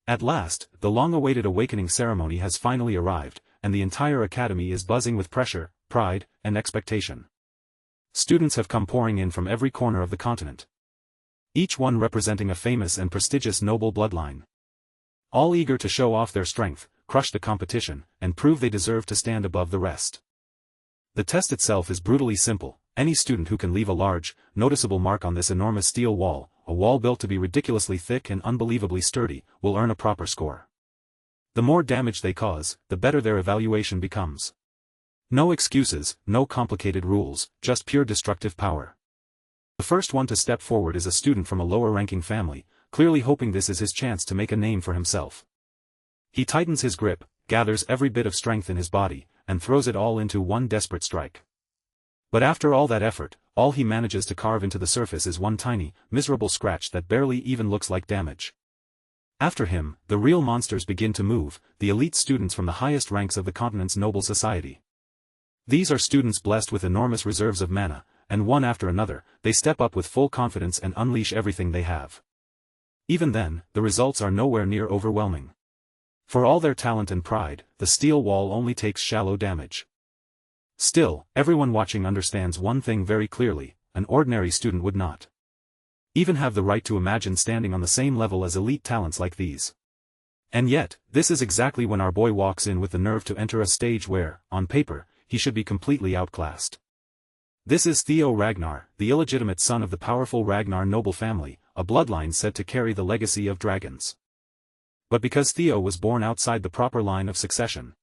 At last, the long-awaited awakening ceremony has finally arrived, and the entire academy is buzzing with pressure, pride, and expectation. Students have come pouring in from every corner of the continent. Each one representing a famous and prestigious noble bloodline. All eager to show off their strength, crush the competition, and prove they deserve to stand above the rest. The test itself is brutally simple. Any student who can leave a large, noticeable mark on this enormous steel wall, a wall built to be ridiculously thick and unbelievably sturdy, will earn a proper score. The more damage they cause, the better their evaluation becomes. No excuses, no complicated rules, just pure destructive power. The first one to step forward is a student from a lower-ranking family, clearly hoping this is his chance to make a name for himself. He tightens his grip, gathers every bit of strength in his body, and throws it all into one desperate strike. But after all that effort, all he manages to carve into the surface is one tiny, miserable scratch that barely even looks like damage. After him, the real monsters begin to move, the elite students from the highest ranks of the continent's noble society. These are students blessed with enormous reserves of mana, and one after another, they step up with full confidence and unleash everything they have. Even then, the results are nowhere near overwhelming. For all their talent and pride, the steel wall only takes shallow damage. Still, everyone watching understands one thing very clearly: an ordinary student would not even have the right to imagine standing on the same level as elite talents like these. And yet, this is exactly when our boy walks in with the nerve to enter a stage where, on paper, he should be completely outclassed. This is Theo Ragnar, the illegitimate son of the powerful Ragnar noble family, a bloodline said to carry the legacy of dragons. But because Theo was born outside the proper line of succession,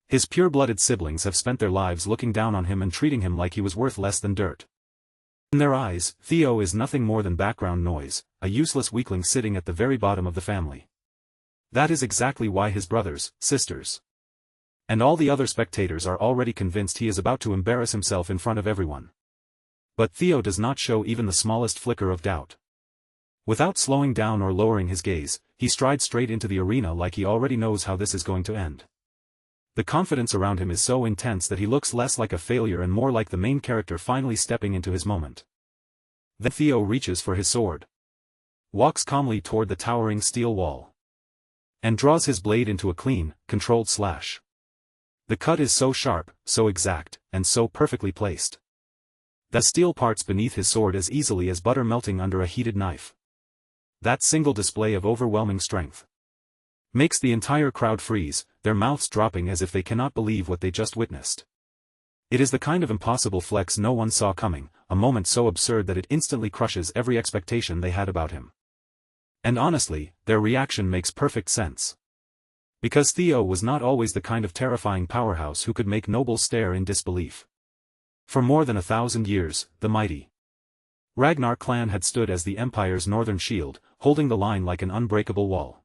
his pure-blooded siblings have spent their lives looking down on him and treating him like he was worth less than dirt. In their eyes, Theo is nothing more than background noise, a useless weakling sitting at the very bottom of the family. That is exactly why his brothers, sisters, and all the other spectators are already convinced he is about to embarrass himself in front of everyone. But Theo does not show even the smallest flicker of doubt. Without slowing down or lowering his gaze, he strides straight into the arena like he already knows how this is going to end. The confidence around him is so intense that he looks less like a failure and more like the main character finally stepping into his moment. Then Theo reaches for his sword, walks calmly toward the towering steel wall, and draws his blade into a clean, controlled slash. The cut is so sharp, so exact, and so perfectly placed that steel parts beneath his sword as easily as butter melting under a heated knife. That single display of overwhelming strength makes the entire crowd freeze, their mouths dropping as if they cannot believe what they just witnessed. It is the kind of impossible flex no one saw coming, a moment so absurd that it instantly crushes every expectation they had about him. And honestly, their reaction makes perfect sense. Because Theo was not always the kind of terrifying powerhouse who could make nobles stare in disbelief. For more than 1,000 years, the mighty Ragnar clan had stood as the Empire's northern shield, holding the line like an unbreakable wall.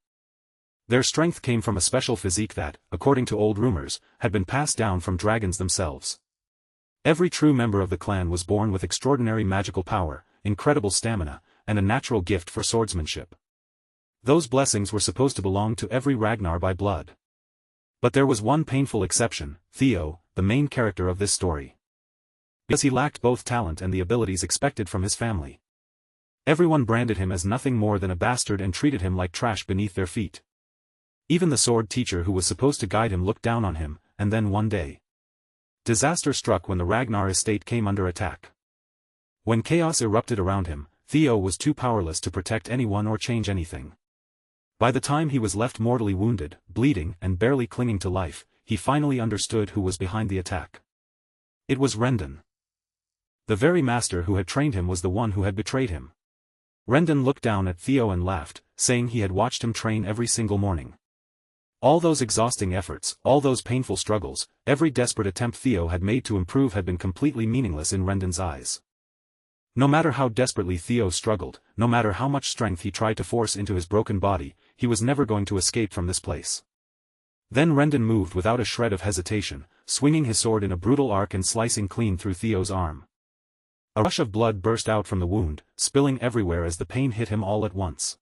Their strength came from a special physique that, according to old rumors, had been passed down from dragons themselves. Every true member of the clan was born with extraordinary magical power, incredible stamina, and a natural gift for swordsmanship. Those blessings were supposed to belong to every Ragnar by blood. But there was one painful exception: Theo, the main character of this story. Because he lacked both talent and the abilities expected from his family. Everyone branded him as nothing more than a bastard and treated him like trash beneath their feet. Even the sword teacher who was supposed to guide him looked down on him, and then one day, disaster struck when the Ragnar estate came under attack. When chaos erupted around him, Theo was too powerless to protect anyone or change anything. By the time he was left mortally wounded, bleeding and barely clinging to life, he finally understood who was behind the attack. It was Rendon. The very master who had trained him was the one who had betrayed him. Rendon looked down at Theo and laughed, saying he had watched him train every single morning. All those exhausting efforts, all those painful struggles, every desperate attempt Theo had made to improve had been completely meaningless in Rendon's eyes. No matter how desperately Theo struggled, no matter how much strength he tried to force into his broken body, he was never going to escape from this place. Then Rendon moved without a shred of hesitation, swinging his sword in a brutal arc and slicing clean through Theo's arm. A rush of blood burst out from the wound, spilling everywhere as the pain hit him all at once.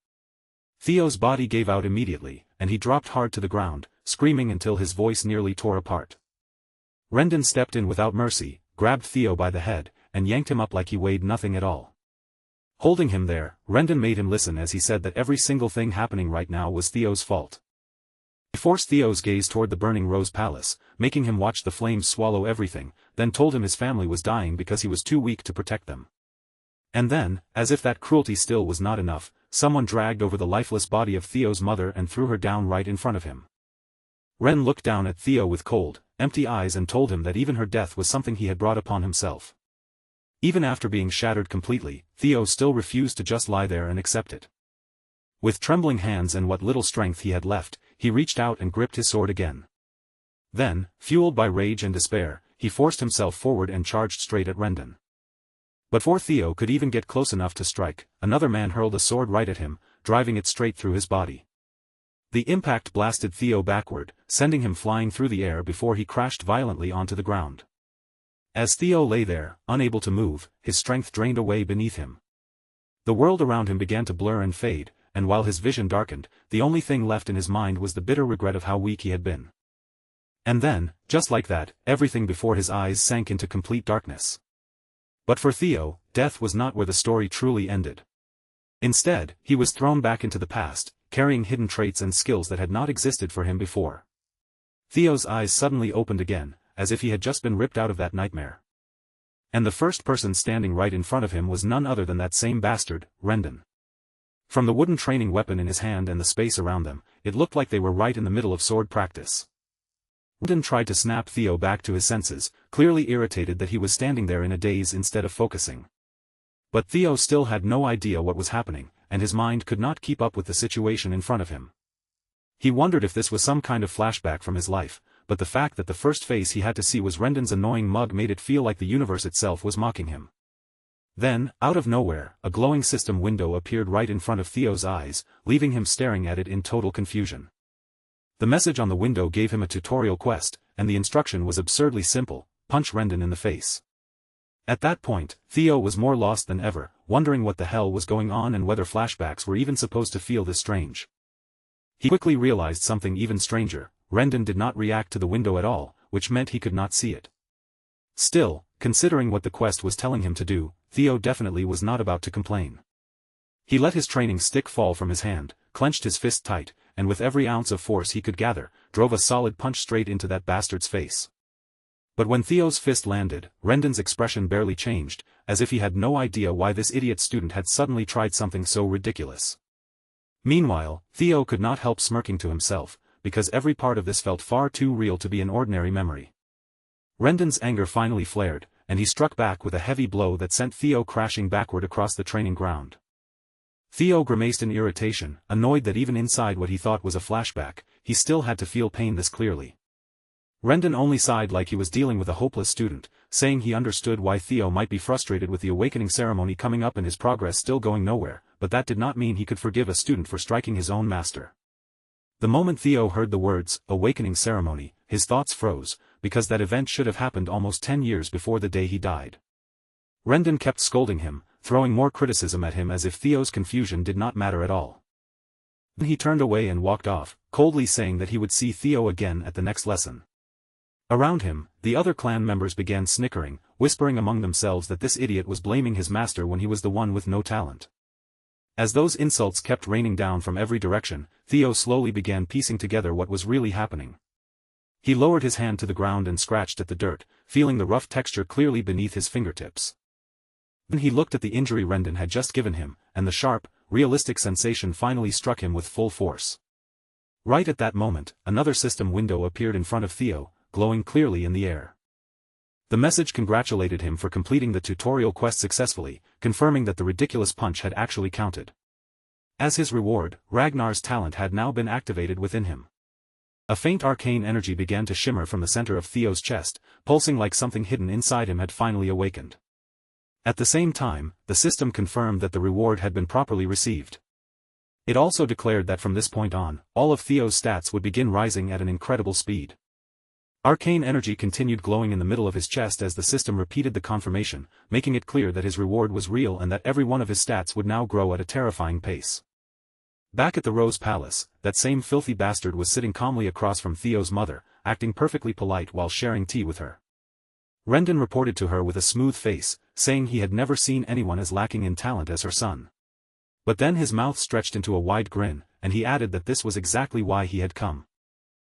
Theo's body gave out immediately, and he dropped hard to the ground, screaming until his voice nearly tore apart. Rendon stepped in without mercy, grabbed Theo by the head, and yanked him up like he weighed nothing at all. Holding him there, Rendon made him listen as he said that every single thing happening right now was Theo's fault. He forced Theo's gaze toward the burning Rose Palace, making him watch the flames swallow everything, then told him his family was dying because he was too weak to protect them. And then, as if that cruelty still was not enough, someone dragged over the lifeless body of Theo's mother and threw her down right in front of him. Ren looked down at Theo with cold, empty eyes and told him that even her death was something he had brought upon himself. Even after being shattered completely, Theo still refused to just lie there and accept it. With trembling hands and what little strength he had left, he reached out and gripped his sword again. Then, fueled by rage and despair, he forced himself forward and charged straight at Rendon. But before Theo could even get close enough to strike, another man hurled a sword right at him, driving it straight through his body. The impact blasted Theo backward, sending him flying through the air before he crashed violently onto the ground. As Theo lay there, unable to move, his strength drained away beneath him. The world around him began to blur and fade, and while his vision darkened, the only thing left in his mind was the bitter regret of how weak he had been. And then, just like that, everything before his eyes sank into complete darkness. But for Theo, death was not where the story truly ended. Instead, he was thrown back into the past, carrying hidden traits and skills that had not existed for him before. Theo's eyes suddenly opened again, as if he had just been ripped out of that nightmare. And the first person standing right in front of him was none other than that same bastard, Rendon. From the wooden training weapon in his hand and the space around them, it looked like they were right in the middle of sword practice. Rendon tried to snap Theo back to his senses, clearly irritated that he was standing there in a daze instead of focusing. But Theo still had no idea what was happening, and his mind could not keep up with the situation in front of him. He wondered if this was some kind of flashback from his life, but the fact that the first face he had to see was Rendon's annoying mug made it feel like the universe itself was mocking him. Then, out of nowhere, a glowing system window appeared right in front of Theo's eyes, leaving him staring at it in total confusion. The message on the window gave him a tutorial quest, and the instruction was absurdly simple: punch Rendon in the face. At that point, Theo was more lost than ever, wondering what the hell was going on and whether flashbacks were even supposed to feel this strange. He quickly realized something even stranger: Rendon did not react to the window at all, which meant he could not see it. Still, considering what the quest was telling him to do, Theo definitely was not about to complain. He let his training stick fall from his hand, clenched his fist tight, and with every ounce of force he could gather, drove a solid punch straight into that bastard's face. But when Theo's fist landed, Rendon's expression barely changed, as if he had no idea why this idiot student had suddenly tried something so ridiculous. Meanwhile, Theo could not help smirking to himself, because every part of this felt far too real to be an ordinary memory. Rendon's anger finally flared, and he struck back with a heavy blow that sent Theo crashing backward across the training ground. Theo grimaced in irritation, annoyed that even inside what he thought was a flashback, he still had to feel pain this clearly. Rendon only sighed like he was dealing with a hopeless student, saying he understood why Theo might be frustrated with the awakening ceremony coming up and his progress still going nowhere, but that did not mean he could forgive a student for striking his own master. The moment Theo heard the words, awakening ceremony, his thoughts froze, because that event should have happened almost 10 years before the day he died. Rendon kept scolding him, throwing more criticism at him as if Theo's confusion did not matter at all. Then he turned away and walked off, coldly saying that he would see Theo again at the next lesson. Around him, the other clan members began snickering, whispering among themselves that this idiot was blaming his master when he was the one with no talent. As those insults kept raining down from every direction, Theo slowly began piecing together what was really happening. He lowered his hand to the ground and scratched at the dirt, feeling the rough texture clearly beneath his fingertips. Then he looked at the injury Rendon had just given him, and the sharp, realistic sensation finally struck him with full force. Right at that moment, another system window appeared in front of Theo, glowing clearly in the air. The message congratulated him for completing the tutorial quest successfully, confirming that the ridiculous punch had actually counted. As his reward, Ragnar's talent had now been activated within him. A faint arcane energy began to shimmer from the center of Theo's chest, pulsing like something hidden inside him had finally awakened. At the same time, the system confirmed that the reward had been properly received. It also declared that from this point on, all of Theo's stats would begin rising at an incredible speed. Arcane energy continued glowing in the middle of his chest as the system repeated the confirmation, making it clear that his reward was real and that every one of his stats would now grow at a terrifying pace. Back at the Rose Palace, that same filthy bastard was sitting calmly across from Theo's mother, acting perfectly polite while sharing tea with her. Rendon reported to her with a smooth face, saying he had never seen anyone as lacking in talent as her son. But then his mouth stretched into a wide grin, and he added that this was exactly why he had come.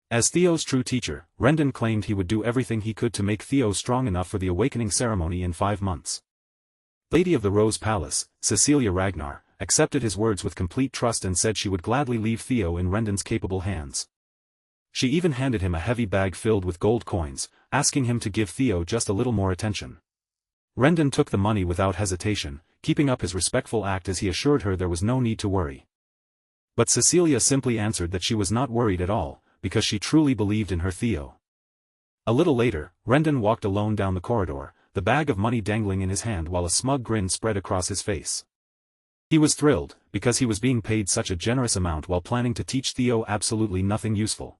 As Theo's true teacher, Rendon claimed he would do everything he could to make Theo strong enough for the awakening ceremony in 5 months. Lady of the Rose Palace, Cecilia Ragnar, accepted his words with complete trust and said she would gladly leave Theo in Rendon's capable hands. She even handed him a heavy bag filled with gold coins, asking him to give Theo just a little more attention. Rendon took the money without hesitation, keeping up his respectful act as he assured her there was no need to worry. But Cecilia simply answered that she was not worried at all, because she truly believed in her Theo. A little later, Rendon walked alone down the corridor, the bag of money dangling in his hand while a smug grin spread across his face. He was thrilled, because he was being paid such a generous amount while planning to teach Theo absolutely nothing useful.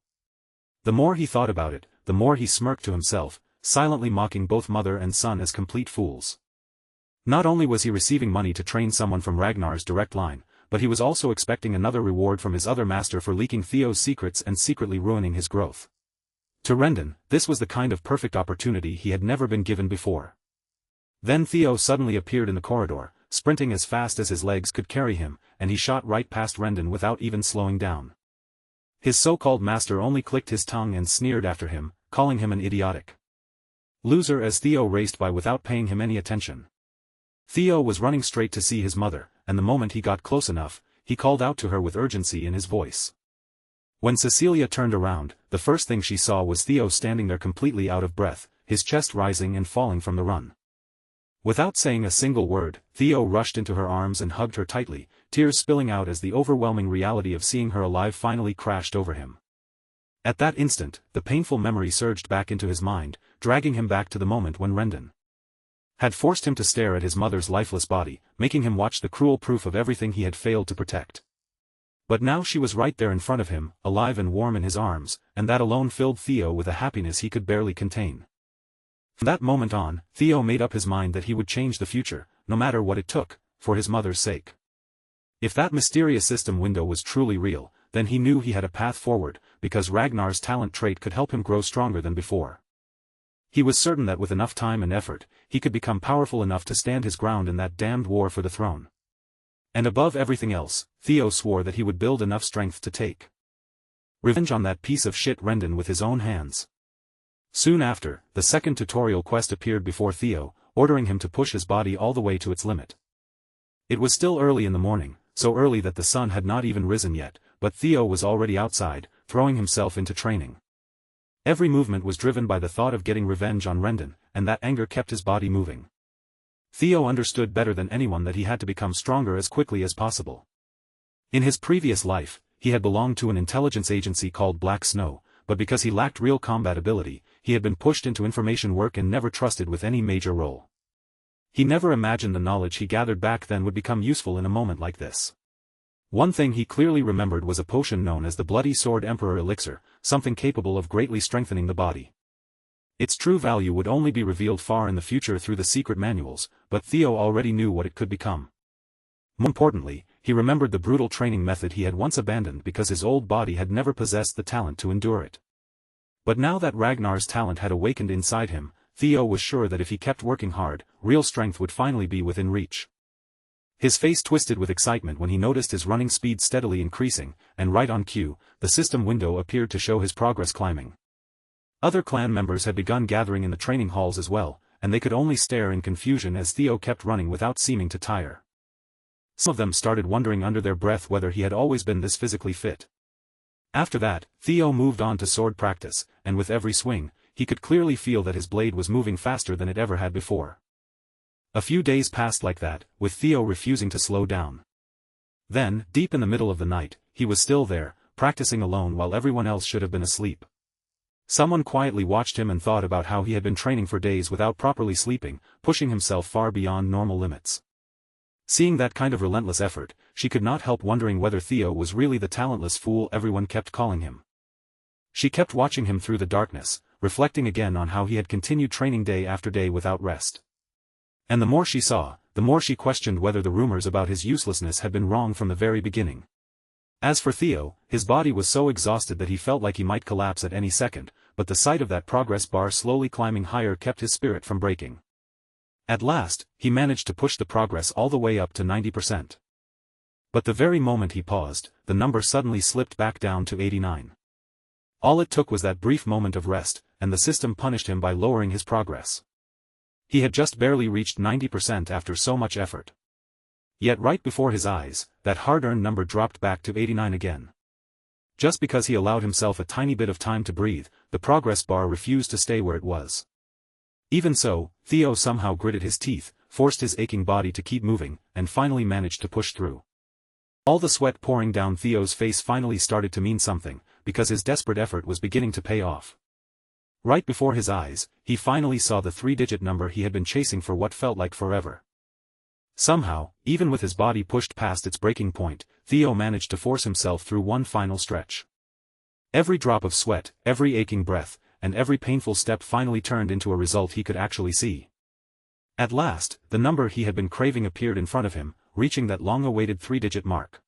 The more he thought about it, the more he smirked to himself, silently mocking both mother and son as complete fools. Not only was he receiving money to train someone from Ragnar's direct line, but he was also expecting another reward from his other master for leaking Theo's secrets and secretly ruining his growth. To Rendon, this was the kind of perfect opportunity he had never been given before. Then Theo suddenly appeared in the corridor, sprinting as fast as his legs could carry him, and he shot right past Rendon without even slowing down. His so-called master only clicked his tongue and sneered after him, calling him an idiotic loser as Theo raced by without paying him any attention. Theo was running straight to see his mother, and the moment he got close enough, he called out to her with urgency in his voice. When Cecilia turned around, the first thing she saw was Theo standing there completely out of breath, his chest rising and falling from the run. Without saying a single word, Theo rushed into her arms and hugged her tightly, tears spilling out as the overwhelming reality of seeing her alive finally crashed over him. At that instant, the painful memory surged back into his mind, dragging him back to the moment when Rendon had forced him to stare at his mother's lifeless body, making him watch the cruel proof of everything he had failed to protect. But now she was right there in front of him, alive and warm in his arms, and that alone filled Theo with a happiness he could barely contain. From that moment on, Theo made up his mind that he would change the future, no matter what it took, for his mother's sake. If that mysterious system window was truly real, then he knew he had a path forward, because Ragnar's talent trait could help him grow stronger than before. He was certain that with enough time and effort, he could become powerful enough to stand his ground in that damned war for the throne. And above everything else, Theo swore that he would build enough strength to take revenge on that piece of shit Rendon with his own hands. Soon after, the second tutorial quest appeared before Theo, ordering him to push his body all the way to its limit. It was still early in the morning, so early that the sun had not even risen yet, but Theo was already outside, throwing himself into training. Every movement was driven by the thought of getting revenge on Rendon, and that anger kept his body moving. Theo understood better than anyone that he had to become stronger as quickly as possible. In his previous life, he had belonged to an intelligence agency called Black Snow, but because he lacked real combat ability, he had been pushed into information work and never trusted with any major role. He never imagined the knowledge he gathered back then would become useful in a moment like this. One thing he clearly remembered was a potion known as the Bloody Sword Emperor Elixir, something capable of greatly strengthening the body. Its true value would only be revealed far in the future through the secret manuals, but Theo already knew what it could become. More importantly, he remembered the brutal training method he had once abandoned because his old body had never possessed the talent to endure it. But now that Ragnar's talent had awakened inside him, Theo was sure that if he kept working hard, real strength would finally be within reach. His face twisted with excitement when he noticed his running speed steadily increasing, and right on cue, the system window appeared to show his progress climbing. Other clan members had begun gathering in the training halls as well, and they could only stare in confusion as Theo kept running without seeming to tire. Some of them started wondering under their breath whether he had always been this physically fit. After that, Theo moved on to sword practice, and with every swing, he could clearly feel that his blade was moving faster than it ever had before. A few days passed like that, with Theo refusing to slow down. Then, deep in the middle of the night, he was still there, practicing alone while everyone else should have been asleep. Someone quietly watched him and thought about how he had been training for days without properly sleeping, pushing himself far beyond normal limits. Seeing that kind of relentless effort, she could not help wondering whether Theo was really the talentless fool everyone kept calling him. She kept watching him through the darkness, reflecting again on how he had continued training day after day without rest. And the more she saw, the more she questioned whether the rumors about his uselessness had been wrong from the very beginning. As for Theo, his body was so exhausted that he felt like he might collapse at any second, but the sight of that progress bar slowly climbing higher kept his spirit from breaking. At last, he managed to push the progress all the way up to 90%. But the very moment he paused, the number suddenly slipped back down to 89. All it took was that brief moment of rest, and the system punished him by lowering his progress. He had just barely reached 90% after so much effort. Yet right before his eyes, that hard-earned number dropped back to 89 again. Just because he allowed himself a tiny bit of time to breathe, the progress bar refused to stay where it was. Even so, Theo somehow gritted his teeth, forced his aching body to keep moving, and finally managed to push through. All the sweat pouring down Theo's face finally started to mean something, because his desperate effort was beginning to pay off. Right before his eyes, he finally saw the 3-digit number he had been chasing for what felt like forever. Somehow, even with his body pushed past its breaking point, Theo managed to force himself through one final stretch. Every drop of sweat, every aching breath, and every painful step finally turned into a result he could actually see. At last, the number he had been craving appeared in front of him, reaching that long-awaited 3-digit mark.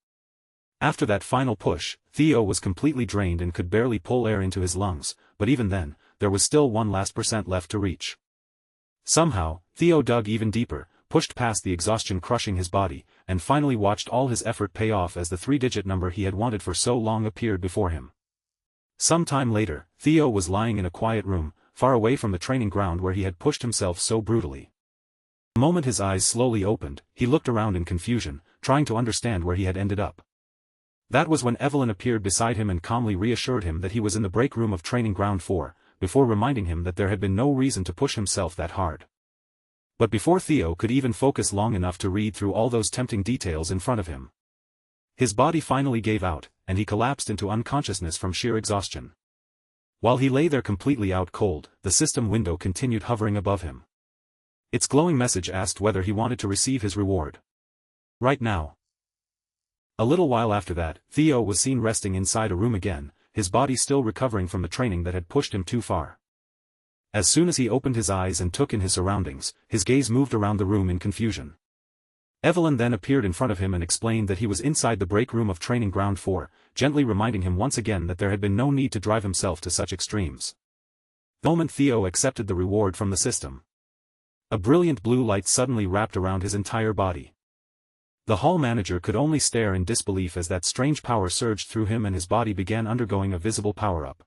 After that final push, Theo was completely drained and could barely pull air into his lungs, but even then, there was still one last % left to reach. Somehow, Theo dug even deeper, pushed past the exhaustion crushing his body, and finally watched all his effort pay off as the 3-digit number he had wanted for so long appeared before him. Some time later, Theo was lying in a quiet room, far away from the training ground where he had pushed himself so brutally. The moment his eyes slowly opened, he looked around in confusion, trying to understand where he had ended up. That was when Evelyn appeared beside him and calmly reassured him that he was in the break room of Training Ground 4, before reminding him that there had been no reason to push himself that hard. But before Theo could even focus long enough to read through all those tempting details in front of him, his body finally gave out, and he collapsed into unconsciousness from sheer exhaustion. While he lay there completely out cold, the system window continued hovering above him. Its glowing message asked whether he wanted to receive his reward. Right now. A little while after that, Theo was seen resting inside a room again, his body still recovering from the training that had pushed him too far. As soon as he opened his eyes and took in his surroundings, his gaze moved around the room in confusion. Evelyn then appeared in front of him and explained that he was inside the break room of Training Ground 4, gently reminding him once again that there had been no need to drive himself to such extremes. The moment Theo accepted the reward from the system, a brilliant blue light suddenly wrapped around his entire body. The hall manager could only stare in disbelief as that strange power surged through him and his body began undergoing a visible power-up.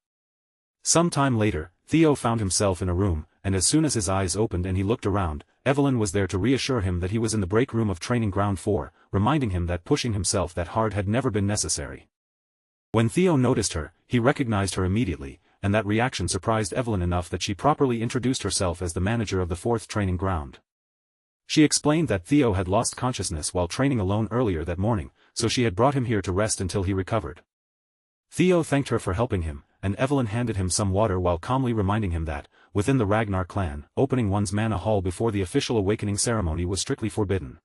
Some time later, Theo found himself in a room, and as soon as his eyes opened and he looked around, Evelyn was there to reassure him that he was in the break room of Training Ground 4, reminding him that pushing himself that hard had never been necessary. When Theo noticed her, he recognized her immediately, and that reaction surprised Evelyn enough that she properly introduced herself as the manager of the 4th training ground. She explained that Theo had lost consciousness while training alone earlier that morning, so she had brought him here to rest until he recovered. Theo thanked her for helping him, and Evelyn handed him some water while calmly reminding him that, within the Ragnar clan, opening one's mana hall before the official awakening ceremony was strictly forbidden.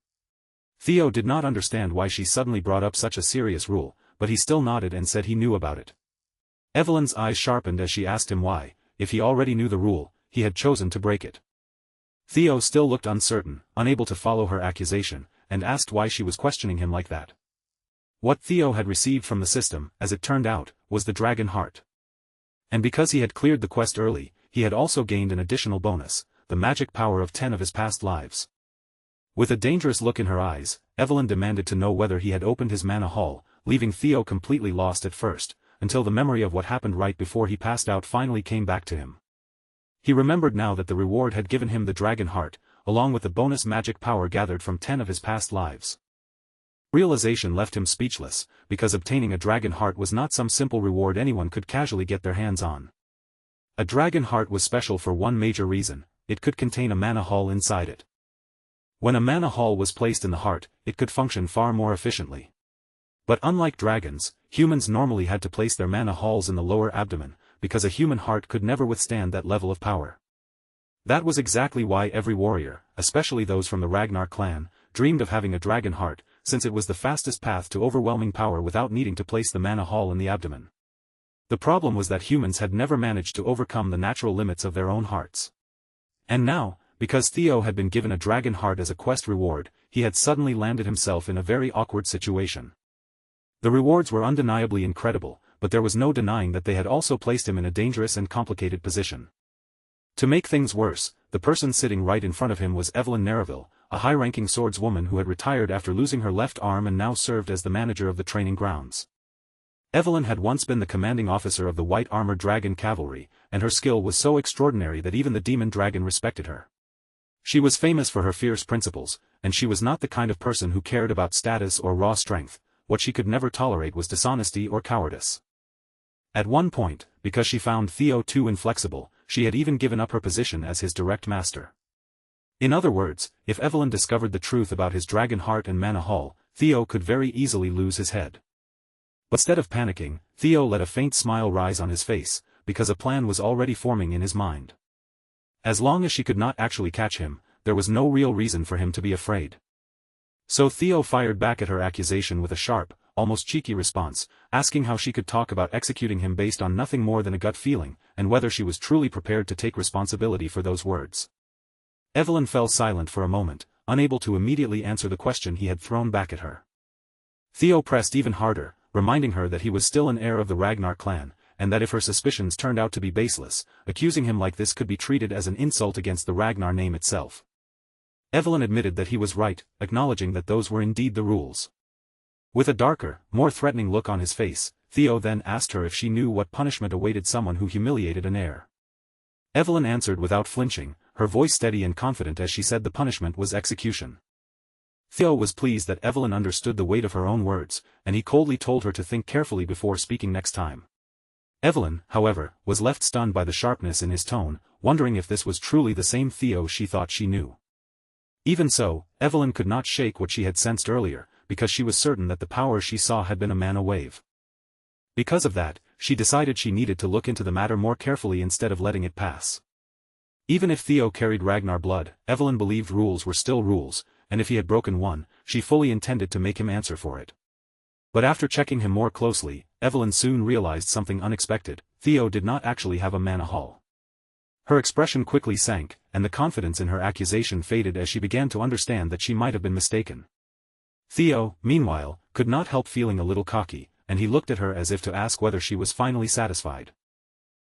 Theo did not understand why she suddenly brought up such a serious rule, but he still nodded and said he knew about it. Evelyn's eyes sharpened as she asked him why, if he already knew the rule, he had chosen to break it. Theo still looked uncertain, unable to follow her accusation, and asked why she was questioning him like that. What Theo had received from the system, as it turned out, was the dragon heart. And because he had cleared the quest early, he had also gained an additional bonus, the magic power of 10 of his past lives. With a dangerous look in her eyes, Evelyn demanded to know whether he had opened his mana hall, leaving Theo completely lost at first, until the memory of what happened right before he passed out finally came back to him. He remembered now that the reward had given him the dragon heart, along with the bonus magic power gathered from 10 of his past lives. Realization left him speechless, because obtaining a dragon heart was not some simple reward anyone could casually get their hands on. A dragon heart was special for one major reason: it could contain a mana hall inside it. When a mana hall was placed in the heart, it could function far more efficiently. But unlike dragons, humans normally had to place their mana halls in the lower abdomen, because a human heart could never withstand that level of power. That was exactly why every warrior, especially those from the Ragnar clan, dreamed of having a dragon heart, since it was the fastest path to overwhelming power without needing to place the mana hall in the abdomen. The problem was that humans had never managed to overcome the natural limits of their own hearts. And now, because Theo had been given a dragon heart as a quest reward, he had suddenly landed himself in a very awkward situation. The rewards were undeniably incredible, but there was no denying that they had also placed him in a dangerous and complicated position. To make things worse, the person sitting right in front of him was Evelyn Nereville, a high-ranking swordswoman who had retired after losing her left arm and now served as the manager of the training grounds. Evelyn had once been the commanding officer of the white-armored dragon cavalry, and her skill was so extraordinary that even the demon dragon respected her. She was famous for her fierce principles, and she was not the kind of person who cared about status or raw strength. What she could never tolerate was dishonesty or cowardice. At one point, because she found Theo too inflexible, she had even given up her position as his direct master. In other words, if Evelyn discovered the truth about his dragon heart and mana haul, Theo could very easily lose his head. But instead of panicking, Theo let a faint smile rise on his face, because a plan was already forming in his mind. As long as she could not actually catch him, there was no real reason for him to be afraid. So Theo fired back at her accusation with a sharp, almost cheeky response, asking how she could talk about executing him based on nothing more than a gut feeling, and whether she was truly prepared to take responsibility for those words. Evelyn fell silent for a moment, unable to immediately answer the question he had thrown back at her. Theo pressed even harder, reminding her that he was still an heir of the Ragnar clan, and that if her suspicions turned out to be baseless, accusing him like this could be treated as an insult against the Ragnar name itself. Evelyn admitted that he was right, acknowledging that those were indeed the rules. With a darker, more threatening look on his face, Theo then asked her if she knew what punishment awaited someone who humiliated an heir. Evelyn answered without flinching, her voice steady and confident as she said the punishment was execution. Theo was pleased that Evelyn understood the weight of her own words, and he coldly told her to think carefully before speaking next time. Evelyn, however, was left stunned by the sharpness in his tone, wondering if this was truly the same Theo she thought she knew. Even so, Evelyn could not shake what she had sensed earlier, because she was certain that the power she saw had been a mana wave. Because of that, she decided she needed to look into the matter more carefully instead of letting it pass. Even if Theo carried Ragnar blood, Evelyn believed rules were still rules, and if he had broken one, she fully intended to make him answer for it. But after checking him more closely, Evelyn soon realized something unexpected: Theo did not actually have a mana haul. Her expression quickly sank, and the confidence in her accusation faded as she began to understand that she might have been mistaken. Theo, meanwhile, could not help feeling a little cocky, and he looked at her as if to ask whether she was finally satisfied.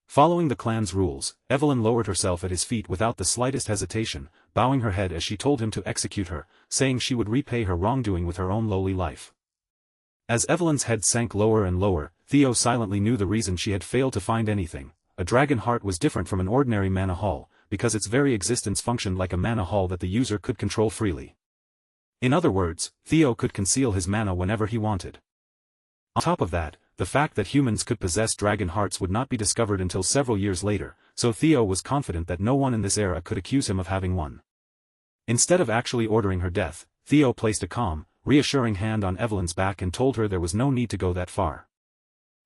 Following the clan's rules, Evelyn lowered herself at his feet without the slightest hesitation, bowing her head as she told him to execute her, saying she would repay her wrongdoing with her own lowly life. As Evelyn's head sank lower and lower, Theo silently knew the reason she had failed to find anything. A dragon heart was different from an ordinary mana haul, because its very existence functioned like a mana haul that the user could control freely. In other words, Theo could conceal his mana whenever he wanted. On top of that, the fact that humans could possess dragon hearts would not be discovered until several years later, so Theo was confident that no one in this era could accuse him of having one. Instead of actually ordering her death, Theo placed a calm, reassuring hand on Evelyn's back and told her there was no need to go that far.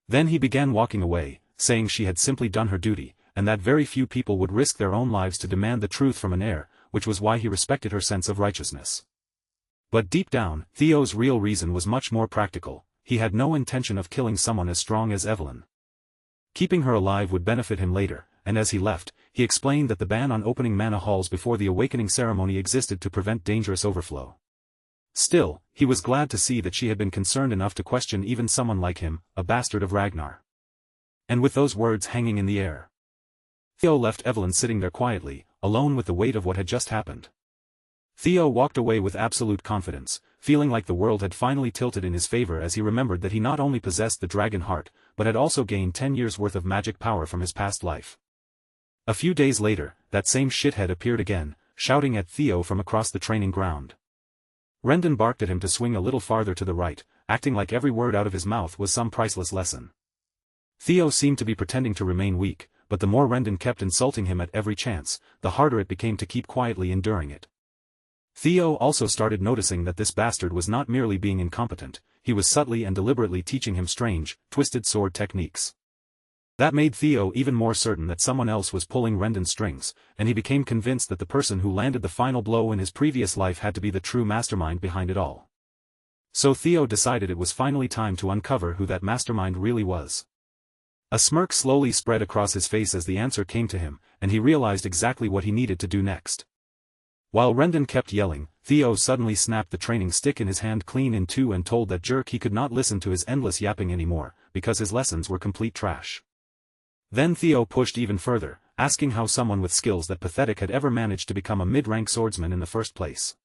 Then he began walking away, saying she had simply done her duty, and that very few people would risk their own lives to demand the truth from an heir, which was why he respected her sense of righteousness. But deep down, Theo's real reason was much more practical. He had no intention of killing someone as strong as Evelyn. Keeping her alive would benefit him later, and as he left, he explained that the ban on opening mana halls before the awakening ceremony existed to prevent dangerous overflow. Still, he was glad to see that she had been concerned enough to question even someone like him, a bastard of Ragnar. And with those words hanging in the air, Theo left Evelyn sitting there quietly, alone with the weight of what had just happened. Theo walked away with absolute confidence, feeling like the world had finally tilted in his favor as he remembered that he not only possessed the dragon heart, but had also gained 10 years' worth of magic power from his past life. A few days later, that same shithead appeared again, shouting at Theo from across the training ground. Rendon barked at him to swing a little farther to the right, acting like every word out of his mouth was some priceless lesson. Theo seemed to be pretending to remain weak, but the more Rendon kept insulting him at every chance, the harder it became to keep quietly enduring it. Theo also started noticing that this bastard was not merely being incompetent, he was subtly and deliberately teaching him strange, twisted sword techniques. That made Theo even more certain that someone else was pulling Rendon's strings, and he became convinced that the person who landed the final blow in his previous life had to be the true mastermind behind it all. So Theo decided it was finally time to uncover who that mastermind really was. A smirk slowly spread across his face as the answer came to him, and he realized exactly what he needed to do next. While Rendon kept yelling, Theo suddenly snapped the training stick in his hand clean in two and told that jerk he could not listen to his endless yapping anymore, because his lessons were complete trash. Then Theo pushed even further, asking how someone with skills that pathetic had ever managed to become a mid-rank swordsman in the first place.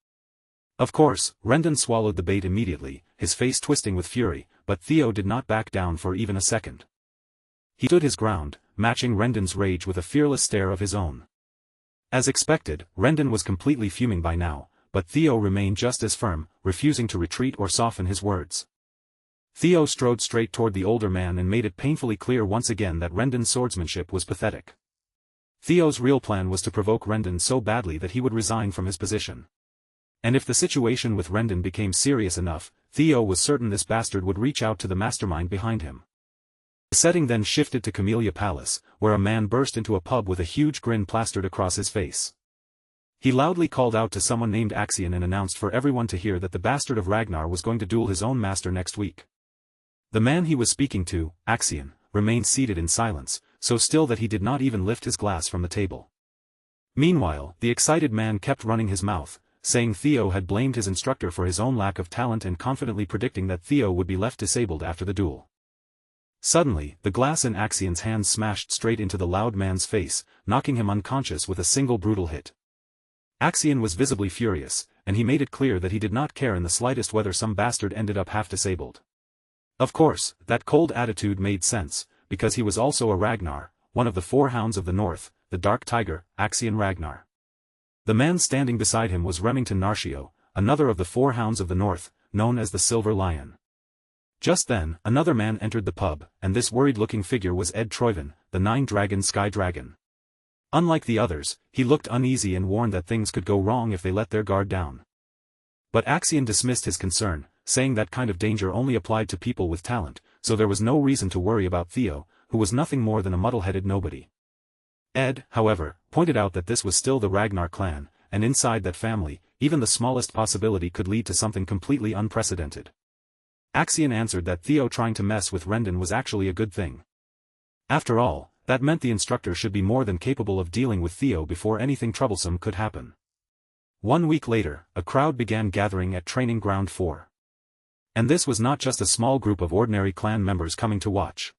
Of course, Rendon swallowed the bait immediately, his face twisting with fury, but Theo did not back down for even a second. He stood his ground, matching Rendon's rage with a fearless stare of his own. As expected, Rendon was completely fuming by now, but Theo remained just as firm, refusing to retreat or soften his words. Theo strode straight toward the older man and made it painfully clear once again that Rendon's swordsmanship was pathetic. Theo's real plan was to provoke Rendon so badly that he would resign from his position. And if the situation with Rendon became serious enough, Theo was certain this bastard would reach out to the mastermind behind him. The setting then shifted to Camellia Palace, where a man burst into a pub with a huge grin plastered across his face. He loudly called out to someone named Axion and announced for everyone to hear that the bastard of Ragnar was going to duel his own master next week. The man he was speaking to, Axion, remained seated in silence, so still that he did not even lift his glass from the table. Meanwhile, the excited man kept running his mouth, saying Theo had blamed his instructor for his own lack of talent and confidently predicting that Theo would be left disabled after the duel. Suddenly, the glass in Axion's hand smashed straight into the loud man's face, knocking him unconscious with a single brutal hit. Axion was visibly furious, and he made it clear that he did not care in the slightest whether some bastard ended up half-disabled. Of course, that cold attitude made sense, because he was also a Ragnar, one of the four hounds of the north, the Dark Tiger, Axion Ragnar. The man standing beside him was Remington Narcio, another of the four hounds of the north, known as the Silver Lion. Just then, another man entered the pub, and this worried-looking figure was Ed Troyven, the Nine-Dragon Sky Dragon. Unlike the others, he looked uneasy and warned that things could go wrong if they let their guard down. But Axion dismissed his concern, saying that kind of danger only applied to people with talent, so there was no reason to worry about Theo, who was nothing more than a muddle-headed nobody. Ed, however, pointed out that this was still the Ragnar clan, and inside that family, even the smallest possibility could lead to something completely unprecedented. Axion answered that Theo trying to mess with Rendon was actually a good thing. After all, that meant the instructor should be more than capable of dealing with Theo before anything troublesome could happen. 1 week later, a crowd began gathering at Training Ground 4. And this was not just a small group of ordinary clan members coming to watch.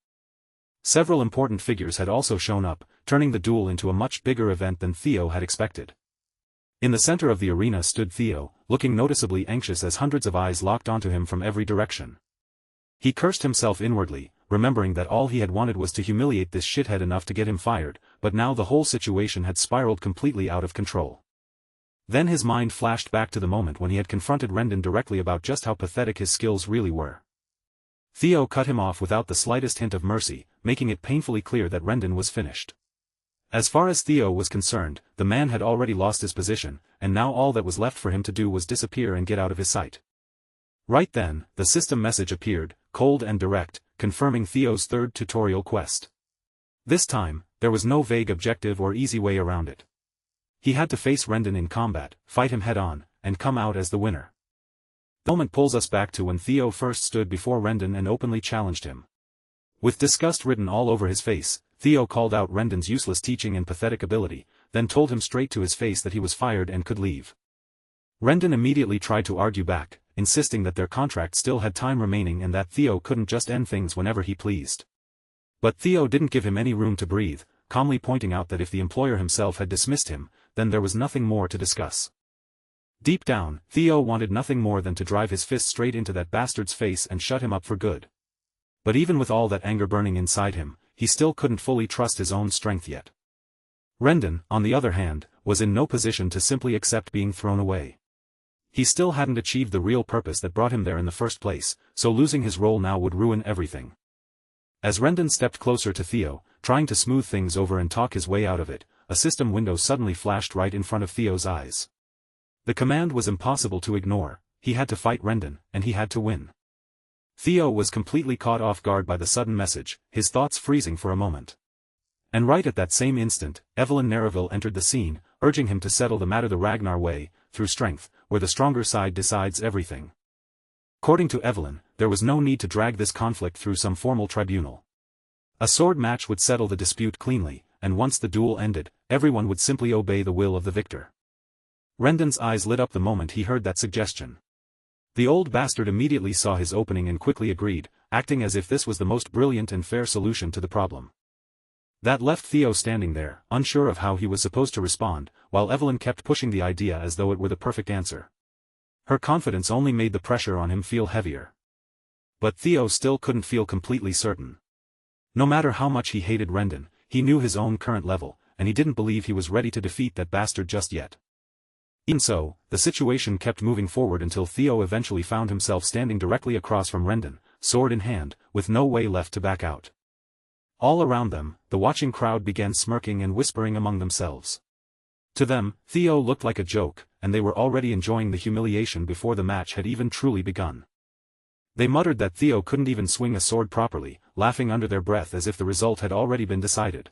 Several important figures had also shown up, turning the duel into a much bigger event than Theo had expected. In the center of the arena stood Theo, looking noticeably anxious as hundreds of eyes locked onto him from every direction. He cursed himself inwardly, remembering that all he had wanted was to humiliate this shithead enough to get him fired, but now the whole situation had spiraled completely out of control. Then his mind flashed back to the moment when he had confronted Rendon directly about just how pathetic his skills really were. Theo cut him off without the slightest hint of mercy, making it painfully clear that Rendon was finished. As far as Theo was concerned, the man had already lost his position, and now all that was left for him to do was disappear and get out of his sight. Right then, the system message appeared, cold and direct, confirming Theo's third tutorial quest. This time, there was no vague objective or easy way around it. He had to face Rendon in combat, fight him head-on, and come out as the winner. The moment pulls us back to when Theo first stood before Rendon and openly challenged him. With disgust written all over his face, Theo called out Rendon's useless teaching and pathetic ability, then told him straight to his face that he was fired and could leave. Rendon immediately tried to argue back, insisting that their contract still had time remaining and that Theo couldn't just end things whenever he pleased. But Theo didn't give him any room to breathe, calmly pointing out that if the employer himself had dismissed him, then there was nothing more to discuss. Deep down, Theo wanted nothing more than to drive his fist straight into that bastard's face and shut him up for good. But even with all that anger burning inside him, he still couldn't fully trust his own strength yet. Rendon, on the other hand, was in no position to simply accept being thrown away. He still hadn't achieved the real purpose that brought him there in the first place, so losing his role now would ruin everything. As Rendon stepped closer to Theo, trying to smooth things over and talk his way out of it, a system window suddenly flashed right in front of Theo's eyes. The command was impossible to ignore, he had to fight Rendon, and he had to win. Theo was completely caught off guard by the sudden message, his thoughts freezing for a moment. And right at that same instant, Evelyn Nereville entered the scene, urging him to settle the matter the Ragnar way, through strength, where the stronger side decides everything. According to Evelyn, there was no need to drag this conflict through some formal tribunal. A sword match would settle the dispute cleanly, and once the duel ended, everyone would simply obey the will of the victor. Rendon's eyes lit up the moment he heard that suggestion. The old bastard immediately saw his opening and quickly agreed, acting as if this was the most brilliant and fair solution to the problem. That left Theo standing there, unsure of how he was supposed to respond, while Evelyn kept pushing the idea as though it were the perfect answer. Her confidence only made the pressure on him feel heavier. But Theo still couldn't feel completely certain. No matter how much he hated Rendon, he knew his own current level, and he didn't believe he was ready to defeat that bastard just yet. Even so, the situation kept moving forward until Theo eventually found himself standing directly across from Rendon, sword in hand, with no way left to back out. All around them, the watching crowd began smirking and whispering among themselves. To them, Theo looked like a joke, and they were already enjoying the humiliation before the match had even truly begun. They muttered that Theo couldn't even swing a sword properly, laughing under their breath as if the result had already been decided.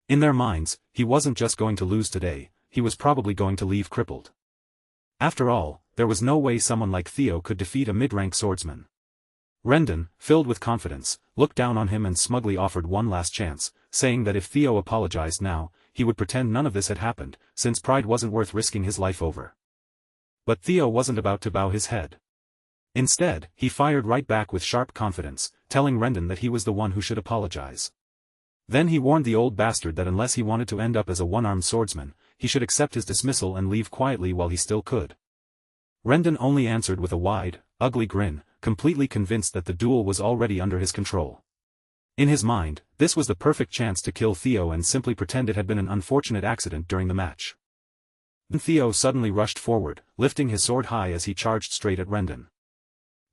In their minds, he wasn't just going to lose today, he was probably going to leave crippled. After all, there was no way someone like Theo could defeat a mid-rank swordsman. Rendon, filled with confidence, looked down on him and smugly offered one last chance, saying that if Theo apologized now, he would pretend none of this had happened, since pride wasn't worth risking his life over. But Theo wasn't about to bow his head. Instead, he fired right back with sharp confidence, telling Rendon that he was the one who should apologize. Then he warned the old bastard that unless he wanted to end up as a one-armed swordsman, he should accept his dismissal and leave quietly while he still could. Rendon only answered with a wide, ugly grin, completely convinced that the duel was already under his control. In his mind, this was the perfect chance to kill Theo and simply pretend it had been an unfortunate accident during the match. Then Theo suddenly rushed forward, lifting his sword high as he charged straight at Rendon.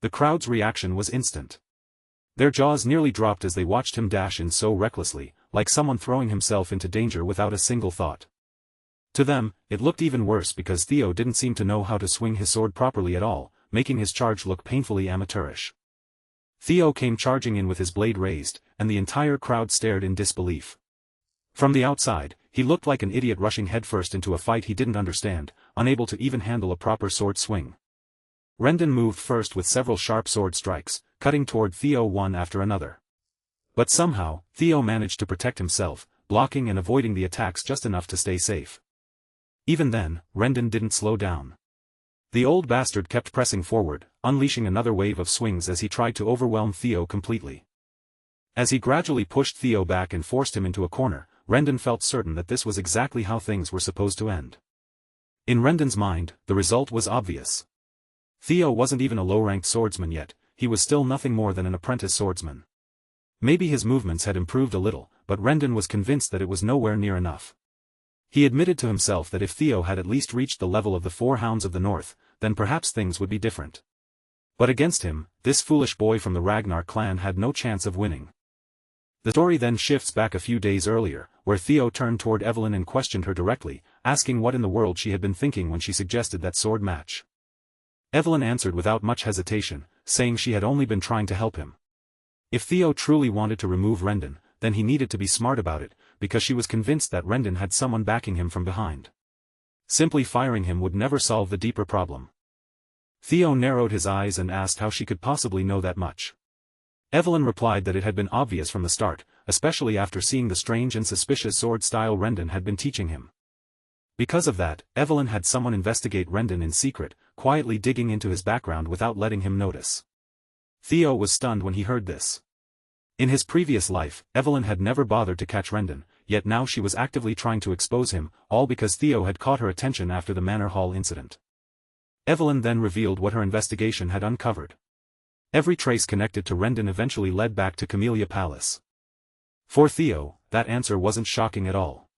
The crowd's reaction was instant. Their jaws nearly dropped as they watched him dash in so recklessly, like someone throwing himself into danger without a single thought. To them, it looked even worse because Theo didn't seem to know how to swing his sword properly at all, making his charge look painfully amateurish. Theo came charging in with his blade raised, and the entire crowd stared in disbelief. From the outside, he looked like an idiot rushing headfirst into a fight he didn't understand, unable to even handle a proper sword swing. Rendon moved first with several sharp sword strikes, cutting toward Theo one after another. But somehow, Theo managed to protect himself, blocking and avoiding the attacks just enough to stay safe. Even then, Rendon didn't slow down. The old bastard kept pressing forward, unleashing another wave of swings as he tried to overwhelm Theo completely. As he gradually pushed Theo back and forced him into a corner, Rendon felt certain that this was exactly how things were supposed to end. In Rendon's mind, the result was obvious. Theo wasn't even a low-ranked swordsman yet, he was still nothing more than an apprentice swordsman. Maybe his movements had improved a little, but Rendon was convinced that it was nowhere near enough. He admitted to himself that if Theo had at least reached the level of the Four Hounds of the North, then perhaps things would be different. But against him, this foolish boy from the Ragnar clan had no chance of winning. The story then shifts back a few days earlier, where Theo turned toward Evelyn and questioned her directly, asking what in the world she had been thinking when she suggested that sword match. Evelyn answered without much hesitation, saying she had only been trying to help him. If Theo truly wanted to remove Rendon, then he needed to be smart about it, because she was convinced that Rendon had someone backing him from behind. Simply firing him would never solve the deeper problem. Theo narrowed his eyes and asked how she could possibly know that much. Evelyn replied that it had been obvious from the start, especially after seeing the strange and suspicious sword style Rendon had been teaching him. Because of that, Evelyn had someone investigate Rendon in secret, quietly digging into his background without letting him notice. Theo was stunned when he heard this. In his previous life, Evelyn had never bothered to catch Rendon, yet now she was actively trying to expose him, all because Theo had caught her attention after the Manor Hall incident. Evelyn then revealed what her investigation had uncovered. Every trace connected to Rendon eventually led back to Camellia Palace. For Theo, that answer wasn't shocking at all.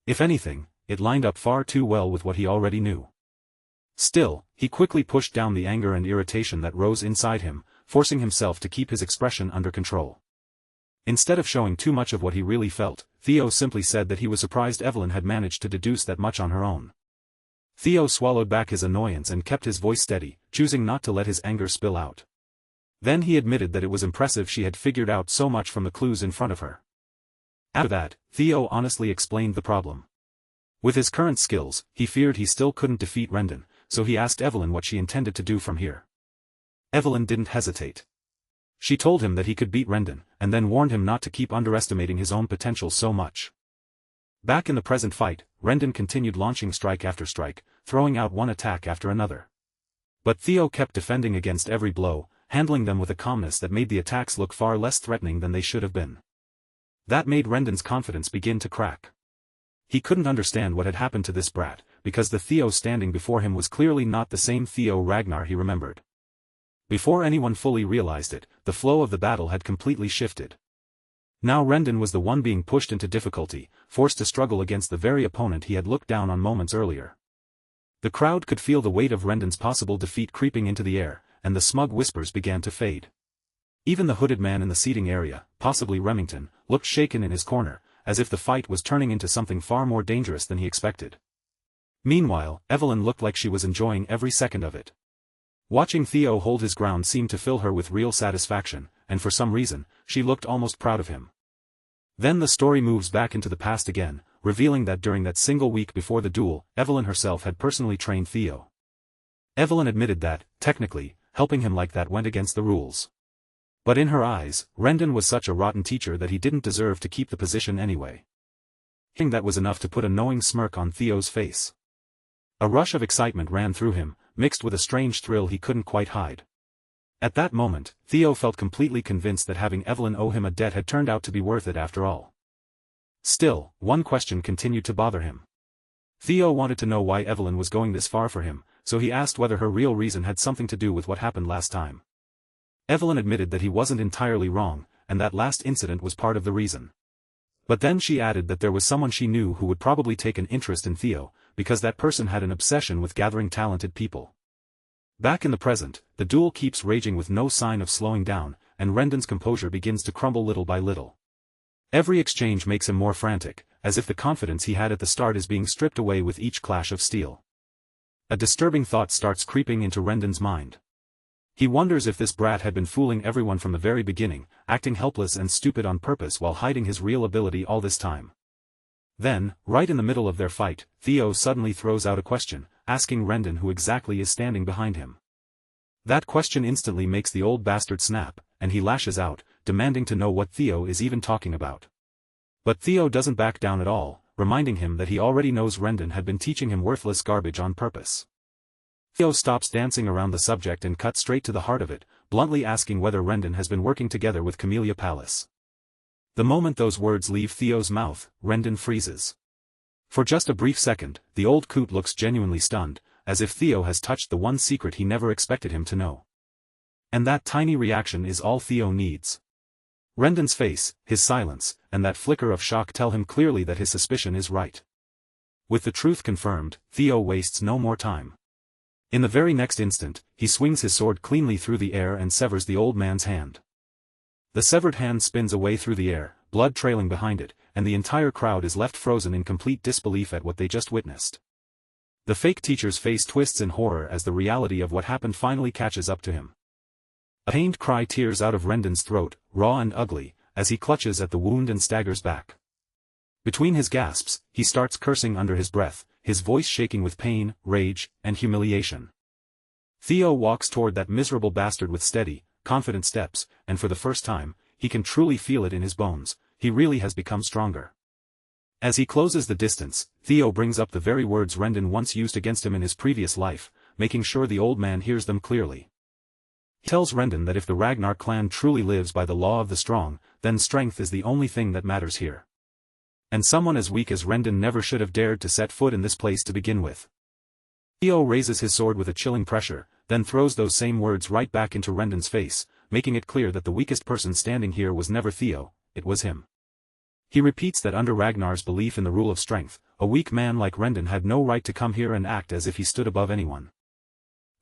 If anything, it lined up far too well with what he already knew. Still, he quickly pushed down the anger and irritation that rose inside him, forcing himself to keep his expression under control. Instead of showing too much of what he really felt, Theo simply said that he was surprised Evelyn had managed to deduce that much on her own. Theo swallowed back his annoyance and kept his voice steady, choosing not to let his anger spill out. Then he admitted that it was impressive she had figured out so much from the clues in front of her. After that, Theo honestly explained the problem. With his current skills, he feared he still couldn't defeat Rendon, so he asked Evelyn what she intended to do from here. Evelyn didn't hesitate. She told him that he could beat Rendon, and then warned him not to keep underestimating his own potential so much. Back in the present fight, Rendon continued launching strike after strike, throwing out one attack after another. But Theo kept defending against every blow, handling them with a calmness that made the attacks look far less threatening than they should have been. That made Rendon's confidence begin to crack. He couldn't understand what had happened to this brat, because the Theo standing before him was clearly not the same Theo Ragnar he remembered. Before anyone fully realized it, the flow of the battle had completely shifted. Now Rendon was the one being pushed into difficulty, forced to struggle against the very opponent he had looked down on moments earlier. The crowd could feel the weight of Rendon's possible defeat creeping into the air, and the smug whispers began to fade. Even the hooded man in the seating area, possibly Remington, looked shaken in his corner, as if the fight was turning into something far more dangerous than he expected. Meanwhile, Evelyn looked like she was enjoying every second of it. Watching Theo hold his ground seemed to fill her with real satisfaction, and for some reason, she looked almost proud of him. Then the story moves back into the past again, revealing that during that single week before the duel, Evelyn herself had personally trained Theo. Evelyn admitted that, technically, helping him like that went against the rules. But in her eyes, Rendon was such a rotten teacher that he didn't deserve to keep the position anyway. Hearing that was enough to put a knowing smirk on Theo's face. A rush of excitement ran through him, mixed with a strange thrill he couldn't quite hide. At that moment, Theo felt completely convinced that having Evelyn owe him a debt had turned out to be worth it after all. Still, one question continued to bother him. Theo wanted to know why Evelyn was going this far for him, so he asked whether her real reason had something to do with what happened last time. Evelyn admitted that he wasn't entirely wrong, and that last incident was part of the reason. But then she added that there was someone she knew who would probably take an interest in Theo, because that person had an obsession with gathering talented people. Back in the present, the duel keeps raging with no sign of slowing down, and Rendon's composure begins to crumble little by little. Every exchange makes him more frantic, as if the confidence he had at the start is being stripped away with each clash of steel. A disturbing thought starts creeping into Rendon's mind. He wonders if this brat had been fooling everyone from the very beginning, acting helpless and stupid on purpose while hiding his real ability all this time. Then, right in the middle of their fight, Theo suddenly throws out a question, asking Rendon who exactly is standing behind him. That question instantly makes the old bastard snap, and he lashes out, demanding to know what Theo is even talking about. But Theo doesn't back down at all, reminding him that he already knows Rendon had been teaching him worthless garbage on purpose. Theo stops dancing around the subject and cuts straight to the heart of it, bluntly asking whether Rendon has been working together with Camellia Palace. The moment those words leave Theo's mouth, Rendon freezes. For just a brief second, the old coot looks genuinely stunned, as if Theo has touched the one secret he never expected him to know. And that tiny reaction is all Theo needs. Rendon's face, his silence, and that flicker of shock tell him clearly that his suspicion is right. With the truth confirmed, Theo wastes no more time. In the very next instant, he swings his sword cleanly through the air and severs the old man's hand. The severed hand spins away through the air, blood trailing behind it, and the entire crowd is left frozen in complete disbelief at what they just witnessed. The fake teacher's face twists in horror as the reality of what happened finally catches up to him. A pained cry tears out of Rendon's throat, raw and ugly, as he clutches at the wound and staggers back. Between his gasps, he starts cursing under his breath, his voice shaking with pain, rage, and humiliation. Theo walks toward that miserable bastard with steady, confident steps, and for the first time, he can truly feel it in his bones, he really has become stronger. As he closes the distance, Theo brings up the very words Rendon once used against him in his previous life, making sure the old man hears them clearly. He tells Rendon that if the Ragnar clan truly lives by the law of the strong, then strength is the only thing that matters here. And someone as weak as Rendon never should have dared to set foot in this place to begin with. Theo raises his sword with a chilling pressure, then throws those same words right back into Rendon's face, making it clear that the weakest person standing here was never Theo, it was him. He repeats that under Ragnar's belief in the rule of strength, a weak man like Rendon had no right to come here and act as if he stood above anyone.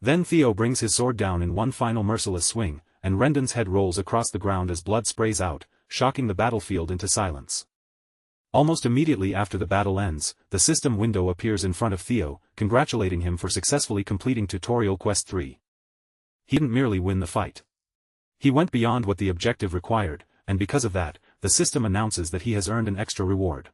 Then Theo brings his sword down in one final merciless swing, and Rendon's head rolls across the ground as blood sprays out, shocking the battlefield into silence. Almost immediately after the battle ends, the system window appears in front of Theo, congratulating him for successfully completing Tutorial Quest 3. He didn't merely win the fight. He went beyond what the objective required, and because of that, the system announces that he has earned an extra reward.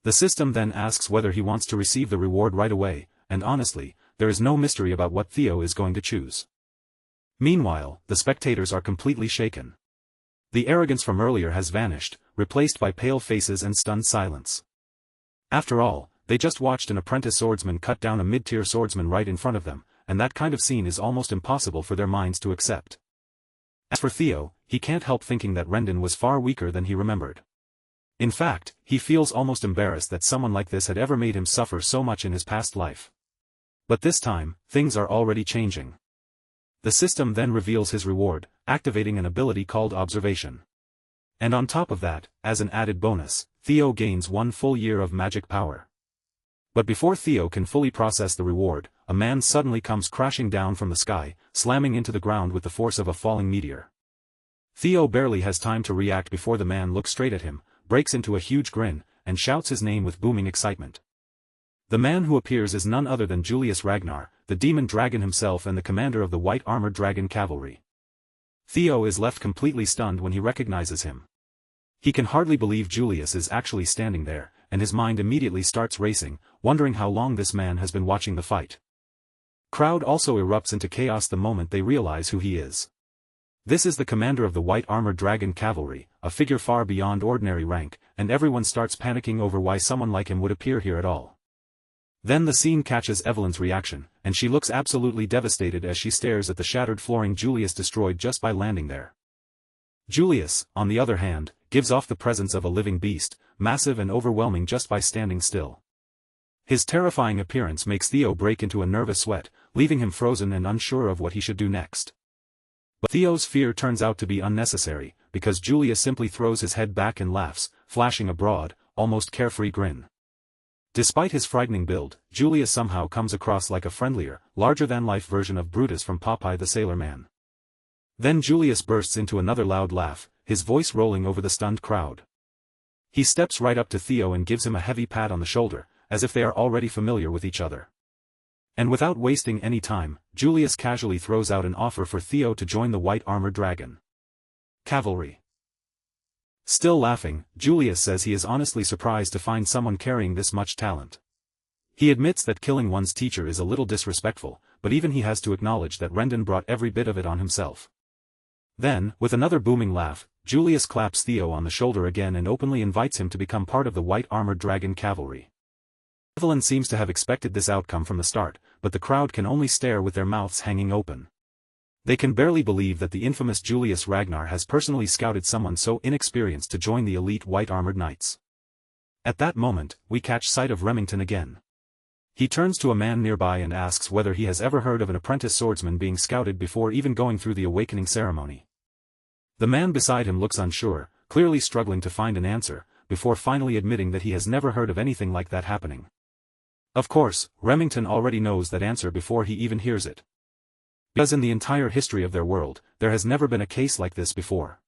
The system then asks whether he wants to receive the reward right away, and honestly, there is no mystery about what Theo is going to choose. Meanwhile, the spectators are completely shaken. The arrogance from earlier has vanished, replaced by pale faces and stunned silence. After all, they just watched an apprentice swordsman cut down a mid-tier swordsman right in front of them, and that kind of scene is almost impossible for their minds to accept. As for Theo, he can't help thinking that Rendon was far weaker than he remembered. In fact, he feels almost embarrassed that someone like this had ever made him suffer so much in his past life. But this time, things are already changing. The system then reveals his reward, activating an ability called Observation. And on top of that, as an added bonus, Theo gains 1 full year of magic power. But before Theo can fully process the reward, a man suddenly comes crashing down from the sky, slamming into the ground with the force of a falling meteor. Theo barely has time to react before the man looks straight at him, breaks into a huge grin, and shouts his name with booming excitement. The man who appears is none other than Julius Ragnar, the demon dragon himself and the commander of the white armored dragon cavalry. Theo is left completely stunned when he recognizes him. He can hardly believe Julius is actually standing there, and his mind immediately starts racing, wondering how long this man has been watching the fight. Crowd also erupts into chaos the moment they realize who he is. This is the commander of the white armored dragon cavalry, a figure far beyond ordinary rank, and everyone starts panicking over why someone like him would appear here at all. Then the scene catches Evelyn's reaction, and she looks absolutely devastated as she stares at the shattered flooring Julius destroyed just by landing there. Julius, on the other hand, gives off the presence of a living beast, massive and overwhelming just by standing still. His terrifying appearance makes Theo break into a nervous sweat, leaving him frozen and unsure of what he should do next. But Theo's fear turns out to be unnecessary, because Julius simply throws his head back and laughs, flashing a broad, almost carefree grin. Despite his frightening build, Julius somehow comes across like a friendlier, larger-than-life version of Brutus from Popeye the Sailor Man. Then Julius bursts into another loud laugh, his voice rolling over the stunned crowd. He steps right up to Theo and gives him a heavy pat on the shoulder, as if they are already familiar with each other. And without wasting any time, Julius casually throws out an offer for Theo to join the white armored dragon cavalry. Still laughing, Julius says he is honestly surprised to find someone carrying this much talent. He admits that killing one's teacher is a little disrespectful, but even he has to acknowledge that Rendon brought every bit of it on himself. Then, with another booming laugh, Julius claps Theo on the shoulder again and openly invites him to become part of the white armored dragon cavalry. Evelyn seems to have expected this outcome from the start, but the crowd can only stare with their mouths hanging open. They can barely believe that the infamous Julius Ragnar has personally scouted someone so inexperienced to join the elite white armored knights. At that moment, we catch sight of Remington again. He turns to a man nearby and asks whether he has ever heard of an apprentice swordsman being scouted before even going through the awakening ceremony. The man beside him looks unsure, clearly struggling to find an answer, before finally admitting that he has never heard of anything like that happening. Of course, Remington already knows that answer before he even hears it. Because in the entire history of their world, there has never been a case like this before.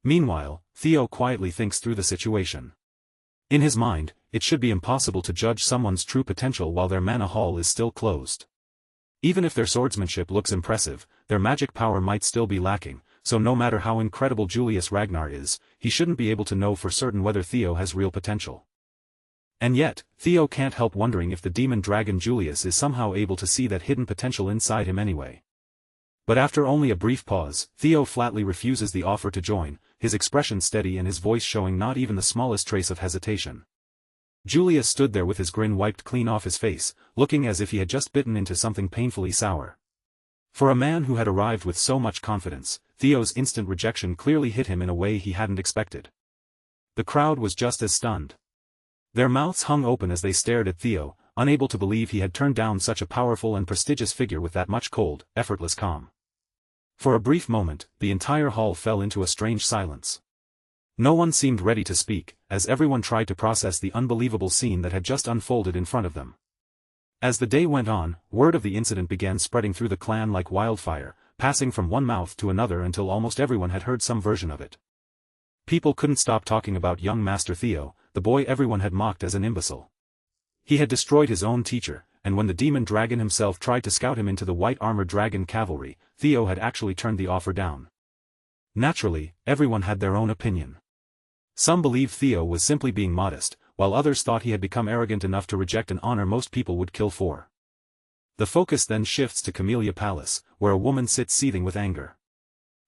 Meanwhile, Theo quietly thinks through the situation. In his mind, it should be impossible to judge someone's true potential while their mana hall is still closed. Even if their swordsmanship looks impressive, their magic power might still be lacking, so no matter how incredible Julius Ragnar is, he shouldn't be able to know for certain whether Theo has real potential. And yet, Theo can't help wondering if the demon dragon Julius is somehow able to see that hidden potential inside him anyway. But after only a brief pause, Theo flatly refuses the offer to join, his expression steady and his voice showing not even the smallest trace of hesitation. Julius stood there with his grin wiped clean off his face, looking as if he had just bitten into something painfully sour. For a man who had arrived with so much confidence, Theo's instant rejection clearly hit him in a way he hadn't expected. The crowd was just as stunned. Their mouths hung open as they stared at Theo, unable to believe he had turned down such a powerful and prestigious figure with that much cold, effortless calm. For a brief moment, the entire hall fell into a strange silence. No one seemed ready to speak, as everyone tried to process the unbelievable scene that had just unfolded in front of them. As the day went on, word of the incident began spreading through the clan like wildfire, passing from one mouth to another until almost everyone had heard some version of it. People couldn't stop talking about young Master Theo, the boy everyone had mocked as an imbecile. He had destroyed his own teacher, and when the demon dragon himself tried to scout him into the white armored dragon cavalry, Theo had actually turned the offer down. Naturally, everyone had their own opinion. Some believed Theo was simply being modest, while others thought he had become arrogant enough to reject an honor most people would kill for. The focus then shifts to Camellia Palace, where a woman sits seething with anger.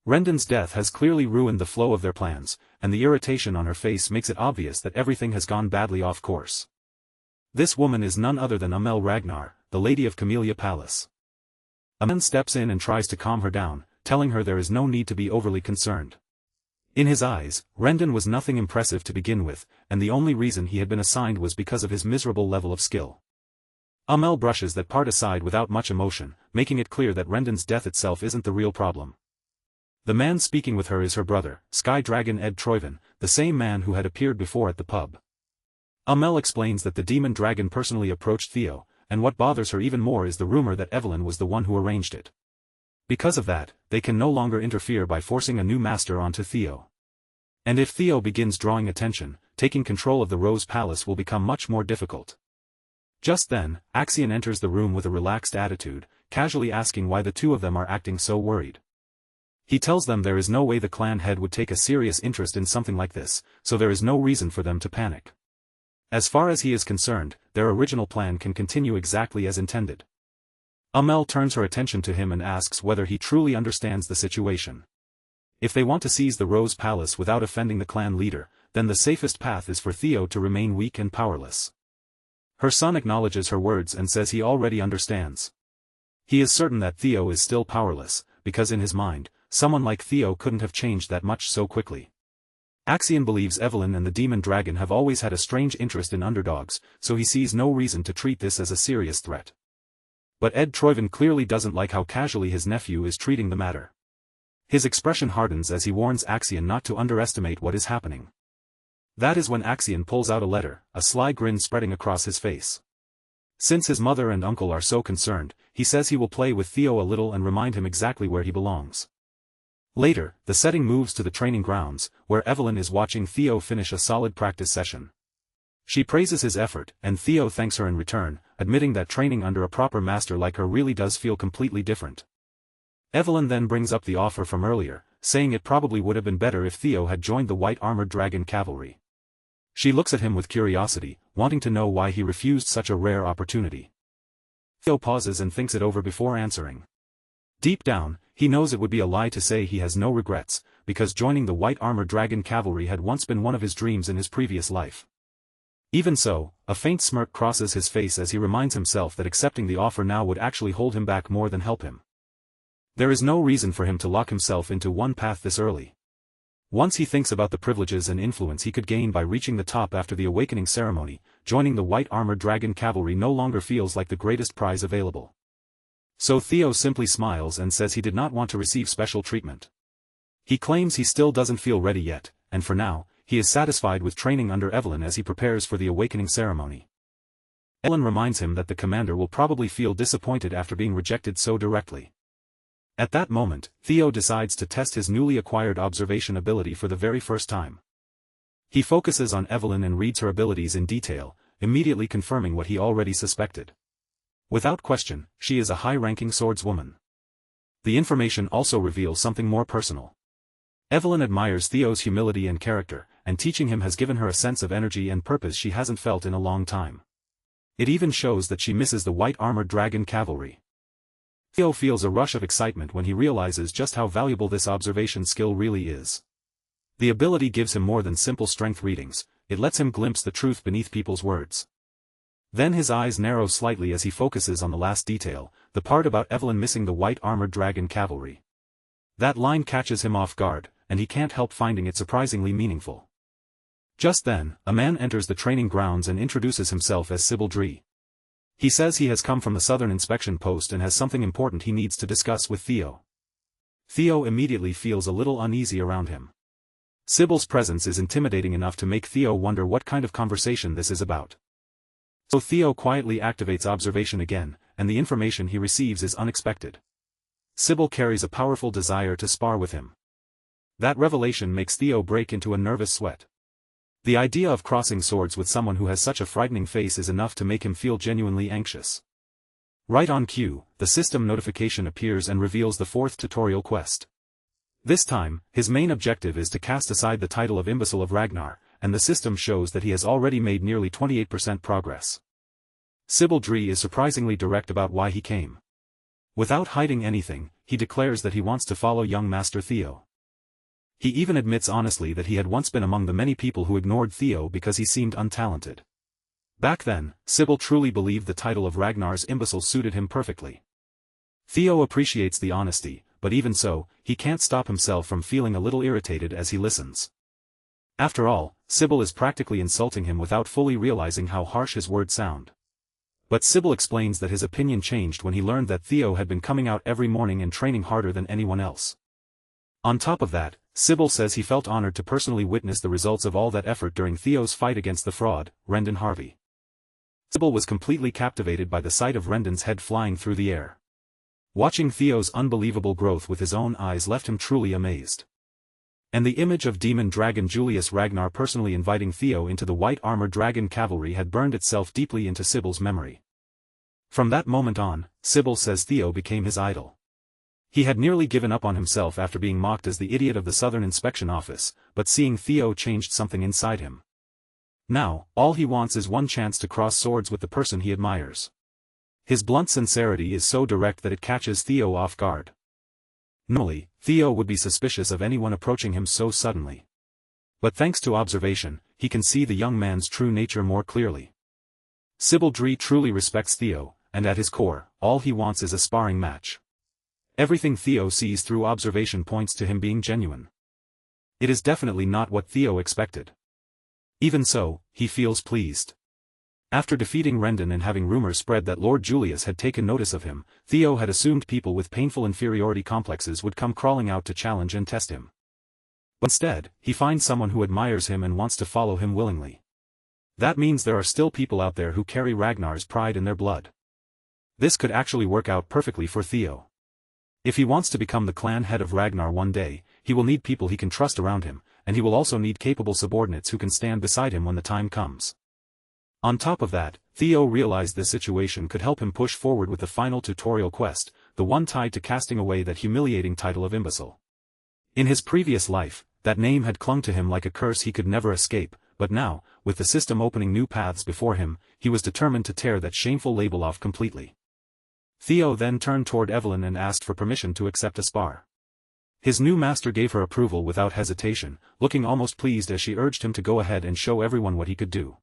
Rendon's death has clearly ruined the flow of their plans, and the irritation on her face makes it obvious that everything has gone badly off course. This woman is none other than Amel Ragnar, the Lady of Camellia Palace. A man steps in and tries to calm her down, telling her there is no need to be overly concerned. In his eyes, Rendon was nothing impressive to begin with, and the only reason he had been assigned was because of his miserable level of skill. Amel brushes that part aside without much emotion, making it clear that Rendon's death itself isn't the real problem. The man speaking with her is her brother, Sky Dragon Ed Troyven, the same man who had appeared before at the pub. Amel explains that the demon dragon personally approached Theo, and what bothers her even more is the rumor that Evelyn was the one who arranged it. Because of that, they can no longer interfere by forcing a new master onto Theo. And if Theo begins drawing attention, taking control of the Rose Palace will become much more difficult. Just then, Axion enters the room with a relaxed attitude, casually asking why the two of them are acting so worried. He tells them there is no way the clan head would take a serious interest in something like this, so there is no reason for them to panic. As far as he is concerned, their original plan can continue exactly as intended. Amel turns her attention to him and asks whether he truly understands the situation. If they want to seize the Rose Palace without offending the clan leader, then the safest path is for Theo to remain weak and powerless. Her son acknowledges her words and says he already understands. He is certain that Theo is still powerless, because in his mind, someone like Theo couldn't have changed that much so quickly. Axion believes Evelyn and the demon dragon have always had a strange interest in underdogs, so he sees no reason to treat this as a serious threat. But Ed Troyven clearly doesn't like how casually his nephew is treating the matter. His expression hardens as he warns Axion not to underestimate what is happening. That is when Axion pulls out a letter, a sly grin spreading across his face. Since his mother and uncle are so concerned, he says he will play with Theo a little and remind him exactly where he belongs. Later, the setting moves to the training grounds, where Evelyn is watching Theo finish a solid practice session. She praises his effort, and Theo thanks her in return, admitting that training under a proper master like her really does feel completely different. Evelyn then brings up the offer from earlier, saying it probably would have been better if Theo had joined the white-armored dragon cavalry. She looks at him with curiosity, wanting to know why he refused such a rare opportunity. Theo pauses and thinks it over before answering. Deep down, he knows it would be a lie to say he has no regrets, because joining the white-armored dragon cavalry had once been one of his dreams in his previous life. Even so, a faint smirk crosses his face as he reminds himself that accepting the offer now would actually hold him back more than help him. There is no reason for him to lock himself into one path this early. Once he thinks about the privileges and influence he could gain by reaching the top after the awakening ceremony, joining the white-armored dragon cavalry no longer feels like the greatest prize available. So Theo simply smiles and says he did not want to receive special treatment. He claims he still doesn't feel ready yet, and for now, he is satisfied with training under Evelyn as he prepares for the awakening ceremony. Evelyn reminds him that the commander will probably feel disappointed after being rejected so directly. At that moment, Theo decides to test his newly acquired observation ability for the very first time. He focuses on Evelyn and reads her abilities in detail, immediately confirming what he already suspected. Without question, she is a high-ranking swordswoman. The information also reveals something more personal. Evelyn admires Theo's humility and character, and teaching him has given her a sense of energy and purpose she hasn't felt in a long time. It even shows that she misses the white-armored dragon cavalry. Theo feels a rush of excitement when he realizes just how valuable this observation skill really is. The ability gives him more than simple strength readings, it lets him glimpse the truth beneath people's words. Then his eyes narrow slightly as he focuses on the last detail, the part about Evelyn missing the white-armored dragon cavalry. That line catches him off guard, and he can't help finding it surprisingly meaningful. Just then, a man enters the training grounds and introduces himself as Sybil Dree. He says he has come from the Southern Inspection Post and has something important he needs to discuss with Theo. Theo immediately feels a little uneasy around him. Sybil's presence is intimidating enough to make Theo wonder what kind of conversation this is about. So Theo quietly activates observation again, and the information he receives is unexpected. Sybil carries a powerful desire to spar with him. That revelation makes Theo break into a nervous sweat. The idea of crossing swords with someone who has such a frightening face is enough to make him feel genuinely anxious. Right on cue, the system notification appears and reveals the fourth tutorial quest. This time, his main objective is to cast aside the title of Imbecile of Ragnar, and the system shows that he has already made nearly 28% progress. Sybil Dree is surprisingly direct about why he came. Without hiding anything, he declares that he wants to follow young Master Theo. He even admits honestly that he had once been among the many people who ignored Theo because he seemed untalented. Back then, Sybil truly believed the title of Ragnar's imbecile suited him perfectly. Theo appreciates the honesty, but even so, he can't stop himself from feeling a little irritated as he listens. After all, Sybil is practically insulting him without fully realizing how harsh his words sound. But Sybil explains that his opinion changed when he learned that Theo had been coming out every morning and training harder than anyone else. On top of that, Sybil says he felt honored to personally witness the results of all that effort during Theo's fight against the fraud, Rendon Harvey. Sybil was completely captivated by the sight of Rendon's head flying through the air. Watching Theo's unbelievable growth with his own eyes left him truly amazed. And the image of demon dragon Julius Ragnar personally inviting Theo into the white armored dragon cavalry had burned itself deeply into Sybil's memory. From that moment on, Sybil says Theo became his idol. He had nearly given up on himself after being mocked as the idiot of the Southern Inspection Office, but seeing Theo changed something inside him. Now, all he wants is one chance to cross swords with the person he admires. His blunt sincerity is so direct that it catches Theo off guard. Normally, Theo would be suspicious of anyone approaching him so suddenly. But thanks to observation, he can see the young man's true nature more clearly. Sybil truly respects Theo, and at his core, all he wants is a sparring match. Everything Theo sees through observation points to him being genuine. It is definitely not what Theo expected. Even so, he feels pleased. After defeating Rendon and having rumors spread that Lord Julius had taken notice of him, Theo had assumed people with painful inferiority complexes would come crawling out to challenge and test him. But instead, he finds someone who admires him and wants to follow him willingly. That means there are still people out there who carry Ragnar's pride in their blood. This could actually work out perfectly for Theo. If he wants to become the clan head of Ragnar one day, he will need people he can trust around him, and he will also need capable subordinates who can stand beside him when the time comes. On top of that, Theo realized this situation could help him push forward with the final tutorial quest, the one tied to casting away that humiliating title of imbecile. In his previous life, that name had clung to him like a curse he could never escape, but now, with the system opening new paths before him, he was determined to tear that shameful label off completely. Theo then turned toward Evelyn and asked for permission to accept a spar. His new master gave her approval without hesitation, looking almost pleased as she urged him to go ahead and show everyone what he could do.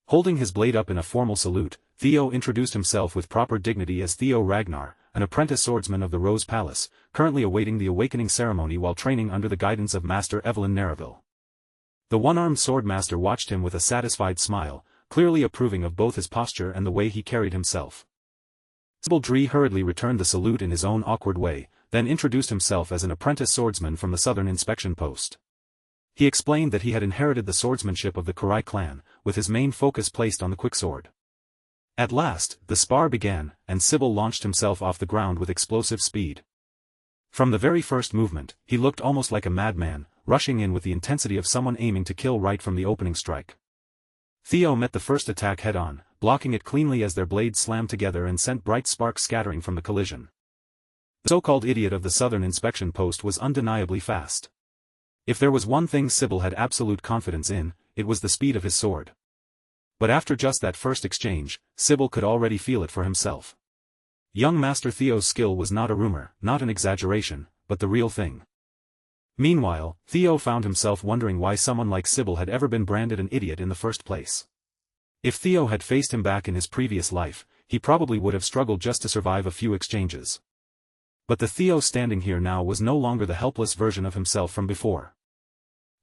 Holding his blade up in a formal salute, Theo introduced himself with proper dignity as Theo Ragnar, an apprentice swordsman of the Rose Palace, currently awaiting the awakening ceremony while training under the guidance of Master Evelyn Nereville. The one-armed swordmaster watched him with a satisfied smile, clearly approving of both his posture and the way he carried himself. Sybil hurriedly returned the salute in his own awkward way, then introduced himself as an apprentice swordsman from the Southern Inspection Post. He explained that he had inherited the swordsmanship of the Kurai clan, with his main focus placed on the quicksword. At last, the spar began, and Sybil launched himself off the ground with explosive speed. From the very first movement, he looked almost like a madman, rushing in with the intensity of someone aiming to kill right from the opening strike. Theo met the first attack head-on, blocking it cleanly as their blades slammed together and sent bright sparks scattering from the collision. The so-called idiot of the Southern Inspection Post was undeniably fast. If there was one thing Sybil had absolute confidence in, it was the speed of his sword. But after just that first exchange, Sybil could already feel it for himself. Young Master Theo's skill was not a rumor, not an exaggeration, but the real thing. Meanwhile, Theo found himself wondering why someone like Sybil had ever been branded an idiot in the first place. If Theo had faced him back in his previous life, he probably would have struggled just to survive a few exchanges. But the Theo standing here now was no longer the helpless version of himself from before.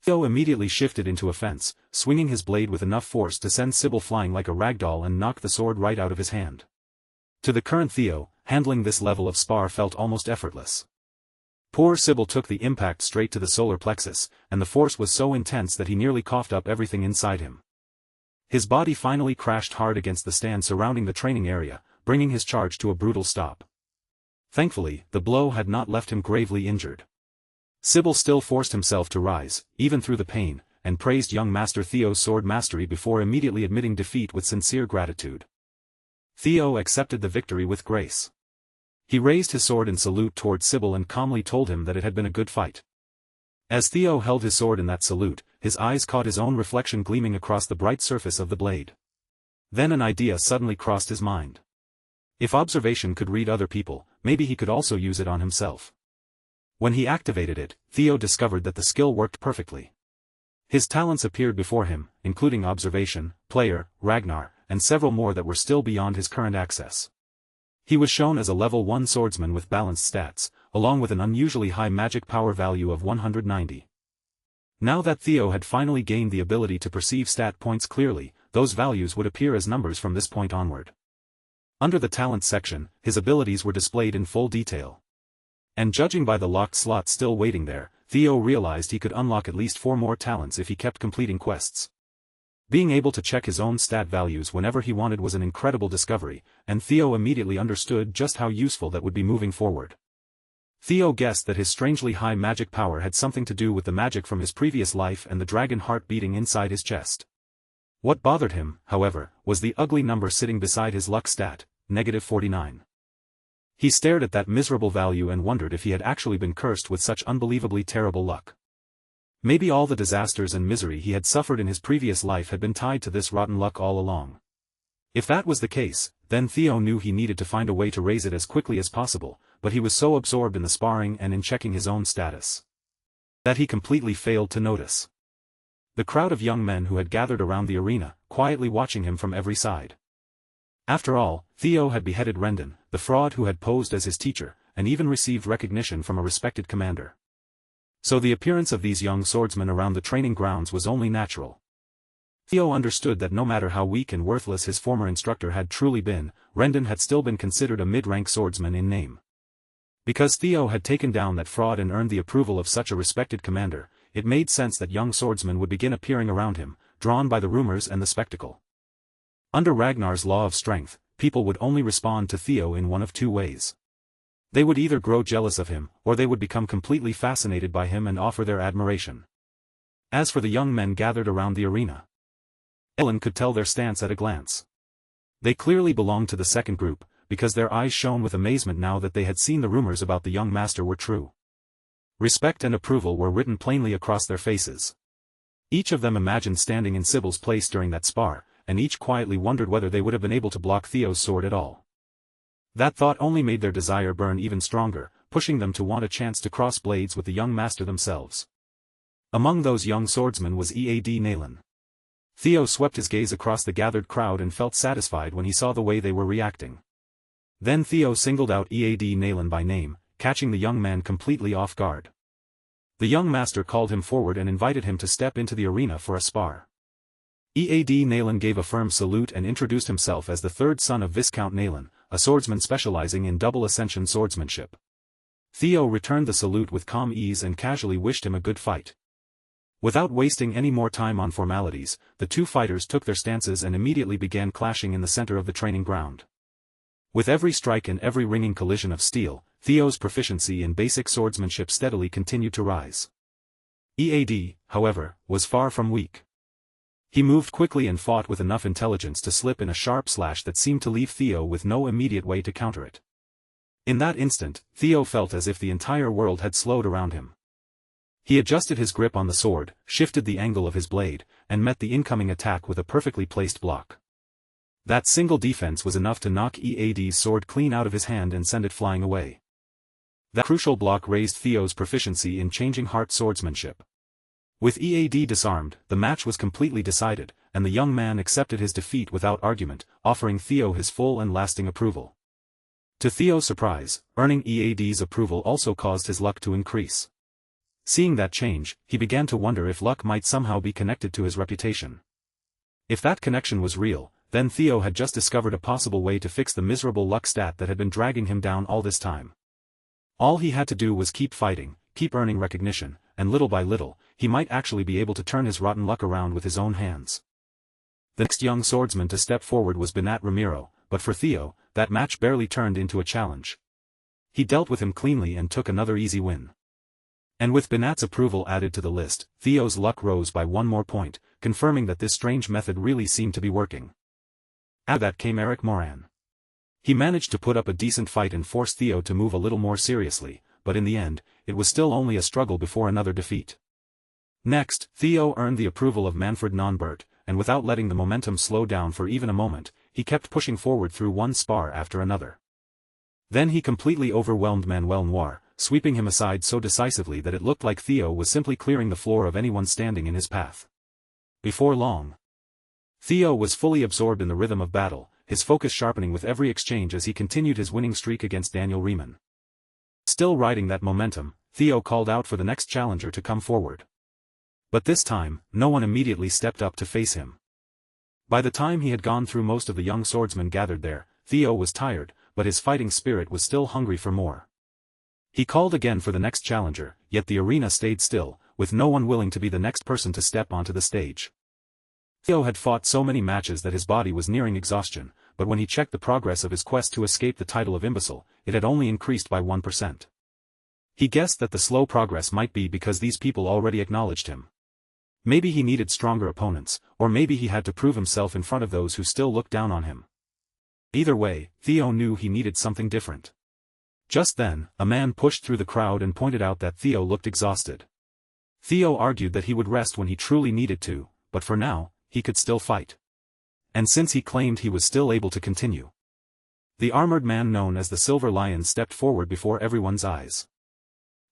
Theo immediately shifted into offense, swinging his blade with enough force to send Sybil flying like a ragdoll and knock the sword right out of his hand. To the current Theo, handling this level of spar felt almost effortless. Poor Sybil took the impact straight to the solar plexus, and the force was so intense that he nearly coughed up everything inside him. His body finally crashed hard against the stand surrounding the training area, bringing his charge to a brutal stop. Thankfully, the blow had not left him gravely injured. Sybil still forced himself to rise, even through the pain, and praised young Master Theo's sword mastery before immediately admitting defeat with sincere gratitude. Theo accepted the victory with grace. He raised his sword in salute toward Sybil and calmly told him that it had been a good fight. As Theo held his sword in that salute, his eyes caught his own reflection gleaming across the bright surface of the blade. Then an idea suddenly crossed his mind. If observation could read other people, maybe he could also use it on himself. When he activated it, Theo discovered that the skill worked perfectly. His talents appeared before him, including observation, player, Ragnar, and several more that were still beyond his current access. He was shown as a level 1 swordsman with balanced stats, along with an unusually high magic power value of 190. Now that Theo had finally gained the ability to perceive stat points clearly, those values would appear as numbers from this point onward. Under the talents section, his abilities were displayed in full detail. And judging by the locked slots still waiting there, Theo realized he could unlock at least 4 more talents if he kept completing quests. Being able to check his own stat values whenever he wanted was an incredible discovery, and Theo immediately understood just how useful that would be moving forward. Theo guessed that his strangely high magic power had something to do with the magic from his previous life and the dragon heart beating inside his chest. What bothered him, however, was the ugly number sitting beside his luck stat, -49. He stared at that miserable value and wondered if he had actually been cursed with such unbelievably terrible luck. Maybe all the disasters and misery he had suffered in his previous life had been tied to this rotten luck all along. If that was the case, then Theo knew he needed to find a way to raise it as quickly as possible, but he was so absorbed in the sparring and in checking his own status that he completely failed to notice the crowd of young men who had gathered around the arena, quietly watching him from every side. After all, Theo had beheaded Rendon, the fraud who had posed as his teacher, and even received recognition from a respected commander. So the appearance of these young swordsmen around the training grounds was only natural. Theo understood that no matter how weak and worthless his former instructor had truly been, Rendon had still been considered a mid-rank swordsman in name. Because Theo had taken down that fraud and earned the approval of such a respected commander, it made sense that young swordsmen would begin appearing around him, drawn by the rumors and the spectacle. Under Ragnar's law of strength, people would only respond to Theo in one of 2 ways. They would either grow jealous of him, or they would become completely fascinated by him and offer their admiration. As for the young men gathered around the arena, Ellen could tell their stance at a glance. They clearly belonged to the second group, because their eyes shone with amazement now that they had seen the rumors about the young master were true. Respect and approval were written plainly across their faces. Each of them imagined standing in Sybil's place during that spar, and each quietly wondered whether they would have been able to block Theo's sword at all. That thought only made their desire burn even stronger, pushing them to want a chance to cross blades with the young master themselves. Among those young swordsmen was Ead Nalen. Theo swept his gaze across the gathered crowd and felt satisfied when he saw the way they were reacting. Then Theo singled out Ead Nalen by name, catching the young man completely off guard. The young master called him forward and invited him to step into the arena for a spar. Ead Nalen gave a firm salute and introduced himself as the 3rd son of Viscount Nalen, a swordsman specializing in double ascension swordsmanship. Theo returned the salute with calm ease and casually wished him a good fight. Without wasting any more time on formalities, the 2 fighters took their stances and immediately began clashing in the center of the training ground. With every strike and every ringing collision of steel, Theo's proficiency in basic swordsmanship steadily continued to rise. Ead, however, was far from weak. He moved quickly and fought with enough intelligence to slip in a sharp slash that seemed to leave Theo with no immediate way to counter it. In that instant, Theo felt as if the entire world had slowed around him. He adjusted his grip on the sword, shifted the angle of his blade, and met the incoming attack with a perfectly placed block. That single defense was enough to knock Ead's sword clean out of his hand and send it flying away. That crucial block raised Theo's proficiency in changing heart swordsmanship. With Ead disarmed, the match was completely decided, and the young man accepted his defeat without argument, offering Theo his full and lasting approval. To Theo's surprise, earning Ead's approval also caused his luck to increase. Seeing that change, he began to wonder if luck might somehow be connected to his reputation. If that connection was real, then Theo had just discovered a possible way to fix the miserable luck stat that had been dragging him down all this time. All he had to do was keep fighting, keep earning recognition, and little by little, he might actually be able to turn his rotten luck around with his own hands. The next young swordsman to step forward was Benat Ramiro, but for Theo, that match barely turned into a challenge. He dealt with him cleanly and took another easy win. And with Benat's approval added to the list, Theo's luck rose by 1 more point, confirming that this strange method really seemed to be working. After that came Eric Moran. He managed to put up a decent fight and force Theo to move a little more seriously, but in the end, it was still only a struggle before another defeat. Next, Theo earned the approval of Manfred Nonbert, and without letting the momentum slow down for even a moment, he kept pushing forward through one spar after another. Then he completely overwhelmed Manuel Noir, sweeping him aside so decisively that it looked like Theo was simply clearing the floor of anyone standing in his path. Before long, Theo was fully absorbed in the rhythm of battle, his focus sharpening with every exchange as he continued his winning streak against Daniel Riemann. Still riding that momentum, Theo called out for the next challenger to come forward. But this time, no one immediately stepped up to face him. By the time he had gone through most of the young swordsmen gathered there, Theo was tired, but his fighting spirit was still hungry for more. He called again for the next challenger, yet the arena stayed still, with no one willing to be the next person to step onto the stage. Theo had fought so many matches that his body was nearing exhaustion, but when he checked the progress of his quest to escape the title of imbecile, it had only increased by 1%. He guessed that the slow progress might be because these people already acknowledged him. Maybe he needed stronger opponents, or maybe he had to prove himself in front of those who still looked down on him. Either way, Theo knew he needed something different. Just then, a man pushed through the crowd and pointed out that Theo looked exhausted. Theo argued that he would rest when he truly needed to, but for now, he could still fight. And since he claimed he was still able to continue. The armored man known as the Silver Lion stepped forward before everyone's eyes.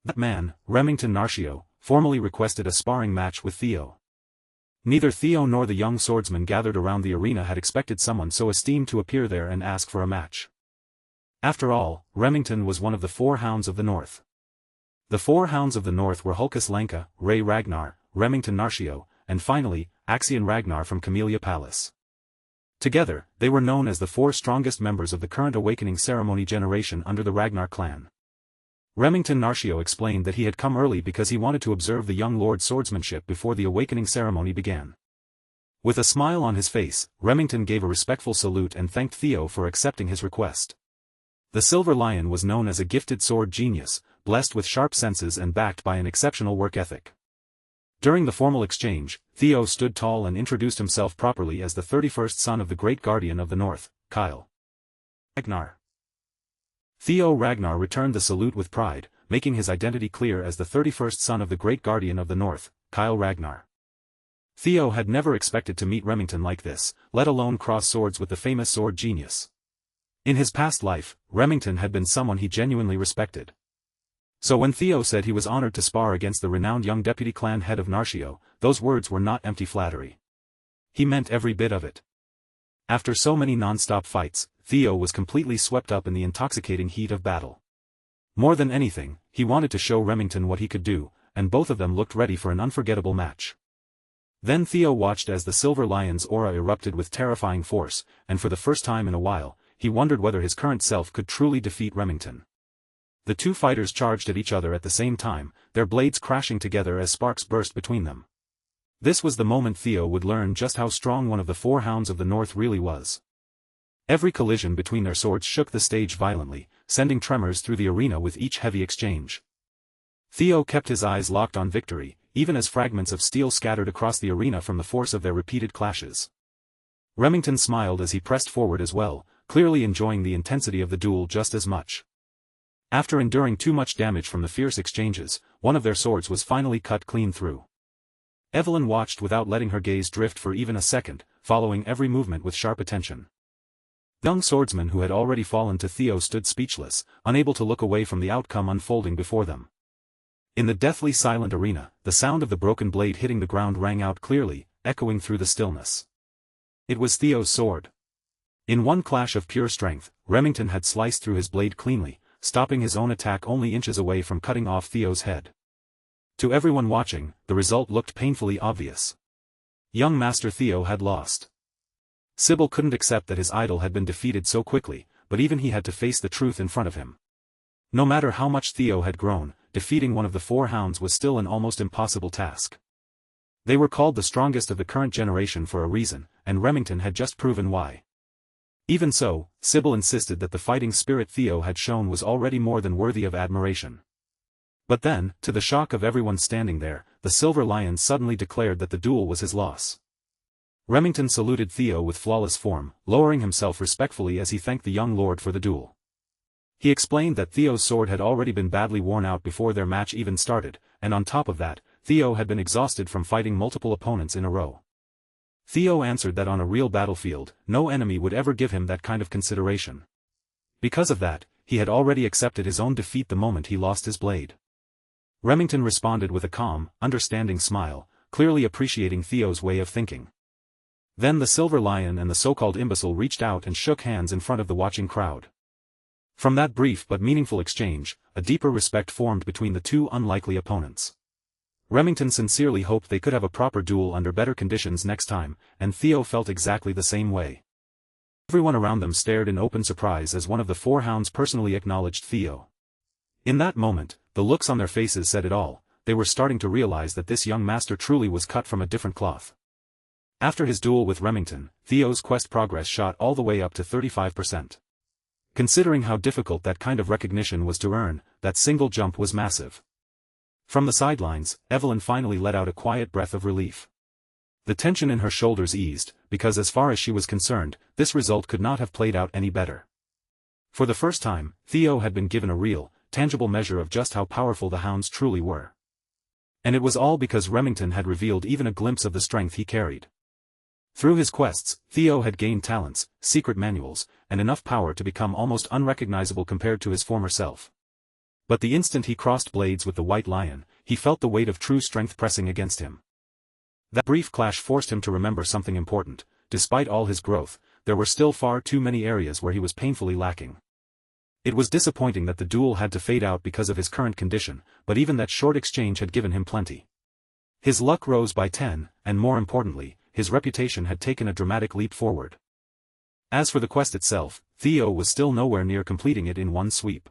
That man, Remington Narcio, formally requested a sparring match with Theo. Neither Theo nor the young swordsmen gathered around the arena had expected someone so esteemed to appear there and ask for a match. After all, Remington was one of the four Hounds of the North. The four Hounds of the North were Hulkus Lenka, Ray Ragnar, Remington Narcio, and finally, Axion Ragnar from Camellia Palace. Together, they were known as the four strongest members of the current awakening ceremony generation under the Ragnar clan. Remington Narcio explained that he had come early because he wanted to observe the young lord's swordsmanship before the awakening ceremony began. With a smile on his face, Remington gave a respectful salute and thanked Theo for accepting his request. The Silver Lion was known as a gifted sword genius, blessed with sharp senses and backed by an exceptional work ethic. During the formal exchange, Theo stood tall and introduced himself properly as the 31st son of the great guardian of the North, Kyle Ragnar. Theo Ragnar returned the salute with pride, making his identity clear as the 31st son of the great guardian of the North, Kyle Ragnar. Theo had never expected to meet Remington like this, let alone cross swords with the famous sword genius. In his past life, Remington had been someone he genuinely respected. So when Theo said he was honored to spar against the renowned young deputy clan head of Narcio, those words were not empty flattery. He meant every bit of it. After so many non-stop fights, Theo was completely swept up in the intoxicating heat of battle. More than anything, he wanted to show Remington what he could do, and both of them looked ready for an unforgettable match. Then Theo watched as the Silver Lion's aura erupted with terrifying force, and for the first time in a while, he wondered whether his current self could truly defeat Remington. The two fighters charged at each other at the same time, their blades crashing together as sparks burst between them. This was the moment Theo would learn just how strong one of the four Hounds of the North really was. Every collision between their swords shook the stage violently, sending tremors through the arena with each heavy exchange. Theo kept his eyes locked on victory, even as fragments of steel scattered across the arena from the force of their repeated clashes. Remington smiled as he pressed forward as well, clearly enjoying the intensity of the duel just as much. After enduring too much damage from the fierce exchanges, one of their swords was finally cut clean through. Evelyn watched without letting her gaze drift for even a second, following every movement with sharp attention. The young swordsman who had already fallen to Theo stood speechless, unable to look away from the outcome unfolding before them. In the deathly silent arena, the sound of the broken blade hitting the ground rang out clearly, echoing through the stillness. It was Theo's sword. In one clash of pure strength, Remington had sliced through his blade cleanly, stopping his own attack only inches away from cutting off Theo's head. To everyone watching, the result looked painfully obvious. Young Master Theo had lost. Sybil couldn't accept that his idol had been defeated so quickly, but even he had to face the truth in front of him. No matter how much Theo had grown, defeating one of the four Hounds was still an almost impossible task. They were called the strongest of the current generation for a reason, and Remington had just proven why. Even so, Sybil insisted that the fighting spirit Theo had shown was already more than worthy of admiration. But then, to the shock of everyone standing there, the Silver Lion suddenly declared that the duel was his loss. Remington saluted Theo with flawless form, lowering himself respectfully as he thanked the young lord for the duel. He explained that Theo's sword had already been badly worn out before their match even started, and on top of that, Theo had been exhausted from fighting multiple opponents in a row. Theo answered that on a real battlefield, no enemy would ever give him that kind of consideration. Because of that, he had already accepted his own defeat the moment he lost his blade. Remington responded with a calm, understanding smile, clearly appreciating Theo's way of thinking. Then the Silver Lion and the so-called imbecile reached out and shook hands in front of the watching crowd. From that brief but meaningful exchange, a deeper respect formed between the two unlikely opponents. Remington sincerely hoped they could have a proper duel under better conditions next time, and Theo felt exactly the same way. Everyone around them stared in open surprise as one of the four hounds personally acknowledged Theo. In that moment, the looks on their faces said it all. They were starting to realize that this young master truly was cut from a different cloth. After his duel with Remington, Theo's quest progress shot all the way up to 35%. Considering how difficult that kind of recognition was to earn, that single jump was massive. From the sidelines, Evelyn finally let out a quiet breath of relief. The tension in her shoulders eased, because as far as she was concerned, this result could not have played out any better. For the first time, Theo had been given a real, tangible measure of just how powerful the hounds truly were. And it was all because Remington had revealed even a glimpse of the strength he carried. Through his quests, Theo had gained talents, secret manuals, and enough power to become almost unrecognizable compared to his former self. But the instant he crossed blades with the White Lion, he felt the weight of true strength pressing against him. That brief clash forced him to remember something important. Despite all his growth, there were still far too many areas where he was painfully lacking. It was disappointing that the duel had to fade out because of his current condition, but even that short exchange had given him plenty. His luck rose by 10, and more importantly, his reputation had taken a dramatic leap forward. As for the quest itself, Theo was still nowhere near completing it in one sweep.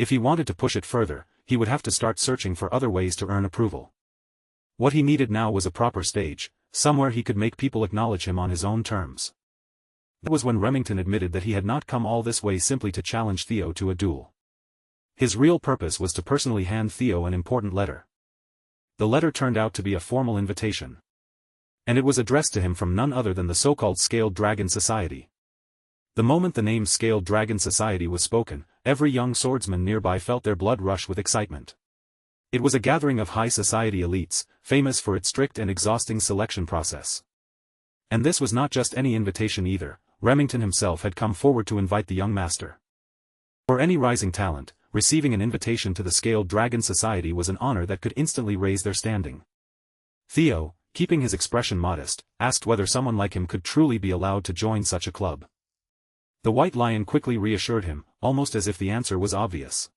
If he wanted to push it further, he would have to start searching for other ways to earn approval. What he needed now was a proper stage, somewhere he could make people acknowledge him on his own terms. That was when Remington admitted that he had not come all this way simply to challenge Theo to a duel. His real purpose was to personally hand Theo an important letter. The letter turned out to be a formal invitation. And it was addressed to him from none other than the so-called Scaled Dragon Society. The moment the name Scaled Dragon Society was spoken, every young swordsman nearby felt their blood rush with excitement. It was a gathering of high society elites, famous for its strict and exhausting selection process. And this was not just any invitation either. Remington himself had come forward to invite the young master. For any rising talent, receiving an invitation to the Scaled Dragon Society was an honor that could instantly raise their standing. Theo, keeping his expression modest, asked whether someone like him could truly be allowed to join such a club. The White Lion quickly reassured him, almost as if the answer was obvious.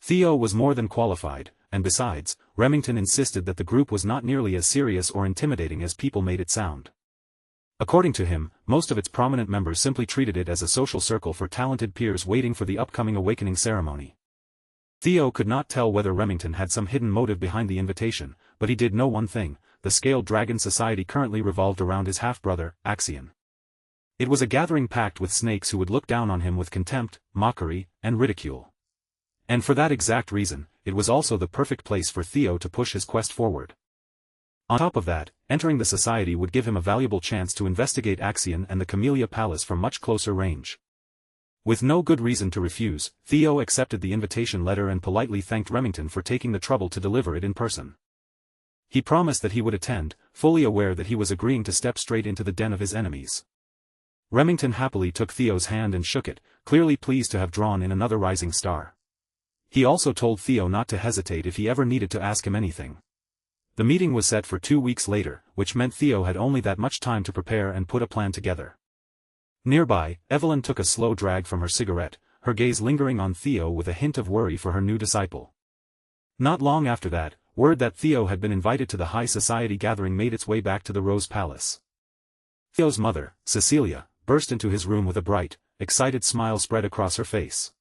Theo was more than qualified, and besides, Remington insisted that the group was not nearly as serious or intimidating as people made it sound. According to him, most of its prominent members simply treated it as a social circle for talented peers waiting for the upcoming awakening ceremony. Theo could not tell whether Remington had some hidden motive behind the invitation, but he did know one thing: the Scaled Dragon Society currently revolved around his half-brother, Axion. It was a gathering packed with snakes who would look down on him with contempt, mockery, and ridicule. And for that exact reason, it was also the perfect place for Theo to push his quest forward. On top of that, entering the society would give him a valuable chance to investigate Axion and the Camellia Palace from much closer range. With no good reason to refuse, Theo accepted the invitation letter and politely thanked Remington for taking the trouble to deliver it in person. He promised that he would attend, fully aware that he was agreeing to step straight into the den of his enemies. Remington happily took Theo's hand and shook it, clearly pleased to have drawn in another rising star. He also told Theo not to hesitate if he ever needed to ask him anything. The meeting was set for 2 weeks later, which meant Theo had only that much time to prepare and put a plan together. Nearby, Evelyn took a slow drag from her cigarette, her gaze lingering on Theo with a hint of worry for her new disciple. Not long after that, word that Theo had been invited to the high society gathering made its way back to the Rose Palace. Theo's mother, Cecilia, burst into his room with a bright, excited smile spread across her face.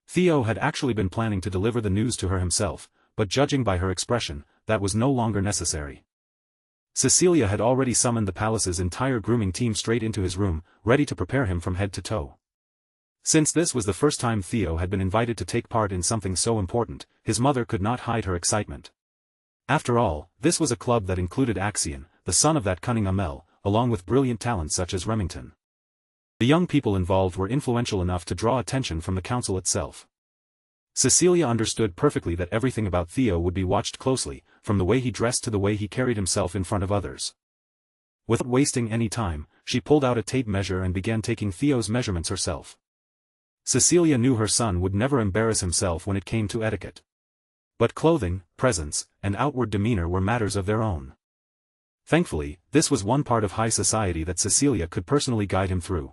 Theo had actually been planning to deliver the news to her himself, but judging by her expression, that was no longer necessary. Cecilia had already summoned the palace's entire grooming team straight into his room, ready to prepare him from head to toe. Since this was the first time Theo had been invited to take part in something so important, his mother could not hide her excitement. After all, this was a club that included Axion, the son of that cunning Amel, along with brilliant talents such as Remington. The young people involved were influential enough to draw attention from the council itself. Cecilia understood perfectly that everything about Theo would be watched closely, from the way he dressed to the way he carried himself in front of others. Without wasting any time, she pulled out a tape measure and began taking Theo's measurements herself. Cecilia knew her son would never embarrass himself when it came to etiquette. But clothing, presence, and outward demeanor were matters of their own. Thankfully, this was one part of high society that Cecilia could personally guide him through.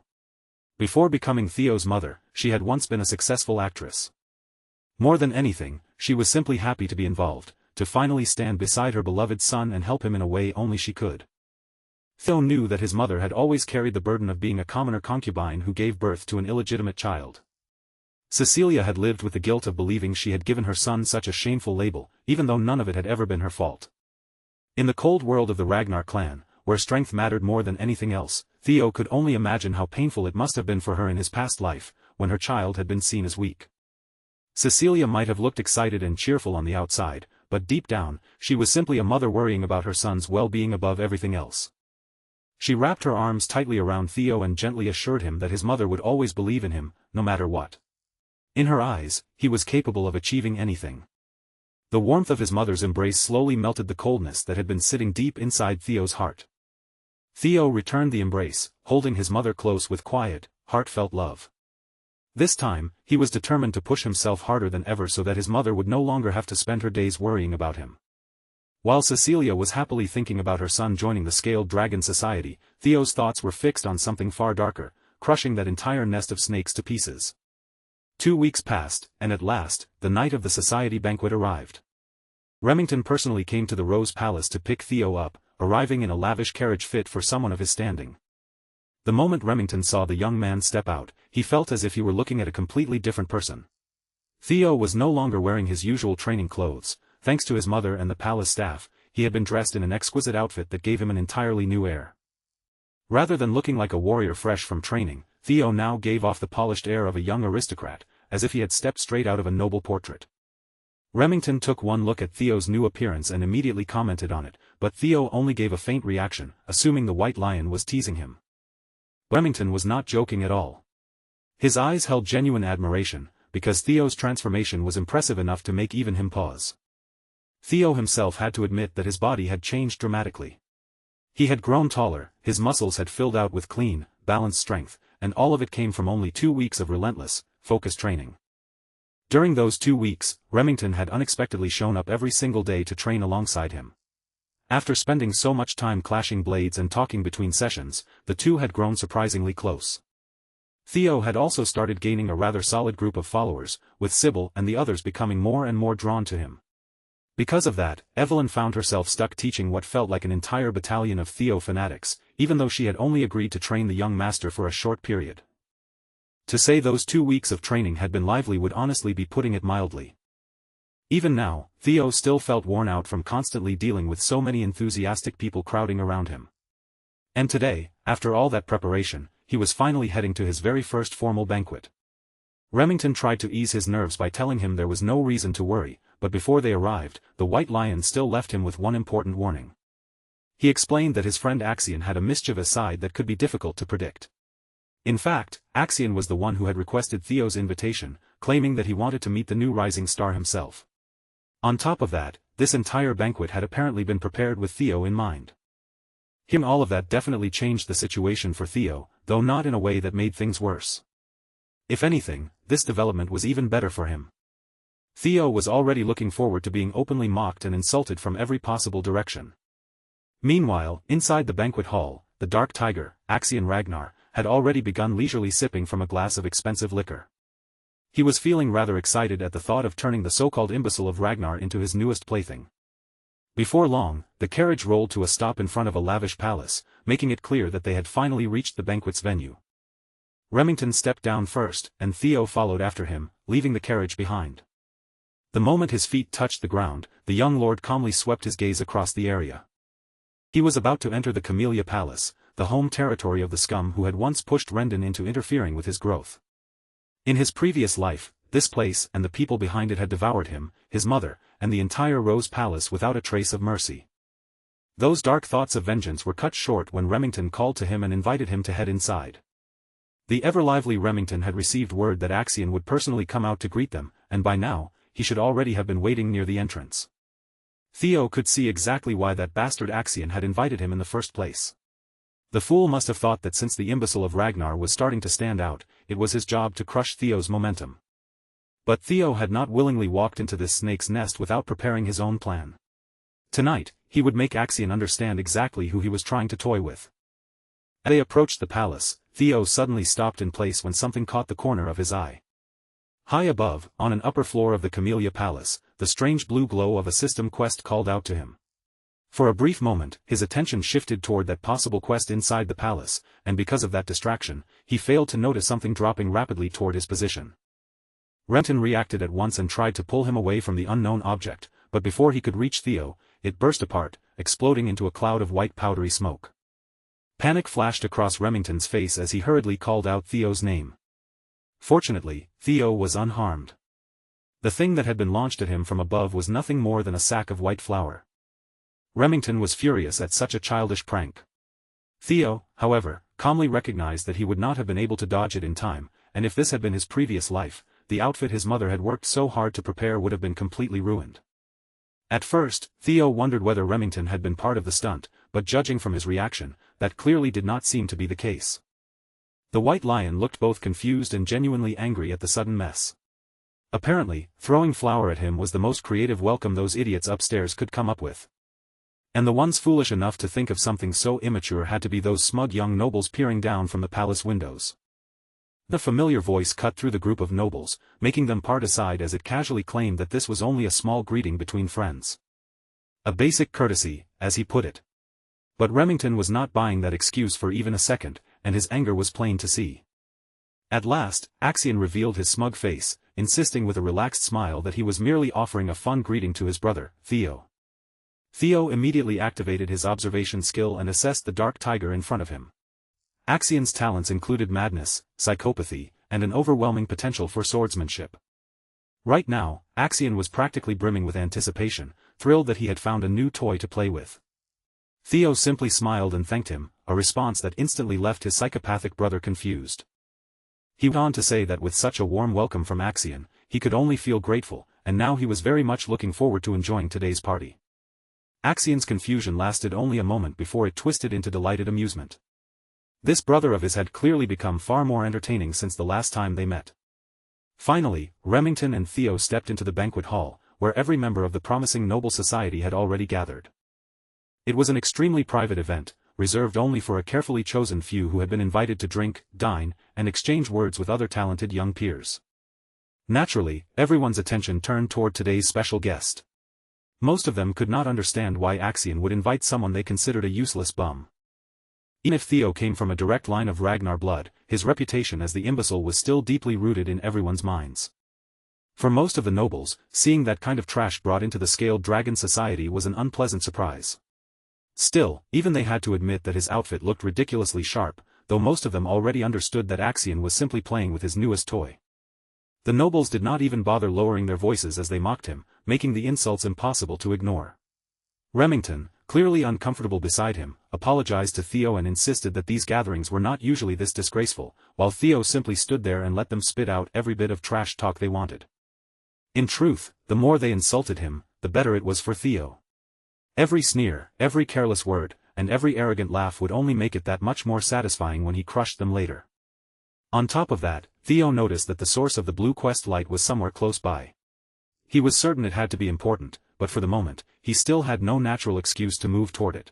Before becoming Theo's mother, she had once been a successful actress. More than anything, she was simply happy to be involved, to finally stand beside her beloved son and help him in a way only she could. Theo knew that his mother had always carried the burden of being a commoner concubine who gave birth to an illegitimate child. Cecilia had lived with the guilt of believing she had given her son such a shameful label, even though none of it had ever been her fault. In the cold world of the Ragnar clan, where strength mattered more than anything else, Theo could only imagine how painful it must have been for her in his past life, when her child had been seen as weak. Cecilia might have looked excited and cheerful on the outside, but deep down, she was simply a mother worrying about her son's well-being above everything else. She wrapped her arms tightly around Theo and gently assured him that his mother would always believe in him, no matter what. In her eyes, he was capable of achieving anything. The warmth of his mother's embrace slowly melted the coldness that had been sitting deep inside Theo's heart. Theo returned the embrace, holding his mother close with quiet, heartfelt love. This time, he was determined to push himself harder than ever so that his mother would no longer have to spend her days worrying about him. While Cecilia was happily thinking about her son joining the Scaled Dragon Society, Theo's thoughts were fixed on something far darker, crushing that entire nest of snakes to pieces. 2 weeks passed, and at last, the night of the society banquet arrived. Remington personally came to the Rose Palace to pick Theo up, arriving in a lavish carriage fit for someone of his standing. The moment Remington saw the young man step out, he felt as if he were looking at a completely different person. Theo was no longer wearing his usual training clothes. Thanks to his mother and the palace staff, he had been dressed in an exquisite outfit that gave him an entirely new air. Rather than looking like a warrior fresh from training, Theo now gave off the polished air of a young aristocrat, as if he had stepped straight out of a noble portrait. Remington took one look at Theo's new appearance and immediately commented on it, but Theo only gave a faint reaction, assuming the White Lion was teasing him. Remington was not joking at all. His eyes held genuine admiration, because Theo's transformation was impressive enough to make even him pause. Theo himself had to admit that his body had changed dramatically. He had grown taller, his muscles had filled out with clean, balanced strength, and all of it came from only 2 weeks of relentless, focused training. During those 2 weeks, Remington had unexpectedly shown up every single day to train alongside him. After spending so much time clashing blades and talking between sessions, the two had grown surprisingly close. Theo had also started gaining a rather solid group of followers, with Sybil and the others becoming more and more drawn to him. Because of that, Evelyn found herself stuck teaching what felt like an entire battalion of Theo fanatics, even though she had only agreed to train the young master for a short period. To say those 2 weeks of training had been lively would honestly be putting it mildly. Even now, Theo still felt worn out from constantly dealing with so many enthusiastic people crowding around him. And today, after all that preparation, he was finally heading to his very first formal banquet. Remington tried to ease his nerves by telling him there was no reason to worry, but before they arrived, the White Lion still left him with one important warning. He explained that his friend Axion had a mischievous side that could be difficult to predict. In fact, Axion was the one who had requested Theo's invitation, claiming that he wanted to meet the new rising star himself. On top of that, this entire banquet had apparently been prepared with Theo in mind. All of that definitely changed the situation for Theo, though not in a way that made things worse. If anything, this development was even better for him. Theo was already looking forward to being openly mocked and insulted from every possible direction. Meanwhile, inside the banquet hall, the Dark Tiger, Axion Ragnar, had already begun leisurely sipping from a glass of expensive liquor. He was feeling rather excited at the thought of turning the so-called imbecile of Ragnar into his newest plaything. Before long, the carriage rolled to a stop in front of a lavish palace, making it clear that they had finally reached the banquet's venue. Remington stepped down first, and Theo followed after him, leaving the carriage behind. The moment his feet touched the ground, the young lord calmly swept his gaze across the area. He was about to enter the Camellia Palace, the home territory of the scum who had once pushed Rendon into interfering with his growth. In his previous life, this place and the people behind it had devoured him, his mother, and the entire Rose Palace without a trace of mercy. Those dark thoughts of vengeance were cut short when Remington called to him and invited him to head inside. The ever-lively Remington had received word that Axion would personally come out to greet them, and by now, he should already have been waiting near the entrance. Theo could see exactly why that bastard Axion had invited him in the first place. The fool must have thought that since the imbecile of Ragnar was starting to stand out, it was his job to crush Theo's momentum. But Theo had not willingly walked into this snake's nest without preparing his own plan. Tonight, he would make Axion understand exactly who he was trying to toy with. As they approached the palace, Theo suddenly stopped in place when something caught the corner of his eye. High above, on an upper floor of the Camellia Palace, the strange blue glow of a system quest called out to him. For a brief moment, his attention shifted toward that possible quest inside the palace, and because of that distraction, he failed to notice something dropping rapidly toward his position. Remington reacted at once and tried to pull him away from the unknown object, but before he could reach Theo, it burst apart, exploding into a cloud of white powdery smoke. Panic flashed across Remington's face as he hurriedly called out Theo's name. Fortunately, Theo was unharmed. The thing that had been launched at him from above was nothing more than a sack of white flour. Remington was furious at such a childish prank. Theo, however, calmly recognized that he would not have been able to dodge it in time, and if this had been his previous life, the outfit his mother had worked so hard to prepare would have been completely ruined. At first, Theo wondered whether Remington had been part of the stunt, but judging from his reaction, that clearly did not seem to be the case. The White Lion looked both confused and genuinely angry at the sudden mess. Apparently, throwing flour at him was the most creative welcome those idiots upstairs could come up with. And the ones foolish enough to think of something so immature had to be those smug young nobles peering down from the palace windows. The familiar voice cut through the group of nobles, making them part aside as it casually claimed that this was only a small greeting between friends. A basic courtesy, as he put it. But Remington was not buying that excuse for even a second, and his anger was plain to see. At last, Axion revealed his smug face, insisting with a relaxed smile that he was merely offering a fun greeting to his brother, Theo. Theo immediately activated his observation skill and assessed the dark tiger in front of him. Axion's talents included madness, psychopathy, and an overwhelming potential for swordsmanship. Right now, Axion was practically brimming with anticipation, thrilled that he had found a new toy to play with. Theo simply smiled and thanked him, a response that instantly left his psychopathic brother confused. He went on to say that with such a warm welcome from Axion, he could only feel grateful, and now he was very much looking forward to enjoying today's party. Axion's confusion lasted only a moment before it twisted into delighted amusement. This brother of his had clearly become far more entertaining since the last time they met. Finally, Remington and Theo stepped into the banquet hall, where every member of the promising noble society had already gathered. It was an extremely private event, reserved only for a carefully chosen few who had been invited to drink, dine, and exchange words with other talented young peers. Naturally, everyone's attention turned toward today's special guest. Most of them could not understand why Axion would invite someone they considered a useless bum. Even if Theo came from a direct line of Ragnar blood, his reputation as the imbecile was still deeply rooted in everyone's minds. For most of the nobles, seeing that kind of trash brought into the Scaled Dragon Society was an unpleasant surprise. Still, even they had to admit that his outfit looked ridiculously sharp, though most of them already understood that Axion was simply playing with his newest toy. The nobles did not even bother lowering their voices as they mocked him, making the insults impossible to ignore. Remington, clearly uncomfortable beside him, apologized to Theo and insisted that these gatherings were not usually this disgraceful, while Theo simply stood there and let them spit out every bit of trash talk they wanted. In truth, the more they insulted him, the better it was for Theo. Every sneer, every careless word, and every arrogant laugh would only make it that much more satisfying when he crushed them later. On top of that, Theo noticed that the source of the blue quest light was somewhere close by. He was certain it had to be important, but for the moment, he still had no natural excuse to move toward it.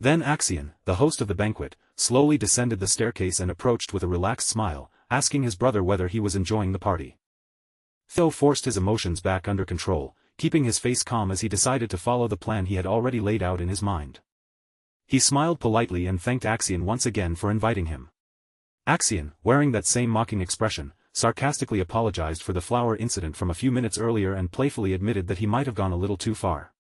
Then Axion, the host of the banquet, slowly descended the staircase and approached with a relaxed smile, asking his brother whether he was enjoying the party. Theo forced his emotions back under control, keeping his face calm as he decided to follow the plan he had already laid out in his mind. He smiled politely and thanked Axion once again for inviting him. Axion, wearing that same mocking expression, sarcastically apologized for the flower incident from a few minutes earlier and playfully admitted that he might have gone a little too far.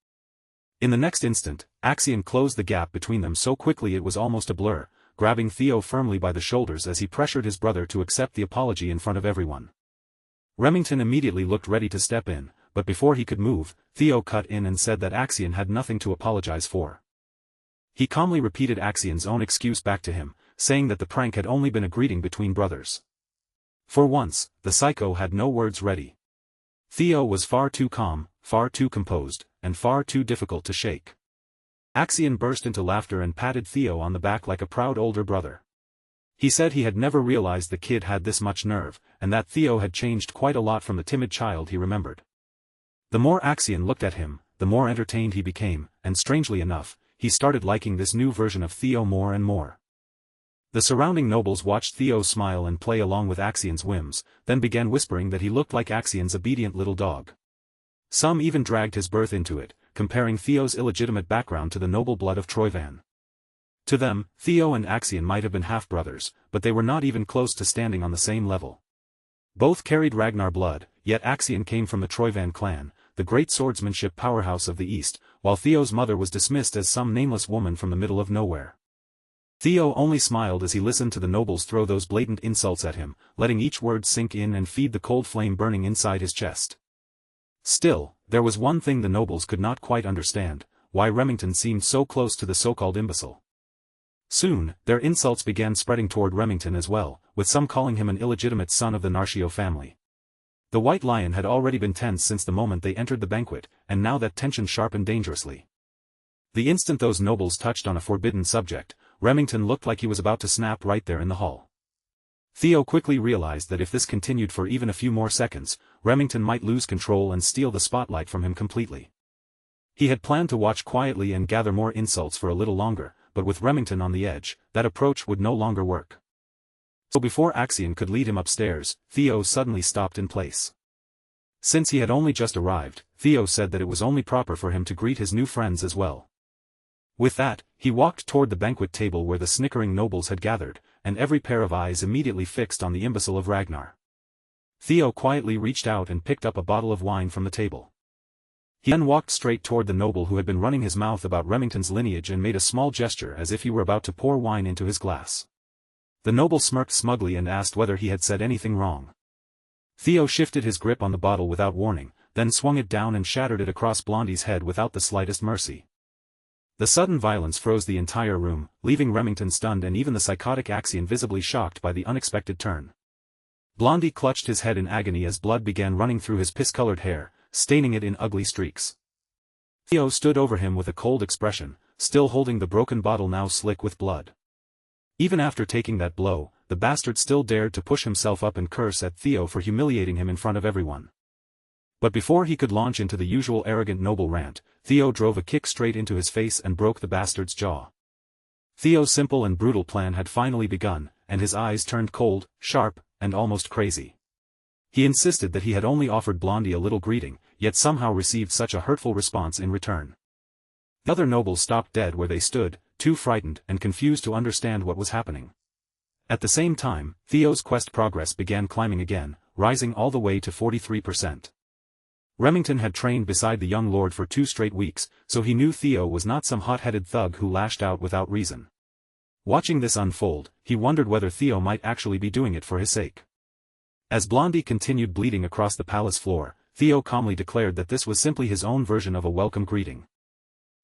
In the next instant, Axion closed the gap between them so quickly it was almost a blur, grabbing Theo firmly by the shoulders as he pressured his brother to accept the apology in front of everyone. Remington immediately looked ready to step in, but before he could move, Theo cut in and said that Axion had nothing to apologize for. He calmly repeated Axion's own excuse back to him, saying that the prank had only been a greeting between brothers. For once, the psycho had no words ready. Theo was far too calm, far too composed, and far too difficult to shake. Axion burst into laughter and patted Theo on the back like a proud older brother. He said he had never realized the kid had this much nerve, and that Theo had changed quite a lot from the timid child he remembered. The more Axion looked at him, the more entertained he became, and strangely enough, he started liking this new version of Theo more and more. The surrounding nobles watched Theo smile and play along with Axion's whims, then began whispering that he looked like Axion's obedient little dog. Some even dragged his birth into it, comparing Theo's illegitimate background to the noble blood of Troyvan. To them, Theo and Axion might have been half-brothers, but they were not even close to standing on the same level. Both carried Ragnar blood, yet Axion came from the Troyvan clan, the great swordsmanship powerhouse of the East, while Theo's mother was dismissed as some nameless woman from the middle of nowhere. Theo only smiled as he listened to the nobles throw those blatant insults at him, letting each word sink in and feed the cold flame burning inside his chest. Still, there was one thing the nobles could not quite understand: why Remington seemed so close to the so-called imbecile. Soon, their insults began spreading toward Remington as well, with some calling him an illegitimate son of the Narcio family. The White Lion had already been tense since the moment they entered the banquet, and now that tension sharpened dangerously. The instant those nobles touched on a forbidden subject, Remington looked like he was about to snap right there in the hall. Theo quickly realized that if this continued for even a few more seconds, Remington might lose control and steal the spotlight from him completely. He had planned to watch quietly and gather more insults for a little longer, but with Remington on the edge, that approach would no longer work. So before Axion could lead him upstairs, Theo suddenly stopped in place. Since he had only just arrived, Theo said that it was only proper for him to greet his new friends as well. With that, he walked toward the banquet table where the snickering nobles had gathered, and every pair of eyes immediately fixed on the imbecile of Ragnar. Theo quietly reached out and picked up a bottle of wine from the table. He then walked straight toward the noble who had been running his mouth about Remington's lineage and made a small gesture as if he were about to pour wine into his glass. The noble smirked smugly and asked whether he had said anything wrong. Theo shifted his grip on the bottle without warning, then swung it down and shattered it across Blondie's head without the slightest mercy. The sudden violence froze the entire room, leaving Remington stunned and even the psychotic Axion visibly shocked by the unexpected turn. Blondie clutched his head in agony as blood began running through his piss-colored hair, staining it in ugly streaks. Theo stood over him with a cold expression, still holding the broken bottle now slick with blood. Even after taking that blow, the bastard still dared to push himself up and curse at Theo for humiliating him in front of everyone. But before he could launch into the usual arrogant noble rant, Theo drove a kick straight into his face and broke the bastard's jaw. Theo's simple and brutal plan had finally begun, and his eyes turned cold, sharp, and almost crazy. He insisted that he had only offered Blondie a little greeting, yet somehow received such a hurtful response in return. The other nobles stopped dead where they stood, too frightened and confused to understand what was happening. At the same time, Theo's quest progress began climbing again, rising all the way to 43%. Remington had trained beside the young lord for 2 straight weeks, so he knew Theo was not some hot-headed thug who lashed out without reason. Watching this unfold, he wondered whether Theo might actually be doing it for his sake. As Blondie continued bleeding across the palace floor, Theo calmly declared that this was simply his own version of a welcome greeting.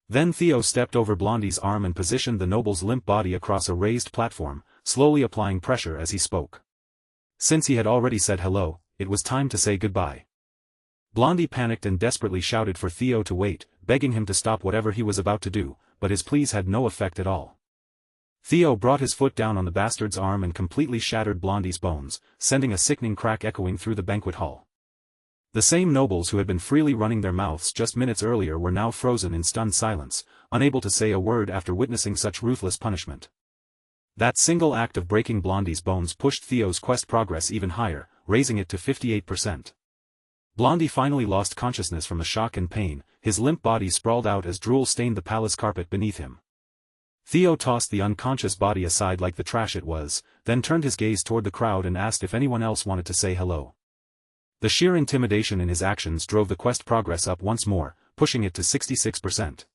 Then Theo stepped over Blondie's arm and positioned the noble's limp body across a raised platform, slowly applying pressure as he spoke. Since he had already said hello, it was time to say goodbye. Blondie panicked and desperately shouted for Theo to wait, begging him to stop whatever he was about to do, but his pleas had no effect at all. Theo brought his foot down on the bastard's arm and completely shattered Blondie's bones, sending a sickening crack echoing through the banquet hall. The same nobles who had been freely running their mouths just minutes earlier were now frozen in stunned silence, unable to say a word after witnessing such ruthless punishment. That single act of breaking Blondie's bones pushed Theo's quest progress even higher, raising it to 58%. Blondie finally lost consciousness from the shock and pain, his limp body sprawled out as drool stained the palace carpet beneath him. Theo tossed the unconscious body aside like the trash it was, then turned his gaze toward the crowd and asked if anyone else wanted to say hello. The sheer intimidation in his actions drove the quest progress up once more, pushing it to 66%.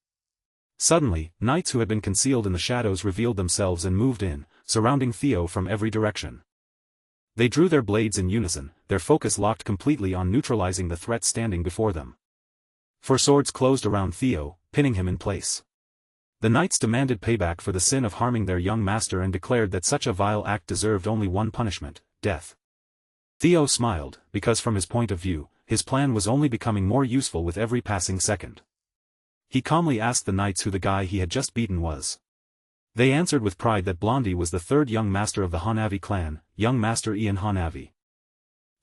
Suddenly, knights who had been concealed in the shadows revealed themselves and moved in, surrounding Theo from every direction. They drew their blades in unison, their focus locked completely on neutralizing the threat standing before them. 4 swords closed around Theo, pinning him in place. The knights demanded payback for the sin of harming their young master and declared that such a vile act deserved only one punishment: death. Theo smiled, because from his point of view, his plan was only becoming more useful with every passing second. He calmly asked the knights who the guy he had just beaten was. They answered with pride that Blondie was the third young master of the Hanavi clan, young master Ian Hanavi.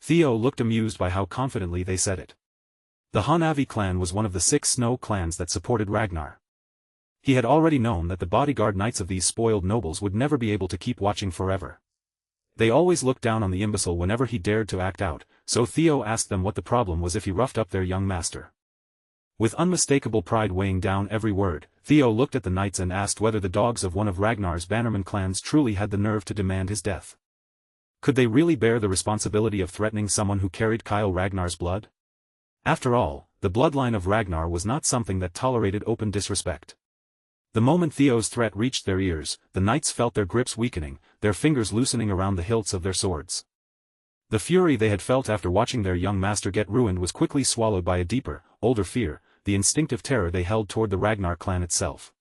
Theo looked amused by how confidently they said it. The Hanavi clan was one of the 6 snow clans that supported Ragnar. He had already known that the bodyguard knights of these spoiled nobles would never be able to keep watching forever. They always looked down on the imbecile whenever he dared to act out, so Theo asked them what the problem was if he roughed up their young master. With unmistakable pride weighing down every word, Theo looked at the knights and asked whether the dogs of one of Ragnar's bannerman clans truly had the nerve to demand his death. Could they really bear the responsibility of threatening someone who carried Kyle Ragnar's blood? After all, the bloodline of Ragnar was not something that tolerated open disrespect. The moment Theo's threat reached their ears, the knights felt their grips weakening, their fingers loosening around the hilts of their swords. The fury they had felt after watching their young master get ruined was quickly swallowed by a deeper, older fear, the instinctive terror they held toward the Ragnar clan itself.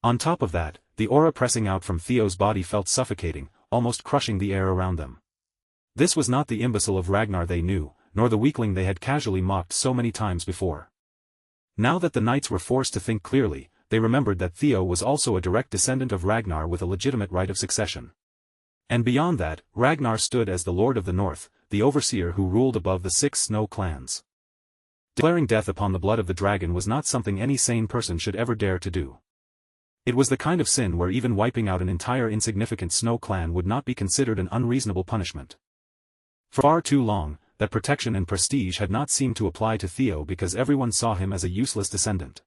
On top of that, the aura pressing out from Theo's body felt suffocating, almost crushing the air around them. This was not the imbecile of Ragnar they knew, nor the weakling they had casually mocked so many times before. Now that the knights were forced to think clearly, they remembered that Theo was also a direct descendant of Ragnar with a legitimate right of succession. And beyond that, Ragnar stood as the Lord of the North, the overseer who ruled above the 6 snow clans. Declaring death upon the blood of the dragon was not something any sane person should ever dare to do. It was the kind of sin where even wiping out an entire insignificant snow clan would not be considered an unreasonable punishment. For far too long, that protection and prestige had not seemed to apply to Theo because everyone saw him as a useless descendant.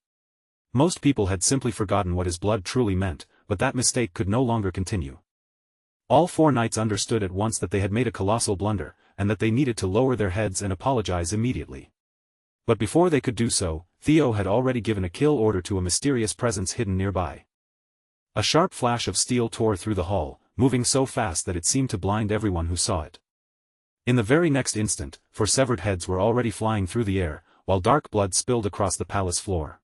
Most people had simply forgotten what his blood truly meant, but that mistake could no longer continue. All 4 knights understood at once that they had made a colossal blunder, and that they needed to lower their heads and apologize immediately. But before they could do so, Theo had already given a kill order to a mysterious presence hidden nearby. A sharp flash of steel tore through the hall, moving so fast that it seemed to blind everyone who saw it. In the very next instant, 4 severed heads were already flying through the air, while dark blood spilled across the palace floor.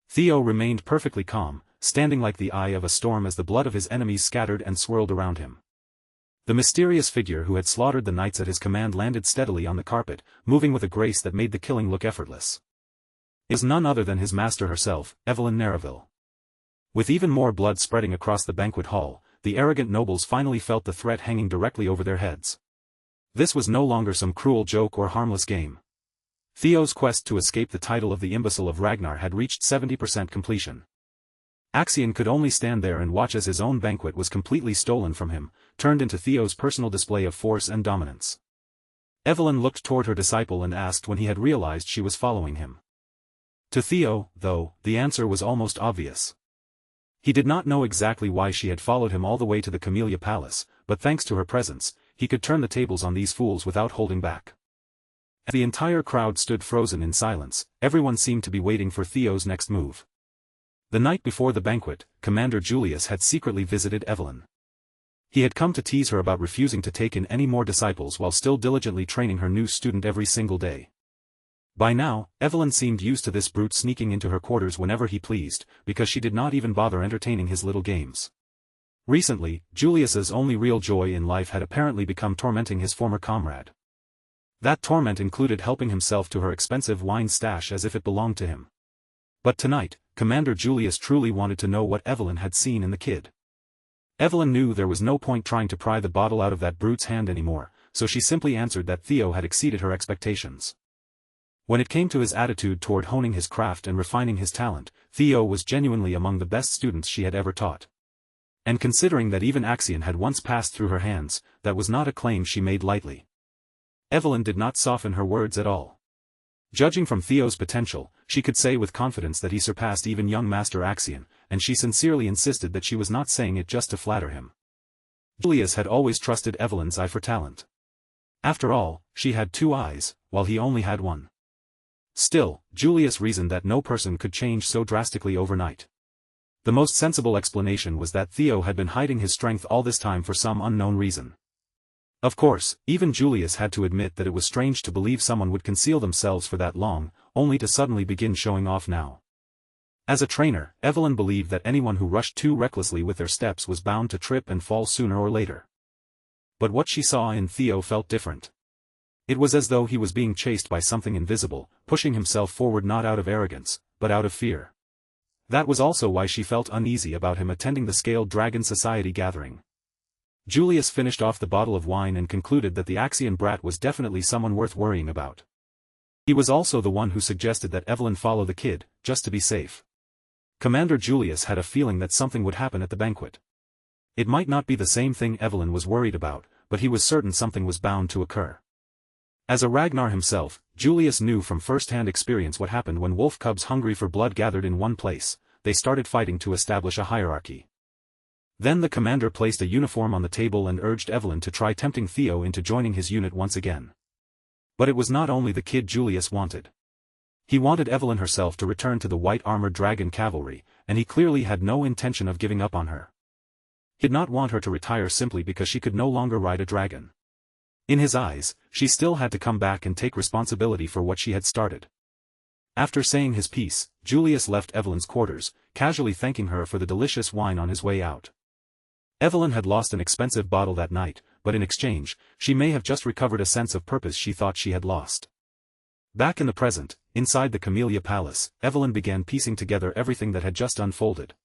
Theo remained perfectly calm, standing like the eye of a storm as the blood of his enemies scattered and swirled around him. The mysterious figure who had slaughtered the knights at his command landed steadily on the carpet, moving with a grace that made the killing look effortless. It was none other than his master herself, Evelyn Nereville. With even more blood spreading across the banquet hall, the arrogant nobles finally felt the threat hanging directly over their heads. This was no longer some cruel joke or harmless game. Theo's quest to escape the title of the imbecile of Ragnar had reached 70% completion. Axion could only stand there and watch as his own banquet was completely stolen from him, turned into Theo's personal display of force and dominance. Evelyn looked toward her disciple and asked when he had realized she was following him. To Theo, though, the answer was almost obvious. He did not know exactly why she had followed him all the way to the Camellia Palace, but thanks to her presence, he could turn the tables on these fools without holding back. As the entire crowd stood frozen in silence, everyone seemed to be waiting for Theo's next move. The night before the banquet, Commander Julius had secretly visited Evelyn. He had come to tease her about refusing to take in any more disciples while still diligently training her new student every single day. By now, Evelyn seemed used to this brute sneaking into her quarters whenever he pleased, because she did not even bother entertaining his little games. Recently, Julius's only real joy in life had apparently become tormenting his former comrade. That torment included helping himself to her expensive wine stash as if it belonged to him. But tonight, Commander Julius truly wanted to know what Evelyn had seen in the kid. Evelyn knew there was no point trying to pry the bottle out of that brute's hand anymore, so she simply answered that Theo had exceeded her expectations. When it came to his attitude toward honing his craft and refining his talent, Theo was genuinely among the best students she had ever taught. And considering that even Axion had once passed through her hands, that was not a claim she made lightly. Evelyn did not soften her words at all. Judging from Theo's potential, she could say with confidence that he surpassed even young Master Axion, and she sincerely insisted that she was not saying it just to flatter him. Julius had always trusted Evelyn's eye for talent. After all, she had 2 eyes, while he only had 1. Still, Julius reasoned that no person could change so drastically overnight. The most sensible explanation was that Theo had been hiding his strength all this time for some unknown reason. Of course, even Julius had to admit that it was strange to believe someone would conceal themselves for that long, only to suddenly begin showing off now. As a trainer, Evelyn believed that anyone who rushed too recklessly with their steps was bound to trip and fall sooner or later. But what she saw in Theo felt different. It was as though he was being chased by something invisible, pushing himself forward not out of arrogance, but out of fear. That was also why she felt uneasy about him attending the Scaled Dragon Society gathering. Julius finished off the bottle of wine and concluded that the Axian brat was definitely someone worth worrying about. He was also the one who suggested that Evelyn follow the kid, just to be safe. Commander Julius had a feeling that something would happen at the banquet. It might not be the same thing Evelyn was worried about, but he was certain something was bound to occur. As a Ragnar himself, Julius knew from first-hand experience what happened when wolf cubs hungry for blood gathered in one place. They started fighting to establish a hierarchy. Then the commander placed a uniform on the table and urged Evelyn to try tempting Theo into joining his unit once again. But it was not only the kid Julius wanted. He wanted Evelyn herself to return to the white-armored dragon cavalry, and he clearly had no intention of giving up on her. He did not want her to retire simply because she could no longer ride a dragon. In his eyes, she still had to come back and take responsibility for what she had started. After saying his piece, Julius left Evelyn's quarters, casually thanking her for the delicious wine on his way out. Evelyn had lost an expensive bottle that night, but in exchange, she may have just recovered a sense of purpose she thought she had lost. Back in the present, inside the Camellia Palace, Evelyn began piecing together everything that had just unfolded.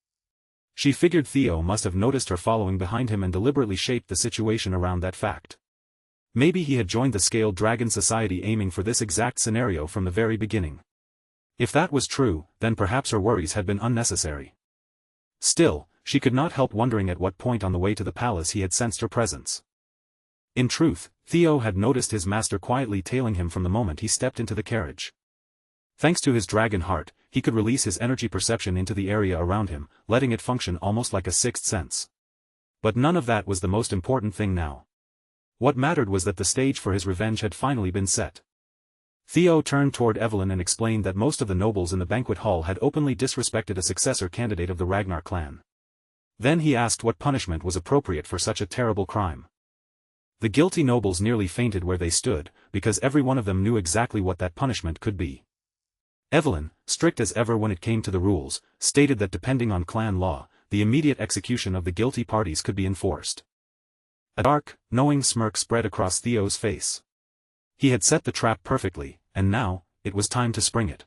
She figured Theo must have noticed her following behind him and deliberately shaped the situation around that fact. Maybe he had joined the Scaled Dragon Society aiming for this exact scenario from the very beginning. If that was true, then perhaps her worries had been unnecessary. Still, she could not help wondering at what point on the way to the palace he had sensed her presence. In truth, Theo had noticed his master quietly tailing him from the moment he stepped into the carriage. Thanks to his dragon heart, he could release his energy perception into the area around him, letting it function almost like a sixth sense. But none of that was the most important thing now. What mattered was that the stage for his revenge had finally been set. Theo turned toward Evelyn and explained that most of the nobles in the banquet hall had openly disrespected a successor candidate of the Ragnar clan. Then he asked what punishment was appropriate for such a terrible crime. The guilty nobles nearly fainted where they stood, because every one of them knew exactly what that punishment could be. Evelyn, strict as ever when it came to the rules, stated that depending on clan law, the immediate execution of the guilty parties could be enforced. A dark, knowing smirk spread across Theo's face. He had set the trap perfectly, and now, it was time to spring it.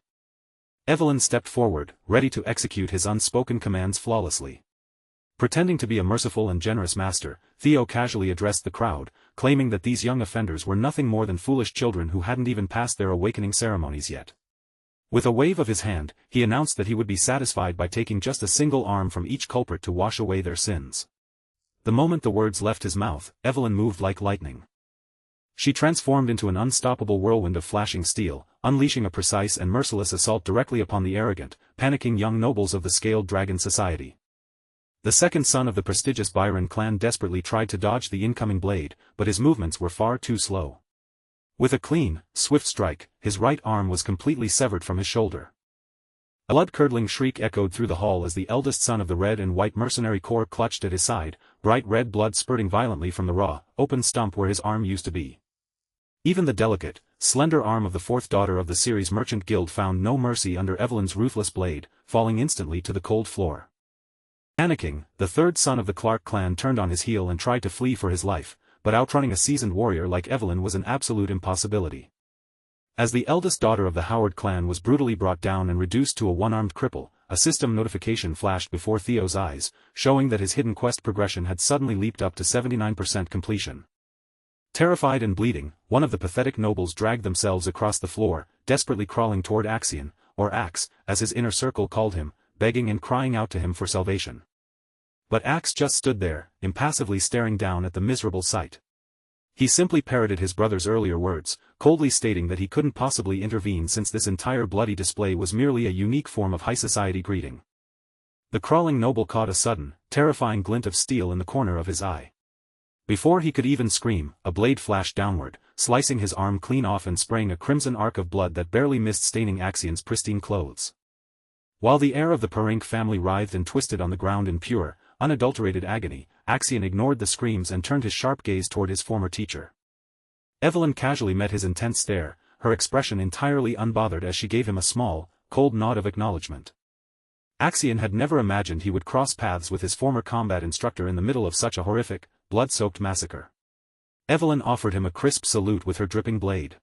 Evelyn stepped forward, ready to execute his unspoken commands flawlessly. Pretending to be a merciful and generous master, Theo casually addressed the crowd, claiming that these young offenders were nothing more than foolish children who hadn't even passed their awakening ceremonies yet. With a wave of his hand, he announced that he would be satisfied by taking just a single arm from each culprit to wash away their sins. The moment the words left his mouth, Evelyn moved like lightning. She transformed into an unstoppable whirlwind of flashing steel, unleashing a precise and merciless assault directly upon the arrogant, panicking young nobles of the Scaled Dragon Society. The second son of the prestigious Byron clan desperately tried to dodge the incoming blade, but his movements were far too slow. With a clean, swift strike, his right arm was completely severed from his shoulder. A blood-curdling shriek echoed through the hall as the eldest son of the Red and White Mercenary Corps clutched at his side, bright red blood spurting violently from the raw, open stump where his arm used to be. Even the delicate, slender arm of the fourth daughter of the Ceres Merchant Guild found no mercy under Evelyn's ruthless blade, falling instantly to the cold floor. Panicking, the third son of the Clark clan turned on his heel and tried to flee for his life, but outrunning a seasoned warrior like Evelyn was an absolute impossibility. As the eldest daughter of the Howard clan was brutally brought down and reduced to a one-armed cripple, a system notification flashed before Theo's eyes, showing that his hidden quest progression had suddenly leaped up to 79% completion. Terrified and bleeding, one of the pathetic nobles dragged themselves across the floor, desperately crawling toward Axian, or Axe, as his inner circle called him, begging and crying out to him for salvation. But Axe just stood there, impassively staring down at the miserable sight. He simply parroted his brother's earlier words, coldly stating that he couldn't possibly intervene since this entire bloody display was merely a unique form of high society greeting. The crawling noble caught a sudden, terrifying glint of steel in the corner of his eye. Before he could even scream, a blade flashed downward, slicing his arm clean off and spraying a crimson arc of blood that barely missed staining Axian's pristine clothes. While the heir of the Perink family writhed and twisted on the ground in pure, unadulterated agony, Axian ignored the screams and turned his sharp gaze toward his former teacher. Evelyn casually met his intense stare, her expression entirely unbothered as she gave him a small, cold nod of acknowledgement. Axian had never imagined he would cross paths with his former combat instructor in the middle of such a horrific, blood-soaked massacre. Evelyn offered him a crisp salute with her dripping blade.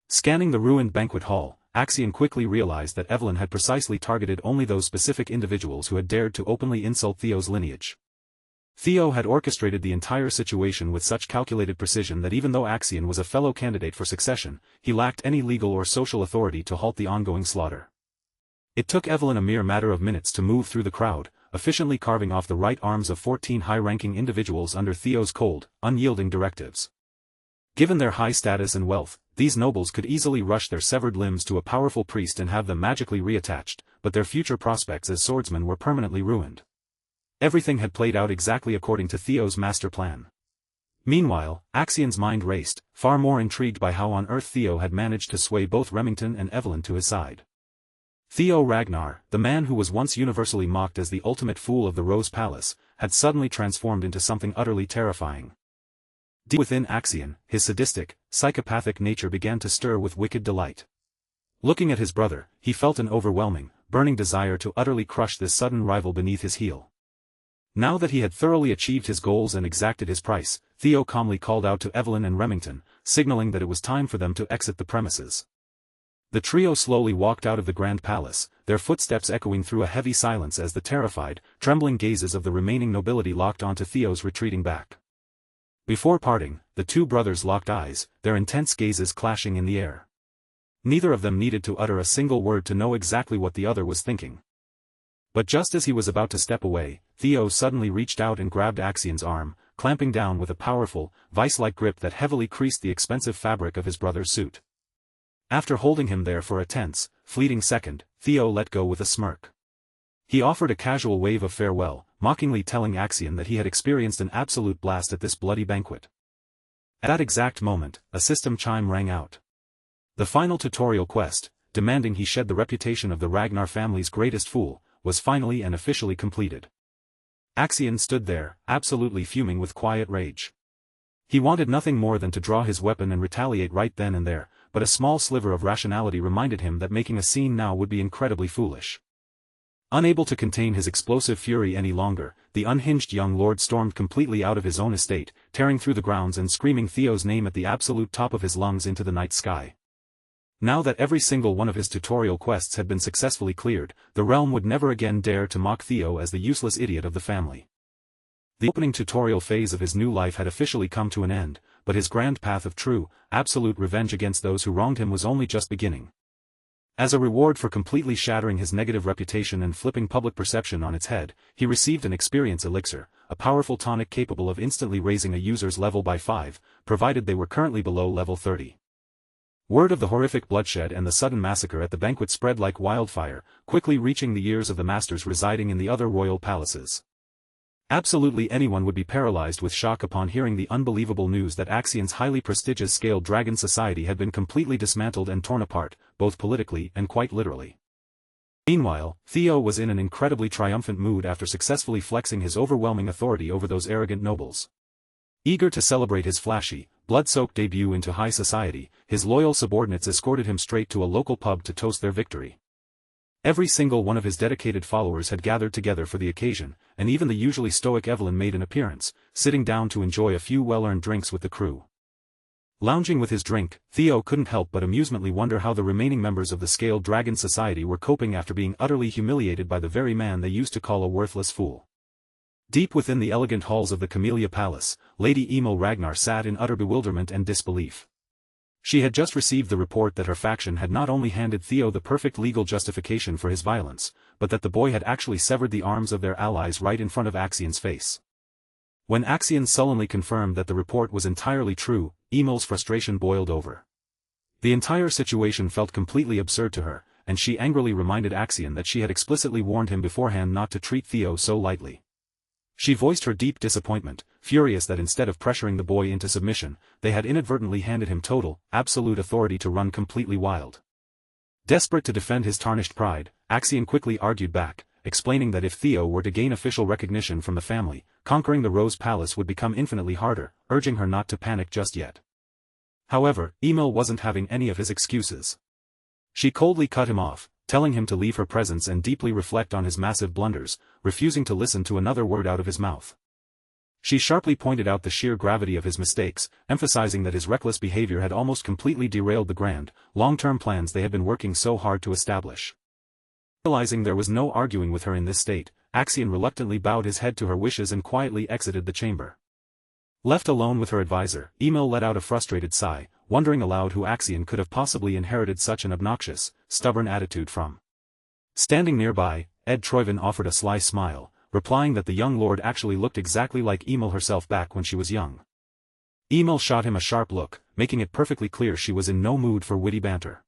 Scanning the ruined banquet hall, Axion quickly realized that Evelyn had precisely targeted only those specific individuals who had dared to openly insult Theo's lineage. Theo had orchestrated the entire situation with such calculated precision that even though Axion was a fellow candidate for succession, he lacked any legal or social authority to halt the ongoing slaughter. It took Evelyn a mere matter of minutes to move through the crowd, efficiently carving off the right arms of 14 high-ranking individuals under Theo's cold, unyielding directives. Given their high status and wealth, these nobles could easily rush their severed limbs to a powerful priest and have them magically reattached, but their future prospects as swordsmen were permanently ruined. Everything had played out exactly according to Theo's master plan. Meanwhile, Axion's mind raced, far more intrigued by how on earth Theo had managed to sway both Remington and Evelyn to his side. Theo Ragnar, the man who was once universally mocked as the ultimate fool of the Rose Palace, had suddenly transformed into something utterly terrifying. Deep within Axion, his sadistic, psychopathic nature began to stir with wicked delight. Looking at his brother, he felt an overwhelming, burning desire to utterly crush this sudden rival beneath his heel. Now that he had thoroughly achieved his goals and exacted his price, Theo calmly called out to Evelyn and Remington, signaling that it was time for them to exit the premises. The trio slowly walked out of the Grand Palace, their footsteps echoing through a heavy silence as the terrified, trembling gazes of the remaining nobility locked onto Theo's retreating back. Before parting, the two brothers locked eyes, their intense gazes clashing in the air. Neither of them needed to utter a single word to know exactly what the other was thinking. But just as he was about to step away, Theo suddenly reached out and grabbed Axion's arm, clamping down with a powerful, vice-like grip that heavily creased the expensive fabric of his brother's suit. After holding him there for a tense, fleeting second, Theo let go with a smirk. He offered a casual wave of farewell, mockingly telling Axion that he had experienced an absolute blast at this bloody banquet. At that exact moment, a system chime rang out. The final tutorial quest, demanding he shed the reputation of the Ragnar family's greatest fool, was finally and officially completed. Axion stood there, absolutely fuming with quiet rage. He wanted nothing more than to draw his weapon and retaliate right then and there, but a small sliver of rationality reminded him that making a scene now would be incredibly foolish. Unable to contain his explosive fury any longer, the unhinged young lord stormed completely out of his own estate, tearing through the grounds and screaming Theo's name at the absolute top of his lungs into the night sky. Now that every single one of his tutorial quests had been successfully cleared, the realm would never again dare to mock Theo as the useless idiot of the family. The opening tutorial phase of his new life had officially come to an end, but his grand path of true, absolute revenge against those who wronged him was only just beginning. As a reward for completely shattering his negative reputation and flipping public perception on its head, he received an experience elixir, a powerful tonic capable of instantly raising a user's level by 5, provided they were currently below level 30. Word of the horrific bloodshed and the sudden massacre at the banquet spread like wildfire, quickly reaching the ears of the masters residing in the other royal palaces. Absolutely anyone would be paralyzed with shock upon hearing the unbelievable news that Axion's highly prestigious scaled dragon society had been completely dismantled and torn apart, both politically and quite literally. Meanwhile, Theo was in an incredibly triumphant mood after successfully flexing his overwhelming authority over those arrogant nobles. Eager to celebrate his flashy, blood-soaked debut into high society, his loyal subordinates escorted him straight to a local pub to toast their victory. Every single one of his dedicated followers had gathered together for the occasion, and even the usually stoic Evelyn made an appearance, sitting down to enjoy a few well-earned drinks with the crew. Lounging with his drink, Theo couldn't help but amusedly wonder how the remaining members of the Scaled Dragon Society were coping after being utterly humiliated by the very man they used to call a worthless fool. Deep within the elegant halls of the Camellia Palace, Lady Emil Ragnar sat in utter bewilderment and disbelief. She had just received the report that her faction had not only handed Theo the perfect legal justification for his violence, but that the boy had actually severed the arms of their allies right in front of Axion's face. When Axion sullenly confirmed that the report was entirely true, Emil's frustration boiled over. The entire situation felt completely absurd to her, and she angrily reminded Axion that she had explicitly warned him beforehand not to treat Theo so lightly. She voiced her deep disappointment, furious that instead of pressuring the boy into submission, they had inadvertently handed him total, absolute authority to run completely wild. Desperate to defend his tarnished pride, Axion quickly argued back, explaining that if Theo were to gain official recognition from the family, conquering the Rose Palace would become infinitely harder, urging her not to panic just yet. However, Emil wasn't having any of his excuses. She coldly cut him off, telling him to leave her presence and deeply reflect on his massive blunders, refusing to listen to another word out of his mouth. She sharply pointed out the sheer gravity of his mistakes, emphasizing that his reckless behavior had almost completely derailed the grand, long-term plans they had been working so hard to establish. Realizing there was no arguing with her in this state, Axion reluctantly bowed his head to her wishes and quietly exited the chamber. Left alone with her advisor, Emil let out a frustrated sigh, wondering aloud who Axion could have possibly inherited such an obnoxious, stubborn attitude from. Standing nearby, Ed Troyvin offered a sly smile, replying that the young lord actually looked exactly like Emil herself back when she was young. Emil shot him a sharp look, making it perfectly clear she was in no mood for witty banter.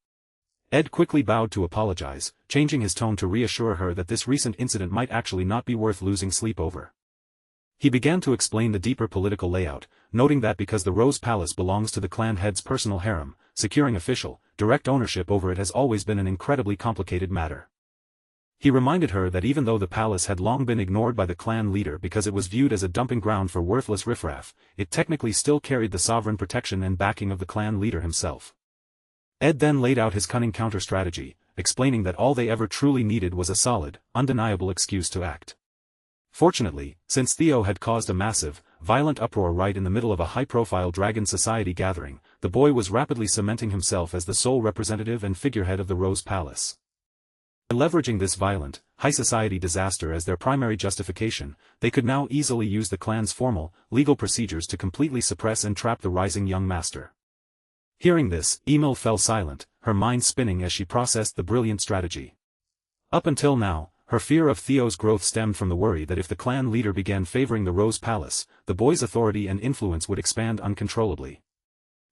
Ed quickly bowed to apologize, changing his tone to reassure her that this recent incident might actually not be worth losing sleep over. He began to explain the deeper political layout, noting that because the Rose Palace belongs to the clan head's personal harem, securing official, direct ownership over it has always been an incredibly complicated matter. He reminded her that even though the palace had long been ignored by the clan leader because it was viewed as a dumping ground for worthless riffraff, it technically still carried the sovereign protection and backing of the clan leader himself. Ed then laid out his cunning counter-strategy, explaining that all they ever truly needed was a solid, undeniable excuse to act. Fortunately, since Theo had caused a massive, violent uproar right in the middle of a high-profile Dragon Society gathering, the boy was rapidly cementing himself as the sole representative and figurehead of the Rose Palace. By leveraging this violent, high-society disaster as their primary justification, they could now easily use the clan's formal, legal procedures to completely suppress and trap the rising young master. Hearing this, Emil fell silent, her mind spinning as she processed the brilliant strategy. Up until now, her fear of Theo's growth stemmed from the worry that if the clan leader began favoring the Rose Palace, the boy's authority and influence would expand uncontrollably.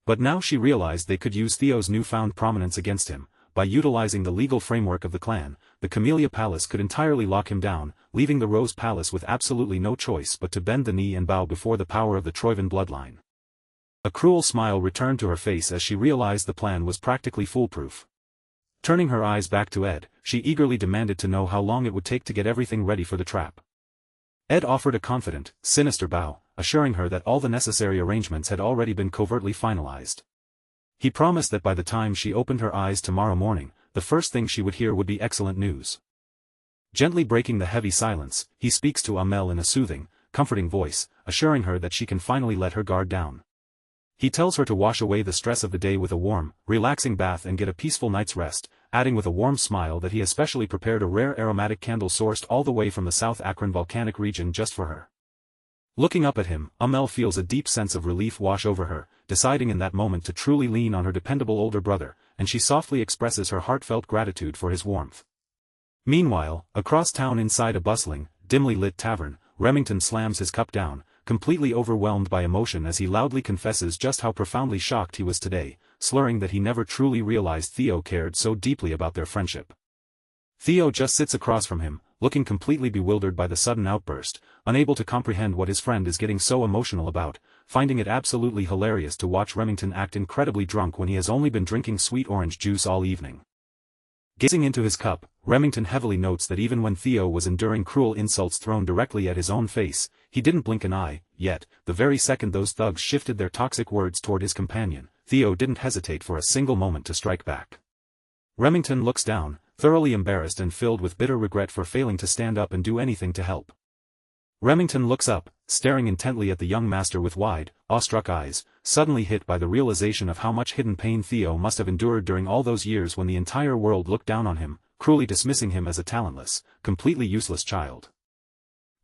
But now she realized they could use Theo's newfound prominence against him. By utilizing the legal framework of the clan, the Camellia Palace could entirely lock him down, leaving the Rose Palace with absolutely no choice but to bend the knee and bow before the power of the Troyvin bloodline. A cruel smile returned to her face as she realized the plan was practically foolproof. Turning her eyes back to Ed, she eagerly demanded to know how long it would take to get everything ready for the trap. Ed offered a confident, sinister bow, assuring her that all the necessary arrangements had already been covertly finalized. He promised that by the time she opened her eyes tomorrow morning, the first thing she would hear would be excellent news. Gently breaking the heavy silence, he speaks to Amel in a soothing, comforting voice, assuring her that she can finally let her guard down. He tells her to wash away the stress of the day with a warm, relaxing bath and get a peaceful night's rest, adding with a warm smile that he has specially prepared a rare aromatic candle sourced all the way from the South Akron volcanic region just for her. Looking up at him, Amel feels a deep sense of relief wash over her, deciding in that moment to truly lean on her dependable older brother, and she softly expresses her heartfelt gratitude for his warmth. Meanwhile, across town inside a bustling, dimly lit tavern, Remington slams his cup down, completely overwhelmed by emotion as he loudly confesses just how profoundly shocked he was today, slurring that he never truly realized Theo cared so deeply about their friendship. Theo just sits across from him, looking completely bewildered by the sudden outburst, unable to comprehend what his friend is getting so emotional about, finding it absolutely hilarious to watch Remington act incredibly drunk when he has only been drinking sweet orange juice all evening. Gazing into his cup, Remington heavily notes that even when Theo was enduring cruel insults thrown directly at his own face, he didn't blink an eye, yet, the very second those thugs shifted their toxic words toward his companion, Theo didn't hesitate for a single moment to strike back. Remington looks down, thoroughly embarrassed and filled with bitter regret for failing to stand up and do anything to help. Remington looks up, staring intently at the young master with wide, awestruck eyes, suddenly hit by the realization of how much hidden pain Theo must have endured during all those years when the entire world looked down on him, cruelly dismissing him as a talentless, completely useless child.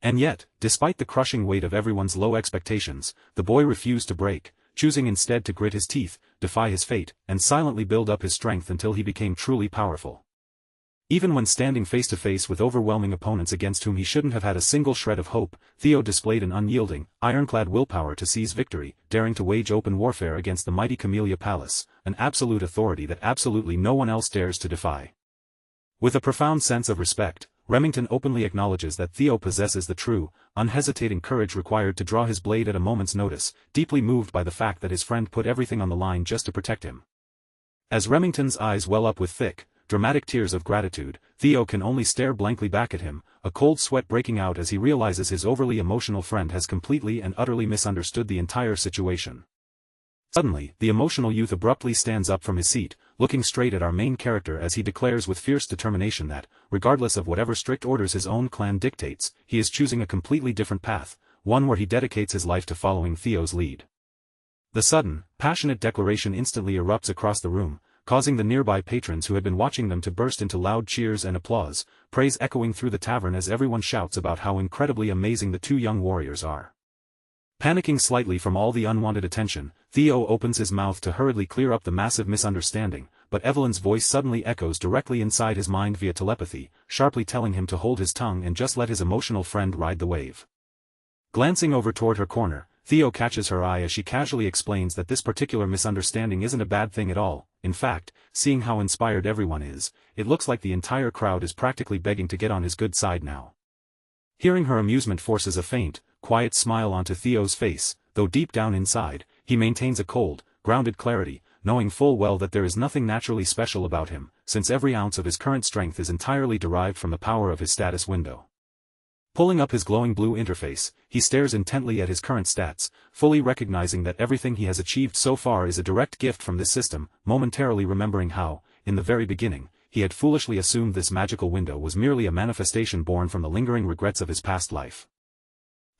And yet, despite the crushing weight of everyone's low expectations, the boy refused to break, choosing instead to grit his teeth, defy his fate, and silently build up his strength until he became truly powerful. Even when standing face to face with overwhelming opponents against whom he shouldn't have had a single shred of hope, Theo displayed an unyielding, ironclad willpower to seize victory, daring to wage open warfare against the mighty Camellia Palace, an absolute authority that absolutely no one else dares to defy. With a profound sense of respect, Remington openly acknowledges that Theo possesses the true, unhesitating courage required to draw his blade at a moment's notice, deeply moved by the fact that his friend put everything on the line just to protect him. As Remington's eyes well up with thick, dramatic tears of gratitude, Theo can only stare blankly back at him, a cold sweat breaking out as he realizes his overly emotional friend has completely and utterly misunderstood the entire situation. Suddenly, the emotional youth abruptly stands up from his seat, looking straight at our main character as he declares with fierce determination that, regardless of whatever strict orders his own clan dictates, he is choosing a completely different path, one where he dedicates his life to following Theo's lead. The sudden, passionate declaration instantly erupts across the room, causing the nearby patrons who had been watching them to burst into loud cheers and applause, praise echoing through the tavern as everyone shouts about how incredibly amazing the two young warriors are. Panicking slightly from all the unwanted attention, Theo opens his mouth to hurriedly clear up the massive misunderstanding, but Evelyn's voice suddenly echoes directly inside his mind via telepathy, sharply telling him to hold his tongue and just let his emotional friend ride the wave. Glancing over toward her corner, Theo catches her eye as she casually explains that this particular misunderstanding isn't a bad thing at all. In fact, seeing how inspired everyone is, it looks like the entire crowd is practically begging to get on his good side now. Hearing her amusement forces a faint, quiet smile onto Theo's face, though deep down inside, he maintains a cold, grounded clarity, knowing full well that there is nothing naturally special about him, since every ounce of his current strength is entirely derived from the power of his status window. Pulling up his glowing blue interface, he stares intently at his current stats, fully recognizing that everything he has achieved so far is a direct gift from this system, momentarily remembering how, in the very beginning, he had foolishly assumed this magical window was merely a manifestation born from the lingering regrets of his past life.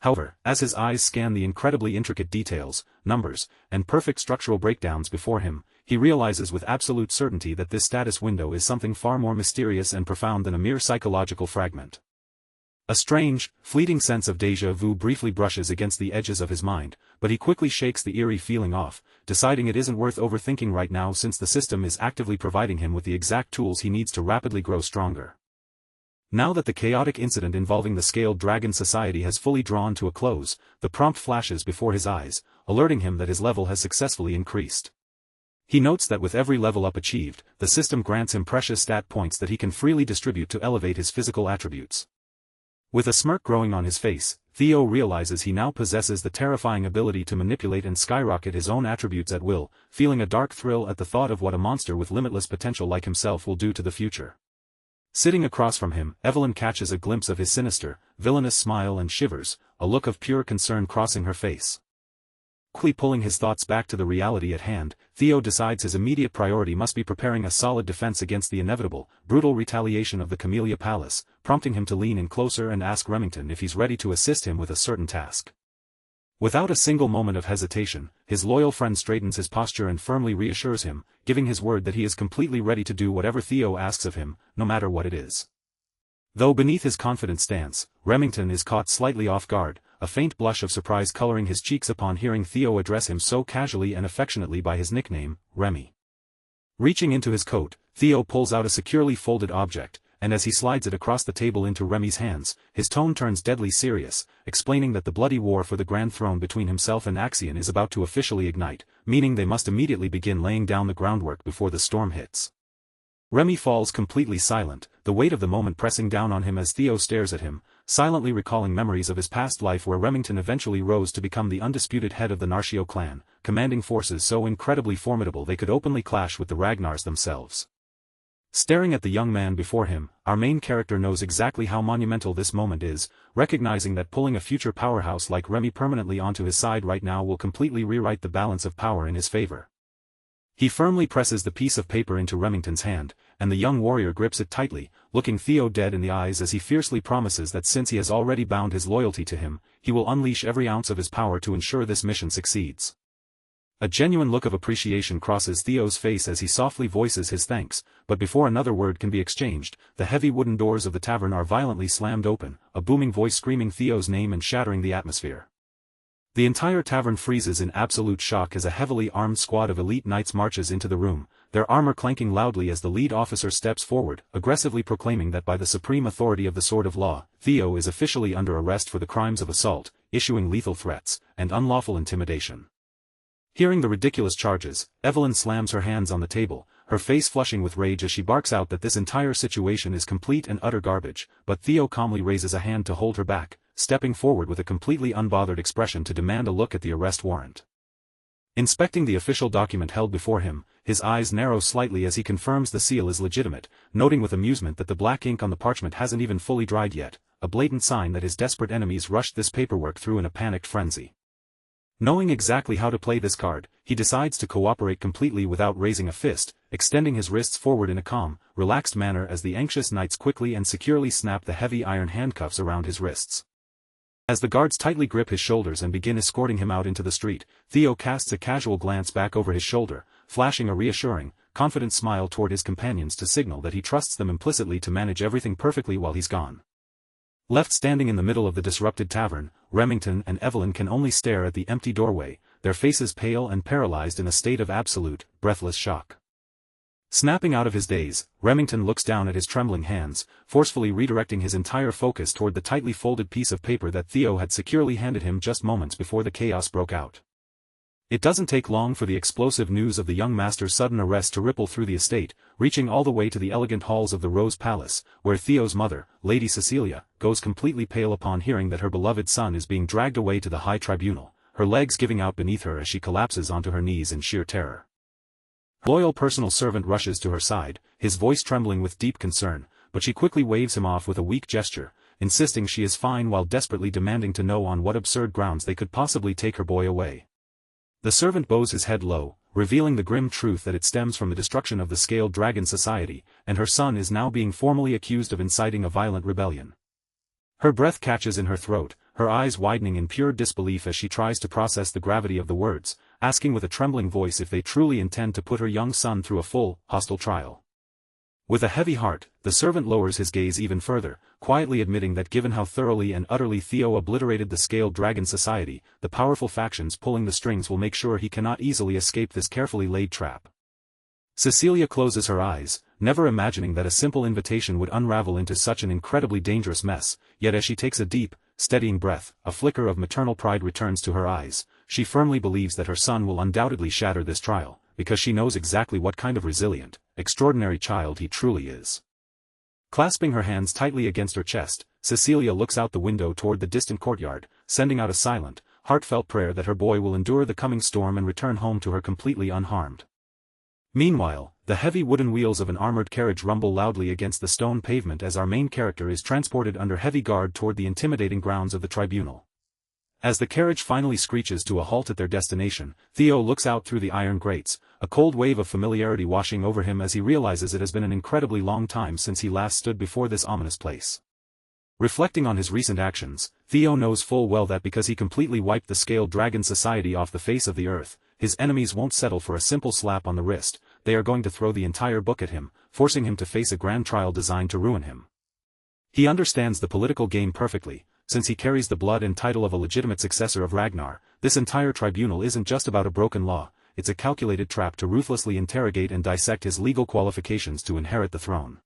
However, as his eyes scan the incredibly intricate details, numbers, and perfect structural breakdowns before him, he realizes with absolute certainty that this status window is something far more mysterious and profound than a mere psychological fragment. A strange, fleeting sense of déjà vu briefly brushes against the edges of his mind, but he quickly shakes the eerie feeling off, deciding it isn't worth overthinking right now since the system is actively providing him with the exact tools he needs to rapidly grow stronger. Now that the chaotic incident involving the Scaled Dragon Society has fully drawn to a close, the prompt flashes before his eyes, alerting him that his level has successfully increased. He notes that with every level up achieved, the system grants him precious stat points that he can freely distribute to elevate his physical attributes. With a smirk growing on his face, Theo realizes he now possesses the terrifying ability to manipulate and skyrocket his own attributes at will, feeling a dark thrill at the thought of what a monster with limitless potential like himself will do to the future. Sitting across from him, Evelyn catches a glimpse of his sinister, villainous smile and shivers, a look of pure concern crossing her face. Quickly pulling his thoughts back to the reality at hand, Theo decides his immediate priority must be preparing a solid defense against the inevitable, brutal retaliation of the Camellia Palace, prompting him to lean in closer and ask Remington if he's ready to assist him with a certain task. Without a single moment of hesitation, his loyal friend straightens his posture and firmly reassures him, giving his word that he is completely ready to do whatever Theo asks of him, no matter what it is. Though beneath his confident stance, Remington is caught slightly off guard, a faint blush of surprise coloring his cheeks upon hearing Theo address him so casually and affectionately by his nickname, Remy. Reaching into his coat, Theo pulls out a securely folded object, and as he slides it across the table into Remy's hands, his tone turns deadly serious, explaining that the bloody war for the Grand Throne between himself and Axion is about to officially ignite, meaning they must immediately begin laying down the groundwork before the storm hits. Remy falls completely silent, the weight of the moment pressing down on him as Theo stares at him, silently recalling memories of his past life where Remington eventually rose to become the undisputed head of the Narcio clan, commanding forces so incredibly formidable they could openly clash with the Ragnars themselves. Staring at the young man before him, our main character knows exactly how monumental this moment is, recognizing that pulling a future powerhouse like Remy permanently onto his side right now will completely rewrite the balance of power in his favor. He firmly presses the piece of paper into Remington's hand, and the young warrior grips it tightly, looking Theo dead in the eyes as he fiercely promises that since he has already bound his loyalty to him, he will unleash every ounce of his power to ensure this mission succeeds. A genuine look of appreciation crosses Theo's face as he softly voices his thanks, but before another word can be exchanged, the heavy wooden doors of the tavern are violently slammed open, a booming voice screaming Theo's name and shattering the atmosphere. The entire tavern freezes in absolute shock as a heavily armed squad of elite knights marches into the room, their armor clanking loudly as the lead officer steps forward, aggressively proclaiming that by the supreme authority of the Sword of Law, Theo is officially under arrest for the crimes of assault, issuing lethal threats, and unlawful intimidation. Hearing the ridiculous charges, Evelyn slams her hands on the table, her face flushing with rage as she barks out that this entire situation is complete and utter garbage, but Theo calmly raises a hand to hold her back, stepping forward with a completely unbothered expression to demand a look at the arrest warrant. Inspecting the official document held before him, his eyes narrow slightly as he confirms the seal is legitimate, noting with amusement that the black ink on the parchment hasn't even fully dried yet, a blatant sign that his desperate enemies rushed this paperwork through in a panicked frenzy. Knowing exactly how to play this card, he decides to cooperate completely without raising a fist, extending his wrists forward in a calm, relaxed manner as the anxious knights quickly and securely snap the heavy iron handcuffs around his wrists. As the guards tightly grip his shoulders and begin escorting him out into the street, Theo casts a casual glance back over his shoulder, flashing a reassuring, confident smile toward his companions to signal that he trusts them implicitly to manage everything perfectly while he's gone. Left standing in the middle of the disrupted tavern, Remington and Evelyn can only stare at the empty doorway, their faces pale and paralyzed in a state of absolute, breathless shock. Snapping out of his daze, Remington looks down at his trembling hands, forcefully redirecting his entire focus toward the tightly folded piece of paper that Theo had securely handed him just moments before the chaos broke out. It doesn't take long for the explosive news of the young master's sudden arrest to ripple through the estate, reaching all the way to the elegant halls of the Rose Palace, where Theo's mother, Lady Cecilia, goes completely pale upon hearing that her beloved son is being dragged away to the high tribunal, her legs giving out beneath her as she collapses onto her knees in sheer terror. Loyal personal servant rushes to her side, his voice trembling with deep concern, but she quickly waves him off with a weak gesture, insisting she is fine while desperately demanding to know on what absurd grounds they could possibly take her boy away. The servant bows his head low, revealing the grim truth that it stems from the destruction of the Scaled Dragon Society, and her son is now being formally accused of inciting a violent rebellion. Her breath catches in her throat, her eyes widening in pure disbelief as she tries to process the gravity of the words, asking with a trembling voice if they truly intend to put her young son through a full, hostile trial. With a heavy heart, the servant lowers his gaze even further, quietly admitting that given how thoroughly and utterly Theo obliterated the Scaled Dragon Society, the powerful factions pulling the strings will make sure he cannot easily escape this carefully laid trap. Cecilia closes her eyes, never imagining that a simple invitation would unravel into such an incredibly dangerous mess, yet as she takes a deep, steadying breath, a flicker of maternal pride returns to her eyes. She firmly believes that her son will undoubtedly shatter this trial, because she knows exactly what kind of resilient, extraordinary child he truly is. Clasping her hands tightly against her chest, Cecilia looks out the window toward the distant courtyard, sending out a silent, heartfelt prayer that her boy will endure the coming storm and return home to her completely unharmed. Meanwhile, the heavy wooden wheels of an armored carriage rumble loudly against the stone pavement as our main character is transported under heavy guard toward the intimidating grounds of the tribunal. As the carriage finally screeches to a halt at their destination, Theo looks out through the iron grates, a cold wave of familiarity washing over him as he realizes it has been an incredibly long time since he last stood before this ominous place. Reflecting on his recent actions, Theo knows full well that because he completely wiped the Scaled Dragon Society off the face of the earth, his enemies won't settle for a simple slap on the wrist. They are going to throw the entire book at him, forcing him to face a grand trial designed to ruin him. He understands the political game perfectly. Since he carries the blood and title of a legitimate successor of Ragnar, this entire tribunal isn't just about a broken law, it's a calculated trap to ruthlessly interrogate and dissect his legal qualifications to inherit the throne.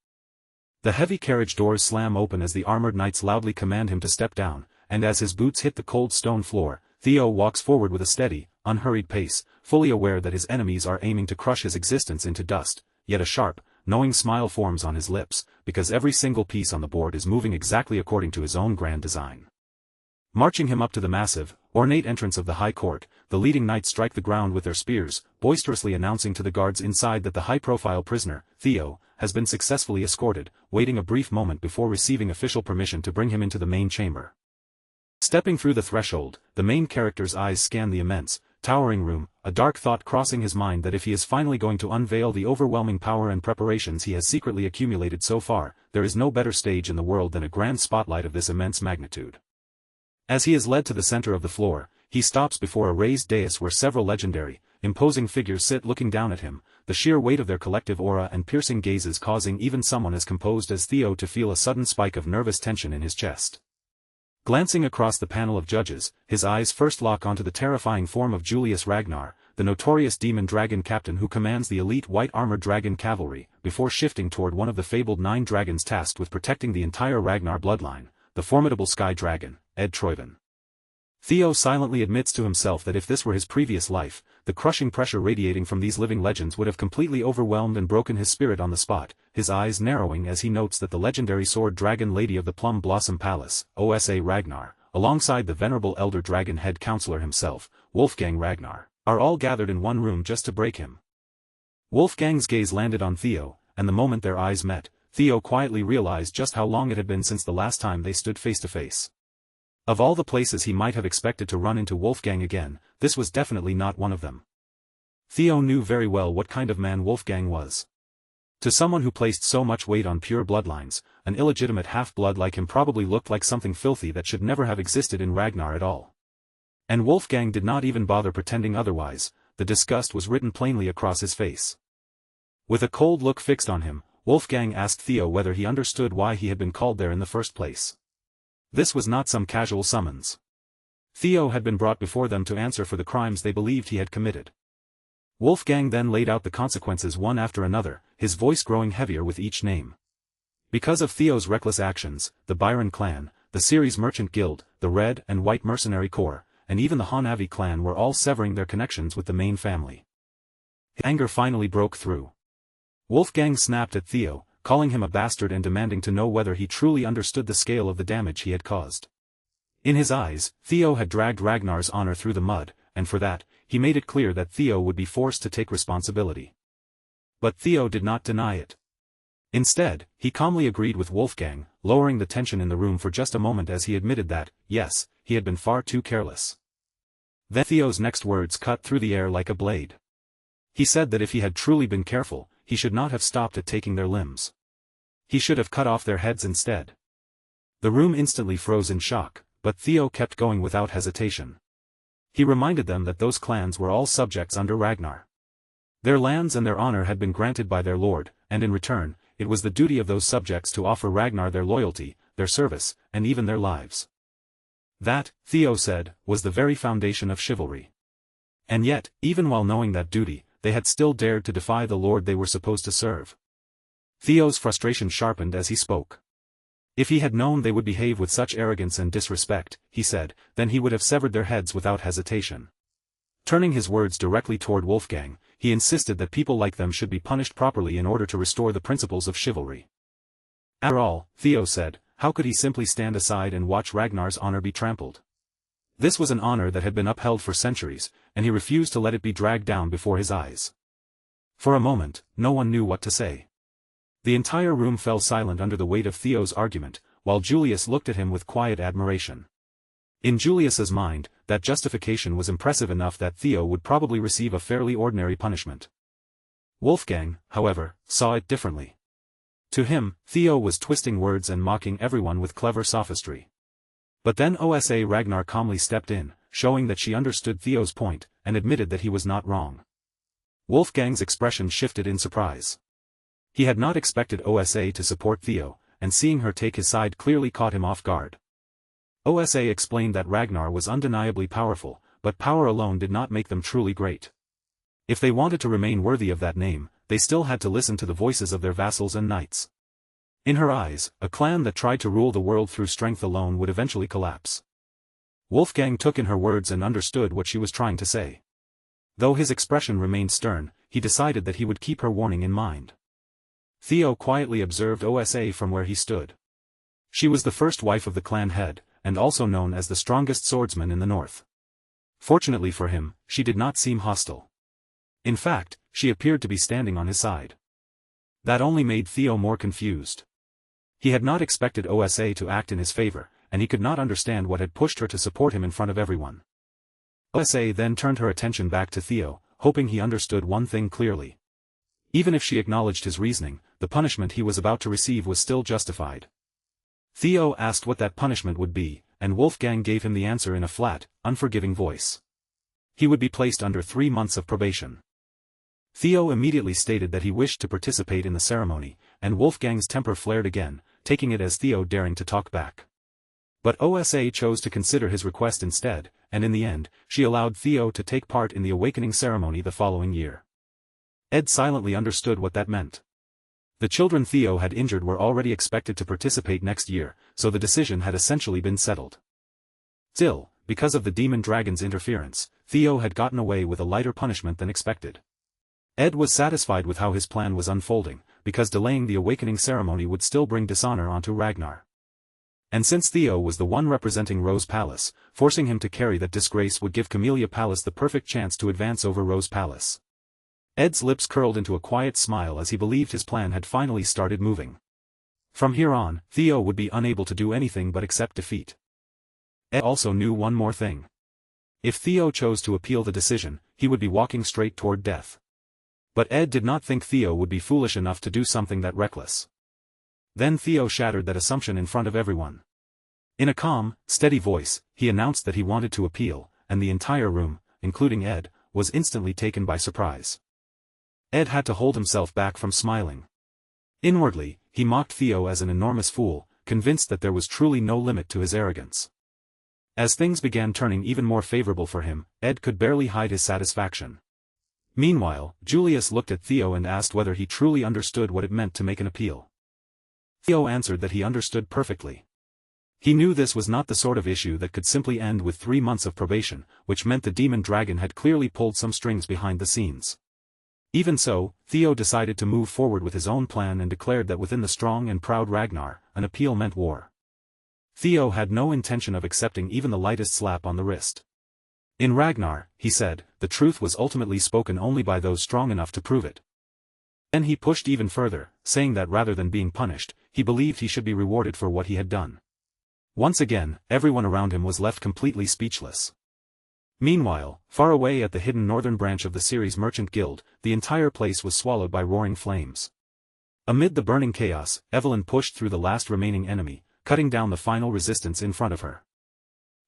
The heavy carriage doors slam open as the armored knights loudly command him to step down, and as his boots hit the cold stone floor, Theo walks forward with a steady, unhurried pace, fully aware that his enemies are aiming to crush his existence into dust, yet a sharp, knowing smile forms on his lips, because every single piece on the board is moving exactly according to his own grand design. Marching him up to the massive, ornate entrance of the high court, the leading knights strike the ground with their spears, boisterously announcing to the guards inside that the high-profile prisoner, Theo, has been successfully escorted, waiting a brief moment before receiving official permission to bring him into the main chamber. Stepping through the threshold, the main character's eyes scan the immense, towering room, a dark thought crossing his mind that if he is finally going to unveil the overwhelming power and preparations he has secretly accumulated so far, there is no better stage in the world than a grand spotlight of this immense magnitude. As he is led to the center of the floor, he stops before a raised dais where several legendary, imposing figures sit looking down at him, the sheer weight of their collective aura and piercing gazes causing even someone as composed as Theo to feel a sudden spike of nervous tension in his chest. Glancing across the panel of judges, his eyes first lock onto the terrifying form of Julius Ragnar, the notorious demon dragon captain who commands the elite white-armored dragon cavalry, before shifting toward one of the fabled 9 dragons tasked with protecting the entire Ragnar bloodline, the formidable sky dragon, Ed Troyven. Theo silently admits to himself that if this were his previous life, the crushing pressure radiating from these living legends would have completely overwhelmed and broken his spirit on the spot, his eyes narrowing as he notes that the legendary sword dragon lady of the Plum Blossom Palace, Osa Ragnar, alongside the venerable elder dragon head counselor himself, Wolfgang Ragnar, are all gathered in one room just to break him. Wolfgang's gaze landed on Theo, and the moment their eyes met, Theo quietly realized just how long it had been since the last time they stood face to face. Of all the places he might have expected to run into Wolfgang again, this was definitely not one of them. Theo knew very well what kind of man Wolfgang was. To someone who placed so much weight on pure bloodlines, an illegitimate half-blood like him probably looked like something filthy that should never have existed in Ragnar at all. And Wolfgang did not even bother pretending otherwise, the disgust was written plainly across his face. With a cold look fixed on him, Wolfgang asked Theo whether he understood why he had been called there in the first place. This was not some casual summons. Theo had been brought before them to answer for the crimes they believed he had committed. Wolfgang then laid out the consequences one after another, his voice growing heavier with each name. Because of Theo's reckless actions, the Byron clan, the Ceres Merchant Guild, the Red and White Mercenary Corps, and even the Hanavi clan were all severing their connections with the main family. His anger finally broke through. Wolfgang snapped at Theo, calling him a bastard and demanding to know whether he truly understood the scale of the damage he had caused. In his eyes, Theo had dragged Ragnar's honor through the mud, and for that, he made it clear that Theo would be forced to take responsibility. But Theo did not deny it. Instead, he calmly agreed with Wolfgang, lowering the tension in the room for just a moment as he admitted that, yes, he had been far too careless. Then Theo's next words cut through the air like a blade. He said that if he had truly been careful, he should not have stopped at taking their limbs. He should have cut off their heads instead. The room instantly froze in shock, but Theo kept going without hesitation. He reminded them that those clans were all subjects under Ragnar. Their lands and their honor had been granted by their lord, and in return, it was the duty of those subjects to offer Ragnar their loyalty, their service, and even their lives. That, Theo said, was the very foundation of chivalry. And yet, even while knowing that duty, they had still dared to defy the lord they were supposed to serve. Theo's frustration sharpened as he spoke. If he had known they would behave with such arrogance and disrespect, he said, then he would have severed their heads without hesitation. Turning his words directly toward Wolfgang, he insisted that people like them should be punished properly in order to restore the principles of chivalry. After all, Theo said, how could he simply stand aside and watch Ragnar's honor be trampled? This was an honor that had been upheld for centuries, and he refused to let it be dragged down before his eyes. For a moment, no one knew what to say. The entire room fell silent under the weight of Theo's argument, while Julius looked at him with quiet admiration. In Julius's mind, that justification was impressive enough that Theo would probably receive a fairly ordinary punishment. Wolfgang, however, saw it differently. To him, Theo was twisting words and mocking everyone with clever sophistry. But then Osa Ragnar calmly stepped in, showing that she understood Theo's point, and admitted that he was not wrong. Wolfgang's expression shifted in surprise. He had not expected Osa to support Theo, and seeing her take his side clearly caught him off guard. Osa explained that Ragnar was undeniably powerful, but power alone did not make them truly great. If they wanted to remain worthy of that name, they still had to listen to the voices of their vassals and knights. In her eyes, a clan that tried to rule the world through strength alone would eventually collapse. Wolfgang took in her words and understood what she was trying to say. Though his expression remained stern, he decided that he would keep her warning in mind. Theo quietly observed Osa from where he stood. She was the first wife of the clan head, and also known as the strongest swordsman in the north. Fortunately for him, she did not seem hostile. In fact, she appeared to be standing on his side. That only made Theo more confused. He had not expected Osa to act in his favor, and he could not understand what had pushed her to support him in front of everyone. Osa then turned her attention back to Theo, hoping he understood one thing clearly. Even if she acknowledged his reasoning, the punishment he was about to receive was still justified. Theo asked what that punishment would be, and Wolfgang gave him the answer in a flat, unforgiving voice. He would be placed under 3 months of probation. Theo immediately stated that he wished to participate in the ceremony, and Wolfgang's temper flared again, taking it as Theo daring to talk back. But Osa chose to consider his request instead, and in the end, she allowed Theo to take part in the awakening ceremony the following year. Ed silently understood what that meant. The children Theo had injured were already expected to participate next year, so the decision had essentially been settled. Still, because of the demon dragon's interference, Theo had gotten away with a lighter punishment than expected. Ed was satisfied with how his plan was unfolding, because delaying the awakening ceremony would still bring dishonor onto Ragnar. And since Theo was the one representing Rose Palace, forcing him to carry that disgrace would give Camellia Palace the perfect chance to advance over Rose Palace. Ed's lips curled into a quiet smile as he believed his plan had finally started moving. From here on, Theo would be unable to do anything but accept defeat. Ed also knew one more thing. If Theo chose to appeal the decision, he would be walking straight toward death. But Ed did not think Theo would be foolish enough to do something that reckless. Then Theo shattered that assumption in front of everyone. In a calm, steady voice, he announced that he wanted to appeal, and the entire room, including Ed, was instantly taken by surprise. Ed had to hold himself back from smiling. Inwardly, he mocked Theo as an enormous fool, convinced that there was truly no limit to his arrogance. As things began turning even more favorable for him, Ed could barely hide his satisfaction. Meanwhile, Julius looked at Theo and asked whether he truly understood what it meant to make an appeal. Theo answered that he understood perfectly. He knew this was not the sort of issue that could simply end with 3 months of probation, which meant the demon dragon had clearly pulled some strings behind the scenes. Even so, Theo decided to move forward with his own plan and declared that within the strong and proud Ragnar, an appeal meant war. Theo had no intention of accepting even the lightest slap on the wrist. In Ragnar, he said, the truth was ultimately spoken only by those strong enough to prove it. Then he pushed even further, saying that rather than being punished, he believed he should be rewarded for what he had done. Once again, everyone around him was left completely speechless. Meanwhile, far away at the hidden northern branch of the Ceres Merchant Guild, the entire place was swallowed by roaring flames. Amid the burning chaos, Evelyn pushed through the last remaining enemy, cutting down the final resistance in front of her.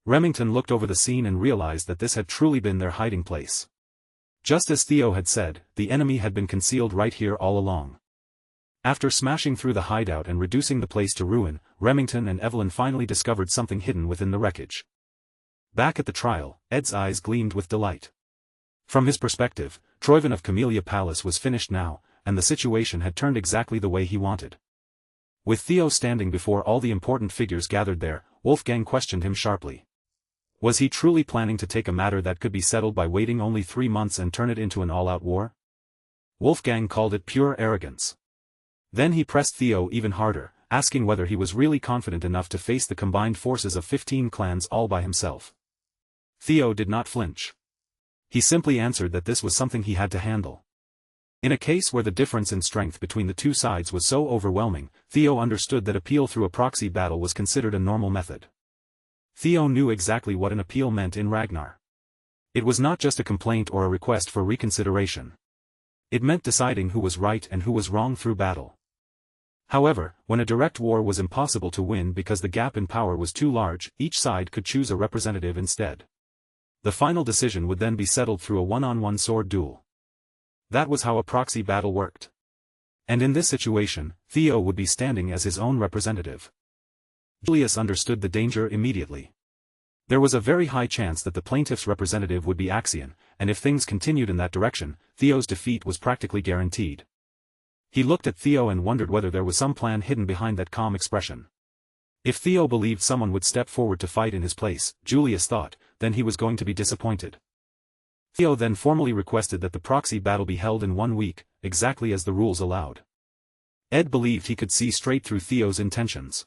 Remington looked over the scene and realized that this had truly been their hiding place. Just as Theo had said, the enemy had been concealed right here all along. After smashing through the hideout and reducing the place to ruin, Remington and Evelyn finally discovered something hidden within the wreckage. Back at the trial, Ed's eyes gleamed with delight. From his perspective, Troyvin of Camellia Palace was finished now, and the situation had turned exactly the way he wanted. With Theo standing before all the important figures gathered there, Wolfgang questioned him sharply. Was he truly planning to take a matter that could be settled by waiting only 3 months and turn it into an all-out war? Wolfgang called it pure arrogance. Then he pressed Theo even harder, asking whether he was really confident enough to face the combined forces of 15 clans all by himself. Theo did not flinch. He simply answered that this was something he had to handle. In a case where the difference in strength between the two sides was so overwhelming, Theo understood that appeal through a proxy battle was considered a normal method. Theo knew exactly what an appeal meant in Ragnar. It was not just a complaint or a request for reconsideration. It meant deciding who was right and who was wrong through battle. However, when a direct war was impossible to win because the gap in power was too large, each side could choose a representative instead. The final decision would then be settled through a one-on-one sword duel. That was how a proxy battle worked. And in this situation, Theo would be standing as his own representative. Julius understood the danger immediately. There was a very high chance that the plaintiff's representative would be Axion, and if things continued in that direction, Theo's defeat was practically guaranteed. He looked at Theo and wondered whether there was some plan hidden behind that calm expression. If Theo believed someone would step forward to fight in his place, Julius thought, then he was going to be disappointed. Theo then formally requested that the proxy battle be held in 1 week, exactly as the rules allowed. Ed believed he could see straight through Theo's intentions.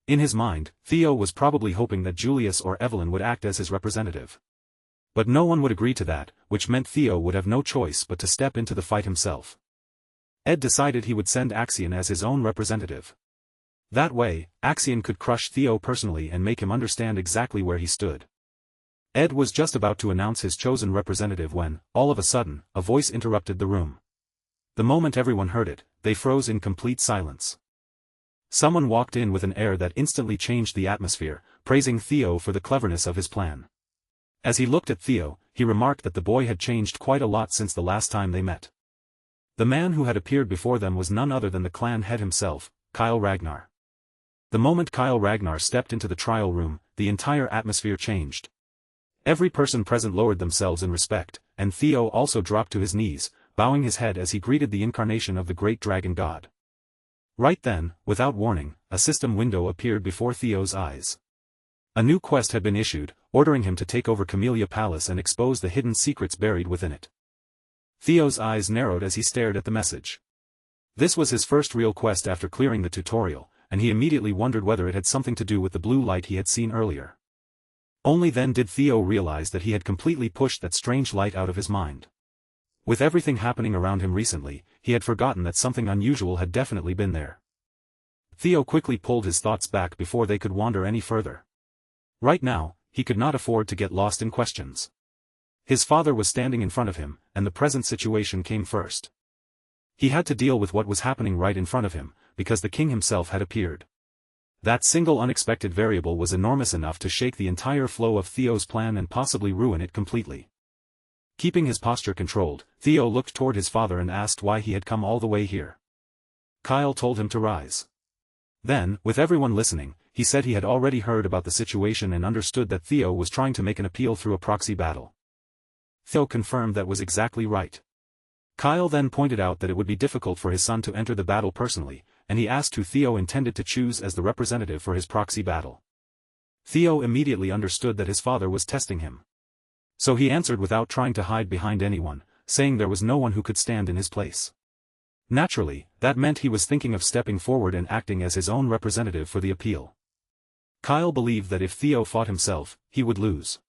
In his mind, Theo was probably hoping that Julius or Evelyn would act as his representative. But no one would agree to that, which meant Theo would have no choice but to step into the fight himself. Ed decided he would send Axion as his own representative. That way, Axion could crush Theo personally and make him understand exactly where he stood. Ed was just about to announce his chosen representative when, all of a sudden, a voice interrupted the room. The moment everyone heard it, they froze in complete silence. Someone walked in with an air that instantly changed the atmosphere, praising Theo for the cleverness of his plan. As he looked at Theo, he remarked that the boy had changed quite a lot since the last time they met. The man who had appeared before them was none other than the clan head himself, Kyle Ragnar. The moment Kyle Ragnar stepped into the trial room, the entire atmosphere changed. Every person present lowered themselves in respect, and Theo also dropped to his knees, bowing his head as he greeted the incarnation of the great dragon god. Right then, without warning, a system window appeared before Theo's eyes. A new quest had been issued, ordering him to take over Camellia Palace and expose the hidden secrets buried within it. Theo's eyes narrowed as he stared at the message. This was his first real quest after clearing the tutorial, and he immediately wondered whether it had something to do with the blue light he had seen earlier. Only then did Theo realize that he had completely pushed that strange light out of his mind. With everything happening around him recently, he had forgotten that something unusual had definitely been there. Theo quickly pulled his thoughts back before they could wander any further. Right now, he could not afford to get lost in questions. His father was standing in front of him, and the present situation came first. He had to deal with what was happening right in front of him, because the king himself had appeared. That single unexpected variable was enormous enough to shake the entire flow of Theo's plan and possibly ruin it completely. Keeping his posture controlled, Theo looked toward his father and asked why he had come all the way here. Kyle told him to rise. Then, with everyone listening, he said he had already heard about the situation and understood that Theo was trying to make an appeal through a proxy battle. Theo confirmed that was exactly right. Kyle then pointed out that it would be difficult for his son to enter the battle personally, and he asked who Theo intended to choose as the representative for his proxy battle. Theo immediately understood that his father was testing him. So he answered without trying to hide behind anyone, saying there was no one who could stand in his place. Naturally, that meant he was thinking of stepping forward and acting as his own representative for the appeal. Kyle believed that if Theo fought himself, he would lose.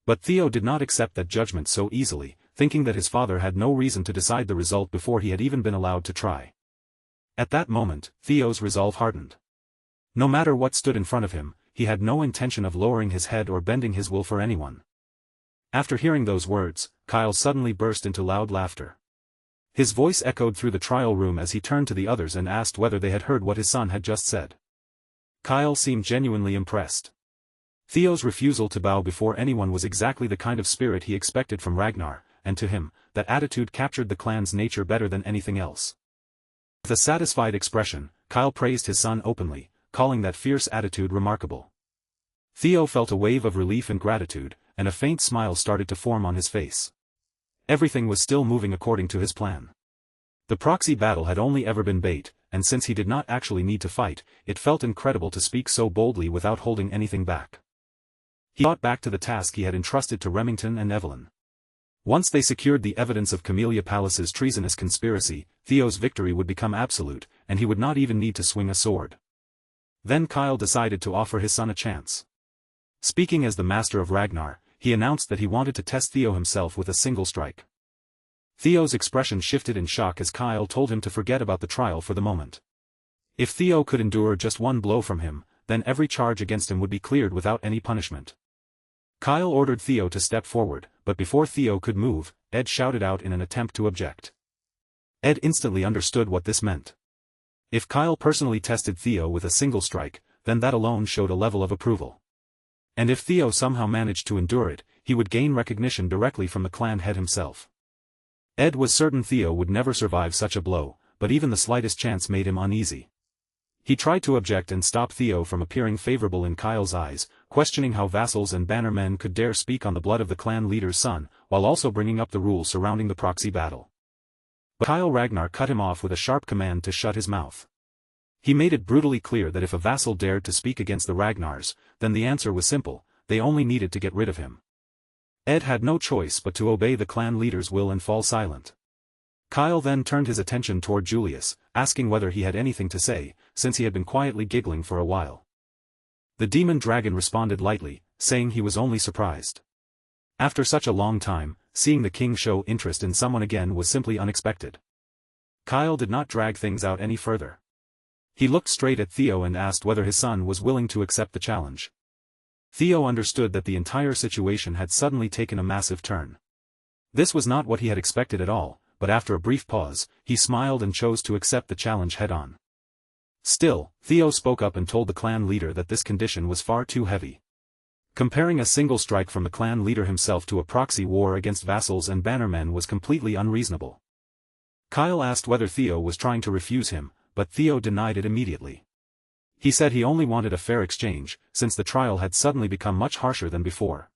But Theo did not accept that judgment so easily, thinking that his father had no reason to decide the result before he had even been allowed to try. At that moment, Theo's resolve hardened. No matter what stood in front of him, he had no intention of lowering his head or bending his will for anyone. After hearing those words, Kyle suddenly burst into loud laughter. His voice echoed through the trial room as he turned to the others and asked whether they had heard what his son had just said. Kyle seemed genuinely impressed. Theo's refusal to bow before anyone was exactly the kind of spirit he expected from Ragnar, and to him, that attitude captured the clan's nature better than anything else. With a satisfied expression, Kyle praised his son openly, calling that fierce attitude remarkable. Theo felt a wave of relief and gratitude, and a faint smile started to form on his face. Everything was still moving according to his plan. The proxy battle had only ever been bait, and since he did not actually need to fight, it felt incredible to speak so boldly without holding anything back. He thought back to the task he had entrusted to Remington and Evelyn. Once they secured the evidence of Camellia Palace's treasonous conspiracy, Theo's victory would become absolute, and he would not even need to swing a sword. Then Kyle decided to offer his son a chance. Speaking as the master of Ragnar, he announced that he wanted to test Theo himself with a single strike. Theo's expression shifted in shock as Kyle told him to forget about the trial for the moment. If Theo could endure just one blow from him, then every charge against him would be cleared without any punishment. Kyle ordered Theo to step forward, but before Theo could move, Ed shouted out in an attempt to object. Ed instantly understood what this meant. If Kyle personally tested Theo with a single strike, then that alone showed a level of approval. And if Theo somehow managed to endure it, he would gain recognition directly from the clan head himself. Ed was certain Theo would never survive such a blow, but even the slightest chance made him uneasy. He tried to object and stop Theo from appearing favorable in Kyle's eyes, questioning how vassals and bannermen could dare speak on the blood of the clan leader's son, while also bringing up the rules surrounding the proxy battle. But Kyle Ragnar cut him off with a sharp command to shut his mouth. He made it brutally clear that if a vassal dared to speak against the Ragnars, then the answer was simple, they only needed to get rid of him. Ed had no choice but to obey the clan leader's will and fall silent. Kyle then turned his attention toward Julius, asking whether he had anything to say, since he had been quietly giggling for a while. The demon dragon responded lightly, saying he was only surprised. After such a long time, seeing the king show interest in someone again was simply unexpected. Kyle did not drag things out any further. He looked straight at Theo and asked whether his son was willing to accept the challenge. Theo understood that the entire situation had suddenly taken a massive turn. This was not what he had expected at all, but after a brief pause, he smiled and chose to accept the challenge head-on. Still, Theo spoke up and told the clan leader that this condition was far too heavy. Comparing a single strike from the clan leader himself to a proxy war against vassals and bannermen was completely unreasonable. Kyle asked whether Theo was trying to refuse him, but Theo denied it immediately. He said he only wanted a fair exchange, since the trial had suddenly become much harsher than before.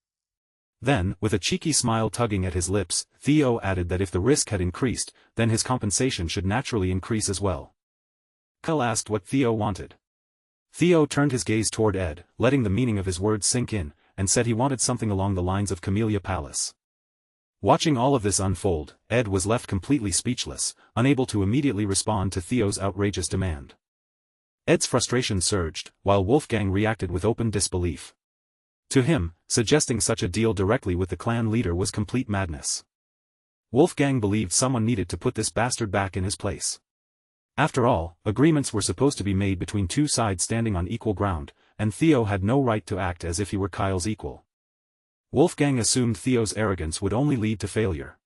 Then, with a cheeky smile tugging at his lips, Theo added that if the risk had increased, then his compensation should naturally increase as well. Kyle asked what Theo wanted. Theo turned his gaze toward Ed, letting the meaning of his words sink in, and said he wanted something along the lines of Camellia Palace. Watching all of this unfold, Ed was left completely speechless, unable to immediately respond to Theo's outrageous demand. Ed's frustration surged, while Wolfgang reacted with open disbelief. To him, suggesting such a deal directly with the clan leader was complete madness. Wolfgang believed someone needed to put this bastard back in his place. After all, agreements were supposed to be made between two sides standing on equal ground, and Theo had no right to act as if he were Kyle's equal. Wolfgang assumed Theo's arrogance would only lead to failure.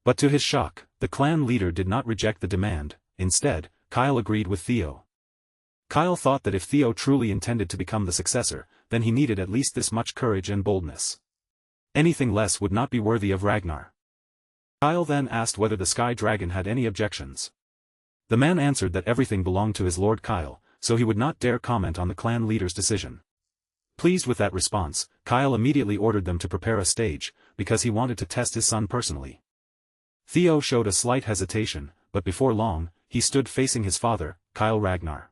But to his shock, the clan leader did not reject the demand. Instead, Kyle agreed with Theo. Kyle thought that if Theo truly intended to become the successor, then he needed at least this much courage and boldness. Anything less would not be worthy of Ragnar. Kyle then asked whether the Sky Dragon had any objections. The man answered that everything belonged to his lord Kyle, so he would not dare comment on the clan leader's decision. Pleased with that response, Kyle immediately ordered them to prepare a stage, because he wanted to test his son personally. Theo showed a slight hesitation, but before long, he stood facing his father, Kyle Ragnar.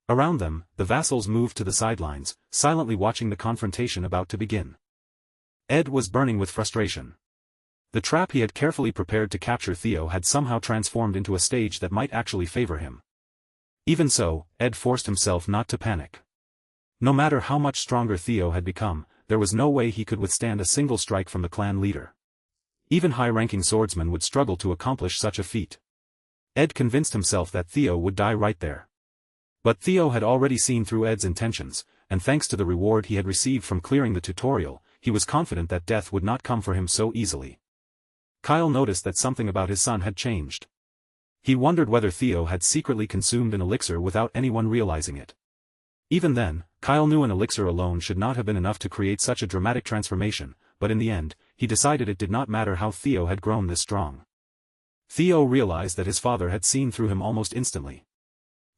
Around them, the vassals moved to the sidelines, silently watching the confrontation about to begin. Ed was burning with frustration. The trap he had carefully prepared to capture Theo had somehow transformed into a stage that might actually favor him. Even so, Ed forced himself not to panic. No matter how much stronger Theo had become, there was no way he could withstand a single strike from the clan leader. Even high-ranking swordsmen would struggle to accomplish such a feat. Ed convinced himself that Theo would die right there. But Theo had already seen through Ed's intentions, and thanks to the reward he had received from clearing the tutorial, he was confident that death would not come for him so easily. Kyle noticed that something about his son had changed. He wondered whether Theo had secretly consumed an elixir without anyone realizing it. Even then, Kyle knew an elixir alone should not have been enough to create such a dramatic transformation, but in the end, he decided it did not matter how Theo had grown this strong. Theo realized that his father had seen through him almost instantly.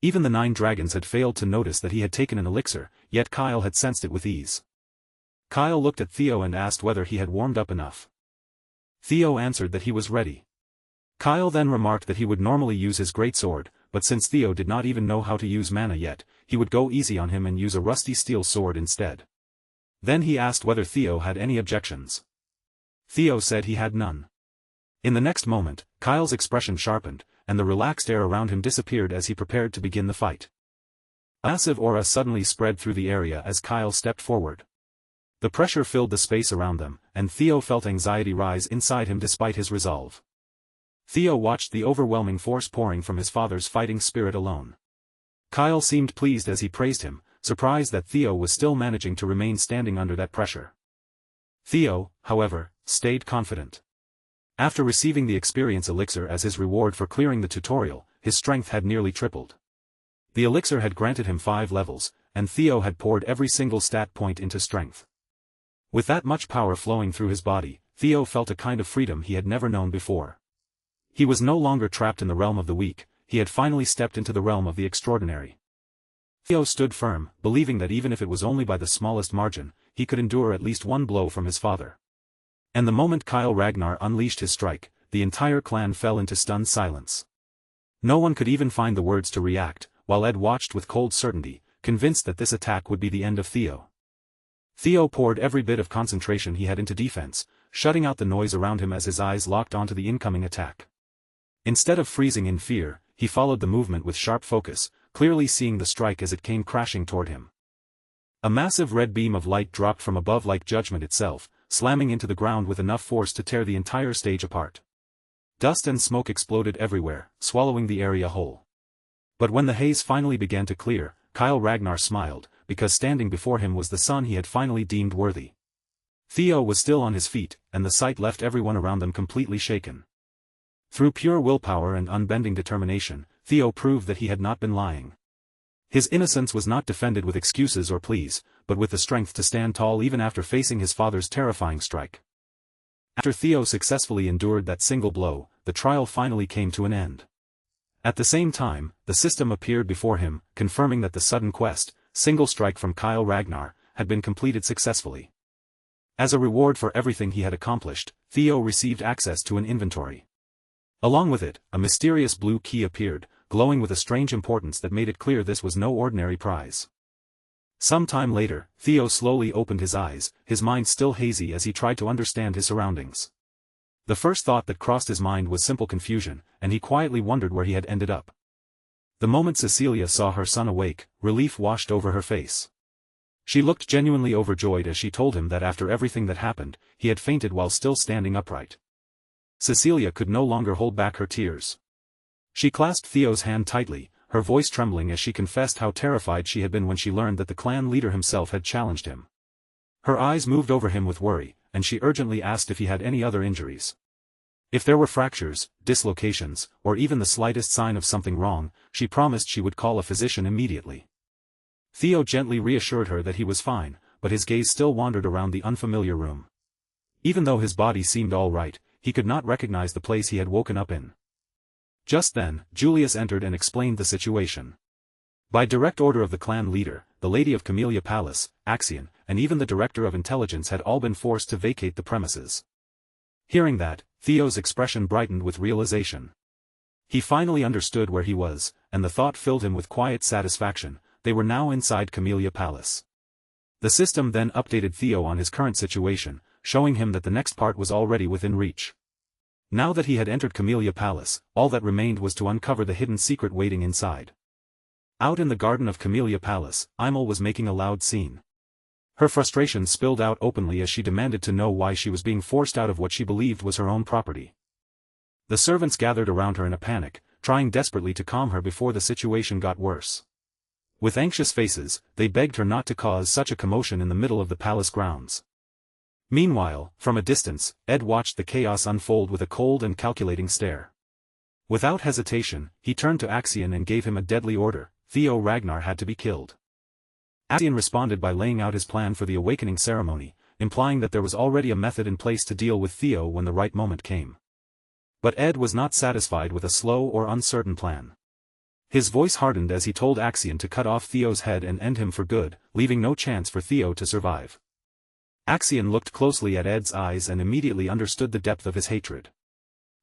Even the 9 dragons had failed to notice that he had taken an elixir, yet Kyle had sensed it with ease. Kyle looked at Theo and asked whether he had warmed up enough. Theo answered that he was ready. Kyle then remarked that he would normally use his greatsword, but since Theo did not even know how to use mana yet, he would go easy on him and use a rusty steel sword instead. Then he asked whether Theo had any objections. Theo said he had none. In the next moment, Kyle's expression sharpened, and the relaxed air around him disappeared as he prepared to begin the fight. A massive aura suddenly spread through the area as Kyle stepped forward. The pressure filled the space around them, and Theo felt anxiety rise inside him despite his resolve. Theo watched the overwhelming force pouring from his father's fighting spirit alone. Kyle seemed pleased as he praised him, surprised that Theo was still managing to remain standing under that pressure. Theo, however, stayed confident. After receiving the experience elixir as his reward for clearing the tutorial, his strength had nearly tripled. The elixir had granted him 5 levels, and Theo had poured every single stat point into strength. With that much power flowing through his body, Theo felt a kind of freedom he had never known before. He was no longer trapped in the realm of the weak, he had finally stepped into the realm of the extraordinary. Theo stood firm, believing that even if it was only by the smallest margin, he could endure at least one blow from his father. And the moment Kyle Ragnar unleashed his strike, the entire clan fell into stunned silence. No one could even find the words to react, while Ed watched with cold certainty, convinced that this attack would be the end of Theo. Theo poured every bit of concentration he had into defense, shutting out the noise around him as his eyes locked onto the incoming attack. Instead of freezing in fear, he followed the movement with sharp focus, clearly seeing the strike as it came crashing toward him. A massive red beam of light dropped from above like judgment itself, slamming into the ground with enough force to tear the entire stage apart. Dust and smoke exploded everywhere, swallowing the area whole. But when the haze finally began to clear, Kyle Ragnar smiled, because standing before him was the son he had finally deemed worthy. Theo was still on his feet, and the sight left everyone around them completely shaken. Through pure willpower and unbending determination, Theo proved that he had not been lying. His innocence was not defended with excuses or pleas, but with the strength to stand tall even after facing his father's terrifying strike. After Theo successfully endured that single blow, the trial finally came to an end. At the same time, the system appeared before him, confirming that the sudden single strike from Kyle Ragnar, had been completed successfully. As a reward for everything he had accomplished, Theo received access to an inventory. Along with it, a mysterious blue key appeared, glowing with a strange importance that made it clear this was no ordinary prize. Some time later, Theo slowly opened his eyes, his mind still hazy as he tried to understand his surroundings. The first thought that crossed his mind was simple confusion, and he quietly wondered where he had ended up. The moment Cecilia saw her son awake, relief washed over her face. She looked genuinely overjoyed as she told him that after everything that happened, he had fainted while still standing upright. Cecilia could no longer hold back her tears. She clasped Theo's hand tightly, her voice trembling as she confessed how terrified she had been when she learned that the clan leader himself had challenged him. Her eyes moved over him with worry, and she urgently asked if he had any other injuries. If there were fractures, dislocations, or even the slightest sign of something wrong, she promised she would call a physician immediately. Theo gently reassured her that he was fine, but his gaze still wandered around the unfamiliar room. Even though his body seemed all right, he could not recognize the place he had woken up in. Just then, Julius entered and explained the situation. By direct order of the clan leader, the Lady of Camellia Palace, Axion, and even the Director of Intelligence had all been forced to vacate the premises. Hearing that, Theo's expression brightened with realization. He finally understood where he was, and the thought filled him with quiet satisfaction. They were now inside Camellia Palace. The system then updated Theo on his current situation, showing him that the next part was already within reach. Now that he had entered Camellia Palace, all that remained was to uncover the hidden secret waiting inside. Out in the garden of Camellia Palace, Imel was making a loud scene. Her frustration spilled out openly as she demanded to know why she was being forced out of what she believed was her own property. The servants gathered around her in a panic, trying desperately to calm her before the situation got worse. With anxious faces, they begged her not to cause such a commotion in the middle of the palace grounds. Meanwhile, from a distance, Ed watched the chaos unfold with a cold and calculating stare. Without hesitation, he turned to Axion and gave him a deadly order: Theo Ragnar had to be killed. Axion responded by laying out his plan for the awakening ceremony, implying that there was already a method in place to deal with Theo when the right moment came. But Ed was not satisfied with a slow or uncertain plan. His voice hardened as he told Axion to cut off Theo's head and end him for good, leaving no chance for Theo to survive. Axion looked closely at Ed's eyes and immediately understood the depth of his hatred.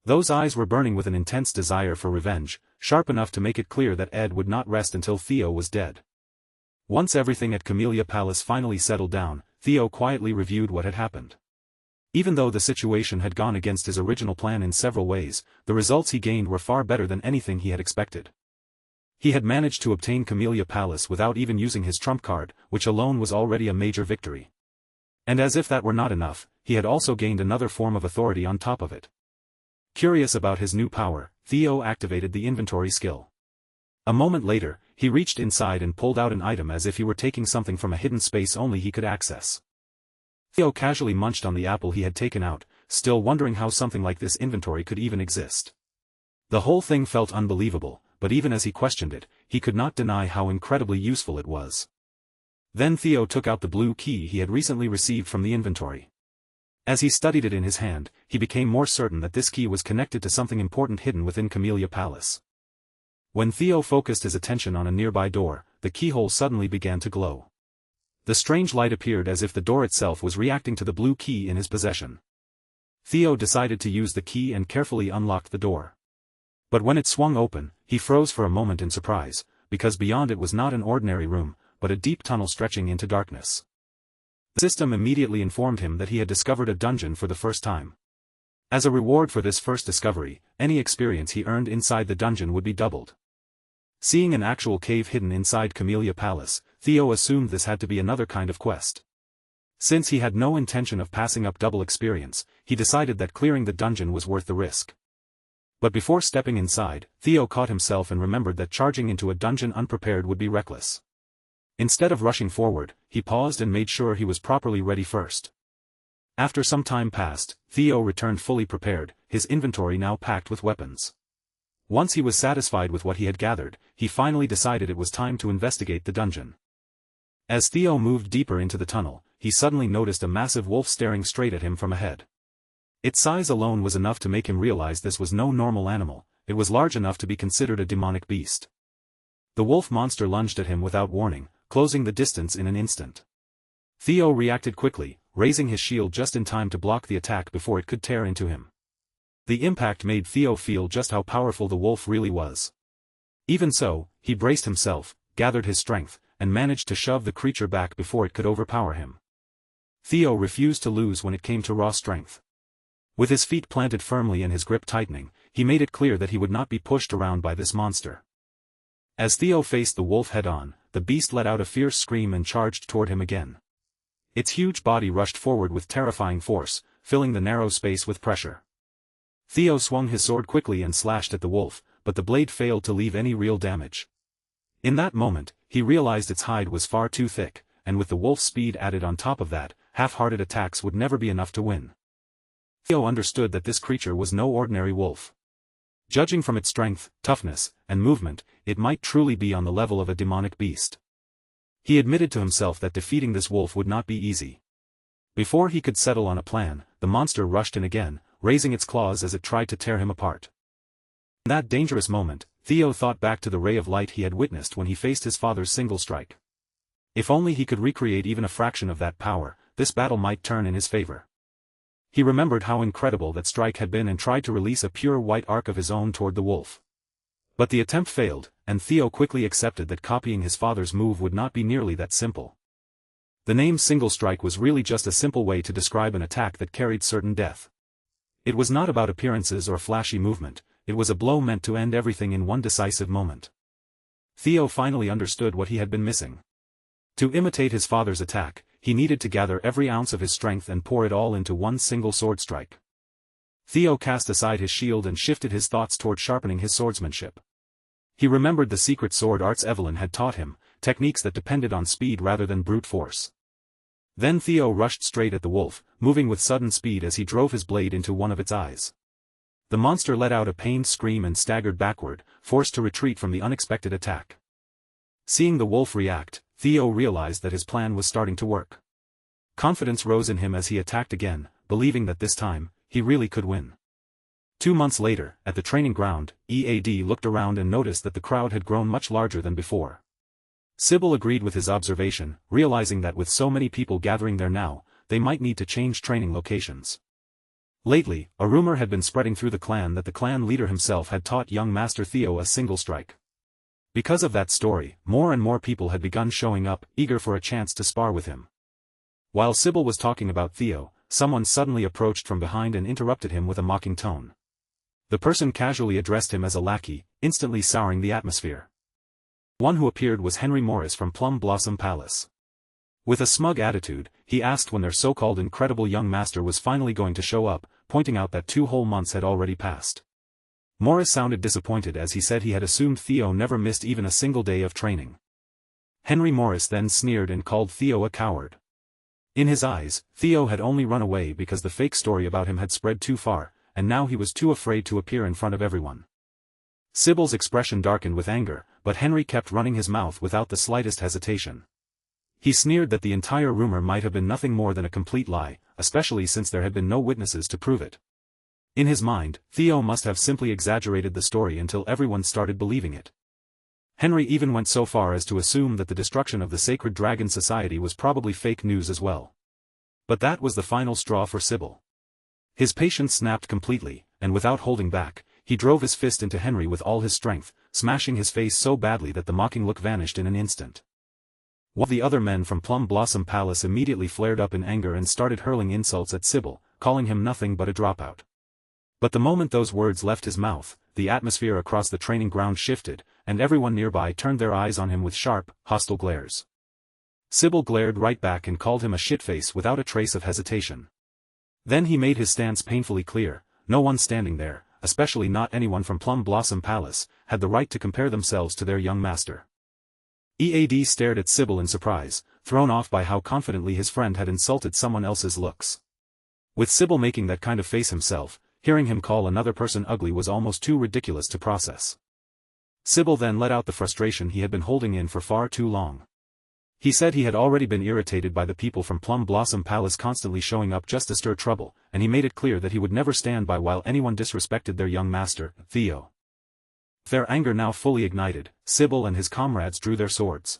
Those eyes were burning with an intense desire for revenge, sharp enough to make it clear that Ed would not rest until Theo was dead. Once everything at Camellia Palace finally settled down, Theo quietly reviewed what had happened. Even though the situation had gone against his original plan in several ways, the results he gained were far better than anything he had expected. He had managed to obtain Camellia Palace without even using his trump card, which alone was already a major victory. And as if that were not enough, he had also gained another form of authority on top of it. Curious about his new power, Theo activated the inventory skill. A moment later, he reached inside and pulled out an item as if he were taking something from a hidden space only he could access. Theo casually munched on the apple he had taken out, still wondering how something like this inventory could even exist. The whole thing felt unbelievable, but even as he questioned it, he could not deny how incredibly useful it was. Then Theo took out the blue key he had recently received from the inventory. As he studied it in his hand, he became more certain that this key was connected to something important hidden within Camellia Palace. When Theo focused his attention on a nearby door, the keyhole suddenly began to glow. The strange light appeared as if the door itself was reacting to the blue key in his possession. Theo decided to use the key and carefully unlocked the door. But when it swung open, he froze for a moment in surprise, because beyond it was not an ordinary room, but a deep tunnel stretching into darkness. The system immediately informed him that he had discovered a dungeon for the first time. As a reward for this first discovery, any experience he earned inside the dungeon would be doubled. Seeing an actual cave hidden inside Camellia Palace, Theo assumed this had to be another kind of quest. Since he had no intention of passing up double experience, he decided that clearing the dungeon was worth the risk. But before stepping inside, Theo caught himself and remembered that charging into a dungeon unprepared would be reckless. Instead of rushing forward, he paused and made sure he was properly ready first. After some time passed, Theo returned fully prepared, his inventory now packed with weapons. Once he was satisfied with what he had gathered, he finally decided it was time to investigate the dungeon. As Theo moved deeper into the tunnel, he suddenly noticed a massive wolf staring straight at him from ahead. Its size alone was enough to make him realize this was no normal animal, it was large enough to be considered a demonic beast. The wolf monster lunged at him without warning, closing the distance in an instant. Theo reacted quickly, raising his shield just in time to block the attack before it could tear into him. The impact made Theo feel just how powerful the wolf really was. Even so, he braced himself, gathered his strength, and managed to shove the creature back before it could overpower him. Theo refused to lose when it came to raw strength. With his feet planted firmly and his grip tightening, he made it clear that he would not be pushed around by this monster. As Theo faced the wolf head-on, the beast let out a fierce scream and charged toward him again. Its huge body rushed forward with terrifying force, filling the narrow space with pressure. Theo swung his sword quickly and slashed at the wolf, but the blade failed to leave any real damage. In that moment, he realized its hide was far too thick, and with the wolf's speed added on top of that, half-hearted attacks would never be enough to win. Theo understood that this creature was no ordinary wolf. Judging from its strength, toughness, and movement, it might truly be on the level of a demonic beast. He admitted to himself that defeating this wolf would not be easy. Before he could settle on a plan, the monster rushed in again, raising its claws as it tried to tear him apart. In that dangerous moment, Theo thought back to the ray of light he had witnessed when he faced his father's single strike. If only he could recreate even a fraction of that power, this battle might turn in his favor. He remembered how incredible that strike had been and tried to release a pure white arc of his own toward the wolf. But the attempt failed, and Theo quickly accepted that copying his father's move would not be nearly that simple. The name single strike was really just a simple way to describe an attack that carried certain death. It was not about appearances or flashy movement, it was a blow meant to end everything in one decisive moment. Theo finally understood what he had been missing. To imitate his father's attack, he needed to gather every ounce of his strength and pour it all into one single sword strike. Theo cast aside his shield and shifted his thoughts toward sharpening his swordsmanship. He remembered the secret sword arts Evelyn had taught him, techniques that depended on speed rather than brute force. Then Theo rushed straight at the wolf, moving with sudden speed as he drove his blade into one of its eyes. The monster let out a pained scream and staggered backward, forced to retreat from the unexpected attack. Seeing the wolf react, Theo realized that his plan was starting to work. Confidence rose in him as he attacked again, believing that this time, he really could win. 2 months later, at the training ground, EAD looked around and noticed that the crowd had grown much larger than before. Sybil agreed with his observation, realizing that with so many people gathering there now, they might need to change training locations. Lately, a rumor had been spreading through the clan that the clan leader himself had taught young Master Theo a single strike. Because of that story, more and more people had begun showing up, eager for a chance to spar with him. While Sybil was talking about Theo, someone suddenly approached from behind and interrupted him with a mocking tone. The person casually addressed him as a lackey, instantly souring the atmosphere. One who appeared was Henry Morris from Plum Blossom Palace. With a smug attitude, he asked when their so-called incredible young master was finally going to show up, pointing out that 2 whole months had already passed. Morris sounded disappointed as he said he had assumed Theo never missed even a single day of training. Henry Morris then sneered and called Theo a coward. In his eyes, Theo had only run away because the fake story about him had spread too far, and now he was too afraid to appear in front of everyone. Sybil's expression darkened with anger, but Henry kept running his mouth without the slightest hesitation. He sneered that the entire rumor might have been nothing more than a complete lie, especially since there had been no witnesses to prove it. In his mind, Theo must have simply exaggerated the story until everyone started believing it. Henry even went so far as to assume that the destruction of the Sacred Dragon Society was probably fake news as well. But that was the final straw for Sybil. His patience snapped completely, and without holding back, he drove his fist into Henry with all his strength, smashing his face so badly that the mocking look vanished in an instant. While the other men from Plum Blossom Palace immediately flared up in anger and started hurling insults at Sybil, calling him nothing but a dropout. But the moment those words left his mouth, the atmosphere across the training ground shifted, and everyone nearby turned their eyes on him with sharp, hostile glares. Sybil glared right back and called him a shitface without a trace of hesitation. Then he made his stance painfully clear: no one standing there, especially not anyone from Plum Blossom Palace, had the right to compare themselves to their young master. EAD stared at Sybil in surprise, thrown off by how confidently his friend had insulted someone else's looks. With Sybil making that kind of face himself, hearing him call another person ugly was almost too ridiculous to process. Sybil then let out the frustration he had been holding in for far too long. He said he had already been irritated by the people from Plum Blossom Palace constantly showing up just to stir trouble, and he made it clear that he would never stand by while anyone disrespected their young master, Theo. Their anger now fully ignited, Sybil and his comrades drew their swords.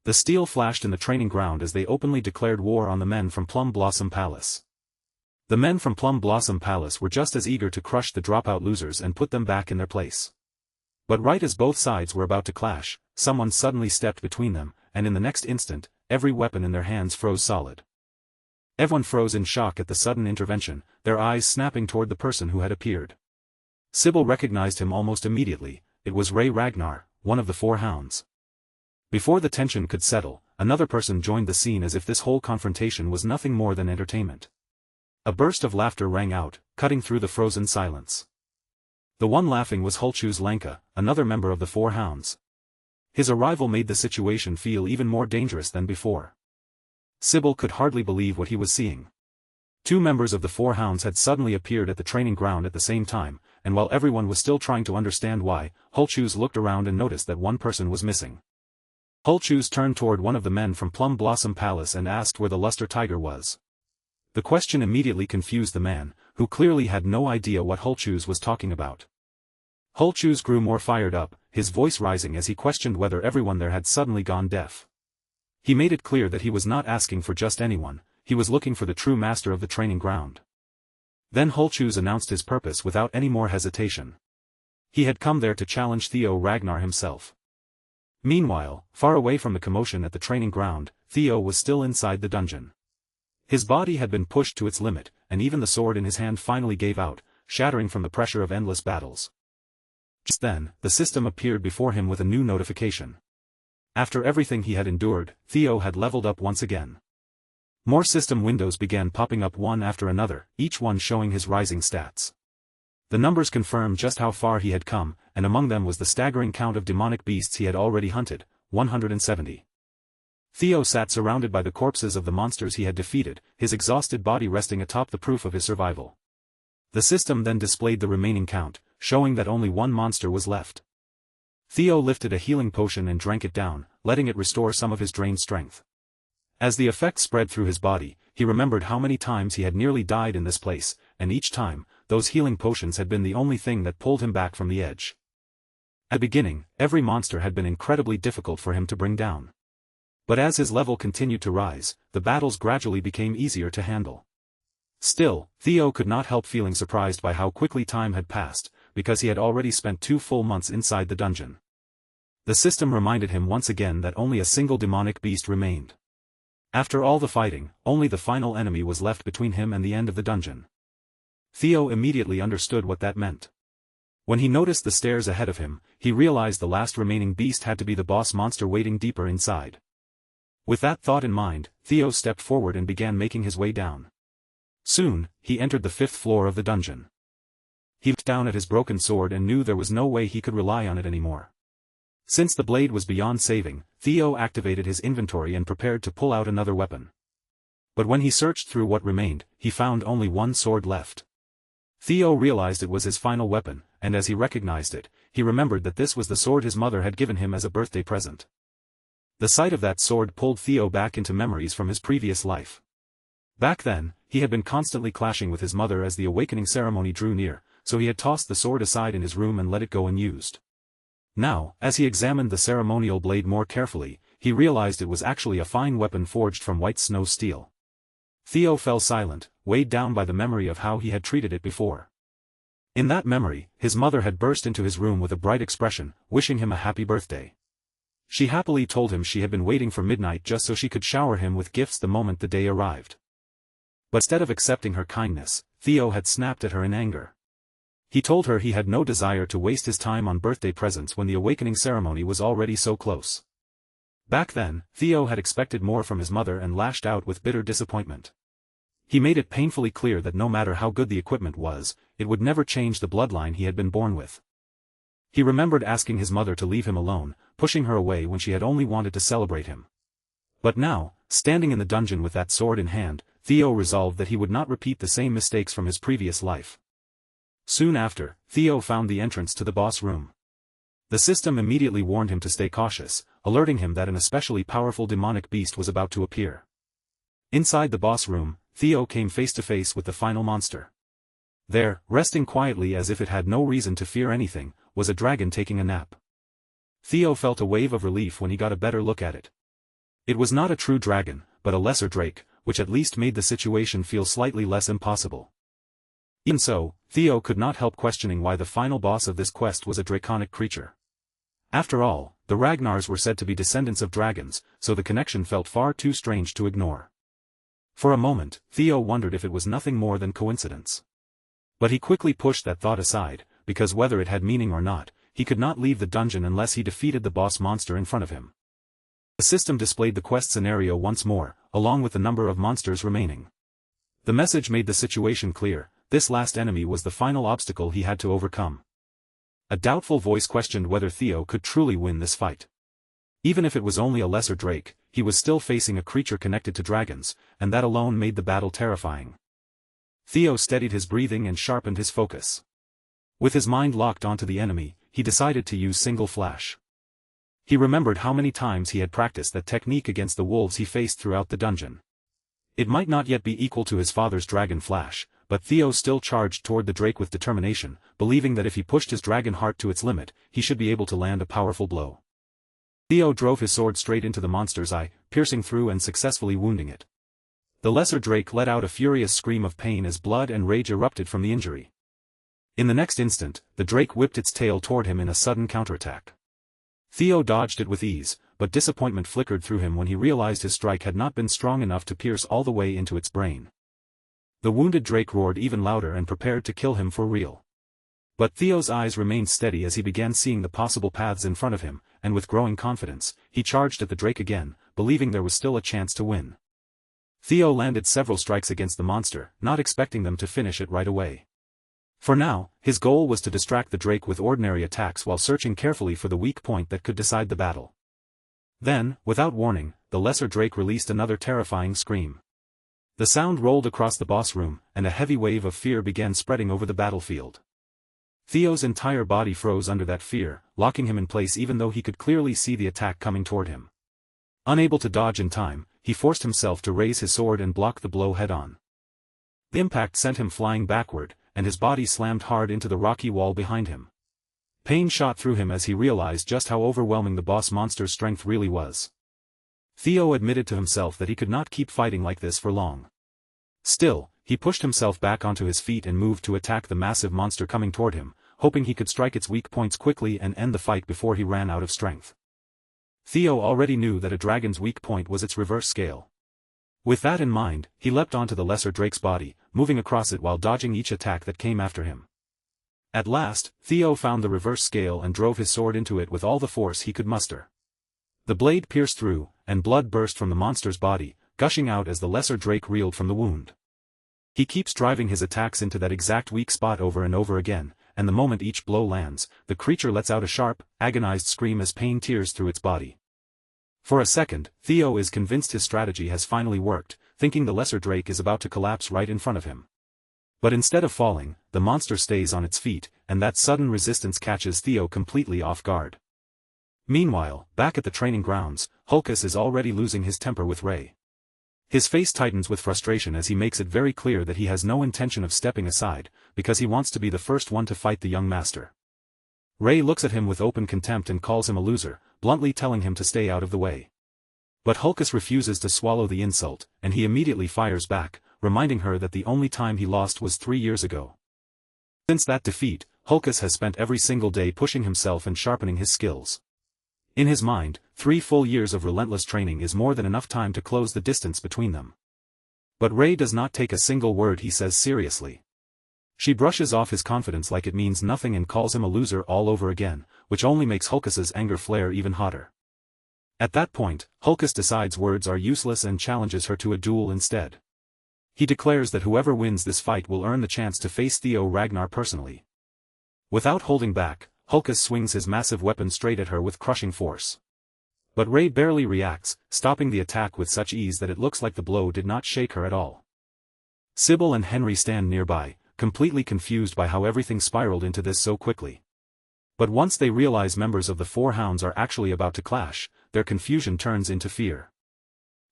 The steel flashed in the training ground as they openly declared war on the men from Plum Blossom Palace. The men from Plum Blossom Palace were just as eager to crush the dropout losers and put them back in their place. But right as both sides were about to clash, someone suddenly stepped between them, and in the next instant, every weapon in their hands froze solid. Everyone froze in shock at the sudden intervention, their eyes snapping toward the person who had appeared. Sybil recognized him almost immediately. It was Ray Ragnar, one of the 4 hounds. Before the tension could settle, another person joined the scene as if this whole confrontation was nothing more than entertainment. A burst of laughter rang out, cutting through the frozen silence. The one laughing was Hulchus Lanka, another member of the 4 hounds. His arrival made the situation feel even more dangerous than before. Sybil could hardly believe what he was seeing. Two members of the four hounds had suddenly appeared at the training ground at the same time, and while everyone was still trying to understand why, Hulchus looked around and noticed that one person was missing. Hulchus turned toward one of the men from Plum Blossom Palace and asked where the Luster Tiger was. The question immediately confused the man, who clearly had no idea what Hulchus was talking about. Hulchus grew more fired up, his voice rising as he questioned whether everyone there had suddenly gone deaf. He made it clear that he was not asking for just anyone, he was looking for the true master of the training ground. Then Hulchus announced his purpose without any more hesitation. He had come there to challenge Theo Ragnar himself. Meanwhile, far away from the commotion at the training ground, Theo was still inside the dungeon. His body had been pushed to its limit, and even the sword in his hand finally gave out, shattering from the pressure of endless battles. Just then, the system appeared before him with a new notification. After everything he had endured, Theo had leveled up once again. More system windows began popping up one after another, each one showing his rising stats. The numbers confirmed just how far he had come, and among them was the staggering count of demonic beasts he had already hunted, 170. Theo sat surrounded by the corpses of the monsters he had defeated, his exhausted body resting atop the proof of his survival. The system then displayed the remaining count, showing that only one monster was left. Theo lifted a healing potion and drank it down, letting it restore some of his drained strength. As the effect spread through his body, he remembered how many times he had nearly died in this place, and each time, those healing potions had been the only thing that pulled him back from the edge. At the beginning, every monster had been incredibly difficult for him to bring down. But as his level continued to rise, the battles gradually became easier to handle. Still, Theo could not help feeling surprised by how quickly time had passed, because he had already spent 2 full months inside the dungeon. The system reminded him once again that only a single demonic beast remained. After all the fighting, only the final enemy was left between him and the end of the dungeon. Theo immediately understood what that meant. When he noticed the stairs ahead of him, he realized the last remaining beast had to be the boss monster waiting deeper inside. With that thought in mind, Theo stepped forward and began making his way down. Soon, he entered the 5th floor of the dungeon. He looked down at his broken sword and knew there was no way he could rely on it anymore. Since the blade was beyond saving, Theo activated his inventory and prepared to pull out another weapon. But when he searched through what remained, he found only one sword left. Theo realized it was his final weapon, and as he recognized it, he remembered that this was the sword his mother had given him as a birthday present. The sight of that sword pulled Theo back into memories from his previous life. Back then, he had been constantly clashing with his mother as the awakening ceremony drew near, so he had tossed the sword aside in his room and let it go unused. Now, as he examined the ceremonial blade more carefully, he realized it was actually a fine weapon forged from white snow steel. Theo fell silent, weighed down by the memory of how he had treated it before. In that memory, his mother had burst into his room with a bright expression, wishing him a happy birthday. She happily told him she had been waiting for midnight just so she could shower him with gifts the moment the day arrived. But instead of accepting her kindness, Theo had snapped at her in anger. He told her he had no desire to waste his time on birthday presents when the awakening ceremony was already so close. Back then, Theo had expected more from his mother and lashed out with bitter disappointment. He made it painfully clear that no matter how good the equipment was, it would never change the bloodline he had been born with. He remembered asking his mother to leave him alone, pushing her away when she had only wanted to celebrate him. But now, standing in the dungeon with that sword in hand, Theo resolved that he would not repeat the same mistakes from his previous life. Soon after, Theo found the entrance to the boss room. The system immediately warned him to stay cautious, alerting him that an especially powerful demonic beast was about to appear. Inside the boss room, Theo came face to face with the final monster. There, resting quietly as if it had no reason to fear anything, was a dragon taking a nap. Theo felt a wave of relief when he got a better look at it. It was not a true dragon, but a lesser drake, which at least made the situation feel slightly less impossible. Even so, Theo could not help questioning why the final boss of this quest was a draconic creature. After all, the Ragnars were said to be descendants of dragons, so the connection felt far too strange to ignore. For a moment, Theo wondered if it was nothing more than coincidence. But he quickly pushed that thought aside, because whether it had meaning or not, he could not leave the dungeon unless he defeated the boss monster in front of him. The system displayed the quest scenario once more, along with the number of monsters remaining. The message made the situation clear: this last enemy was the final obstacle he had to overcome. A doubtful voice questioned whether Theo could truly win this fight. Even if it was only a lesser drake, he was still facing a creature connected to dragons, and that alone made the battle terrifying. Theo steadied his breathing and sharpened his focus. With his mind locked onto the enemy, he decided to use single flash. He remembered how many times he had practiced that technique against the wolves he faced throughout the dungeon. It might not yet be equal to his father's dragon flash, but Theo still charged toward the drake with determination, believing that if he pushed his dragon heart to its limit, he should be able to land a powerful blow. Theo drove his sword straight into the monster's eye, piercing through and successfully wounding it. The lesser drake let out a furious scream of pain as blood and rage erupted from the injury. In the next instant, the drake whipped its tail toward him in a sudden counterattack. Theo dodged it with ease, but disappointment flickered through him when he realized his strike had not been strong enough to pierce all the way into its brain. The wounded drake roared even louder and prepared to kill him for real. But Theo's eyes remained steady as he began seeing the possible paths in front of him, and with growing confidence, he charged at the drake again, believing there was still a chance to win. Theo landed several strikes against the monster, not expecting them to finish it right away. For now, his goal was to distract the drake with ordinary attacks while searching carefully for the weak point that could decide the battle. Then, without warning, the lesser drake released another terrifying scream. The sound rolled across the boss room, and a heavy wave of fear began spreading over the battlefield. Theo's entire body froze under that fear, locking him in place even though he could clearly see the attack coming toward him. Unable to dodge in time, he forced himself to raise his sword and block the blow head-on. The impact sent him flying backward, and his body slammed hard into the rocky wall behind him. Pain shot through him as he realized just how overwhelming the boss monster's strength really was. Theo admitted to himself that he could not keep fighting like this for long. Still, he pushed himself back onto his feet and moved to attack the massive monster coming toward him, hoping he could strike its weak points quickly and end the fight before he ran out of strength. Theo already knew that a dragon's weak point was its reverse scale. With that in mind, he leapt onto the lesser drake's body, moving across it while dodging each attack that came after him. At last, Theo found the reverse scale and drove his sword into it with all the force he could muster. The blade pierced through, and blood burst from the monster's body, gushing out as the lesser drake reeled from the wound. He keeps driving his attacks into that exact weak spot over and over again, and the moment each blow lands, the creature lets out a sharp, agonized scream as pain tears through its body. For a second, Theo is convinced his strategy has finally worked, thinking the lesser drake is about to collapse right in front of him. But instead of falling, the monster stays on its feet, and that sudden resistance catches Theo completely off guard. Meanwhile, back at the training grounds, Hulkus is already losing his temper with Ray. His face tightens with frustration as he makes it very clear that he has no intention of stepping aside, because he wants to be the first one to fight the young master. Ray looks at him with open contempt and calls him a loser, bluntly telling him to stay out of the way. But Hulkus refuses to swallow the insult, and he immediately fires back, reminding her that the only time he lost was 3 years ago. Since that defeat, Hulkus has spent every single day pushing himself and sharpening his skills. In his mind, 3 full years of relentless training is more than enough time to close the distance between them. But Ray does not take a single word he says seriously. She brushes off his confidence like it means nothing and calls him a loser all over again, which only makes Hulkus's anger flare even hotter. At that point, Hulkus decides words are useless and challenges her to a duel instead. He declares that whoever wins this fight will earn the chance to face Theo Ragnar personally. Without holding back, Hulkus swings his massive weapon straight at her with crushing force. But Ray barely reacts, stopping the attack with such ease that it looks like the blow did not shake her at all. Sybil and Henry stand nearby, completely confused by how everything spiraled into this so quickly. But once they realize members of the Four Hounds are actually about to clash, their confusion turns into fear.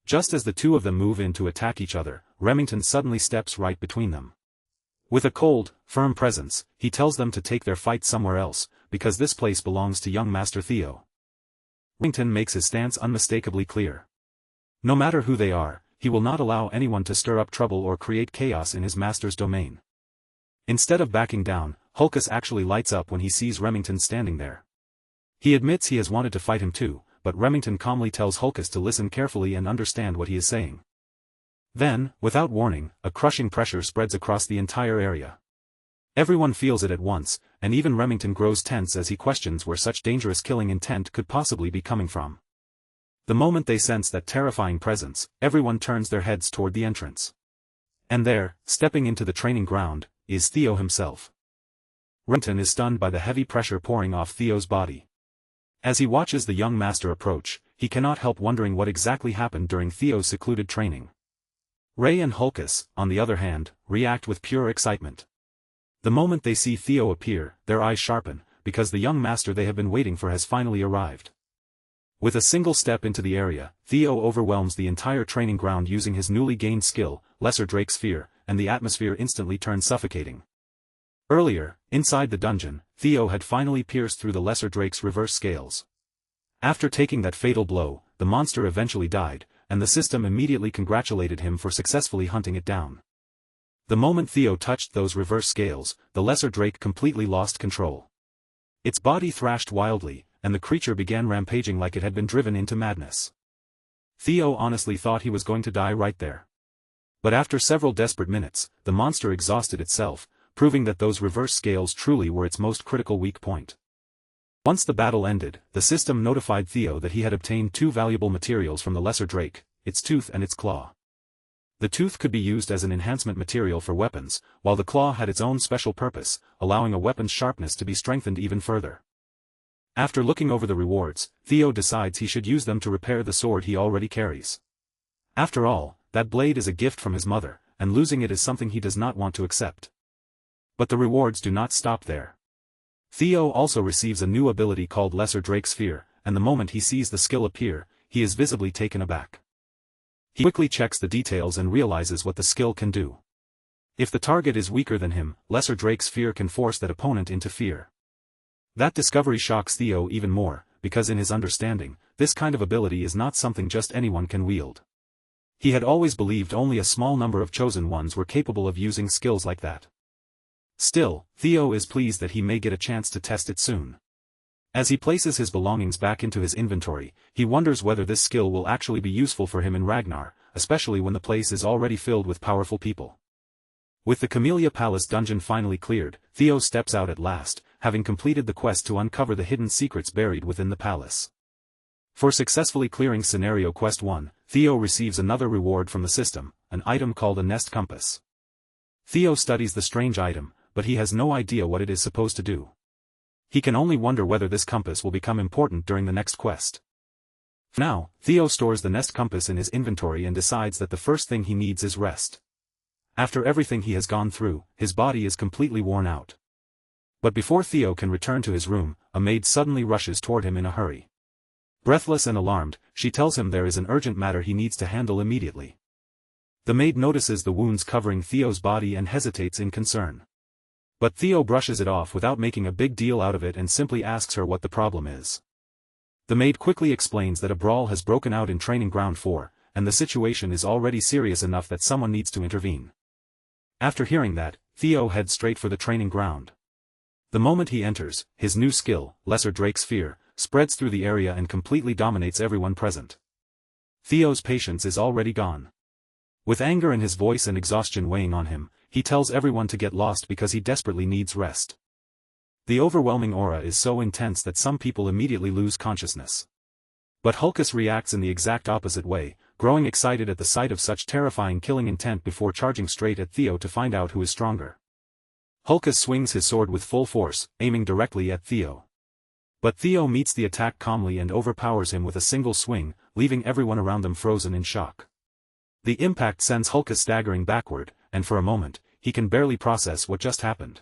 Just as the two of them move in to attack each other, Remington suddenly steps right between them. With a cold, firm presence, he tells them to take their fight somewhere else, because this place belongs to young Master Theo. Remington makes his stance unmistakably clear. No matter who they are, he will not allow anyone to stir up trouble or create chaos in his master's domain. Instead of backing down, Hulkus actually lights up when he sees Remington standing there. He admits he has wanted to fight him too, but Remington calmly tells Hulkus to listen carefully and understand what he is saying. Then, without warning, a crushing pressure spreads across the entire area. Everyone feels it at once, and even Remington grows tense as he questions where such dangerous killing intent could possibly be coming from. The moment they sense that terrifying presence, everyone turns their heads toward the entrance. And there, stepping into the training ground, is Theo himself. Remington is stunned by the heavy pressure pouring off Theo's body. As he watches the young master approach, he cannot help wondering what exactly happened during Theo's secluded training. Ray and Hulkus, on the other hand, react with pure excitement. The moment they see Theo appear, their eyes sharpen, because the young master they have been waiting for has finally arrived. With a single step into the area, Theo overwhelms the entire training ground using his newly gained skill, Lesser Drake's Fear, and the atmosphere instantly turns suffocating. Earlier, inside the dungeon, Theo had finally pierced through the Lesser Drake's reverse scales. After taking that fatal blow, the monster eventually died, and the system immediately congratulated him for successfully hunting it down. The moment Theo touched those reverse scales, the Lesser Drake completely lost control. Its body thrashed wildly, and the creature began rampaging like it had been driven into madness. Theo honestly thought he was going to die right there. But after several desperate minutes, the monster exhausted itself, proving that those reverse scales truly were its most critical weak point. Once the battle ended, the system notified Theo that he had obtained two valuable materials from the Lesser Drake, its tooth and its claw. The tooth could be used as an enhancement material for weapons, while the claw had its own special purpose, allowing a weapon's sharpness to be strengthened even further. After looking over the rewards, Theo decides he should use them to repair the sword he already carries. After all, that blade is a gift from his mother, and losing it is something he does not want to accept. But the rewards do not stop there. Theo also receives a new ability called Lesser Drake's Fear, and the moment he sees the skill appear, he is visibly taken aback. He quickly checks the details and realizes what the skill can do. If the target is weaker than him, Lesser Drake's Fear can force that opponent into fear. That discovery shocks Theo even more, because in his understanding, this kind of ability is not something just anyone can wield. He had always believed only a small number of chosen ones were capable of using skills like that. Still, Theo is pleased that he may get a chance to test it soon. As he places his belongings back into his inventory, he wonders whether this skill will actually be useful for him in Ragnar, especially when the place is already filled with powerful people. With the Camellia Palace dungeon finally cleared, Theo steps out at last, having completed the quest to uncover the hidden secrets buried within the palace. For successfully clearing Scenario Quest 1, Theo receives another reward from the system, an item called a Nest Compass. Theo studies the strange item, but he has no idea what it is supposed to do. He can only wonder whether this compass will become important during the next quest. Now, Theo stores the Nest Compass in his inventory and decides that the first thing he needs is rest. After everything he has gone through, his body is completely worn out. But before Theo can return to his room, a maid suddenly rushes toward him in a hurry. Breathless and alarmed, she tells him there is an urgent matter he needs to handle immediately. The maid notices the wounds covering Theo's body and hesitates in concern. But Theo brushes it off without making a big deal out of it and simply asks her what the problem is. The maid quickly explains that a brawl has broken out in Training Ground 4, and the situation is already serious enough that someone needs to intervene. After hearing that, Theo heads straight for the training ground. The moment he enters, his new skill, Lesser Drake's Fear, spreads through the area and completely dominates everyone present. Theo's patience is already gone. With anger in his voice and exhaustion weighing on him, he tells everyone to get lost because he desperately needs rest. The overwhelming aura is so intense that some people immediately lose consciousness. But Hulkus reacts in the exact opposite way, growing excited at the sight of such terrifying killing intent before charging straight at Theo to find out who is stronger. Hulkus swings his sword with full force, aiming directly at Theo. But Theo meets the attack calmly and overpowers him with a single swing, leaving everyone around them frozen in shock. The impact sends Hulkus staggering backward, and for a moment, he can barely process what just happened.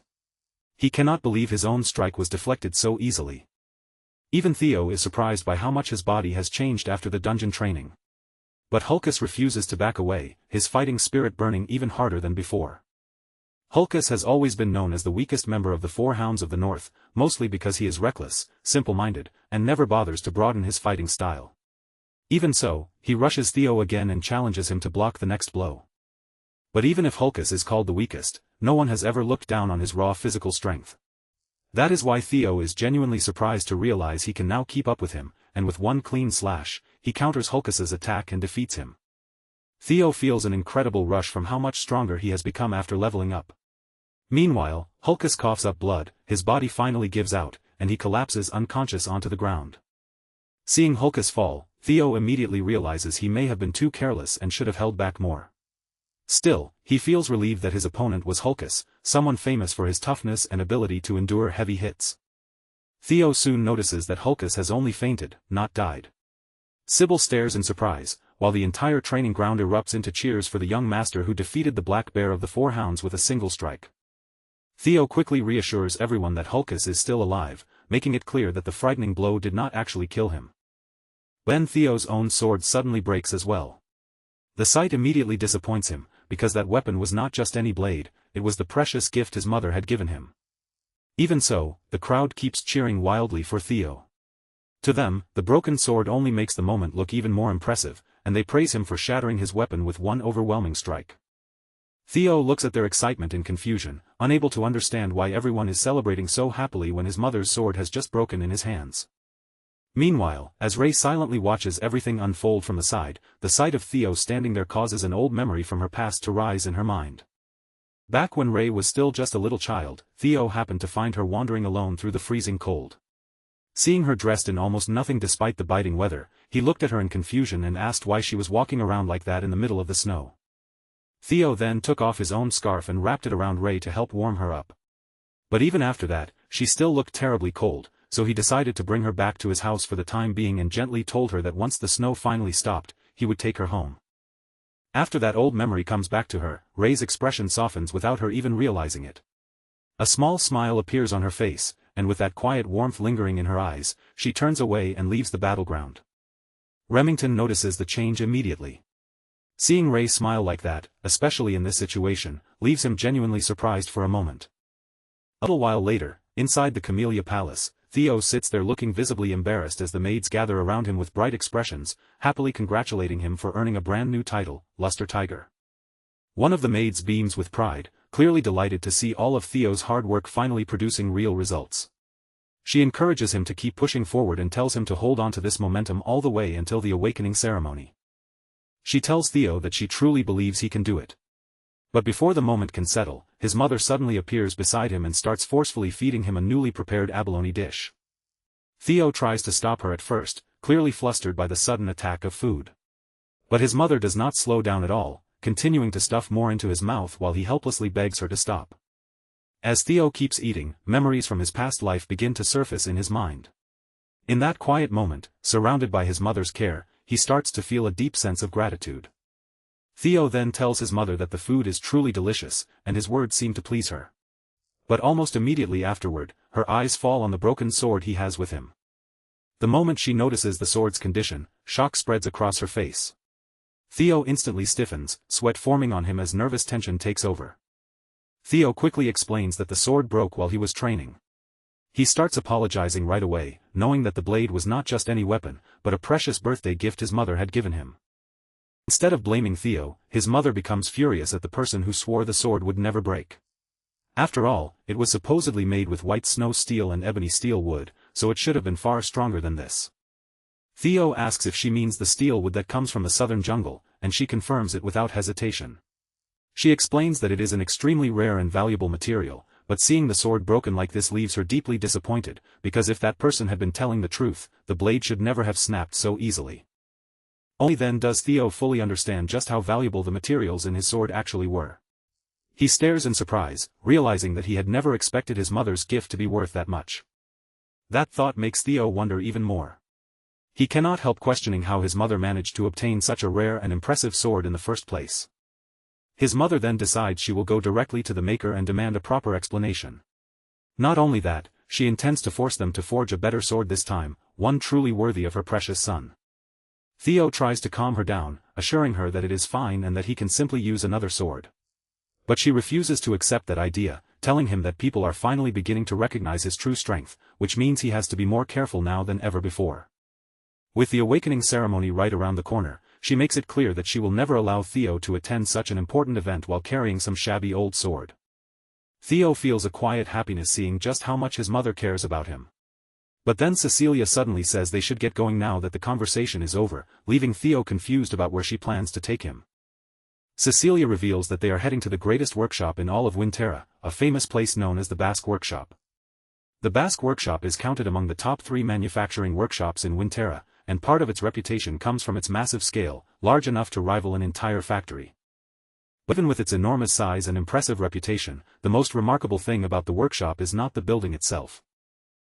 He cannot believe his own strike was deflected so easily. Even Theo is surprised by how much his body has changed after the dungeon training. But Hulkus refuses to back away, his fighting spirit burning even harder than before. Hulkus has always been known as the weakest member of the Four Hounds of the North, mostly because he is reckless, simple-minded, and never bothers to broaden his fighting style. Even so, he rushes Theo again and challenges him to block the next blow. But even if Hulkus is called the weakest, no one has ever looked down on his raw physical strength. That is why Theo is genuinely surprised to realize he can now keep up with him, and with one clean slash, he counters Hulkus's attack and defeats him. Theo feels an incredible rush from how much stronger he has become after leveling up. Meanwhile, Hulkus coughs up blood, his body finally gives out, and he collapses unconscious onto the ground. Seeing Hulkus fall, Theo immediately realizes he may have been too careless and should have held back more. Still, he feels relieved that his opponent was Hulkus, someone famous for his toughness and ability to endure heavy hits. Theo soon notices that Hulkus has only fainted, not died. Sybil stares in surprise, while the entire training ground erupts into cheers for the young master who defeated the Black Bear of the Four Hounds with a single strike. Theo quickly reassures everyone that Hulkus is still alive, making it clear that the frightening blow did not actually kill him. Then Theo's own sword suddenly breaks as well. The sight immediately disappoints him, because that weapon was not just any blade, it was the precious gift his mother had given him. Even so, the crowd keeps cheering wildly for Theo. To them, the broken sword only makes the moment look even more impressive, and they praise him for shattering his weapon with one overwhelming strike. Theo looks at their excitement in confusion, unable to understand why everyone is celebrating so happily when his mother's sword has just broken in his hands. Meanwhile, as Ray silently watches everything unfold from the side, the sight of Theo standing there causes an old memory from her past to rise in her mind. Back when Ray was still just a little child, Theo happened to find her wandering alone through the freezing cold. Seeing her dressed in almost nothing despite the biting weather, he looked at her in confusion and asked why she was walking around like that in the middle of the snow. Theo then took off his own scarf and wrapped it around Ray to help warm her up. But even after that, she still looked terribly cold, so he decided to bring her back to his house for the time being and gently told her that once the snow finally stopped, he would take her home. After that old memory comes back to her, Ray's expression softens without her even realizing it. A small smile appears on her face, and with that quiet warmth lingering in her eyes, she turns away and leaves the battleground. Remington notices the change immediately. Seeing Ray smile like that, especially in this situation, leaves him genuinely surprised for a moment. A little while later, inside the Camellia Palace, Theo sits there looking visibly embarrassed as the maids gather around him with bright expressions, happily congratulating him for earning a brand new title, Luster Tiger. One of the maids beams with pride, clearly delighted to see all of Theo's hard work finally producing real results. She encourages him to keep pushing forward and tells him to hold on to this momentum all the way until the awakening ceremony. She tells Theo that she truly believes he can do it. But before the moment can settle, his mother suddenly appears beside him and starts forcefully feeding him a newly prepared abalone dish. Theo tries to stop her at first, clearly flustered by the sudden attack of food. But his mother does not slow down at all, continuing to stuff more into his mouth while he helplessly begs her to stop. As Theo keeps eating, memories from his past life begin to surface in his mind. In that quiet moment, surrounded by his mother's care, he starts to feel a deep sense of gratitude. Theo then tells his mother that the food is truly delicious, and his words seem to please her. But almost immediately afterward, her eyes fall on the broken sword he has with him. The moment she notices the sword's condition, shock spreads across her face. Theo instantly stiffens, sweat forming on him as nervous tension takes over. Theo quickly explains that the sword broke while he was training. He starts apologizing right away, knowing that the blade was not just any weapon, but a precious birthday gift his mother had given him. Instead of blaming Theo, his mother becomes furious at the person who swore the sword would never break. After all, it was supposedly made with white snow steel and ebony steel wood, so it should have been far stronger than this. Theo asks if she means the steel wood that comes from the southern jungle, and she confirms it without hesitation. She explains that it is an extremely rare and valuable material, but seeing the sword broken like this leaves her deeply disappointed, because if that person had been telling the truth, the blade should never have snapped so easily. Only then does Theo fully understand just how valuable the materials in his sword actually were. He stares in surprise, realizing that he had never expected his mother's gift to be worth that much. That thought makes Theo wonder even more. He cannot help questioning how his mother managed to obtain such a rare and impressive sword in the first place. His mother then decides she will go directly to the maker and demand a proper explanation. Not only that, she intends to force them to forge a better sword this time, one truly worthy of her precious son. Theo tries to calm her down, assuring her that it is fine and that he can simply use another sword. But she refuses to accept that idea, telling him that people are finally beginning to recognize his true strength, which means he has to be more careful now than ever before. With the awakening ceremony right around the corner, she makes it clear that she will never allow Theo to attend such an important event while carrying some shabby old sword. Theo feels a quiet happiness seeing just how much his mother cares about him. But then Cecilia suddenly says they should get going now that the conversation is over, leaving Theo confused about where she plans to take him. Cecilia reveals that they are heading to the greatest workshop in all of Winterra, a famous place known as the Basque Workshop. The Basque Workshop is counted among the top 3 manufacturing workshops in Winterra, and part of its reputation comes from its massive scale, large enough to rival an entire factory. But even with its enormous size and impressive reputation, the most remarkable thing about the workshop is not the building itself.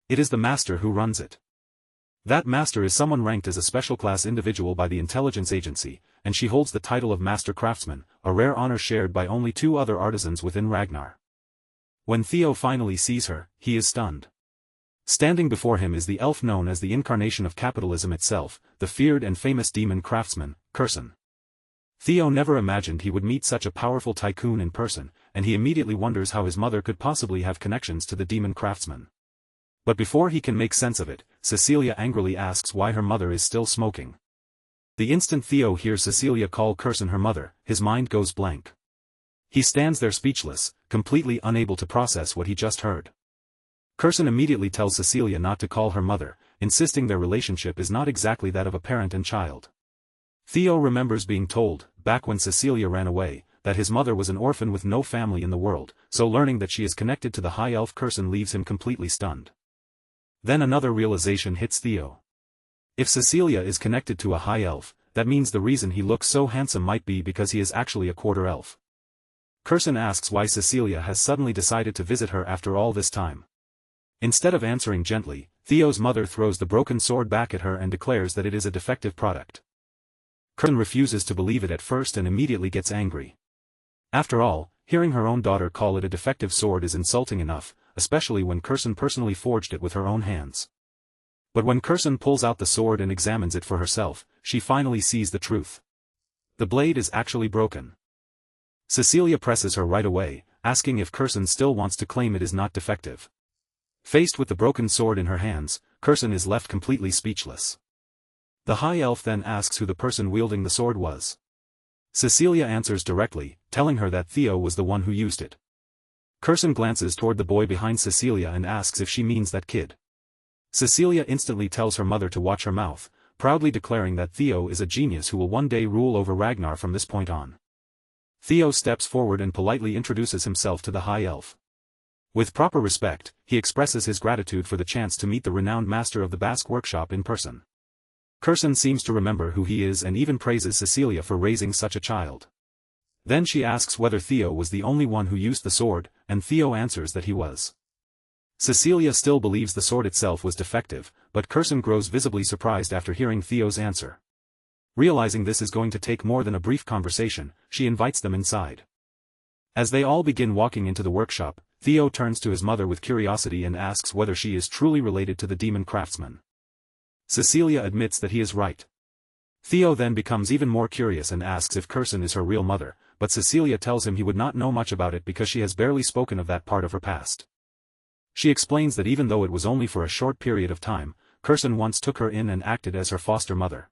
It is the master who runs it. That master is someone ranked as a special class individual by the intelligence agency, and she holds the title of Master Craftsman, a rare honor shared by only 2 other artisans within Ragnar. When Theo finally sees her, he is stunned. Standing before him is the elf known as the incarnation of capitalism itself, the feared and famous demon craftsman, Curson. Theo never imagined he would meet such a powerful tycoon in person, and he immediately wonders how his mother could possibly have connections to the demon craftsman. But before he can make sense of it, Cecilia angrily asks why her mother is still smoking. The instant Theo hears Cecilia call Curson her mother, his mind goes blank. He stands there speechless, completely unable to process what he just heard. Curson immediately tells Cecilia not to call her mother, insisting their relationship is not exactly that of a parent and child. Theo remembers being told, back when Cecilia ran away, that his mother was an orphan with no family in the world, so learning that she is connected to the high elf Curson leaves him completely stunned. Then another realization hits Theo. If Cecilia is connected to a high elf, that means the reason he looks so handsome might be because he is actually a quarter elf. Curson asks why Cecilia has suddenly decided to visit her after all this time. Instead of answering gently, Theo's mother throws the broken sword back at her and declares that it is a defective product. Curson refuses to believe it at first and immediately gets angry. After all, hearing her own daughter call it a defective sword is insulting enough, especially when Curson personally forged it with her own hands. But when Curson pulls out the sword and examines it for herself, she finally sees the truth. The blade is actually broken. Cecilia presses her right away, asking if Curson still wants to claim it is not defective. Faced with the broken sword in her hands, Curson is left completely speechless. The high elf then asks who the person wielding the sword was. Cecilia answers directly, telling her that Theo was the one who used it. Curson glances toward the boy behind Cecilia and asks if she means that kid. Cecilia instantly tells her mother to watch her mouth, proudly declaring that Theo is a genius who will one day rule over Ragnar from this point on. Theo steps forward and politely introduces himself to the high elf. With proper respect, he expresses his gratitude for the chance to meet the renowned master of the Basque workshop in person. Curson seems to remember who he is and even praises Cecilia for raising such a child. Then she asks whether Theo was the only one who used the sword, and Theo answers that he was. Cecilia still believes the sword itself was defective, but Curson grows visibly surprised after hearing Theo's answer. Realizing this is going to take more than a brief conversation, she invites them inside. As they all begin walking into the workshop, Theo turns to his mother with curiosity and asks whether she is truly related to the demon craftsman. Cecilia admits that he is right. Theo then becomes even more curious and asks if Curson is her real mother, but Cecilia tells him he would not know much about it because she has barely spoken of that part of her past. She explains that even though it was only for a short period of time, Curson once took her in and acted as her foster mother.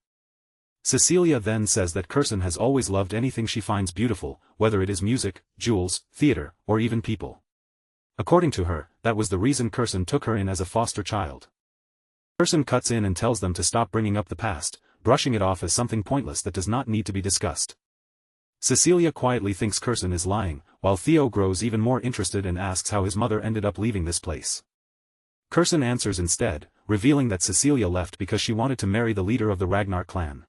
Cecilia then says that Curson has always loved anything she finds beautiful, whether it is music, jewels, theater, or even people. According to her, that was the reason Curson took her in as a foster child. Curson cuts in and tells them to stop bringing up the past, brushing it off as something pointless that does not need to be discussed. Cecilia quietly thinks Curson is lying, while Theo grows even more interested and asks how his mother ended up leaving this place. Curson answers instead, revealing that Cecilia left because she wanted to marry the leader of the Ragnar clan.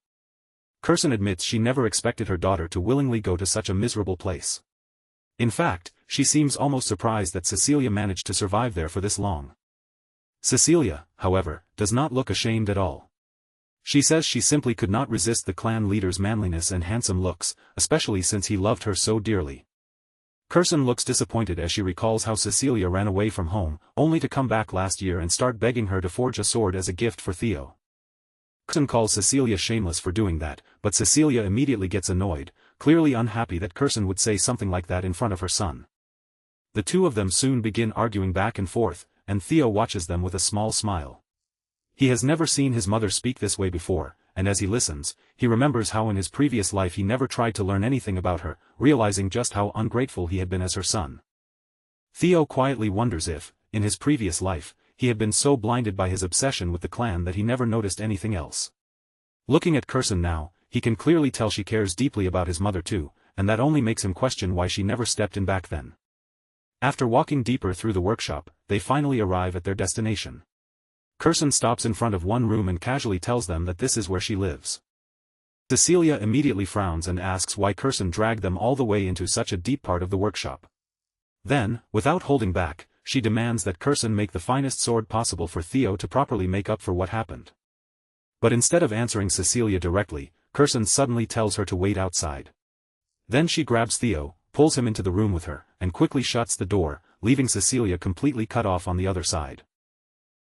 Curson admits she never expected her daughter to willingly go to such a miserable place. In fact, she seems almost surprised that Cecilia managed to survive there for this long. Cecilia, however, does not look ashamed at all. She says she simply could not resist the clan leader's manliness and handsome looks, especially since he loved her so dearly. Curson looks disappointed as she recalls how Cecilia ran away from home, only to come back last year and start begging her to forge a sword as a gift for Theo. Curson calls Cecilia shameless for doing that, but Cecilia immediately gets annoyed, clearly unhappy that Curson would say something like that in front of her son. The two of them soon begin arguing back and forth, and Theo watches them with a small smile. He has never seen his mother speak this way before, and as he listens, he remembers how in his previous life he never tried to learn anything about her, realizing just how ungrateful he had been as her son. Theo quietly wonders if, in his previous life, he had been so blinded by his obsession with the clan that he never noticed anything else. Looking at Curson now, he can clearly tell she cares deeply about his mother too, and that only makes him question why she never stepped in back then. After walking deeper through the workshop, they finally arrive at their destination. Curson stops in front of one room and casually tells them that this is where she lives. Cecilia immediately frowns and asks why Curson dragged them all the way into such a deep part of the workshop. Then, without holding back, she demands that Curson make the finest sword possible for Theo to properly make up for what happened. But instead of answering Cecilia directly, Kirsten suddenly tells her to wait outside. Then she grabs Theo, pulls him into the room with her, and quickly shuts the door, leaving Cecilia completely cut off on the other side.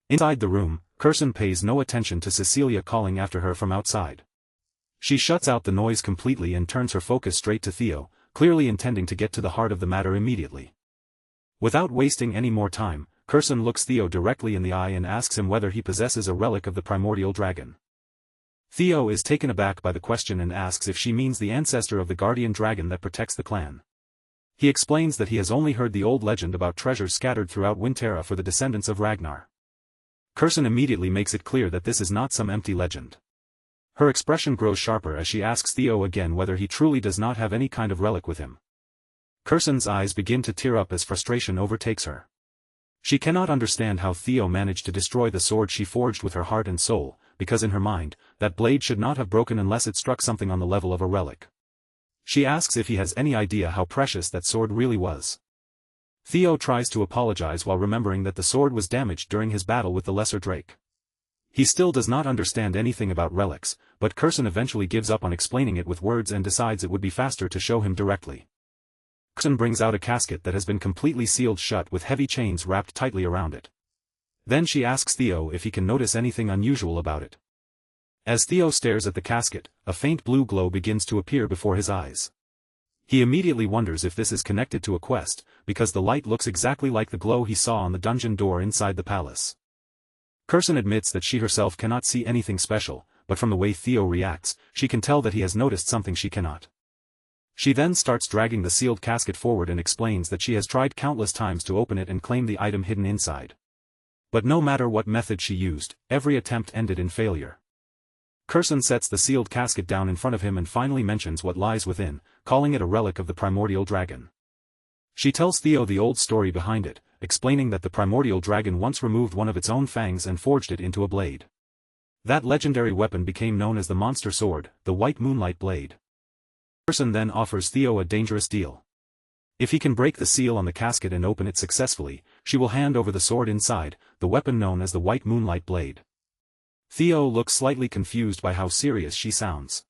Inside the room, Kirsten pays no attention to Cecilia calling after her from outside. She shuts out the noise completely and turns her focus straight to Theo, clearly intending to get to the heart of the matter immediately. Without wasting any more time, Kirsten looks Theo directly in the eye and asks him whether he possesses a relic of the primordial dragon. Theo is taken aback by the question and asks if she means the ancestor of the guardian dragon that protects the clan. He explains that he has only heard the old legend about treasures scattered throughout Winterra for the descendants of Ragnar. Kirsten immediately makes it clear that this is not some empty legend. Her expression grows sharper as she asks Theo again whether he truly does not have any kind of relic with him. Kirsten's eyes begin to tear up as frustration overtakes her. She cannot understand how Theo managed to destroy the sword she forged with her heart and soul, because in her mind, that blade should not have broken unless it struck something on the level of a relic. She asks if he has any idea how precious that sword really was. Theo tries to apologize while remembering that the sword was damaged during his battle with the Lesser Drake. He still does not understand anything about relics, but Kirsten eventually gives up on explaining it with words and decides it would be faster to show him directly. Kirsten brings out a casket that has been completely sealed shut with heavy chains wrapped tightly around it. Then she asks Theo if he can notice anything unusual about it. As Theo stares at the casket, a faint blue glow begins to appear before his eyes. He immediately wonders if this is connected to a quest, because the light looks exactly like the glow he saw on the dungeon door inside the palace. Kirsten admits that she herself cannot see anything special, but from the way Theo reacts, she can tell that he has noticed something she cannot. She then starts dragging the sealed casket forward and explains that she has tried countless times to open it and claim the item hidden inside. But no matter what method she used, every attempt ended in failure. Kirsten sets the sealed casket down in front of him and finally mentions what lies within, calling it a relic of the primordial dragon. She tells Theo the old story behind it, explaining that the primordial dragon once removed one of its own fangs and forged it into a blade. That legendary weapon became known as the monster sword, the White Moonlight Blade. Kirsten then offers Theo a dangerous deal. If he can break the seal on the casket and open it successfully, she will hand over the sword inside, the weapon known as the White Moonlight Blade. Theo looks slightly confused by how serious she sounds.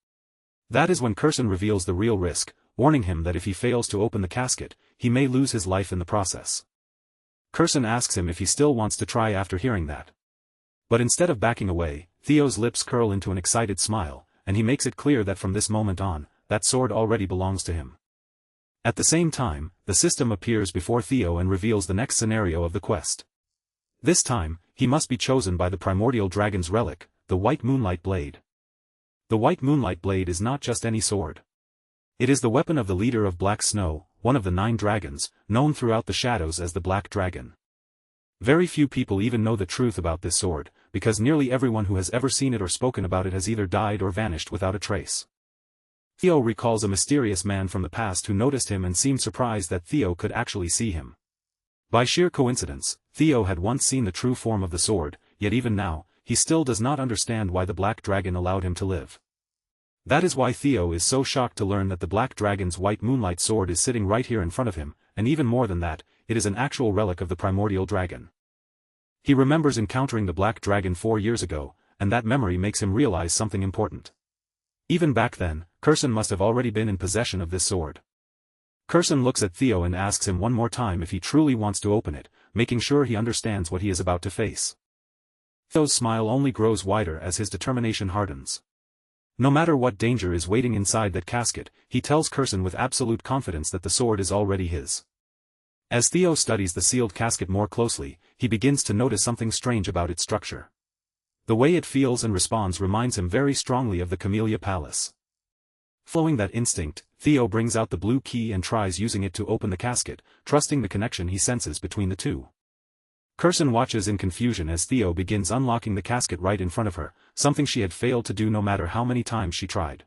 That is when Kirsten reveals the real risk, warning him that if he fails to open the casket, he may lose his life in the process. Kirsten asks him if he still wants to try after hearing that. But instead of backing away, Theo's lips curl into an excited smile, and he makes it clear that from this moment on, that sword already belongs to him. At the same time, the system appears before Theo and reveals the next scenario of the quest. This time, he must be chosen by the primordial dragon's relic, the White Moonlight Blade. The White Moonlight Blade is not just any sword. It is the weapon of the leader of Black Snow, one of the 9 dragons, known throughout the shadows as the Black Dragon. Very few people even know the truth about this sword, because nearly everyone who has ever seen it or spoken about it has either died or vanished without a trace. Theo recalls a mysterious man from the past who noticed him and seemed surprised that Theo could actually see him. By sheer coincidence, Theo had once seen the true form of the sword, yet even now, he still does not understand why the Black Dragon allowed him to live. That is why Theo is so shocked to learn that the Black Dragon's White Moonlight Sword is sitting right here in front of him, and even more than that, it is an actual relic of the primordial dragon. He remembers encountering the Black Dragon 4 years ago, and that memory makes him realize something important. Even back then, Kirsten must have already been in possession of this sword. Kirsten looks at Theo and asks him one more time if he truly wants to open it, making sure he understands what he is about to face. Theo's smile only grows wider as his determination hardens. No matter what danger is waiting inside that casket, he tells Kirsten with absolute confidence that the sword is already his. As Theo studies the sealed casket more closely, he begins to notice something strange about its structure. The way it feels and responds reminds him very strongly of the Camellia Palace. Following that instinct, Theo brings out the blue key and tries using it to open the casket, trusting the connection he senses between the two. Kirsten watches in confusion as Theo begins unlocking the casket right in front of her, something she had failed to do no matter how many times she tried.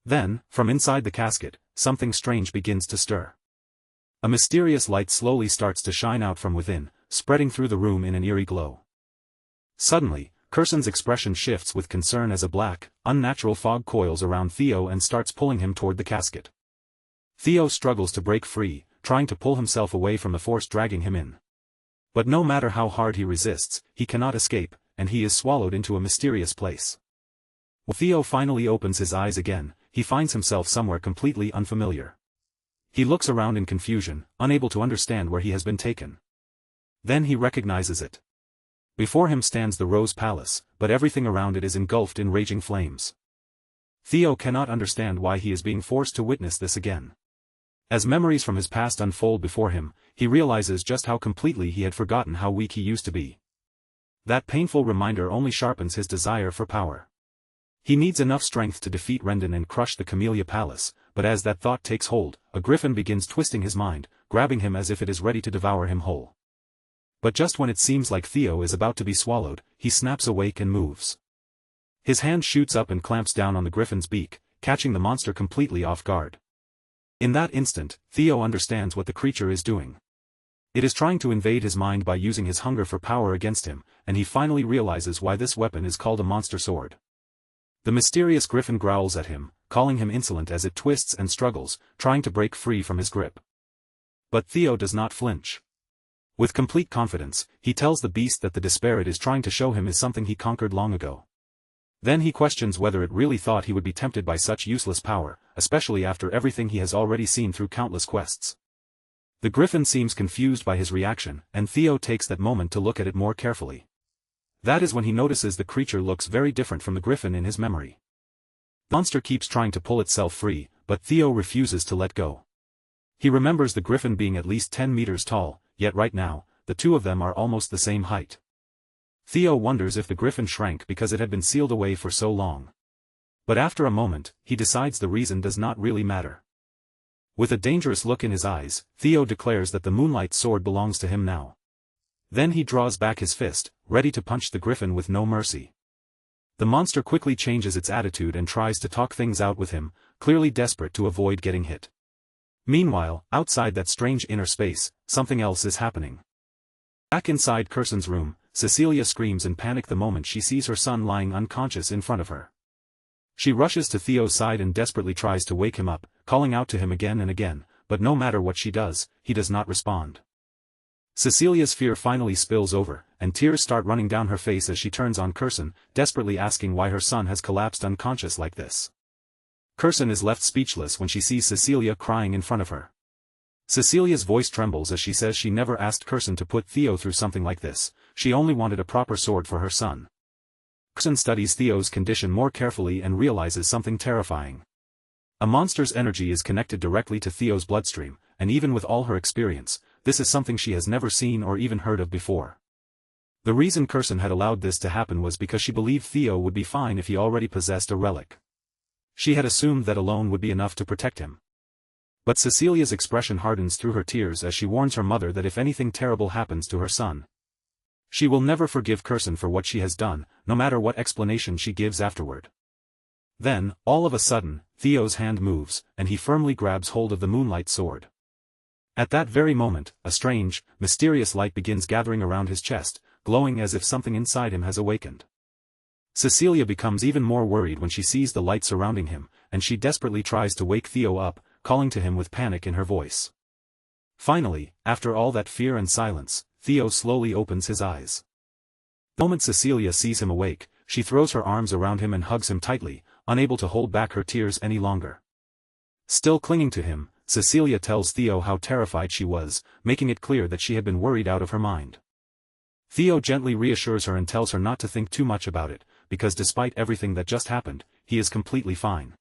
Then, from inside the casket, something strange begins to stir. A mysterious light slowly starts to shine out from within, spreading through the room in an eerie glow. Suddenly, Kirsten's expression shifts with concern as a black, unnatural fog coils around Theo and starts pulling him toward the casket. Theo struggles to break free, trying to pull himself away from the force dragging him in. But no matter how hard he resists, he cannot escape, and he is swallowed into a mysterious place. When Theo finally opens his eyes again, he finds himself somewhere completely unfamiliar. He looks around in confusion, unable to understand where he has been taken. Then he recognizes it. Before him stands the Rose Palace, but everything around it is engulfed in raging flames. Theo cannot understand why he is being forced to witness this again. As memories from his past unfold before him, he realizes just how completely he had forgotten how weak he used to be. That painful reminder only sharpens his desire for power. He needs enough strength to defeat Rendon and crush the Camellia Palace, but as that thought takes hold, a griffin begins twisting his mind, grabbing him as if it is ready to devour him whole. But just when it seems like Theo is about to be swallowed, he snaps awake and moves. His hand shoots up and clamps down on the griffin's beak, catching the monster completely off guard. In that instant, Theo understands what the creature is doing. It is trying to invade his mind by using his hunger for power against him, and he finally realizes why this weapon is called a monster sword. The mysterious griffin growls at him, calling him insolent as it twists and struggles, trying to break free from his grip. But Theo does not flinch. With complete confidence, he tells the beast that the despair it is trying to show him is something he conquered long ago. Then he questions whether it really thought he would be tempted by such useless power, especially after everything he has already seen through countless quests. The griffin seems confused by his reaction, and Theo takes that moment to look at it more carefully. That is when he notices the creature looks very different from the griffin in his memory. The monster keeps trying to pull itself free, but Theo refuses to let go. He remembers the griffin being at least 10 meters tall, yet right now, the two of them are almost the same height. Theo wonders if the griffin shrank because it had been sealed away for so long. But after a moment, he decides the reason does not really matter. With a dangerous look in his eyes, Theo declares that the moonlight sword belongs to him now. Then he draws back his fist, ready to punch the griffin with no mercy. The monster quickly changes its attitude and tries to talk things out with him, clearly desperate to avoid getting hit. Meanwhile, outside that strange inner space, something else is happening. Back inside Curson's room, Cecilia screams in panic the moment she sees her son lying unconscious in front of her. She rushes to Theo's side and desperately tries to wake him up, calling out to him again and again, but no matter what she does, he does not respond. Cecilia's fear finally spills over, and tears start running down her face as she turns on Curson, desperately asking why her son has collapsed unconscious like this. Curson is left speechless when she sees Cecilia crying in front of her. Cecilia's voice trembles as she says she never asked Curson to put Theo through something like this, she only wanted a proper sword for her son. Curson studies Theo's condition more carefully and realizes something terrifying. A monster's energy is connected directly to Theo's bloodstream, and even with all her experience, this is something she has never seen or even heard of before. The reason Curson had allowed this to happen was because she believed Theo would be fine if he already possessed a relic. She had assumed that alone would be enough to protect him. But Cecilia's expression hardens through her tears as she warns her mother that if anything terrible happens to her son, she will never forgive Curson for what she has done, no matter what explanation she gives afterward. Then, all of a sudden, Theo's hand moves, and he firmly grabs hold of the moonlight sword. At that very moment, a strange, mysterious light begins gathering around his chest, glowing as if something inside him has awakened. Cecilia becomes even more worried when she sees the light surrounding him, and she desperately tries to wake Theo up, calling to him with panic in her voice. Finally, after all that fear and silence, Theo slowly opens his eyes. The moment Cecilia sees him awake, she throws her arms around him and hugs him tightly, unable to hold back her tears any longer. Still clinging to him, Cecilia tells Theo how terrified she was, making it clear that she had been worried out of her mind. Theo gently reassures her and tells her not to think too much about it, because despite everything that just happened, he is completely fine.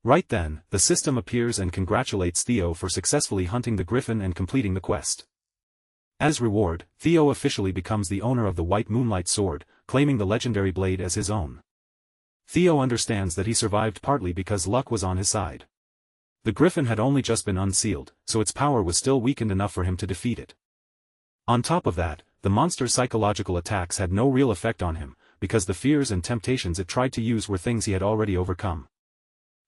Right then, the system appears and congratulates Theo for successfully hunting the griffin and completing the quest. As reward, Theo officially becomes the owner of the White Moonlight Sword, claiming the legendary blade as his own. Theo understands that he survived partly because luck was on his side. The griffin had only just been unsealed, so its power was still weakened enough for him to defeat it. On top of that, the monster's psychological attacks had no real effect on him, because the fears and temptations it tried to use were things he had already overcome.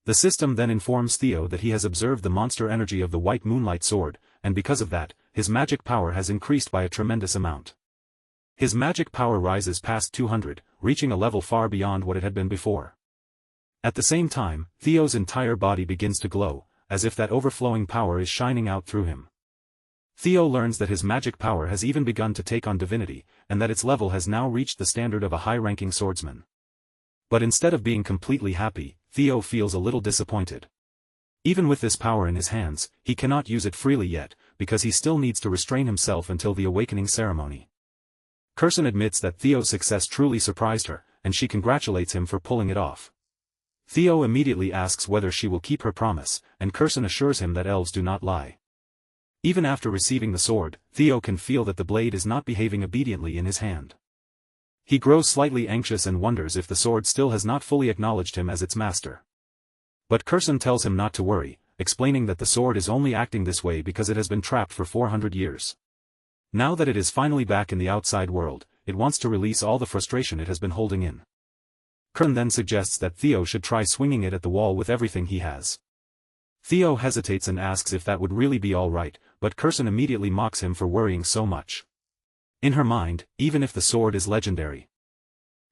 The system then informs Theo that he has observed the monster energy of the White Moonlight Sword, and because of that, his magic power has increased by a tremendous amount. His magic power rises past 200, reaching a level far beyond what it had been before. At the same time, Theo's entire body begins to glow, as if that overflowing power is shining out through him. Theo learns that his magic power has even begun to take on divinity, and that its level has now reached the standard of a high-ranking swordsman. But instead of being completely happy, Theo feels a little disappointed. Even with this power in his hands, he cannot use it freely yet, because he still needs to restrain himself until the awakening ceremony. Kirsten admits that Theo's success truly surprised her, and she congratulates him for pulling it off. Theo immediately asks whether she will keep her promise, and Kirsten assures him that elves do not lie. Even after receiving the sword, Theo can feel that the blade is not behaving obediently in his hand. He grows slightly anxious and wonders if the sword still has not fully acknowledged him as its master. But Kirsten tells him not to worry, explaining that the sword is only acting this way because it has been trapped for 400 years. Now that it is finally back in the outside world, it wants to release all the frustration it has been holding in. Kirsten then suggests that Theo should try swinging it at the wall with everything he has. Theo hesitates and asks if that would really be all right, but Kirsten immediately mocks him for worrying so much. In her mind, even if the sword is legendary,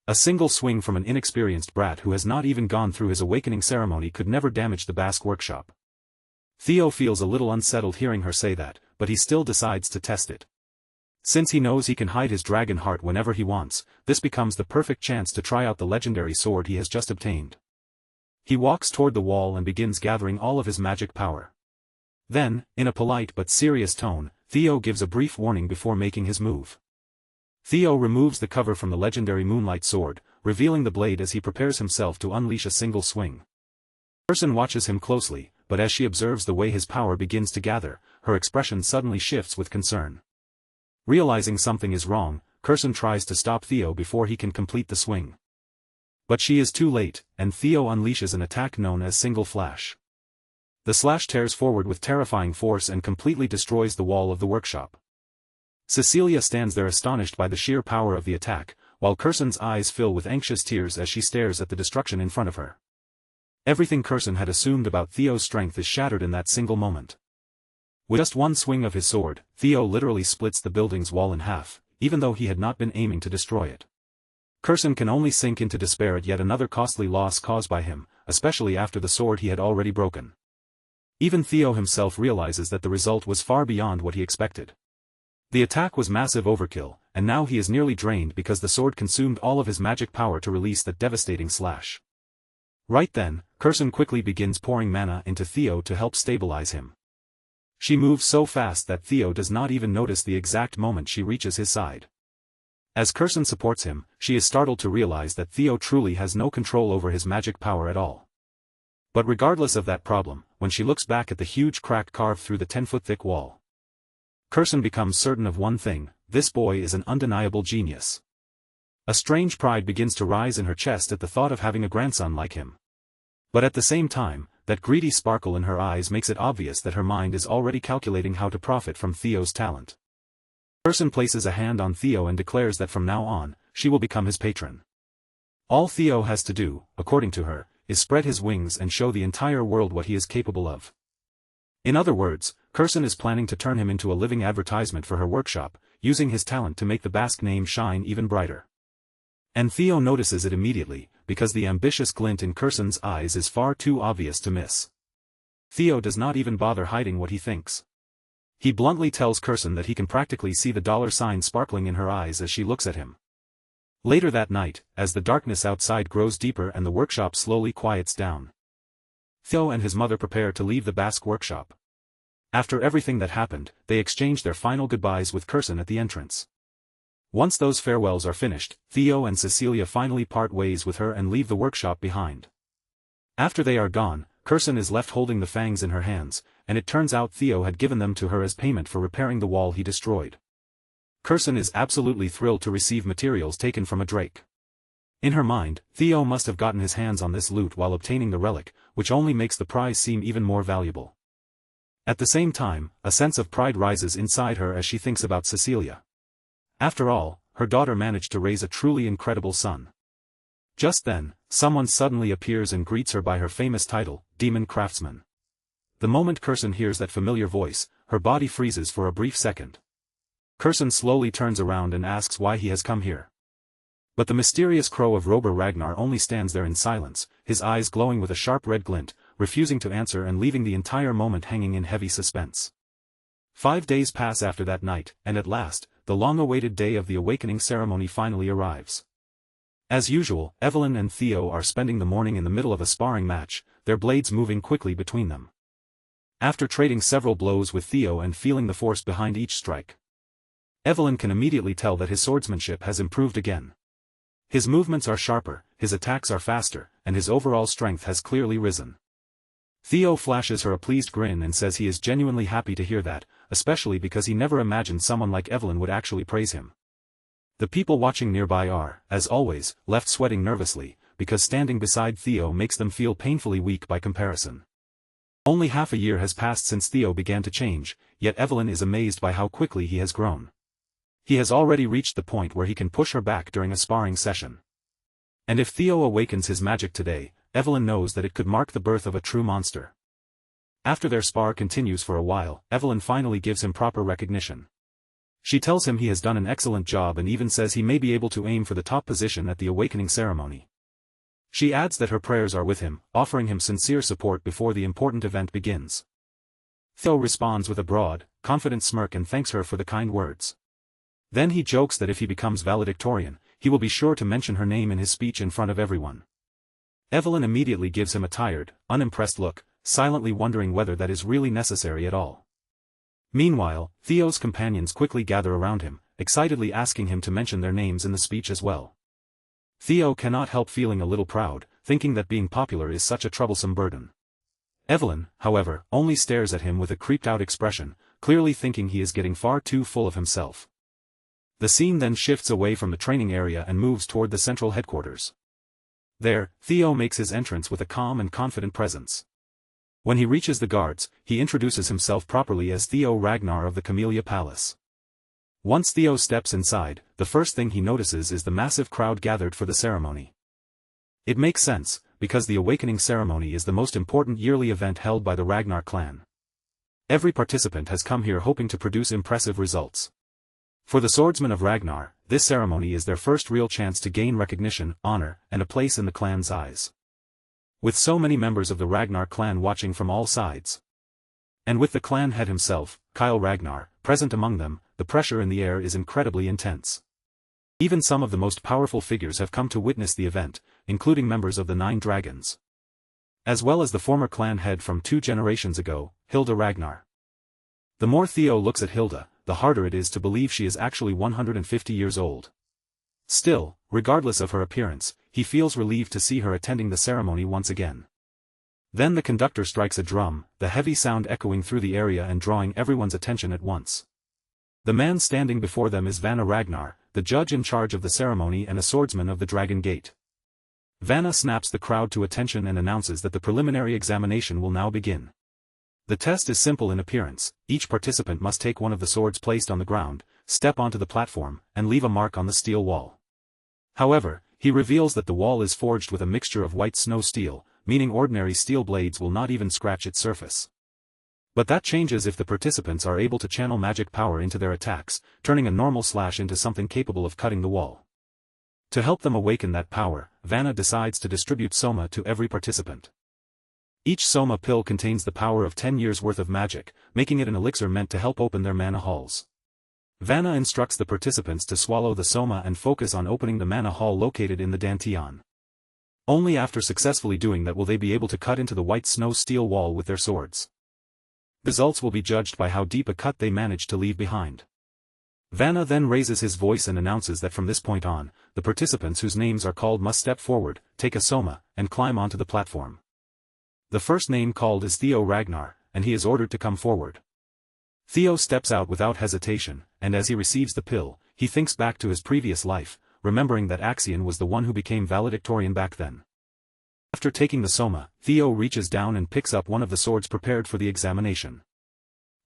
a single swing from an inexperienced brat who has not even gone through his awakening ceremony could never damage the Basque workshop. Theo feels a little unsettled hearing her say that, but he still decides to test it. Since he knows he can hide his dragon heart whenever he wants, this becomes the perfect chance to try out the legendary sword he has just obtained. He walks toward the wall and begins gathering all of his magic power. Then, in a polite but serious tone, Theo gives a brief warning before making his move. Theo removes the cover from the legendary moonlight sword, revealing the blade as he prepares himself to unleash a single swing. Kirsten watches him closely, but as she observes the way his power begins to gather, her expression suddenly shifts with concern. Realizing something is wrong, Kirsten tries to stop Theo before he can complete the swing. But she is too late, and Theo unleashes an attack known as Single Flash. The slash tears forward with terrifying force and completely destroys the wall of the workshop. Cecilia stands there astonished by the sheer power of the attack, while Kirsten's eyes fill with anxious tears as she stares at the destruction in front of her. Everything Kirsten had assumed about Theo's strength is shattered in that single moment. With just one swing of his sword, Theo literally splits the building's wall in half, even though he had not been aiming to destroy it. Kirsten can only sink into despair at yet another costly loss caused by him, especially after the sword he had already broken. Even Theo himself realizes that the result was far beyond what he expected. The attack was massive overkill, and now he is nearly drained because the sword consumed all of his magic power to release that devastating slash. Right then, Kirsten quickly begins pouring mana into Theo to help stabilize him. She moves so fast that Theo does not even notice the exact moment she reaches his side. As Kirsten supports him, she is startled to realize that Theo truly has no control over his magic power at all. But regardless of that problem, when she looks back at the huge crack carved through the 10-foot-thick wall, Kirsten becomes certain of one thing: this boy is an undeniable genius. A strange pride begins to rise in her chest at the thought of having a grandson like him. But at the same time, that greedy sparkle in her eyes makes it obvious that her mind is already calculating how to profit from Theo's talent. Kirsten places a hand on Theo and declares that from now on, she will become his patron. All Theo has to do, according to her, is spread his wings and show the entire world what he is capable of. In other words, Kirsten is planning to turn him into a living advertisement for her workshop, using his talent to make the Basque name shine even brighter. And Theo notices it immediately, because the ambitious glint in Kirsten's eyes is far too obvious to miss. Theo does not even bother hiding what he thinks. He bluntly tells Kirsten that he can practically see the dollar sign sparkling in her eyes as she looks at him. Later that night, as the darkness outside grows deeper and the workshop slowly quiets down, Theo and his mother prepare to leave the Basque workshop. After everything that happened, they exchange their final goodbyes with Kirsten at the entrance. Once those farewells are finished, Theo and Cecilia finally part ways with her and leave the workshop behind. After they are gone, Kirsten is left holding the fangs in her hands, and it turns out Theo had given them to her as payment for repairing the wall he destroyed. Kirsten is absolutely thrilled to receive materials taken from a drake. In her mind, Theo must have gotten his hands on this loot while obtaining the relic, which only makes the prize seem even more valuable. At the same time, a sense of pride rises inside her as she thinks about Cecilia. After all, her daughter managed to raise a truly incredible son. Just then, someone suddenly appears and greets her by her famous title, Demon Craftsman. The moment Kirsten hears that familiar voice, her body freezes for a brief second. Kirsten slowly turns around and asks why he has come here. But the mysterious crow of Robur Ragnar only stands there in silence, his eyes glowing with a sharp red glint, refusing to answer and leaving the entire moment hanging in heavy suspense. 5 days pass after that night, and at last, the long-awaited day of the awakening ceremony finally arrives. As usual, Evelyn and Theo are spending the morning in the middle of a sparring match, their blades moving quickly between them. After trading several blows with Theo and feeling the force behind each strike, Evelyn can immediately tell that his swordsmanship has improved again. His movements are sharper, his attacks are faster, and his overall strength has clearly risen. Theo flashes her a pleased grin and says he is genuinely happy to hear that, especially because he never imagined someone like Evelyn would actually praise him. The people watching nearby are, as always, left sweating nervously, because standing beside Theo makes them feel painfully weak by comparison. Only half a year has passed since Theo began to change, yet Evelyn is amazed by how quickly he has grown. He has already reached the point where he can push her back during a sparring session. And if Theo awakens his magic today, Evelyn knows that it could mark the birth of a true monster. After their spar continues for a while, Evelyn finally gives him proper recognition. She tells him he has done an excellent job and even says he may be able to aim for the top position at the awakening ceremony. She adds that her prayers are with him, offering him sincere support before the important event begins. Theo responds with a broad, confident smirk and thanks her for the kind words. Then he jokes that if he becomes valedictorian, he will be sure to mention her name in his speech in front of everyone. Evelyn immediately gives him a tired, unimpressed look, silently wondering whether that is really necessary at all. Meanwhile, Theo's companions quickly gather around him, excitedly asking him to mention their names in the speech as well. Theo cannot help feeling a little proud, thinking that being popular is such a troublesome burden. Evelyn, however, only stares at him with a creeped-out expression, clearly thinking he is getting far too full of himself. The scene then shifts away from the training area and moves toward the central headquarters. There, Theo makes his entrance with a calm and confident presence. When he reaches the guards, he introduces himself properly as Theo Ragnar of the Camellia Palace. Once Theo steps inside, the first thing he notices is the massive crowd gathered for the ceremony. It makes sense, because the awakening ceremony is the most important yearly event held by the Ragnar clan. Every participant has come here hoping to produce impressive results. For the swordsmen of Ragnar, this ceremony is their first real chance to gain recognition, honor, and a place in the clan's eyes. With so many members of the Ragnar clan watching from all sides, and with the clan head himself, Kyle Ragnar, present among them, the pressure in the air is incredibly intense. Even some of the most powerful figures have come to witness the event, including members of the 9 Dragons, as well as the former clan head from 2 generations ago, Hilda Ragnar. The more Theo looks at Hilda, the harder it is to believe she is actually 150 years old. Still, regardless of her appearance, he feels relieved to see her attending the ceremony once again. Then the conductor strikes a drum, the heavy sound echoing through the area and drawing everyone's attention at once. The man standing before them is Vanna Ragnar, the judge in charge of the ceremony and a swordsman of the Dragon Gate. Vanna snaps the crowd to attention and announces that the preliminary examination will now begin. The test is simple in appearance. Each participant must take one of the swords placed on the ground, step onto the platform, and leave a mark on the steel wall. However, he reveals that the wall is forged with a mixture of white snow steel, meaning ordinary steel blades will not even scratch its surface. But that changes if the participants are able to channel magic power into their attacks, turning a normal slash into something capable of cutting the wall. To help them awaken that power, Vanna decides to distribute soma to every participant. Each soma pill contains the power of 10 years' worth of magic, making it an elixir meant to help open their mana halls. Vanna instructs the participants to swallow the soma and focus on opening the mana hall located in the dantian. Only after successfully doing that will they be able to cut into the white snow steel wall with their swords. Results will be judged by how deep a cut they manage to leave behind. Vanna then raises his voice and announces that from this point on, the participants whose names are called must step forward, take a soma, and climb onto the platform. The first name called is Theo Ragnar, and he is ordered to come forward. Theo steps out without hesitation, and as he receives the pill, he thinks back to his previous life, remembering that Axion was the one who became valedictorian back then. After taking the soma, Theo reaches down and picks up one of the swords prepared for the examination.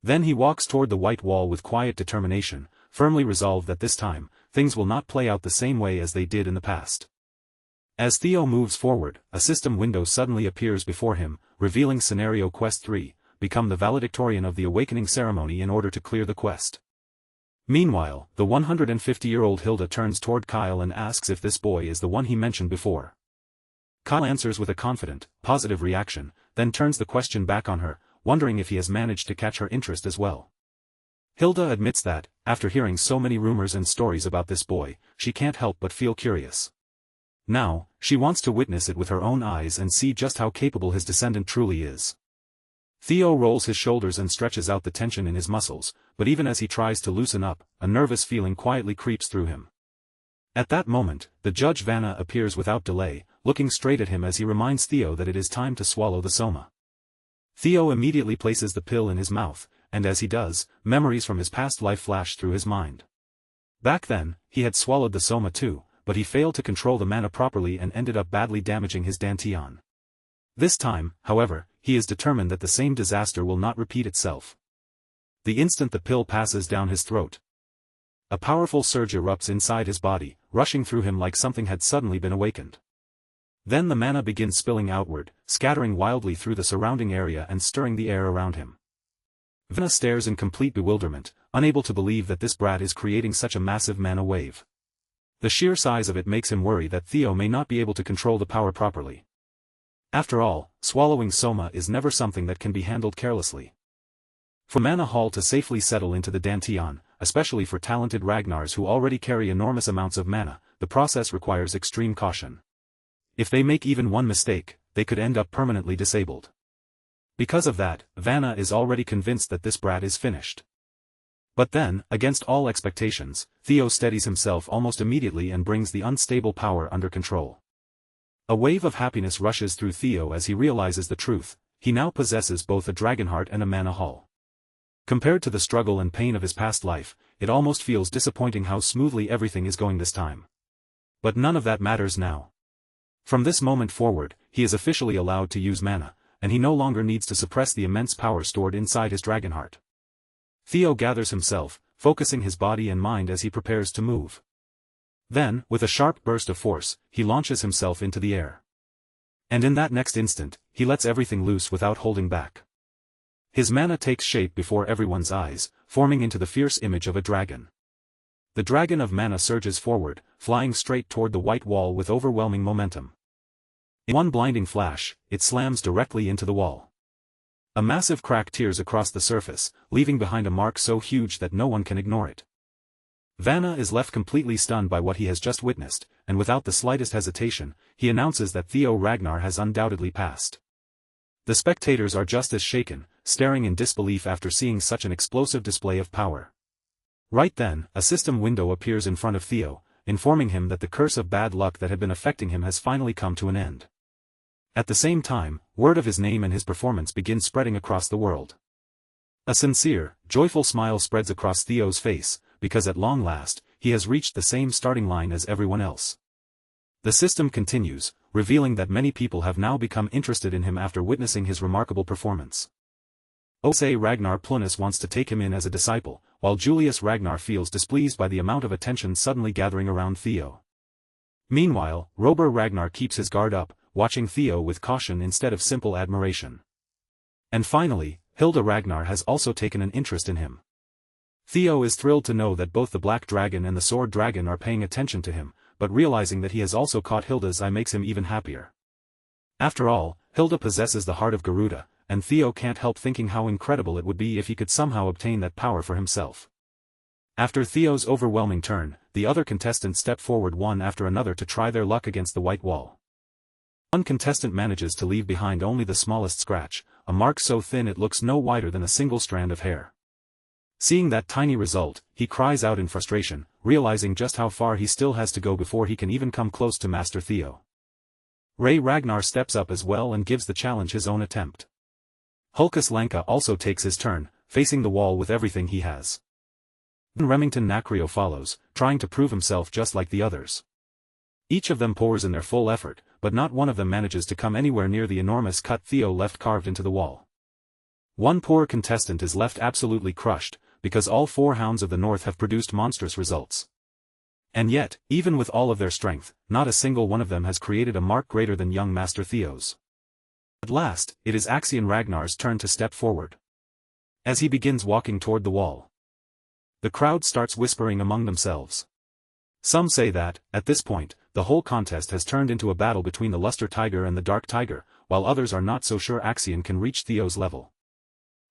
Then he walks toward the white wall with quiet determination, firmly resolved that this time, things will not play out the same way as they did in the past. As Theo moves forward, a system window suddenly appears before him, revealing Scenario Quest 3, become the valedictorian of the awakening ceremony in order to clear the quest. Meanwhile, the 150-year-old Hilda turns toward Kyle and asks if this boy is the one he mentioned before. Kyle answers with a confident, positive reaction, then turns the question back on her, wondering if he has managed to catch her interest as well. Hilda admits that, after hearing so many rumors and stories about this boy, she can't help but feel curious. Now, she wants to witness it with her own eyes and see just how capable his descendant truly is. Theo rolls his shoulders and stretches out the tension in his muscles, but even as he tries to loosen up, a nervous feeling quietly creeps through him. At that moment, the judge Vanna appears without delay, looking straight at him as he reminds Theo that it is time to swallow the soma. Theo immediately places the pill in his mouth, and as he does, memories from his past life flash through his mind. Back then, he had swallowed the soma too, but he failed to control the mana properly and ended up badly damaging his dantian. This time, however, he is determined that the same disaster will not repeat itself. The instant the pill passes down his throat, a powerful surge erupts inside his body, rushing through him like something had suddenly been awakened. Then the mana begins spilling outward, scattering wildly through the surrounding area and stirring the air around him. Vanna stares in complete bewilderment, unable to believe that this brat is creating such a massive mana wave. The sheer size of it makes him worry that Theo may not be able to control the power properly. After all, swallowing soma is never something that can be handled carelessly. For mana hall to safely settle into the dantian, especially for talented Ragnars who already carry enormous amounts of mana, the process requires extreme caution. If they make even one mistake, they could end up permanently disabled. Because of that, Vanna is already convinced that this brat is finished. But then, against all expectations, Theo steadies himself almost immediately and brings the unstable power under control. A wave of happiness rushes through Theo as he realizes the truth: he now possesses both a dragon heart and a mana hall. Compared to the struggle and pain of his past life, it almost feels disappointing how smoothly everything is going this time. But none of that matters now. From this moment forward, he is officially allowed to use mana, and he no longer needs to suppress the immense power stored inside his dragon heart. Theo gathers himself, focusing his body and mind as he prepares to move. Then, with a sharp burst of force, he launches himself into the air. And in that next instant, he lets everything loose without holding back. His mana takes shape before everyone's eyes, forming into the fierce image of a dragon. The dragon of mana surges forward, flying straight toward the white wall with overwhelming momentum. In one blinding flash, it slams directly into the wall. A massive crack tears across the surface, leaving behind a mark so huge that no one can ignore it. Vanna is left completely stunned by what he has just witnessed, and without the slightest hesitation, he announces that Theo Ragnar has undoubtedly passed. The spectators are just as shaken, staring in disbelief after seeing such an explosive display of power. Right then, a system window appears in front of Theo, informing him that the curse of bad luck that had been affecting him has finally come to an end. At the same time, word of his name and his performance begins spreading across the world. A sincere, joyful smile spreads across Theo's face, because at long last, he has reached the same starting line as everyone else. The system continues, revealing that many people have now become interested in him after witnessing his remarkable performance. Ose Ragnar Plunus wants to take him in as a disciple, while Julius Ragnar feels displeased by the amount of attention suddenly gathering around Theo. Meanwhile, Robur Ragnar keeps his guard up, watching Theo with caution instead of simple admiration. And finally, Hilda Ragnar has also taken an interest in him. Theo is thrilled to know that both the Black Dragon and the Sword Dragon are paying attention to him, but realizing that he has also caught Hilda's eye makes him even happier. After all, Hilda possesses the heart of Garuda, and Theo can't help thinking how incredible it would be if he could somehow obtain that power for himself. After Theo's overwhelming turn, the other contestants step forward one after another to try their luck against the white wall. One contestant manages to leave behind only the smallest scratch, a mark so thin it looks no wider than a single strand of hair. Seeing that tiny result, he cries out in frustration, realizing just how far he still has to go before he can even come close to Master Theo. Ray Ragnar steps up as well and gives the challenge his own attempt. Hulkus Lanka also takes his turn, facing the wall with everything he has. Then Remington Nacrio follows, trying to prove himself just like the others. Each of them pours in their full effort, but not one of them manages to come anywhere near the enormous cut Theo left carved into the wall. One poor contestant is left absolutely crushed, because all four Hounds of the North have produced monstrous results. And yet, even with all of their strength, not a single one of them has created a mark greater than young Master Theo's. At last, it is Axion Ragnar's turn to step forward. As he begins walking toward the wall, the crowd starts whispering among themselves. Some say that, at this point, the whole contest has turned into a battle between the Luster Tiger and the Dark Tiger, while others are not so sure Axion can reach Theo's level.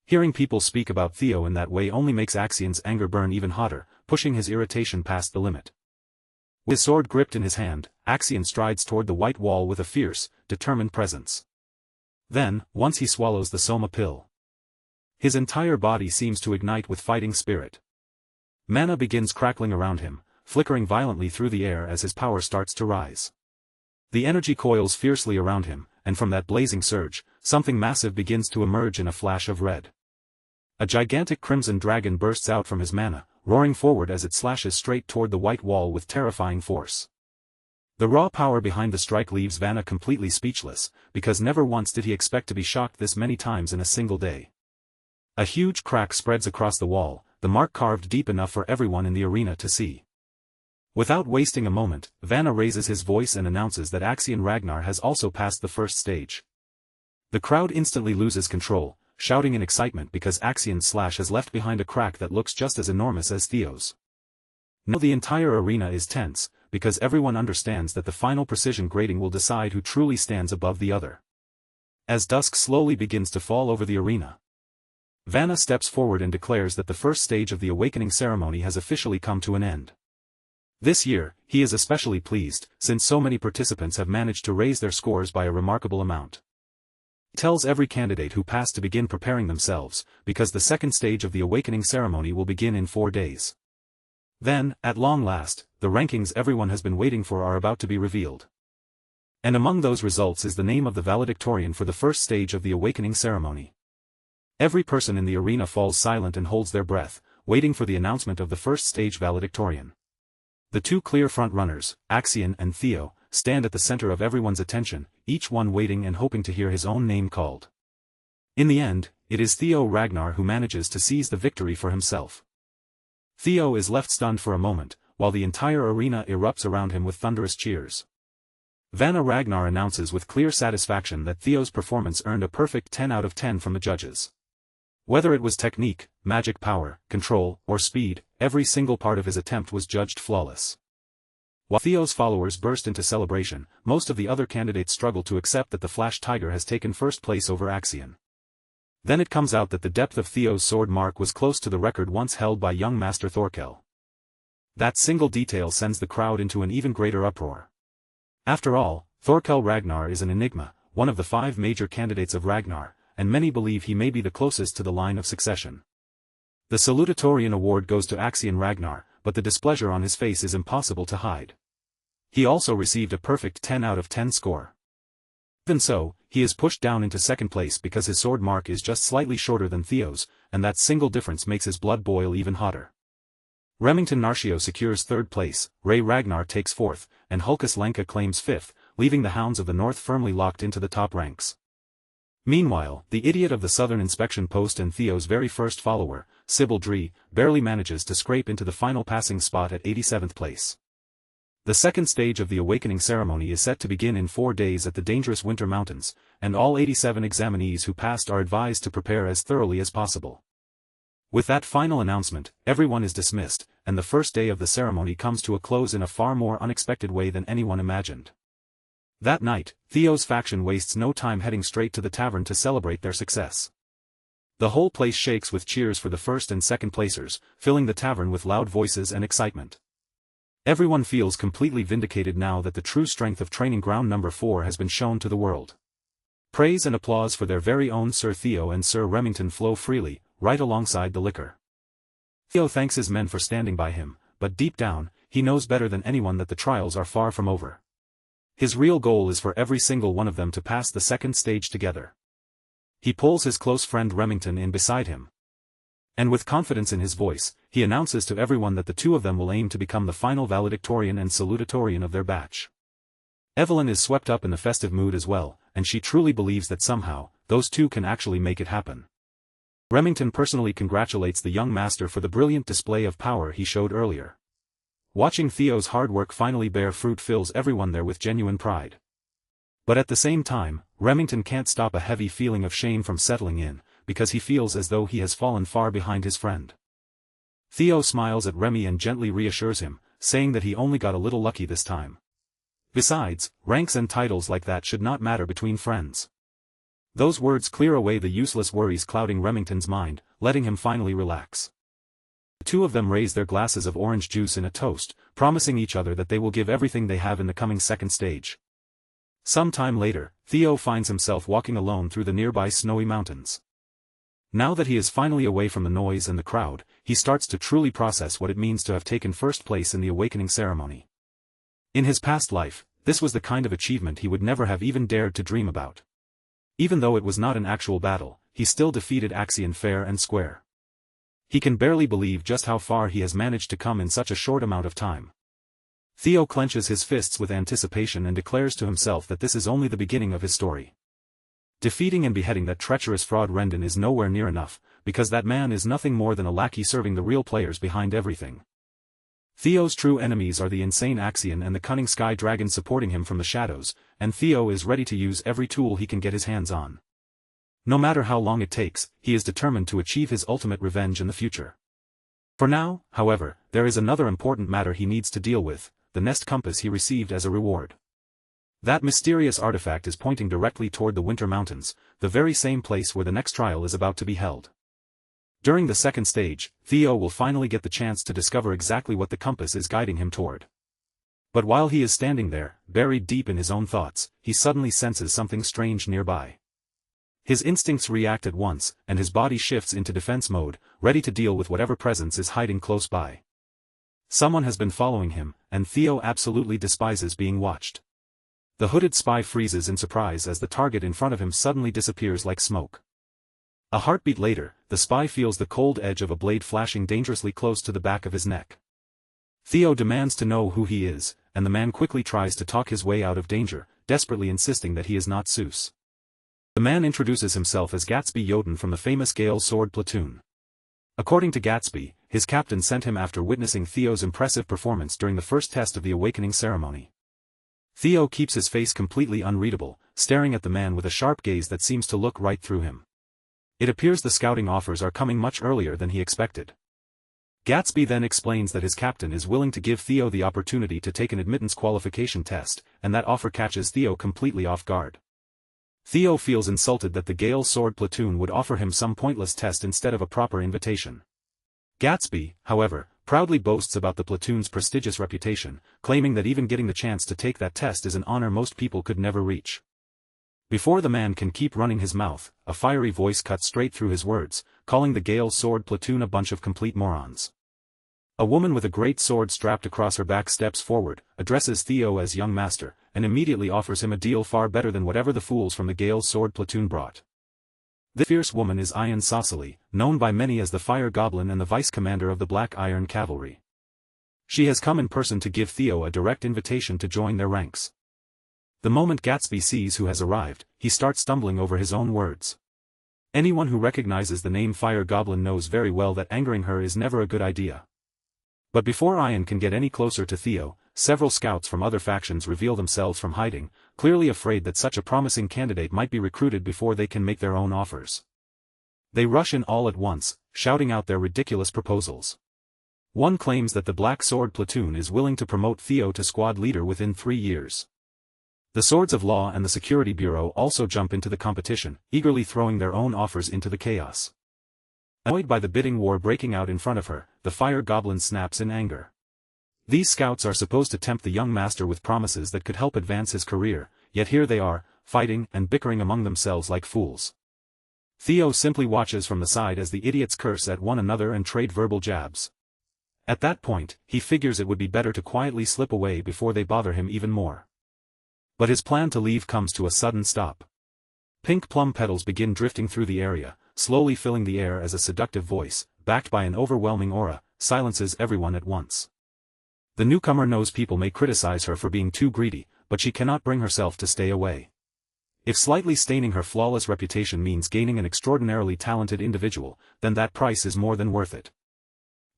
Hearing people speak about Theo in that way only makes Axion's anger burn even hotter, pushing his irritation past the limit. With his sword gripped in his hand, Axion strides toward the white wall with a fierce, determined presence. Then, once he swallows the Soma pill, his entire body seems to ignite with fighting spirit. Mana begins crackling around him, flickering violently through the air as his power starts to rise. The energy coils fiercely around him, and from that blazing surge, something massive begins to emerge in a flash of red. A gigantic crimson dragon bursts out from his mana, roaring forward as it slashes straight toward the white wall with terrifying force. The raw power behind the strike leaves Vanna completely speechless, because never once did he expect to be shocked this many times in a single day. A huge crack spreads across the wall, the mark carved deep enough for everyone in the arena to see. Without wasting a moment, Vanna raises his voice and announces that Axion Ragnar has also passed the first stage. The crowd instantly loses control, shouting in excitement because Axion's slash has left behind a crack that looks just as enormous as Theo's. Now the entire arena is tense, because everyone understands that the final precision grading will decide who truly stands above the other. As dusk slowly begins to fall over the arena, Vanna steps forward and declares that the first stage of the awakening ceremony has officially come to an end. This year, he is especially pleased, since so many participants have managed to raise their scores by a remarkable amount. He tells every candidate who passed to begin preparing themselves, because the second stage of the awakening ceremony will begin in 4 days. Then, at long last, the rankings everyone has been waiting for are about to be revealed. And among those results is the name of the valedictorian for the first stage of the awakening ceremony. Every person in the arena falls silent and holds their breath, waiting for the announcement of the first stage valedictorian. The two clear front-runners, Axion and Theo, stand at the center of everyone's attention, each one waiting and hoping to hear his own name called. In the end, it is Theo Ragnar who manages to seize the victory for himself. Theo is left stunned for a moment, while the entire arena erupts around him with thunderous cheers. Vanna Ragnar announces with clear satisfaction that Theo's performance earned a perfect 10 out of 10 from the judges. Whether it was technique, magic power, control, or speed, every single part of his attempt was judged flawless. While Theo's followers burst into celebration, most of the other candidates struggle to accept that the Flash Tiger has taken first place over Axion. Then it comes out that the depth of Theo's sword mark was close to the record once held by young Master Thorkel. That single detail sends the crowd into an even greater uproar. After all, Thorkel Ragnar is an enigma, one of the 5 major candidates of Ragnar, and many believe he may be the closest to the line of succession. The salutatorian award goes to Axion Ragnar, but the displeasure on his face is impossible to hide. He also received a perfect 10 out of 10 score. Even so, he is pushed down into second place because his sword mark is just slightly shorter than Theo's, and that single difference makes his blood boil even hotter. Remington Narcio secures third place, Ray Ragnar takes fourth, and Hulkus Lenka claims fifth, leaving the Hounds of the North firmly locked into the top ranks. Meanwhile, the idiot of the Southern Inspection Post and Theo's very first follower, Sybil Dree, barely manages to scrape into the final passing spot at 87th place. The second stage of the awakening ceremony is set to begin in 4 days at the dangerous Winter Mountains, and all 87 examinees who passed are advised to prepare as thoroughly as possible. With that final announcement, everyone is dismissed, and the first day of the ceremony comes to a close in a far more unexpected way than anyone imagined. That night, Theo's faction wastes no time heading straight to the tavern to celebrate their success. The whole place shakes with cheers for the first and second placers, filling the tavern with loud voices and excitement. Everyone feels completely vindicated now that the true strength of training ground number 4 has been shown to the world. Praise and applause for their very own Sir Theo and Sir Remington flow freely, right alongside the liquor. Theo thanks his men for standing by him, but deep down, he knows better than anyone that the trials are far from over. His real goal is for every single one of them to pass the second stage together. He pulls his close friend Remington in beside him. And with confidence in his voice, he announces to everyone that the two of them will aim to become the final valedictorian and salutatorian of their batch. Evelyn is swept up in the festive mood as well, and she truly believes that somehow, those two can actually make it happen. Remington personally congratulates the young master for the brilliant display of power he showed earlier. Watching Theo's hard work finally bear fruit fills everyone there with genuine pride. But at the same time, Remington can't stop a heavy feeling of shame from settling in, because he feels as though he has fallen far behind his friend. Theo smiles at Remy and gently reassures him, saying that he only got a little lucky this time. Besides, ranks and titles like that should not matter between friends. Those words clear away the useless worries clouding Remington's mind, letting him finally relax. The two of them raise their glasses of orange juice in a toast, promising each other that they will give everything they have in the coming second stage. Some time later, Theo finds himself walking alone through the nearby snowy mountains. Now that he is finally away from the noise and the crowd, he starts to truly process what it means to have taken first place in the awakening ceremony. In his past life, this was the kind of achievement he would never have even dared to dream about. Even though it was not an actual battle, he still defeated Axion fair and square. He can barely believe just how far he has managed to come in such a short amount of time. Theo clenches his fists with anticipation and declares to himself that this is only the beginning of his story. Defeating and beheading that treacherous fraud Rendon is nowhere near enough, because that man is nothing more than a lackey serving the real players behind everything. Theo's true enemies are the insane Axion and the cunning Sky Dragon supporting him from the shadows, and Theo is ready to use every tool he can get his hands on. No matter how long it takes, he is determined to achieve his ultimate revenge in the future. For now, however, there is another important matter he needs to deal with, the nest compass he received as a reward. That mysterious artifact is pointing directly toward the Winter Mountains, the very same place where the next trial is about to be held. During the second stage, Theo will finally get the chance to discover exactly what the compass is guiding him toward. But while he is standing there, buried deep in his own thoughts, he suddenly senses something strange nearby. His instincts react at once, and his body shifts into defense mode, ready to deal with whatever presence is hiding close by. Someone has been following him, and Theo absolutely despises being watched. The hooded spy freezes in surprise as the target in front of him suddenly disappears like smoke. A heartbeat later, the spy feels the cold edge of a blade flashing dangerously close to the back of his neck. Theo demands to know who he is, and the man quickly tries to talk his way out of danger, desperately insisting that he is not Seuss. The man introduces himself as Gatsby Yoden from the famous Gale Sword platoon. According to Gatsby, his captain sent him after witnessing Theo's impressive performance during the first test of the awakening ceremony. Theo keeps his face completely unreadable, staring at the man with a sharp gaze that seems to look right through him. It appears the scouting offers are coming much earlier than he expected. Gatsby then explains that his captain is willing to give Theo the opportunity to take an admittance qualification test, and that offer catches Theo completely off guard. Theo feels insulted that the Gale Sword platoon would offer him some pointless test instead of a proper invitation. Gatsby, however, proudly boasts about the platoon's prestigious reputation, claiming that even getting the chance to take that test is an honor most people could never reach. Before the man can keep running his mouth, a fiery voice cuts straight through his words, calling the Gale Sword platoon a bunch of complete morons. A woman with a great sword strapped across her back steps forward, addresses Theo as young master, and immediately offers him a deal far better than whatever the fools from the Gale Sword platoon brought. This fierce woman is Iron Saucily, known by many as the Fire Goblin and the vice-commander of the Black Iron Cavalry. She has come in person to give Theo a direct invitation to join their ranks. The moment Gatsby sees who has arrived, he starts stumbling over his own words. Anyone who recognizes the name Fire Goblin knows very well that angering her is never a good idea. But before Iron can get any closer to Theo, several scouts from other factions reveal themselves from hiding, clearly afraid that such a promising candidate might be recruited before they can make their own offers. They rush in all at once, shouting out their ridiculous proposals. One claims that the Black Sword platoon is willing to promote Theo to squad leader within 3 years. The Swords of Law and the Security Bureau also jump into the competition, eagerly throwing their own offers into the chaos. Annoyed by the bidding war breaking out in front of her, the Fire Goblin snaps in anger. These scouts are supposed to tempt the young master with promises that could help advance his career, yet here they are, fighting and bickering among themselves like fools. Theo simply watches from the side as the idiots curse at one another and trade verbal jabs. At that point, he figures it would be better to quietly slip away before they bother him even more. But his plan to leave comes to a sudden stop. Pink plum petals begin drifting through the area, slowly filling the air as a seductive voice, backed by an overwhelming aura, silences everyone at once. The newcomer knows people may criticize her for being too greedy, but she cannot bring herself to stay away. If slightly staining her flawless reputation means gaining an extraordinarily talented individual, then that price is more than worth it.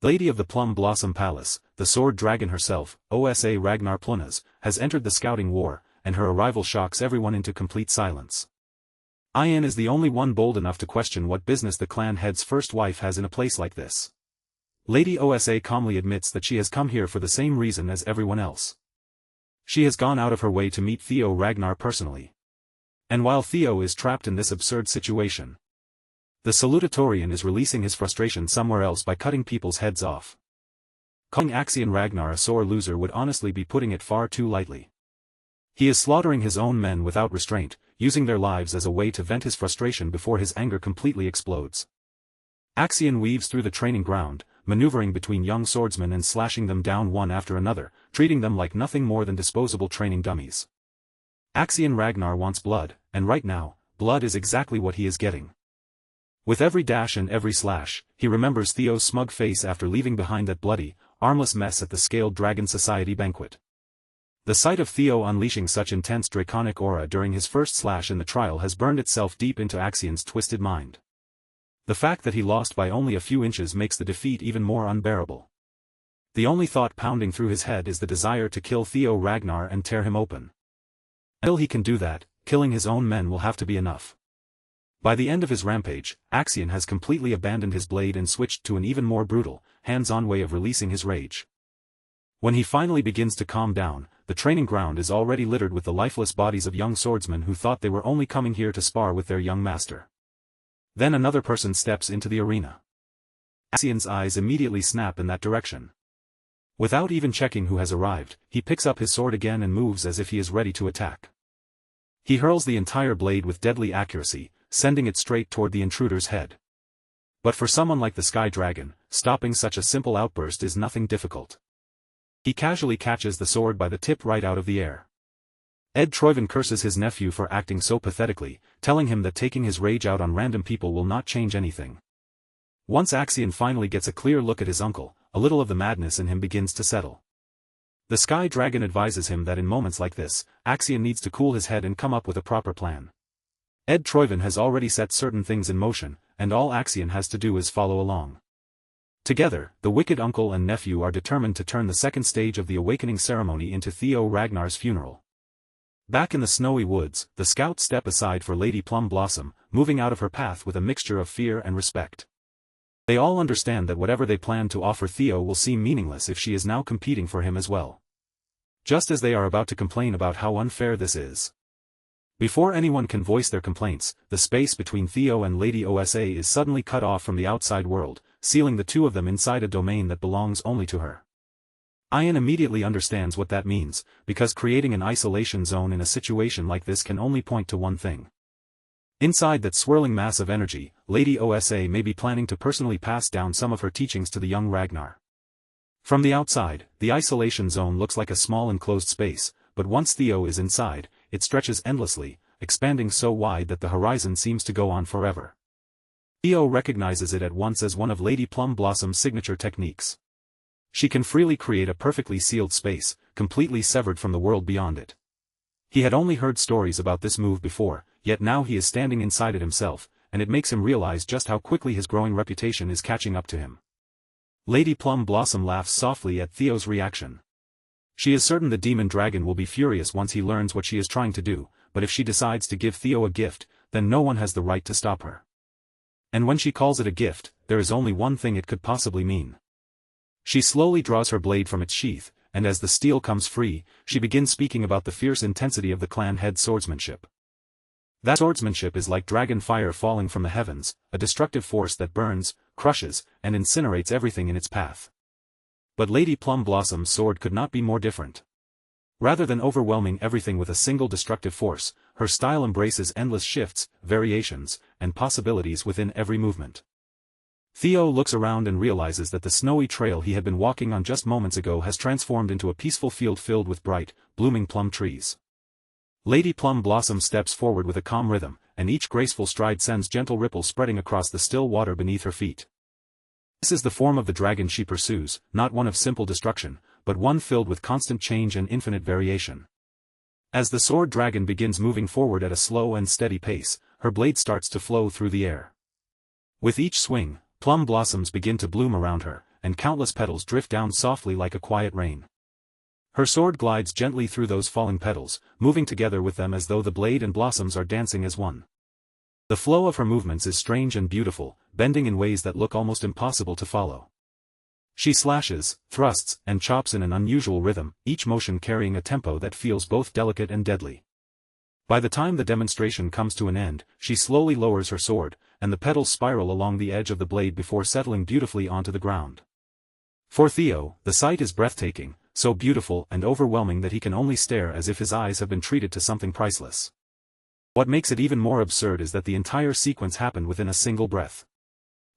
The Lady of the Plum Blossom Palace, the Sword Dragon herself, Osa Ragnar Plunas, has entered the scouting war, and her arrival shocks everyone into complete silence. Ian is the only one bold enough to question what business the clan head's first wife has in a place like this. Lady Osa calmly admits that she has come here for the same reason as everyone else. She has gone out of her way to meet Theo Ragnar personally. And while Theo is trapped in this absurd situation, The salutatorian is releasing his frustration somewhere else by cutting people's heads off. Calling Axion Ragnar a sore loser would honestly be putting it far too lightly. He is slaughtering his own men without restraint, using their lives as a way to vent his frustration before his anger completely explodes. Axion weaves through the training ground, maneuvering between young swordsmen and slashing them down one after another, treating them like nothing more than disposable training dummies. Axion Ragnar wants blood, and right now, blood is exactly what he is getting. With every dash and every slash, he remembers Theo's smug face after leaving behind that bloody, armless mess at the Scaled Dragon Society banquet. The sight of Theo unleashing such intense draconic aura during his first slash in the trial has burned itself deep into Axion's twisted mind. The fact that he lost by only a few inches makes the defeat even more unbearable. The only thought pounding through his head is the desire to kill Theo Ragnar and tear him open. Until he can do that, killing his own men will have to be enough. By the end of his rampage, Axion has completely abandoned his blade and switched to an even more brutal, hands-on way of releasing his rage. When he finally begins to calm down, the training ground is already littered with the lifeless bodies of young swordsmen who thought they were only coming here to spar with their young master. Then another person steps into the arena. Axion's eyes immediately snap in that direction. Without even checking who has arrived, he picks up his sword again and moves as if he is ready to attack. He hurls the entire blade with deadly accuracy, sending it straight toward the intruder's head. But for someone like the Sky Dragon, stopping such a simple outburst is nothing difficult. He casually catches the sword by the tip right out of the air. Ed Troyven curses his nephew for acting so pathetically, telling him that taking his rage out on random people will not change anything. Once Axion finally gets a clear look at his uncle, a little of the madness in him begins to settle. The Sky Dragon advises him that in moments like this, Axion needs to cool his head and come up with a proper plan. Ed Troyven has already set certain things in motion, and all Axion has to do is follow along. Together, the wicked uncle and nephew are determined to turn the second stage of the awakening ceremony into Theo Ragnar's funeral. Back in the snowy woods, the scouts step aside for Lady Plum Blossom, moving out of her path with a mixture of fear and respect. They all understand that whatever they plan to offer Theo will seem meaningless if she is now competing for him as well. Just as they are about to complain about how unfair this is. Before anyone can voice their complaints, the space between Theo and Lady Osa is suddenly cut off from the outside world, sealing the two of them inside a domain that belongs only to her. Ian immediately understands what that means, because creating an isolation zone in a situation like this can only point to one thing. Inside that swirling mass of energy, Lady Osa may be planning to personally pass down some of her teachings to the young Ragnar. From the outside, the isolation zone looks like a small enclosed space, but once Theo is inside, it stretches endlessly, expanding so wide that the horizon seems to go on forever. Theo recognizes it at once as one of Lady Plum Blossom's signature techniques. She can freely create a perfectly sealed space, completely severed from the world beyond it. He had only heard stories about this move before, yet now he is standing inside it himself, and it makes him realize just how quickly his growing reputation is catching up to him. Lady Plum Blossom laughs softly at Theo's reaction. She is certain the demon dragon will be furious once he learns what she is trying to do, but if she decides to give Theo a gift, then no one has the right to stop her. And when she calls it a gift, there is only one thing it could possibly mean. She slowly draws her blade from its sheath, and as the steel comes free, she begins speaking about the fierce intensity of the clan head swordsmanship. That swordsmanship is like dragon fire falling from the heavens, a destructive force that burns, crushes, and incinerates everything in its path. But Lady Plum Blossom's sword could not be more different. Rather than overwhelming everything with a single destructive force, her style embraces endless shifts, variations, and possibilities within every movement. Theo looks around and realizes that the snowy trail he had been walking on just moments ago has transformed into a peaceful field filled with bright, blooming plum trees. Lady Plum Blossom steps forward with a calm rhythm, and each graceful stride sends gentle ripples spreading across the still water beneath her feet. This is the form of the dragon she pursues, not one of simple destruction, but one filled with constant change and infinite variation. As the sword dragon begins moving forward at a slow and steady pace, her blade starts to flow through the air. With each swing, plum blossoms begin to bloom around her, and countless petals drift down softly like a quiet rain. Her sword glides gently through those falling petals, moving together with them as though the blade and blossoms are dancing as one. The flow of her movements is strange and beautiful, bending in ways that look almost impossible to follow. She slashes, thrusts, and chops in an unusual rhythm, each motion carrying a tempo that feels both delicate and deadly. By the time the demonstration comes to an end, she slowly lowers her sword, and the petals spiral along the edge of the blade before settling beautifully onto the ground. For Theo, the sight is breathtaking, so beautiful and overwhelming that he can only stare as if his eyes have been treated to something priceless. What makes it even more absurd is that the entire sequence happened within a single breath.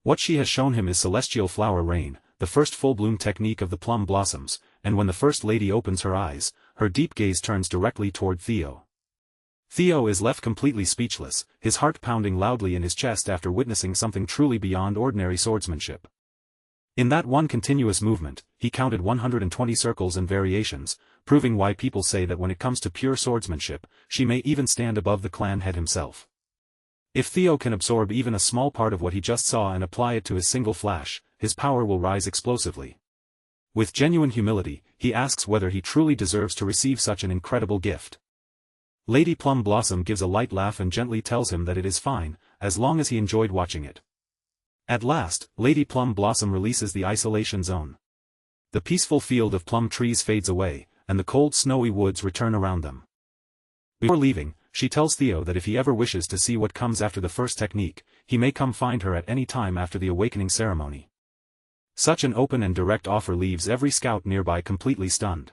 What she has shown him is celestial flower rain, the first full-bloom technique of the plum blossoms, and when the First Lady opens her eyes, her deep gaze turns directly toward Theo. Theo is left completely speechless, his heart pounding loudly in his chest after witnessing something truly beyond ordinary swordsmanship. In that one continuous movement, he counted 120 circles and variations, proving why people say that when it comes to pure swordsmanship, she may even stand above the clan head himself. If Theo can absorb even a small part of what he just saw and apply it to his single flash, his power will rise explosively. With genuine humility, he asks whether he truly deserves to receive such an incredible gift. Lady Plum Blossom gives a light laugh and gently tells him that it is fine, as long as he enjoyed watching it. At last, Lady Plum Blossom releases the isolation zone. The peaceful field of plum trees fades away, and the cold snowy woods return around them. Before leaving, she tells Theo that if he ever wishes to see what comes after the first technique, he may come find her at any time after the awakening ceremony. Such an open and direct offer leaves every scout nearby completely stunned.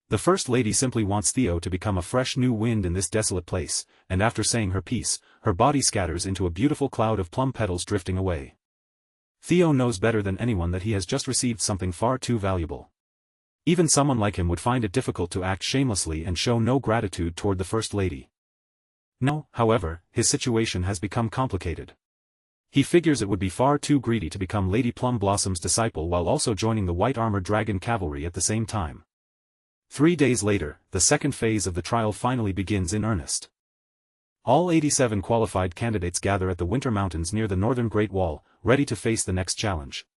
The First Lady simply wants Theo to become a fresh new wind in this desolate place, and after saying her piece, her body scatters into a beautiful cloud of plum petals drifting away. Theo knows better than anyone that he has just received something far too valuable. Even someone like him would find it difficult to act shamelessly and show no gratitude toward the First Lady. Now, however, his situation has become complicated. He figures it would be far too greedy to become Lady Plum Blossom's disciple while also joining the white-armored dragon cavalry at the same time. 3 days later, the second phase of the trial finally begins in earnest. All 87 qualified candidates gather at the Winter Mountains near the northern Great Wall, ready to face the next challenge.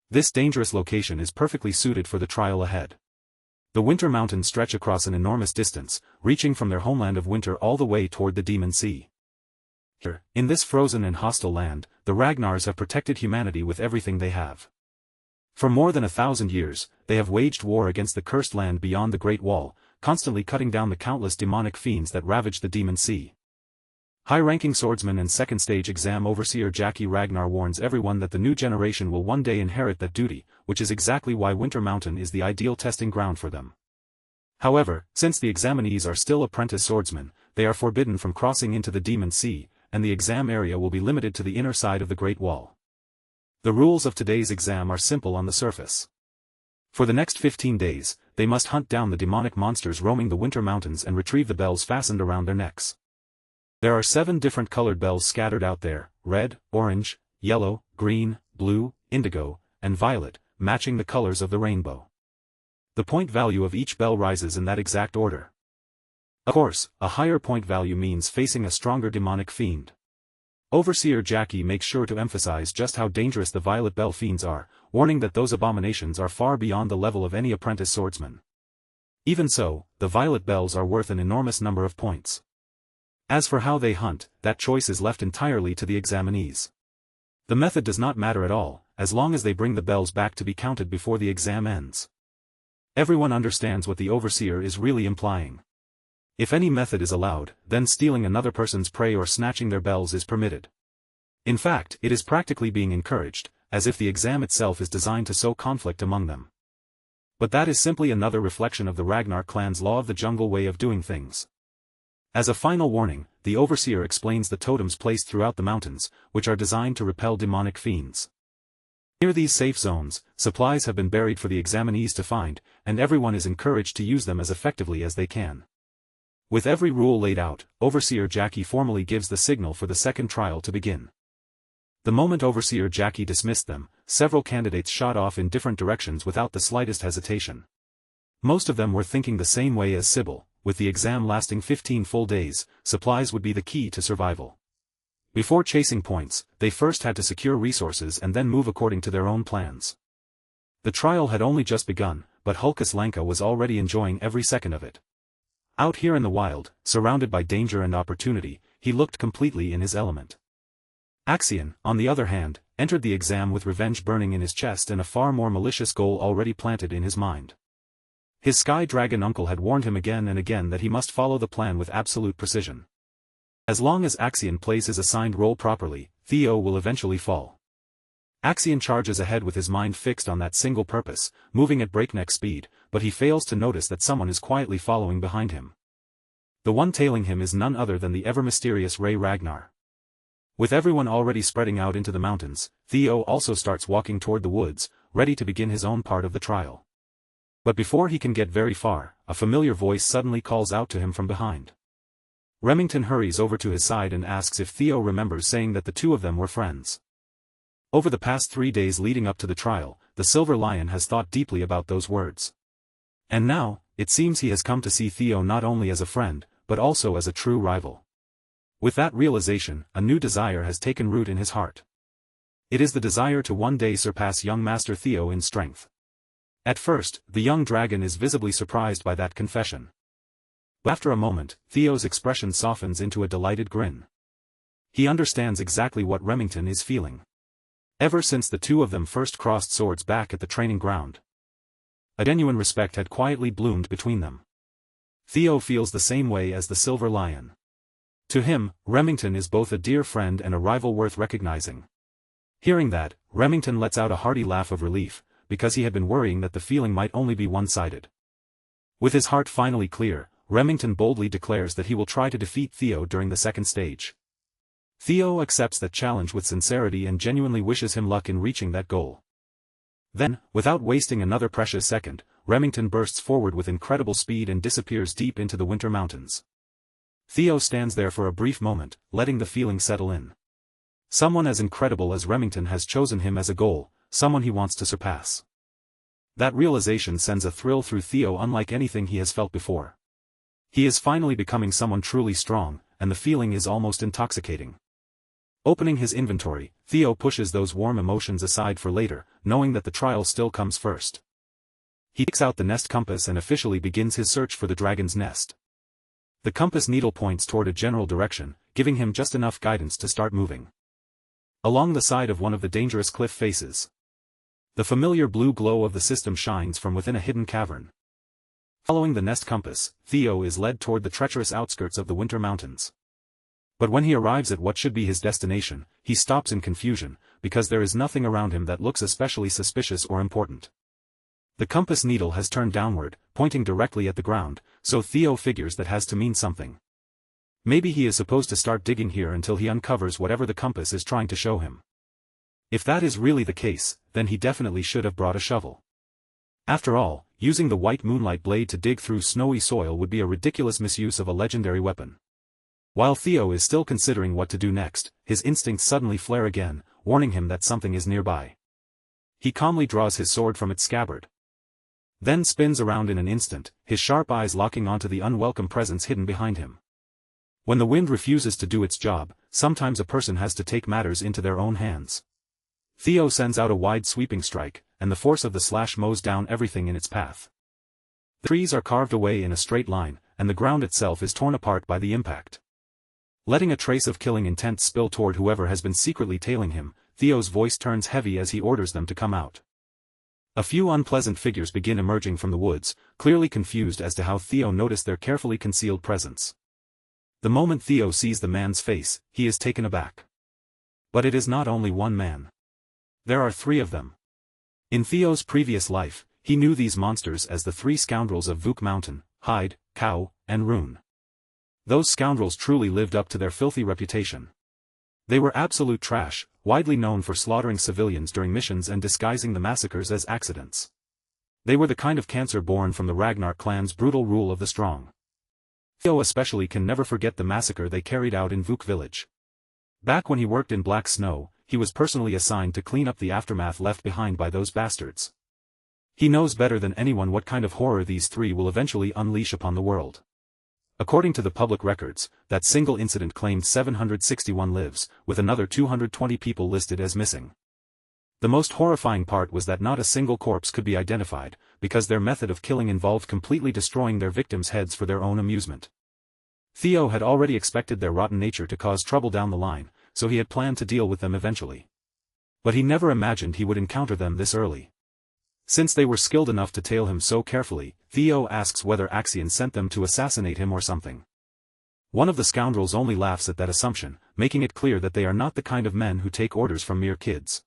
This dangerous location is perfectly suited for the trial ahead. The Winter Mountains stretch across an enormous distance, reaching from their homeland of winter all the way toward the Demon Sea. Here, in this frozen and hostile land, the Ragnars have protected humanity with everything they have. For more than 1,000 years, they have waged war against the cursed land beyond the Great Wall, constantly cutting down the countless demonic fiends that ravage the Demon Sea. High-ranking swordsman and second-stage exam overseer Jackie Ragnar warns everyone that the new generation will one day inherit that duty, which is exactly why Winter Mountain is the ideal testing ground for them. However, since the examinees are still apprentice swordsmen, they are forbidden from crossing into the Demon Sea, and the exam area will be limited to the inner side of the Great Wall. The rules of today's exam are simple on the surface. For the next 15 days, they must hunt down the demonic monsters roaming the Winter Mountains and retrieve the bells fastened around their necks. There are 7 different colored bells scattered out there: red, orange, yellow, green, blue, indigo, and violet, matching the colors of the rainbow. The point value of each bell rises in that exact order. Of course, a higher point value means facing a stronger demonic fiend. Overseer Jackie makes sure to emphasize just how dangerous the Violet Bell fiends are, warning that those abominations are far beyond the level of any apprentice swordsman. Even so, the Violet Bells are worth an enormous number of points. As for how they hunt, that choice is left entirely to the examinees. The method does not matter at all, as long as they bring the bells back to be counted before the exam ends. Everyone understands what the overseer is really implying. If any method is allowed, then stealing another person's prey or snatching their bells is permitted. In fact, it is practically being encouraged, as if the exam itself is designed to sow conflict among them. But that is simply another reflection of the Ragnar clan's law of the jungle way of doing things. As a final warning, the overseer explains the totems placed throughout the mountains, which are designed to repel demonic fiends. Near these safe zones, supplies have been buried for the examinees to find, and everyone is encouraged to use them as effectively as they can. With every rule laid out, Overseer Jackie formally gives the signal for the second trial to begin. The moment Overseer Jackie dismissed them, several candidates shot off in different directions without the slightest hesitation. Most of them were thinking the same way as Sybil: with the exam lasting 15 full days, supplies would be the key to survival. Before chasing points, they first had to secure resources and then move according to their own plans. The trial had only just begun, but Hulkus Lanka was already enjoying every second of it. Out here in the wild, surrounded by danger and opportunity, he looked completely in his element. Axion, on the other hand, entered the exam with revenge burning in his chest and a far more malicious goal already planted in his mind. His Sky Dragon uncle had warned him again and again that he must follow the plan with absolute precision. As long as Axion plays his assigned role properly, Theo will eventually fall. Axion charges ahead with his mind fixed on that single purpose, moving at breakneck speed, but he fails to notice that someone is quietly following behind him. The one tailing him is none other than the ever-mysterious Ray Ragnar. With everyone already spreading out into the mountains, Theo also starts walking toward the woods, ready to begin his own part of the trial. But before he can get very far, a familiar voice suddenly calls out to him from behind. Remington hurries over to his side and asks if Theo remembers saying that the two of them were friends. Over the past 3 days leading up to the trial, the Silver Lion has thought deeply about those words. And now, it seems he has come to see Theo not only as a friend, but also as a true rival. With that realization, a new desire has taken root in his heart. It is the desire to one day surpass young Master Theo in strength. At first, the young dragon is visibly surprised by that confession. But after a moment, Theo's expression softens into a delighted grin. He understands exactly what Remington is feeling. Ever since the two of them first crossed swords back at the training ground, a genuine respect had quietly bloomed between them. Theo feels the same way as the Silver Lion. To him, Remington is both a dear friend and a rival worth recognizing. Hearing that, Remington lets out a hearty laugh of relief, because he had been worrying that the feeling might only be one-sided. With his heart finally clear, Remington boldly declares that he will try to defeat Theo during the second stage. Theo accepts that challenge with sincerity and genuinely wishes him luck in reaching that goal. Then, without wasting another precious second, Remington bursts forward with incredible speed and disappears deep into the winter mountains. Theo stands there for a brief moment, letting the feeling settle in. Someone as incredible as Remington has chosen him as a goal, someone he wants to surpass. That realization sends a thrill through Theo unlike anything he has felt before. He is finally becoming someone truly strong, and the feeling is almost intoxicating. Opening his inventory, Theo pushes those warm emotions aside for later, knowing that the trial still comes first. He takes out the nest compass and officially begins his search for the dragon's nest. The compass needle points toward a general direction, giving him just enough guidance to start moving. Along the side of one of the dangerous cliff faces, the familiar blue glow of the system shines from within a hidden cavern. Following the nest compass, Theo is led toward the treacherous outskirts of the winter mountains. But when he arrives at what should be his destination, he stops in confusion, because there is nothing around him that looks especially suspicious or important. The compass needle has turned downward, pointing directly at the ground, so Theo figures that has to mean something. Maybe he is supposed to start digging here until he uncovers whatever the compass is trying to show him. If that is really the case, then he definitely should have brought a shovel. After all, using the white moonlight blade to dig through snowy soil would be a ridiculous misuse of a legendary weapon. While Theo is still considering what to do next, his instincts suddenly flare again, warning him that something is nearby. He calmly draws his sword from its scabbard, then spins around in an instant, his sharp eyes locking onto the unwelcome presence hidden behind him. When the wind refuses to do its job, sometimes a person has to take matters into their own hands. Theo sends out a wide sweeping strike, and the force of the slash mows down everything in its path. The trees are carved away in a straight line, and the ground itself is torn apart by the impact. Letting a trace of killing intent spill toward whoever has been secretly tailing him, Theo's voice turns heavy as he orders them to come out. A few unpleasant figures begin emerging from the woods, clearly confused as to how Theo noticed their carefully concealed presence. The moment Theo sees the man's face, he is taken aback. But it is not only one man. There are 3 of them. In Theo's previous life, he knew these monsters as the 3 scoundrels of Vuk Mountain, Hyde, Cow, and Rune. Those scoundrels truly lived up to their filthy reputation. They were absolute trash, widely known for slaughtering civilians during missions and disguising the massacres as accidents. They were the kind of cancer born from the Ragnar clan's brutal rule of the strong. Theo especially can never forget the massacre they carried out in Vuk village. Back when he worked in Black Snow, he was personally assigned to clean up the aftermath left behind by those bastards. He knows better than anyone what kind of horror these 3 will eventually unleash upon the world. According to the public records, that single incident claimed 761 lives, with another 220 people listed as missing. The most horrifying part was that not a single corpse could be identified, because their method of killing involved completely destroying their victims' heads for their own amusement. Theo had already expected their rotten nature to cause trouble down the line, so he had planned to deal with them eventually. But he never imagined he would encounter them this early. Since they were skilled enough to tail him so carefully, Theo asks whether Axion sent them to assassinate him or something. One of the scoundrels only laughs at that assumption, making it clear that they are not the kind of men who take orders from mere kids.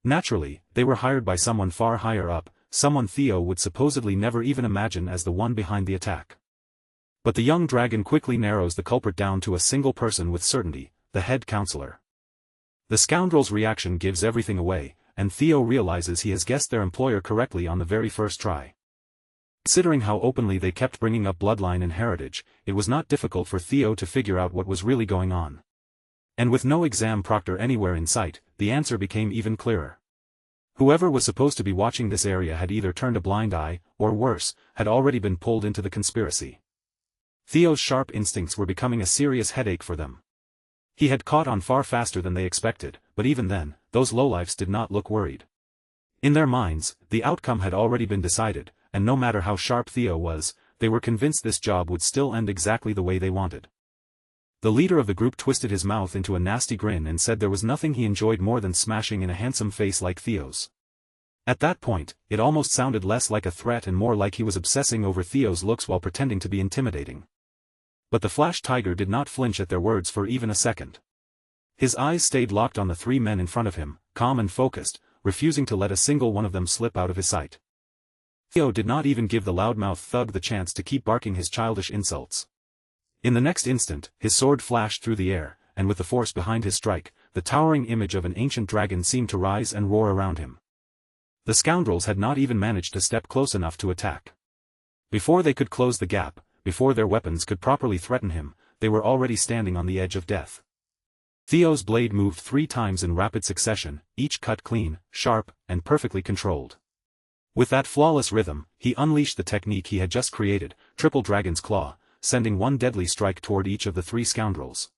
Naturally, they were hired by someone far higher up, someone Theo would supposedly never even imagine as the one behind the attack. But the young dragon quickly narrows the culprit down to a single person with certainty, the head counselor. The scoundrel's reaction gives everything away, and Theo realizes he has guessed their employer correctly on the very first try. Considering how openly they kept bringing up bloodline and heritage, it was not difficult for Theo to figure out what was really going on. And with no exam proctor anywhere in sight, the answer became even clearer. Whoever was supposed to be watching this area had either turned a blind eye, or worse, had already been pulled into the conspiracy. Theo's sharp instincts were becoming a serious headache for them. He had caught on far faster than they expected, but even then, those lowlifes did not look worried. In their minds, the outcome had already been decided, and no matter how sharp Theo was, they were convinced this job would still end exactly the way they wanted. The leader of the group twisted his mouth into a nasty grin and said there was nothing he enjoyed more than smashing in a handsome face like Theo's. At that point, it almost sounded less like a threat and more like he was obsessing over Theo's looks while pretending to be intimidating. But the Flash Tiger did not flinch at their words for even a second. His eyes stayed locked on the three men in front of him, calm and focused, refusing to let a single one of them slip out of his sight. Theo did not even give the loudmouth thug the chance to keep barking his childish insults. In the next instant, his sword flashed through the air, and with the force behind his strike, the towering image of an ancient dragon seemed to rise and roar around him. The scoundrels had not even managed to step close enough to attack. Before they could close the gap, before their weapons could properly threaten him, they were already standing on the edge of death. Theo's blade moved 3 times in rapid succession, each cut clean, sharp, and perfectly controlled. With that flawless rhythm, he unleashed the technique he had just created, Triple Dragon's Claw, sending one deadly strike toward each of the 3 scoundrels.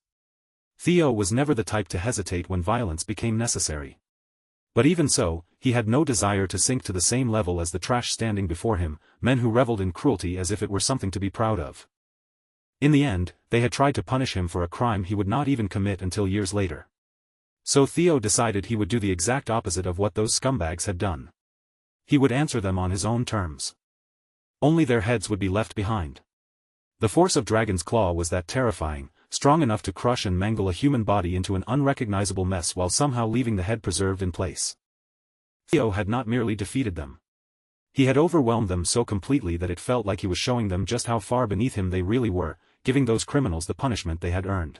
Theo was never the type to hesitate when violence became necessary. But even so, he had no desire to sink to the same level as the trash standing before him, men who reveled in cruelty as if it were something to be proud of. In the end, they had tried to punish him for a crime he would not even commit until years later. So Theo decided he would do the exact opposite of what those scumbags had done. He would answer them on his own terms. Only their heads would be left behind. The force of Dragon's Claw was that terrifying, strong enough to crush and mangle a human body into an unrecognizable mess while somehow leaving the head preserved in place. Theo had not merely defeated them. He had overwhelmed them so completely that it felt like he was showing them just how far beneath him they really were, giving those criminals the punishment they had earned.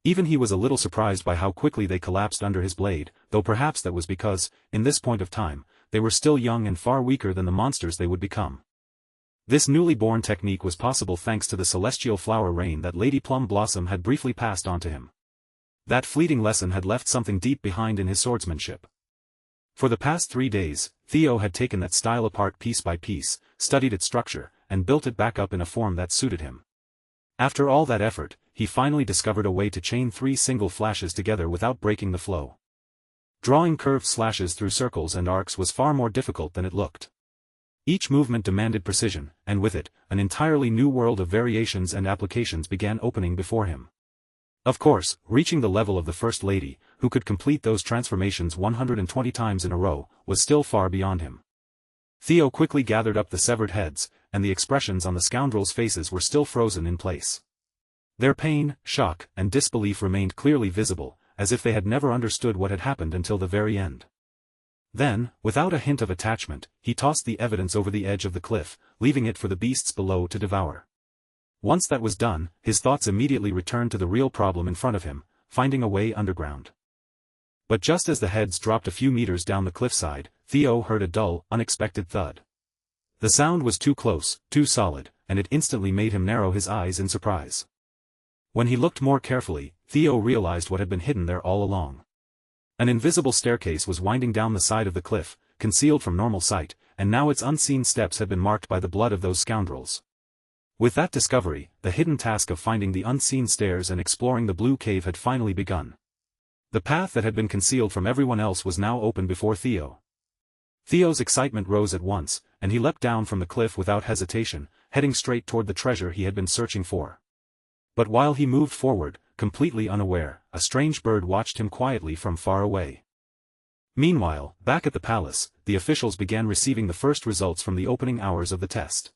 Even he was a little surprised by how quickly they collapsed under his blade, though perhaps that was because, in this point of time, they were still young and far weaker than the monsters they would become. This newly born technique was possible thanks to the celestial flower rain that Lady Plum Blossom had briefly passed on to him. That fleeting lesson had left something deep behind in his swordsmanship. For the past 3 days, Theo had taken that style apart piece by piece, studied its structure, and built it back up in a form that suited him. After all that effort, he finally discovered a way to chain 3 single flashes together without breaking the flow. Drawing curved slashes through circles and arcs was far more difficult than it looked. Each movement demanded precision, and with it, an entirely new world of variations and applications began opening before him. Of course, reaching the level of the First Lady, who could complete those transformations 120 times in a row, was still far beyond him. Theo quickly gathered up the severed heads, and the expressions on the scoundrels' faces were still frozen in place. Their pain, shock, and disbelief remained clearly visible, as if they had never understood what had happened until the very end. Then, without a hint of attachment, he tossed the evidence over the edge of the cliff, leaving it for the beasts below to devour. Once that was done, his thoughts immediately returned to the real problem in front of him, finding a way underground. But just as the heads dropped a few meters down the cliffside, Theo heard a dull, unexpected thud. The sound was too close, too solid, and it instantly made him narrow his eyes in surprise. When he looked more carefully, Theo realized what had been hidden there all along. An invisible staircase was winding down the side of the cliff, concealed from normal sight, and now its unseen steps had been marked by the blood of those scoundrels. With that discovery, the hidden task of finding the unseen stairs and exploring the blue cave had finally begun. The path that had been concealed from everyone else was now open before Theo. Theo's excitement rose at once, and he leapt down from the cliff without hesitation, heading straight toward the treasure he had been searching for. But while he moved forward, completely unaware, a strange bird watched him quietly from far away. Meanwhile, back at the palace, the officials began receiving the first results from the opening hours of the test.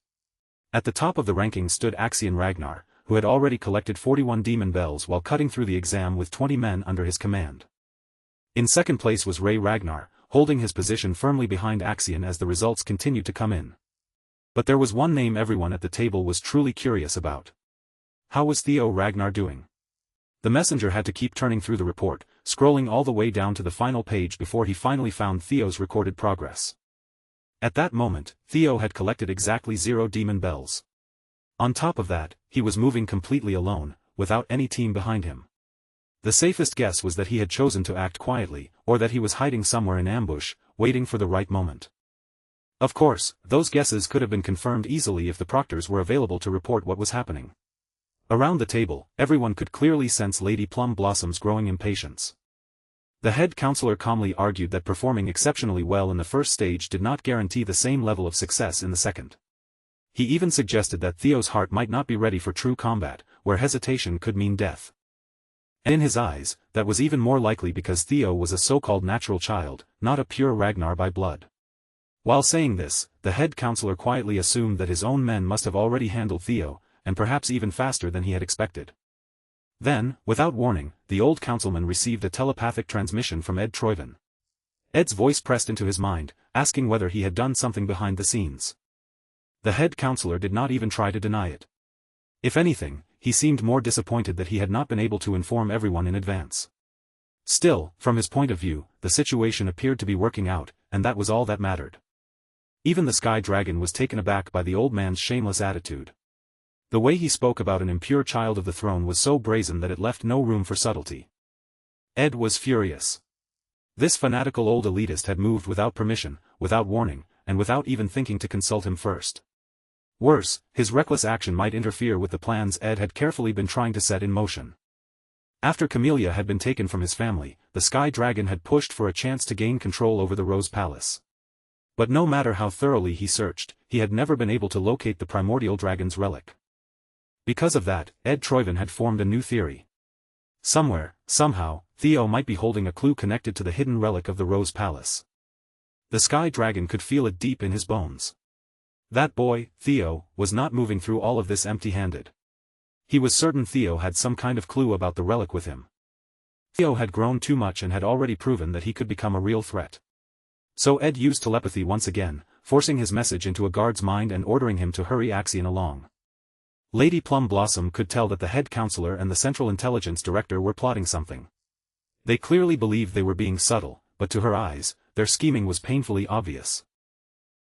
At the top of the rankings stood Axion Ragnar, who had already collected 41 demon bells while cutting through the exam with 20 men under his command. In second place was Ray Ragnar, holding his position firmly behind Axion as the results continued to come in. But there was one name everyone at the table was truly curious about. How was Theo Ragnar doing? The messenger had to keep turning through the report, scrolling all the way down to the final page before he finally found Theo's recorded progress. At that moment, Theo had collected exactly 0 demon bells. On top of that, he was moving completely alone, without any team behind him. The safest guess was that he had chosen to act quietly, or that he was hiding somewhere in ambush, waiting for the right moment. Of course, those guesses could have been confirmed easily if the proctors were available to report what was happening. Around the table, everyone could clearly sense Lady Plum Blossom's growing impatience. The head counselor calmly argued that performing exceptionally well in the first stage did not guarantee the same level of success in the second. He even suggested that Theo's heart might not be ready for true combat, where hesitation could mean death. And in his eyes, that was even more likely because Theo was a so-called natural child, not a pure Ragnar by blood. While saying this, the head counselor quietly assumed that his own men must have already handled Theo, and perhaps even faster than he had expected. Then, without warning, the old councilman received a telepathic transmission from Ed Troyven. Ed's voice pressed into his mind, asking whether he had done something behind the scenes. The head counselor did not even try to deny it. If anything, he seemed more disappointed that he had not been able to inform everyone in advance. Still, from his point of view, the situation appeared to be working out, and that was all that mattered. Even the Sky Dragon was taken aback by the old man's shameless attitude. The way he spoke about an impure child of the throne was so brazen that it left no room for subtlety. Ed was furious. This fanatical old elitist had moved without permission, without warning, and without even thinking to consult him first. Worse, his reckless action might interfere with the plans Ed had carefully been trying to set in motion. After Camellia had been taken from his family, the Sky Dragon had pushed for a chance to gain control over the Rose Palace. But no matter how thoroughly he searched, he had never been able to locate the primordial dragon's relic. Because of that, Ed Troyven had formed a new theory. Somewhere, somehow, Theo might be holding a clue connected to the hidden relic of the Rose Palace. The Sky Dragon could feel it deep in his bones. That boy, Theo, was not moving through all of this empty-handed. He was certain Theo had some kind of clue about the relic with him. Theo had grown too much and had already proven that he could become a real threat. So Ed used telepathy once again, forcing his message into a guard's mind and ordering him to hurry Axion along. Lady Plum Blossom could tell that the head counselor and the Central Intelligence Director were plotting something. They clearly believed they were being subtle, but to her eyes, their scheming was painfully obvious.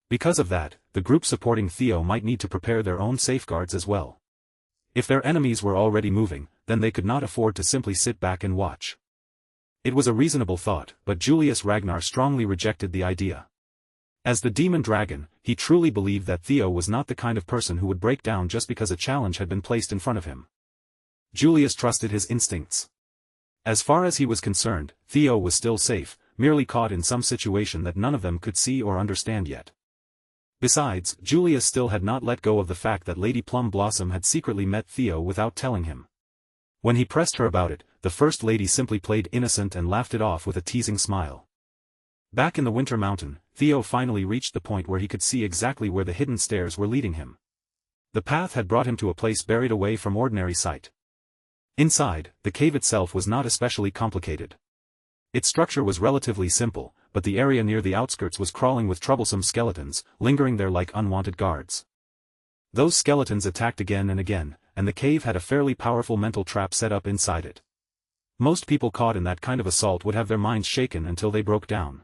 Because of that, the group supporting Theo might need to prepare their own safeguards as well. If their enemies were already moving, then they could not afford to simply sit back and watch. It was a reasonable thought, but Julius Ragnar strongly rejected the idea. As the demon dragon, he truly believed that Theo was not the kind of person who would break down just because a challenge had been placed in front of him. Julius trusted his instincts. As far as he was concerned, Theo was still safe, merely caught in some situation that none of them could see or understand yet. Besides, Julius still had not let go of the fact that Lady Plum Blossom had secretly met Theo without telling him. When he pressed her about it, the First Lady simply played innocent and laughed it off with a teasing smile. Back in the Winter Mountain, Theo finally reached the point where he could see exactly where the hidden stairs were leading him. The path had brought him to a place buried away from ordinary sight. Inside, the cave itself was not especially complicated. Its structure was relatively simple, but the area near the outskirts was crawling with troublesome skeletons, lingering there like unwanted guards. Those skeletons attacked again and again, and the cave had a fairly powerful mental trap set up inside it. Most people caught in that kind of assault would have their minds shaken until they broke down.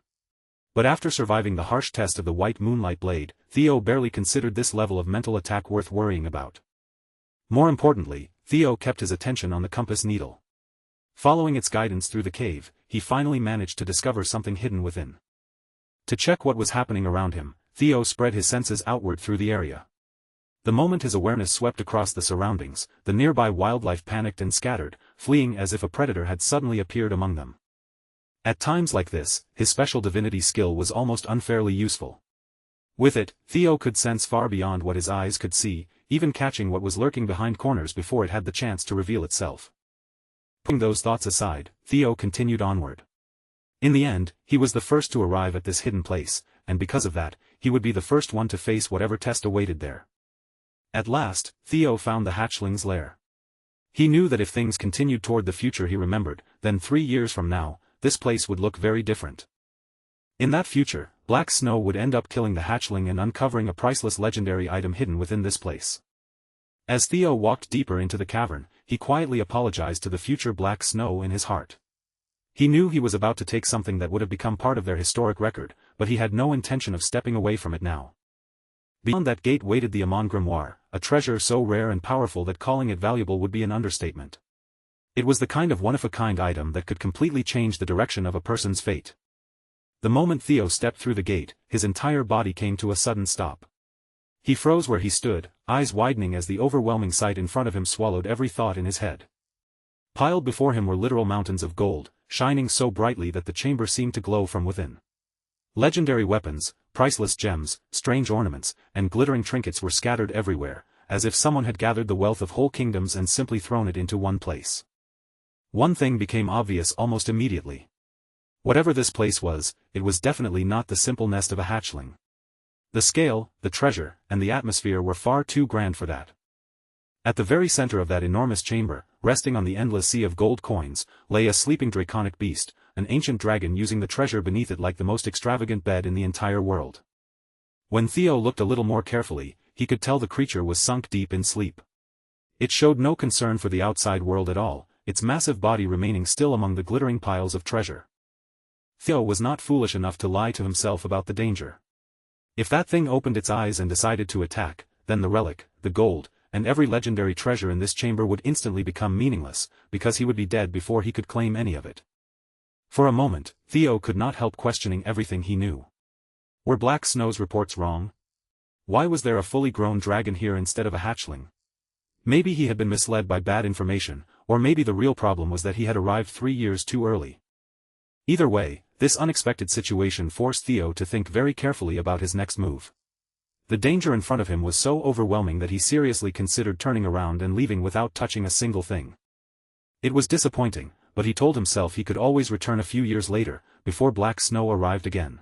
But after surviving the harsh test of the White Moonlight Blade, Theo barely considered this level of mental attack worth worrying about. More importantly, Theo kept his attention on the compass needle. Following its guidance through the cave, he finally managed to discover something hidden within. To check what was happening around him, Theo spread his senses outward through the area. The moment his awareness swept across the surroundings, the nearby wildlife panicked and scattered, fleeing as if a predator had suddenly appeared among them. At times like this, his special divinity skill was almost unfairly useful. With it, Theo could sense far beyond what his eyes could see, even catching what was lurking behind corners before it had the chance to reveal itself. Putting those thoughts aside, Theo continued onward. In the end, he was the first to arrive at this hidden place, and because of that, he would be the first one to face whatever test awaited there. At last, Theo found the hatchling's lair. He knew that if things continued toward the future he remembered, then 3 years from now, this place would look very different. In that future, Black Snow would end up killing the hatchling and uncovering a priceless legendary item hidden within this place. As Theo walked deeper into the cavern, he quietly apologized to the future Black Snow in his heart. He knew he was about to take something that would have become part of their historic record, but he had no intention of stepping away from it now. Beyond that gate waited the Amon Grimoire, a treasure so rare and powerful that calling it valuable would be an understatement. It was the kind of one-of-a-kind item that could completely change the direction of a person's fate. The moment Theo stepped through the gate, his entire body came to a sudden stop. He froze where he stood, eyes widening as the overwhelming sight in front of him swallowed every thought in his head. Piled before him were literal mountains of gold, shining so brightly that the chamber seemed to glow from within. Legendary weapons, priceless gems, strange ornaments, and glittering trinkets were scattered everywhere, as if someone had gathered the wealth of whole kingdoms and simply thrown it into one place. One thing became obvious almost immediately. Whatever this place was, it was definitely not the simple nest of a hatchling. The scale, the treasure, and the atmosphere were far too grand for that. At the very center of that enormous chamber, resting on the endless sea of gold coins, lay a sleeping draconic beast, an ancient dragon using the treasure beneath it like the most extravagant bed in the entire world. When Theo looked a little more carefully, he could tell the creature was sunk deep in sleep. It showed no concern for the outside world at all, its massive body remaining still among the glittering piles of treasure. Theo was not foolish enough to lie to himself about the danger. If that thing opened its eyes and decided to attack, then the relic, the gold, and every legendary treasure in this chamber would instantly become meaningless, because he would be dead before he could claim any of it. For a moment, Theo could not help questioning everything he knew. Were Black Snow's reports wrong? Why was there a fully grown dragon here instead of a hatchling? Maybe he had been misled by bad information, or maybe the real problem was that he had arrived 3 years too early. Either way, this unexpected situation forced Theo to think very carefully about his next move. The danger in front of him was so overwhelming that he seriously considered turning around and leaving without touching a single thing. It was disappointing, but he told himself he could always return a few years later, before Black Snow arrived again.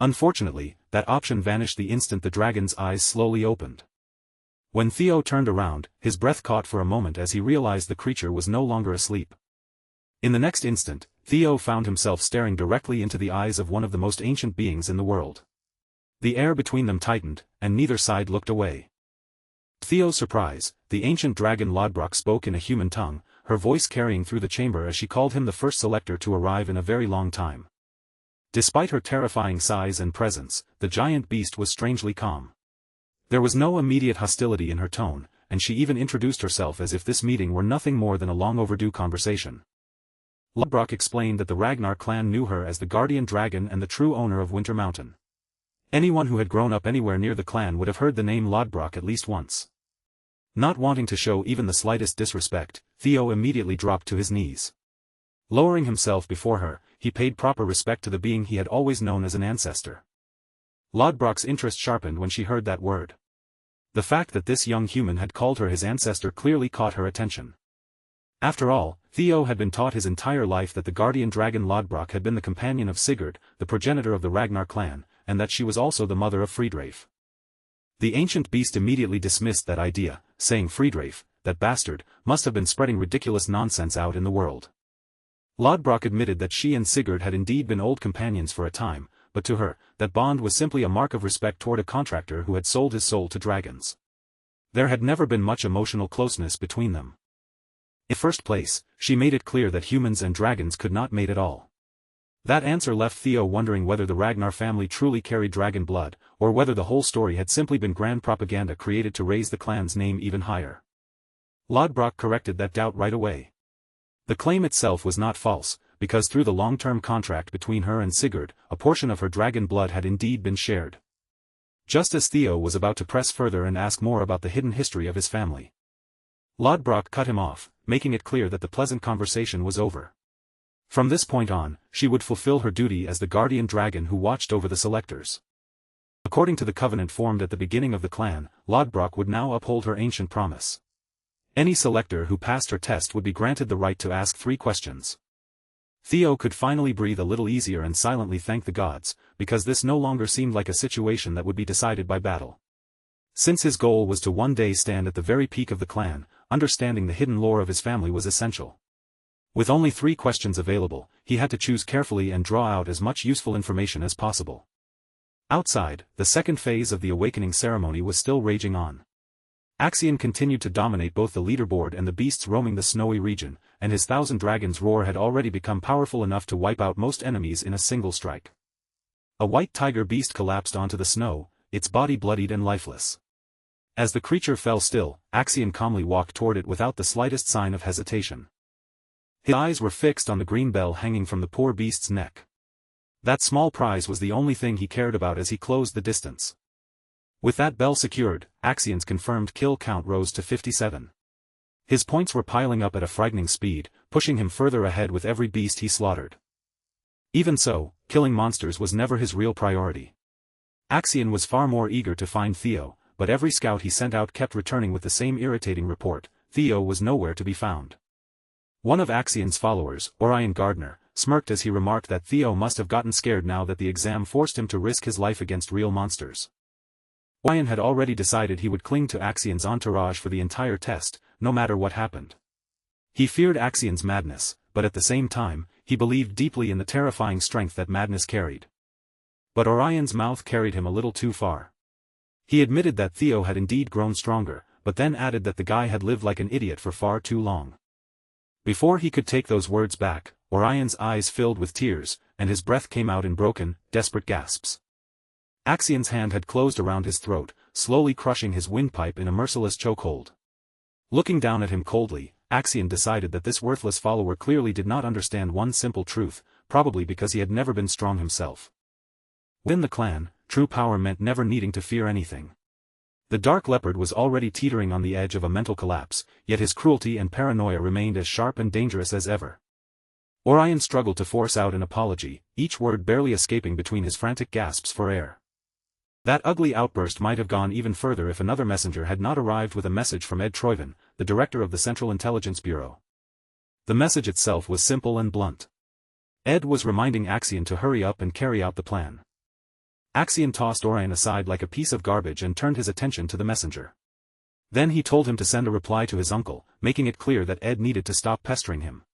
Unfortunately, that option vanished the instant the dragon's eyes slowly opened. When Theo turned around, his breath caught for a moment as he realized the creature was no longer asleep. In the next instant, Theo found himself staring directly into the eyes of one of the most ancient beings in the world. The air between them tightened, and neither side looked away. To Theo's surprise, the ancient dragon Lodbrok spoke in a human tongue, her voice carrying through the chamber as she called him the first selector to arrive in a very long time. Despite her terrifying size and presence, the giant beast was strangely calm. There was no immediate hostility in her tone, and she even introduced herself as if this meeting were nothing more than a long-overdue conversation. Lodbrok explained that the Ragnar clan knew her as the guardian dragon and the true owner of Winter Mountain. Anyone who had grown up anywhere near the clan would have heard the name Lodbrok at least once. Not wanting to show even the slightest disrespect, Theo immediately dropped to his knees. Lowering himself before her, he paid proper respect to the being he had always known as an ancestor. Lodbrok's interest sharpened when she heard that word. The fact that this young human had called her his ancestor clearly caught her attention. After all, Theo had been taught his entire life that the guardian dragon Lodbrok had been the companion of Sigurd, the progenitor of the Ragnar clan, and that she was also the mother of Friedreif. The ancient beast immediately dismissed that idea, saying Friedreif, that bastard, must have been spreading ridiculous nonsense out in the world. Lodbrok admitted that she and Sigurd had indeed been old companions for a time, but to her, that bond was simply a mark of respect toward a contractor who had sold his soul to dragons. There had never been much emotional closeness between them. In first place, she made it clear that humans and dragons could not mate at all. That answer left Theo wondering whether the Ragnar family truly carried dragon blood, or whether the whole story had simply been grand propaganda created to raise the clan's name even higher. Lodbrok corrected that doubt right away. The claim itself was not false, because through the long-term contract between her and Sigurd, a portion of her dragon blood had indeed been shared. Just as Theo was about to press further and ask more about the hidden history of his family, Lodbrok cut him off, making it clear that the pleasant conversation was over. From this point on, she would fulfill her duty as the guardian dragon who watched over the selectors. According to the covenant formed at the beginning of the clan, Lodbrok would now uphold her ancient promise. Any selector who passed her test would be granted the right to ask 3 questions. Theo could finally breathe a little easier and silently thank the gods, because this no longer seemed like a situation that would be decided by battle. Since his goal was to one day stand at the very peak of the clan, understanding the hidden lore of his family was essential. With only 3 questions available, he had to choose carefully and draw out as much useful information as possible. Outside, the second phase of the awakening ceremony was still raging on. Axion continued to dominate both the leaderboard and the beasts roaming the snowy region, and his 1,000 dragons' roar had already become powerful enough to wipe out most enemies in a single strike. A white tiger beast collapsed onto the snow, its body bloodied and lifeless. As the creature fell still, Axion calmly walked toward it without the slightest sign of hesitation. His eyes were fixed on the green bell hanging from the poor beast's neck. That small prize was the only thing he cared about as he closed the distance. With that bell secured, Axion's confirmed kill count rose to 57. His points were piling up at a frightening speed, pushing him further ahead with every beast he slaughtered. Even so, killing monsters was never his real priority. Axion was far more eager to find Theo, but every scout he sent out kept returning with the same irritating report: Theo was nowhere to be found. One of Axion's followers, Orion Gardner, smirked as he remarked that Theo must have gotten scared now that the exam forced him to risk his life against real monsters. Orion had already decided he would cling to Axion's entourage for the entire test, no matter what happened. He feared Axion's madness, but at the same time, he believed deeply in the terrifying strength that madness carried. But Orion's mouth carried him a little too far. He admitted that Theo had indeed grown stronger, but then added that the guy had lived like an idiot for far too long. Before he could take those words back, Orion's eyes filled with tears, and his breath came out in broken, desperate gasps. Axion's hand had closed around his throat, slowly crushing his windpipe in a merciless chokehold. Looking down at him coldly, Axion decided that this worthless follower clearly did not understand one simple truth, probably because he had never been strong himself. Within the clan, true power meant never needing to fear anything. The Dark Leopard was already teetering on the edge of a mental collapse, yet his cruelty and paranoia remained as sharp and dangerous as ever. Orion struggled to force out an apology, each word barely escaping between his frantic gasps for air. That ugly outburst might have gone even further if another messenger had not arrived with a message from Ed Troyven, the director of the Central Intelligence Bureau. The message itself was simple and blunt. Ed was reminding Axion to hurry up and carry out the plan. Axion tossed Orion aside like a piece of garbage and turned his attention to the messenger. Then he told him to send a reply to his uncle, making it clear that Ed needed to stop pestering him.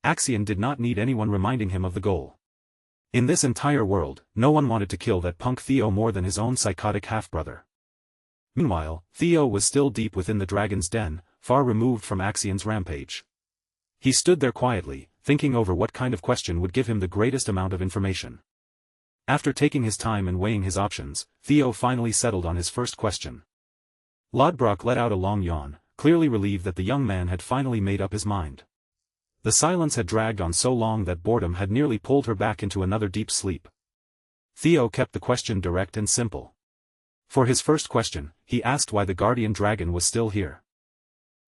Axion did not need anyone reminding him of the goal. In this entire world, no one wanted to kill that punk Theo more than his own psychotic half-brother. Meanwhile, Theo was still deep within the dragon's den, far removed from Axion's rampage. He stood there quietly, thinking over what kind of question would give him the greatest amount of information. After taking his time and weighing his options, Theo finally settled on his first question. Lodbrok let out a long yawn, clearly relieved that the young man had finally made up his mind. The silence had dragged on so long that boredom had nearly pulled her back into another deep sleep. Theo kept the question direct and simple. For his first question, he asked why the guardian dragon was still here.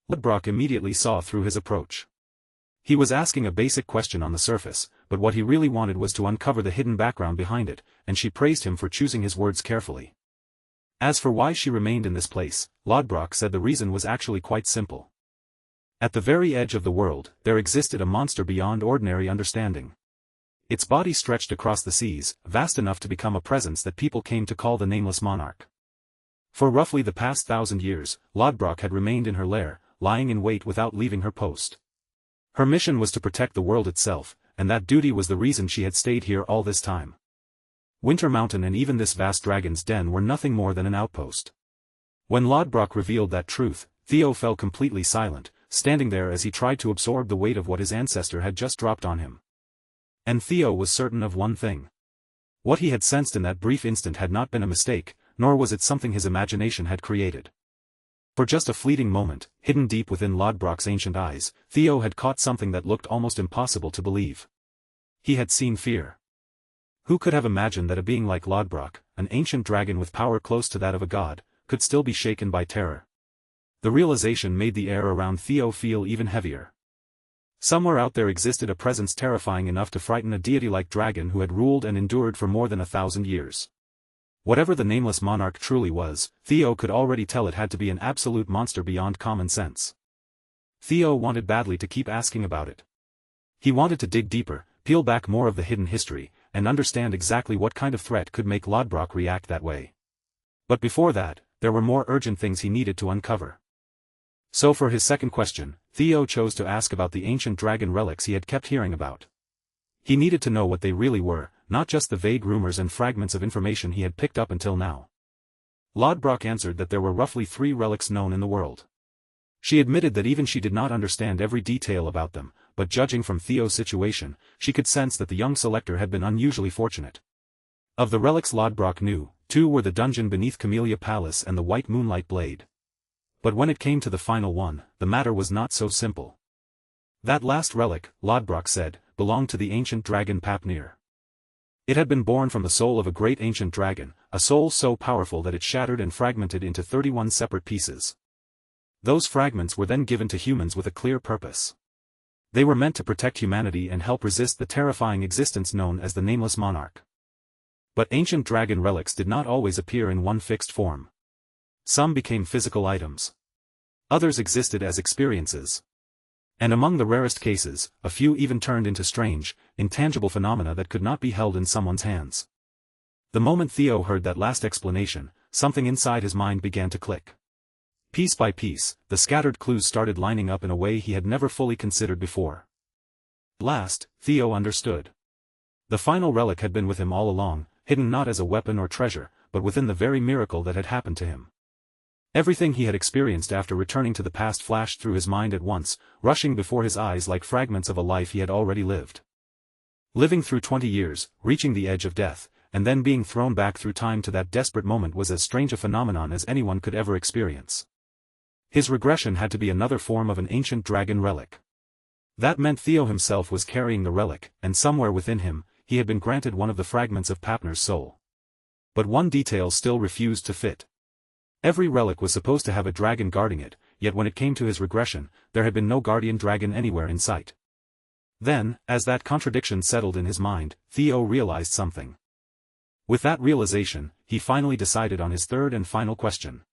Lodbrok immediately saw through his approach. He was asking a basic question on the surface, but what he really wanted was to uncover the hidden background behind it, and she praised him for choosing his words carefully. As for why she remained in this place, Lodbrok said the reason was actually quite simple. At the very edge of the world, there existed a monster beyond ordinary understanding. Its body stretched across the seas, vast enough to become a presence that people came to call the Nameless Monarch. For roughly the past 1,000 years, Lodbrok had remained in her lair, lying in wait without leaving her post. Her mission was to protect the world itself, and that duty was the reason she had stayed here all this time. Winter Mountain and even this vast dragon's den were nothing more than an outpost. When Lodbrok revealed that truth, Theo fell completely silent, standing there as he tried to absorb the weight of what his ancestor had just dropped on him. And Theo was certain of one thing. What he had sensed in that brief instant had not been a mistake, nor was it something his imagination had created. For just a fleeting moment, hidden deep within Lodbrok's ancient eyes, Theo had caught something that looked almost impossible to believe. He had seen fear. Who could have imagined that a being like Lodbrok, an ancient dragon with power close to that of a god, could still be shaken by terror? The realization made the air around Theo feel even heavier. Somewhere out there existed a presence terrifying enough to frighten a deity-like dragon who had ruled and endured for more than 1,000 years. Whatever the Nameless Monarch truly was, Theo could already tell it had to be an absolute monster beyond common sense. Theo wanted badly to keep asking about it. He wanted to dig deeper, peel back more of the hidden history, and understand exactly what kind of threat could make Lodbrok react that way. But before that, there were more urgent things he needed to uncover. So for his second question, Theo chose to ask about the ancient dragon relics he had kept hearing about. He needed to know what they really were, not just the vague rumors and fragments of information he had picked up until now. Lodbrok answered that there were roughly 3 relics known in the world. She admitted that even she did not understand every detail about them, but judging from Theo's situation, she could sense that the young selector had been unusually fortunate. Of the relics Lodbrok knew, 2 were the dungeon beneath Camellia Palace and the White Moonlight Blade. But when it came to the final one, the matter was not so simple. That last relic, Lodbrok said, belonged to the ancient dragon Papnir. It had been born from the soul of a great ancient dragon, a soul so powerful that it shattered and fragmented into 31 separate pieces. Those fragments were then given to humans with a clear purpose. They were meant to protect humanity and help resist the terrifying existence known as the Nameless Monarch. But ancient dragon relics did not always appear in one fixed form. Some became physical items. Others existed as experiences. And among the rarest cases, a few even turned into strange, intangible phenomena that could not be held in someone's hands. The moment Theo heard that last explanation, something inside his mind began to click. Piece by piece, the scattered clues started lining up in a way he had never fully considered before. At last, Theo understood. The final relic had been with him all along, hidden not as a weapon or treasure, but within the very miracle that had happened to him. Everything he had experienced after returning to the past flashed through his mind at once, rushing before his eyes like fragments of a life he had already lived. Living through 20 years, reaching the edge of death, and then being thrown back through time to that desperate moment was as strange a phenomenon as anyone could ever experience. His regression had to be another form of an ancient dragon relic. That meant Theo himself was carrying the relic, and somewhere within him, he had been granted one of the fragments of Papnir's soul. But one detail still refused to fit. Every relic was supposed to have a dragon guarding it, yet when it came to his regression, there had been no guardian dragon anywhere in sight. Then, as that contradiction settled in his mind, Theo realized something. With that realization, he finally decided on his third and final question.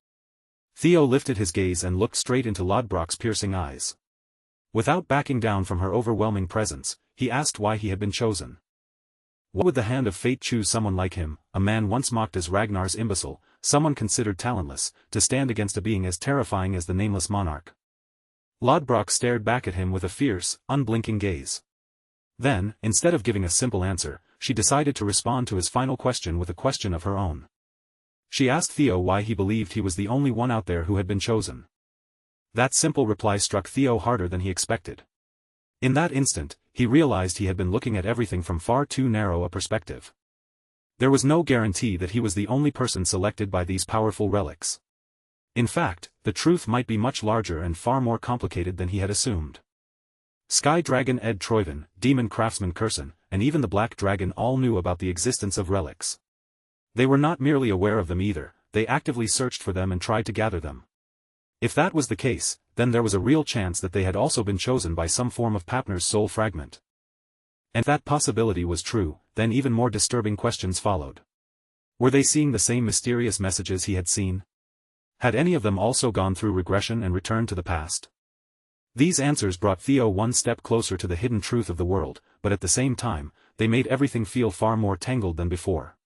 Theo lifted his gaze and looked straight into Lodbrok's piercing eyes. Without backing down from her overwhelming presence, he asked why he had been chosen. Why would the hand of fate choose someone like him, a man once mocked as Ragnar's imbecile, someone considered talentless, to stand against a being as terrifying as the Nameless Monarch? Lodbrok stared back at him with a fierce, unblinking gaze. Then, instead of giving a simple answer, she decided to respond to his final question with a question of her own. She asked Theo why he believed he was the only one out there who had been chosen. That simple reply struck Theo harder than he expected. In that instant, he realized he had been looking at everything from far too narrow a perspective. There was no guarantee that he was the only person selected by these powerful relics. In fact, the truth might be much larger and far more complicated than he had assumed. Sky Dragon Ed Troyven, Demon Craftsman Curson, and even the Black Dragon all knew about the existence of relics. They were not merely aware of them either, they actively searched for them and tried to gather them. If that was the case, then there was a real chance that they had also been chosen by some form of Papnir's soul fragment. And if that possibility was true, then even more disturbing questions followed. Were they seeing the same mysterious messages he had seen? Had any of them also gone through regression and returned to the past? These answers brought Theo one step closer to the hidden truth of the world, but at the same time, they made everything feel far more tangled than before.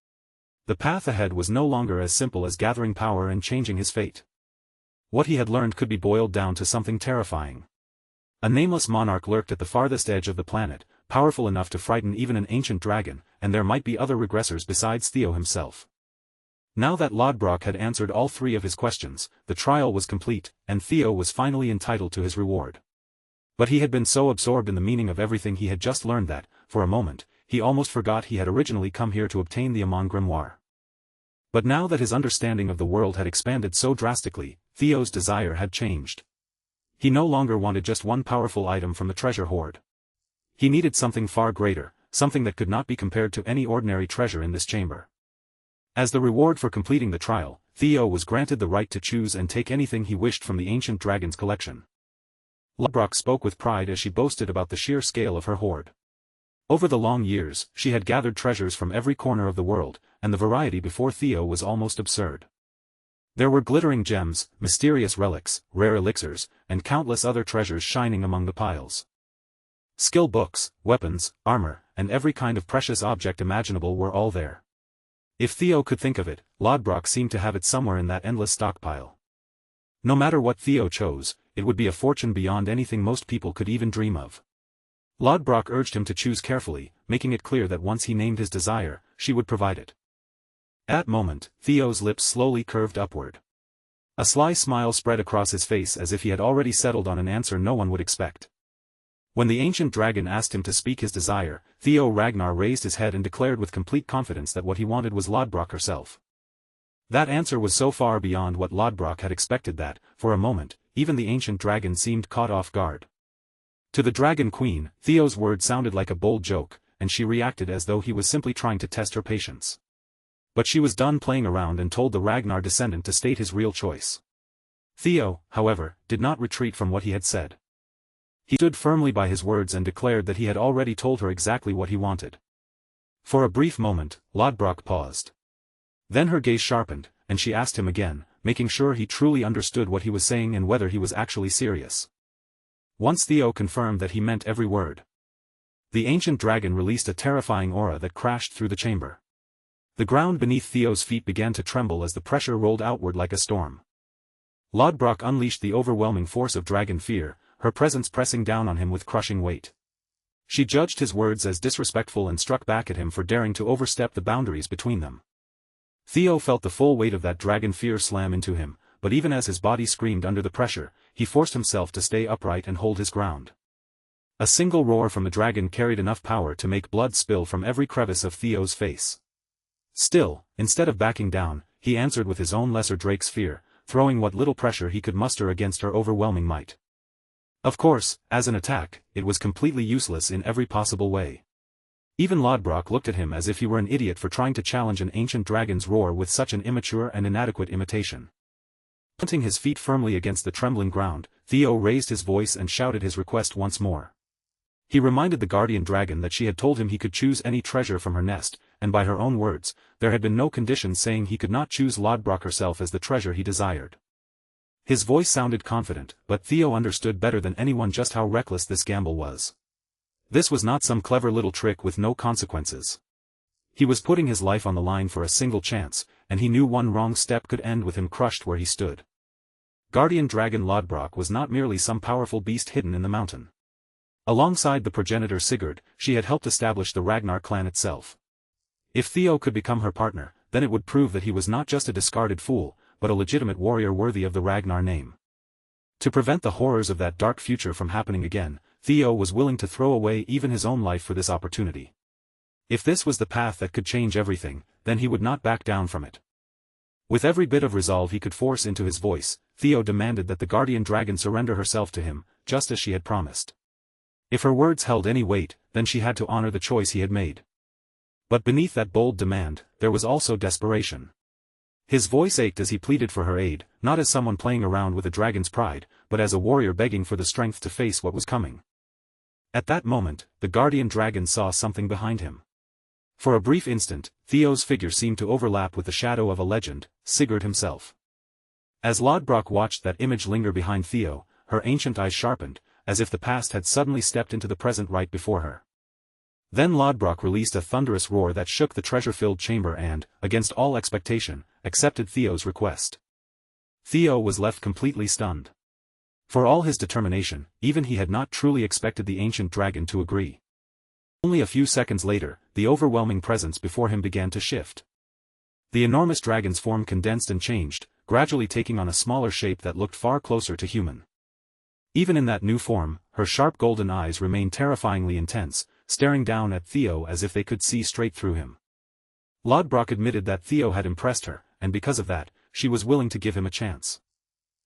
The path ahead was no longer as simple as gathering power and changing his fate. What he had learned could be boiled down to something terrifying. A nameless monarch lurked at the farthest edge of the planet, powerful enough to frighten even an ancient dragon, and there might be other regressors besides Theo himself. Now that Lodbrok had answered all 3 of his questions, the trial was complete, and Theo was finally entitled to his reward. But he had been so absorbed in the meaning of everything he had just learned that, for a moment, he almost forgot he had originally come here to obtain the Amon Grimoire. But now that his understanding of the world had expanded so drastically, Theo's desire had changed. He no longer wanted just one powerful item from the treasure hoard. He needed something far greater, something that could not be compared to any ordinary treasure in this chamber. As the reward for completing the trial, Theo was granted the right to choose and take anything he wished from the ancient dragon's collection. Lodbrok spoke with pride as she boasted about the sheer scale of her hoard. Over the long years, she had gathered treasures from every corner of the world, and the variety before Theo was almost absurd. There were glittering gems, mysterious relics, rare elixirs, and countless other treasures shining among the piles. Skill books, weapons, armor, and every kind of precious object imaginable were all there. If Theo could think of it, Lodbrok seemed to have it somewhere in that endless stockpile. No matter what Theo chose, it would be a fortune beyond anything most people could even dream of. Lodbrok urged him to choose carefully, making it clear that once he named his desire, she would provide it. At that moment, Theo's lips slowly curved upward. A sly smile spread across his face as if he had already settled on an answer no one would expect. When the ancient dragon asked him to speak his desire, Theo Ragnar raised his head and declared with complete confidence that what he wanted was Lodbrok herself. That answer was so far beyond what Lodbrok had expected that, for a moment, even the ancient dragon seemed caught off guard. To the Dragon Queen, Theo's words sounded like a bold joke, and she reacted as though he was simply trying to test her patience. But she was done playing around and told the Ragnar descendant to state his real choice. Theo, however, did not retreat from what he had said. He stood firmly by his words and declared that he had already told her exactly what he wanted. For a brief moment, Lodbrok paused. Then her gaze sharpened, and she asked him again, making sure he truly understood what he was saying and whether he was actually serious. Once Theo confirmed that he meant every word, the ancient dragon released a terrifying aura that crashed through the chamber. The ground beneath Theo's feet began to tremble as the pressure rolled outward like a storm. Lodbrok unleashed the overwhelming force of dragon fear, her presence pressing down on him with crushing weight. She judged his words as disrespectful and struck back at him for daring to overstep the boundaries between them. Theo felt the full weight of that dragon fear slam into him, but even as his body screamed under the pressure, he forced himself to stay upright and hold his ground. A single roar from the dragon carried enough power to make blood spill from every crevice of Theo's face. Still, instead of backing down, he answered with his own lesser drake's fear, throwing what little pressure he could muster against her overwhelming might. Of course, as an attack, it was completely useless in every possible way. Even Lodbrok looked at him as if he were an idiot for trying to challenge an ancient dragon's roar with such an immature and inadequate imitation. Planting his feet firmly against the trembling ground, Theo raised his voice and shouted his request once more. He reminded the guardian dragon that she had told him he could choose any treasure from her nest, and by her own words, there had been no condition saying he could not choose Lodbrok herself as the treasure he desired. His voice sounded confident, but Theo understood better than anyone just how reckless this gamble was. This was not some clever little trick with no consequences. He was putting his life on the line for a single chance, and he knew one wrong step could end with him crushed where he stood. Guardian Dragon Lodbrok was not merely some powerful beast hidden in the mountain. Alongside the progenitor Sigurd, she had helped establish the Ragnar clan itself. If Theo could become her partner, then it would prove that he was not just a discarded fool, but a legitimate warrior worthy of the Ragnar name. To prevent the horrors of that dark future from happening again, Theo was willing to throw away even his own life for this opportunity. If this was the path that could change everything, then he would not back down from it. With every bit of resolve he could force into his voice, Theo demanded that the guardian dragon surrender herself to him, just as she had promised. If her words held any weight, then she had to honor the choice he had made. But beneath that bold demand, there was also desperation. His voice ached as he pleaded for her aid, not as someone playing around with a dragon's pride, but as a warrior begging for the strength to face what was coming. At that moment, the guardian dragon saw something behind him. For a brief instant, Theo's figure seemed to overlap with the shadow of a legend, Sigurd himself. As Lodbrok watched that image linger behind Theo, her ancient eyes sharpened, as if the past had suddenly stepped into the present right before her. Then Lodbrok released a thunderous roar that shook the treasure-filled chamber and, against all expectation, accepted Theo's request. Theo was left completely stunned. For all his determination, even he had not truly expected the ancient dragon to agree. Only a few seconds later, the overwhelming presence before him began to shift. The enormous dragon's form condensed and changed, gradually taking on a smaller shape that looked far closer to human. Even in that new form, her sharp golden eyes remained terrifyingly intense, staring down at Theo as if they could see straight through him. Lodbrok admitted that Theo had impressed her, and because of that, she was willing to give him a chance.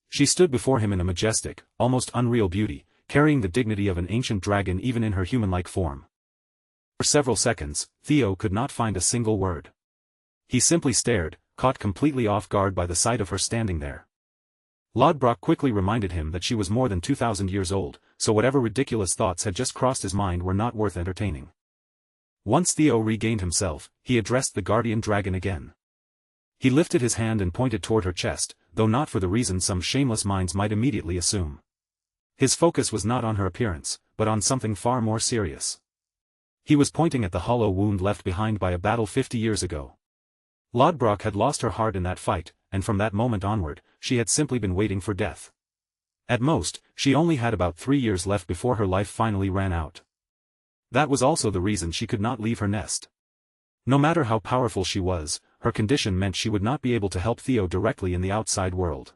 She stood before him in a majestic, almost unreal beauty, carrying the dignity of an ancient dragon even in her human-like form. For several seconds, Theo could not find a single word. He simply stared, caught completely off guard by the sight of her standing there. Lodbrok quickly reminded him that she was more than 2,000 years old, so whatever ridiculous thoughts had just crossed his mind were not worth entertaining. Once Theo regained himself, he addressed the guardian dragon again. He lifted his hand and pointed toward her chest, though not for the reason some shameless minds might immediately assume. His focus was not on her appearance, but on something far more serious. He was pointing at the hollow wound left behind by a battle 50 years ago. Lodbrok had lost her heart in that fight, and from that moment onward, she had simply been waiting for death. At most, she only had about 3 years left before her life finally ran out. That was also the reason she could not leave her nest. No matter how powerful she was, her condition meant she would not be able to help Theo directly in the outside world.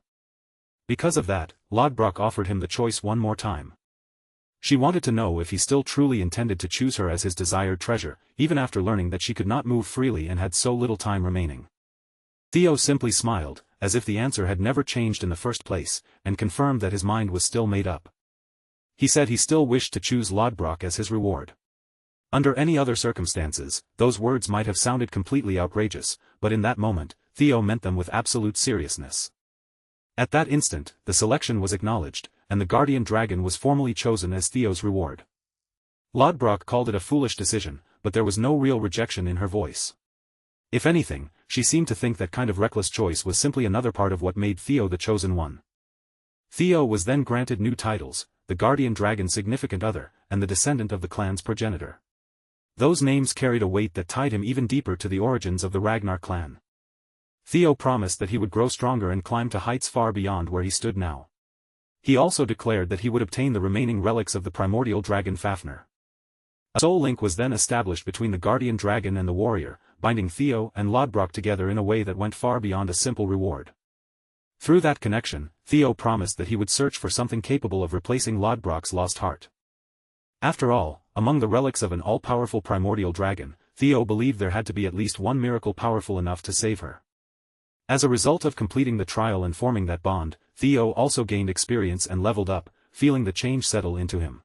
Because of that, Lodbrok offered him the choice one more time. She wanted to know if he still truly intended to choose her as his desired treasure, even after learning that she could not move freely and had so little time remaining. Theo simply smiled, as if the answer had never changed in the first place, and confirmed that his mind was still made up. He said he still wished to choose Lodbrok as his reward. Under any other circumstances, those words might have sounded completely outrageous, but in that moment, Theo meant them with absolute seriousness. At that instant, the selection was acknowledged, and the guardian dragon was formally chosen as Theo's reward. Lodbrok called it a foolish decision, but there was no real rejection in her voice. If anything, she seemed to think that kind of reckless choice was simply another part of what made Theo the chosen one. Theo was then granted new titles, the guardian dragon's significant other, and the descendant of the clan's progenitor. Those names carried a weight that tied him even deeper to the origins of the Ragnar clan. Theo promised that he would grow stronger and climb to heights far beyond where he stood now. He also declared that he would obtain the remaining relics of the primordial dragon Fafnir. A soul link was then established between the guardian dragon and the warrior, binding Theo and Lodbrok together in a way that went far beyond a simple reward. Through that connection, Theo promised that he would search for something capable of replacing Lodbrok's lost heart. After all, among the relics of an all-powerful primordial dragon, Theo believed there had to be at least one miracle powerful enough to save her. As a result of completing the trial and forming that bond, Theo also gained experience and leveled up, feeling the change settle into him.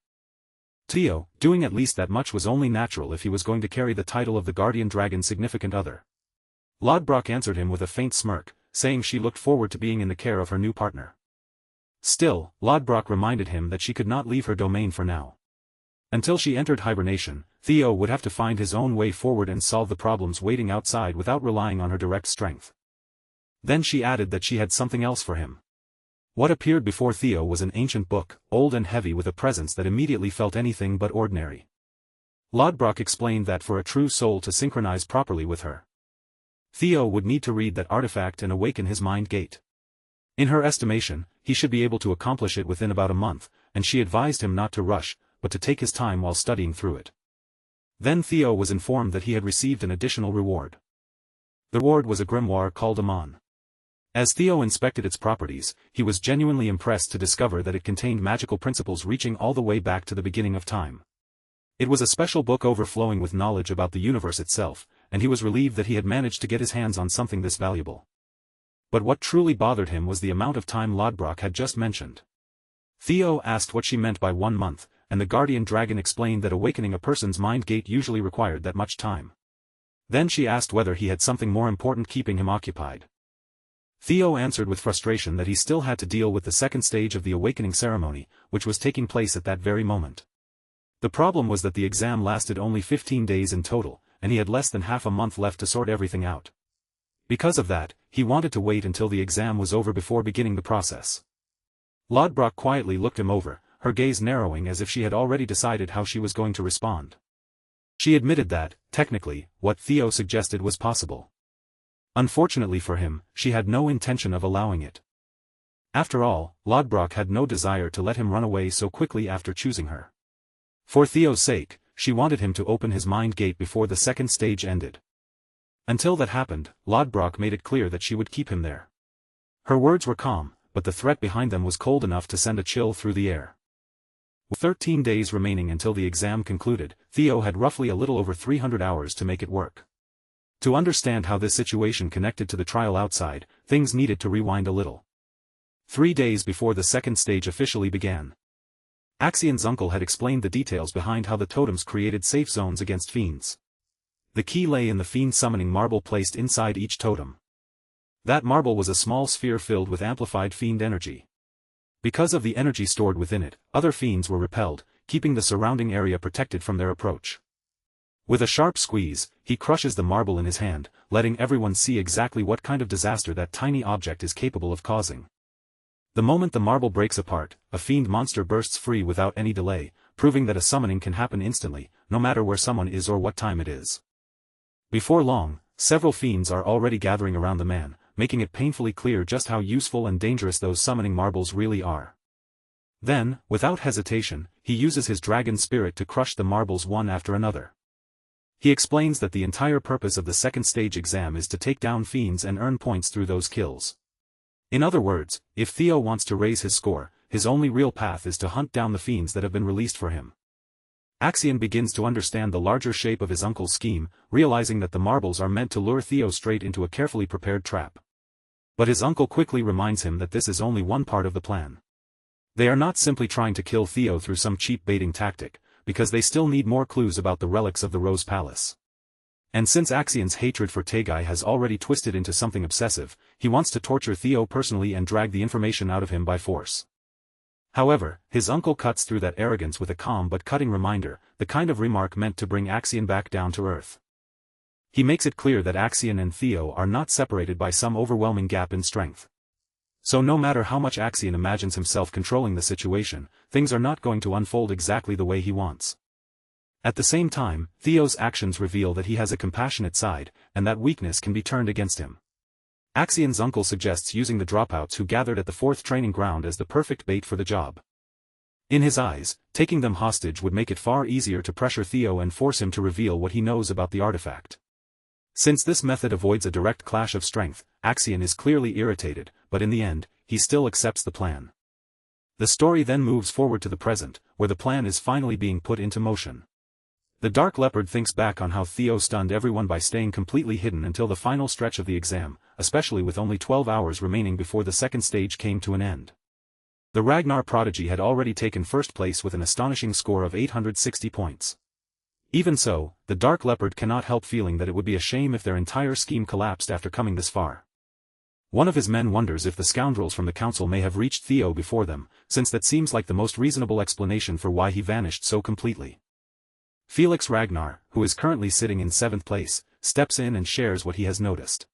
Theo, doing at least that much was only natural if he was going to carry the title of the guardian dragon's significant other. Lodbrok answered him with a faint smirk, saying she looked forward to being in the care of her new partner. Still, Lodbrok reminded him that she could not leave her domain for now. Until she entered hibernation, Theo would have to find his own way forward and solve the problems waiting outside without relying on her direct strength. Then she added that she had something else for him. What appeared before Theo was an ancient book, old and heavy with a presence that immediately felt anything but ordinary. Lodbrok explained that for a true soul to synchronize properly with her, Theo would need to read that artifact and awaken his mind gate. In her estimation, he should be able to accomplish it within about a month, and she advised him not to rush, but to take his time while studying through it. Then Theo was informed that he had received an additional reward. The reward was a grimoire called Amon. As Theo inspected its properties, he was genuinely impressed to discover that it contained magical principles reaching all the way back to the beginning of time. It was a special book overflowing with knowledge about the universe itself, and he was relieved that he had managed to get his hands on something this valuable. But what truly bothered him was the amount of time Lodbrok had just mentioned. Theo asked what she meant by 1 month, and the guardian dragon explained that awakening a person's mind gate usually required that much time. Then she asked whether he had something more important keeping him occupied. Theo answered with frustration that he still had to deal with the second stage of the awakening ceremony, which was taking place at that very moment. The problem was that the exam lasted only 15 days in total, and he had less than half a month left to sort everything out. Because of that, he wanted to wait until the exam was over before beginning the process. Lodbrok quietly looked him over, her gaze narrowing as if she had already decided how she was going to respond. She admitted that, technically, what Theo suggested was possible. Unfortunately for him, she had no intention of allowing it. After all, Lodbrok had no desire to let him run away so quickly after choosing her. For Theo's sake, she wanted him to open his mind gate before the second stage ended. Until that happened, Lodbrok made it clear that she would keep him there. Her words were calm, but the threat behind them was cold enough to send a chill through the air. With 13 days remaining until the exam concluded, Theo had roughly a little over 300 hours to make it work. To understand how this situation connected to the trial outside, things needed to rewind a little. 3 days before the second stage officially began, Axion's uncle had explained the details behind how the totems created safe zones against fiends. The key lay in the fiend summoning marble placed inside each totem. That marble was a small sphere filled with amplified fiend energy. Because of the energy stored within it, other fiends were repelled, keeping the surrounding area protected from their approach. With a sharp squeeze, he crushes the marble in his hand, letting everyone see exactly what kind of disaster that tiny object is capable of causing. The moment the marble breaks apart, a fiend monster bursts free without any delay, proving that a summoning can happen instantly, no matter where someone is or what time it is. Before long, several fiends are already gathering around the man, making it painfully clear just how useful and dangerous those summoning marbles really are. Then, without hesitation, he uses his dragon spirit to crush the marbles one after another. He explains that the entire purpose of the second stage exam is to take down fiends and earn points through those kills. In other words, if Theo wants to raise his score, his only real path is to hunt down the fiends that have been released for him. Axion begins to understand the larger shape of his uncle's scheme, realizing that the marbles are meant to lure Theo straight into a carefully prepared trap. But his uncle quickly reminds him that this is only one part of the plan. They are not simply trying to kill Theo through some cheap baiting tactic, because they still need more clues about the relics of the Rose Palace. And since Axion's hatred for Tegai has already twisted into something obsessive, he wants to torture Theo personally and drag the information out of him by force. However, his uncle cuts through that arrogance with a calm but cutting reminder, the kind of remark meant to bring Axion back down to earth. He makes it clear that Axion and Theo are not separated by some overwhelming gap in strength. So no matter how much Axion imagines himself controlling the situation, things are not going to unfold exactly the way he wants. At the same time, Theo's actions reveal that he has a compassionate side, and that weakness can be turned against him. Axion's uncle suggests using the dropouts who gathered at the fourth training ground as the perfect bait for the job. In his eyes, taking them hostage would make it far easier to pressure Theo and force him to reveal what he knows about the artifact. Since this method avoids a direct clash of strength, Axion is clearly irritated, but in the end, he still accepts the plan. The story then moves forward to the present, where the plan is finally being put into motion. The Dark Leopard thinks back on how Theo stunned everyone by staying completely hidden until the final stretch of the exam, especially with only 12 hours remaining before the second stage came to an end. The Ragnar prodigy had already taken first place with an astonishing score of 860 points. Even so, the Dark Leopard cannot help feeling that it would be a shame if their entire scheme collapsed after coming this far. One of his men wonders if the scoundrels from the council may have reached Theo before them, since that seems like the most reasonable explanation for why he vanished so completely. Felix Ragnar, who is currently sitting in 7th place, steps in and shares what he has noticed.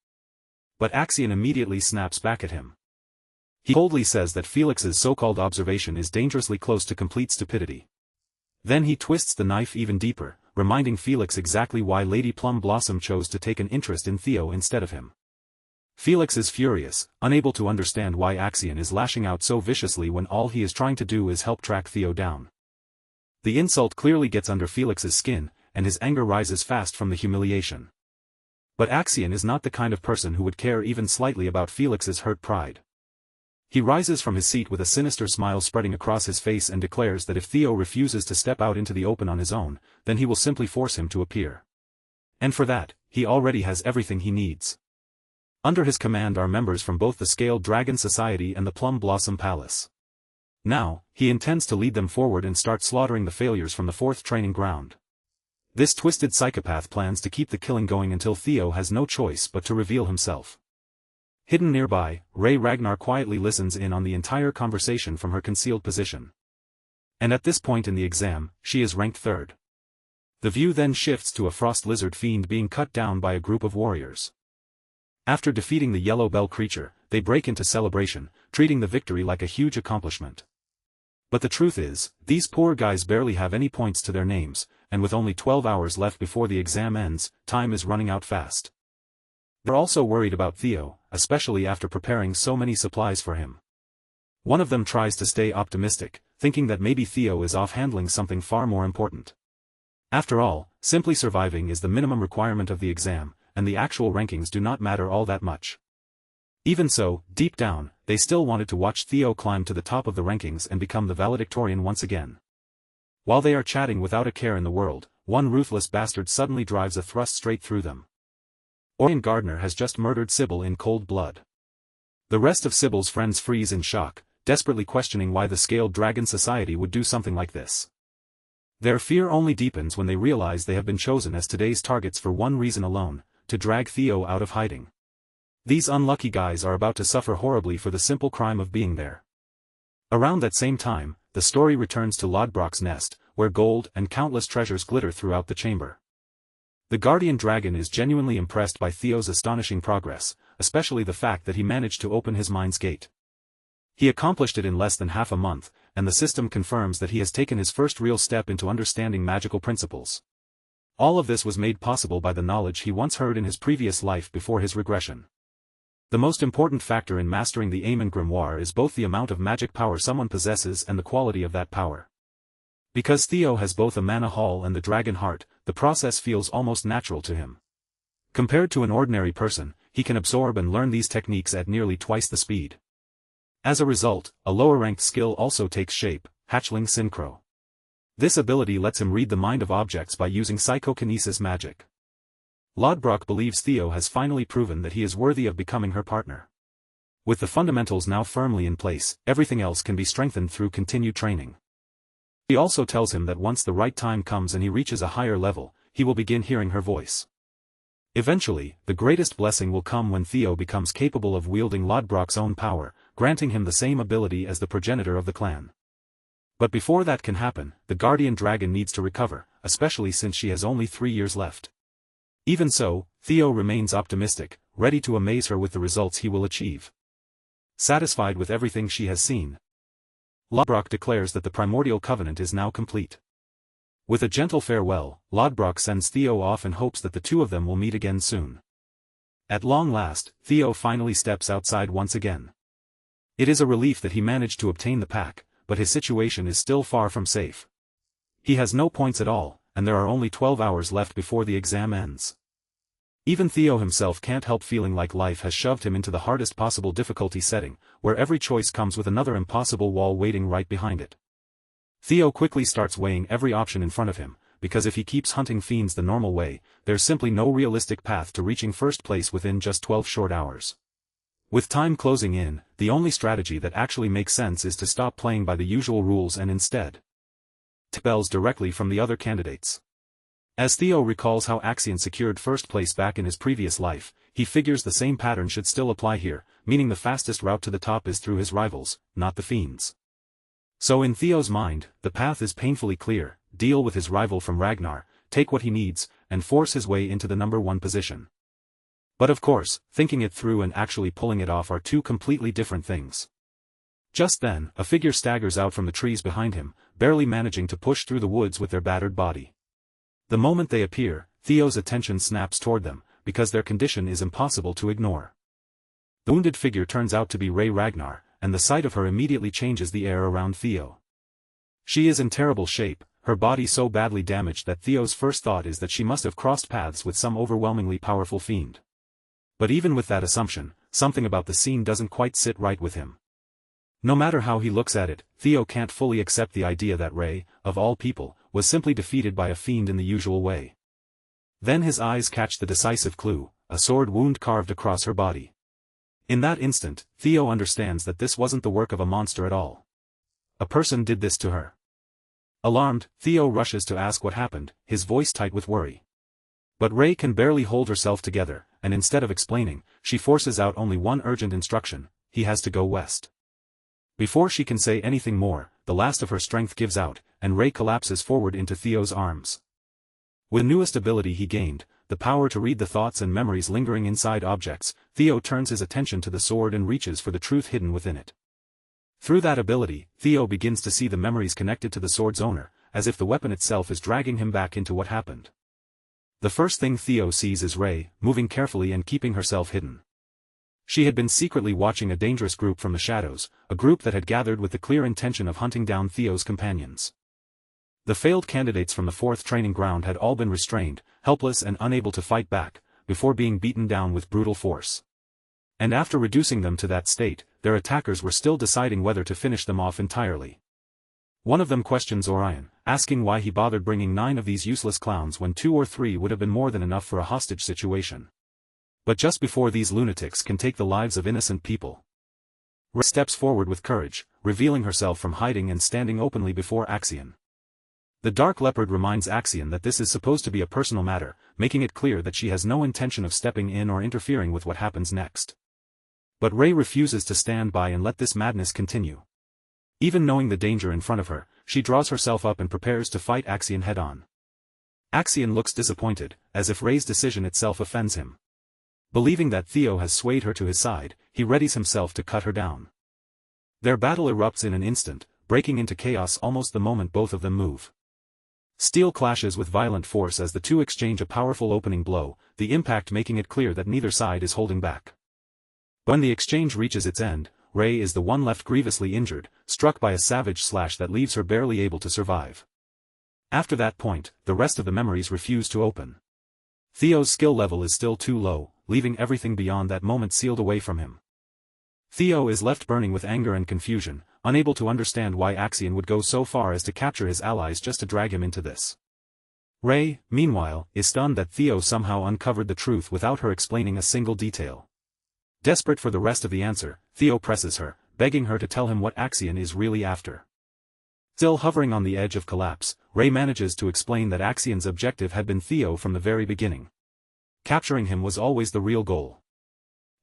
But Axion immediately snaps back at him. He coldly says that Felix's so-called observation is dangerously close to complete stupidity. Then he twists the knife even deeper, reminding Felix exactly why Lady Plum Blossom chose to take an interest in Theo instead of him. Felix is furious, unable to understand why Axion is lashing out so viciously when all he is trying to do is help track Theo down. The insult clearly gets under Felix's skin, and his anger rises fast from the humiliation. But Axion is not the kind of person who would care even slightly about Felix's hurt pride. He rises from his seat with a sinister smile spreading across his face and declares that if Theo refuses to step out into the open on his own, then he will simply force him to appear. And for that, he already has everything he needs. Under his command are members from both the Scaled Dragon Society and the Plum Blossom Palace. Now, he intends to lead them forward and start slaughtering the failures from the fourth training ground. This twisted psychopath plans to keep the killing going until Theo has no choice but to reveal himself. Hidden nearby, Ray Ragnar quietly listens in on the entire conversation from her concealed position. And at this point in the exam, she is ranked 3rd. The view then shifts to a frost lizard fiend being cut down by a group of warriors. After defeating the yellow bell creature, they break into celebration, treating the victory like a huge accomplishment. But the truth is, these poor guys barely have any points to their names, and with only 12 hours left before the exam ends, time is running out fast. They're also worried about Theo, especially after preparing so many supplies for him. One of them tries to stay optimistic, thinking that maybe Theo is off handling something far more important. After all, simply surviving is the minimum requirement of the exam, and the actual rankings do not matter all that much. Even so, deep down, they still wanted to watch Theo climb to the top of the rankings and become the valedictorian once again. While they are chatting without a care in the world, one ruthless bastard suddenly drives a thrust straight through them. Orion Gardner has just murdered Sybil in cold blood. The rest of Sybil's friends freeze in shock, desperately questioning why the Scaled Dragon Society would do something like this. Their fear only deepens when they realize they have been chosen as today's targets for one reason alone, to drag Theo out of hiding. These unlucky guys are about to suffer horribly for the simple crime of being there. Around that same time, the story returns to Lodbrok's nest, where gold and countless treasures glitter throughout the chamber. The guardian dragon is genuinely impressed by Theo's astonishing progress, especially the fact that he managed to open his mind's gate. He accomplished it in less than half a month, and the system confirms that he has taken his first real step into understanding magical principles. All of this was made possible by the knowledge he once heard in his previous life before his regression. The most important factor in mastering the Aemon Grimoire is both the amount of magic power someone possesses and the quality of that power. Because Theo has both a mana haul and the dragon heart, the process feels almost natural to him. Compared to an ordinary person, he can absorb and learn these techniques at nearly twice the speed. As a result, a lower-ranked skill also takes shape, Hatchling Synchro. This ability lets him read the mind of objects by using psychokinesis magic. Lodbrok believes Theo has finally proven that he is worthy of becoming her partner. With the fundamentals now firmly in place, everything else can be strengthened through continued training. He also tells him that once the right time comes and he reaches a higher level, he will begin hearing her voice. Eventually, the greatest blessing will come when Theo becomes capable of wielding Lodbrok's own power, granting him the same ability as the progenitor of the clan. But before that can happen, the guardian dragon needs to recover, especially since she has only 3 years left. Even so, Theo remains optimistic, ready to amaze her with the results he will achieve. Satisfied with everything she has seen, Lodbrok declares that the primordial covenant is now complete. With a gentle farewell, Lodbrok sends Theo off and hopes that the two of them will meet again soon. At long last, Theo finally steps outside once again. It is a relief that he managed to obtain the pack, but his situation is still far from safe. He has no points at all, and there are only 12 hours left before the exam ends. Even Theo himself can't help feeling like life has shoved him into the hardest possible difficulty setting, where every choice comes with another impossible wall waiting right behind it. Theo quickly starts weighing every option in front of him, because if he keeps hunting fiends the normal way, there's simply no realistic path to reaching first place within just 12 short hours. With time closing in, the only strategy that actually makes sense is to stop playing by the usual rules and instead take bells directly from the other candidates. As Theo recalls how Axion secured first place back in his previous life, he figures the same pattern should still apply here, meaning the fastest route to the top is through his rivals, not the fiends. So in Theo's mind, the path is painfully clear: deal with his rival from Ragnar, take what he needs, and force his way into the number 1 position. But of course, thinking it through and actually pulling it off are two completely different things. Just then, a figure staggers out from the trees behind him, barely managing to push through the woods with their battered body. The moment they appear, Theo's attention snaps toward them, because their condition is impossible to ignore. The wounded figure turns out to be Ray Ragnar, and the sight of her immediately changes the air around Theo. She is in terrible shape, her body so badly damaged that Theo's first thought is that she must have crossed paths with some overwhelmingly powerful fiend. But even with that assumption, something about the scene doesn't quite sit right with him. No matter how he looks at it, Theo can't fully accept the idea that Ray, of all people, was simply defeated by a fiend in the usual way. Then his eyes catch the decisive clue, a sword wound carved across her body. In that instant, Theo understands that this wasn't the work of a monster at all. A person did this to her. Alarmed, Theo rushes to ask what happened, his voice tight with worry. But Ray can barely hold herself together, and instead of explaining, she forces out only one urgent instruction: he has to go west. Before she can say anything more, the last of her strength gives out, and Ray collapses forward into Theo's arms. With the newest ability he gained, the power to read the thoughts and memories lingering inside objects, Theo turns his attention to the sword and reaches for the truth hidden within it. Through that ability, Theo begins to see the memories connected to the sword's owner, as if the weapon itself is dragging him back into what happened. The first thing Theo sees is Ray, moving carefully and keeping herself hidden. She had been secretly watching a dangerous group from the shadows, a group that had gathered with the clear intention of hunting down Theo's companions. The failed candidates from the 4th training ground had all been restrained, helpless and unable to fight back, before being beaten down with brutal force. And after reducing them to that state, their attackers were still deciding whether to finish them off entirely. One of them questions Orion, asking why he bothered bringing 9 of these useless clowns when 2 or 3 would have been more than enough for a hostage situation. But just before these lunatics can take the lives of innocent people, Ray steps forward with courage, revealing herself from hiding and standing openly before Axion. The Dark Leopard reminds Axion that this is supposed to be a personal matter, making it clear that she has no intention of stepping in or interfering with what happens next. But Ray refuses to stand by and let this madness continue. Even knowing the danger in front of her, she draws herself up and prepares to fight Axion head-on. Axion looks disappointed, as if Ray's decision itself offends him. Believing that Theo has swayed her to his side, he readies himself to cut her down. Their battle erupts in an instant, breaking into chaos almost the moment both of them move. Steel clashes with violent force as the two exchange a powerful opening blow, the impact making it clear that neither side is holding back. When the exchange reaches its end, Ray is the one left grievously injured, struck by a savage slash that leaves her barely able to survive. After that point, the rest of the memories refuse to open. Theo's skill level is still too low, leaving everything beyond that moment sealed away from him. Theo is left burning with anger and confusion, unable to understand why Axion would go so far as to capture his allies just to drag him into this. Ray, meanwhile, is stunned that Theo somehow uncovered the truth without her explaining a single detail. Desperate for the rest of the answer, Theo presses her, begging her to tell him what Axion is really after. Still hovering on the edge of collapse, Ray manages to explain that Axion's objective had been Theo from the very beginning. Capturing him was always the real goal.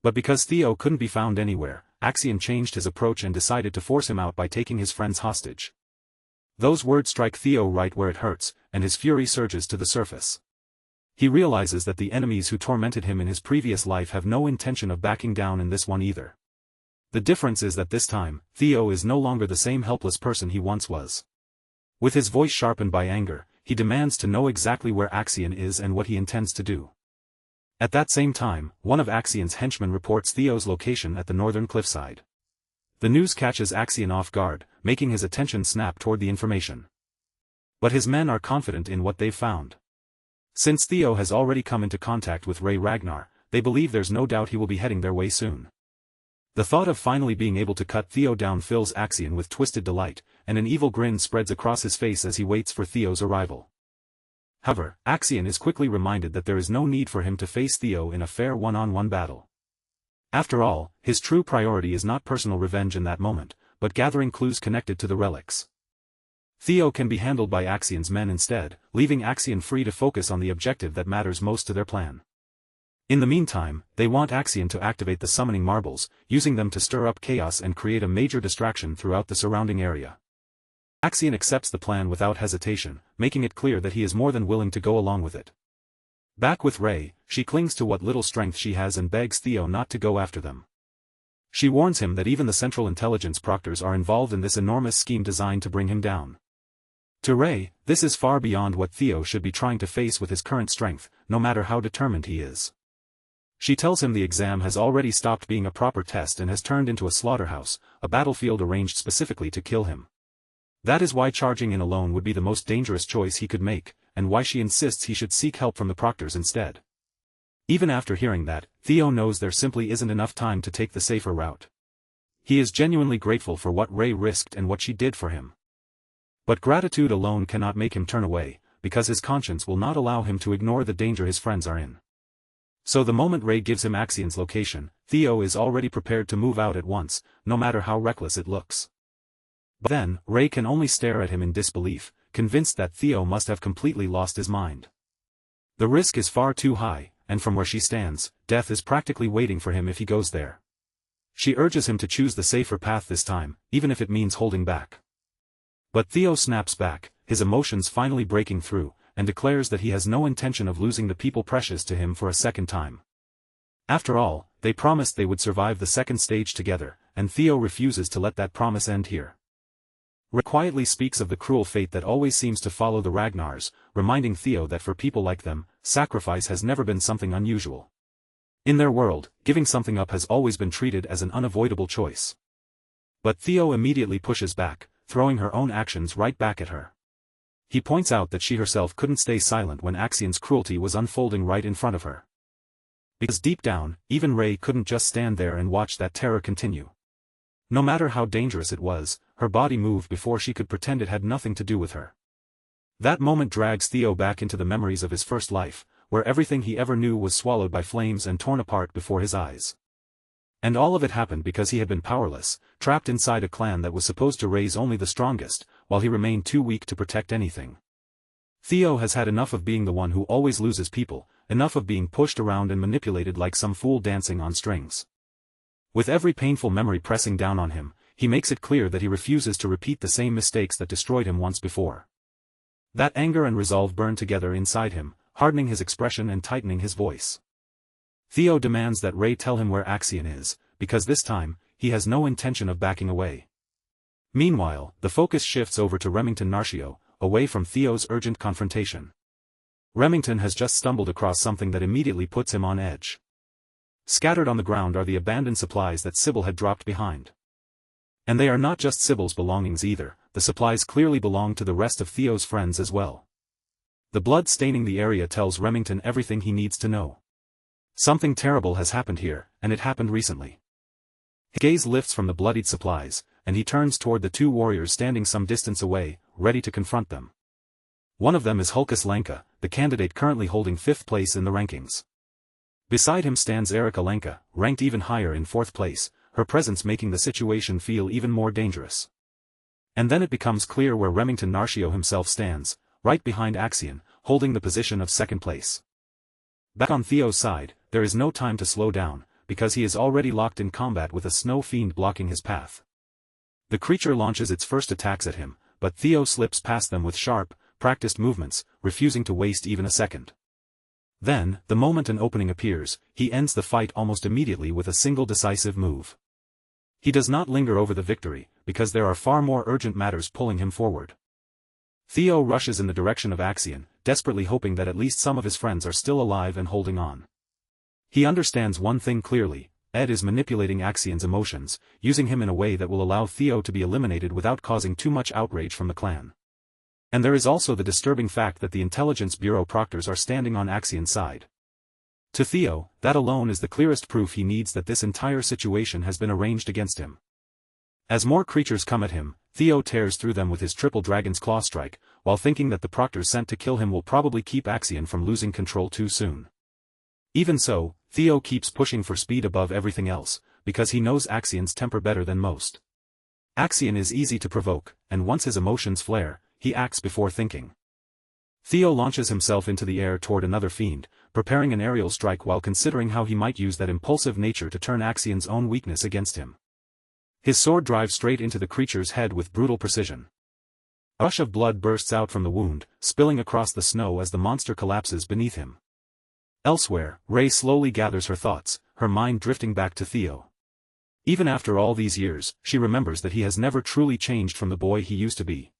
But because Theo couldn't be found anywhere, Axion changed his approach and decided to force him out by taking his friends hostage. Those words strike Theo right where it hurts, and his fury surges to the surface. He realizes that the enemies who tormented him in his previous life have no intention of backing down in this one either. The difference is that this time, Theo is no longer the same helpless person he once was. With his voice sharpened by anger, he demands to know exactly where Axion is and what he intends to do. At that same time, one of Axion's henchmen reports Theo's location at the northern cliffside. The news catches Axion off guard, making his attention snap toward the information. But his men are confident in what they've found. Since Theo has already come into contact with Ray Ragnar, they believe there's no doubt he will be heading their way soon. The thought of finally being able to cut Theo down fills Axion with twisted delight, and an evil grin spreads across his face as he waits for Theo's arrival. However, Axion is quickly reminded that there is no need for him to face Theo in a fair one-on-one battle. After all, his true priority is not personal revenge in that moment, but gathering clues connected to the relics. Theo can be handled by Axion's men instead, leaving Axion free to focus on the objective that matters most to their plan. In the meantime, they want Axion to activate the summoning marbles, using them to stir up chaos and create a major distraction throughout the surrounding area. Axion accepts the plan without hesitation, making it clear that he is more than willing to go along with it. Back with Ray, she clings to what little strength she has and begs Theo not to go after them. She warns him that even the Central Intelligence Proctors are involved in this enormous scheme designed to bring him down. To Ray, this is far beyond what Theo should be trying to face with his current strength, no matter how determined he is. She tells him the exam has already stopped being a proper test and has turned into a slaughterhouse, a battlefield arranged specifically to kill him. That is why charging in alone would be the most dangerous choice he could make, and why she insists he should seek help from the Proctors instead. Even after hearing that, Theo knows there simply isn't enough time to take the safer route. He is genuinely grateful for what Ray risked and what she did for him. But gratitude alone cannot make him turn away, because his conscience will not allow him to ignore the danger his friends are in. So the moment Ray gives him Axion's location, Theo is already prepared to move out at once, no matter how reckless it looks. But then, Ray can only stare at him in disbelief, convinced that Theo must have completely lost his mind. The risk is far too high, and from where she stands, death is practically waiting for him if he goes there. She urges him to choose the safer path this time, even if it means holding back. But Theo snaps back, his emotions finally breaking through, and declares that he has no intention of losing the people precious to him for a second time. After all, they promised they would survive the second stage together, and Theo refuses to let that promise end here. Ray quietly speaks of the cruel fate that always seems to follow the Ragnars, reminding Theo that for people like them, sacrifice has never been something unusual. In their world, giving something up has always been treated as an unavoidable choice. But Theo immediately pushes back, throwing her own actions right back at her. He points out that she herself couldn't stay silent when Axion's cruelty was unfolding right in front of her. Because deep down, even Ray couldn't just stand there and watch that terror continue. No matter how dangerous it was, her body moved before she could pretend it had nothing to do with her. That moment drags Theo back into the memories of his first life, where everything he ever knew was swallowed by flames and torn apart before his eyes. And all of it happened because he had been powerless, trapped inside a clan that was supposed to raise only the strongest, while he remained too weak to protect anything. Theo has had enough of being the one who always loses people, enough of being pushed around and manipulated like some fool dancing on strings. With every painful memory pressing down on him, he makes it clear that he refuses to repeat the same mistakes that destroyed him once before. That anger and resolve burn together inside him, hardening his expression and tightening his voice. Theo demands that Ray tell him where Axion is, because this time, he has no intention of backing away. Meanwhile, the focus shifts over to Remington Narcio, away from Theo's urgent confrontation. Remington has just stumbled across something that immediately puts him on edge. Scattered on the ground are the abandoned supplies that Sybil had dropped behind. And they are not just Sybil's belongings either, the supplies clearly belong to the rest of Theo's friends as well. The blood staining the area tells Remington everything he needs to know. Something terrible has happened here, and it happened recently. His gaze lifts from the bloodied supplies, and he turns toward the two warriors standing some distance away, ready to confront them. One of them is Hulkus Lenka, the candidate currently holding 5th place in the rankings. Beside him stands Erika Lenka, ranked even higher in 4th place, her presence making the situation feel even more dangerous. And then it becomes clear where Remington Narcio himself stands, right behind Axion, holding the position of 2nd place. Back on Theo's side, there is no time to slow down, because he is already locked in combat with a snow fiend blocking his path. The creature launches its first attacks at him, but Theo slips past them with sharp, practiced movements, refusing to waste even a second. Then, the moment an opening appears, he ends the fight almost immediately with a single decisive move. He does not linger over the victory, because there are far more urgent matters pulling him forward. Theo rushes in the direction of Axion, desperately hoping that at least some of his friends are still alive and holding on. He understands one thing clearly: Ed is manipulating Axion's emotions, using him in a way that will allow Theo to be eliminated without causing too much outrage from the clan. And there is also the disturbing fact that the Intelligence Bureau proctors are standing on Axion's side. To Theo, that alone is the clearest proof he needs that this entire situation has been arranged against him. As more creatures come at him, Theo tears through them with his triple dragon's claw strike, while thinking that the proctors sent to kill him will probably keep Axion from losing control too soon. Even so, Theo keeps pushing for speed above everything else, because he knows Axion's temper better than most. Axion is easy to provoke, and once his emotions flare, he acts before thinking. Theo launches himself into the air toward another fiend, preparing an aerial strike while considering how he might use that impulsive nature to turn Axion's own weakness against him. His sword drives straight into the creature's head with brutal precision. A rush of blood bursts out from the wound, spilling across the snow as the monster collapses beneath him. Elsewhere, Ray slowly gathers her thoughts, her mind drifting back to Theo. Even after all these years, she remembers that he has never truly changed from the boy he used to be.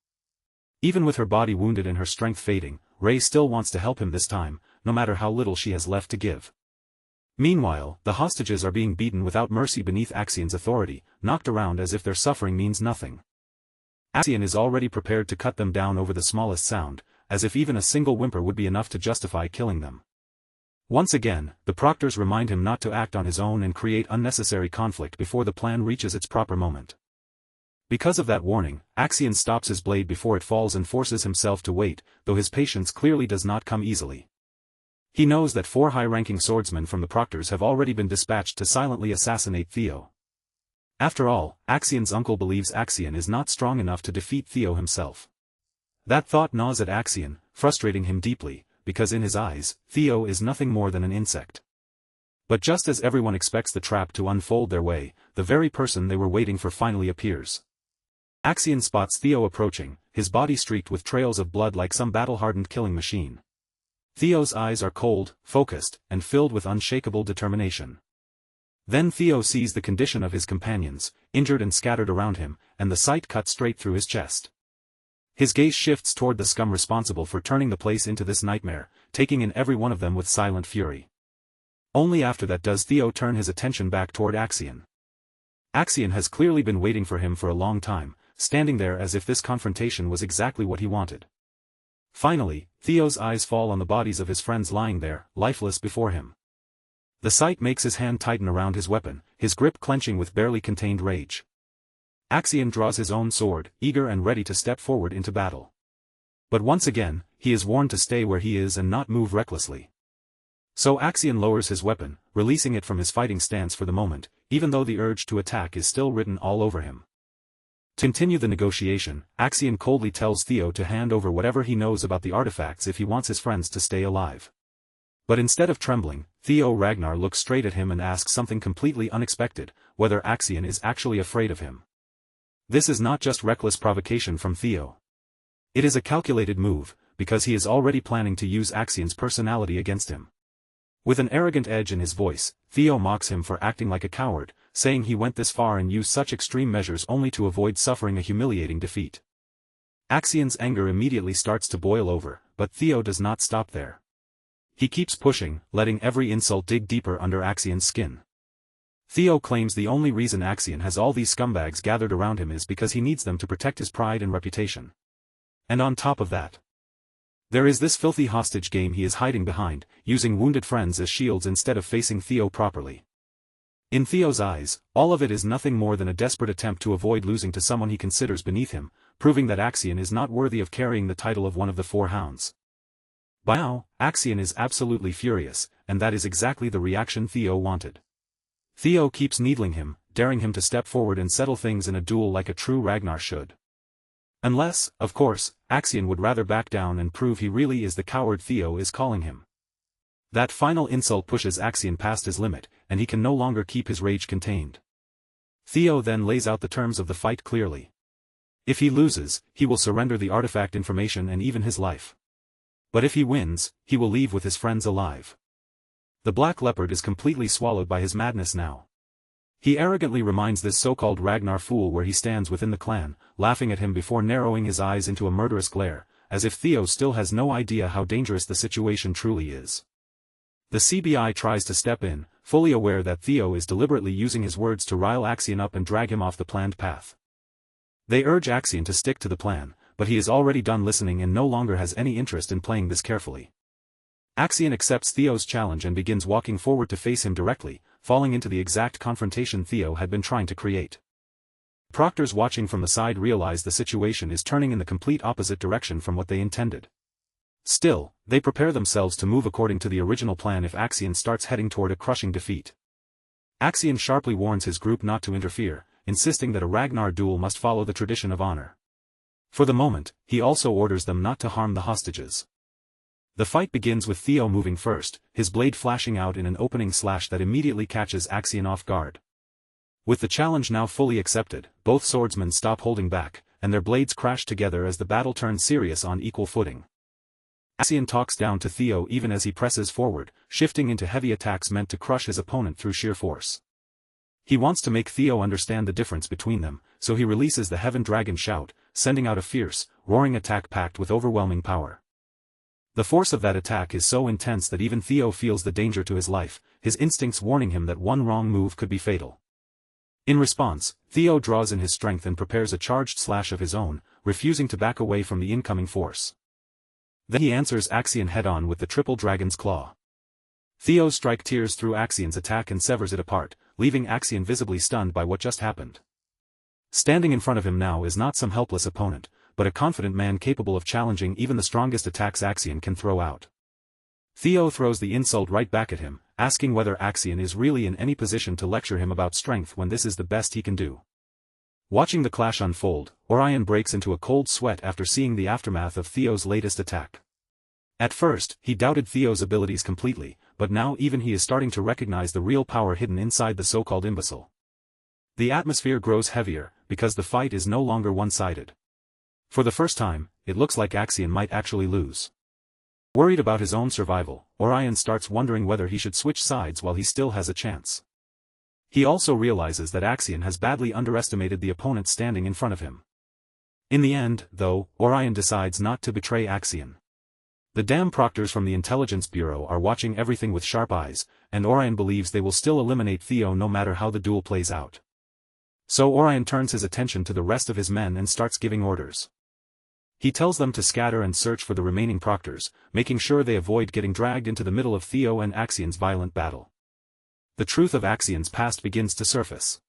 Even with her body wounded and her strength fading, Ray still wants to help him this time, no matter how little she has left to give. Meanwhile, the hostages are being beaten without mercy beneath Axion's authority, knocked around as if their suffering means nothing. Axion is already prepared to cut them down over the smallest sound, as if even a single whimper would be enough to justify killing them. Once again, the proctors remind him not to act on his own and create unnecessary conflict before the plan reaches its proper moment. Because of that warning, Axion stops his blade before it falls and forces himself to wait, though his patience clearly does not come easily. He knows that 4 high-ranking swordsmen from the proctors have already been dispatched to silently assassinate Theo. After all, Axion's uncle believes Axion is not strong enough to defeat Theo himself. That thought gnaws at Axion, frustrating him deeply, because in his eyes, Theo is nothing more than an insect. But just as everyone expects the trap to unfold their way, the very person they were waiting for finally appears. Axion spots Theo approaching, his body streaked with trails of blood like some battle-hardened killing machine. Theo's eyes are cold, focused, and filled with unshakable determination. Then Theo sees the condition of his companions, injured and scattered around him, and the sight cuts straight through his chest. His gaze shifts toward the scum responsible for turning the place into this nightmare, taking in every one of them with silent fury. Only after that does Theo turn his attention back toward Axion. Axion has clearly been waiting for him for a long time, standing there as if this confrontation was exactly what he wanted. Finally, Theo's eyes fall on the bodies of his friends lying there, lifeless before him. The sight makes his hand tighten around his weapon, his grip clenching with barely contained rage. Axion draws his own sword, eager and ready to step forward into battle. But once again, he is warned to stay where he is and not move recklessly. So Axion lowers his weapon, releasing it from his fighting stance for the moment, even though the urge to attack is still written all over him. To continue the negotiation, Axion coldly tells Theo to hand over whatever he knows about the artifacts if he wants his friends to stay alive. But instead of trembling, Theo Ragnar looks straight at him and asks something completely unexpected, whether Axion is actually afraid of him. This is not just reckless provocation from Theo. It is a calculated move, because he is already planning to use Axion's personality against him. With an arrogant edge in his voice, Theo mocks him for acting like a coward, saying he went this far and used such extreme measures only to avoid suffering a humiliating defeat. Axion's anger immediately starts to boil over, but Theo does not stop there. He keeps pushing, letting every insult dig deeper under Axion's skin. Theo claims the only reason Axion has all these scumbags gathered around him is because he needs them to protect his pride and reputation. And on top of that, there is this filthy hostage game he is hiding behind, using wounded friends as shields instead of facing Theo properly. In Theo's eyes, all of it is nothing more than a desperate attempt to avoid losing to someone he considers beneath him, proving that Axion is not worthy of carrying the title of one of the four hounds. By now, Axion is absolutely furious, and that is exactly the reaction Theo wanted. Theo keeps needling him, daring him to step forward and settle things in a duel like a true Ragnar should. Unless, of course, Axion would rather back down and prove he really is the coward Theo is calling him. That final insult pushes Axion past his limit, and he can no longer keep his rage contained. Theo then lays out the terms of the fight clearly. If he loses, he will surrender the artifact information and even his life. But if he wins, he will leave with his friends alive. The Black Leopard is completely swallowed by his madness now. He arrogantly reminds this so-called Ragnar fool where he stands within the clan, laughing at him before narrowing his eyes into a murderous glare, as if Theo still has no idea how dangerous the situation truly is. The CBI tries to step in, fully aware that Theo is deliberately using his words to rile Axion up and drag him off the planned path. They urge Axion to stick to the plan, but he is already done listening and no longer has any interest in playing this carefully. Axion accepts Theo's challenge and begins walking forward to face him directly, falling into the exact confrontation Theo had been trying to create. Proctors watching from the side realize the situation is turning in the complete opposite direction from what they intended. Still, they prepare themselves to move according to the original plan if Axion starts heading toward a crushing defeat. Axion sharply warns his group not to interfere, insisting that a Ragnar duel must follow the tradition of honor. For the moment, he also orders them not to harm the hostages. The fight begins with Theo moving first, his blade flashing out in an opening slash that immediately catches Axion off guard. With the challenge now fully accepted, both swordsmen stop holding back, and their blades crash together as the battle turns serious on equal footing. Axion talks down to Theo even as he presses forward, shifting into heavy attacks meant to crush his opponent through sheer force. He wants to make Theo understand the difference between them, so he releases the Heaven Dragon shout, sending out a fierce, roaring attack packed with overwhelming power. The force of that attack is so intense that even Theo feels the danger to his life, his instincts warning him that one wrong move could be fatal. In response, Theo draws in his strength and prepares a charged slash of his own, refusing to back away from the incoming force. Then he answers Axion head-on with the triple dragon's claw. Theo's strike tears through Axion's attack and severs it apart, leaving Axion visibly stunned by what just happened. Standing in front of him now is not some helpless opponent, but a confident man capable of challenging even the strongest attacks Axion can throw out. Theo throws the insult right back at him, asking whether Axion is really in any position to lecture him about strength when this is the best he can do. Watching the clash unfold, Orion breaks into a cold sweat after seeing the aftermath of Theo's latest attack. At first, he doubted Theo's abilities completely, but now even he is starting to recognize the real power hidden inside the so-called imbecile. The atmosphere grows heavier, because the fight is no longer one-sided. For the first time, it looks like Axion might actually lose. Worried about his own survival, Orion starts wondering whether he should switch sides while he still has a chance. He also realizes that Axion has badly underestimated the opponent standing in front of him. In the end, though, Orion decides not to betray Axion. The damn proctors from the Intelligence Bureau are watching everything with sharp eyes, and Orion believes they will still eliminate Theo no matter how the duel plays out. So Orion turns his attention to the rest of his men and starts giving orders. He tells them to scatter and search for the remaining proctors, making sure they avoid getting dragged into the middle of Theo and Axion's violent battle. The truth of Axion's past begins to surface.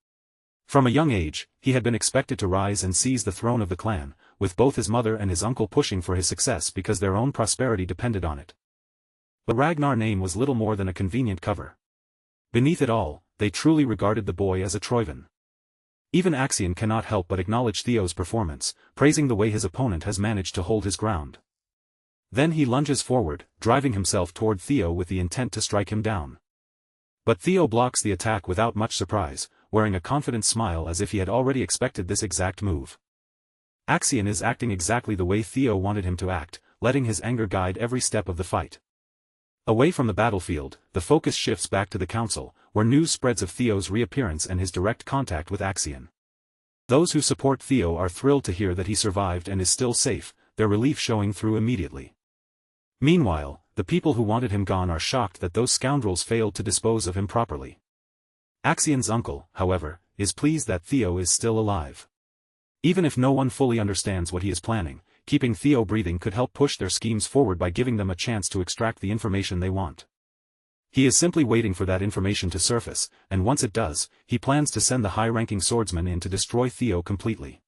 From a young age, he had been expected to rise and seize the throne of the clan, with both his mother and his uncle pushing for his success because their own prosperity depended on it. But Ragnar name was little more than a convenient cover. Beneath it all, they truly regarded the boy as a Troivan. Even Axion cannot help but acknowledge Theo's performance, praising the way his opponent has managed to hold his ground. Then he lunges forward, driving himself toward Theo with the intent to strike him down. But Theo blocks the attack without much surprise, wearing a confident smile as if he had already expected this exact move. Axion is acting exactly the way Theo wanted him to act, letting his anger guide every step of the fight. Away from the battlefield, the focus shifts back to the council, where news spreads of Theo's reappearance and his direct contact with Axion. Those who support Theo are thrilled to hear that he survived and is still safe, their relief showing through immediately. Meanwhile, the people who wanted him gone are shocked that those scoundrels failed to dispose of him properly. Axion's uncle, however, is pleased that Theo is still alive. Even if no one fully understands what he is planning, keeping Theo breathing could help push their schemes forward by giving them a chance to extract the information they want. He is simply waiting for that information to surface, and once it does, he plans to send the high-ranking swordsman in to destroy Theo completely.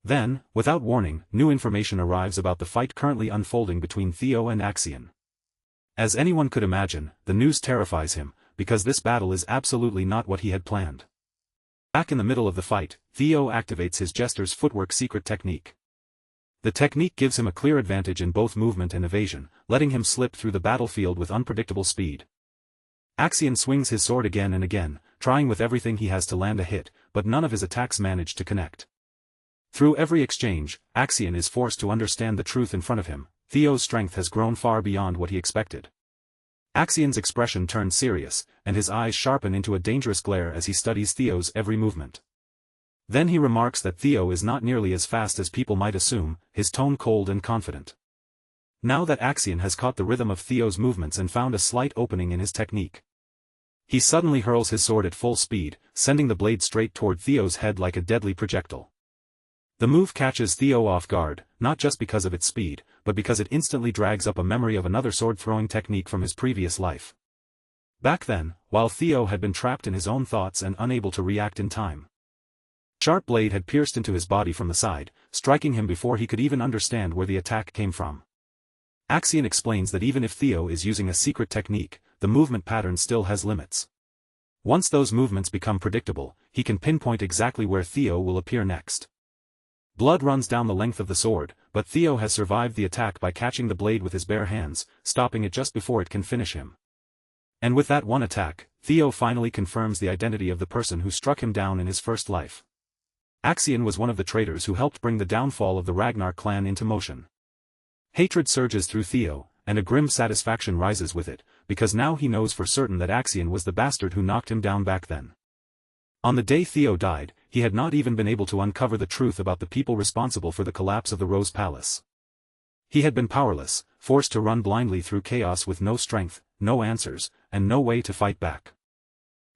Then, without warning, new information arrives about the fight currently unfolding between Theo and Axion. As anyone could imagine, the news terrifies him, because this battle is absolutely not what he had planned. Back in the middle of the fight, Theo activates his jester's footwork secret technique. The technique gives him a clear advantage in both movement and evasion, letting him slip through the battlefield with unpredictable speed. Axion swings his sword again and again, trying with everything he has to land a hit, but none of his attacks manage to connect. Through every exchange, Axion is forced to understand the truth in front of him. Theo's strength has grown far beyond what he expected. Axion's expression turns serious, and his eyes sharpen into a dangerous glare as he studies Theo's every movement. Then he remarks that Theo is not nearly as fast as people might assume, his tone cold and confident. Now that Axion has caught the rhythm of Theo's movements and found a slight opening in his technique, he suddenly hurls his sword at full speed, sending the blade straight toward Theo's head like a deadly projectile. The move catches Theo off guard, not just because of its speed, but because it instantly drags up a memory of another sword-throwing technique from his previous life. Back then, while Theo had been trapped in his own thoughts and unable to react in time, a sharp blade had pierced into his body from the side, striking him before he could even understand where the attack came from. Axion explains that even if Theo is using a secret technique, the movement pattern still has limits. Once those movements become predictable, he can pinpoint exactly where Theo will appear next. Blood runs down the length of the sword, but Theo has survived the attack by catching the blade with his bare hands, stopping it just before it can finish him. And with that one attack, Theo finally confirms the identity of the person who struck him down in his first life. Axion was one of the traitors who helped bring the downfall of the Ragnar clan into motion. Hatred surges through Theo, and a grim satisfaction rises with it, because now he knows for certain that Axion was the bastard who knocked him down back then. On the day Theo died, he had not even been able to uncover the truth about the people responsible for the collapse of the Rose Palace. He had been powerless, forced to run blindly through chaos with no strength, no answers, and no way to fight back.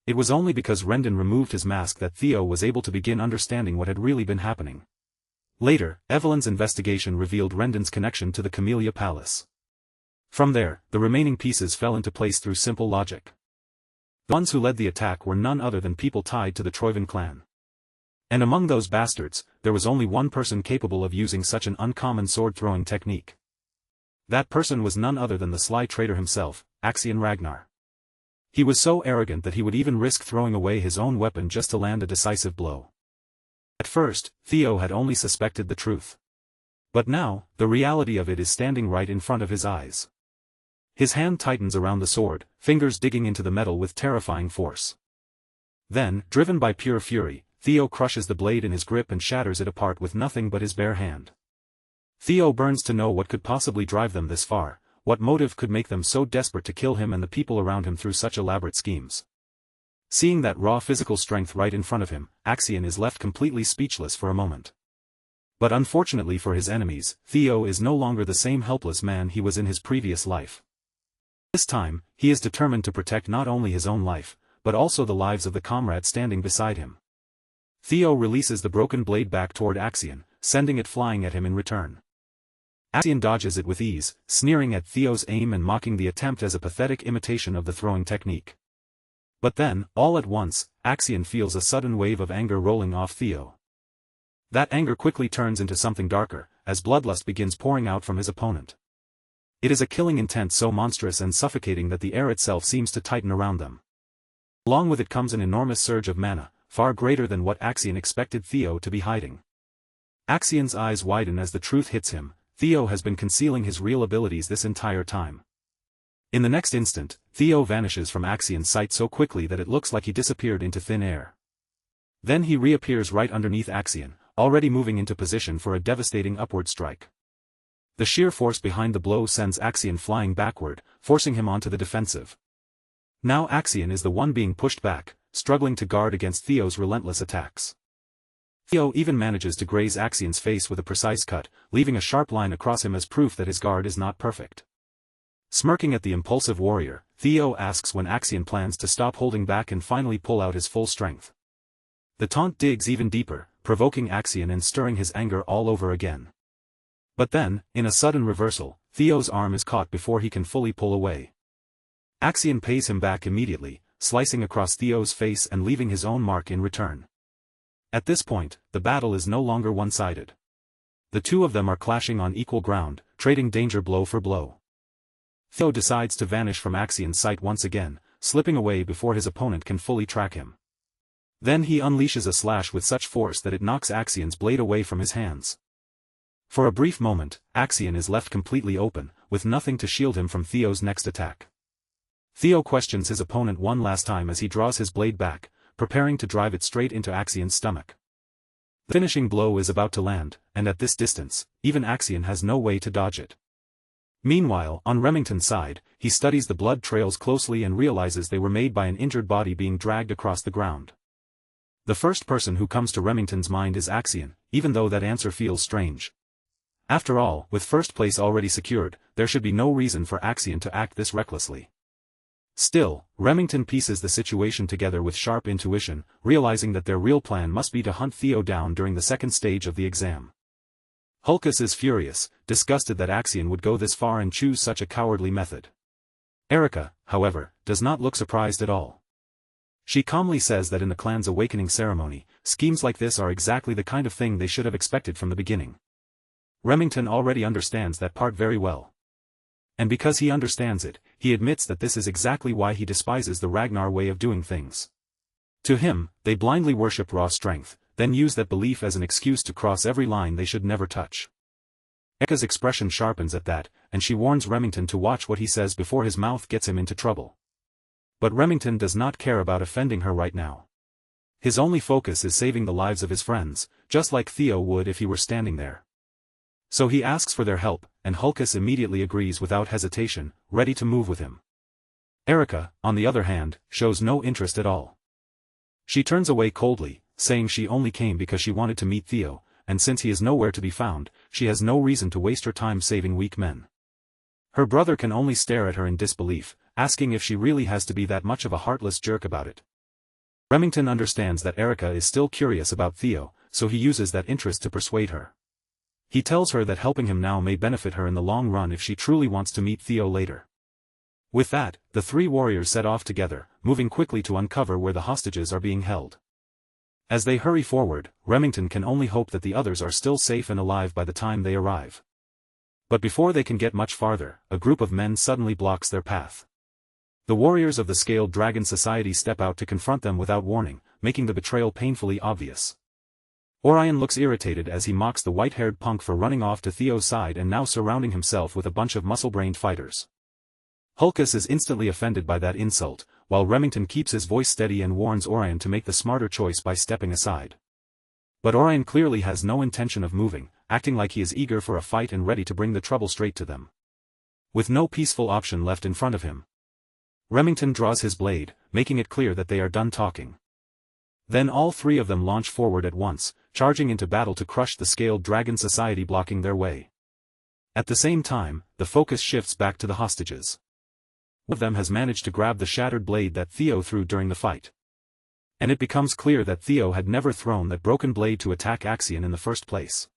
It was only because Rendon removed his mask that Theo was able to begin understanding what had really been happening. Later, Evelyn's investigation revealed Rendon's connection to the Camellia Palace. From there, the remaining pieces fell into place through simple logic. The ones who led the attack were none other than people tied to the Troivan clan. And among those bastards, there was only one person capable of using such an uncommon sword-throwing technique. That person was none other than the sly traitor himself, Axion Ragnar. He was so arrogant that he would even risk throwing away his own weapon just to land a decisive blow. At first, Theo had only suspected the truth. But now, the reality of it is standing right in front of his eyes. His hand tightens around the sword, fingers digging into the metal with terrifying force. Then, driven by pure fury, Theo crushes the blade in his grip and shatters it apart with nothing but his bare hand. Theo burns to know what could possibly drive them this far, what motive could make them so desperate to kill him and the people around him through such elaborate schemes. Seeing that raw physical strength right in front of him, Axion is left completely speechless for a moment. But unfortunately for his enemies, Theo is no longer the same helpless man he was in his previous life. This time, he is determined to protect not only his own life, but also the lives of the comrades standing beside him. Theo releases the broken blade back toward Axion, sending it flying at him in return. Axion dodges it with ease, sneering at Theo's aim and mocking the attempt as a pathetic imitation of the throwing technique. But then, all at once, Axion feels a sudden wave of anger rolling off Theo. That anger quickly turns into something darker, as bloodlust begins pouring out from his opponent. It is a killing intent so monstrous and suffocating that the air itself seems to tighten around them. Along with it comes an enormous surge of mana, far greater than what Axion expected Theo to be hiding. Axion's eyes widen as the truth hits him. Theo has been concealing his real abilities this entire time. In the next instant, Theo vanishes from Axion's sight so quickly that it looks like he disappeared into thin air. Then he reappears right underneath Axion, already moving into position for a devastating upward strike. The sheer force behind the blow sends Axion flying backward, forcing him onto the defensive. Now Axion is the one being pushed back, struggling to guard against Theo's relentless attacks. Theo even manages to graze Axion's face with a precise cut, leaving a sharp line across him as proof that his guard is not perfect. Smirking at the impulsive warrior, Theo asks when Axion plans to stop holding back and finally pull out his full strength. The taunt digs even deeper, provoking Axion and stirring his anger all over again. But then, in a sudden reversal, Theo's arm is caught before he can fully pull away. Axion pays him back immediately, slicing across Theo's face and leaving his own mark in return. At this point, the battle is no longer one-sided. The two of them are clashing on equal ground, trading danger blow for blow. Theo decides to vanish from Axion's sight once again, slipping away before his opponent can fully track him. Then he unleashes a slash with such force that it knocks Axion's blade away from his hands. For a brief moment, Axion is left completely open, with nothing to shield him from Theo's next attack. Theo questions his opponent one last time as he draws his blade back, preparing to drive it straight into Axion's stomach. The finishing blow is about to land, and at this distance, even Axion has no way to dodge it. Meanwhile, on Remington's side, he studies the blood trails closely and realizes they were made by an injured body being dragged across the ground. The first person who comes to Remington's mind is Axion, even though that answer feels strange. After all, with first place already secured, there should be no reason for Axion to act this recklessly. Still, Remington pieces the situation together with sharp intuition, realizing that their real plan must be to hunt Theo down during the second stage of the exam. Hulkus is furious, disgusted that Axion would go this far and choose such a cowardly method. Erica, however, does not look surprised at all. She calmly says that in the clan's awakening ceremony, schemes like this are exactly the kind of thing they should have expected from the beginning. Remington already understands that part very well. And because he understands it, he admits that this is exactly why he despises the Ragnar way of doing things. To him, they blindly worship raw strength, then use that belief as an excuse to cross every line they should never touch. Erica's expression sharpens at that, and she warns Remington to watch what he says before his mouth gets him into trouble. But Remington does not care about offending her right now. His only focus is saving the lives of his friends, just like Theo would if he were standing there. So he asks for their help, and Hulkus immediately agrees without hesitation, ready to move with him. Erica, on the other hand, shows no interest at all. She turns away coldly, saying she only came because she wanted to meet Theo, and since he is nowhere to be found, she has no reason to waste her time saving weak men. Her brother can only stare at her in disbelief, asking if she really has to be that much of a heartless jerk about it. Remington understands that Erica is still curious about Theo, so he uses that interest to persuade her. He tells her that helping him now may benefit her in the long run if she truly wants to meet Theo later. With that, the three warriors set off together, moving quickly to uncover where the hostages are being held. As they hurry forward, Remington can only hope that the others are still safe and alive by the time they arrive. But before they can get much farther, a group of men suddenly blocks their path. The warriors of the Scaled Dragon Society step out to confront them without warning, making the betrayal painfully obvious. Orion looks irritated as he mocks the white-haired punk for running off to Theo's side and now surrounding himself with a bunch of muscle-brained fighters. Hulkus is instantly offended by that insult, while Remington keeps his voice steady and warns Orion to make the smarter choice by stepping aside. But Orion clearly has no intention of moving, acting like he is eager for a fight and ready to bring the trouble straight to them. With no peaceful option left in front of him, Remington draws his blade, making it clear that they are done talking. Then all three of them launch forward at once, charging into battle to crush the Scaled Dragon Society blocking their way. At the same time, the focus shifts back to the hostages. One of them has managed to grab the shattered blade that Theo threw during the fight. And it becomes clear that Theo had never thrown that broken blade to attack Axion in the first place.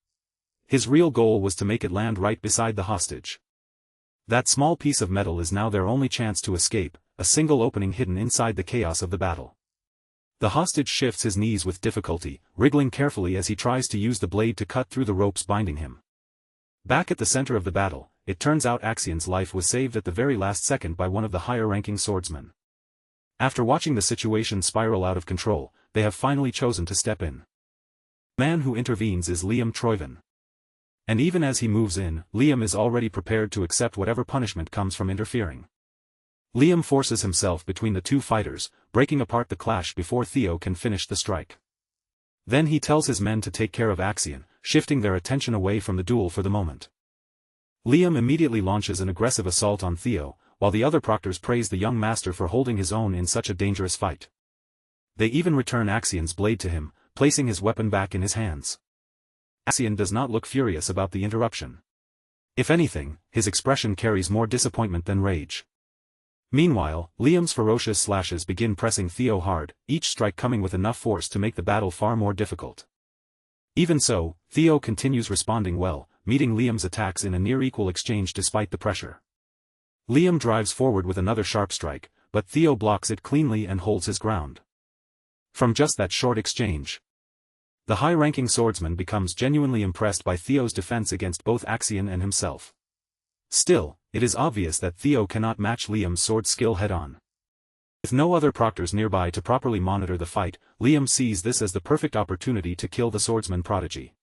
His real goal was to make it land right beside the hostage. That small piece of metal is now their only chance to escape, a single opening hidden inside the chaos of the battle. The hostage shifts his knees with difficulty, wriggling carefully as he tries to use the blade to cut through the ropes binding him. Back at the center of the battle, it turns out Axion's life was saved at the very last second by one of the higher-ranking swordsmen. After watching the situation spiral out of control, they have finally chosen to step in. The man who intervenes is Liam Troyven. And even as he moves in, Liam is already prepared to accept whatever punishment comes from interfering. Liam forces himself between the two fighters, breaking apart the clash before Theo can finish the strike. Then he tells his men to take care of Axion, shifting their attention away from the duel for the moment. Liam immediately launches an aggressive assault on Theo, while the other proctors praise the young master for holding his own in such a dangerous fight. They even return Axion's blade to him, placing his weapon back in his hands. Axion does not look furious about the interruption. If anything, his expression carries more disappointment than rage. Meanwhile, Liam's ferocious slashes begin pressing Theo hard, each strike coming with enough force to make the battle far more difficult. Even so, Theo continues responding well, meeting Liam's attacks in a near-equal exchange despite the pressure. Liam drives forward with another sharp strike, but Theo blocks it cleanly and holds his ground. From just that short exchange, the high-ranking swordsman becomes genuinely impressed by Theo's defense against both Axion and himself. Still, it is obvious that Theo cannot match Liam's sword skill head-on. With no other proctors nearby to properly monitor the fight, Liam sees this as the perfect opportunity to kill the swordsman prodigy.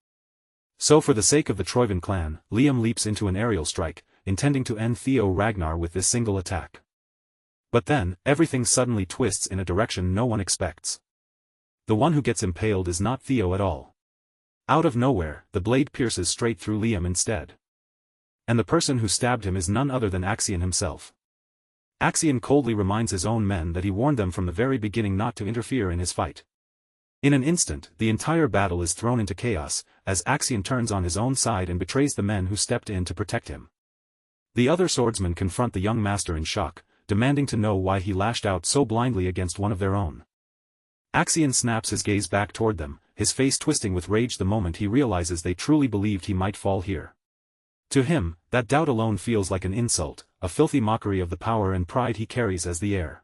So for the sake of the Troyven clan, Liam leaps into an aerial strike, intending to end Theo Ragnar with this single attack. But then, everything suddenly twists in a direction no one expects. The one who gets impaled is not Theo at all. Out of nowhere, the blade pierces straight through Liam instead. And the person who stabbed him is none other than Axion himself. Axion coldly reminds his own men that he warned them from the very beginning not to interfere in his fight. In an instant, the entire battle is thrown into chaos, as Axion turns on his own side and betrays the men who stepped in to protect him. The other swordsmen confront the young master in shock, demanding to know why he lashed out so blindly against one of their own. Axion snaps his gaze back toward them, his face twisting with rage the moment he realizes they truly believed he might fall here. To him, that doubt alone feels like an insult, a filthy mockery of the power and pride he carries as the heir.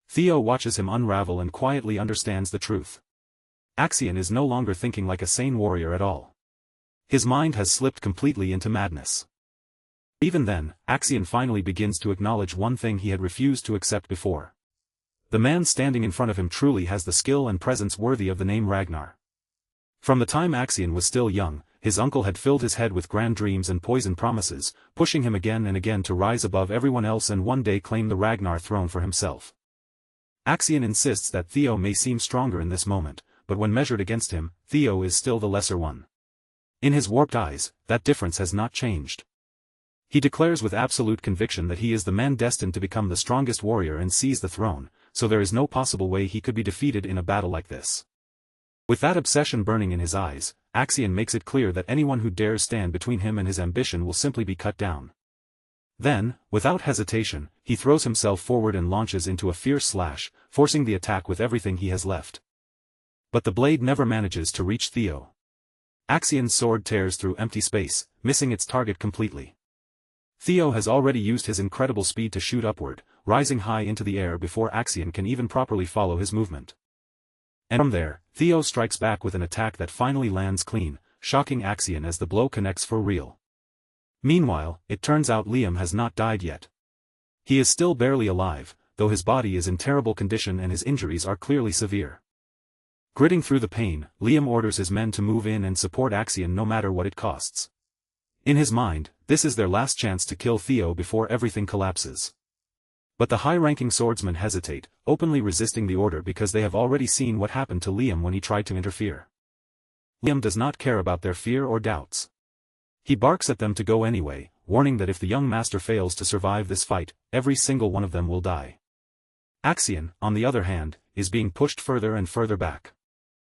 Theo watches him unravel and quietly understands the truth. Axion is no longer thinking like a sane warrior at all. His mind has slipped completely into madness. Even then, Axion finally begins to acknowledge one thing he had refused to accept before. The man standing in front of him truly has the skill and presence worthy of the name Ragnar. From the time Axion was still young, his uncle had filled his head with grand dreams and poisoned promises, pushing him again and again to rise above everyone else and one day claim the Ragnar throne for himself. Axion insists that Theo may seem stronger in this moment, but when measured against him, Theo is still the lesser one. In his warped eyes, that difference has not changed. He declares with absolute conviction that he is the man destined to become the strongest warrior and seize the throne, so there is no possible way he could be defeated in a battle like this. With that obsession burning in his eyes, Axion makes it clear that anyone who dares stand between him and his ambition will simply be cut down. Then, without hesitation, he throws himself forward and launches into a fierce slash, forcing the attack with everything he has left. But the blade never manages to reach Theo. Axion's sword tears through empty space, missing its target completely. Theo has already used his incredible speed to shoot upward, rising high into the air before Axion can even properly follow his movement. And from there, Theo strikes back with an attack that finally lands clean, shocking Axion as the blow connects for real. Meanwhile, it turns out Liam has not died yet. He is still barely alive, though his body is in terrible condition and his injuries are clearly severe. Gritting through the pain, Liam orders his men to move in and support Axion no matter what it costs. In his mind, this is their last chance to kill Theo before everything collapses. But the high-ranking swordsmen hesitate, openly resisting the order because they have already seen what happened to Liam when he tried to interfere. Liam does not care about their fear or doubts. He barks at them to go anyway, warning that if the young master fails to survive this fight, every single one of them will die. Axion, on the other hand, is being pushed further and further back.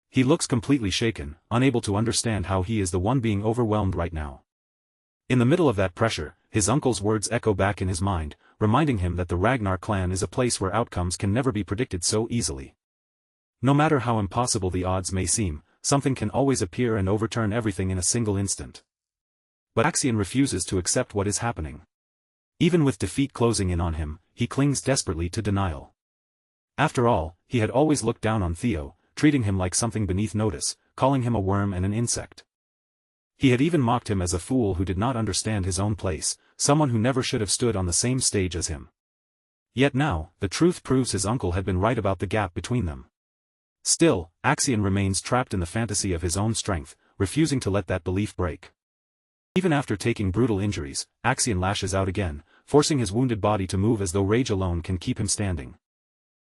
He looks completely shaken, unable to understand how he is the one being overwhelmed right now. In the middle of that pressure, his uncle's words echo back in his mind, reminding him that the Ragnar clan is a place where outcomes can never be predicted so easily. No matter how impossible the odds may seem, something can always appear and overturn everything in a single instant. But Axion refuses to accept what is happening. Even with defeat closing in on him, he clings desperately to denial. After all, he had always looked down on Theo, treating him like something beneath notice, calling him a worm and an insect. He had even mocked him as a fool who did not understand his own place, someone who never should have stood on the same stage as him. Yet now, the truth proves his uncle had been right about the gap between them. Still, Axion remains trapped in the fantasy of his own strength, refusing to let that belief break. Even after taking brutal injuries, Axion lashes out again, forcing his wounded body to move as though rage alone can keep him standing.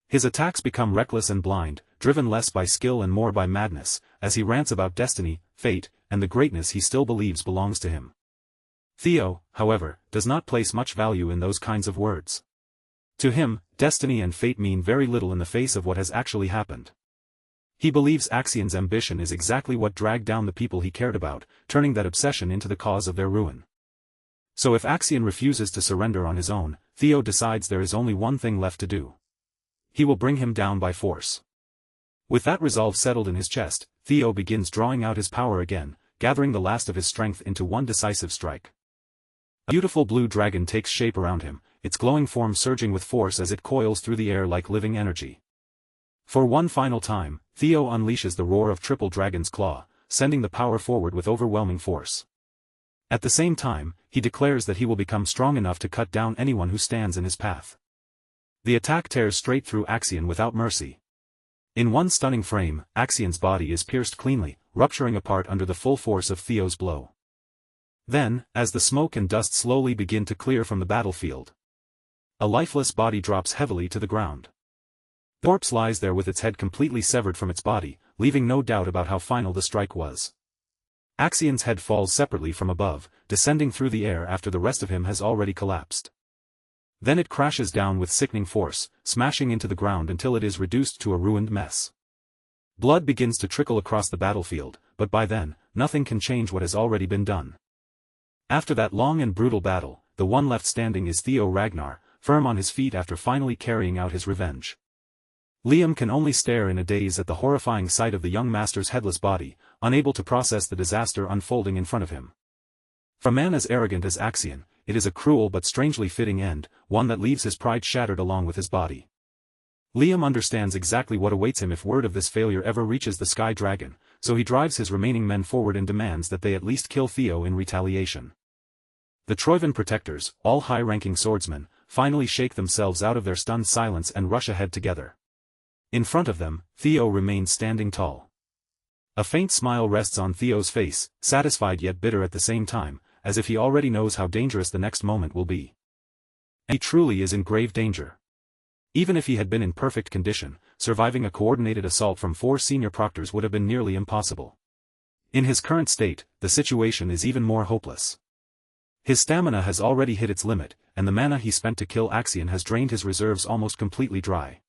His attacks become reckless and blind, driven less by skill and more by madness, as he rants about destiny, fate, and the greatness he still believes belongs to him. Theo, however, does not place much value in those kinds of words. To him, destiny and fate mean very little in the face of what has actually happened. He believes Axion's ambition is exactly what dragged down the people he cared about, turning that obsession into the cause of their ruin. So if Axion refuses to surrender on his own, Theo decides there is only one thing left to do. He will bring him down by force. With that resolve settled in his chest, Theo begins drawing out his power again, gathering the last of his strength into one decisive strike. A beautiful blue dragon takes shape around him, its glowing form surging with force as it coils through the air like living energy. For one final time, Theo unleashes the roar of Triple Dragon's Claw, sending the power forward with overwhelming force. At the same time, he declares that he will become strong enough to cut down anyone who stands in his path. The attack tears straight through Axion without mercy. In one stunning frame, Axion's body is pierced cleanly, rupturing apart under the full force of Theo's blow. Then, as the smoke and dust slowly begin to clear from the battlefield, a lifeless body drops heavily to the ground. The corpse lies there with its head completely severed from its body, leaving no doubt about how final the strike was. Axion's head falls separately from above, descending through the air after the rest of him has already collapsed. Then it crashes down with sickening force, smashing into the ground until it is reduced to a ruined mess. Blood begins to trickle across the battlefield, but by then, nothing can change what has already been done. After that long and brutal battle, the one left standing is Theo Ragnar, firm on his feet after finally carrying out his revenge. Liam can only stare in a daze at the horrifying sight of the young master's headless body, unable to process the disaster unfolding in front of him. For a man as arrogant as Axion, it is a cruel but strangely fitting end, one that leaves his pride shattered along with his body. Liam understands exactly what awaits him if word of this failure ever reaches the Sky Dragon, so he drives his remaining men forward and demands that they at least kill Theo in retaliation. The Troivan protectors, all high-ranking swordsmen, finally shake themselves out of their stunned silence and rush ahead together. In front of them, Theo remains standing tall. A faint smile rests on Theo's face, satisfied yet bitter at the same time, as if he already knows how dangerous the next moment will be. And he truly is in grave danger. Even if he had been in perfect condition, surviving a coordinated assault from 4 senior proctors would have been nearly impossible. In his current state, the situation is even more hopeless. His stamina has already hit its limit, and the mana he spent to kill Axion has drained his reserves almost completely dry.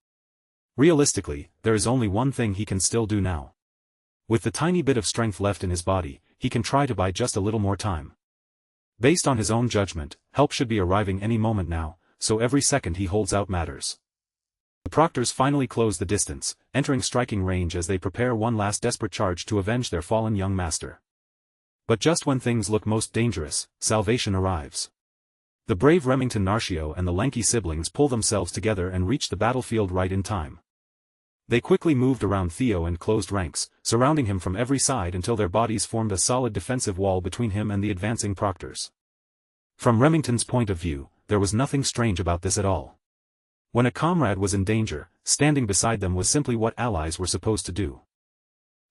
Realistically, there is only one thing he can still do now. With the tiny bit of strength left in his body, he can try to buy just a little more time. Based on his own judgment, help should be arriving any moment now, so every second he holds out matters. The proctors finally close the distance, entering striking range as they prepare one last desperate charge to avenge their fallen young master. But just when things look most dangerous, salvation arrives. The brave Remington Narcio and the lanky siblings pull themselves together and reach the battlefield right in time. They quickly moved around Theo and closed ranks, surrounding him from every side until their bodies formed a solid defensive wall between him and the advancing proctors. From Remington's point of view, there was nothing strange about this at all. When a comrade was in danger, standing beside them was simply what allies were supposed to do.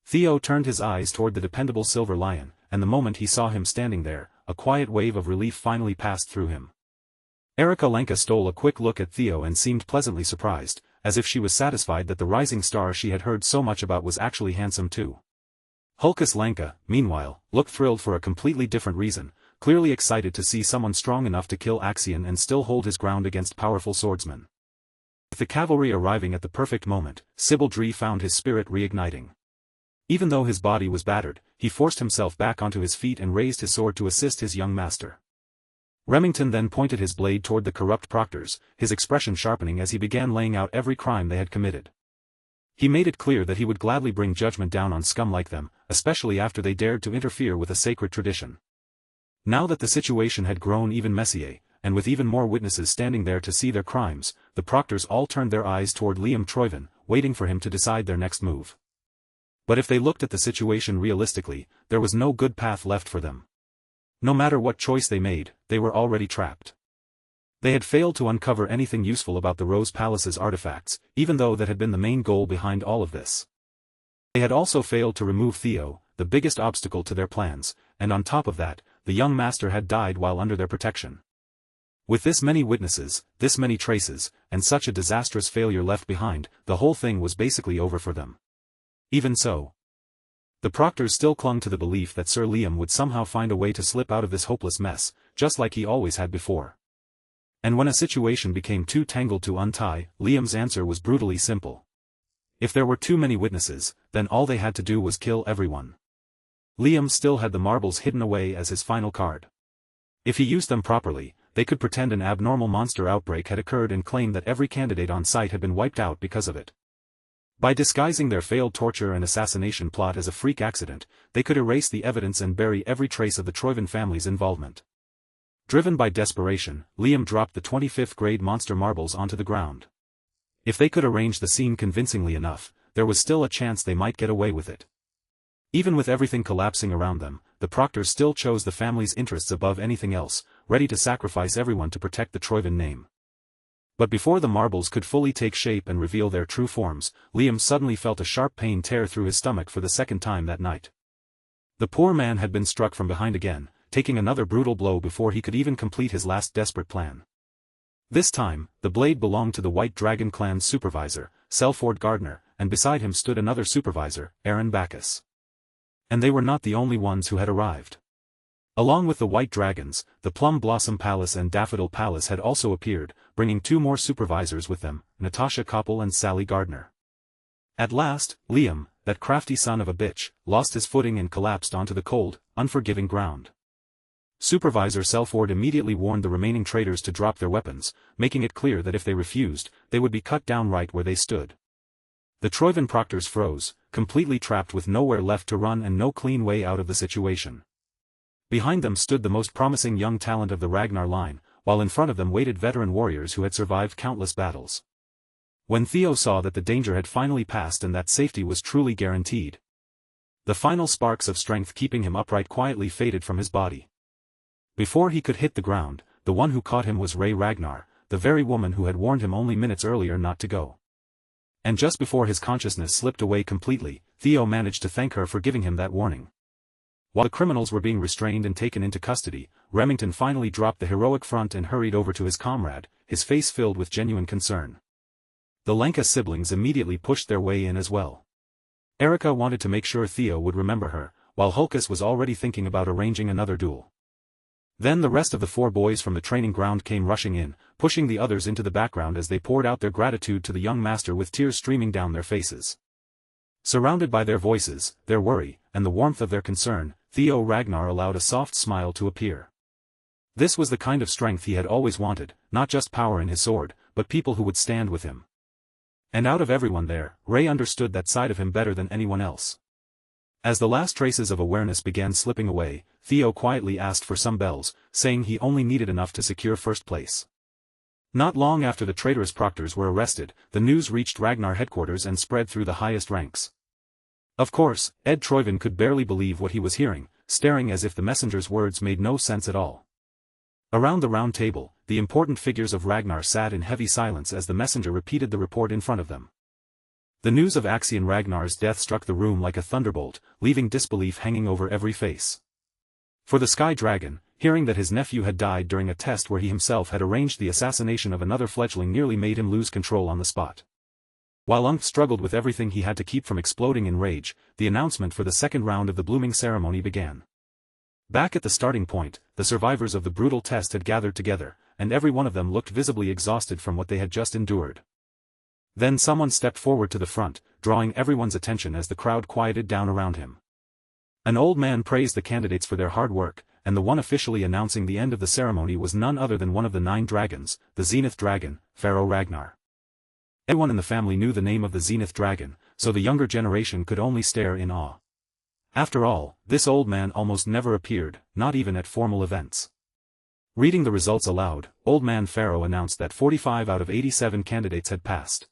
Theo turned his eyes toward the dependable Silver Lion, and the moment he saw him standing there, a quiet wave of relief finally passed through him. Erika Lenka stole a quick look at Theo and seemed pleasantly surprised, as if she was satisfied that the rising star she had heard so much about was actually handsome too. Hulkus Lenka, meanwhile, looked thrilled for a completely different reason, clearly excited to see someone strong enough to kill Axion and still hold his ground against powerful swordsmen. With the cavalry arriving at the perfect moment, Sibaldry found his spirit reigniting. Even though his body was battered, he forced himself back onto his feet and raised his sword to assist his young master. Remington then pointed his blade toward the corrupt proctors, his expression sharpening as he began laying out every crime they had committed. He made it clear that he would gladly bring judgment down on scum like them, especially after they dared to interfere with a sacred tradition. Now that the situation had grown even messier, and with even more witnesses standing there to see their crimes, the proctors all turned their eyes toward Liam Troivan, waiting for him to decide their next move. But if they looked at the situation realistically, there was no good path left for them. No matter what choice they made, they were already trapped. They had failed to uncover anything useful about the Rose Palace's artifacts, even though that had been the main goal behind all of this. They had also failed to remove Theo, the biggest obstacle to their plans, and on top of that, the young master had died while under their protection. With this many witnesses, this many traces, and such a disastrous failure left behind, the whole thing was basically over for them. Even so, the proctors still clung to the belief that Sir Liam would somehow find a way to slip out of this hopeless mess, just like he always had before. And when a situation became too tangled to untie, Liam's answer was brutally simple. If there were too many witnesses, then all they had to do was kill everyone. Liam still had the marbles hidden away as his final card. If he used them properly, they could pretend an abnormal monster outbreak had occurred and claim that every candidate on site had been wiped out because of it. By disguising their failed torture and assassination plot as a freak accident, they could erase the evidence and bury every trace of the Troyven family's involvement. Driven by desperation, Liam dropped the 25th grade monster marbles onto the ground. If they could arrange the scene convincingly enough, there was still a chance they might get away with it. Even with everything collapsing around them, the proctors still chose the family's interests above anything else, ready to sacrifice everyone to protect the Troyven name. But before the marbles could fully take shape and reveal their true forms, Liam suddenly felt a sharp pain tear through his stomach for the second time that night. The poor man had been struck from behind again, taking another brutal blow before he could even complete his last desperate plan. This time, the blade belonged to the White Dragon clan's supervisor, Selford Gardner, and beside him stood another supervisor, Aaron Bacchus. And they were not the only ones who had arrived. Along with the White Dragons, the Plum Blossom Palace and Daffodil Palace had also appeared, bringing two more supervisors with them, Natasha Koppel and Sally Gardner. At last, Liam, that crafty son of a bitch, lost his footing and collapsed onto the cold, unforgiving ground. Supervisor Selford immediately warned the remaining traitors to drop their weapons, making it clear that if they refused, they would be cut down right where they stood. The Troyven proctors froze, completely trapped with nowhere left to run and no clean way out of the situation. Behind them stood the most promising young talent of the Ragnar line, while in front of them waited veteran warriors who had survived countless battles. When Theo saw that the danger had finally passed and that safety was truly guaranteed, the final sparks of strength keeping him upright quietly faded from his body. Before he could hit the ground, the one who caught him was Ray Ragnar, the very woman who had warned him only minutes earlier not to go. And just before his consciousness slipped away completely, Theo managed to thank her for giving him that warning. While the criminals were being restrained and taken into custody, Remington finally dropped the heroic front and hurried over to his comrade, his face filled with genuine concern. The Lenka siblings immediately pushed their way in as well. Erica wanted to make sure Theo would remember her, while Hulkus was already thinking about arranging another duel. Then the rest of the four boys from the training ground came rushing in, pushing the others into the background as they poured out their gratitude to the young master with tears streaming down their faces. Surrounded by their voices, their worry, and the warmth of their concern, Theo Ragnar allowed a soft smile to appear. This was the kind of strength he had always wanted, not just power in his sword, but people who would stand with him. And out of everyone there, Ray understood that side of him better than anyone else. As the last traces of awareness began slipping away, Theo quietly asked for some bells, saying he only needed enough to secure first place. Not long after the traitorous proctors were arrested, the news reached Ragnar headquarters and spread through the highest ranks. Of course, Ed Troyven could barely believe what he was hearing, staring as if the messenger's words made no sense at all. Around the round table, the important figures of Ragnar sat in heavy silence as the messenger repeated the report in front of them. The news of Axion Ragnar's death struck the room like a thunderbolt, leaving disbelief hanging over every face. For the Sky Dragon, hearing that his nephew had died during a test where he himself had arranged the assassination of another fledgling nearly made him lose control on the spot. While Unc struggled with everything he had to keep from exploding in rage, the announcement for the second round of the blooming ceremony began. Back at the starting point, the survivors of the brutal test had gathered together, and every one of them looked visibly exhausted from what they had just endured. Then someone stepped forward to the front, drawing everyone's attention as the crowd quieted down around him. An old man praised the candidates for their hard work, and the one officially announcing the end of the ceremony was none other than one of the 9 dragons, the Zenith Dragon, Pharaoh Ragnar. Everyone in the family knew the name of the Zenith Dragon, so the younger generation could only stare in awe. After all, this old man almost never appeared, not even at formal events. Reading the results aloud, Old Man Pharaoh announced that 45 out of 87 candidates had passed.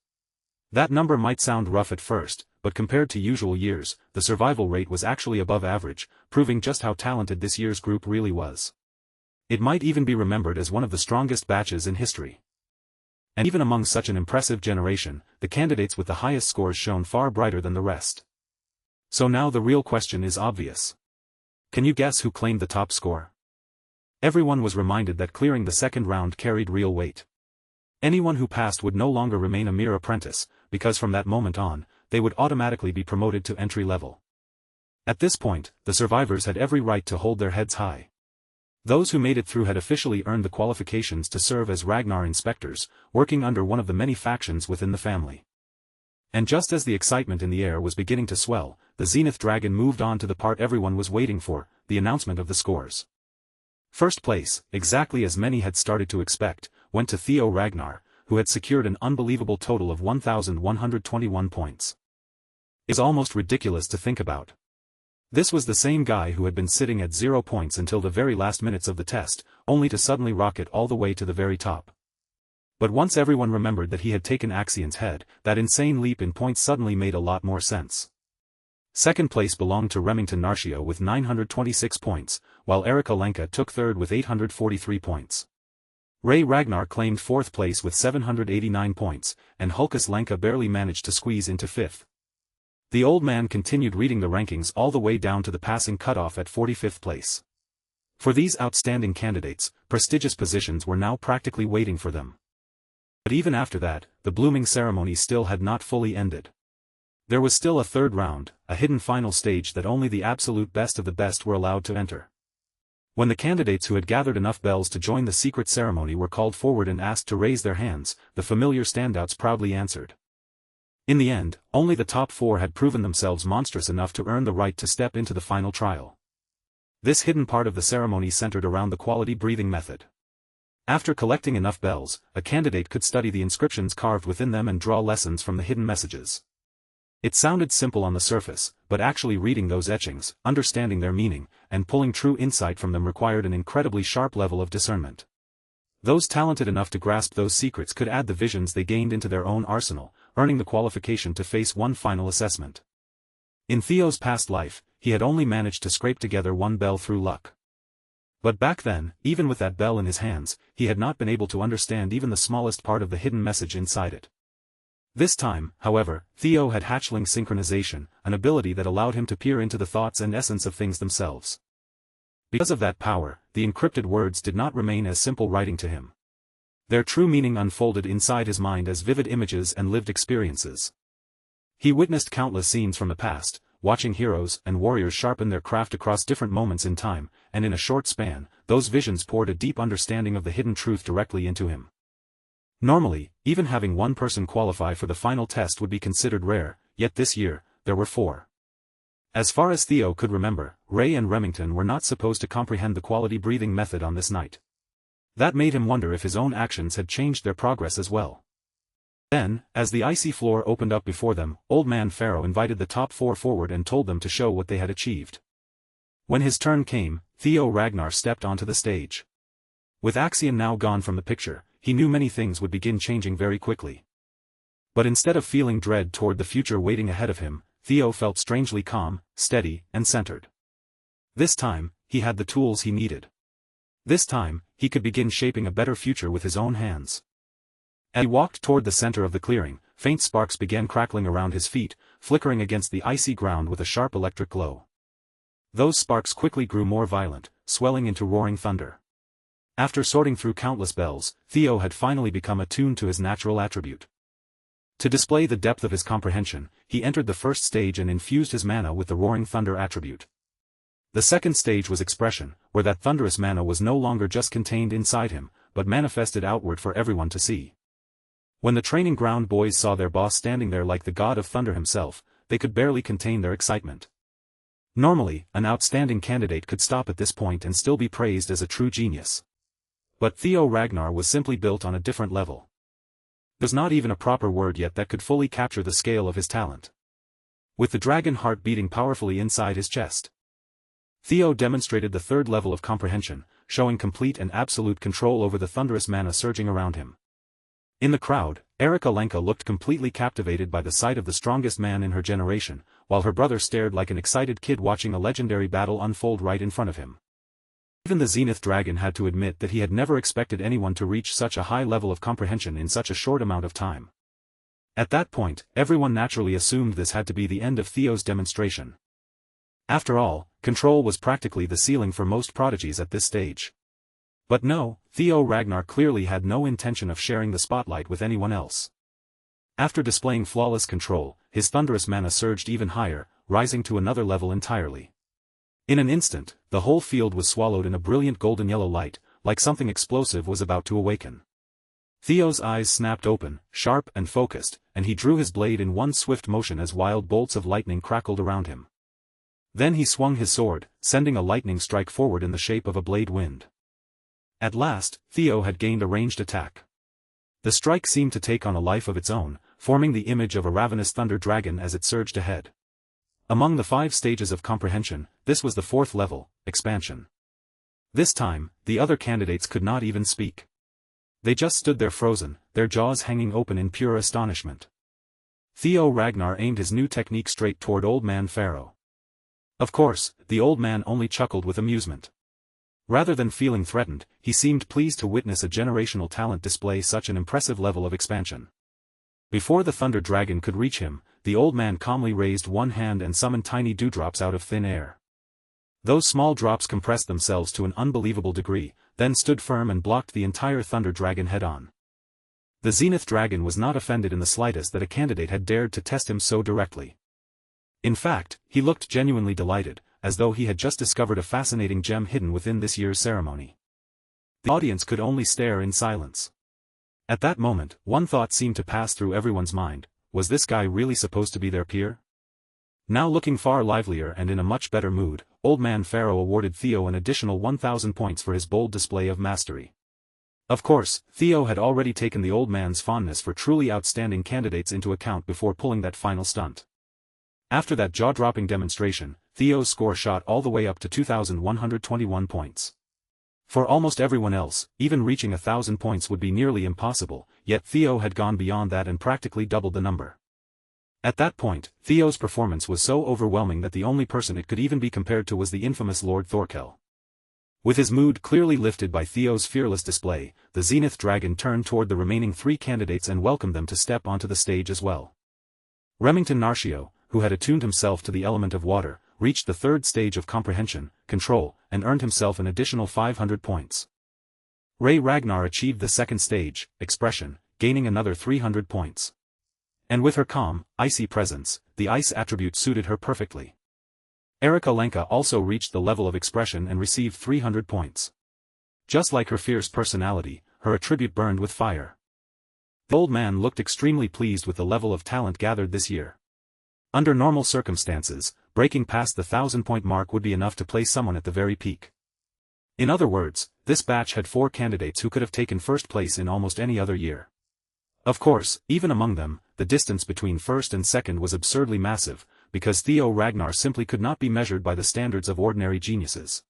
That number might sound rough at first, but compared to usual years, the survival rate was actually above average, proving just how talented this year's group really was. It might even be remembered as one of the strongest batches in history. And even among such an impressive generation, the candidates with the highest scores shone far brighter than the rest. So now the real question is obvious. Can you guess who claimed the top score? Everyone was reminded that clearing the second round carried real weight. Anyone who passed would no longer remain a mere apprentice, because from that moment on, they would automatically be promoted to entry level. At this point, the survivors had every right to hold their heads high. Those who made it through had officially earned the qualifications to serve as Ragnar inspectors, working under one of the many factions within the family. And just as the excitement in the air was beginning to swell, the Zenith Dragon moved on to the part everyone was waiting for, the announcement of the scores. First place, exactly as many had started to expect, went to Theo Ragnar, who had secured an unbelievable total of 1,121 points. It's almost ridiculous to think about. This was the same guy who had been sitting at 0 points until the very last minutes of the test, only to suddenly rocket all the way to the very top. But once everyone remembered that he had taken Axian's head, that insane leap in points suddenly made a lot more sense. Second place belonged to Remington Narcio with 926 points, while Eric Alenka took third with 843 points. Ray Ragnar claimed fourth place with 789 points, and Hulkus Lenka barely managed to squeeze into fifth. The old man continued reading the rankings all the way down to the passing cutoff at 45th place. For these outstanding candidates, prestigious positions were now practically waiting for them. But even after that, the blooming ceremony still had not fully ended. There was still a third round, a hidden final stage that only the absolute best of the best were allowed to enter. When the candidates who had gathered enough bells to join the secret ceremony were called forward and asked to raise their hands, the familiar standouts proudly answered. In the end, only the top 4 had proven themselves monstrous enough to earn the right to step into the final trial. This hidden part of the ceremony centered around the quality breathing method. After collecting enough bells, a candidate could study the inscriptions carved within them and draw lessons from the hidden messages. It sounded simple on the surface, but actually reading those etchings, understanding their meaning, and pulling true insight from them required an incredibly sharp level of discernment. Those talented enough to grasp those secrets could add the visions they gained into their own arsenal, earning the qualification to face one final assessment. In Theo's past life, he had only managed to scrape together one bell through luck. But back then, even with that bell in his hands, he had not been able to understand even the smallest part of the hidden message inside it. This time, however, Theo had hatchling synchronization, an ability that allowed him to peer into the thoughts and essence of things themselves. Because of that power, the encrypted words did not remain as simple writing to him. Their true meaning unfolded inside his mind as vivid images and lived experiences. He witnessed countless scenes from the past, watching heroes and warriors sharpen their craft across different moments in time, and in a short span, those visions poured a deep understanding of the hidden truth directly into him. Normally, even having one person qualify for the final test would be considered rare, yet this year, there were 4. As far as Theo could remember, Ray and Remington were not supposed to comprehend the quality breathing method on this night. That made him wonder if his own actions had changed their progress as well. Then, as the icy floor opened up before them, Old Man Pharaoh invited the top 4 forward and told them to show what they had achieved. When his turn came, Theo Ragnar stepped onto the stage. With Axian now gone from the picture, he knew many things would begin changing very quickly. But instead of feeling dread toward the future waiting ahead of him, Theo felt strangely calm, steady, and centered. This time, he had the tools he needed. This time, he could begin shaping a better future with his own hands. As he walked toward the center of the clearing, faint sparks began crackling around his feet, flickering against the icy ground with a sharp electric glow. Those sparks quickly grew more violent, swelling into roaring thunder. After sorting through countless bells, Theo had finally become attuned to his natural attribute. To display the depth of his comprehension, he entered the first stage and infused his mana with the roaring thunder attribute. The second stage was expression, where that thunderous mana was no longer just contained inside him, but manifested outward for everyone to see. When the training ground boys saw their boss standing there like the god of thunder himself, they could barely contain their excitement. Normally, an outstanding candidate could stop at this point and still be praised as a true genius. But Theo Ragnar was simply built on a different level. There's not even a proper word yet that could fully capture the scale of his talent. With the dragon heart beating powerfully inside his chest, Theo demonstrated the third level of comprehension, showing complete and absolute control over the thunderous mana surging around him. In the crowd, Eric Alenka looked completely captivated by the sight of the strongest man in her generation, while her brother stared like an excited kid watching a legendary battle unfold right in front of him. Even the Zenith Dragon had to admit that he had never expected anyone to reach such a high level of comprehension in such a short amount of time. At that point, everyone naturally assumed this had to be the end of Theo's demonstration. After all, control was practically the ceiling for most prodigies at this stage. But no, Theo Ragnar clearly had no intention of sharing the spotlight with anyone else. After displaying flawless control, his thunderous mana surged even higher, rising to another level entirely. In an instant, the whole field was swallowed in a brilliant golden yellow light, like something explosive was about to awaken. Theo's eyes snapped open, sharp and focused, and he drew his blade in one swift motion as wild bolts of lightning crackled around him. Then he swung his sword, sending a lightning strike forward in the shape of a blade wind. At last, Theo had gained a ranged attack. The strike seemed to take on a life of its own, forming the image of a ravenous thunder dragon as it surged ahead. Among the 5 stages of comprehension, this was the 4th level, expansion. This time, the other candidates could not even speak. They just stood there frozen, their jaws hanging open in pure astonishment. Theo Ragnar aimed his new technique straight toward Old Man Pharaoh. Of course, the old man only chuckled with amusement. Rather than feeling threatened, he seemed pleased to witness a generational talent display such an impressive level of expansion. Before the thunder dragon could reach him, the old man calmly raised one hand and summoned tiny dewdrops out of thin air. Those small drops compressed themselves to an unbelievable degree, then stood firm and blocked the entire thunder dragon head-on. The Zenith dragon was not offended in the slightest that a candidate had dared to test him so directly. In fact, he looked genuinely delighted, as though he had just discovered a fascinating gem hidden within this year's ceremony. The audience could only stare in silence. At that moment, one thought seemed to pass through everyone's mind: was this guy really supposed to be their peer? Now looking far livelier and in a much better mood, Old Man Pharaoh awarded Theo an additional 1,000 points for his bold display of mastery. Of course, Theo had already taken the old man's fondness for truly outstanding candidates into account before pulling that final stunt. After that jaw-dropping demonstration, Theo's score shot all the way up to 2,121 points. For almost everyone else, even reaching 1,000 points would be nearly impossible, yet Theo had gone beyond that and practically doubled the number. At that point, Theo's performance was so overwhelming that the only person it could even be compared to was the infamous Lord Thorkel. With his mood clearly lifted by Theo's fearless display, the Zenith dragon turned toward the remaining 3 candidates and welcomed them to step onto the stage as well. Remington Narcio, who had attuned himself to the element of water, reached the 3rd stage of comprehension, control, and earned himself an additional 500 points. Ray Ragnar achieved the 2nd stage, expression, gaining another 300 points. And with her calm, icy presence, the ice attribute suited her perfectly. Erika Lenka also reached the level of expression and received 300 points. Just like her fierce personality, her attribute burned with fire. The old man looked extremely pleased with the level of talent gathered this year. Under normal circumstances, breaking past the 1,000-point mark would be enough to place someone at the very peak. In other words, this batch had 4 candidates who could have taken first place in almost any other year. Of course, even among them, the distance between first and second was absurdly massive, because Theo Ragnar simply could not be measured by the standards of ordinary geniuses.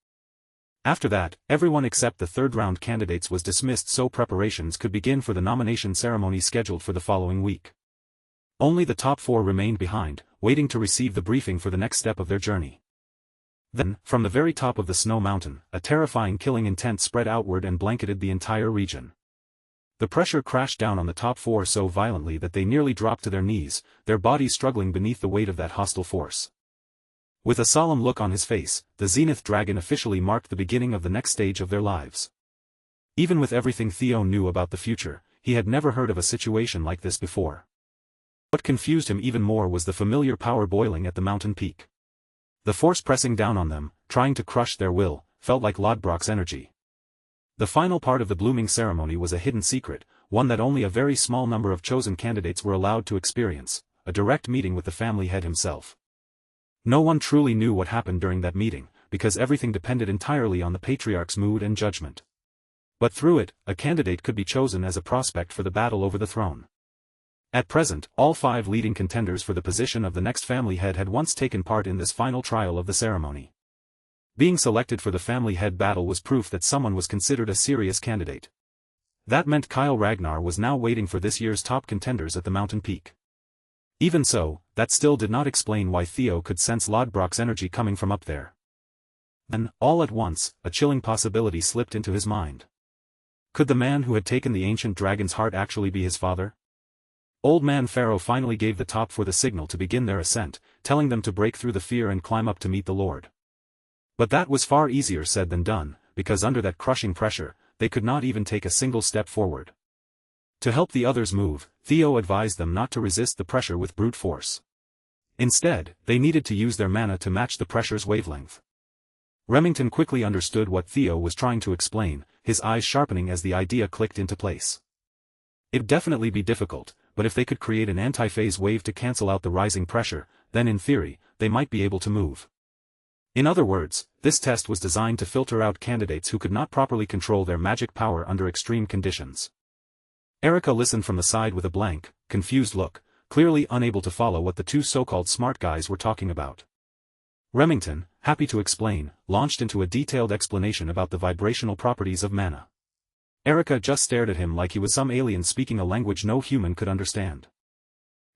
After that, everyone except the 3rd-round candidates was dismissed so preparations could begin for the nomination ceremony scheduled for the following week. Only the top 4 remained behind, waiting to receive the briefing for the next step of their journey. Then, from the very top of the snow mountain, a terrifying killing intent spread outward and blanketed the entire region. The pressure crashed down on the top 4 so violently that they nearly dropped to their knees, their bodies struggling beneath the weight of that hostile force. With a solemn look on his face, the Zenith dragon officially marked the beginning of the next stage of their lives. Even with everything Theo knew about the future, he had never heard of a situation like this before. What confused him even more was the familiar power boiling at the mountain peak. The force pressing down on them, trying to crush their will, felt like Lodbrok's energy. The final part of the blooming ceremony was a hidden secret, one that only a very small number of chosen candidates were allowed to experience, a direct meeting with the family head himself. No one truly knew what happened during that meeting, because everything depended entirely on the patriarch's mood and judgment. But through it, a candidate could be chosen as a prospect for the battle over the throne. At present, all 5 leading contenders for the position of the next family head had once taken part in this final trial of the ceremony. Being selected for the family head battle was proof that someone was considered a serious candidate. That meant Kyle Ragnar was now waiting for this year's top contenders at the mountain peak. Even so, that still did not explain why Theo could sense Lodbrok's energy coming from up there. Then, all at once, a chilling possibility slipped into his mind. Could the man who had taken the ancient dragon's heart actually be his father? Old Man Pharaoh finally gave the top 4 the signal to begin their ascent, telling them to break through the fear and climb up to meet the Lord. But that was far easier said than done, because under that crushing pressure, they could not even take a single step forward. To help the others move, Theo advised them not to resist the pressure with brute force. Instead, they needed to use their mana to match the pressure's wavelength. Remington quickly understood what Theo was trying to explain, his eyes sharpening as the idea clicked into place. It'd definitely be difficult, but if they could create an anti-phase wave to cancel out the rising pressure, then in theory, they might be able to move. In other words, this test was designed to filter out candidates who could not properly control their magic power under extreme conditions. Erica listened from the side with a blank, confused look, clearly unable to follow what the two so-called smart guys were talking about. Remington, happy to explain, launched into a detailed explanation about the vibrational properties of mana. Erica just stared at him like he was some alien speaking a language no human could understand.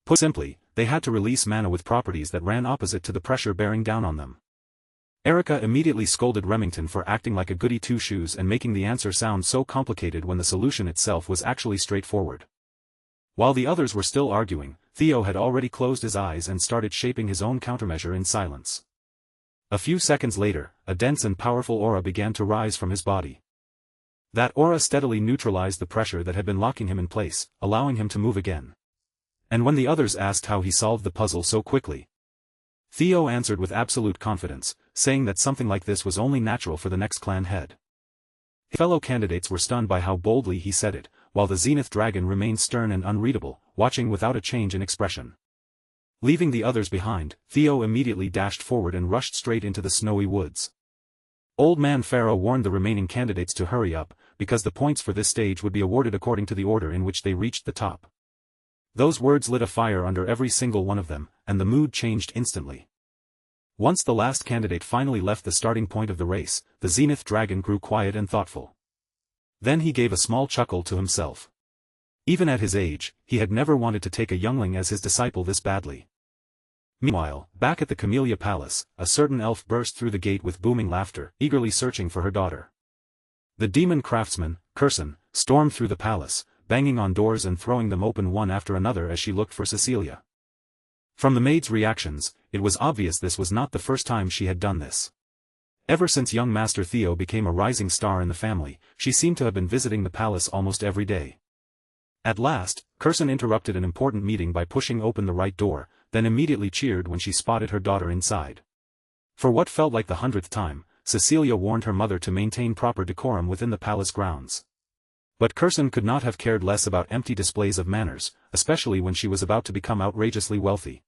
Put simply, they had to release mana with properties that ran opposite to the pressure bearing down on them. Erica immediately scolded Remington for acting like a goody two-shoes and making the answer sound so complicated when the solution itself was actually straightforward. While the others were still arguing, Theo had already closed his eyes and started shaping his own countermeasure in silence. A few seconds later, a dense and powerful aura began to rise from his body. That aura steadily neutralized the pressure that had been locking him in place, allowing him to move again. And when the others asked how he solved the puzzle so quickly, Theo answered with absolute confidence, saying that something like this was only natural for the next clan head. His fellow candidates were stunned by how boldly he said it, while the Zenith Dragon remained stern and unreadable, watching without a change in expression. Leaving the others behind, Theo immediately dashed forward and rushed straight into the snowy woods. Old Man Pharaoh warned the remaining candidates to hurry up, because the points for this stage would be awarded according to the order in which they reached the top. Those words lit a fire under every single one of them, and the mood changed instantly. Once the last candidate finally left the starting point of the race, the Zenith Dragon grew quiet and thoughtful. Then he gave a small chuckle to himself. Even at his age, he had never wanted to take a youngling as his disciple this badly. Meanwhile, back at the Camellia Palace, a certain elf burst through the gate with booming laughter, eagerly searching for her daughter. The demon craftsman, Curson, stormed through the palace, banging on doors and throwing them open one after another as she looked for Cecilia. From the maid's reactions, it was obvious this was not the first time she had done this. Ever since young Master Theo became a rising star in the family, she seemed to have been visiting the palace almost every day. At last, Curson interrupted an important meeting by pushing open the right door, then immediately cheered when she spotted her daughter inside. For what felt like the 100th time, Cecilia warned her mother to maintain proper decorum within the palace grounds. But Curson could not have cared less about empty displays of manners, especially when she was about to become outrageously wealthy.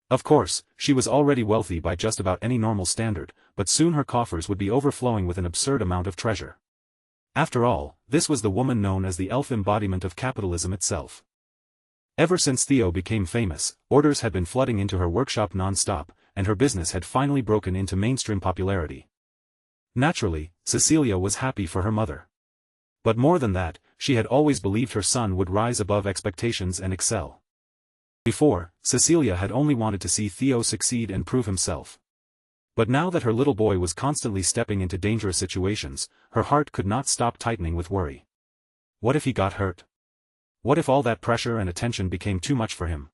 Of course, she was already wealthy by just about any normal standard, but soon her coffers would be overflowing with an absurd amount of treasure. After all, this was the woman known as the elf embodiment of capitalism itself. Ever since Theo became famous, orders had been flooding into her workshop non-stop, and her business had finally broken into mainstream popularity. Naturally, Cecilia was happy for her mother. But more than that, she had always believed her son would rise above expectations and excel. Before, Cecilia had only wanted to see Theo succeed and prove himself. But now that her little boy was constantly stepping into dangerous situations, her heart could not stop tightening with worry. What if he got hurt? What if all that pressure and attention became too much for him?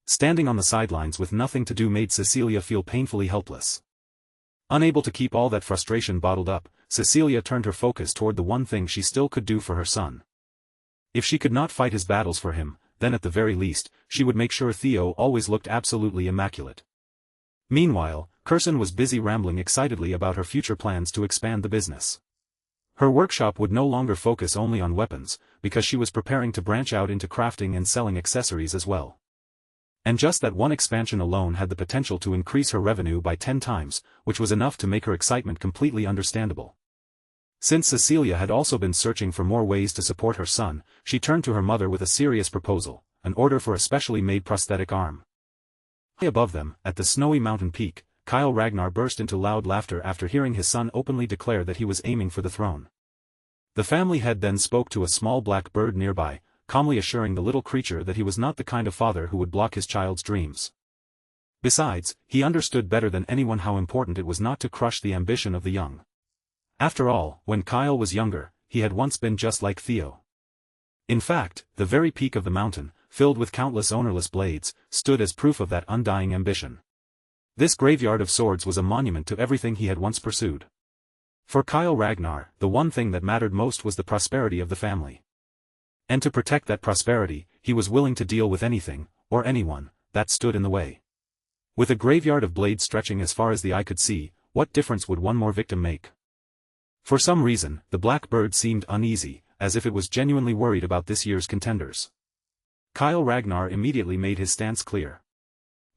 Standing on the sidelines with nothing to do made Cecilia feel painfully helpless. Unable to keep all that frustration bottled up, Cecilia turned her focus toward the one thing she still could do for her son. If she could not fight his battles for him, then at the very least, she would make sure Theo always looked absolutely immaculate. Meanwhile, Curson was busy rambling excitedly about her future plans to expand the business. Her workshop would no longer focus only on weapons, because she was preparing to branch out into crafting and selling accessories as well. And just that one expansion alone had the potential to increase her revenue by 10 times, which was enough to make her excitement completely understandable. Since Cecilia had also been searching for more ways to support her son, she turned to her mother with a serious proposal, an order for a specially made prosthetic arm. High above them, at the snowy mountain peak, Kyle Ragnar burst into loud laughter after hearing his son openly declare that he was aiming for the throne. The family head then spoke to a small black bird nearby, calmly assuring the little creature that he was not the kind of father who would block his child's dreams. Besides, he understood better than anyone how important it was not to crush the ambition of the young. After all, when Kyle was younger, he had once been just like Theo. In fact, the very peak of the mountain, filled with countless ownerless blades, stood as proof of that undying ambition. This graveyard of swords was a monument to everything he had once pursued. For Kyle Ragnar, the one thing that mattered most was the prosperity of the family. And to protect that prosperity, he was willing to deal with anything, or anyone, that stood in the way. With a graveyard of blades stretching as far as the eye could see, what difference would one more victim make? For some reason, the black bird seemed uneasy, as if it was genuinely worried about this year's contenders. Kyle Ragnar immediately made his stance clear.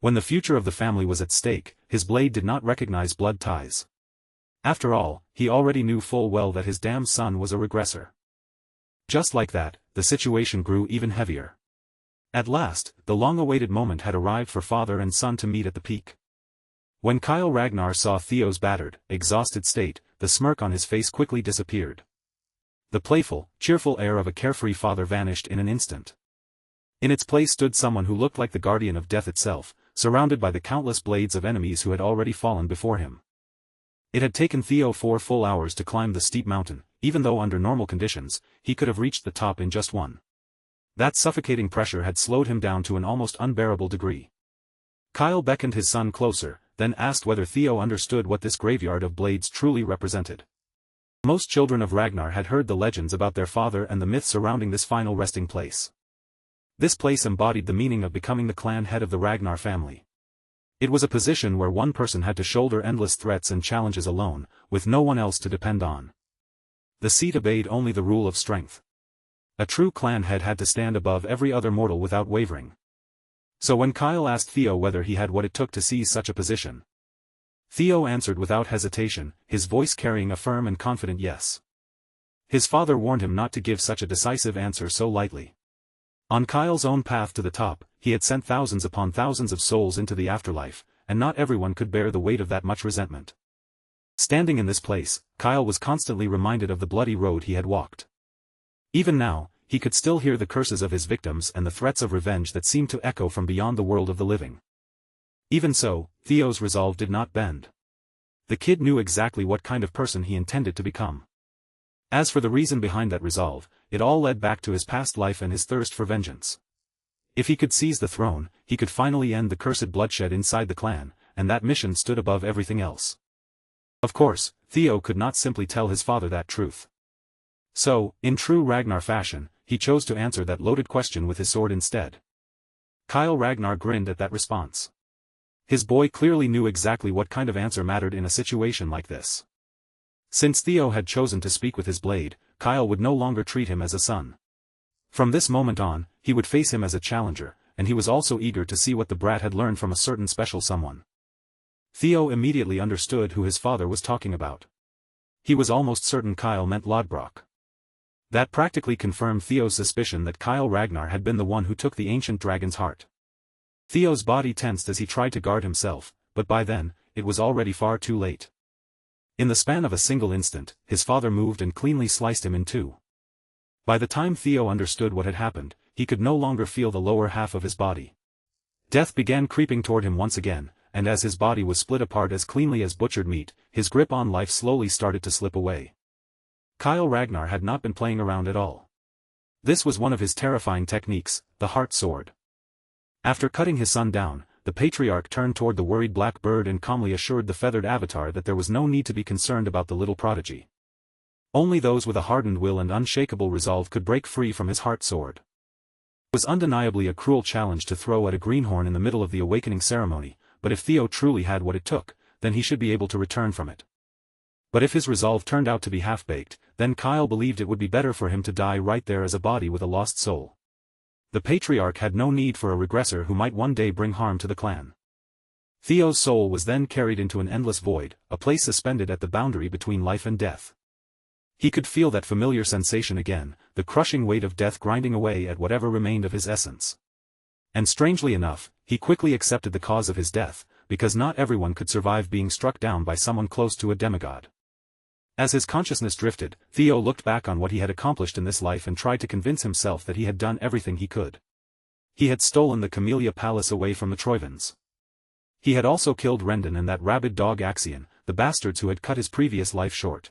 When the future of the family was at stake, his blade did not recognize blood ties. After all, he already knew full well that his damned son was a regressor. Just like that, the situation grew even heavier. At last, the long-awaited moment had arrived for father and son to meet at the peak. When Kyle Ragnar saw Theo's battered, exhausted state, the smirk on his face quickly disappeared. The playful, cheerful air of a carefree father vanished in an instant. In its place stood someone who looked like the guardian of death itself, surrounded by the countless blades of enemies who had already fallen before him. It had taken Theo 4 full hours to climb the steep mountain, even though under normal conditions, he could have reached the top in just one. That suffocating pressure had slowed him down to an almost unbearable degree. Kyle beckoned his son closer, then asked whether Theo understood what this graveyard of blades truly represented. Most children of Ragnar had heard the legends about their father and the myths surrounding this final resting place. This place embodied the meaning of becoming the clan head of the Ragnar family. It was a position where one person had to shoulder endless threats and challenges alone, with no one else to depend on. The seat obeyed only the rule of strength. A true clan head had to stand above every other mortal without wavering. So when Kyle asked Theo whether he had what it took to seize such a position, Theo answered without hesitation, his voice carrying a firm and confident yes. His father warned him not to give such a decisive answer so lightly. On Kyle's own path to the top, he had sent thousands upon thousands of souls into the afterlife, and not everyone could bear the weight of that much resentment. Standing in this place, Kyle was constantly reminded of the bloody road he had walked. Even now, he could still hear the curses of his victims and the threats of revenge that seemed to echo from beyond the world of the living. Even so, Theo's resolve did not bend. The kid knew exactly what kind of person he intended to become. As for the reason behind that resolve, it all led back to his past life and his thirst for vengeance. If he could seize the throne, he could finally end the cursed bloodshed inside the clan, and that mission stood above everything else. Of course, Theo could not simply tell his father that truth. So, in true Ragnar fashion, he chose to answer that loaded question with his sword instead. Kyle Ragnar grinned at that response. His boy clearly knew exactly what kind of answer mattered in a situation like this. Since Theo had chosen to speak with his blade, Kyle would no longer treat him as a son. From this moment on, he would face him as a challenger, and he was also eager to see what the brat had learned from a certain special someone. Theo immediately understood who his father was talking about. He was almost certain Kyle meant Lodbrok. That practically confirmed Theo's suspicion that Kyle Ragnar had been the one who took the ancient dragon's heart. Theo's body tensed as he tried to guard himself, but by then, it was already far too late. In the span of a single instant, his father moved and cleanly sliced him in two. By the time Theo understood what had happened, he could no longer feel the lower half of his body. Death began creeping toward him once again, and as his body was split apart as cleanly as butchered meat, his grip on life slowly started to slip away. Kyle Ragnar had not been playing around at all. This was one of his terrifying techniques, the heart sword. After cutting his son down, the patriarch turned toward the worried black bird and calmly assured the feathered avatar that there was no need to be concerned about the little prodigy. Only those with a hardened will and unshakable resolve could break free from his heart sword. It was undeniably a cruel challenge to throw at a greenhorn in the middle of the awakening ceremony, but if Theo truly had what it took, then he should be able to return from it. But if his resolve turned out to be half-baked, then Kyle believed it would be better for him to die right there as a body with a lost soul. The patriarch had no need for a regressor who might one day bring harm to the clan. Theo's soul was then carried into an endless void, a place suspended at the boundary between life and death. He could feel that familiar sensation again, the crushing weight of death grinding away at whatever remained of his essence. And strangely enough, he quickly accepted the cause of his death, because not everyone could survive being struck down by someone close to a demigod. As his consciousness drifted, Theo looked back on what he had accomplished in this life and tried to convince himself that he had done everything he could. He had stolen the Camellia Palace away from the Troivans. He had also killed Rendon and that rabid dog Axion, the bastards who had cut his previous life short.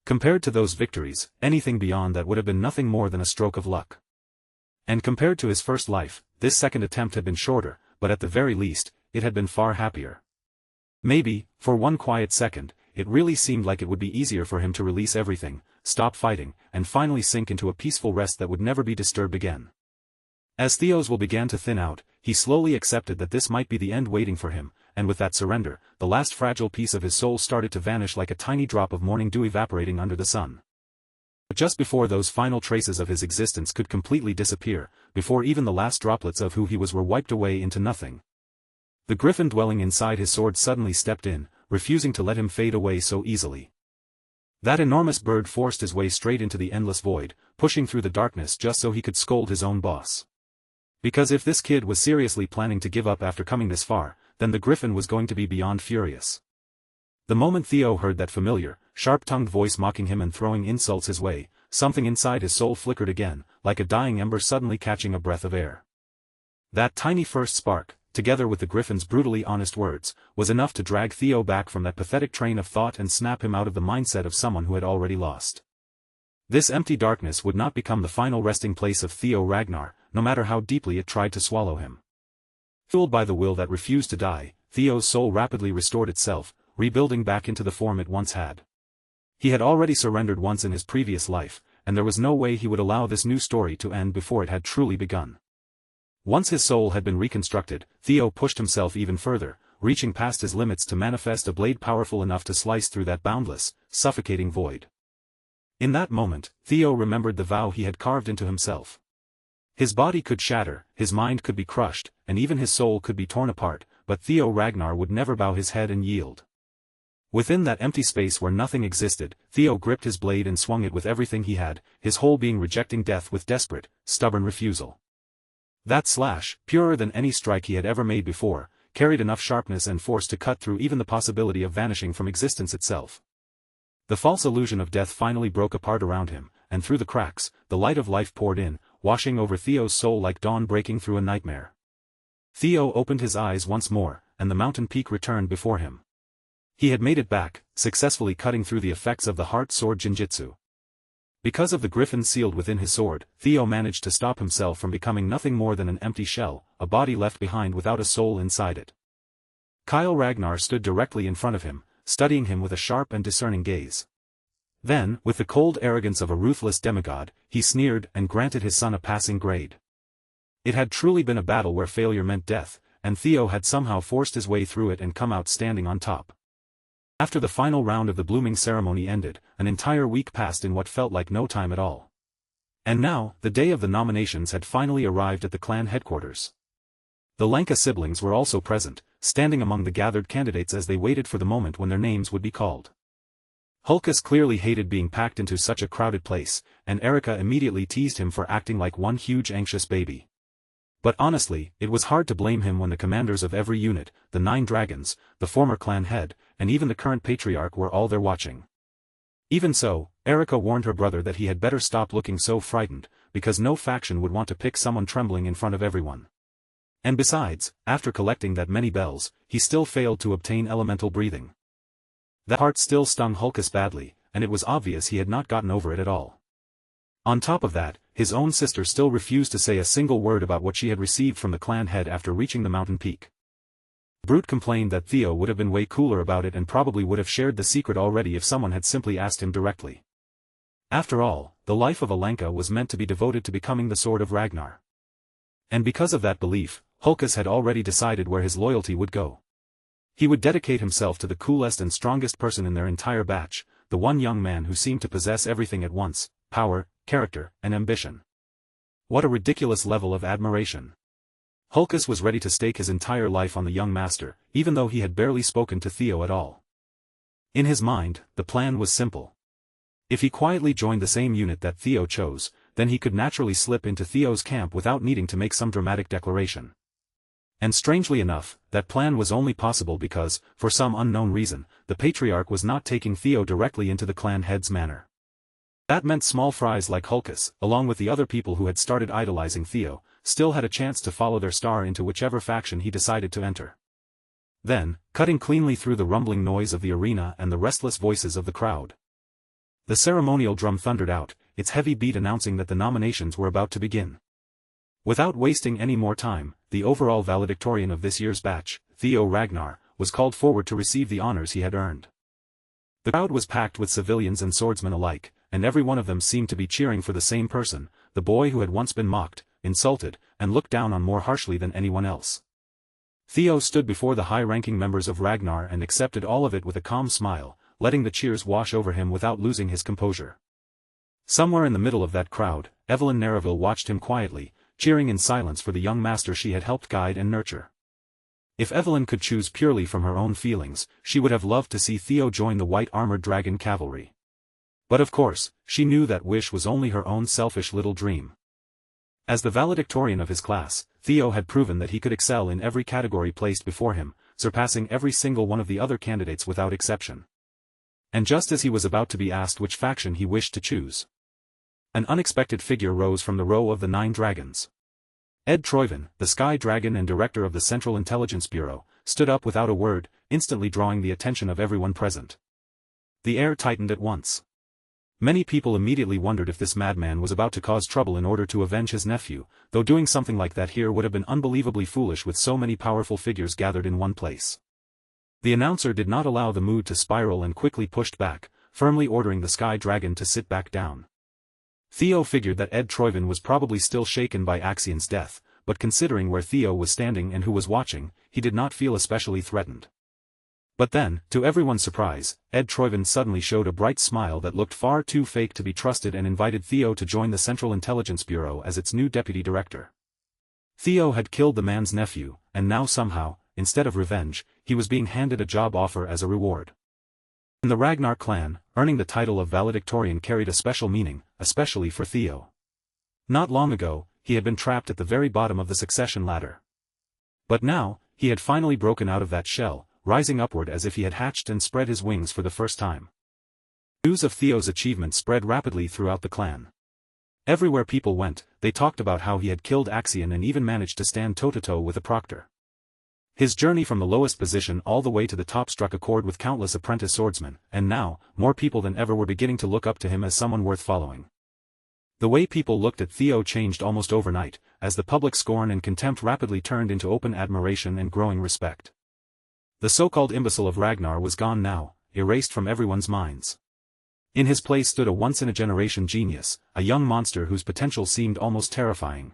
Compared to those victories, anything beyond that would have been nothing more than a stroke of luck. And compared to his first life, this second attempt had been shorter, but at the very least, it had been far happier. Maybe, for one quiet second, it really seemed like it would be easier for him to release everything, stop fighting, and finally sink into a peaceful rest that would never be disturbed again. As Theo's will began to thin out, he slowly accepted that this might be the end waiting for him, and with that surrender, the last fragile piece of his soul started to vanish like a tiny drop of morning dew evaporating under the sun. But just before those final traces of his existence could completely disappear, before even the last droplets of who he was were wiped away into nothing, The griffin dwelling inside his sword suddenly stepped in, refusing to let him fade away so easily. That enormous bird forced his way straight into the endless void, pushing through the darkness just so he could scold his own boss. Because if this kid was seriously planning to give up after coming this far, then the griffin was going to be beyond furious. The moment Theo heard that familiar, sharp-tongued voice mocking him and throwing insults his way, something inside his soul flickered again, like a dying ember suddenly catching a breath of air. That tiny first spark, together with the griffin's brutally honest words, was enough to drag Theo back from that pathetic train of thought and snap him out of the mindset of someone who had already lost. This empty darkness would not become the final resting place of Theo Ragnar, no matter how deeply it tried to swallow him. Fueled by the will that refused to die, Theo's soul rapidly restored itself, rebuilding back into the form it once had. He had already surrendered once in his previous life, and there was no way he would allow this new story to end before it had truly begun. Once his soul had been reconstructed, Theo pushed himself even further, reaching past his limits to manifest a blade powerful enough to slice through that boundless, suffocating void. In that moment, Theo remembered the vow he had carved into himself. His body could shatter, his mind could be crushed, and even his soul could be torn apart, but Theo Ragnar would never bow his head and yield. Within that empty space where nothing existed, Theo gripped his blade and swung it with everything he had, his whole being rejecting death with desperate, stubborn refusal. That slash, purer than any strike he had ever made before, carried enough sharpness and force to cut through even the possibility of vanishing from existence itself. The false illusion of death finally broke apart around him, and through the cracks, the light of life poured in, washing over Theo's soul like dawn breaking through a nightmare. Theo opened his eyes once more, and the mountain peak returned before him. He had made it back, successfully cutting through the effects of the heart sword jinjitsu. Because of the griffin sealed within his sword, Theo managed to stop himself from becoming nothing more than an empty shell, a body left behind without a soul inside it. Kyle Ragnar stood directly in front of him, studying him with a sharp and discerning gaze. Then, with the cold arrogance of a ruthless demigod, he sneered and granted his son a passing grade. It had truly been a battle where failure meant death, and Theo had somehow forced his way through it and come out standing on top. After the final round of the blooming ceremony ended, an entire week passed in what felt like no time at all. And now, the day of the nominations had finally arrived at the clan headquarters. The Lanka siblings were also present, standing among the gathered candidates as they waited for the moment when their names would be called. Hulkus clearly hated being packed into such a crowded place, and Erica immediately teased him for acting like one huge anxious baby. But honestly, it was hard to blame him when the commanders of every unit, the 9 dragons, the former clan head, and even the current patriarch were all there watching. Even so, Erica warned her brother that he had better stop looking so frightened, because no faction would want to pick someone trembling in front of everyone. And besides, after collecting that many bells, he still failed to obtain elemental breathing. That part still stung Hulkus badly, and it was obvious he had not gotten over it at all. On top of that, his own sister still refused to say a single word about what she had received from the clan head after reaching the mountain peak. Brute complained that Theo would have been way cooler about it and probably would have shared the secret already if someone had simply asked him directly. After all, the life of a Lanka was meant to be devoted to becoming the Sword of Ragnar. And because of that belief, Hulkus had already decided where his loyalty would go. He would dedicate himself to the coolest and strongest person in their entire batch, the one young man who seemed to possess everything at once: power, character, and ambition. What a ridiculous level of admiration. Hulkus was ready to stake his entire life on the young master, even though he had barely spoken to Theo at all. In his mind, the plan was simple. If he quietly joined the same unit that Theo chose, then he could naturally slip into Theo's camp without needing to make some dramatic declaration. And strangely enough, that plan was only possible because, for some unknown reason, the patriarch was not taking Theo directly into the clan head's manor. That meant small fries like Hulkus, along with the other people who had started idolizing Theo, still had a chance to follow their star into whichever faction he decided to enter. Then, cutting cleanly through the rumbling noise of the arena and the restless voices of the crowd, the ceremonial drum thundered out, its heavy beat announcing that the nominations were about to begin. Without wasting any more time, the overall valedictorian of this year's batch, Theo Ragnar, was called forward to receive the honors he had earned. The crowd was packed with civilians and swordsmen alike, and every one of them seemed to be cheering for the same person, the boy who had once been mocked, insulted, and looked down on more harshly than anyone else. Theo stood before the high-ranking members of Ragnar and accepted all of it with a calm smile, letting the cheers wash over him without losing his composure. Somewhere in the middle of that crowd, Evelyn Nereville watched him quietly, cheering in silence for the young master she had helped guide and nurture. If Evelyn could choose purely from her own feelings, she would have loved to see Theo join the white armored dragon cavalry. But of course, she knew that wish was only her own selfish little dream. As the valedictorian of his class, Theo had proven that he could excel in every category placed before him, surpassing every single one of the other candidates without exception. And just as he was about to be asked which faction he wished to choose, an unexpected figure rose from the row of the 9 dragons. Ed Troyven, the Sky Dragon and director of the Central Intelligence Bureau, stood up without a word, instantly drawing the attention of everyone present. The air tightened at once. Many people immediately wondered if this madman was about to cause trouble in order to avenge his nephew, though doing something like that here would have been unbelievably foolish with so many powerful figures gathered in one place. The announcer did not allow the mood to spiral and quickly pushed back, firmly ordering the Sky Dragon to sit back down. Theo figured that Ed Troyven was probably still shaken by Axion's death, but considering where Theo was standing and who was watching, he did not feel especially threatened. But then, to everyone's surprise, Ed Troyven suddenly showed a bright smile that looked far too fake to be trusted and invited Theo to join the Central Intelligence Bureau as its new deputy director. Theo had killed the man's nephew, and now somehow, instead of revenge, he was being handed a job offer as a reward. In the Ragnar clan, earning the title of valedictorian carried a special meaning, especially for Theo. Not long ago, he had been trapped at the very bottom of the succession ladder. But now, he had finally broken out of that shell, rising upward as if he had hatched and spread his wings for the first time. News of Theo's achievement spread rapidly throughout the clan. Everywhere people went, they talked about how he had killed Axion and even managed to stand toe-to-toe with a proctor. His journey from the lowest position all the way to the top struck a chord with countless apprentice swordsmen, and now, more people than ever were beginning to look up to him as someone worth following. The way people looked at Theo changed almost overnight, as the public scorn and contempt rapidly turned into open admiration and growing respect. The so-called imbecile of Ragnar was gone now, erased from everyone's minds. In his place stood a once-in-a-generation genius, a young monster whose potential seemed almost terrifying.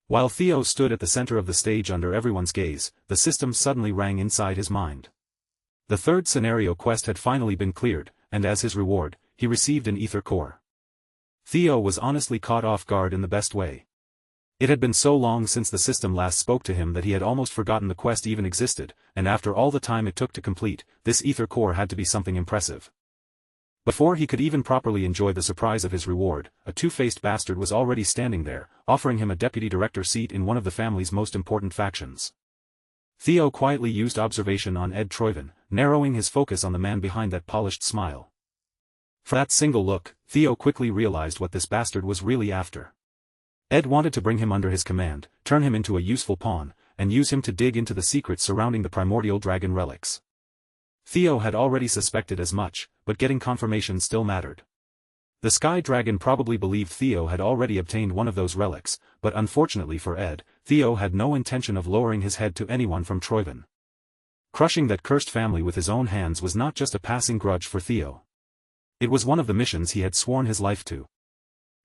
While Theo stood at the center of the stage under everyone's gaze, the system suddenly rang inside his mind. The third scenario quest had finally been cleared, and as his reward, he received an ether core. Theo was honestly caught off guard in the best way. It had been so long since the system last spoke to him that he had almost forgotten the quest even existed, and after all the time it took to complete, this ether core had to be something impressive. Before he could even properly enjoy the surprise of his reward, a two-faced bastard was already standing there, offering him a deputy director seat in one of the family's most important factions. Theo quietly used observation on Ed Troyven, narrowing his focus on the man behind that polished smile. For that single look, Theo quickly realized what this bastard was really after. Ed wanted to bring him under his command, turn him into a useful pawn, and use him to dig into the secrets surrounding the primordial dragon relics. Theo had already suspected as much, but getting confirmation still mattered. The Sky Dragon probably believed Theo had already obtained one of those relics, but unfortunately for Ed, Theo had no intention of lowering his head to anyone from Troyven. Crushing that cursed family with his own hands was not just a passing grudge for Theo. It was one of the missions he had sworn his life to.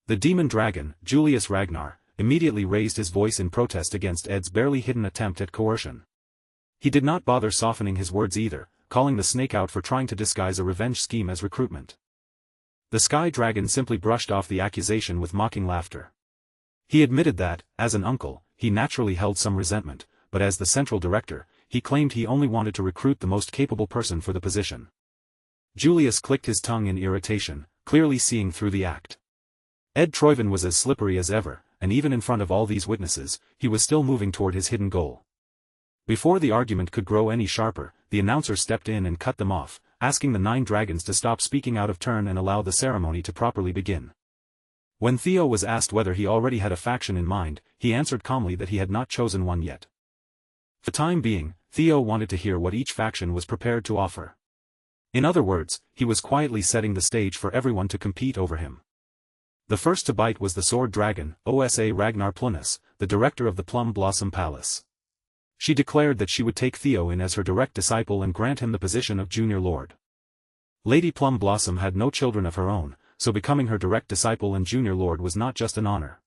The demon dragon, Julius Ragnar, immediately raised his voice in protest against Ed's barely hidden attempt at coercion. He did not bother softening his words either, calling the snake out for trying to disguise a revenge scheme as recruitment. The Sky Dragon simply brushed off the accusation with mocking laughter. He admitted that, as an uncle, he naturally held some resentment, but as the central director, he claimed he only wanted to recruit the most capable person for the position. Julius clicked his tongue in irritation, clearly seeing through the act. Ed Troyven was as slippery as ever, and even in front of all these witnesses, he was still moving toward his hidden goal. Before the argument could grow any sharper, the announcer stepped in and cut them off, asking the 9 dragons to stop speaking out of turn and allow the ceremony to properly begin. When Theo was asked whether he already had a faction in mind, he answered calmly that he had not chosen one yet. For the time being, Theo wanted to hear what each faction was prepared to offer. In other words, he was quietly setting the stage for everyone to compete over him. The first to bite was the Sword Dragon, Osa Ragnar Plunus, the director of the Plum Blossom Palace. She declared that she would take Theo in as her direct disciple and grant him the position of junior lord. Lady Plum Blossom had no children of her own, so becoming her direct disciple and junior lord was not just an honor.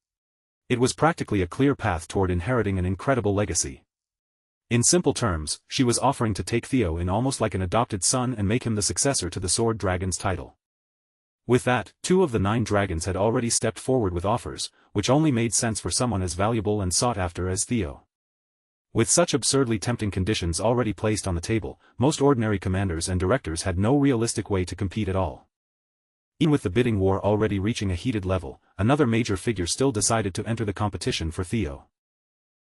It was practically a clear path toward inheriting an incredible legacy. In simple terms, she was offering to take Theo in almost like an adopted son and make him the successor to the Sword Dragon's title. With that, 2 of the 9 dragons had already stepped forward with offers, which only made sense for someone as valuable and sought after as Theo. With such absurdly tempting conditions already placed on the table, most ordinary commanders and directors had no realistic way to compete at all. Even with the bidding war already reaching a heated level, another major figure still decided to enter the competition for Theo.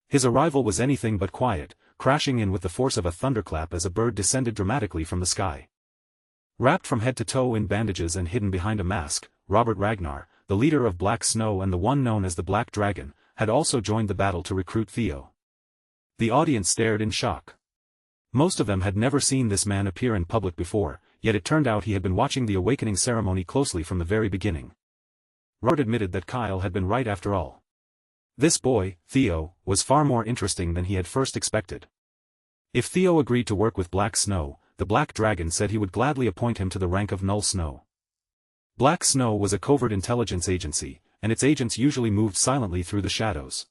His arrival was anything but quiet, crashing in with the force of a thunderclap as a bird descended dramatically from the sky. Wrapped from head to toe in bandages and hidden behind a mask, Robert Ragnar, the leader of Black Snow and the one known as the Black Dragon, had also joined the battle to recruit Theo. The audience stared in shock. Most of them had never seen this man appear in public before, yet it turned out he had been watching the awakening ceremony closely from the very beginning. Robert admitted that Kyle had been right after all. This boy, Theo, was far more interesting than he had first expected. If Theo agreed to work with Black Snow, the Black Dragon said he would gladly appoint him to the rank of Null Snow. Black Snow was a covert intelligence agency, and its agents usually moved silently through the shadows.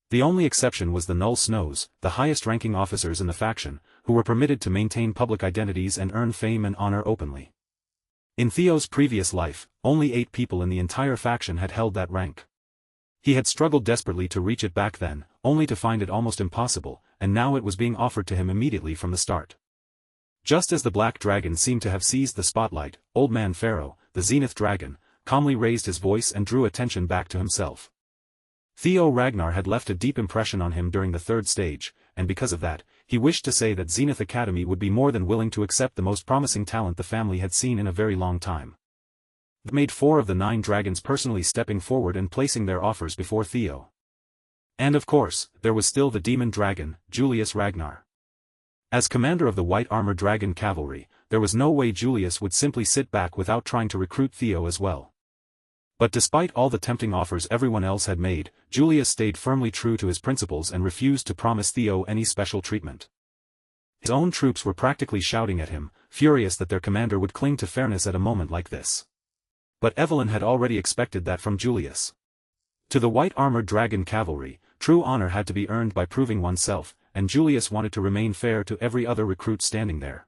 The only exception was the Null Snows, the highest-ranking officers in the faction, who were permitted to maintain public identities and earn fame and honor openly. In Theo's previous life, only 8 people in the entire faction had held that rank. He had struggled desperately to reach it back then, only to find it almost impossible, and now it was being offered to him immediately from the start. Just as the Black Dragon seemed to have seized the spotlight, Old Man Pharaoh, the Zenith Dragon, calmly raised his voice and drew attention back to himself. Theo Ragnar had left a deep impression on him during the 3rd stage, and because of that, he wished to say that Zenith Academy would be more than willing to accept the most promising talent the family had seen in a very long time. That made 4 of the 9 dragons personally stepping forward and placing their offers before Theo. And of course, there was still the demon dragon, Julius Ragnar. As commander of the White Armor Dragon Cavalry, there was no way Julius would simply sit back without trying to recruit Theo as well. But despite all the tempting offers everyone else had made, Julius stayed firmly true to his principles and refused to promise Theo any special treatment. His own troops were practically shouting at him, furious that their commander would cling to fairness at a moment like this. But Evelyn had already expected that from Julius. To the White Armored Dragon Cavalry, true honor had to be earned by proving oneself, and Julius wanted to remain fair to every other recruit standing there.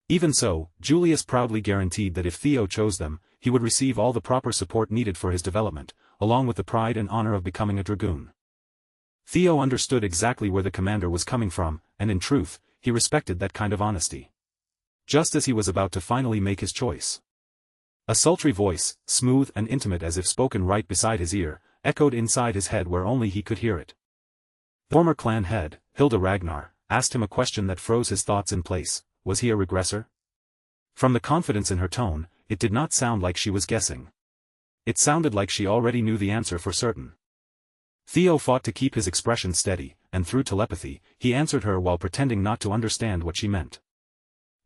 Even so, Julius proudly guaranteed that if Theo chose them, he would receive all the proper support needed for his development, along with the pride and honor of becoming a dragoon. Theo understood exactly where the commander was coming from, and in truth, he respected that kind of honesty. Just as he was about to finally make his choice, a sultry voice, smooth and intimate as if spoken right beside his ear, echoed inside his head where only he could hear it. The former clan head, Hilda Ragnar, asked him a question that froze his thoughts in place: was he a regressor? From the confidence in her tone, it did not sound like she was guessing. It sounded like she already knew the answer for certain. Theo fought to keep his expression steady, and through telepathy, he answered her while pretending not to understand what she meant.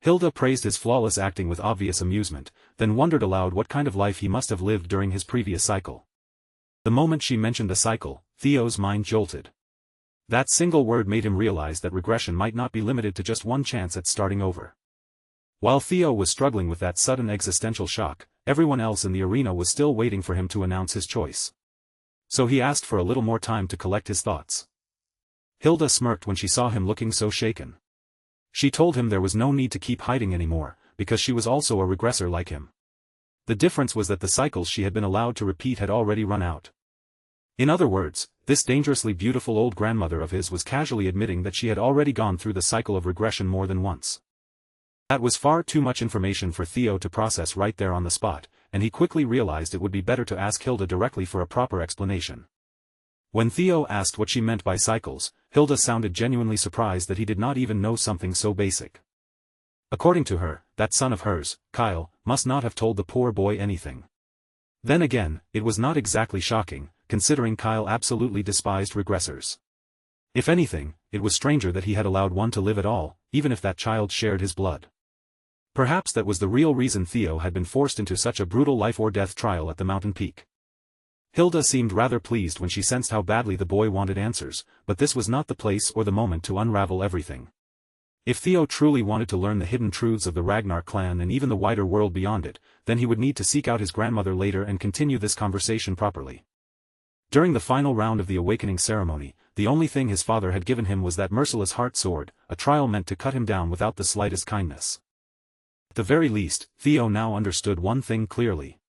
Hilda praised his flawless acting with obvious amusement, then wondered aloud what kind of life he must have lived during his previous cycle. The moment she mentioned the cycle, Theo's mind jolted. That single word made him realize that regression might not be limited to just one chance at starting over. While Theo was struggling with that sudden existential shock, everyone else in the arena was still waiting for him to announce his choice. So he asked for a little more time to collect his thoughts. Hilda smirked when she saw him looking so shaken. She told him there was no need to keep hiding anymore, because she was also a regressor like him. The difference was that the cycles she had been allowed to repeat had already run out. In other words, this dangerously beautiful old grandmother of his was casually admitting that she had already gone through the cycle of regression more than once. That was far too much information for Theo to process right there on the spot, and he quickly realized it would be better to ask Hilda directly for a proper explanation. When Theo asked what she meant by cycles, Hilda sounded genuinely surprised that he did not even know something so basic. According to her, that son of hers, Kyle, must not have told the poor boy anything. Then again, it was not exactly shocking, considering Kyle absolutely despised regressors. If anything, it was stranger that he had allowed one to live at all, even if that child shared his blood. Perhaps that was the real reason Theo had been forced into such a brutal life-or-death trial at the mountain peak. Hilda seemed rather pleased when she sensed how badly the boy wanted answers, but this was not the place or the moment to unravel everything. If Theo truly wanted to learn the hidden truths of the Ragnar clan and even the wider world beyond it, then he would need to seek out his grandmother later and continue this conversation properly. During the final round of the awakening ceremony, the only thing his father had given him was that merciless heart sword, a trial meant to cut him down without the slightest kindness. At the very least, Theo now understood one thing clearly.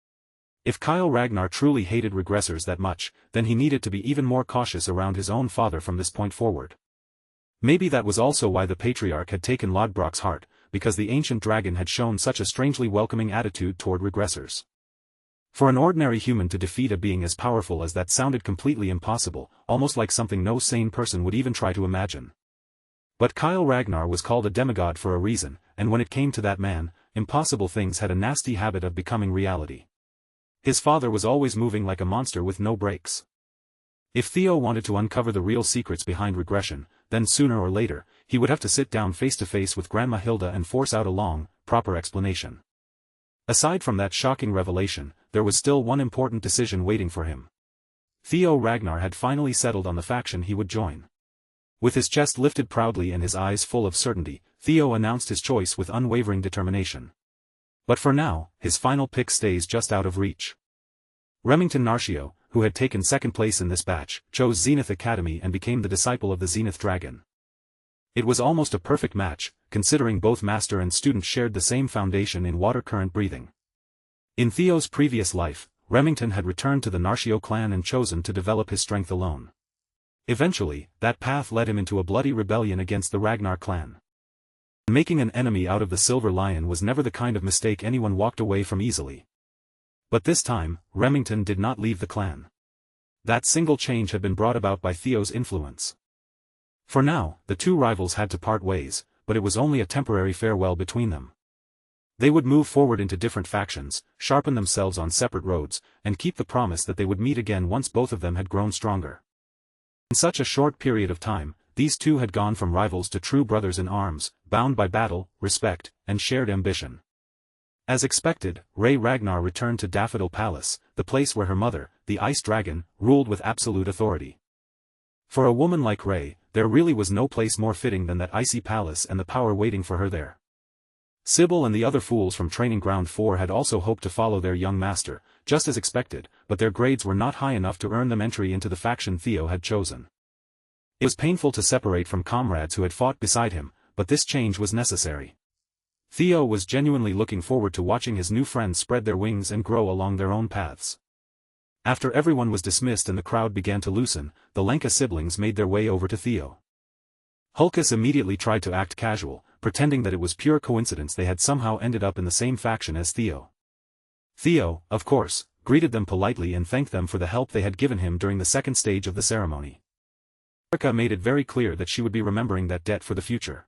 If Kyle Ragnar truly hated regressors that much, then he needed to be even more cautious around his own father from this point forward. Maybe that was also why the Patriarch had taken Lodbrok's heart, because the ancient dragon had shown such a strangely welcoming attitude toward regressors. For an ordinary human to defeat a being as powerful as that sounded completely impossible, almost like something no sane person would even try to imagine. But Kyle Ragnar was called a demigod for a reason, and when it came to that man, impossible things had a nasty habit of becoming reality. His father was always moving like a monster with no brakes. If Theo wanted to uncover the real secrets behind regression, then sooner or later, he would have to sit down face to face with Grandma Hilda and force out a long, proper explanation. Aside from that shocking revelation, there was still one important decision waiting for him. Theo Ragnar had finally settled on the faction he would join. With his chest lifted proudly and his eyes full of certainty, Theo announced his choice with unwavering determination. But for now, his final pick stays just out of reach. Remington Narcio, who had taken second place in this batch, chose Zenith Academy and became the disciple of the Zenith Dragon. It was almost a perfect match, considering both master and student shared the same foundation in water current breathing. In Theo's previous life, Remington had returned to the Narcio clan and chosen to develop his strength alone. Eventually, that path led him into a bloody rebellion against the Ragnar clan. Making an enemy out of the Silver Lion was never the kind of mistake anyone walked away from easily. But this time, Remington did not leave the clan. That single change had been brought about by Theo's influence. For now, the two rivals had to part ways, but it was only a temporary farewell between them. They would move forward into different factions, sharpen themselves on separate roads, and keep the promise that they would meet again once both of them had grown stronger. In such a short period of time, these two had gone from rivals to true brothers in arms, bound by battle, respect, and shared ambition. As expected, Rey Ragnar returned to Daffodil Palace, the place where her mother, the Ice Dragon, ruled with absolute authority. For a woman like Rey, there really was no place more fitting than that icy palace and the power waiting for her there. Sybil and the other fools from Training Ground 4 had also hoped to follow their young master, just as expected, but their grades were not high enough to earn them entry into the faction Theo had chosen. It was painful to separate from comrades who had fought beside him, but this change was necessary. Theo was genuinely looking forward to watching his new friends spread their wings and grow along their own paths. After everyone was dismissed and the crowd began to loosen, the Lenka siblings made their way over to Theo. Hulkus immediately tried to act casual, pretending that it was pure coincidence they had somehow ended up in the same faction as Theo. Theo, of course, greeted them politely and thanked them for the help they had given him during the second stage of the ceremony. Erica made it very clear that she would be remembering that debt for the future.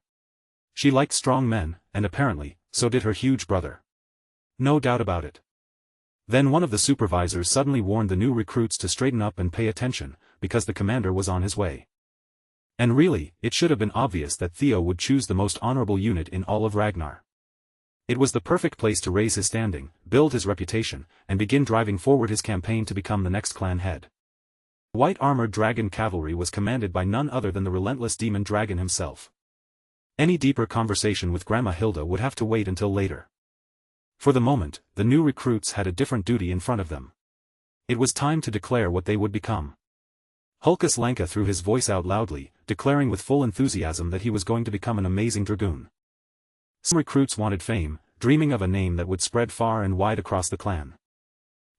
She liked strong men, and apparently, so did her huge brother. No doubt about it. Then one of the supervisors suddenly warned the new recruits to straighten up and pay attention, because the commander was on his way. And really, it should have been obvious that Theo would choose the most honorable unit in all of Ragnar. It was the perfect place to raise his standing, build his reputation, and begin driving forward his campaign to become the next clan head. The white-armored dragon cavalry was commanded by none other than the relentless demon dragon himself. Any deeper conversation with Grandma Hilda would have to wait until later. For the moment, the new recruits had a different duty in front of them. It was time to declare what they would become. Hulkus Lenka threw his voice out loudly, declaring with full enthusiasm that he was going to become an amazing dragoon. Some recruits wanted fame, dreaming of a name that would spread far and wide across the clan.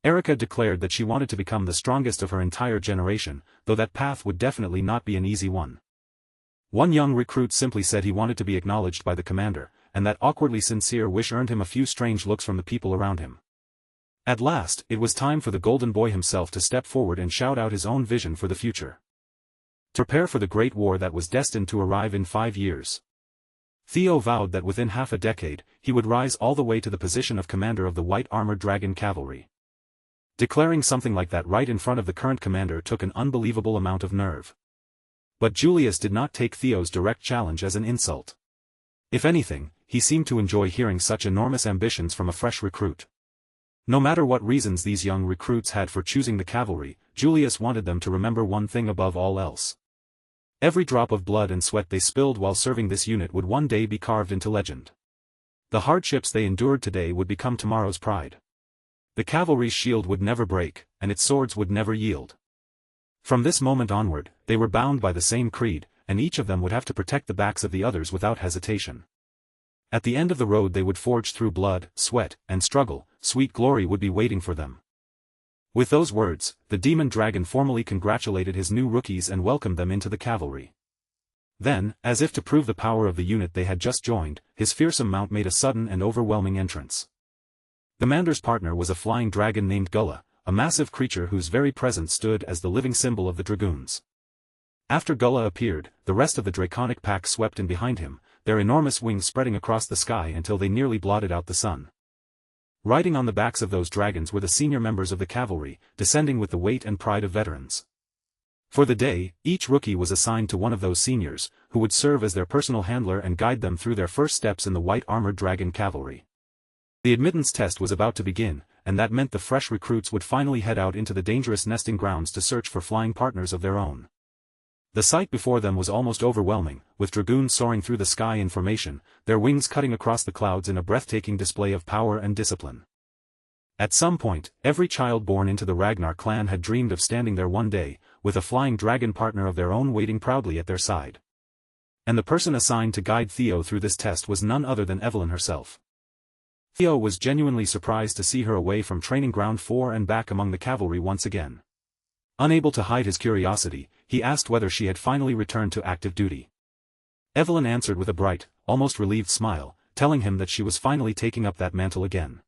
Erica declared that she wanted to become the strongest of her entire generation, though that path would definitely not be an easy one. One young recruit simply said he wanted to be acknowledged by the commander, and that awkwardly sincere wish earned him a few strange looks from the people around him. At last, it was time for the Golden Boy himself to step forward and shout out his own vision for the future. To prepare for the Great War that was destined to arrive in 5 years. Theo vowed that within half a decade, he would rise all the way to the position of commander of the White-Armored Dragon Cavalry. Declaring something like that right in front of the current commander took an unbelievable amount of nerve. But Julius did not take Theo's direct challenge as an insult. If anything, he seemed to enjoy hearing such enormous ambitions from a fresh recruit. No matter what reasons these young recruits had for choosing the cavalry, Julius wanted them to remember one thing above all else. Every drop of blood and sweat they spilled while serving this unit would one day be carved into legend. The hardships they endured today would become tomorrow's pride. The cavalry's shield would never break, and its swords would never yield. From this moment onward, they were bound by the same creed, and each of them would have to protect the backs of the others without hesitation. At the end of the road they would forge through blood, sweat, and struggle. Sweet glory would be waiting for them. With those words, the demon dragon formally congratulated his new rookies and welcomed them into the cavalry. Then, as if to prove the power of the unit they had just joined, his fearsome mount made a sudden and overwhelming entrance. Commander's partner was a flying dragon named Gullah, a massive creature whose very presence stood as the living symbol of the dragoons. After Gullah appeared, the rest of the draconic pack swept in behind him, their enormous wings spreading across the sky until they nearly blotted out the sun. Riding on the backs of those dragons were the senior members of the cavalry, descending with the weight and pride of veterans. For the day, each rookie was assigned to one of those seniors, who would serve as their personal handler and guide them through their first steps in the white armored dragon cavalry. The admittance test was about to begin, and that meant the fresh recruits would finally head out into the dangerous nesting grounds to search for flying partners of their own. The sight before them was almost overwhelming, with dragoons soaring through the sky in formation, their wings cutting across the clouds in a breathtaking display of power and discipline. At some point, every child born into the Ragnar clan had dreamed of standing there one day, with a flying dragon partner of their own waiting proudly at their side. And the person assigned to guide Theo through this test was none other than Evelyn herself. Theo was genuinely surprised to see her away from training ground 4 and back among the cavalry once again. Unable to hide his curiosity, he asked whether she had finally returned to active duty. Evelyn answered with a bright, almost relieved smile, telling him that she was finally taking up that mantle again.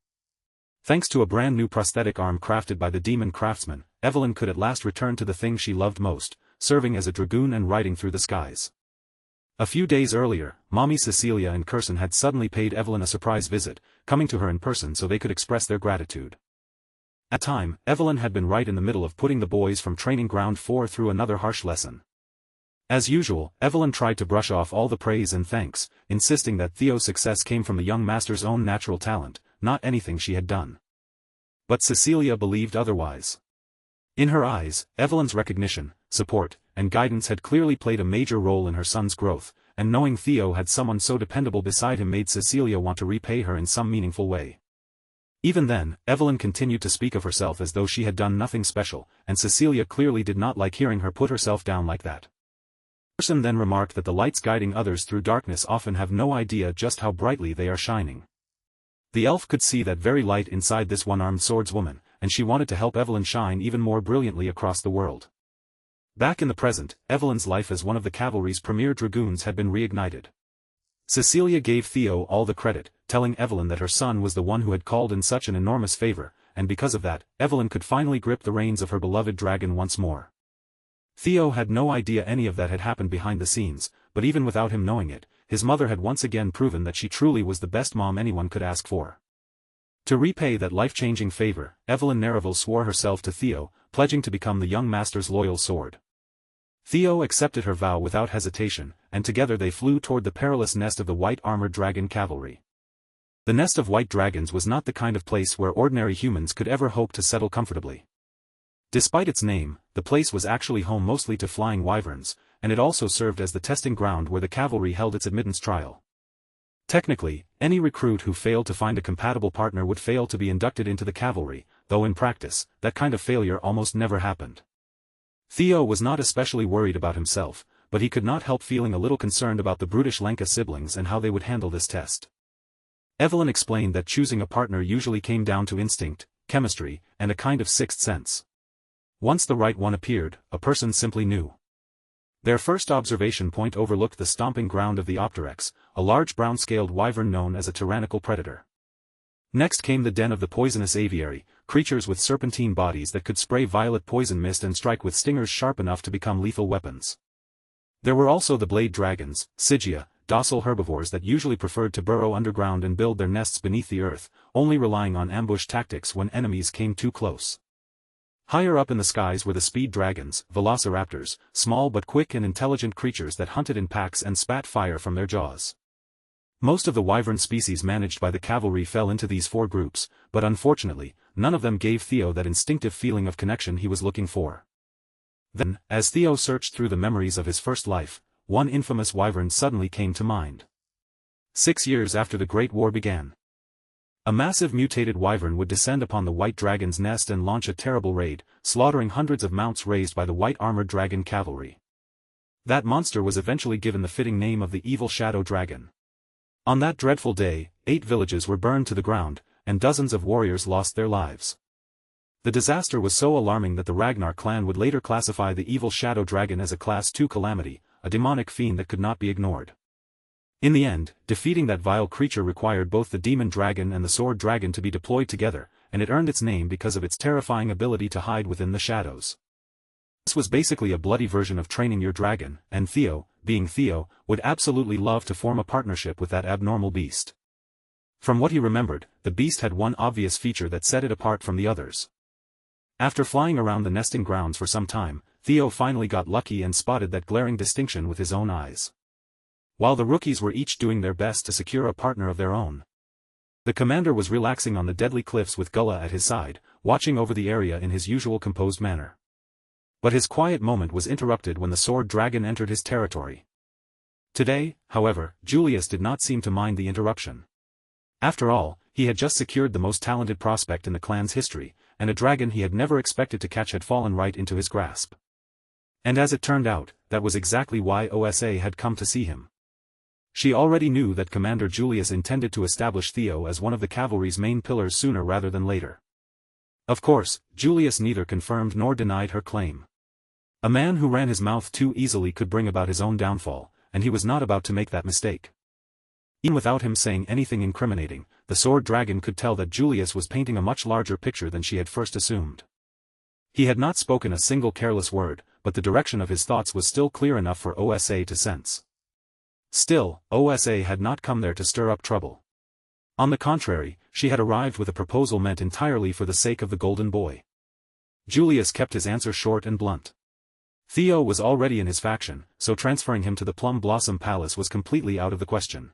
Thanks to a brand new prosthetic arm crafted by the demon craftsman, Evelyn could at last return to the thing she loved most, serving as a dragoon and riding through the skies. A few days earlier, Mommy Cecilia and Kirsten had suddenly paid Evelyn a surprise visit, coming to her in person so they could express their gratitude. At the time, Evelyn had been right in the middle of putting the boys from training ground 4 through another harsh lesson. As usual, Evelyn tried to brush off all the praise and thanks, insisting that Theo's success came from the young master's own natural talent, not anything she had done. But Cecilia believed otherwise. In her eyes, Evelyn's recognition, support, and guidance had clearly played a major role in her son's growth, and knowing Theo had someone so dependable beside him made Cecilia want to repay her in some meaningful way. Even then, Evelyn continued to speak of herself as though she had done nothing special, and Cecilia clearly did not like hearing her put herself down like that. Person then remarked that the lights guiding others through darkness often have no idea just how brightly they are shining. The elf could see that very light inside this one-armed swordswoman, and she wanted to help Evelyn shine even more brilliantly across the world. Back in the present, Evelyn's life as one of the cavalry's premier dragoons had been reignited. Cecilia gave Theo all the credit, telling Evelyn that her son was the one who had called in such an enormous favor, and because of that, Evelyn could finally grip the reins of her beloved dragon once more. Theo had no idea any of that had happened behind the scenes, but even without him knowing it, his mother had once again proven that she truly was the best mom anyone could ask for. To repay that life-changing favor, Evelyn Nereville swore herself to Theo, pledging to become the young master's loyal sword. Theo accepted her vow without hesitation, and together they flew toward the perilous nest of the white armored dragon cavalry. The nest of white dragons was not the kind of place where ordinary humans could ever hope to settle comfortably. Despite its name, the place was actually home mostly to flying wyverns, and it also served as the testing ground where the cavalry held its admittance trial. Technically, any recruit who failed to find a compatible partner would fail to be inducted into the cavalry, though in practice, that kind of failure almost never happened. Theo was not especially worried about himself, but he could not help feeling a little concerned about the brutish Lenka siblings and how they would handle this test. Evelyn explained that choosing a partner usually came down to instinct, chemistry, and a kind of sixth sense. Once the right one appeared, a person simply knew. Their first observation point overlooked the stomping ground of the Opterex, a large brown-scaled wyvern known as a tyrannical predator. Next came the den of the poisonous aviary, creatures with serpentine bodies that could spray violet poison mist and strike with stingers sharp enough to become lethal weapons. There were also the blade dragons, Sigia, docile herbivores that usually preferred to burrow underground and build their nests beneath the earth, only relying on ambush tactics when enemies came too close. Higher up in the skies were the speed dragons, velociraptors, small but quick and intelligent creatures that hunted in packs and spat fire from their jaws. Most of the wyvern species managed by the cavalry fell into these four groups, but unfortunately, none of them gave Theo that instinctive feeling of connection he was looking for. Then, as Theo searched through the memories of his first life, one infamous wyvern suddenly came to mind. 6 years after the Great War began, a massive mutated wyvern would descend upon the white dragon's nest and launch a terrible raid, slaughtering hundreds of mounts raised by the white armored dragon cavalry. That monster was eventually given the fitting name of the evil shadow dragon. On that dreadful day, 8 villages were burned to the ground, and dozens of warriors lost their lives. The disaster was so alarming that the Ragnar clan would later classify the evil shadow dragon as a Class 2 calamity, a demonic fiend that could not be ignored. In the end, defeating that vile creature required both the demon dragon and the sword dragon to be deployed together, and it earned its name because of its terrifying ability to hide within the shadows. This was basically a bloody version of training your dragon, and Theo, being Theo, would absolutely love to form a partnership with that abnormal beast. From what he remembered, the beast had one obvious feature that set it apart from the others. After flying around the nesting grounds for some time, Theo finally got lucky and spotted that glaring distinction with his own eyes. While the rookies were each doing their best to secure a partner of their own, the commander was relaxing on the deadly cliffs with Gullah at his side, watching over the area in his usual composed manner. But his quiet moment was interrupted when the sword dragon entered his territory. Today, however, Julius did not seem to mind the interruption. After all, he had just secured the most talented prospect in the clan's history, and a dragon he had never expected to catch had fallen right into his grasp. And as it turned out, that was exactly why OSA had come to see him. She already knew that Commander Julius intended to establish Theo as one of the cavalry's main pillars sooner rather than later. Of course, Julius neither confirmed nor denied her claim. A man who ran his mouth too easily could bring about his own downfall, and he was not about to make that mistake. Even without him saying anything incriminating, the sword dragon could tell that Julius was painting a much larger picture than she had first assumed. He had not spoken a single careless word, but the direction of his thoughts was still clear enough for OSA to sense. Still, OSA had not come there to stir up trouble. On the contrary, she had arrived with a proposal meant entirely for the sake of the golden boy. Julius kept his answer short and blunt. Theo was already in his faction, so transferring him to the Plum Blossom Palace was completely out of the question.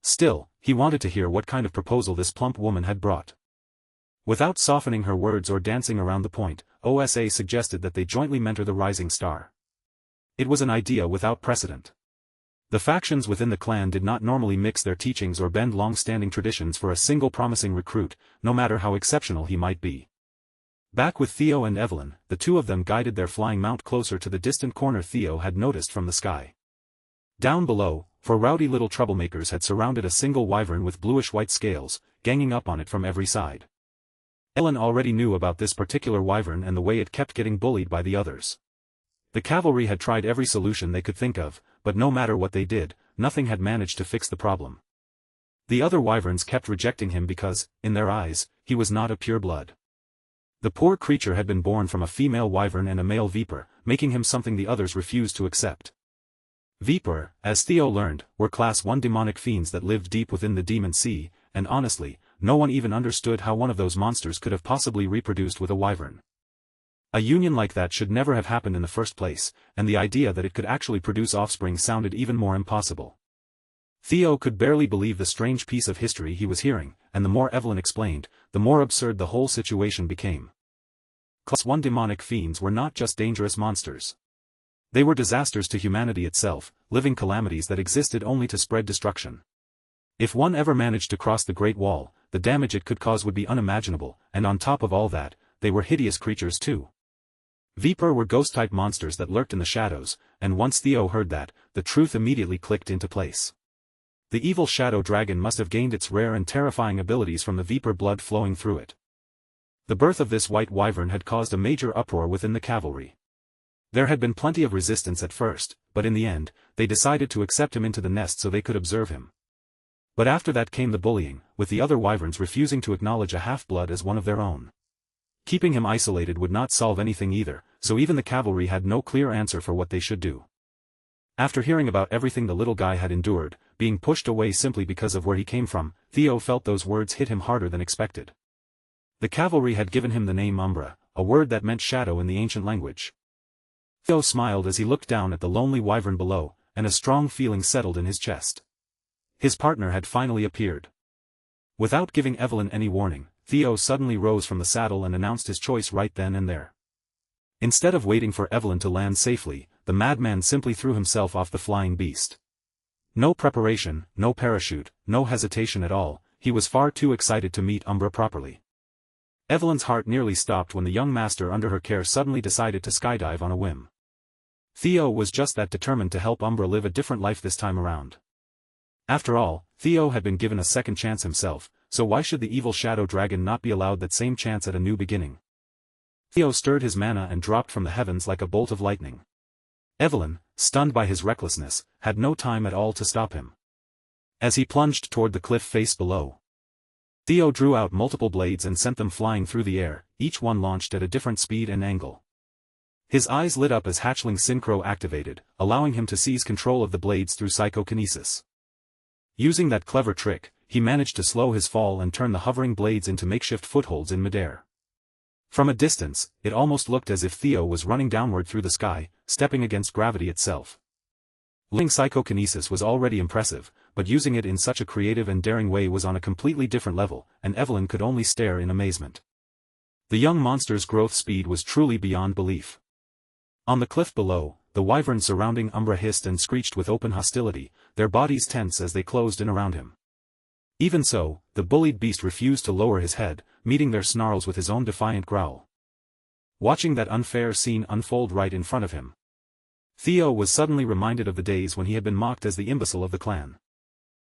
Still, he wanted to hear what kind of proposal this plump woman had brought. Without softening her words or dancing around the point, OSA suggested that they jointly mentor the rising star. It was an idea without precedent. The factions within the clan did not normally mix their teachings or bend long-standing traditions for a single promising recruit, no matter how exceptional he might be. Back with Theo and Evelyn, the two of them guided their flying mount closer to the distant corner Theo had noticed from the sky. Down below, four rowdy little troublemakers had surrounded a single wyvern with bluish-white scales, ganging up on it from every side. Evelyn already knew about this particular wyvern and the way it kept getting bullied by the others. The cavalry had tried every solution they could think of, but no matter what they did, nothing had managed to fix the problem. The other wyverns kept rejecting him because, in their eyes, he was not a pure blood. The poor creature had been born from a female wyvern and a male viper, making him something the others refused to accept. Viper, as Theo learned, were Class 1 demonic fiends that lived deep within the demon sea, and honestly, no one even understood how one of those monsters could have possibly reproduced with a wyvern. A union like that should never have happened in the first place, and the idea that it could actually produce offspring sounded even more impossible. Theo could barely believe the strange piece of history he was hearing, and the more Evelyn explained, the more absurd the whole situation became. Class 1 demonic fiends were not just dangerous monsters. They were disasters to humanity itself, living calamities that existed only to spread destruction. If one ever managed to cross the Great Wall, the damage it could cause would be unimaginable, and on top of all that, they were hideous creatures too. Viper were ghost-type monsters that lurked in the shadows, and once Theo heard that, the truth immediately clicked into place. The evil shadow dragon must have gained its rare and terrifying abilities from the Viper blood flowing through it. The birth of this white wyvern had caused a major uproar within the cavalry. There had been plenty of resistance at first, but in the end, they decided to accept him into the nest so they could observe him. But after that came the bullying, with the other wyverns refusing to acknowledge a half-blood as one of their own. Keeping him isolated would not solve anything either, so even the cavalry had no clear answer for what they should do. After hearing about everything the little guy had endured, being pushed away simply because of where he came from, Theo felt those words hit him harder than expected. The cavalry had given him the name Umbra, a word that meant shadow in the ancient language. Theo smiled as he looked down at the lonely wyvern below, and a strong feeling settled in his chest. His partner had finally appeared. Without giving Evelyn any warning, Theo suddenly rose from the saddle and announced his choice right then and there. Instead of waiting for Evelyn to land safely, the madman simply threw himself off the flying beast. No preparation, no parachute, no hesitation at all, he was far too excited to meet Umbra properly. Evelyn's heart nearly stopped when the young master under her care suddenly decided to skydive on a whim. Theo was just that determined to help Umbra live a different life this time around. After all, Theo had been given a second chance himself, so why should the evil shadow dragon not be allowed that same chance at a new beginning? Theo stirred his mana and dropped from the heavens like a bolt of lightning. Evelyn, stunned by his recklessness, had no time at all to stop him. As he plunged toward the cliff face below, Theo drew out multiple blades and sent them flying through the air, each one launched at a different speed and angle. His eyes lit up as hatchling synchro activated, allowing him to seize control of the blades through psychokinesis. Using that clever trick, he managed to slow his fall and turn the hovering blades into makeshift footholds in midair. From a distance, it almost looked as if Theo was running downward through the sky, stepping against gravity itself. Learning psychokinesis was already impressive, but using it in such a creative and daring way was on a completely different level, and Evelyn could only stare in amazement. The young monster's growth speed was truly beyond belief. On the cliff below, the wyverns surrounding Umbra hissed and screeched with open hostility, their bodies tense as they closed in around him. Even so, the bullied beast refused to lower his head, meeting their snarls with his own defiant growl. Watching that unfair scene unfold right in front of him, Theo was suddenly reminded of the days when he had been mocked as the imbecile of the clan.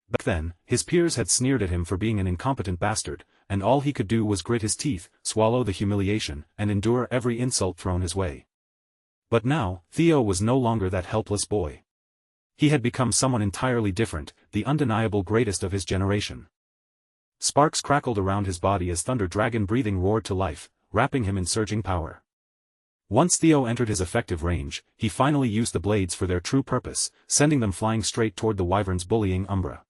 Back then, his peers had sneered at him for being an incompetent bastard, and all he could do was grit his teeth, swallow the humiliation, and endure every insult thrown his way. But now, Theo was no longer that helpless boy. He had become someone entirely different, the undeniable greatest of his generation. Sparks crackled around his body as Thunder Dragon breathing roared to life, wrapping him in surging power. Once Theo entered his effective range, he finally used the blades for their true purpose, sending them flying straight toward the wyverns bullying Umbra.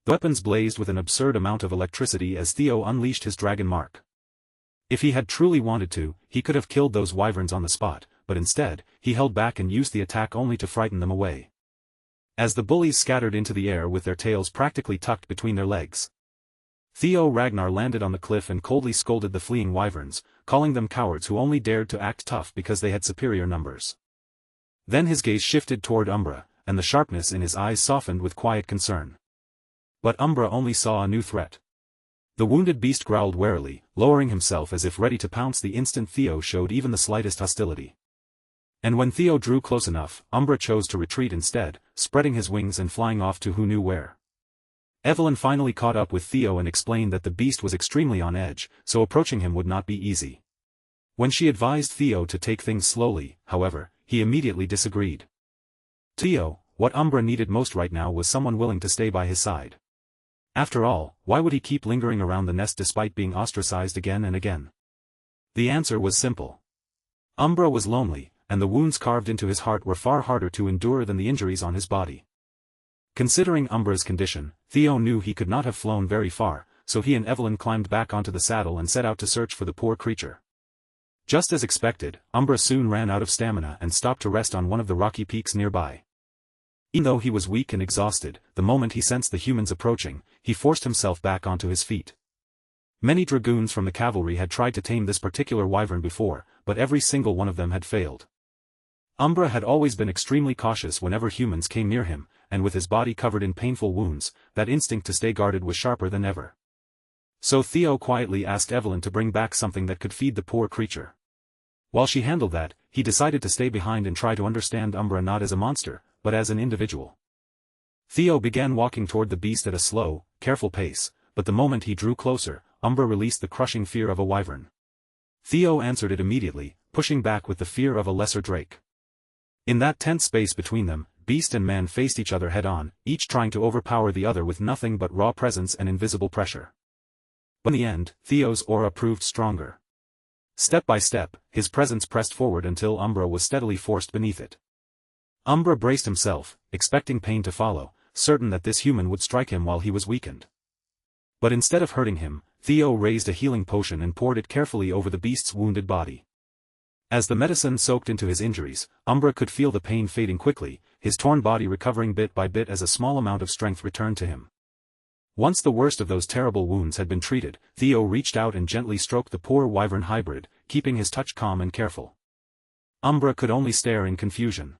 The weapons blazed with an absurd amount of electricity as Theo unleashed his dragon mark. If he had truly wanted to, he could have killed those wyverns on the spot, but instead, he held back and used the attack only to frighten them away. As the bullies scattered into the air with their tails practically tucked between their legs, Theo Ragnar landed on the cliff and coldly scolded the fleeing wyverns, calling them cowards who only dared to act tough because they had superior numbers. Then his gaze shifted toward Umbra, and the sharpness in his eyes softened with quiet concern. But Umbra only saw a new threat. The wounded beast growled warily, lowering himself as if ready to pounce the instant Theo showed even the slightest hostility. And when Theo drew close enough, Umbra chose to retreat instead, spreading his wings and flying off to who knew where. Evelyn finally caught up with Theo and explained that the beast was extremely on edge, so approaching him would not be easy. When she advised Theo to take things slowly, however, he immediately disagreed. Theo, what Umbra needed most right now was someone willing to stay by his side. After all, why would he keep lingering around the nest despite being ostracized again and again? The answer was simple. Umbra was lonely, and the wounds carved into his heart were far harder to endure than the injuries on his body. Considering Umbra's condition, Theo knew he could not have flown very far, so he and Evelyn climbed back onto the saddle and set out to search for the poor creature. Just as expected, Umbra soon ran out of stamina and stopped to rest on one of the rocky peaks nearby. Even though he was weak and exhausted, the moment he sensed the humans approaching, he forced himself back onto his feet. Many dragoons from the cavalry had tried to tame this particular wyvern before, but every single one of them had failed. Umbra had always been extremely cautious whenever humans came near him, and with his body covered in painful wounds, that instinct to stay guarded was sharper than ever. So Theo quietly asked Evelyn to bring back something that could feed the poor creature. While she handled that, he decided to stay behind and try to understand Umbra not as a monster, but as an individual. Theo began walking toward the beast at a slow, careful pace, but the moment he drew closer, Umbra released the crushing fear of a wyvern. Theo answered it immediately, pushing back with the fear of a lesser drake. In that tense space between them, beast and man faced each other head-on, each trying to overpower the other with nothing but raw presence and invisible pressure. But in the end, Theo's aura proved stronger. Step by step, his presence pressed forward until Umbra was steadily forced beneath it. Umbra braced himself, expecting pain to follow, certain that this human would strike him while he was weakened. But instead of hurting him, Theo raised a healing potion and poured it carefully over the beast's wounded body. As the medicine soaked into his injuries, Umbra could feel the pain fading quickly, his torn body recovering bit by bit as a small amount of strength returned to him. Once the worst of those terrible wounds had been treated, Theo reached out and gently stroked the poor wyvern hybrid, keeping his touch calm and careful. Umbra could only stare in confusion.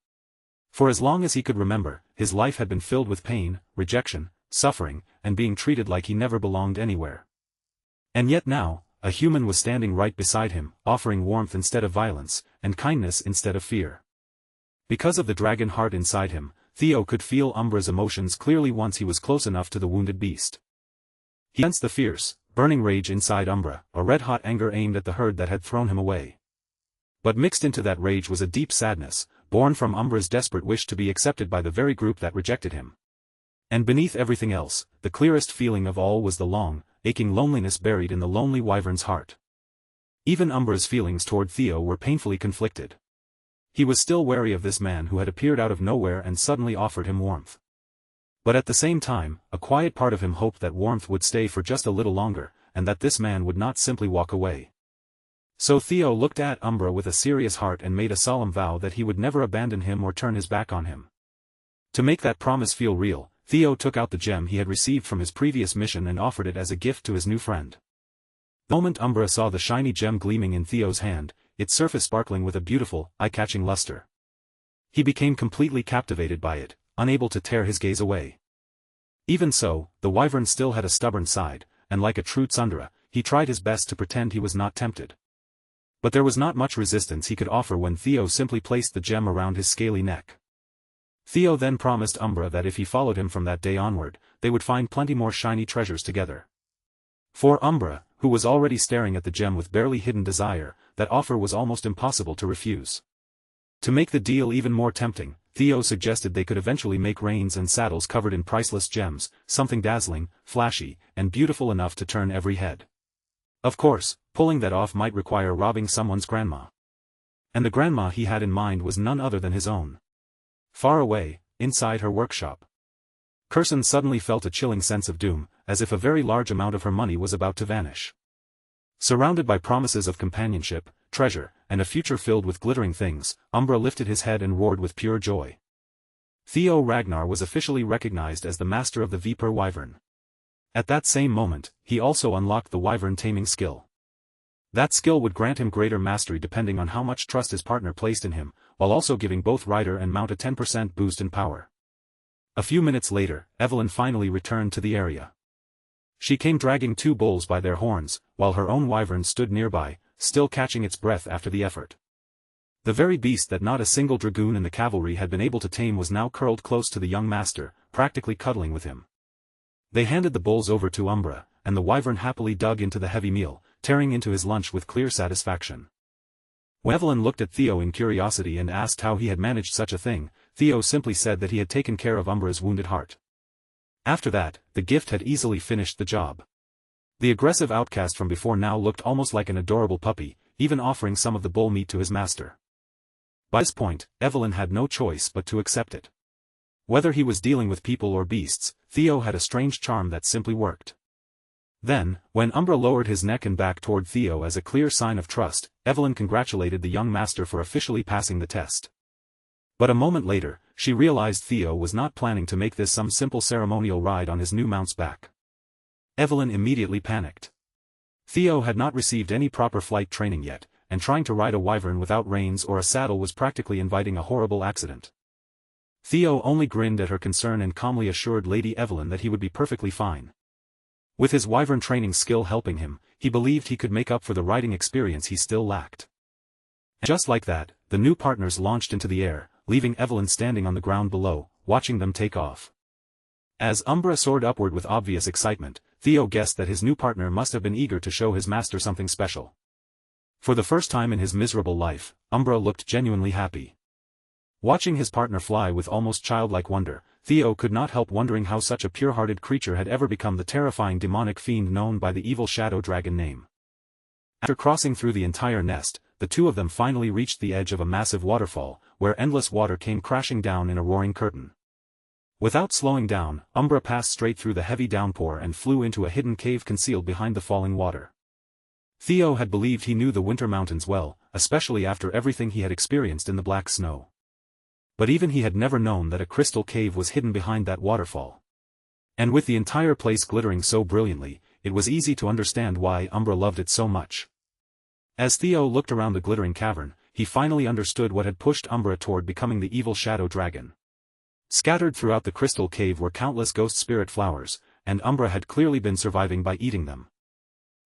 For as long as he could remember, his life had been filled with pain, rejection, suffering, and being treated like he never belonged anywhere. And yet now, a human was standing right beside him, offering warmth instead of violence, and kindness instead of fear. Because of the dragon heart inside him, Theo could feel Umbra's emotions clearly once he was close enough to the wounded beast. He sensed the fierce, burning rage inside Umbra, a red-hot anger aimed at the herd that had thrown him away. But mixed into that rage was a deep sadness, born from Umbra's desperate wish to be accepted by the very group that rejected him. And beneath everything else, the clearest feeling of all was the long, aching loneliness buried in the lonely wyvern's heart. Even Umbra's feelings toward Theo were painfully conflicted. He was still wary of this man who had appeared out of nowhere and suddenly offered him warmth. But at the same time, a quiet part of him hoped that warmth would stay for just a little longer, and that this man would not simply walk away. So Theo looked at Umbra with a serious heart and made a solemn vow that he would never abandon him or turn his back on him. To make that promise feel real, Theo took out the gem he had received from his previous mission and offered it as a gift to his new friend. The moment Umbra saw the shiny gem gleaming in Theo's hand, its surface sparkling with a beautiful, eye-catching luster. He became completely captivated by it, unable to tear his gaze away. Even so, the wyvern still had a stubborn side, and like a true tsundere, he tried his best to pretend he was not tempted. But there was not much resistance he could offer when Theo simply placed the gem around his scaly neck. Theo then promised Umbra that if he followed him from that day onward, they would find plenty more shiny treasures together. For Umbra, who was already staring at the gem with barely hidden desire, that offer was almost impossible to refuse. To make the deal even more tempting, Theo suggested they could eventually make reins and saddles covered in priceless gems, something dazzling, flashy, and beautiful enough to turn every head. Of course, pulling that off might require robbing someone's grandma. And the grandma he had in mind was none other than his own. Far away, inside her workshop, Kirsten suddenly felt a chilling sense of doom, as if a very large amount of her money was about to vanish. Surrounded by promises of companionship, treasure, and a future filled with glittering things, Umbra lifted his head and roared with pure joy. Theo Ragnar was officially recognized as the master of the Viper wyvern. At that same moment, he also unlocked the wyvern taming skill. That skill would grant him greater mastery depending on how much trust his partner placed in him, while also giving both rider and mount a 10% boost in power. A few minutes later, Evelyn finally returned to the area. She came dragging two bulls by their horns, while her own wyvern stood nearby, still catching its breath after the effort. The very beast that not a single dragoon in the cavalry had been able to tame was now curled close to the young master, practically cuddling with him. They handed the bulls over to Umbra, and the wyvern happily dug into the heavy meal, tearing into his lunch with clear satisfaction. When Evelyn looked at Theo in curiosity and asked how he had managed such a thing, Theo simply said that he had taken care of Umbra's wounded heart. After that, the gift had easily finished the job. The aggressive outcast from before now looked almost like an adorable puppy, even offering some of the bull meat to his master. By this point, Evelyn had no choice but to accept it. Whether he was dealing with people or beasts, Theo had a strange charm that simply worked. Then, when Umbra lowered his neck and back toward Theo as a clear sign of trust, Evelyn congratulated the young master for officially passing the test. But a moment later, she realized Theo was not planning to make this some simple ceremonial ride on his new mount's back. Evelyn immediately panicked. Theo had not received any proper flight training yet, and trying to ride a wyvern without reins or a saddle was practically inviting a horrible accident. Theo only grinned at her concern and calmly assured Lady Evelyn that he would be perfectly fine. With his wyvern training skill helping him, he believed he could make up for the riding experience he still lacked. And just like that, the new partners launched into the air, leaving Evelyn standing on the ground below, watching them take off. As Umbra soared upward with obvious excitement, Theo guessed that his new partner must have been eager to show his master something special. For the first time in his miserable life, Umbra looked genuinely happy. Watching his partner fly with almost childlike wonder, Theo could not help wondering how such a pure-hearted creature had ever become the terrifying demonic fiend known by the evil shadow dragon name. After crossing through the entire nest, the two of them finally reached the edge of a massive waterfall, where endless water came crashing down in a roaring curtain. Without slowing down, Umbra passed straight through the heavy downpour and flew into a hidden cave concealed behind the falling water. Theo had believed he knew the winter mountains well, especially after everything he had experienced in the black snow. But even he had never known that a crystal cave was hidden behind that waterfall. And with the entire place glittering so brilliantly, it was easy to understand why Umbra loved it so much. As Theo looked around the glittering cavern, he finally understood what had pushed Umbra toward becoming the evil shadow dragon. Scattered throughout the crystal cave were countless ghost spirit flowers, and Umbra had clearly been surviving by eating them.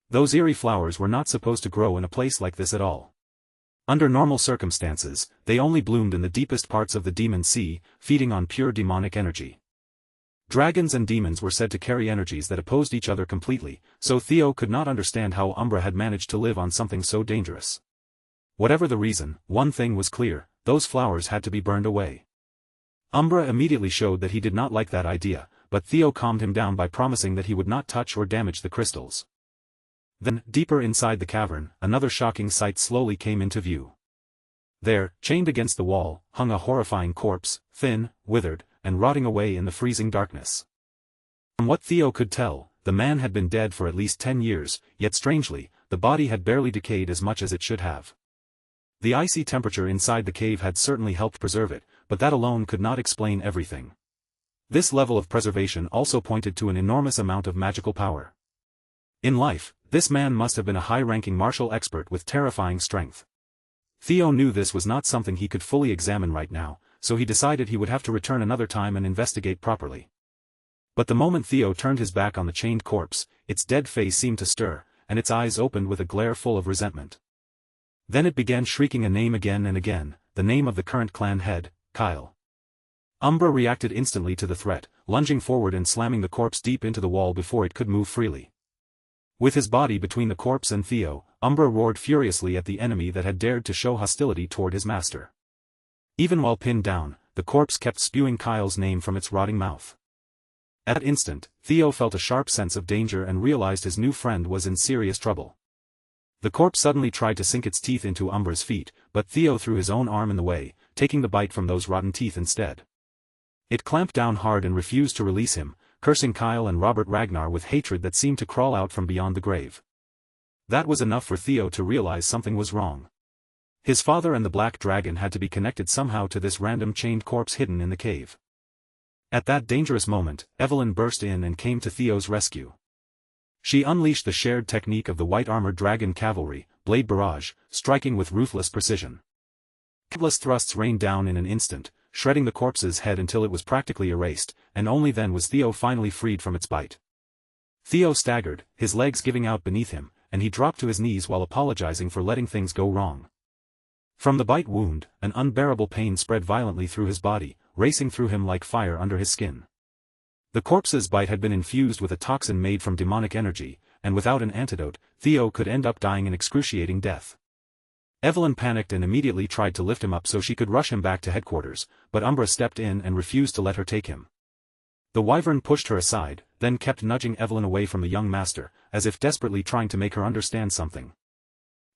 Those eerie flowers were not supposed to grow in a place like this at all. Under normal circumstances, they only bloomed in the deepest parts of the demon sea, feeding on pure demonic energy. Dragons and demons were said to carry energies that opposed each other completely, so Theo could not understand how Umbra had managed to live on something so dangerous. Whatever the reason, one thing was clear, those flowers had to be burned away. Umbra immediately showed that he did not like that idea, but Theo calmed him down by promising that he would not touch or damage the crystals. Then, deeper inside the cavern, another shocking sight slowly came into view. There, chained against the wall, hung a horrifying corpse, thin, withered, and rotting away in the freezing darkness. From what Theo could tell, the man had been dead for at least 10 years, yet strangely, the body had barely decayed as much as it should have. The icy temperature inside the cave had certainly helped preserve it, but that alone could not explain everything. This level of preservation also pointed to an enormous amount of magical power. In life, this man must have been a high-ranking martial expert with terrifying strength. Theo knew this was not something he could fully examine right now, so he decided he would have to return another time and investigate properly. But the moment Theo turned his back on the chained corpse, its dead face seemed to stir, and its eyes opened with a glare full of resentment. Then it began shrieking a name again and again, the name of the current clan head, Kyle. Umbra reacted instantly to the threat, lunging forward and slamming the corpse deep into the wall before it could move freely. With his body between the corpse and Theo, Umbra roared furiously at the enemy that had dared to show hostility toward his master. Even while pinned down, the corpse kept spewing Kyle's name from its rotting mouth. At that instant, Theo felt a sharp sense of danger and realized his new friend was in serious trouble. The corpse suddenly tried to sink its teeth into Umbra's feet, but Theo threw his own arm in the way, taking the bite from those rotten teeth instead. It clamped down hard and refused to release him, cursing Kyle and Robert Ragnar with hatred that seemed to crawl out from beyond the grave. That was enough for Theo to realize something was wrong. His father and the Black Dragon had to be connected somehow to this random chained corpse hidden in the cave. At that dangerous moment, Evelyn burst in and came to Theo's rescue. She unleashed the shared technique of the white-armored dragon cavalry, Blade Barrage, striking with ruthless precision. Countless thrusts rained down in an instant, shredding the corpse's head until it was practically erased, and only then was Theo finally freed from its bite. Theo staggered, his legs giving out beneath him, and he dropped to his knees while apologizing for letting things go wrong. From the bite wound, an unbearable pain spread violently through his body, racing through him like fire under his skin. The corpse's bite had been infused with a toxin made from demonic energy, and without an antidote, Theo could end up dying an excruciating death. Evelyn panicked and immediately tried to lift him up so she could rush him back to headquarters, but Umbra stepped in and refused to let her take him. The wyvern pushed her aside, then kept nudging Evelyn away from the young master, as if desperately trying to make her understand something.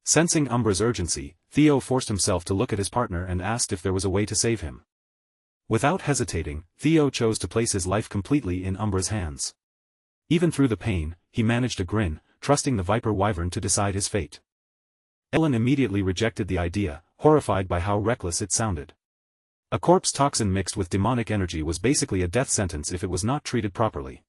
Sensing Umbra's urgency, Theo forced himself to look at his partner and asked if there was a way to save him. Without hesitating, Theo chose to place his life completely in Umbra's hands. Even through the pain, he managed to grin, trusting the Viper Wyvern to decide his fate. Ellen immediately rejected the idea, horrified by how reckless it sounded. A corpse toxin mixed with demonic energy was basically a death sentence if it was not treated properly.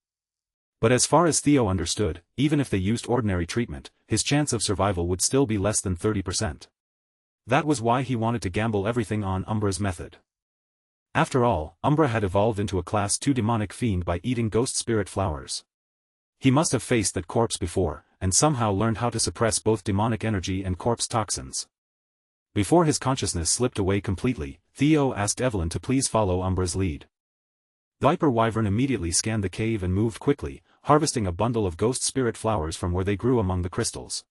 But as far as Theo understood, even if they used ordinary treatment, his chance of survival would still be less than 30%. That was why he wanted to gamble everything on Umbra's method. After all, Umbra had evolved into a Class 2 demonic fiend by eating ghost spirit flowers. He must have faced that corpse before, and somehow learned how to suppress both demonic energy and corpse toxins. Before his consciousness slipped away completely, Theo asked Evelyn to please follow Umbra's lead. The Viper Wyvern immediately scanned the cave and moved quickly, harvesting a bundle of ghost spirit flowers from where they grew among the crystals.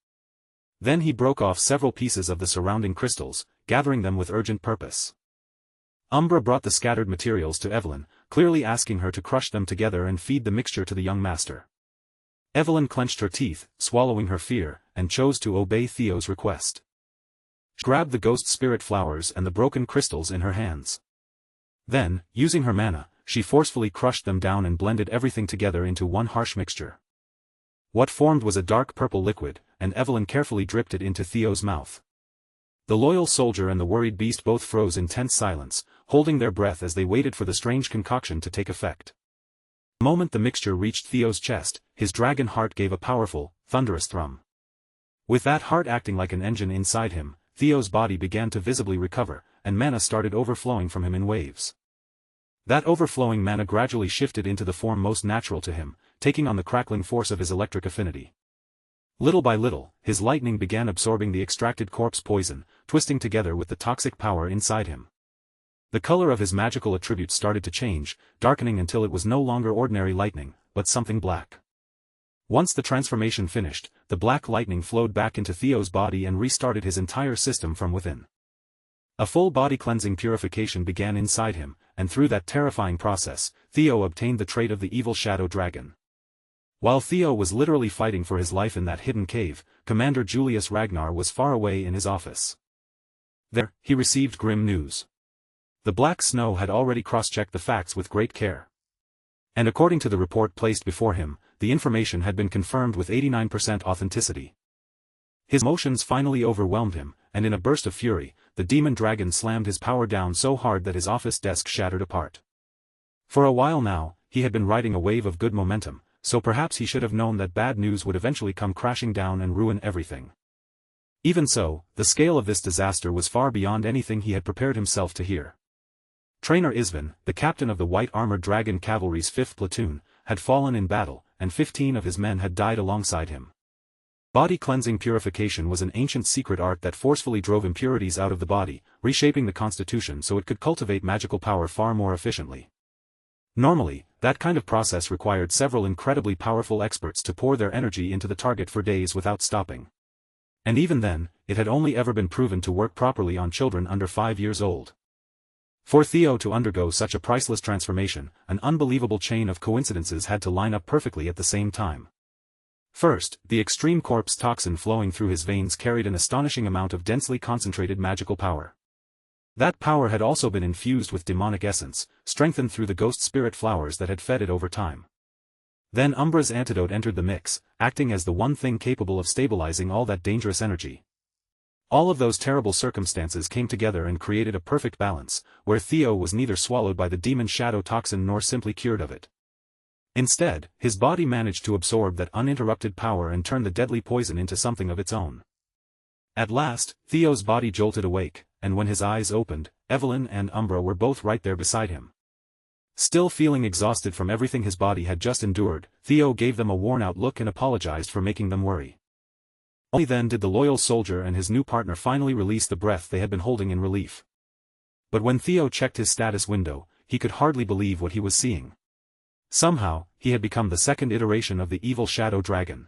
Then he broke off several pieces of the surrounding crystals, gathering them with urgent purpose. Umbra brought the scattered materials to Evelyn, clearly asking her to crush them together and feed the mixture to the young master. Evelyn clenched her teeth, swallowing her fear, and chose to obey Theo's request. She grabbed the ghost spirit flowers and the broken crystals in her hands. Then, using her mana, she forcefully crushed them down and blended everything together into one harsh mixture. What formed was a dark purple liquid, and Evelyn carefully dripped it into Theo's mouth. The loyal soldier and the worried beast both froze in tense silence, holding their breath as they waited for the strange concoction to take effect. The moment the mixture reached Theo's chest, his dragon heart gave a powerful, thunderous thrum. With that heart acting like an engine inside him, Theo's body began to visibly recover, and mana started overflowing from him in waves. That overflowing mana gradually shifted into the form most natural to him, taking on the crackling force of his electric affinity. Little by little, his lightning began absorbing the extracted corpse poison, twisting together with the toxic power inside him. The color of his magical attributes started to change, darkening until it was no longer ordinary lightning, but something black. Once the transformation finished, the black lightning flowed back into Theo's body and restarted his entire system from within. A full body cleansing purification began inside him, and through that terrifying process, Theo obtained the trait of the evil shadow dragon. While Theo was literally fighting for his life in that hidden cave, Commander Julius Ragnar was far away in his office. There, he received grim news. The Black Snow had already cross-checked the facts with great care. And according to the report placed before him, the information had been confirmed with 89% authenticity. His emotions finally overwhelmed him, and in a burst of fury, the demon dragon slammed his power down so hard that his office desk shattered apart. For a while now, he had been riding a wave of good momentum, so perhaps he should have known that bad news would eventually come crashing down and ruin everything. Even so, the scale of this disaster was far beyond anything he had prepared himself to hear. Trainer Isvan, the captain of the White Armored Dragon Cavalry's 5th platoon, had fallen in battle, and 15 of his men had died alongside him. Body cleansing purification was an ancient secret art that forcefully drove impurities out of the body, reshaping the constitution so it could cultivate magical power far more efficiently. Normally, that kind of process required several incredibly powerful experts to pour their energy into the target for days without stopping. And even then, it had only ever been proven to work properly on children under 5 years old. For Theo to undergo such a priceless transformation, an unbelievable chain of coincidences had to line up perfectly at the same time. First, the extreme corpse toxin flowing through his veins carried an astonishing amount of densely concentrated magical power. That power had also been infused with demonic essence, strengthened through the ghost spirit flowers that had fed it over time. Then Umbra's antidote entered the mix, acting as the one thing capable of stabilizing all that dangerous energy. All of those terrible circumstances came together and created a perfect balance, where Theo was neither swallowed by the demon shadow toxin nor simply cured of it. Instead, his body managed to absorb that uninterrupted power and turn the deadly poison into something of its own. At last, Theo's body jolted awake, and when his eyes opened, Evelyn and Umbra were both right there beside him. Still feeling exhausted from everything his body had just endured, Theo gave them a worn-out look and apologized for making them worry. Only then did the loyal soldier and his new partner finally release the breath they had been holding in relief. But when Theo checked his status window, he could hardly believe what he was seeing. Somehow, he had become the second iteration of the evil shadow dragon.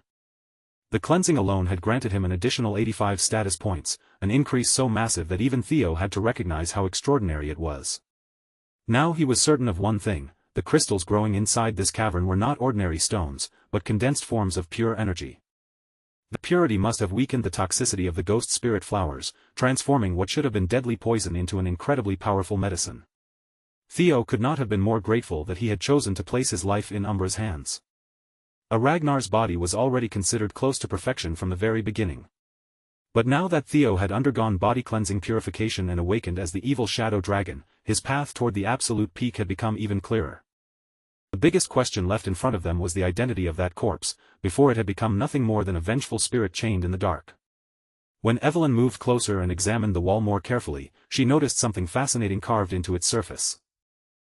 The cleansing alone had granted him an additional 85 status points, an increase so massive that even Theo had to recognize how extraordinary it was. Now he was certain of one thing: the crystals growing inside this cavern were not ordinary stones, but condensed forms of pure energy. The purity must have weakened the toxicity of the ghost spirit flowers, transforming what should have been deadly poison into an incredibly powerful medicine. Theo could not have been more grateful that he had chosen to place his life in Umbra's hands. A Ragnar's body was already considered close to perfection from the very beginning. But now that Theo had undergone body cleansing purification and awakened as the evil shadow dragon, his path toward the absolute peak had become even clearer. The biggest question left in front of them was the identity of that corpse, before it had become nothing more than a vengeful spirit chained in the dark. When Evelyn moved closer and examined the wall more carefully, she noticed something fascinating carved into its surface.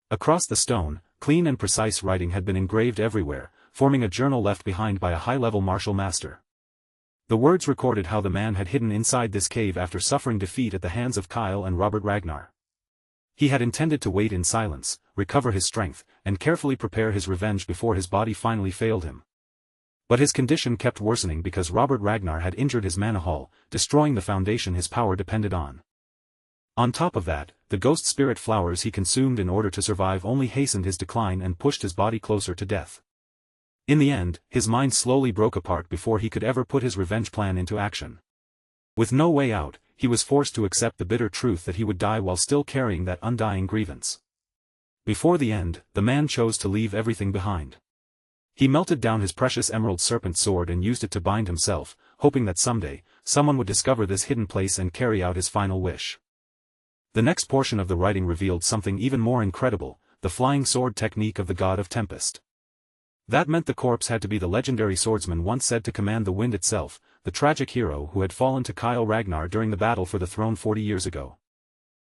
Across the stone, clean and precise writing had been engraved everywhere, forming a journal left behind by a high-level martial master. The words recorded how the man had hidden inside this cave after suffering defeat at the hands of Kyle and Robert Ragnar. He had intended to wait in silence, recover his strength, and carefully prepare his revenge before his body finally failed him. But his condition kept worsening because Robert Ragnar had injured his mana hull, destroying the foundation his power depended on. On top of that, the ghost spirit flowers he consumed in order to survive only hastened his decline and pushed his body closer to death. In the end, his mind slowly broke apart before he could ever put his revenge plan into action. With no way out, he was forced to accept the bitter truth that he would die while still carrying that undying grievance. Before the end, the man chose to leave everything behind. He melted down his precious emerald serpent sword and used it to bind himself, hoping that someday, someone would discover this hidden place and carry out his final wish. The next portion of the writing revealed something even more incredible: the flying sword technique of the god of tempest. That meant the corpse had to be the legendary swordsman once said to command the wind itself, the tragic hero who had fallen to Kyle Ragnar during the battle for the throne 40 years ago.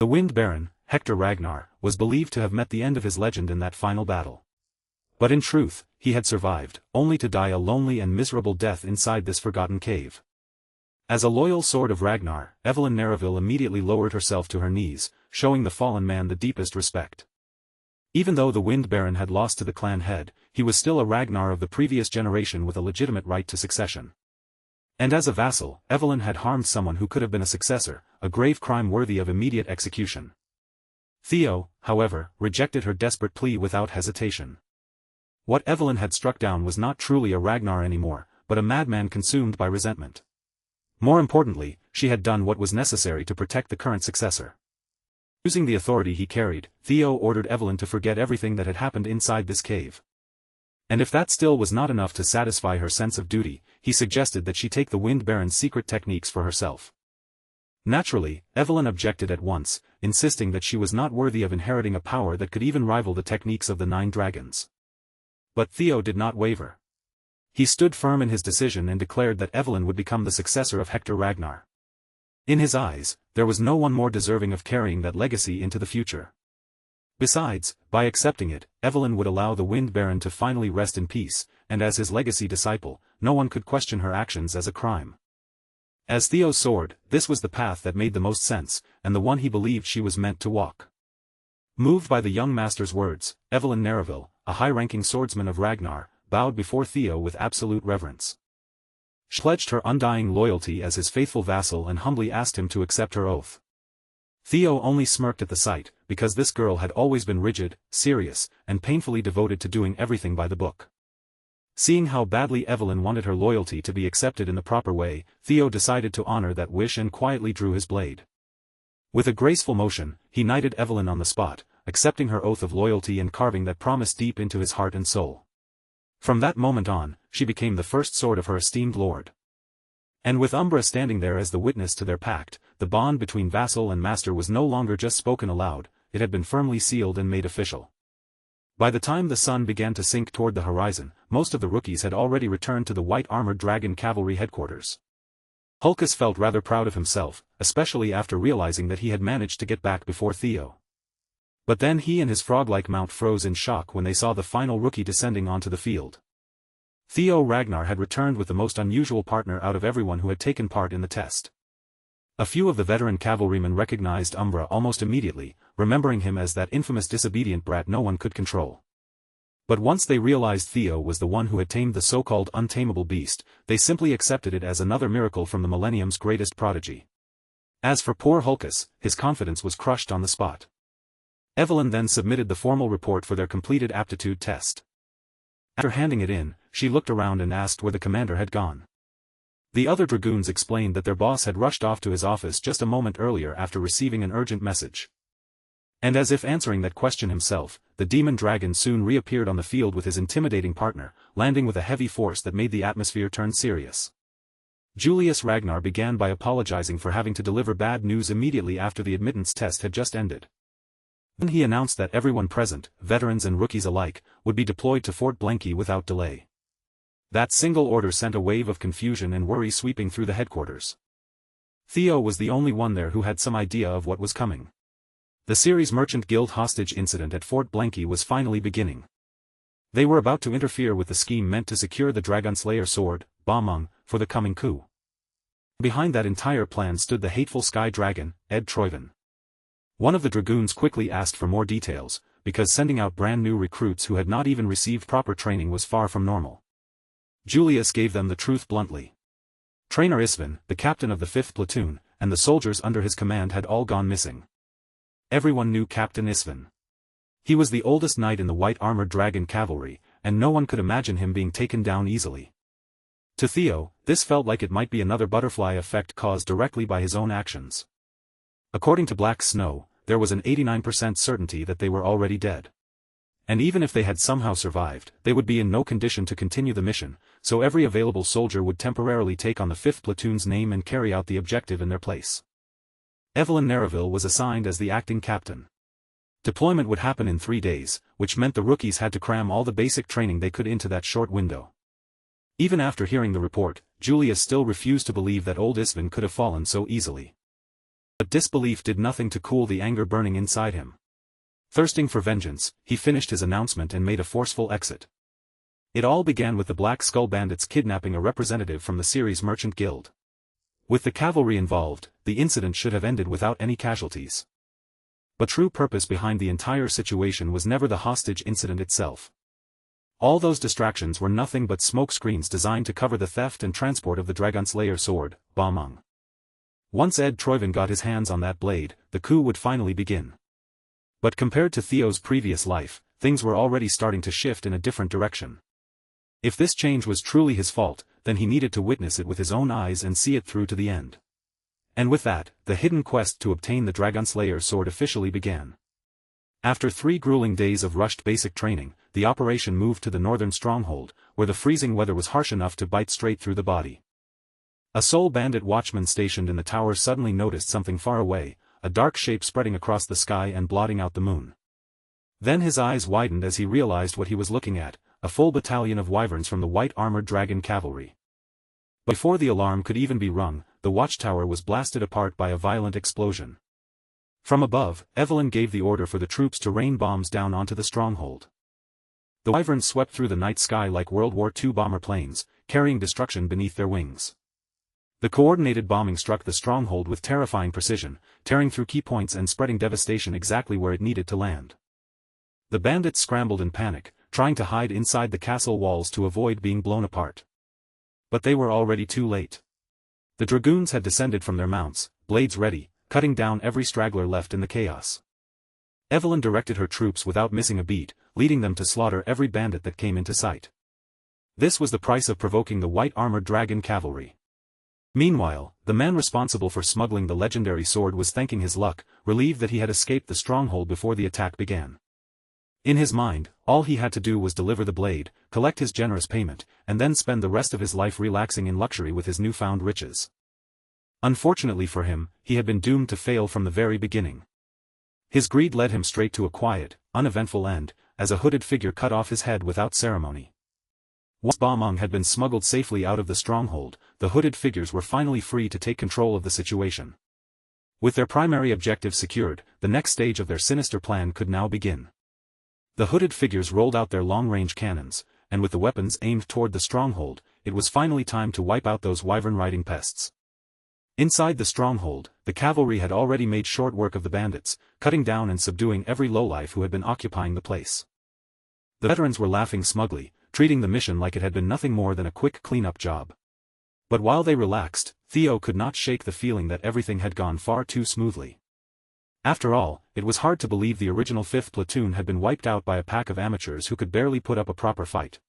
The Wind Baron, Hector Ragnar, was believed to have met the end of his legend in that final battle. But in truth, he had survived, only to die a lonely and miserable death inside this forgotten cave. As a loyal sword of Ragnar, Evelyn Nareville immediately lowered herself to her knees, showing the fallen man the deepest respect. Even though the Wind Baron had lost to the clan head, he was still a Ragnar of the previous generation with a legitimate right to succession. And as a vassal, Evelyn had harmed someone who could have been a successor, a grave crime worthy of immediate execution. Theo, however, rejected her desperate plea without hesitation. What Evelyn had struck down was not truly a Ragnar anymore, but a madman consumed by resentment. More importantly, she had done what was necessary to protect the current successor. Using the authority he carried, Theo ordered Evelyn to forget everything that had happened inside this cave. And if that still was not enough to satisfy her sense of duty, he suggested that she take the Wind Baron's secret techniques for herself. Naturally, Evelyn objected at once, insisting that she was not worthy of inheriting a power that could even rival the techniques of the 9 dragons. But Theo did not waver. He stood firm in his decision and declared that Evelyn would become the successor of Hector Ragnar. In his eyes, there was no one more deserving of carrying that legacy into the future. Besides, by accepting it, Evelyn would allow the Wind Baron to finally rest in peace, and as his legacy disciple, no one could question her actions as a crime. As Theo soared, this was the path that made the most sense, and the one he believed she was meant to walk. Moved by the young master's words, Evelyn Nereville, a high-ranking swordsman of Ragnar, bowed before Theo with absolute reverence. She pledged her undying loyalty as his faithful vassal and humbly asked him to accept her oath. Theo only smirked at the sight, because this girl had always been rigid, serious, and painfully devoted to doing everything by the book. Seeing how badly Evelyn wanted her loyalty to be accepted in the proper way, Theo decided to honor that wish and quietly drew his blade. With a graceful motion, he knighted Evelyn on the spot, accepting her oath of loyalty and carving that promise deep into his heart and soul. From that moment on, she became the first sword of her esteemed lord. And with Umbra standing there as the witness to their pact, the bond between vassal and master was no longer just spoken aloud, it had been firmly sealed and made official. By the time the sun began to sink toward the horizon, most of the rookies had already returned to the white-armored dragon cavalry headquarters. Hulkus felt rather proud of himself, especially after realizing that he had managed to get back before Theo. But then he and his frog-like mount froze in shock when they saw the final rookie descending onto the field. Theo Ragnar had returned with the most unusual partner out of everyone who had taken part in the test. A few of the veteran cavalrymen recognized Umbra almost immediately, remembering him as that infamous disobedient brat no one could control. But once they realized Theo was the one who had tamed the so-called untamable beast, they simply accepted it as another miracle from the millennium's greatest prodigy. As for poor Hulkus, his confidence was crushed on the spot. Evelyn then submitted the formal report for their completed aptitude test. After handing it in, she looked around and asked where the commander had gone. The other dragoons explained that their boss had rushed off to his office just a moment earlier after receiving an urgent message. And as if answering that question himself, the demon dragon soon reappeared on the field with his intimidating partner, landing with a heavy force that made the atmosphere turn serious. Julius Ragnar began by apologizing for having to deliver bad news immediately after the admittance test had just ended. Then he announced that everyone present, veterans and rookies alike, would be deployed to Fort Blanky without delay. That single order sent a wave of confusion and worry sweeping through the headquarters. Theo was the only one there who had some idea of what was coming. The Ceres Merchant Guild hostage incident at Fort Blanky was finally beginning. They were about to interfere with the scheme meant to secure the Dragonslayer sword, Balmung, for the coming coup. Behind that entire plan stood the hateful Sky Dragon, Ed Troyven. One of the dragoons quickly asked for more details, because sending out brand new recruits who had not even received proper training was far from normal. Julius gave them the truth bluntly. Trainer Isvin, the captain of the 5th platoon, and the soldiers under his command had all gone missing. Everyone knew Captain Isvin. He was the oldest knight in the white-armored dragon cavalry, and no one could imagine him being taken down easily. To Theo, this felt like it might be another butterfly effect caused directly by his own actions. According to Black Snow, there was an 89% certainty that they were already dead. And even if they had somehow survived, they would be in no condition to continue the mission, so every available soldier would temporarily take on the 5th platoon's name and carry out the objective in their place. Evelyn Nereville was assigned as the acting captain. Deployment would happen in 3 days, which meant the rookies had to cram all the basic training they could into that short window. Even after hearing the report, Julius still refused to believe that old Isvin could have fallen so easily. But disbelief did nothing to cool the anger burning inside him. Thirsting for vengeance, he finished his announcement and made a forceful exit. It all began with the Black Skull Bandits kidnapping a representative from the Ceres Merchant Guild. With the cavalry involved, the incident should have ended without any casualties. But true purpose behind the entire situation was never the hostage incident itself. All those distractions were nothing but smoke screens designed to cover the theft and transport of the Dragonslayer sword, Ba Meng. Once Ed Troyven got his hands on that blade, the coup would finally begin. But compared to Theo's previous life, things were already starting to shift in a different direction. If this change was truly his fault, then he needed to witness it with his own eyes and see it through to the end. And with that, the hidden quest to obtain the Dragonslayer sword officially began. After 3 grueling days of rushed basic training, the operation moved to the northern stronghold, where the freezing weather was harsh enough to bite straight through the body. A sole bandit watchman stationed in the tower suddenly noticed something far away, a dark shape spreading across the sky and blotting out the moon. Then his eyes widened as he realized what he was looking at, a full battalion of wyverns from the white-armored dragon cavalry. Before the alarm could even be rung, the watchtower was blasted apart by a violent explosion. From above, Evelyn gave the order for the troops to rain bombs down onto the stronghold. The wyverns swept through the night sky like World War II bomber planes, carrying destruction beneath their wings. The coordinated bombing struck the stronghold with terrifying precision, tearing through key points and spreading devastation exactly where it needed to land. The bandits scrambled in panic, trying to hide inside the castle walls to avoid being blown apart. But they were already too late. The dragoons had descended from their mounts, blades ready, cutting down every straggler left in the chaos. Evelyn directed her troops without missing a beat, leading them to slaughter every bandit that came into sight. This was the price of provoking the white-armored dragon cavalry. Meanwhile, the man responsible for smuggling the legendary sword was thanking his luck, relieved that he had escaped the stronghold before the attack began. In his mind, all he had to do was deliver the blade, collect his generous payment, and then spend the rest of his life relaxing in luxury with his newfound riches. Unfortunately for him, he had been doomed to fail from the very beginning. His greed led him straight to a quiet, uneventful end, as a hooded figure cut off his head without ceremony. Once Ba Meng had been smuggled safely out of the stronghold, the hooded figures were finally free to take control of the situation. With their primary objective secured, the next stage of their sinister plan could now begin. The hooded figures rolled out their long-range cannons, and with the weapons aimed toward the stronghold, it was finally time to wipe out those wyvern-riding pests. Inside the stronghold, the cavalry had already made short work of the bandits, cutting down and subduing every lowlife who had been occupying the place. The veterans were laughing smugly, treating the mission like it had been nothing more than a quick cleanup job. But while they relaxed, Theo could not shake the feeling that everything had gone far too smoothly. After all, it was hard to believe the original 5th platoon had been wiped out by a pack of amateurs who could barely put up a proper fight.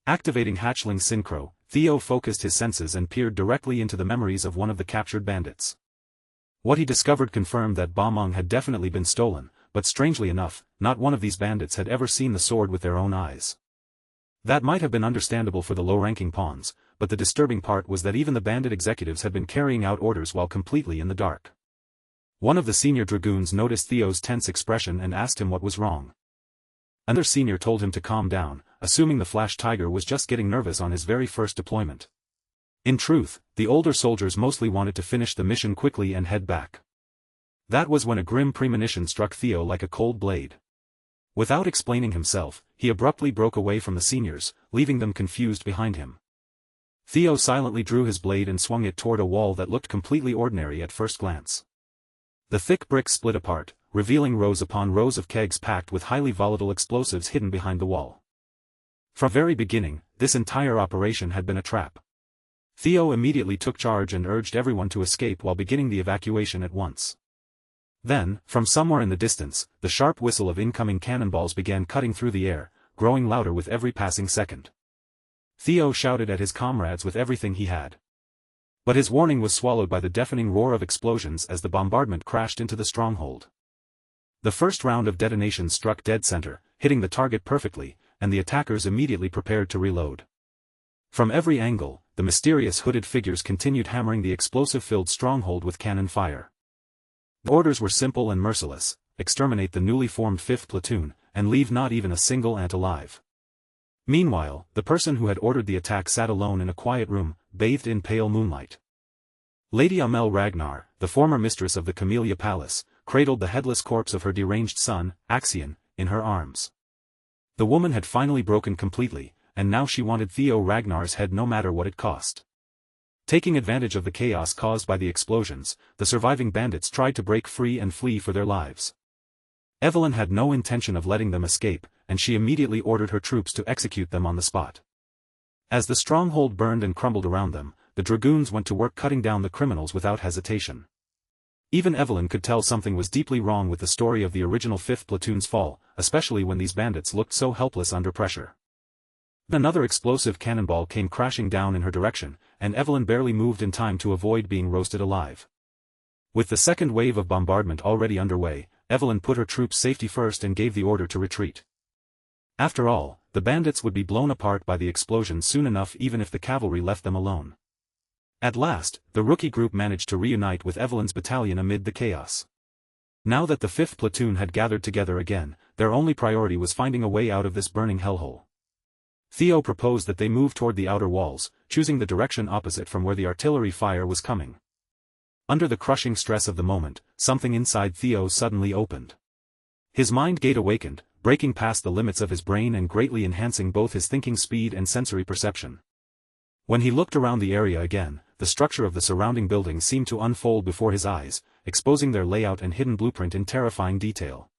Activating Hatchling Synchro, Theo focused his senses and peered directly into the memories of one of the captured bandits. What he discovered confirmed that Ba Meng had definitely been stolen, but strangely enough, not one of these bandits had ever seen the sword with their own eyes. That might have been understandable for the low-ranking pawns, but the disturbing part was that even the bandit executives had been carrying out orders while completely in the dark. One of the senior dragoons noticed Theo's tense expression and asked him what was wrong. Another senior told him to calm down, assuming the Flash Tiger was just getting nervous on his very first deployment. In truth, the older soldiers mostly wanted to finish the mission quickly and head back. That was when a grim premonition struck Theo like a cold blade. Without explaining himself, he abruptly broke away from the seniors, leaving them confused behind him. Theo silently drew his blade and swung it toward a wall that looked completely ordinary at first glance. The thick bricks split apart, revealing rows upon rows of kegs packed with highly volatile explosives hidden behind the wall. From the very beginning, this entire operation had been a trap. Theo immediately took charge and urged everyone to escape while beginning the evacuation at once. Then, from somewhere in the distance, the sharp whistle of incoming cannonballs began cutting through the air, growing louder with every passing second. Theo shouted at his comrades with everything he had. But his warning was swallowed by the deafening roar of explosions as the bombardment crashed into the stronghold. The first round of detonations struck dead center, hitting the target perfectly, and the attackers immediately prepared to reload. From every angle, the mysterious hooded figures continued hammering the explosive-filled stronghold with cannon fire. The orders were simple and merciless: exterminate the newly formed 5th platoon, and leave not even a single ant alive. Meanwhile, the person who had ordered the attack sat alone in a quiet room, bathed in pale moonlight. Lady Amel Ragnar, the former mistress of the Camellia Palace, cradled the headless corpse of her deranged son, Axion, in her arms. The woman had finally broken completely, and now she wanted Theo Ragnar's head no matter what it cost. Taking advantage of the chaos caused by the explosions, the surviving bandits tried to break free and flee for their lives. Evelyn had no intention of letting them escape, and she immediately ordered her troops to execute them on the spot. As the stronghold burned and crumbled around them, the dragoons went to work cutting down the criminals without hesitation. Even Evelyn could tell something was deeply wrong with the story of the original 5th Platoon's fall, especially when these bandits looked so helpless under pressure. Another explosive cannonball came crashing down in her direction, and Evelyn barely moved in time to avoid being roasted alive. With the second wave of bombardment already underway, Evelyn put her troops' safety first and gave the order to retreat. After all, the bandits would be blown apart by the explosion soon enough even if the cavalry left them alone. At last, the rookie group managed to reunite with Evelyn's battalion amid the chaos. Now that the 5th Platoon had gathered together again, their only priority was finding a way out of this burning hellhole. Theo proposed that they move toward the outer walls, choosing the direction opposite from where the artillery fire was coming. Under the crushing stress of the moment, something inside Theo suddenly opened. His mind gate awakened, breaking past the limits of his brain and greatly enhancing both his thinking speed and sensory perception. When he looked around the area again, the structure of the surrounding buildings seemed to unfold before his eyes, exposing their layout and hidden blueprint in terrifying detail.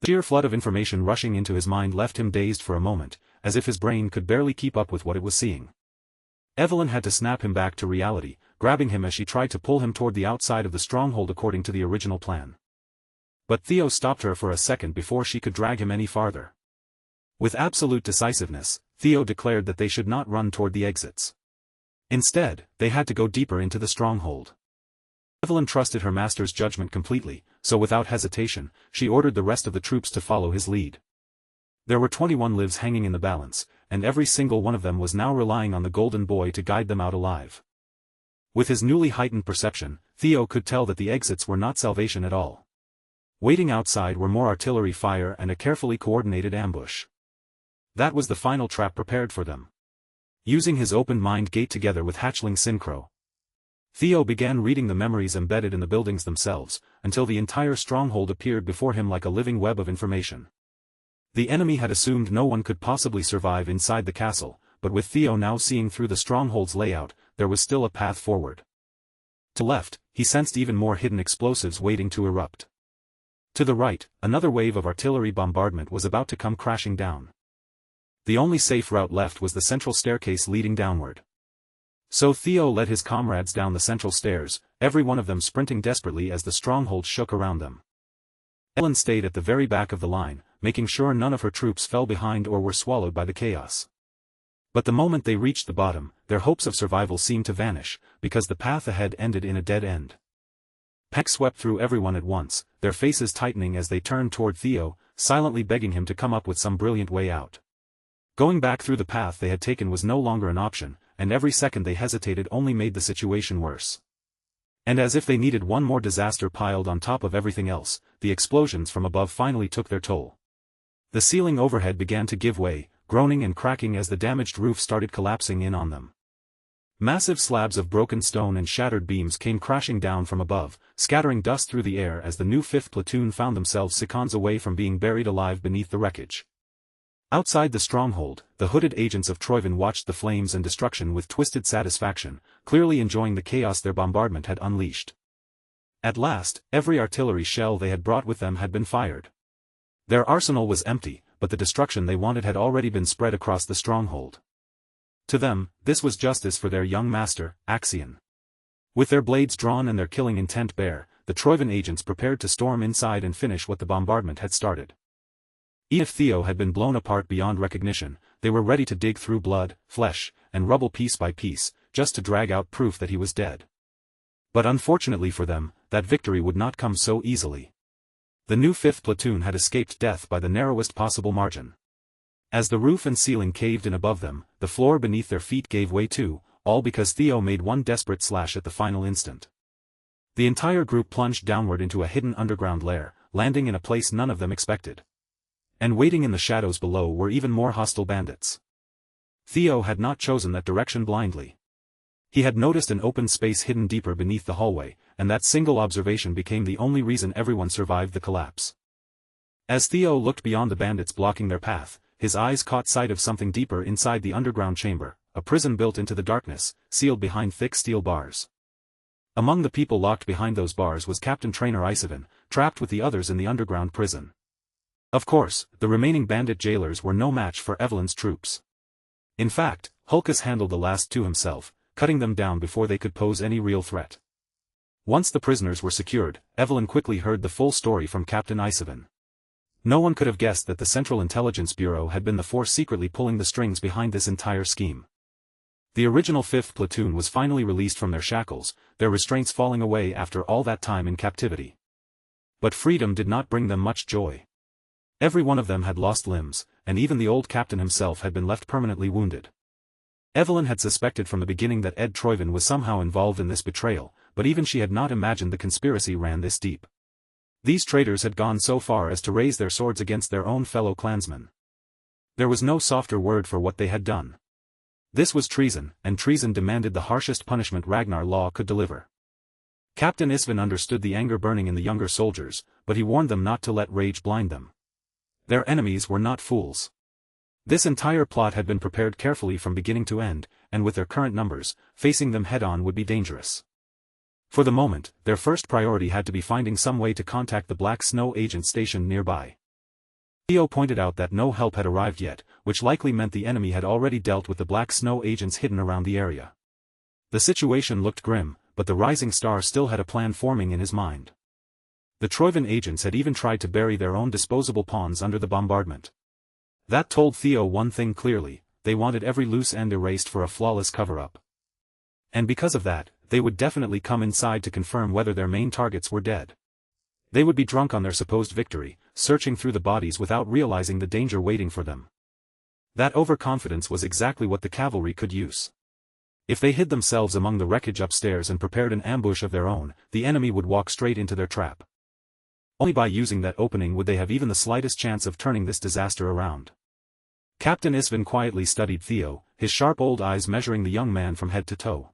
The sheer flood of information rushing into his mind left him dazed for a moment, as if his brain could barely keep up with what it was seeing. Evelyn had to snap him back to reality, grabbing him as she tried to pull him toward the outside of the stronghold according to the original plan. But Theo stopped her for a second before she could drag him any farther. With absolute decisiveness, Theo declared that they should not run toward the exits. Instead, they had to go deeper into the stronghold. Evelyn trusted her master's judgment completely, so without hesitation, she ordered the rest of the troops to follow his lead. There were 21 lives hanging in the balance, and every single one of them was now relying on the golden boy to guide them out alive. With his newly heightened perception, Theo could tell that the exits were not salvation at all. Waiting outside were more artillery fire and a carefully coordinated ambush. That was the final trap prepared for them. Using his open mind gate together with hatchling Synchro, Theo began reading the memories embedded in the buildings themselves, until the entire stronghold appeared before him like a living web of information. The enemy had assumed no one could possibly survive inside the castle, but with Theo now seeing through the stronghold's layout, there was still a path forward. To the left, he sensed even more hidden explosives waiting to erupt. To the right, another wave of artillery bombardment was about to come crashing down. The only safe route left was the central staircase leading downward. So Theo led his comrades down the central stairs, every one of them sprinting desperately as the stronghold shook around them. Evelyn stayed at the very back of the line, making sure none of her troops fell behind or were swallowed by the chaos. But the moment they reached the bottom, their hopes of survival seemed to vanish, because the path ahead ended in a dead end. Panic swept through everyone at once, their faces tightening as they turned toward Theo, silently begging him to come up with some brilliant way out. Going back through the path they had taken was no longer an option, and every second they hesitated only made the situation worse. And as if they needed one more disaster piled on top of everything else, the explosions from above finally took their toll. The ceiling overhead began to give way, groaning and cracking as the damaged roof started collapsing in on them. Massive slabs of broken stone and shattered beams came crashing down from above, scattering dust through the air as the new 5th Platoon found themselves seconds away from being buried alive beneath the wreckage. Outside the stronghold, the hooded agents of Troyvin watched the flames and destruction with twisted satisfaction, clearly enjoying the chaos their bombardment had unleashed. At last, every artillery shell they had brought with them had been fired. Their arsenal was empty, but the destruction they wanted had already been spread across the stronghold. To them, this was justice for their young master, Axion. With their blades drawn and their killing intent bare, the Troyvin agents prepared to storm inside and finish what the bombardment had started. Even if Theo had been blown apart beyond recognition, they were ready to dig through blood, flesh, and rubble piece by piece, just to drag out proof that he was dead. But unfortunately for them, that victory would not come so easily. The new 5th Platoon had escaped death by the narrowest possible margin. As the roof and ceiling caved in above them, the floor beneath their feet gave way too, all because Theo made one desperate slash at the final instant. The entire group plunged downward into a hidden underground lair, landing in a place none of them expected. And waiting in the shadows below were even more hostile bandits. Theo had not chosen that direction blindly. He had noticed an open space hidden deeper beneath the hallway, and that single observation became the only reason everyone survived the collapse. As Theo looked beyond the bandits blocking their path, his eyes caught sight of something deeper inside the underground chamber, a prison built into the darkness, sealed behind thick steel bars. Among the people locked behind those bars was Captain Trainer Isovin, trapped with the others in the underground prison. Of course, the remaining bandit jailers were no match for Evelyn's troops. In fact, Hulkus handled the last two himself, cutting them down before they could pose any real threat. Once the prisoners were secured, Evelyn quickly heard the full story from Captain Isevan. No one could have guessed that the Central Intelligence Bureau had been the force secretly pulling the strings behind this entire scheme. The original 5th Platoon was finally released from their shackles, their restraints falling away after all that time in captivity. But freedom did not bring them much joy. Every one of them had lost limbs, and even the old captain himself had been left permanently wounded. Evelyn had suspected from the beginning that Ed Troyven was somehow involved in this betrayal, but even she had not imagined the conspiracy ran this deep. These traitors had gone so far as to raise their swords against their own fellow clansmen. There was no softer word for what they had done. This was treason, and treason demanded the harshest punishment Ragnar law could deliver. Captain Isvan understood the anger burning in the younger soldiers, but he warned them not to let rage blind them. Their enemies were not fools. This entire plot had been prepared carefully from beginning to end, and with their current numbers, facing them head-on would be dangerous. For the moment, their first priority had to be finding some way to contact the Black Snow agent stationed nearby. Theo pointed out that no help had arrived yet, which likely meant the enemy had already dealt with the Black Snow agents hidden around the area. The situation looked grim, but the Rising Star still had a plan forming in his mind. The Troyven agents had even tried to bury their own disposable pawns under the bombardment. That told Theo one thing clearly: they wanted every loose end erased for a flawless cover-up. And because of that, they would definitely come inside to confirm whether their main targets were dead. They would be drunk on their supposed victory, searching through the bodies without realizing the danger waiting for them. That overconfidence was exactly what the cavalry could use. If they hid themselves among the wreckage upstairs and prepared an ambush of their own, the enemy would walk straight into their trap. Only by using that opening would they have even the slightest chance of turning this disaster around. Captain Isvan quietly studied Theo, his sharp old eyes measuring the young man from head to toe.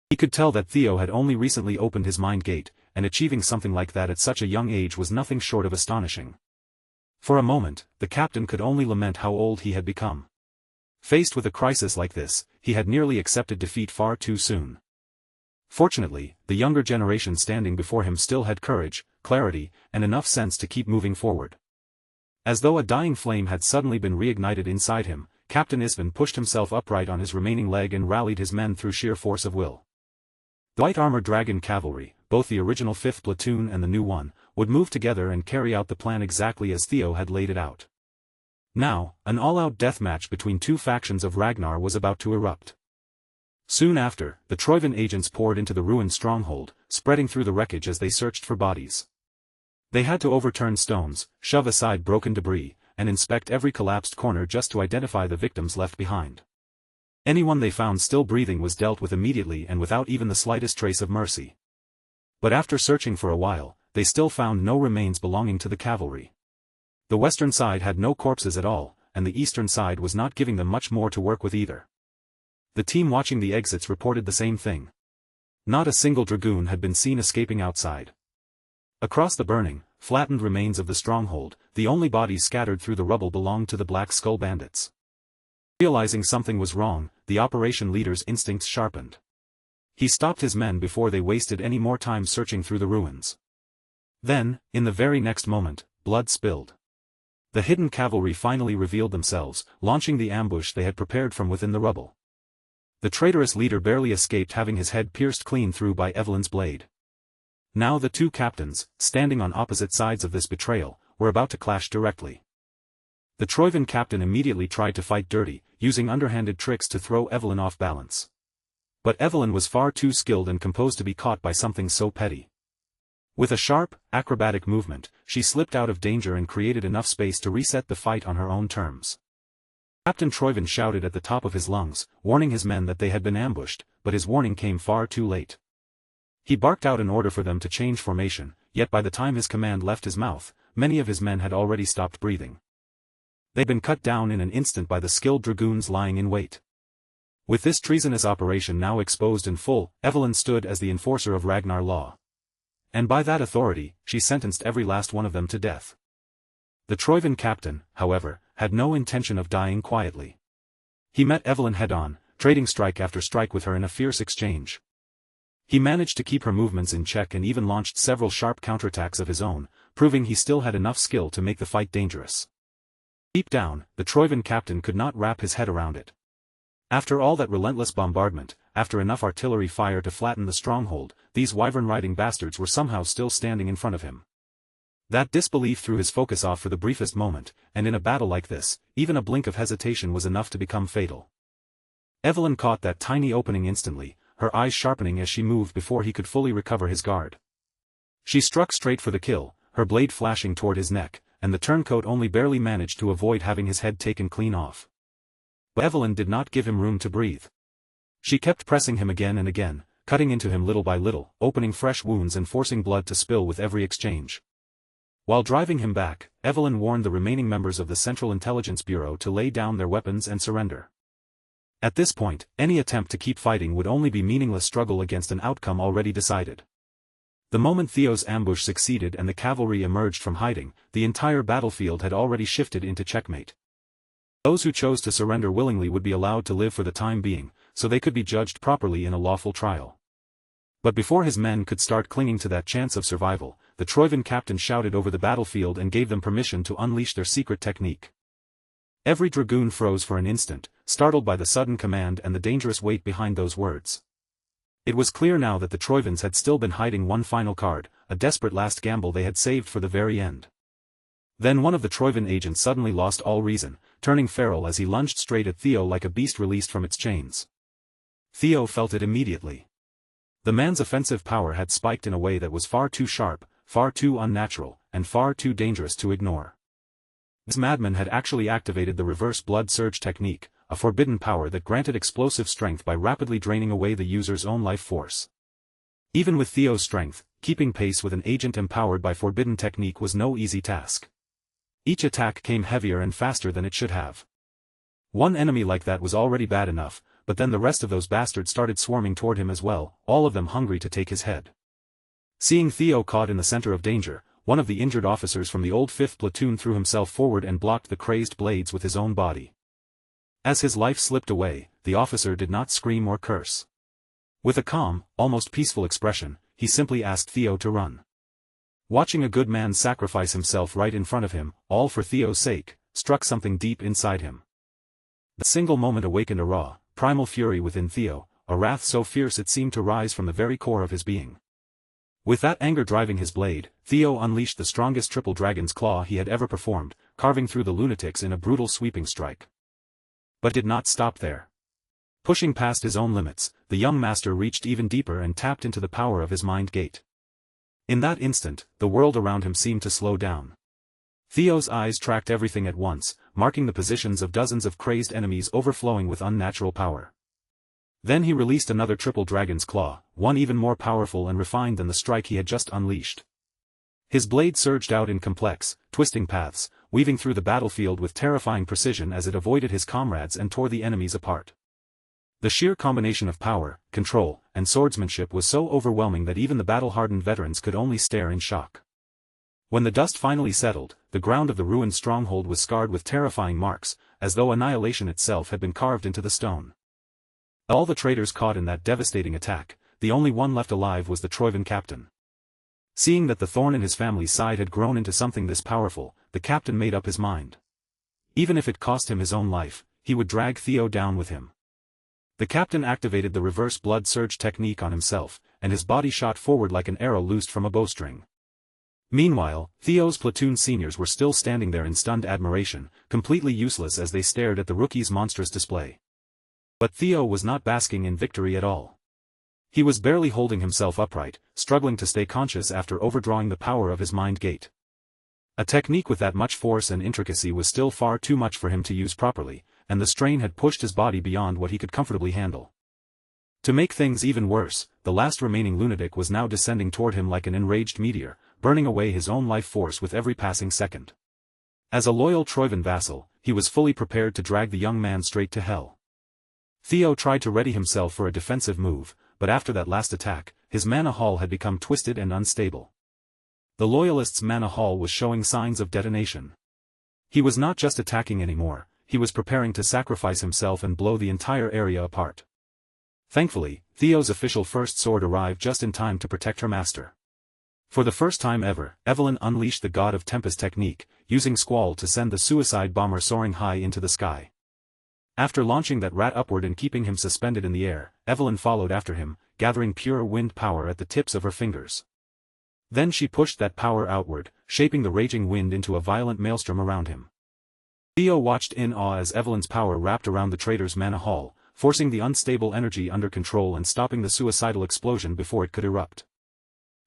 He could tell that Theo had only recently opened his mind gate, and achieving something like that at such a young age was nothing short of astonishing. For a moment, the captain could only lament how old he had become. Faced with a crisis like this, he had nearly accepted defeat far too soon. Fortunately, the younger generation standing before him still had courage, clarity, and enough sense to keep moving forward. As though a dying flame had suddenly been reignited inside him, Captain Isvan pushed himself upright on his remaining leg and rallied his men through sheer force of will. The White Armor Dragon Cavalry, both the original 5th Platoon and the new one, would move together and carry out the plan exactly as Theo had laid it out. Now, an all-out deathmatch between two factions of Ragnar was about to erupt. Soon after, the Troyven agents poured into the ruined stronghold, spreading through the wreckage as they searched for bodies. They had to overturn stones, shove aside broken debris, and inspect every collapsed corner just to identify the victims left behind. Anyone they found still breathing was dealt with immediately and without even the slightest trace of mercy. But after searching for a while, they still found no remains belonging to the cavalry. The western side had no corpses at all, and the eastern side was not giving them much more to work with either. The team watching the exits reported the same thing. Not a single dragoon had been seen escaping outside. Across the burning, flattened remains of the stronghold, the only bodies scattered through the rubble belonged to the Black Skull bandits. Realizing something was wrong, the operation leader's instincts sharpened. He stopped his men before they wasted any more time searching through the ruins. Then, in the very next moment, blood spilled. The hidden cavalry finally revealed themselves, launching the ambush they had prepared from within the rubble. The traitorous leader barely escaped having his head pierced clean through by Evelyn's blade. Now the two captains, standing on opposite sides of this betrayal, were about to clash directly. The Troyven captain immediately tried to fight dirty, using underhanded tricks to throw Evelyn off balance. But Evelyn was far too skilled and composed to be caught by something so petty. With a sharp, acrobatic movement, she slipped out of danger and created enough space to reset the fight on her own terms. Captain Troyven shouted at the top of his lungs, warning his men that they had been ambushed, but his warning came far too late. He barked out an order for them to change formation, yet by the time his command left his mouth, many of his men had already stopped breathing. They'd been cut down in an instant by the skilled dragoons lying in wait. With this treasonous operation now exposed in full, Evelyn stood as the enforcer of Ragnar law. And by that authority, she sentenced every last one of them to death. The Troyven captain, however, had no intention of dying quietly. He met Evelyn head-on, trading strike after strike with her in a fierce exchange. He managed to keep her movements in check and even launched several sharp counterattacks of his own, proving he still had enough skill to make the fight dangerous. Deep down, the Troivan captain could not wrap his head around it. After all that relentless bombardment, after enough artillery fire to flatten the stronghold, these wyvern-riding bastards were somehow still standing in front of him. That disbelief threw his focus off for the briefest moment, and in a battle like this, even a blink of hesitation was enough to become fatal. Evelyn caught that tiny opening instantly, her eyes sharpening as she moved before he could fully recover his guard. She struck straight for the kill, her blade flashing toward his neck, and the turncoat only barely managed to avoid having his head taken clean off. But Evelyn did not give him room to breathe. She kept pressing him again and again, cutting into him little by little, opening fresh wounds and forcing blood to spill with every exchange. While driving him back, Evelyn warned the remaining members of the Central Intelligence Bureau to lay down their weapons and surrender. At this point, any attempt to keep fighting would only be meaningless struggle against an outcome already decided. The moment Theo's ambush succeeded and the cavalry emerged from hiding, the entire battlefield had already shifted into checkmate. Those who chose to surrender willingly would be allowed to live for the time being, so they could be judged properly in a lawful trial. But before his men could start clinging to that chance of survival, the Troivan captain shouted over the battlefield and gave them permission to unleash their secret technique. Every dragoon froze for an instant, startled by the sudden command and the dangerous weight behind those words. It was clear now that the Troivans had still been hiding one final card, a desperate last gamble they had saved for the very end. Then one of the Troivan agents suddenly lost all reason, turning feral as he lunged straight at Theo like a beast released from its chains. Theo felt it immediately. The man's offensive power had spiked in a way that was far too sharp, far too unnatural, and far too dangerous to ignore. This madman had actually activated the reverse blood surge technique, a forbidden power that granted explosive strength by rapidly draining away the user's own life force. Even with Theo's strength, keeping pace with an agent empowered by forbidden technique was no easy task. Each attack came heavier and faster than it should have. One enemy like that was already bad enough, but then the rest of those bastards started swarming toward him as well, all of them hungry to take his head. Seeing Theo caught in the center of danger, one of the injured officers from the old 5th platoon threw himself forward and blocked the crazed blades with his own body. As his life slipped away, the officer did not scream or curse. With a calm, almost peaceful expression, he simply asked Theo to run. Watching a good man sacrifice himself right in front of him, all for Theo's sake, struck something deep inside him. The single moment awakened a raw, primal fury within Theo, a wrath so fierce it seemed to rise from the very core of his being. With that anger driving his blade, Theo unleashed the strongest triple dragon's claw he had ever performed, carving through the lunatics in a brutal sweeping strike. But did not stop there. Pushing past his own limits, the young master reached even deeper and tapped into the power of his mind gate. In that instant, the world around him seemed to slow down. Theo's eyes tracked everything at once, marking the positions of dozens of crazed enemies overflowing with unnatural power. Then he released another triple dragon's claw, one even more powerful and refined than the strike he had just unleashed. His blade surged out in complex, twisting paths, weaving through the battlefield with terrifying precision as it avoided his comrades and tore the enemies apart. The sheer combination of power, control, and swordsmanship was so overwhelming that even the battle-hardened veterans could only stare in shock. When the dust finally settled, the ground of the ruined stronghold was scarred with terrifying marks, as though annihilation itself had been carved into the stone. All the traitors caught in that devastating attack, the only one left alive was the Troivan captain. Seeing that the thorn in his family's side had grown into something this powerful, the captain made up his mind. Even if it cost him his own life, he would drag Theo down with him. The captain activated the reverse blood surge technique on himself, and his body shot forward like an arrow loosed from a bowstring. Meanwhile, Theo's platoon seniors were still standing there in stunned admiration, completely useless as they stared at the rookie's monstrous display. But Theo was not basking in victory at all. He was barely holding himself upright, struggling to stay conscious after overdrawing the power of his mind gate. A technique with that much force and intricacy was still far too much for him to use properly, and the strain had pushed his body beyond what he could comfortably handle. To make things even worse, the last remaining lunatic was now descending toward him like an enraged meteor, burning away his own life force with every passing second. As a loyal Troivan vassal, he was fully prepared to drag the young man straight to hell. Theo tried to ready himself for a defensive move, but after that last attack, his mana hall had become twisted and unstable. The Loyalists' mana hall was showing signs of detonation. He was not just attacking anymore, he was preparing to sacrifice himself and blow the entire area apart. Thankfully, Theo's official first sword arrived just in time to protect her master. For the first time ever, Evelyn unleashed the God of Tempest technique, using Squall to send the suicide bomber soaring high into the sky. After launching that rat upward and keeping him suspended in the air, Evelyn followed after him, gathering pure wind power at the tips of her fingers. Then she pushed that power outward, shaping the raging wind into a violent maelstrom around him. Theo watched in awe as Evelyn's power wrapped around the traitor's mana hall, forcing the unstable energy under control and stopping the suicidal explosion before it could erupt.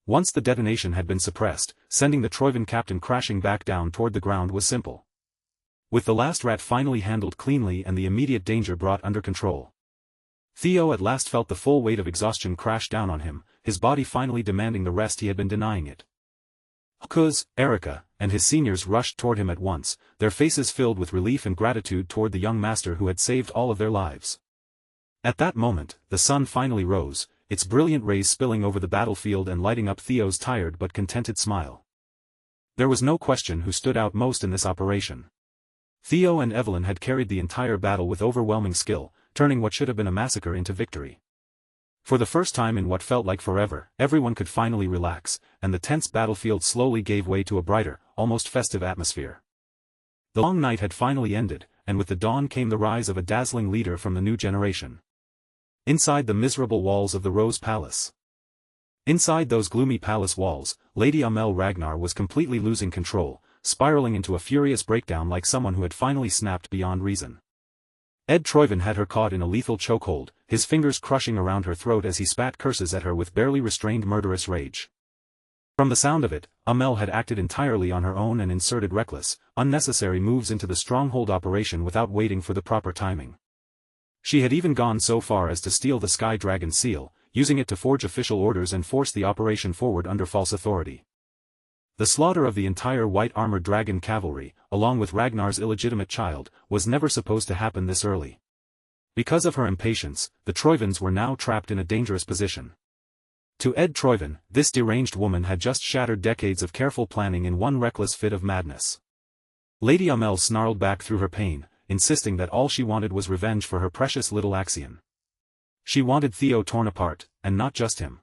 Once the detonation had been suppressed, sending the Troivan captain crashing back down toward the ground was simple. With the last rat finally handled cleanly and the immediate danger brought under control, Theo at last felt the full weight of exhaustion crash down on him, his body finally demanding the rest he had been denying it. Kuz, Erica, and his seniors rushed toward him at once, their faces filled with relief and gratitude toward the young master who had saved all of their lives. At that moment, the sun finally rose, its brilliant rays spilling over the battlefield and lighting up Theo's tired but contented smile. There was no question who stood out most in this operation. Theo and Evelyn had carried the entire battle with overwhelming skill, turning what should have been a massacre into victory. For the first time in what felt like forever, everyone could finally relax, and the tense battlefield slowly gave way to a brighter, almost festive atmosphere. The long night had finally ended, and with the dawn came the rise of a dazzling leader from the new generation. Inside the miserable walls of the Rose Palace. Inside those gloomy palace walls, Lady Amel Ragnar was completely losing control, spiraling into a furious breakdown like someone who had finally snapped beyond reason. Ed Troivan had her caught in a lethal chokehold, his fingers crushing around her throat as he spat curses at her with barely restrained murderous rage. From the sound of it, Amel had acted entirely on her own and inserted reckless, unnecessary moves into the stronghold operation without waiting for the proper timing. She had even gone so far as to steal the Sky Dragon seal, using it to forge official orders and force the operation forward under false authority. The slaughter of the entire white-armored dragon cavalry, along with Ragnar's illegitimate child, was never supposed to happen this early. Because of her impatience, the Troivans were now trapped in a dangerous position. To Ed Troivan, this deranged woman had just shattered decades of careful planning in one reckless fit of madness. Lady Amel snarled back through her pain, insisting that all she wanted was revenge for her precious little Axion. She wanted Theo torn apart, and not just him.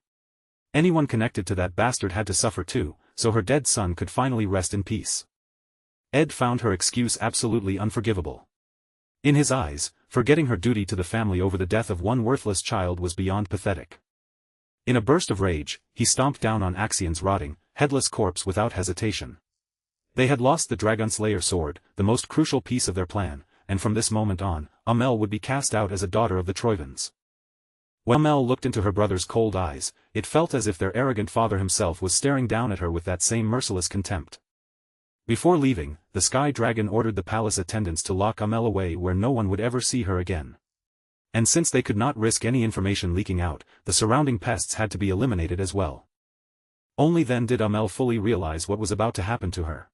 Anyone connected to that bastard had to suffer too, so her dead son could finally rest in peace. Ed found her excuse absolutely unforgivable. In his eyes, forgetting her duty to the family over the death of one worthless child was beyond pathetic. In a burst of rage, he stomped down on Axion's rotting, headless corpse without hesitation. They had lost the Dragonslayer sword, the most crucial piece of their plan, and from this moment on, Amel would be cast out as a daughter of the Troivans. When Amel looked into her brother's cold eyes, it felt as if their arrogant father himself was staring down at her with that same merciless contempt. Before leaving, the Sky Dragon ordered the palace attendants to lock Amel away where no one would ever see her again. And since they could not risk any information leaking out, the surrounding pests had to be eliminated as well. Only then did Amel fully realize what was about to happen to her.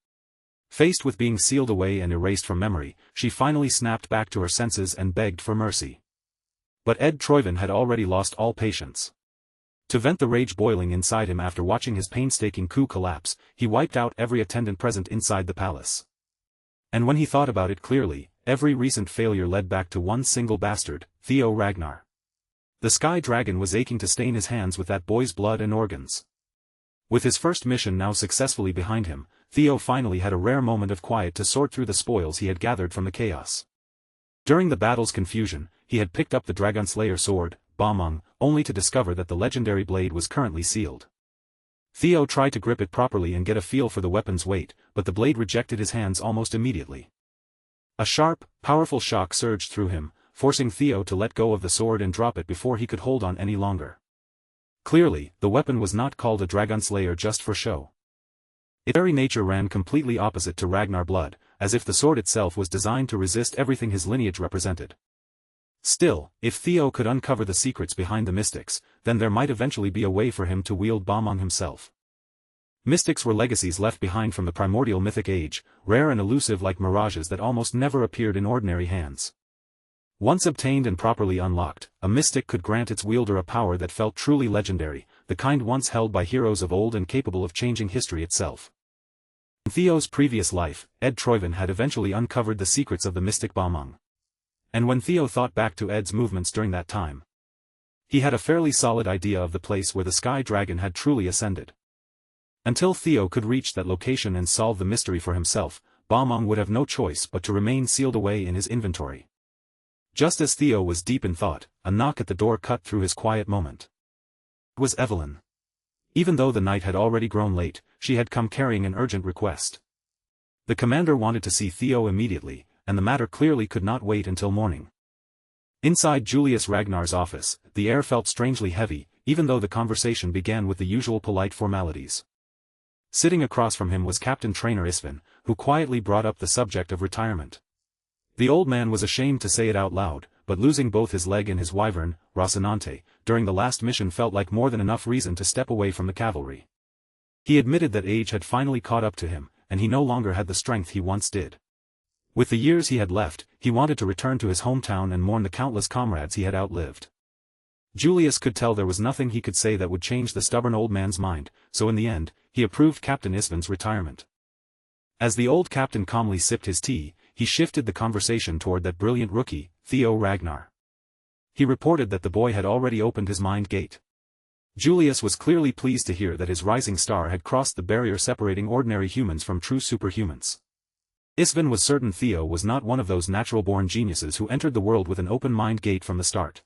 Faced with being sealed away and erased from memory, she finally snapped back to her senses and begged for mercy. But Ed Troivan had already lost all patience. To vent the rage boiling inside him after watching his painstaking coup collapse, he wiped out every attendant present inside the palace. And when he thought about it clearly, every recent failure led back to one single bastard, Theo Ragnar. The Sky Dragon was aching to stain his hands with that boy's blood and organs. With his first mission now successfully behind him, Theo finally had a rare moment of quiet to sort through the spoils he had gathered from the chaos. During the battle's confusion, he had picked up the Dragonslayer sword, Bomung, only to discover that the legendary blade was currently sealed. Theo tried to grip it properly and get a feel for the weapon's weight, but the blade rejected his hands almost immediately. A sharp, powerful shock surged through him, forcing Theo to let go of the sword and drop it before he could hold on any longer. Clearly, the weapon was not called a Dragonslayer just for show. Its very nature ran completely opposite to Ragnar blood, as if the sword itself was designed to resist everything his lineage represented. Still, if Theo could uncover the secrets behind the mystics, then there might eventually be a way for him to wield Bomung himself. Mystics were legacies left behind from the primordial mythic age, rare and elusive like mirages that almost never appeared in ordinary hands. Once obtained and properly unlocked, a mystic could grant its wielder a power that felt truly legendary, the kind once held by heroes of old and capable of changing history itself. In Theo's previous life, Ed Troivan had eventually uncovered the secrets of the mystic Bomung. And when Theo thought back to Ed's movements during that time, he had a fairly solid idea of the place where the Sky Dragon had truly ascended. Until Theo could reach that location and solve the mystery for himself, Balmung would have no choice but to remain sealed away in his inventory. Just as Theo was deep in thought, a knock at the door cut through his quiet moment. It was Evelyn. Even though the night had already grown late, she had come carrying an urgent request. The commander wanted to see Theo immediately, and the matter clearly could not wait until morning. Inside Julius Ragnar's office, the air felt strangely heavy, even though the conversation began with the usual polite formalities. Sitting across from him was Captain Trainer Isvin, who quietly brought up the subject of retirement. The old man was ashamed to say it out loud, but losing both his leg and his wyvern, Rocinante, during the last mission felt like more than enough reason to step away from the cavalry. He admitted that age had finally caught up to him, and he no longer had the strength he once did. With the years he had left, he wanted to return to his hometown and mourn the countless comrades he had outlived. Julius could tell there was nothing he could say that would change the stubborn old man's mind, so in the end, he approved Captain Isvin's retirement. As the old captain calmly sipped his tea, he shifted the conversation toward that brilliant rookie, Theo Ragnar. He reported that the boy had already opened his mind gate. Julius was clearly pleased to hear that his rising star had crossed the barrier separating ordinary humans from true superhumans. Isvin was certain Theo was not one of those natural-born geniuses who entered the world with an open mind gate from the start.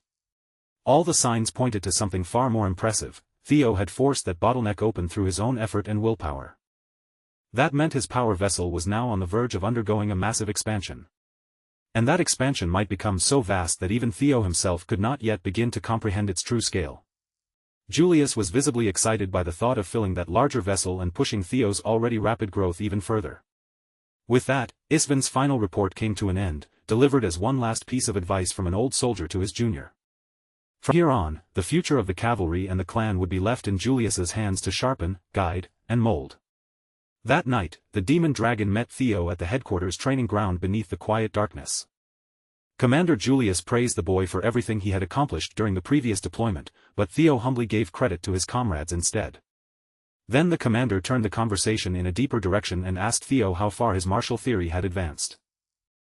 All the signs pointed to something far more impressive. Theo had forced that bottleneck open through his own effort and willpower. That meant his power vessel was now on the verge of undergoing a massive expansion. And that expansion might become so vast that even Theo himself could not yet begin to comprehend its true scale. Julius was visibly excited by the thought of filling that larger vessel and pushing Theo's already rapid growth even further. With that, Isvin's final report came to an end, delivered as one last piece of advice from an old soldier to his junior. From here on, the future of the cavalry and the clan would be left in Julius's hands to sharpen, guide, and mold. That night, the demon dragon met Theo at the headquarters training ground beneath the quiet darkness. Commander Julius praised the boy for everything he had accomplished during the previous deployment, but Theo humbly gave credit to his comrades instead. Then the commander turned the conversation in a deeper direction and asked Theo how far his martial theory had advanced.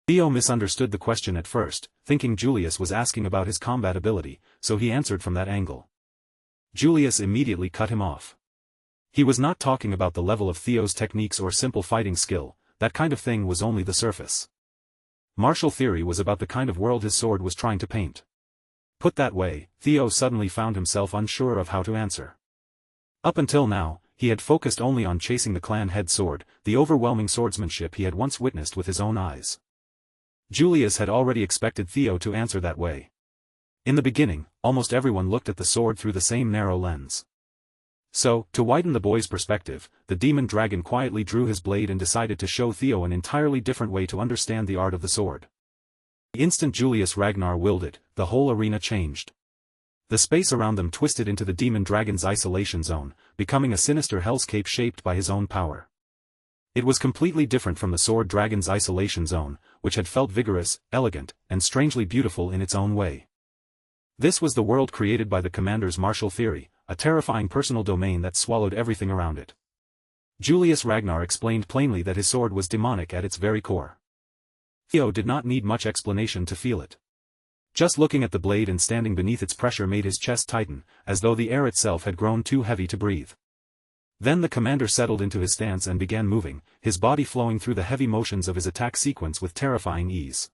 Theo misunderstood the question at first, thinking Julius was asking about his combat ability, so he answered from that angle. Julius immediately cut him off. He was not talking about the level of Theo's techniques or simple fighting skill, that kind of thing was only the surface. Martial theory was about the kind of world his sword was trying to paint. Put that way, Theo suddenly found himself unsure of how to answer. Up until now, he had focused only on chasing the clan head sword, the overwhelming swordsmanship he had once witnessed with his own eyes. Julius had already expected Theo to answer that way. In the beginning, almost everyone looked at the sword through the same narrow lens. So, to widen the boy's perspective, the demon dragon quietly drew his blade and decided to show Theo an entirely different way to understand the art of the sword. The instant Julius Ragnar willed it, the whole arena changed. The space around them twisted into the demon dragon's isolation zone, becoming a sinister hellscape shaped by his own power. It was completely different from the sword dragon's isolation zone, which had felt vigorous, elegant, and strangely beautiful in its own way. This was the world created by the commander's martial theory, a terrifying personal domain that swallowed everything around it. Julius Ragnar explained plainly that his sword was demonic at its very core. Theo did not need much explanation to feel it. Just looking at the blade and standing beneath its pressure made his chest tighten, as though the air itself had grown too heavy to breathe. Then the commander settled into his stance and began moving, his body flowing through the heavy motions of his attack sequence with terrifying ease.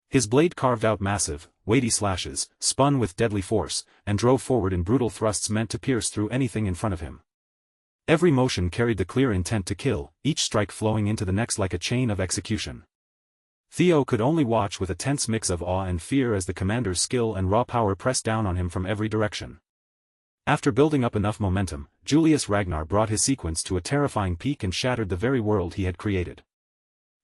His blade carved out massive, weighty slashes, spun with deadly force, and drove forward in brutal thrusts meant to pierce through anything in front of him. Every motion carried the clear intent to kill, each strike flowing into the next like a chain of execution. Theo could only watch with a tense mix of awe and fear as the commander's skill and raw power pressed down on him from every direction. After building up enough momentum, Julius Ragnar brought his sequence to a terrifying peak and shattered the very world he had created.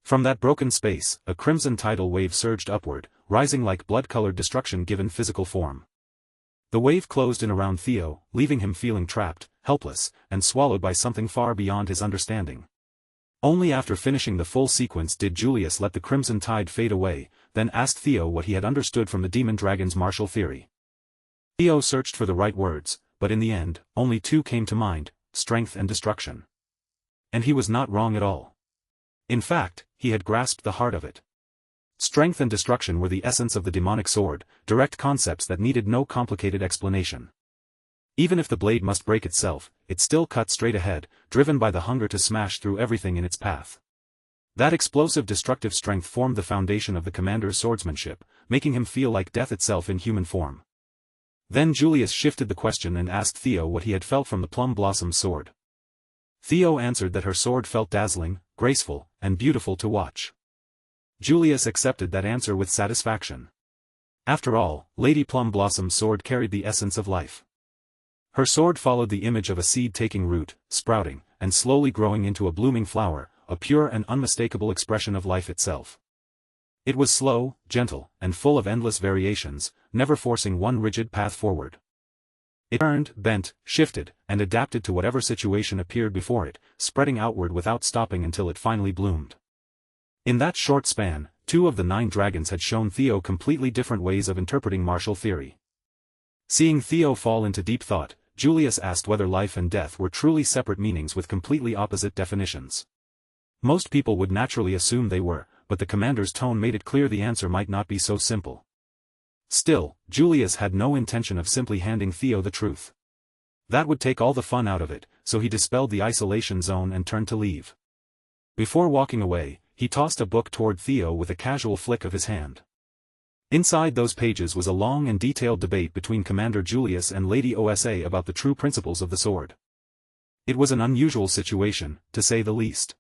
From that broken space, a crimson tidal wave surged upward, rising like blood-colored destruction given physical form. The wave closed in around Theo, leaving him feeling trapped, helpless, and swallowed by something far beyond his understanding. Only after finishing the full sequence did Julius let the crimson tide fade away, then asked Theo what he had understood from the demon dragon's martial theory. Theo searched for the right words, but in the end, only two came to mind: strength and destruction. And he was not wrong at all. In fact, he had grasped the heart of it. Strength and destruction were the essence of the demonic sword, direct concepts that needed no complicated explanation. Even if the blade must break itself, it still cut straight ahead, driven by the hunger to smash through everything in its path. That explosive destructive strength formed the foundation of the commander's swordsmanship, making him feel like death itself in human form. Then Julius shifted the question and asked Theo what he had felt from the Plum Blossom's sword. Theo answered that her sword felt dazzling, graceful, and beautiful to watch. Julius accepted that answer with satisfaction. After all, Lady Plum Blossom's sword carried the essence of life. Her sword followed the image of a seed taking root, sprouting, and slowly growing into a blooming flower, a pure and unmistakable expression of life itself. It was slow, gentle, and full of endless variations, never forcing one rigid path forward. It turned, bent, shifted, and adapted to whatever situation appeared before it, spreading outward without stopping until it finally bloomed. In that short span, 2 of the 9 dragons had shown Theo completely different ways of interpreting martial theory. Seeing Theo fall into deep thought, Julius asked whether life and death were truly separate meanings with completely opposite definitions. Most people would naturally assume they were, but the commander's tone made it clear the answer might not be so simple. Still, Julius had no intention of simply handing Theo the truth. That would take all the fun out of it, so he dispelled the isolation zone and turned to leave. Before walking away, he tossed a book toward Theo with a casual flick of his hand. Inside those pages was a long and detailed debate between Commander Julius and Lady Osa about the true principles of the sword. It was an unusual situation, to say the least.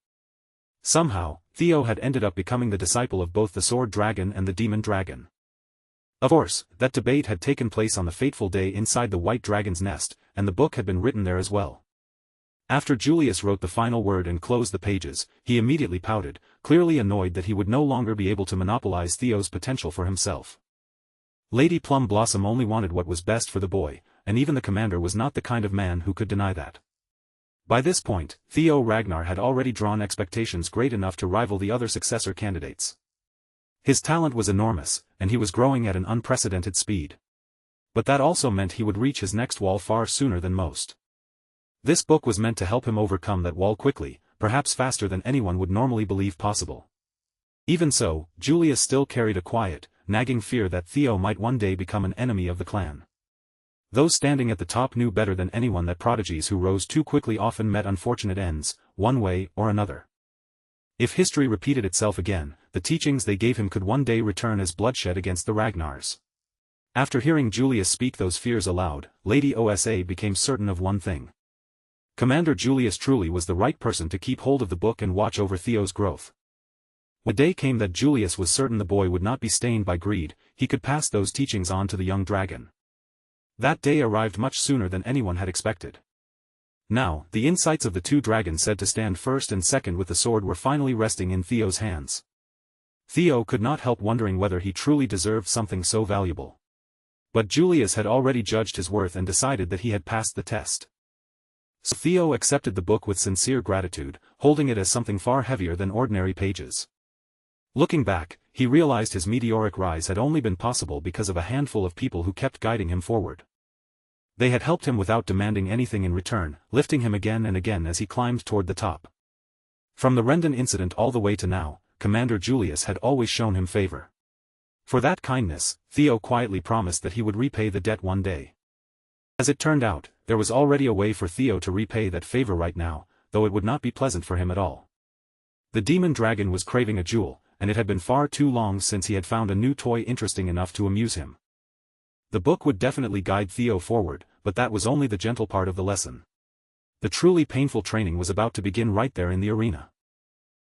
Somehow, Theo had ended up becoming the disciple of both the Sword Dragon and the Demon Dragon. Of course, that debate had taken place on the fateful day inside the White Dragon's nest, and the book had been written there as well. After Julius wrote the final word and closed the pages, he immediately pouted, clearly annoyed that he would no longer be able to monopolize Theo's potential for himself. Lady Plum Blossom only wanted what was best for the boy, and even the commander was not the kind of man who could deny that. By this point, Theo Ragnar had already drawn expectations great enough to rival the other successor candidates. His talent was enormous, and he was growing at an unprecedented speed. But that also meant he would reach his next wall far sooner than most. This book was meant to help him overcome that wall quickly, perhaps faster than anyone would normally believe possible. Even so, Julius still carried a quiet, nagging fear that Theo might one day become an enemy of the clan. Those standing at the top knew better than anyone that prodigies who rose too quickly often met unfortunate ends, one way or another. If history repeated itself again, the teachings they gave him could one day return as bloodshed against the Ragnars. After hearing Julius speak those fears aloud, Lady Osa became certain of one thing. Commander Julius truly was the right person to keep hold of the book and watch over Theo's growth. When the day came that Julius was certain the boy would not be stained by greed, he could pass those teachings on to the young dragon. That day arrived much sooner than anyone had expected. Now, the insights of the 2 dragons said to stand first and second with the sword were finally resting in Theo's hands. Theo could not help wondering whether he truly deserved something so valuable. But Julius had already judged his worth and decided that he had passed the test. So Theo accepted the book with sincere gratitude, holding it as something far heavier than ordinary pages. Looking back, he realized his meteoric rise had only been possible because of a handful of people who kept guiding him forward. They had helped him without demanding anything in return, lifting him again and again as he climbed toward the top. From the Rendon incident all the way to now, Commander Julius had always shown him favor. For that kindness, Theo quietly promised that he would repay the debt one day. As it turned out, there was already a way for Theo to repay that favor right now, though it would not be pleasant for him at all. The demon dragon was craving a jewel, and it had been far too long since he had found a new toy interesting enough to amuse him. The book would definitely guide Theo forward, but that was only the gentle part of the lesson. The truly painful training was about to begin right there in the arena.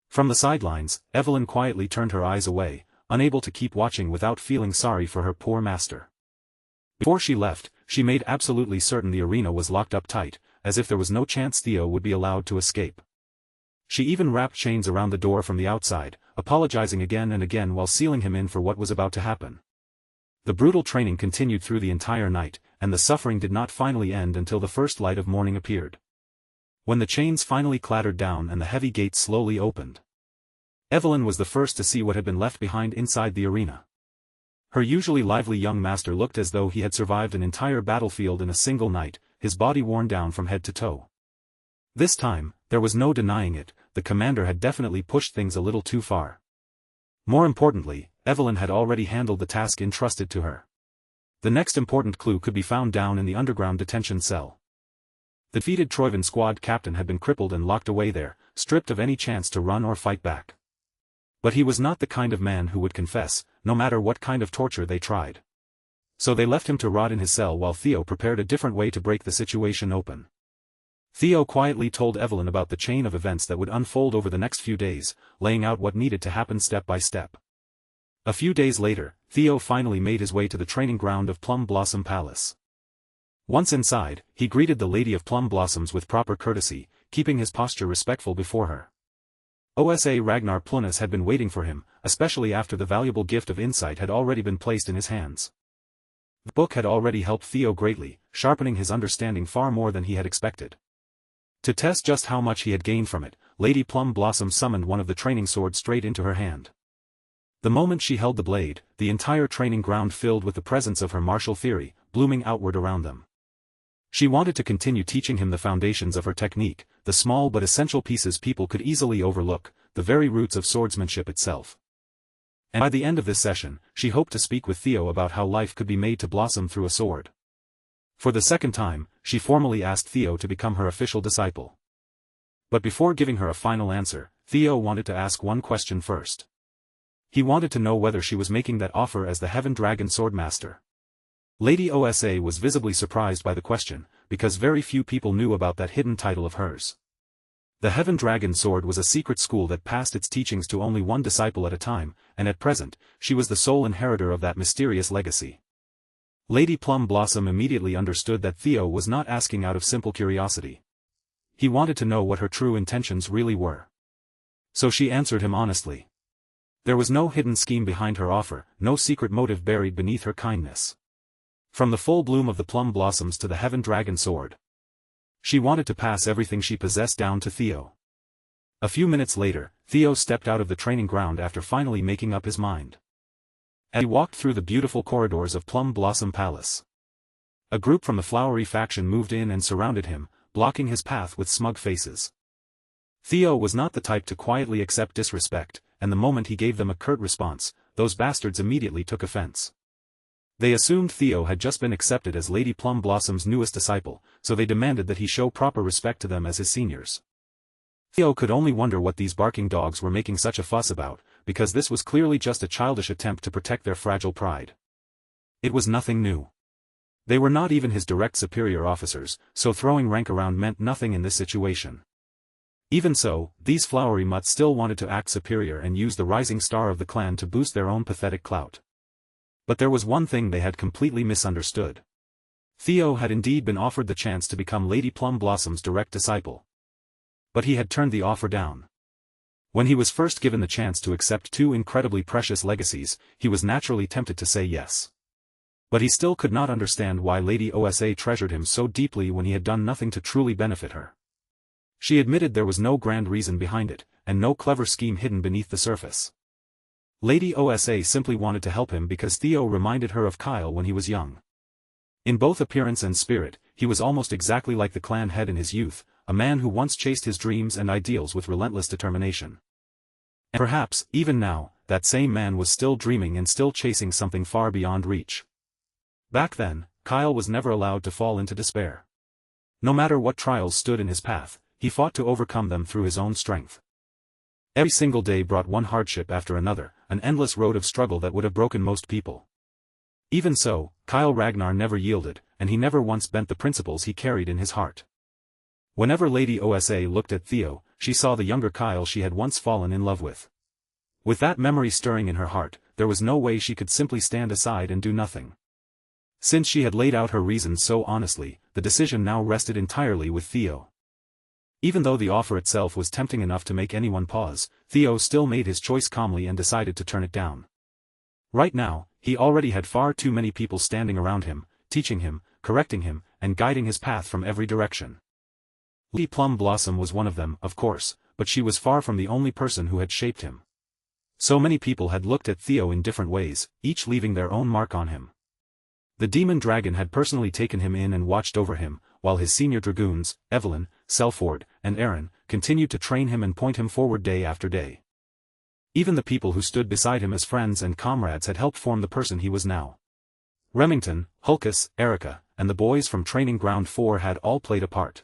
From the sidelines, Evelyn quietly turned her eyes away, unable to keep watching without feeling sorry for her poor master. Before she left, she made absolutely certain the arena was locked up tight, as if there was no chance Theo would be allowed to escape. She even wrapped chains around the door from the outside, apologizing again and again while sealing him in for what was about to happen. The brutal training continued through the entire night, and the suffering did not finally end until the first light of morning appeared. When the chains finally clattered down and the heavy gates slowly opened, Evelyn was the first to see what had been left behind inside the arena. Her usually lively young master looked as though he had survived an entire battlefield in a single night, his body worn down from head to toe. This time, there was no denying it, the commander had definitely pushed things a little too far. More importantly, Evelyn had already handled the task entrusted to her. The next important clue could be found down in the underground detention cell. The defeated Troivan squad captain had been crippled and locked away there, stripped of any chance to run or fight back. But he was not the kind of man who would confess, no matter what kind of torture they tried. So they left him to rot in his cell while Theo prepared a different way to break the situation open. Theo quietly told Evelyn about the chain of events that would unfold over the next few days, laying out what needed to happen step by step. A few days later, Theo finally made his way to the training ground of Plum Blossom Palace. Once inside, he greeted the Lady of Plum Blossoms with proper courtesy, keeping his posture respectful before her. Osa Ragnar Plunus had been waiting for him, especially after the valuable gift of insight had already been placed in his hands. The book had already helped Theo greatly, sharpening his understanding far more than he had expected. To test just how much he had gained from it, Lady Plum Blossom summoned one of the training swords straight into her hand. The moment she held the blade, the entire training ground filled with the presence of her martial theory, blooming outward around them. She wanted to continue teaching him the foundations of her technique, the small but essential pieces people could easily overlook, the very roots of swordsmanship itself. And by the end of this session, she hoped to speak with Theo about how life could be made to blossom through a sword. For the second time, she formally asked Theo to become her official disciple. But before giving her a final answer, Theo wanted to ask one question first. He wanted to know whether she was making that offer as the Heaven Dragon Swordmaster. Lady Osa was visibly surprised by the question, because very few people knew about that hidden title of hers. The Heaven Dragon Sword was a secret school that passed its teachings to only one disciple at a time, and at present, she was the sole inheritor of that mysterious legacy. Lady Plum Blossom immediately understood that Theo was not asking out of simple curiosity. He wanted to know what her true intentions really were. So she answered him honestly. There was no hidden scheme behind her offer, no secret motive buried beneath her kindness. From the full bloom of the plum blossoms to the Heaven Dragon Sword, she wanted to pass everything she possessed down to Theo. A few minutes later, Theo stepped out of the training ground after finally making up his mind. As he walked through the beautiful corridors of Plum Blossom Palace, a group from the flowery faction moved in and surrounded him, blocking his path with smug faces. Theo was not the type to quietly accept disrespect, and the moment he gave them a curt response, those bastards immediately took offense. They assumed Theo had just been accepted as Lady Plum Blossom's newest disciple, so they demanded that he show proper respect to them as his seniors. Theo could only wonder what these barking dogs were making such a fuss about, because this was clearly just a childish attempt to protect their fragile pride. It was nothing new. They were not even his direct superior officers, so throwing rank around meant nothing in this situation. Even so, these flowery mutts still wanted to act superior and use the rising star of the clan to boost their own pathetic clout. But there was one thing they had completely misunderstood. Theo had indeed been offered the chance to become Lady Plum Blossom's direct disciple. But he had turned the offer down. When he was first given the chance to accept two incredibly precious legacies, he was naturally tempted to say yes. But he still could not understand why Lady Osa treasured him so deeply when he had done nothing to truly benefit her. She admitted there was no grand reason behind it, and no clever scheme hidden beneath the surface. Lady Osa simply wanted to help him because Theo reminded her of Kyle when he was young. In both appearance and spirit, he was almost exactly like the clan head in his youth, a man who once chased his dreams and ideals with relentless determination. And perhaps, even now, that same man was still dreaming and still chasing something far beyond reach. Back then, Kyle was never allowed to fall into despair. No matter what trials stood in his path, he fought to overcome them through his own strength. Every single day brought one hardship after another, an endless road of struggle that would have broken most people. Even so, Kyle Ragnar never yielded, and he never once bent the principles he carried in his heart. Whenever Lady Osa looked at Theo, she saw the younger Kyle she had once fallen in love with. With that memory stirring in her heart, there was no way she could simply stand aside and do nothing. Since she had laid out her reasons so honestly, the decision now rested entirely with Theo. Even though the offer itself was tempting enough to make anyone pause, Theo still made his choice calmly and decided to turn it down. Right now, he already had far too many people standing around him, teaching him, correcting him, and guiding his path from every direction. Lady Plum Blossom was one of them, of course, but she was far from the only person who had shaped him. So many people had looked at Theo in different ways, each leaving their own mark on him. The demon dragon had personally taken him in and watched over him, while his senior dragoons, Evelyn, Selford, and Aaron, continued to train him and point him forward day after day. Even the people who stood beside him as friends and comrades had helped form the person he was now. Remington, Hulkus, Erica, and the boys from Training Ground 4 had all played a part.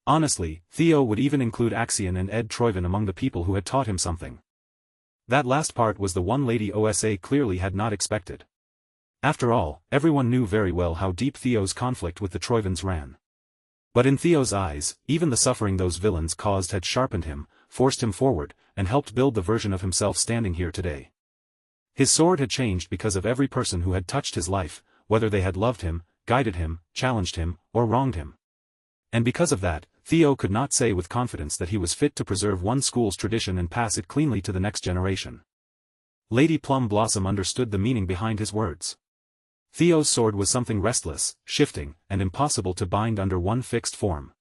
Honestly, Theo would even include Axion and Ed Troyven among the people who had taught him something. That last part was the one Lady OSA clearly had not expected. After all, everyone knew very well how deep Theo's conflict with the Troyvens ran. But in Theo's eyes, even the suffering those villains caused had sharpened him, forced him forward, and helped build the version of himself standing here today. His sword had changed because of every person who had touched his life, whether they had loved him, guided him, challenged him, or wronged him. And because of that, Theo could not say with confidence that he was fit to preserve one school's tradition and pass it cleanly to the next generation. Lady Plum Blossom understood the meaning behind his words. Theo's sword was something restless, shifting, and impossible to bind under one fixed form.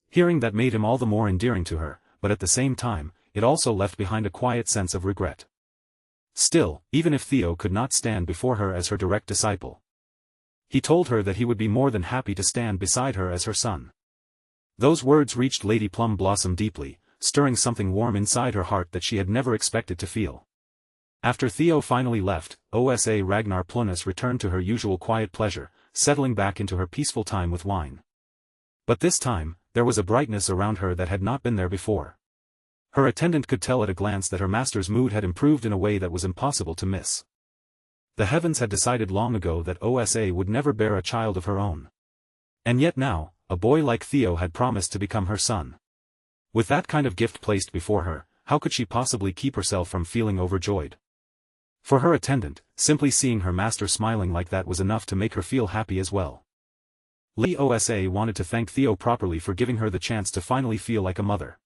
Hearing that made him all the more endearing to her, but at the same time, it also left behind a quiet sense of regret. Still, even if Theo could not stand before her as her direct disciple, he told her that he would be more than happy to stand beside her as her son. Those words reached Lady Plum Blossom deeply, stirring something warm inside her heart that she had never expected to feel. After Theo finally left, OSA Ragnar Plunus returned to her usual quiet pleasure, settling back into her peaceful time with wine. But this time, there was a brightness around her that had not been there before. Her attendant could tell at a glance that her master's mood had improved in a way that was impossible to miss. The heavens had decided long ago that OSA would never bear a child of her own. And yet now, a boy like Theo had promised to become her son. With that kind of gift placed before her, how could she possibly keep herself from feeling overjoyed? For her attendant, simply seeing her master smiling like that was enough to make her feel happy as well. Lady OSA wanted to thank Theo properly for giving her the chance to finally feel like a mother.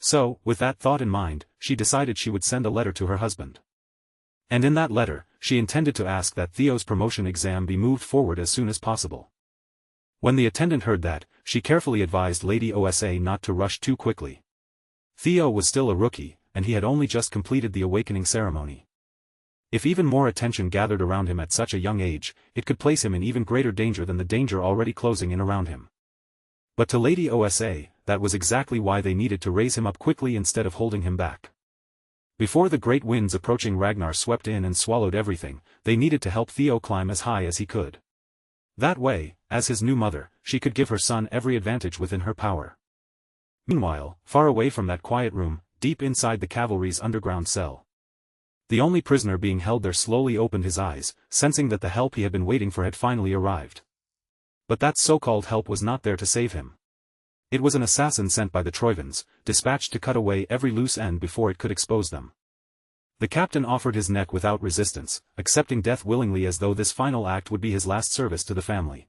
So, with that thought in mind, she decided she would send a letter to her husband. And in that letter, she intended to ask that Theo's promotion exam be moved forward as soon as possible. When the attendant heard that, she carefully advised Lady OSA not to rush too quickly. Theo was still a rookie, and he had only just completed the awakening ceremony. If even more attention gathered around him at such a young age, it could place him in even greater danger than the danger already closing in around him. But to Lady OSA, that was exactly why they needed to raise him up quickly instead of holding him back. Before the great winds approaching Ragnar swept in and swallowed everything, they needed to help Theo climb as high as he could. That way, as his new mother, she could give her son every advantage within her power. Meanwhile, far away from that quiet room, deep inside the cavalry's underground cell, the only prisoner being held there slowly opened his eyes, sensing that the help he had been waiting for had finally arrived. But that so-called help was not there to save him. It was an assassin sent by the Troyvens, dispatched to cut away every loose end before it could expose them. The captain offered his neck without resistance, accepting death willingly as though this final act would be his last service to the family.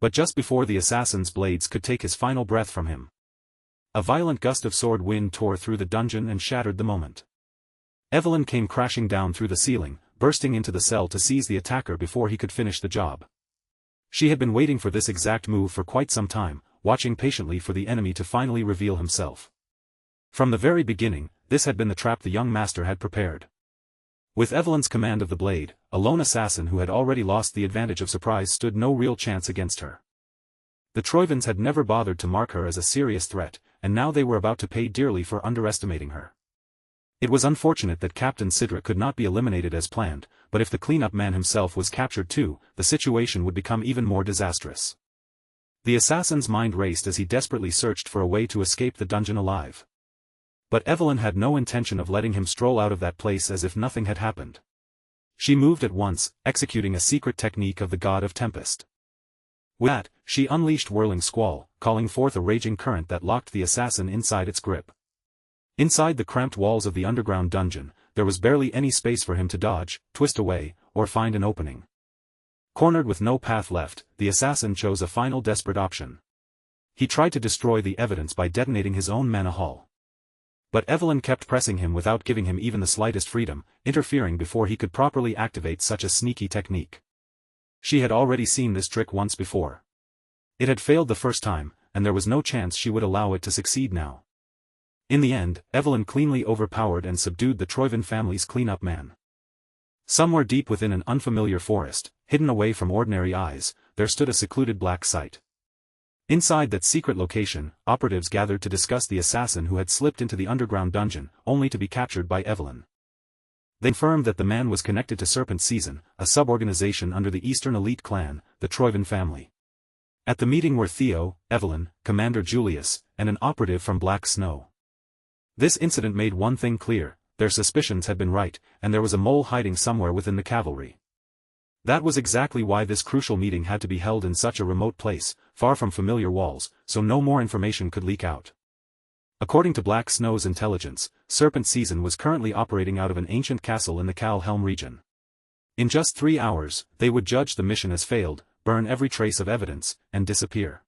But just before the assassin's blades could take his final breath from him, a violent gust of sword wind tore through the dungeon and shattered the moment. Evelyn came crashing down through the ceiling, bursting into the cell to seize the attacker before he could finish the job. She had been waiting for this exact move for quite some time, watching patiently for the enemy to finally reveal himself. From the very beginning, this had been the trap the young master had prepared. With Evelyn's command of the blade, a lone assassin who had already lost the advantage of surprise stood no real chance against her. The Troyvens had never bothered to mark her as a serious threat, and now they were about to pay dearly for underestimating her. It was unfortunate that Captain Sidra could not be eliminated as planned, but if the cleanup man himself was captured too, the situation would become even more disastrous. The assassin's mind raced as he desperately searched for a way to escape the dungeon alive. But Evelyn had no intention of letting him stroll out of that place as if nothing had happened. She moved at once, executing a secret technique of the god of tempest. With that, she unleashed whirling squall, calling forth a raging current that locked the assassin inside its grip. Inside the cramped walls of the underground dungeon, there was barely any space for him to dodge, twist away, or find an opening. Cornered with no path left, the assassin chose a final desperate option. He tried to destroy the evidence by detonating his own mana hall. But Evelyn kept pressing him without giving him even the slightest freedom, interfering before he could properly activate such a sneaky technique. She had already seen this trick once before. It had failed the first time, and there was no chance she would allow it to succeed now. In the end, Evelyn cleanly overpowered and subdued the Troyven family's cleanup man. Somewhere deep within an unfamiliar forest, hidden away from ordinary eyes, there stood a secluded black site. Inside that secret location, operatives gathered to discuss the assassin who had slipped into the underground dungeon, only to be captured by Evelyn. They confirmed that the man was connected to Serpent Season, a sub-organization under the Eastern elite clan, the Troyven family. At the meeting were Theo, Evelyn, Commander Julius, and an operative from Black Snow. This incident made one thing clear: their suspicions had been right, and there was a mole hiding somewhere within the cavalry. That was exactly why this crucial meeting had to be held in such a remote place, far from familiar walls, so no more information could leak out. According to Black Snow's intelligence, Serpent Season was currently operating out of an ancient castle in the Calhelm region. In just 3 hours, they would judge the mission as failed, burn every trace of evidence, and disappear.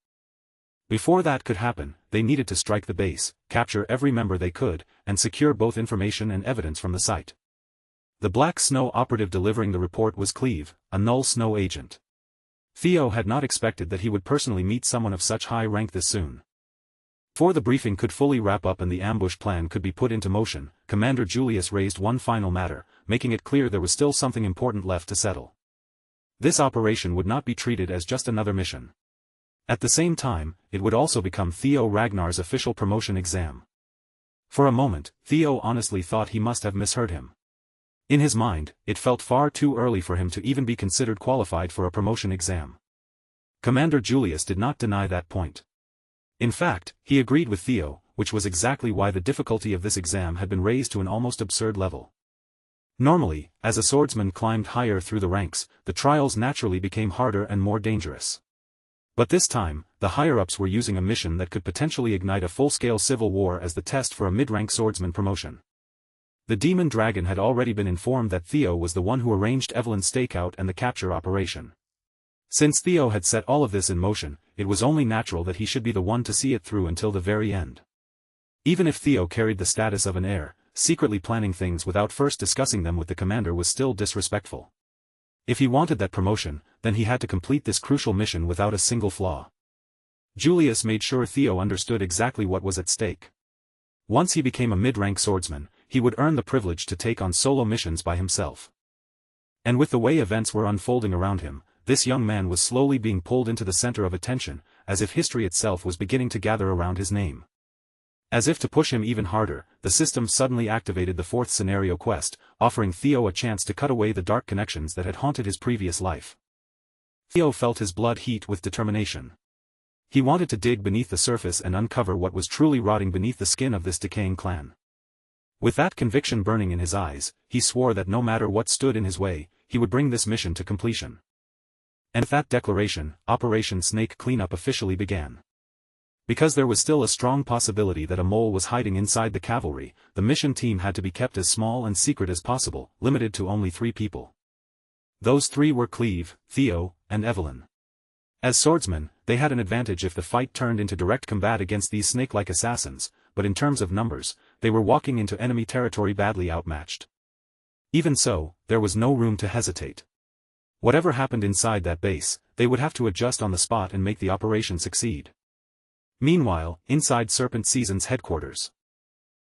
Before that could happen, they needed to strike the base, capture every member they could, and secure both information and evidence from the site. The Black Snow operative delivering the report was Cleve, a Null Snow agent. Theo had not expected that he would personally meet someone of such high rank this soon. Before the briefing could fully wrap up and the ambush plan could be put into motion, Commander Julius raised one final matter, making it clear there was still something important left to settle. This operation would not be treated as just another mission. At the same time, it would also become Theo Ragnar's official promotion exam. For a moment, Theo honestly thought he must have misheard him. In his mind, it felt far too early for him to even be considered qualified for a promotion exam. Commander Julius did not deny that point. In fact, he agreed with Theo, which was exactly why the difficulty of this exam had been raised to an almost absurd level. Normally, as a swordsman climbed higher through the ranks, the trials naturally became harder and more dangerous. But this time, the higher-ups were using a mission that could potentially ignite a full-scale civil war as the test for a mid-rank swordsman promotion. The Demon Dragon had already been informed that Theo was the one who arranged Evelyn's stakeout and the capture operation. Since Theo had set all of this in motion, it was only natural that he should be the one to see it through until the very end. Even if Theo carried the status of an heir, secretly planning things without first discussing them with the commander was still disrespectful. If he wanted that promotion, then he had to complete this crucial mission without a single flaw. Julius made sure Theo understood exactly what was at stake. Once he became a mid-rank swordsman, he would earn the privilege to take on solo missions by himself. And with the way events were unfolding around him, this young man was slowly being pulled into the center of attention, as if history itself was beginning to gather around his name. As if to push him even harder, the system suddenly activated the 4th scenario quest, offering Theo a chance to cut away the dark connections that had haunted his previous life. Theo felt his blood heat with determination. He wanted to dig beneath the surface and uncover what was truly rotting beneath the skin of this decaying clan. With that conviction burning in his eyes, he swore that no matter what stood in his way, he would bring this mission to completion. And with that declaration, Operation Snake Cleanup officially began. Because there was still a strong possibility that a mole was hiding inside the cavalry, the mission team had to be kept as small and secret as possible, limited to only 3 people. Those 3 were Cleve, Theo, and Evelyn. As swordsmen, they had an advantage if the fight turned into direct combat against these snake-like assassins, but in terms of numbers, they were walking into enemy territory badly outmatched. Even so, there was no room to hesitate. Whatever happened inside that base, they would have to adjust on the spot and make the operation succeed. Meanwhile, inside Serpent Season's headquarters,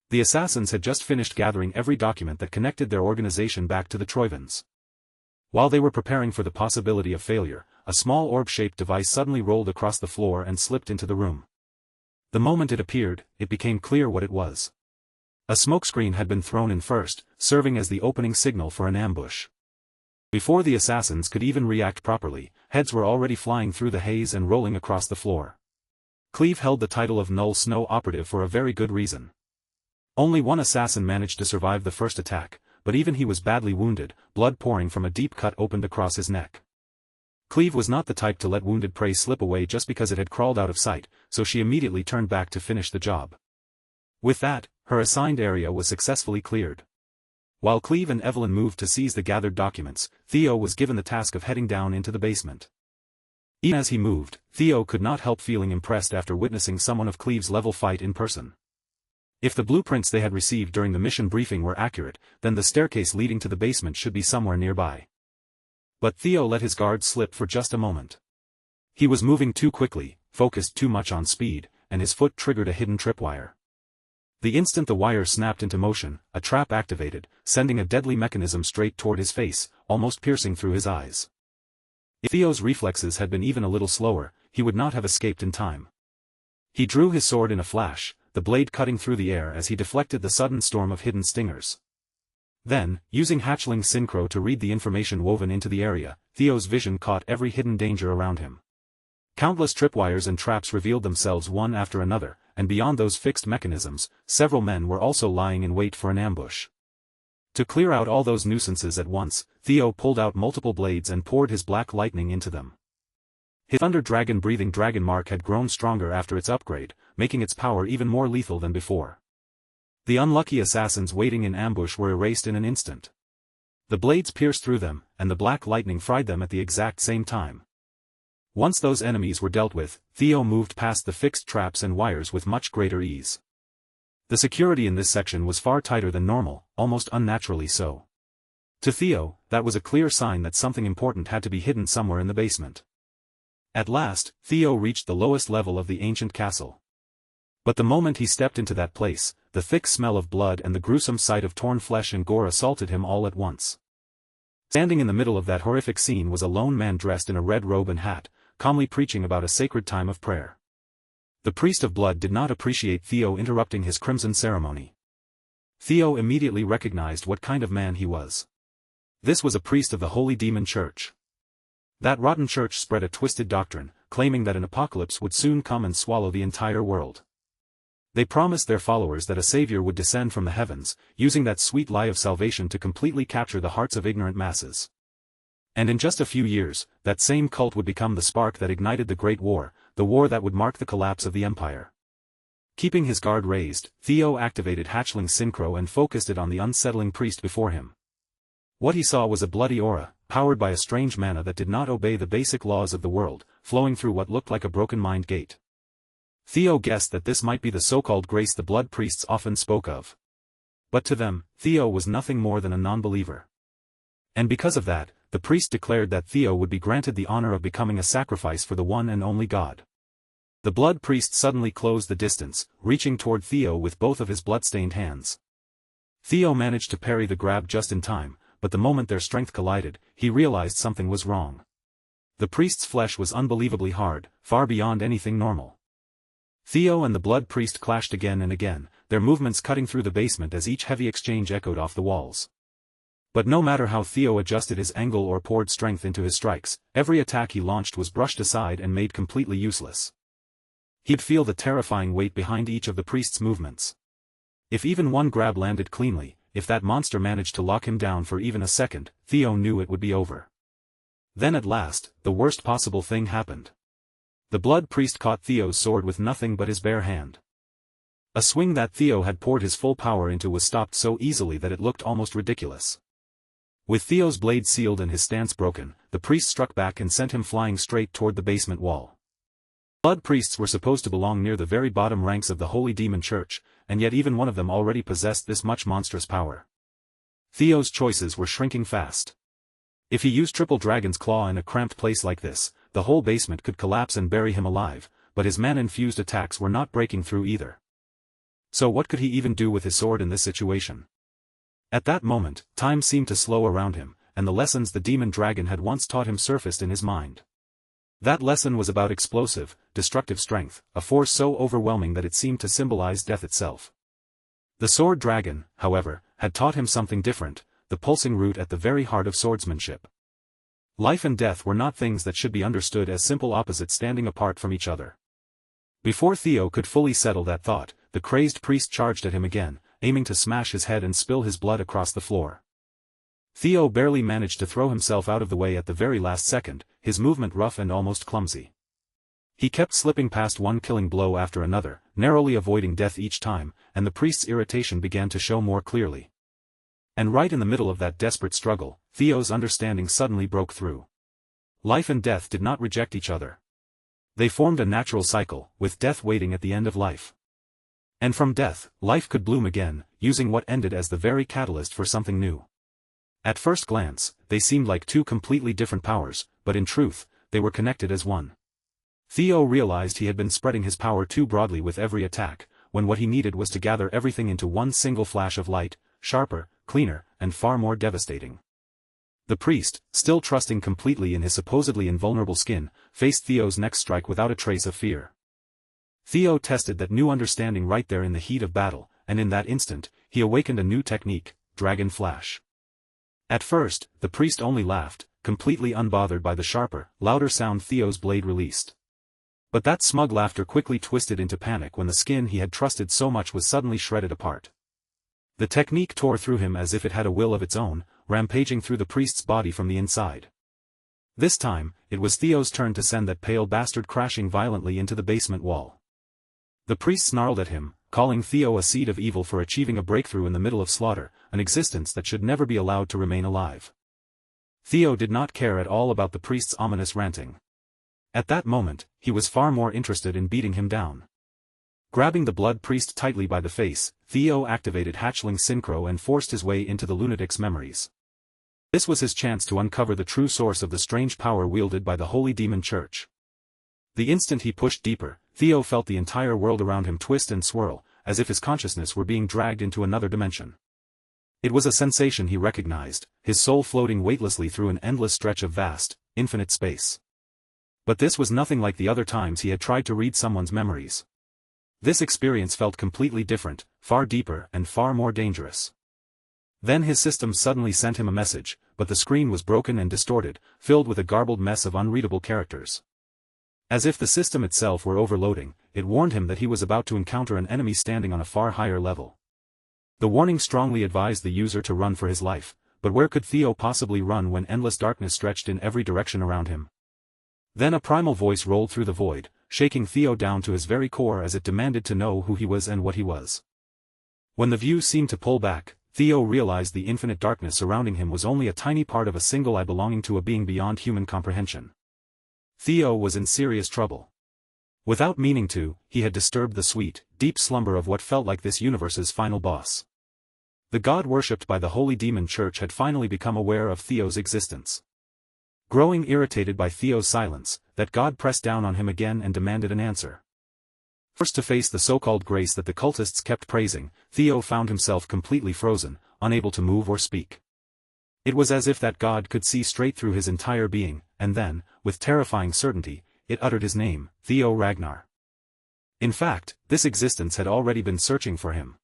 the assassins had just finished gathering every document that connected their organization back to the Troyvens. While they were preparing for the possibility of failure, a small orb-shaped device suddenly rolled across the floor and slipped into the room. The moment it appeared, it became clear what it was. A smokescreen had been thrown in first, serving as the opening signal for an ambush. Before the assassins could even react properly, heads were already flying through the haze and rolling across the floor. Cleve held the title of Null Snow Operative for a very good reason. Only one assassin managed to survive the first attack, but even he was badly wounded, blood pouring from a deep cut opened across his neck. Cleve was not the type to let wounded prey slip away just because it had crawled out of sight, so she immediately turned back to finish the job. With that, her assigned area was successfully cleared. While Cleve and Evelyn moved to seize the gathered documents, Theo was given the task of heading down into the basement. Even as he moved, Theo could not help feeling impressed after witnessing someone of Cleve's level fight in person. If the blueprints they had received during the mission briefing were accurate, then the staircase leading to the basement should be somewhere nearby. But Theo let his guard slip for just a moment. He was moving too quickly, focused too much on speed, and his foot triggered a hidden tripwire. The instant the wire snapped into motion, a trap activated, sending a deadly mechanism straight toward his face, almost piercing through his eyes. If Theo's reflexes had been even a little slower, he would not have escaped in time. He drew his sword in a flash, the blade cutting through the air as he deflected the sudden storm of hidden stingers. Then, using hatchling synchro to read the information woven into the area, Theo's vision caught every hidden danger around him. Countless tripwires and traps revealed themselves one after another, and beyond those fixed mechanisms, several men were also lying in wait for an ambush. To clear out all those nuisances at once, Theo pulled out multiple blades and poured his black lightning into them. His Thunder Dragon-breathing dragon mark had grown stronger after its upgrade, making its power even more lethal than before. The unlucky assassins waiting in ambush were erased in an instant. The blades pierced through them, and the black lightning fried them at the exact same time. Once those enemies were dealt with, Theo moved past the fixed traps and wires with much greater ease. The security in this section was far tighter than normal, almost unnaturally so. To Theo, that was a clear sign that something important had to be hidden somewhere in the basement. At last, Theo reached the lowest level of the ancient castle. But the moment he stepped into that place, the thick smell of blood and the gruesome sight of torn flesh and gore assaulted him all at once. Standing in the middle of that horrific scene was a lone man dressed in a red robe and hat, calmly preaching about a sacred time of prayer. The priest of blood did not appreciate Theo interrupting his crimson ceremony. Theo immediately recognized what kind of man he was. This was a priest of the Holy Demon Church. That rotten church spread a twisted doctrine, claiming that an apocalypse would soon come and swallow the entire world. They promised their followers that a savior would descend from the heavens, using that sweet lie of salvation to completely capture the hearts of ignorant masses. And in just a few years, that same cult would become the spark that ignited the Great War, the war that would mark the collapse of the empire. Keeping his guard raised, Theo activated hatchling synchro and focused it on the unsettling priest before him. What he saw was a bloody aura, powered by a strange mana that did not obey the basic laws of the world, flowing through what looked like a broken mind gate. Theo guessed that this might be the so-called grace the blood priests often spoke of. But to them, Theo was nothing more than a non-believer. And because of that, the priest declared that Theo would be granted the honor of becoming a sacrifice for the one and only God. The blood priest suddenly closed the distance, reaching toward Theo with both of his blood-stained hands. Theo managed to parry the grab just in time, but the moment their strength collided, he realized something was wrong. The priest's flesh was unbelievably hard, far beyond anything normal. Theo and the blood priest clashed again and again, their movements cutting through the basement as each heavy exchange echoed off the walls. But no matter how Theo adjusted his angle or poured strength into his strikes, every attack he launched was brushed aside and made completely useless. He'd feel the terrifying weight behind each of the priest's movements. If even one grab landed cleanly, if that monster managed to lock him down for even a second, Theo knew it would be over. Then at last, the worst possible thing happened. The blood priest caught Theo's sword with nothing but his bare hand. A swing that Theo had poured his full power into was stopped so easily that it looked almost ridiculous. With Theo's blade sealed and his stance broken, the priest struck back and sent him flying straight toward the basement wall. Blood priests were supposed to belong near the very bottom ranks of the Holy Demon Church, and yet even one of them already possessed this much monstrous power. Theo's choices were shrinking fast. If he used Triple Dragon's Claw in a cramped place like this, the whole basement could collapse and bury him alive, but his mana-infused attacks were not breaking through either. So what could he even do with his sword in this situation? At that moment, time seemed to slow around him, and the lessons the demon dragon had once taught him surfaced in his mind. That lesson was about explosive, destructive strength, a force so overwhelming that it seemed to symbolize death itself. The sword dragon, however, had taught him something different, the pulsing root at the very heart of swordsmanship. Life and death were not things that should be understood as simple opposites standing apart from each other. Before Theo could fully settle that thought, the crazed priest charged at him again, aiming to smash his head and spill his blood across the floor. Theo barely managed to throw himself out of the way at the very last second, his movement rough and almost clumsy. He kept slipping past one killing blow after another, narrowly avoiding death each time, and the priest's irritation began to show more clearly. And right in the middle of that desperate struggle, Theo's understanding suddenly broke through. Life and death did not reject each other. They formed a natural cycle, with death waiting at the end of life. And from death, life could bloom again, using what ended as the very catalyst for something new. At first glance, they seemed like two completely different powers, but in truth, they were connected as one. Theo realized he had been spreading his power too broadly with every attack, when what he needed was to gather everything into one single flash of light, sharper, cleaner, and far more devastating. The priest, still trusting completely in his supposedly invulnerable skin, faced Theo's next strike without a trace of fear. Theo tested that new understanding right there in the heat of battle, and in that instant, he awakened a new technique, dragon flash. At first, the priest only laughed, completely unbothered by the sharper, louder sound Theo's blade released. But that smug laughter quickly twisted into panic when the skin he had trusted so much was suddenly shredded apart. The technique tore through him as if it had a will of its own, rampaging through the priest's body from the inside. This time, it was Theo's turn to send that pale bastard crashing violently into the basement wall. The priest snarled at him, calling Theo a seed of evil for achieving a breakthrough in the middle of slaughter, an existence that should never be allowed to remain alive. Theo did not care at all about the priest's ominous ranting. At that moment, he was far more interested in beating him down. Grabbing the blood priest tightly by the face, Theo activated hatchling synchro and forced his way into the lunatic's memories. This was his chance to uncover the true source of the strange power wielded by the Holy Demon Church. The instant he pushed deeper, Theo felt the entire world around him twist and swirl, as if his consciousness were being dragged into another dimension. It was a sensation he recognized, his soul floating weightlessly through an endless stretch of vast, infinite space. But this was nothing like the other times he had tried to read someone's memories. This experience felt completely different, far deeper and far more dangerous. Then his system suddenly sent him a message, but the screen was broken and distorted, filled with a garbled mess of unreadable characters. As if the system itself were overloading, it warned him that he was about to encounter an enemy standing on a far higher level. The warning strongly advised the user to run for his life, but where could Theo possibly run when endless darkness stretched in every direction around him? Then a primal voice rolled through the void, shaking Theo down to his very core as it demanded to know who he was and what he was. When the view seemed to pull back, Theo realized the infinite darkness surrounding him was only a tiny part of a single I belonging to a being beyond human comprehension. Theo was in serious trouble. Without meaning to, he had disturbed the sweet, deep slumber of what felt like this universe's final boss. The god worshipped by the Holy Demon Church had finally become aware of Theo's existence. Growing irritated by Theo's silence, that god pressed down on him again and demanded an answer. Forced to face the so-called grace that the cultists kept praising, Theo found himself completely frozen, unable to move or speak. It was as if that god could see straight through his entire being, and then, with terrifying certainty, it uttered his name, Theo Ragnar. In fact, this existence had already been searching for him.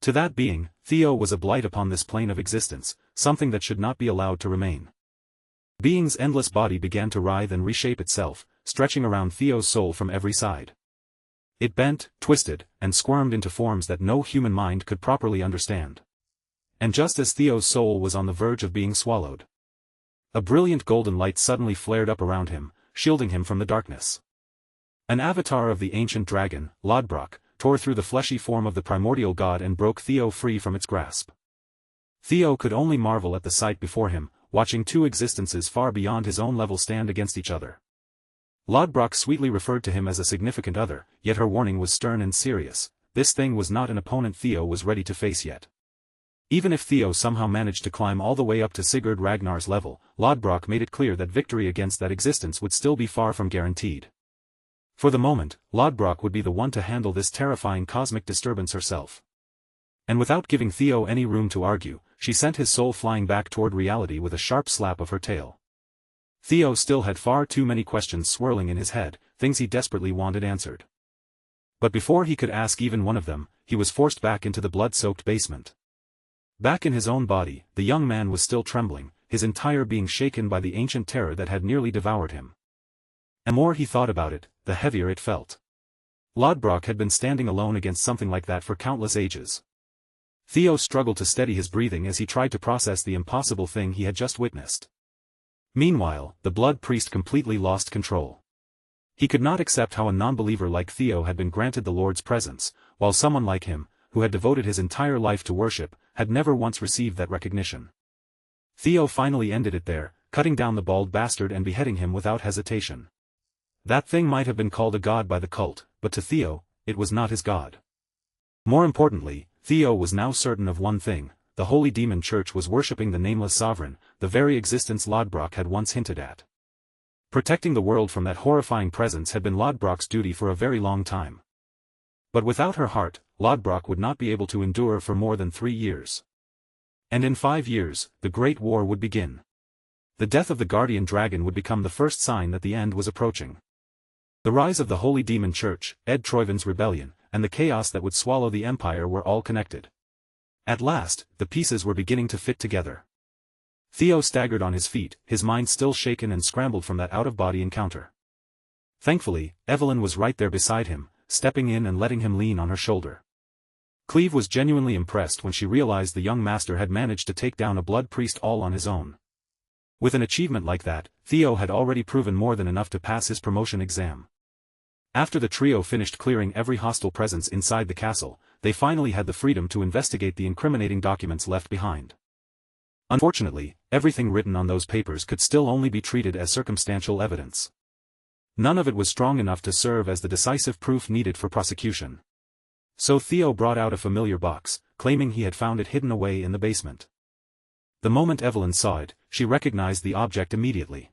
To that being, Theo was a blight upon this plane of existence, something that should not be allowed to remain. Being's endless body began to writhe and reshape itself, stretching around Theo's soul from every side. It bent, twisted, and squirmed into forms that no human mind could properly understand. And just as Theo's soul was on the verge of being swallowed, a brilliant golden light suddenly flared up around him, shielding him from the darkness. An avatar of the ancient dragon, Lodbrok, tore through the fleshy form of the primordial god and broke Theo free from its grasp. Theo could only marvel at the sight before him, watching two existences far beyond his own level stand against each other. Lodbrok sweetly referred to him as a significant other, yet her warning was stern and serious. This thing was not an opponent Theo was ready to face yet. Even if Theo somehow managed to climb all the way up to Sigurd Ragnar's level, Lodbrok made it clear that victory against that existence would still be far from guaranteed. For the moment, Lodbrok would be the one to handle this terrifying cosmic disturbance herself. And without giving Theo any room to argue, she sent his soul flying back toward reality with a sharp slap of her tail. Theo still had far too many questions swirling in his head, things he desperately wanted answered. But before he could ask even one of them, he was forced back into the blood-soaked basement. Back in his own body, the young man was still trembling, his entire being shaken by the ancient terror that had nearly devoured him. And the more he thought about it, the heavier it felt. Lodbrok had been standing alone against something like that for countless ages. Theo struggled to steady his breathing as he tried to process the impossible thing he had just witnessed. Meanwhile, the blood priest completely lost control. He could not accept how a non-believer like Theo had been granted the Lord's presence, while someone like him, who had devoted his entire life to worship, had never once received that recognition. Theo finally ended it there, cutting down the bald bastard and beheading him without hesitation. That thing might have been called a god by the cult, but to Theo, it was not his god. More importantly, Theo was now certain of one thing: the Holy Demon Church was worshipping the nameless sovereign, the very existence Lodbrok had once hinted at. Protecting the world from that horrifying presence had been Lodbrok's duty for a very long time. But without her heart, Lodbrok would not be able to endure for more than 3 years. And in 5 years, the Great War would begin. The death of the Guardian Dragon would become the first sign that the end was approaching. The rise of the Holy Demon Church, Ed Troivin's rebellion, and the chaos that would swallow the Empire were all connected. At last, the pieces were beginning to fit together. Theo staggered on his feet, his mind still shaken and scrambled from that out-of-body encounter. Thankfully, Evelyn was right there beside him, stepping in and letting him lean on her shoulder. Cleve was genuinely impressed when she realized the young master had managed to take down a blood priest all on his own. With an achievement like that, Theo had already proven more than enough to pass his promotion exam. After the trio finished clearing every hostile presence inside the castle, they finally had the freedom to investigate the incriminating documents left behind. Unfortunately, everything written on those papers could still only be treated as circumstantial evidence. None of it was strong enough to serve as the decisive proof needed for prosecution. So Theo brought out a familiar box, claiming he had found it hidden away in the basement. The moment Evelyn saw it, she recognized the object immediately.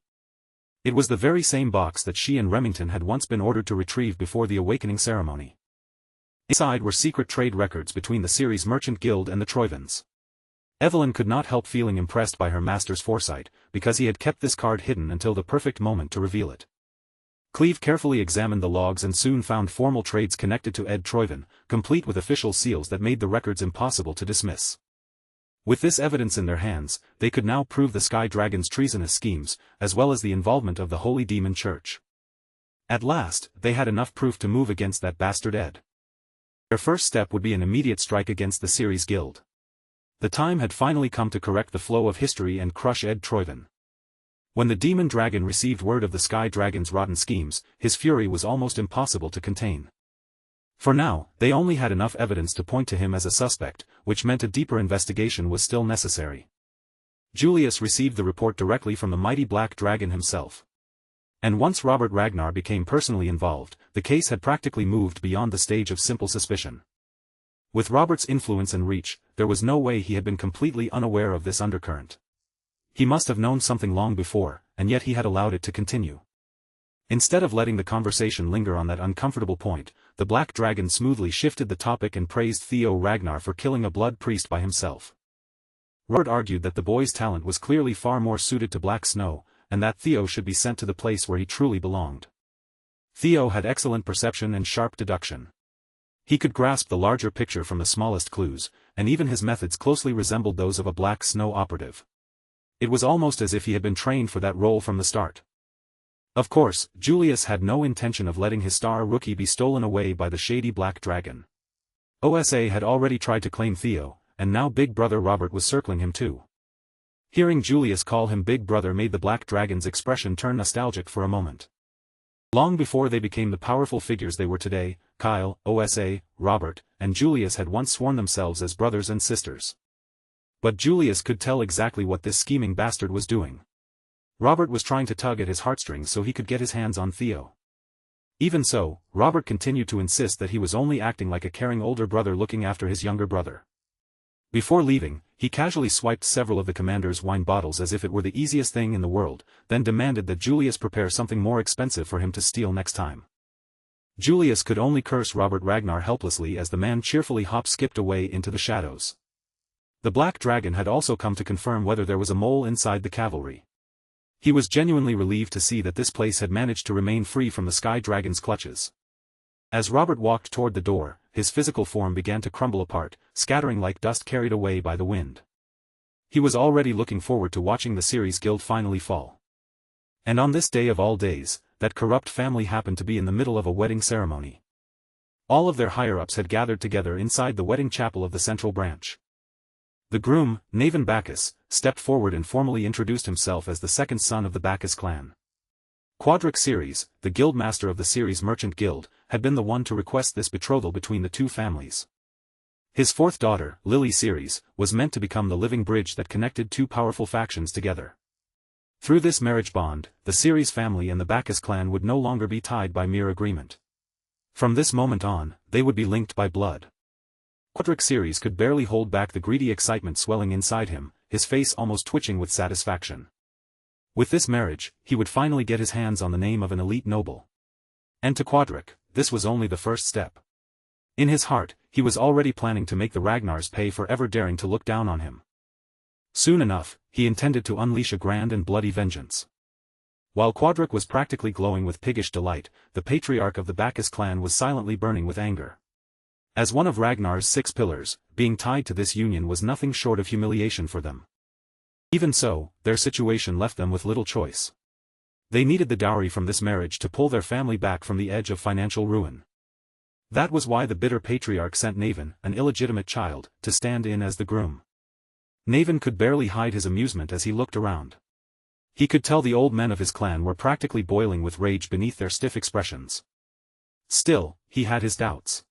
It was the very same box that she and Remington had once been ordered to retrieve before the awakening ceremony. Inside were secret trade records between the Ceres Merchant Guild and the Troivans. Evelyn could not help feeling impressed by her master's foresight, because he had kept this card hidden until the perfect moment to reveal it. Cleve carefully examined the logs and soon found formal trades connected to Ed Troivan, complete with official seals that made the records impossible to dismiss. With this evidence in their hands, they could now prove the Sky Dragon's treasonous schemes, as well as the involvement of the Holy Demon Church. At last, they had enough proof to move against that bastard Ed. Their first step would be an immediate strike against the Ceres Guild. The time had finally come to correct the flow of history and crush Ed Troivan. When the Demon Dragon received word of the Sky Dragon's rotten schemes, his fury was almost impossible to contain. For now, they only had enough evidence to point to him as a suspect, which meant a deeper investigation was still necessary. Julius received the report directly from the mighty Black Dragon himself. And once Robert Ragnar became personally involved, the case had practically moved beyond the stage of simple suspicion. With Robert's influence and reach, there was no way he had been completely unaware of this undercurrent. He must have known something long before, and yet he had allowed it to continue. Instead of letting the conversation linger on that uncomfortable point, the Black Dragon smoothly shifted the topic and praised Theo Ragnar for killing a blood priest by himself. Robert argued that the boy's talent was clearly far more suited to Black Snow, and that Theo should be sent to the place where he truly belonged. Theo had excellent perception and sharp deduction. He could grasp the larger picture from the smallest clues, and even his methods closely resembled those of a Black Snow operative. It was almost as if he had been trained for that role from the start. Of course, Julius had no intention of letting his star rookie be stolen away by the shady Black Dragon. OSA had already tried to claim Theo, and now Big Brother Robert was circling him too. Hearing Julius call him Big Brother made the Black Dragon's expression turn nostalgic for a moment. Long before they became the powerful figures they were today, Kyle, OSA, Robert, and Julius had once sworn themselves as brothers and sisters. But Julius could tell exactly what this scheming bastard was doing. Robert was trying to tug at his heartstrings so he could get his hands on Theo. Even so, Robert continued to insist that he was only acting like a caring older brother looking after his younger brother. Before leaving, he casually swiped several of the commander's wine bottles as if it were the easiest thing in the world, then demanded that Julius prepare something more expensive for him to steal next time. Julius could only curse Robert Ragnar helplessly as the man cheerfully hop-skipped away into the shadows. The Black Dragon had also come to confirm whether there was a mole inside the cavalry. He was genuinely relieved to see that this place had managed to remain free from the Sky Dragon's clutches. As Robert walked toward the door, his physical form began to crumble apart, scattering like dust carried away by the wind. He was already looking forward to watching the Ceres Guild finally fall. And on this day of all days, that corrupt family happened to be in the middle of a wedding ceremony. All of their higher-ups had gathered together inside the wedding chapel of the Central Branch. The groom, Naven Bacchus, stepped forward and formally introduced himself as the second son of the Bacchus clan. Quadric Ceres, the guildmaster of the Ceres Merchant Guild, had been the one to request this betrothal between the two families. His fourth daughter, Lily Ceres, was meant to become the living bridge that connected two powerful factions together. Through this marriage bond, the Ceres family and the Bacchus clan would no longer be tied by mere agreement. From this moment on, they would be linked by blood. Quadric Ceres could barely hold back the greedy excitement swelling inside him, his face almost twitching with satisfaction. With this marriage, he would finally get his hands on the name of an elite noble. And to Quadric, this was only the first step. In his heart, he was already planning to make the Ragnars pay for ever daring to look down on him. Soon enough, he intended to unleash a grand and bloody vengeance. While Quadric was practically glowing with piggish delight, the patriarch of the Bacchus clan was silently burning with anger. As one of Ragnar's 6 pillars, being tied to this union was nothing short of humiliation for them. Even so, their situation left them with little choice. They needed the dowry from this marriage to pull their family back from the edge of financial ruin. That was why the bitter patriarch sent Navin, an illegitimate child, to stand in as the groom. Navin could barely hide his amusement as he looked around. He could tell the old men of his clan were practically boiling with rage beneath their stiff expressions. Still, he had his doubts.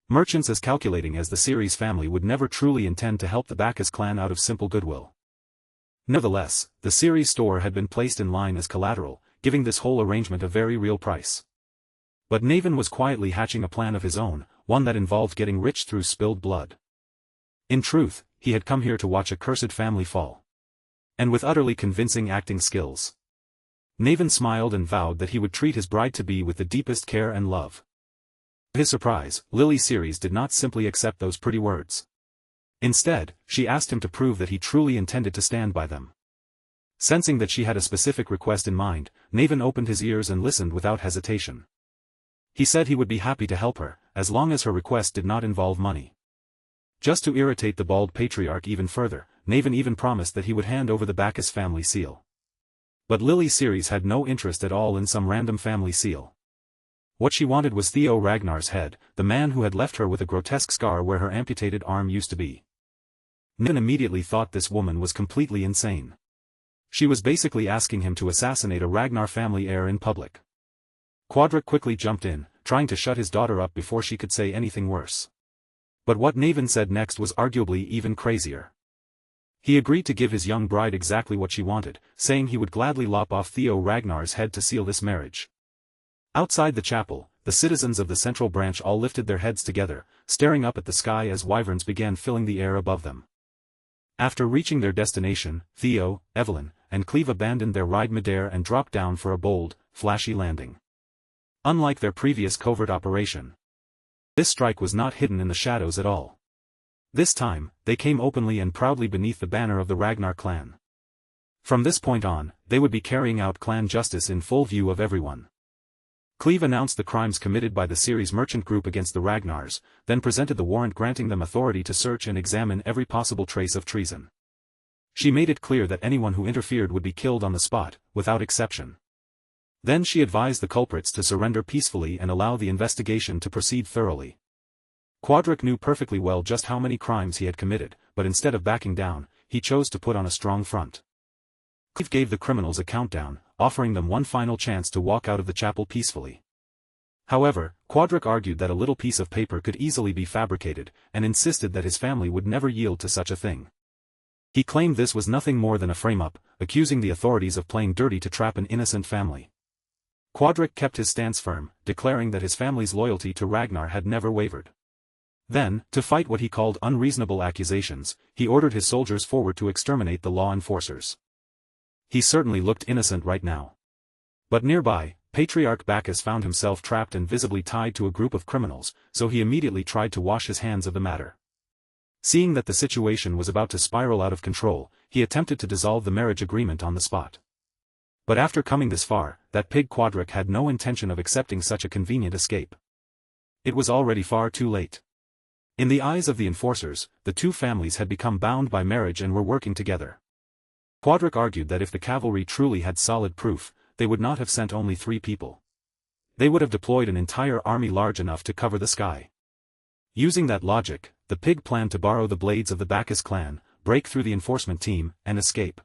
Merchants as calculating as the Ceres family would never truly intend to help the Bacchus clan out of simple goodwill. Nevertheless, the Ceres store had been placed in line as collateral, giving this whole arrangement a very real price. But Navin was quietly hatching a plan of his own, one that involved getting rich through spilled blood. In truth, he had come here to watch a cursed family fall. And with utterly convincing acting skills. Navin smiled and vowed that he would treat his bride-to-be with the deepest care and love. To his surprise, Lily Ceres did not simply accept those pretty words. Instead, she asked him to prove that he truly intended to stand by them. Sensing that she had a specific request in mind, Navin opened his ears and listened without hesitation. He said he would be happy to help her, as long as her request did not involve money. Just to irritate the bald patriarch even further, Navin even promised that he would hand over the Bacchus family seal. But Lily Ceres had no interest at all in some random family seal. What she wanted was Theo Ragnar's head, the man who had left her with a grotesque scar where her amputated arm used to be. Navin immediately thought this woman was completely insane. She was basically asking him to assassinate a Ragnar family heir in public. Quadric quickly jumped in, trying to shut his daughter up before she could say anything worse. But what Navin said next was arguably even crazier. He agreed to give his young bride exactly what she wanted, saying he would gladly lop off Theo Ragnar's head to seal this marriage. Outside the chapel, the citizens of the central branch all lifted their heads together, staring up at the sky as wyverns began filling the air above them. After reaching their destination, Theo, Evelyn, and Cleve abandoned their ride midair and dropped down for a bold, flashy landing. Unlike their previous covert operation, this strike was not hidden in the shadows at all. This time, they came openly and proudly beneath the banner of the Ragnar clan. From this point on, they would be carrying out clan justice in full view of everyone. Cleve announced the crimes committed by the Ceres merchant group against the Ragnars, then presented the warrant granting them authority to search and examine every possible trace of treason. She made it clear that anyone who interfered would be killed on the spot, without exception. Then she advised the culprits to surrender peacefully and allow the investigation to proceed thoroughly. Quadric knew perfectly well just how many crimes he had committed, but instead of backing down, he chose to put on a strong front. Cleve gave the criminals a countdown, offering them one final chance to walk out of the chapel peacefully. However, Quadric argued that a little piece of paper could easily be fabricated, and insisted that his family would never yield to such a thing. He claimed this was nothing more than a frame-up, accusing the authorities of playing dirty to trap an innocent family. Quadric kept his stance firm, declaring that his family's loyalty to Ragnar had never wavered. Then, to fight what he called unreasonable accusations, he ordered his soldiers forward to exterminate the law enforcers. He certainly looked innocent right now. But nearby, Patriarch Bacchus found himself trapped and visibly tied to a group of criminals, so he immediately tried to wash his hands of the matter. Seeing that the situation was about to spiral out of control, he attempted to dissolve the marriage agreement on the spot. But after coming this far, that pig Quadric had no intention of accepting such a convenient escape. It was already far too late. In the eyes of the enforcers, the two families had become bound by marriage and were working together. Quadric argued that if the cavalry truly had solid proof, they would not have sent only 3 people. They would have deployed an entire army large enough to cover the sky. Using that logic, the pig planned to borrow the blades of the Bacchus clan, break through the enforcement team, and escape.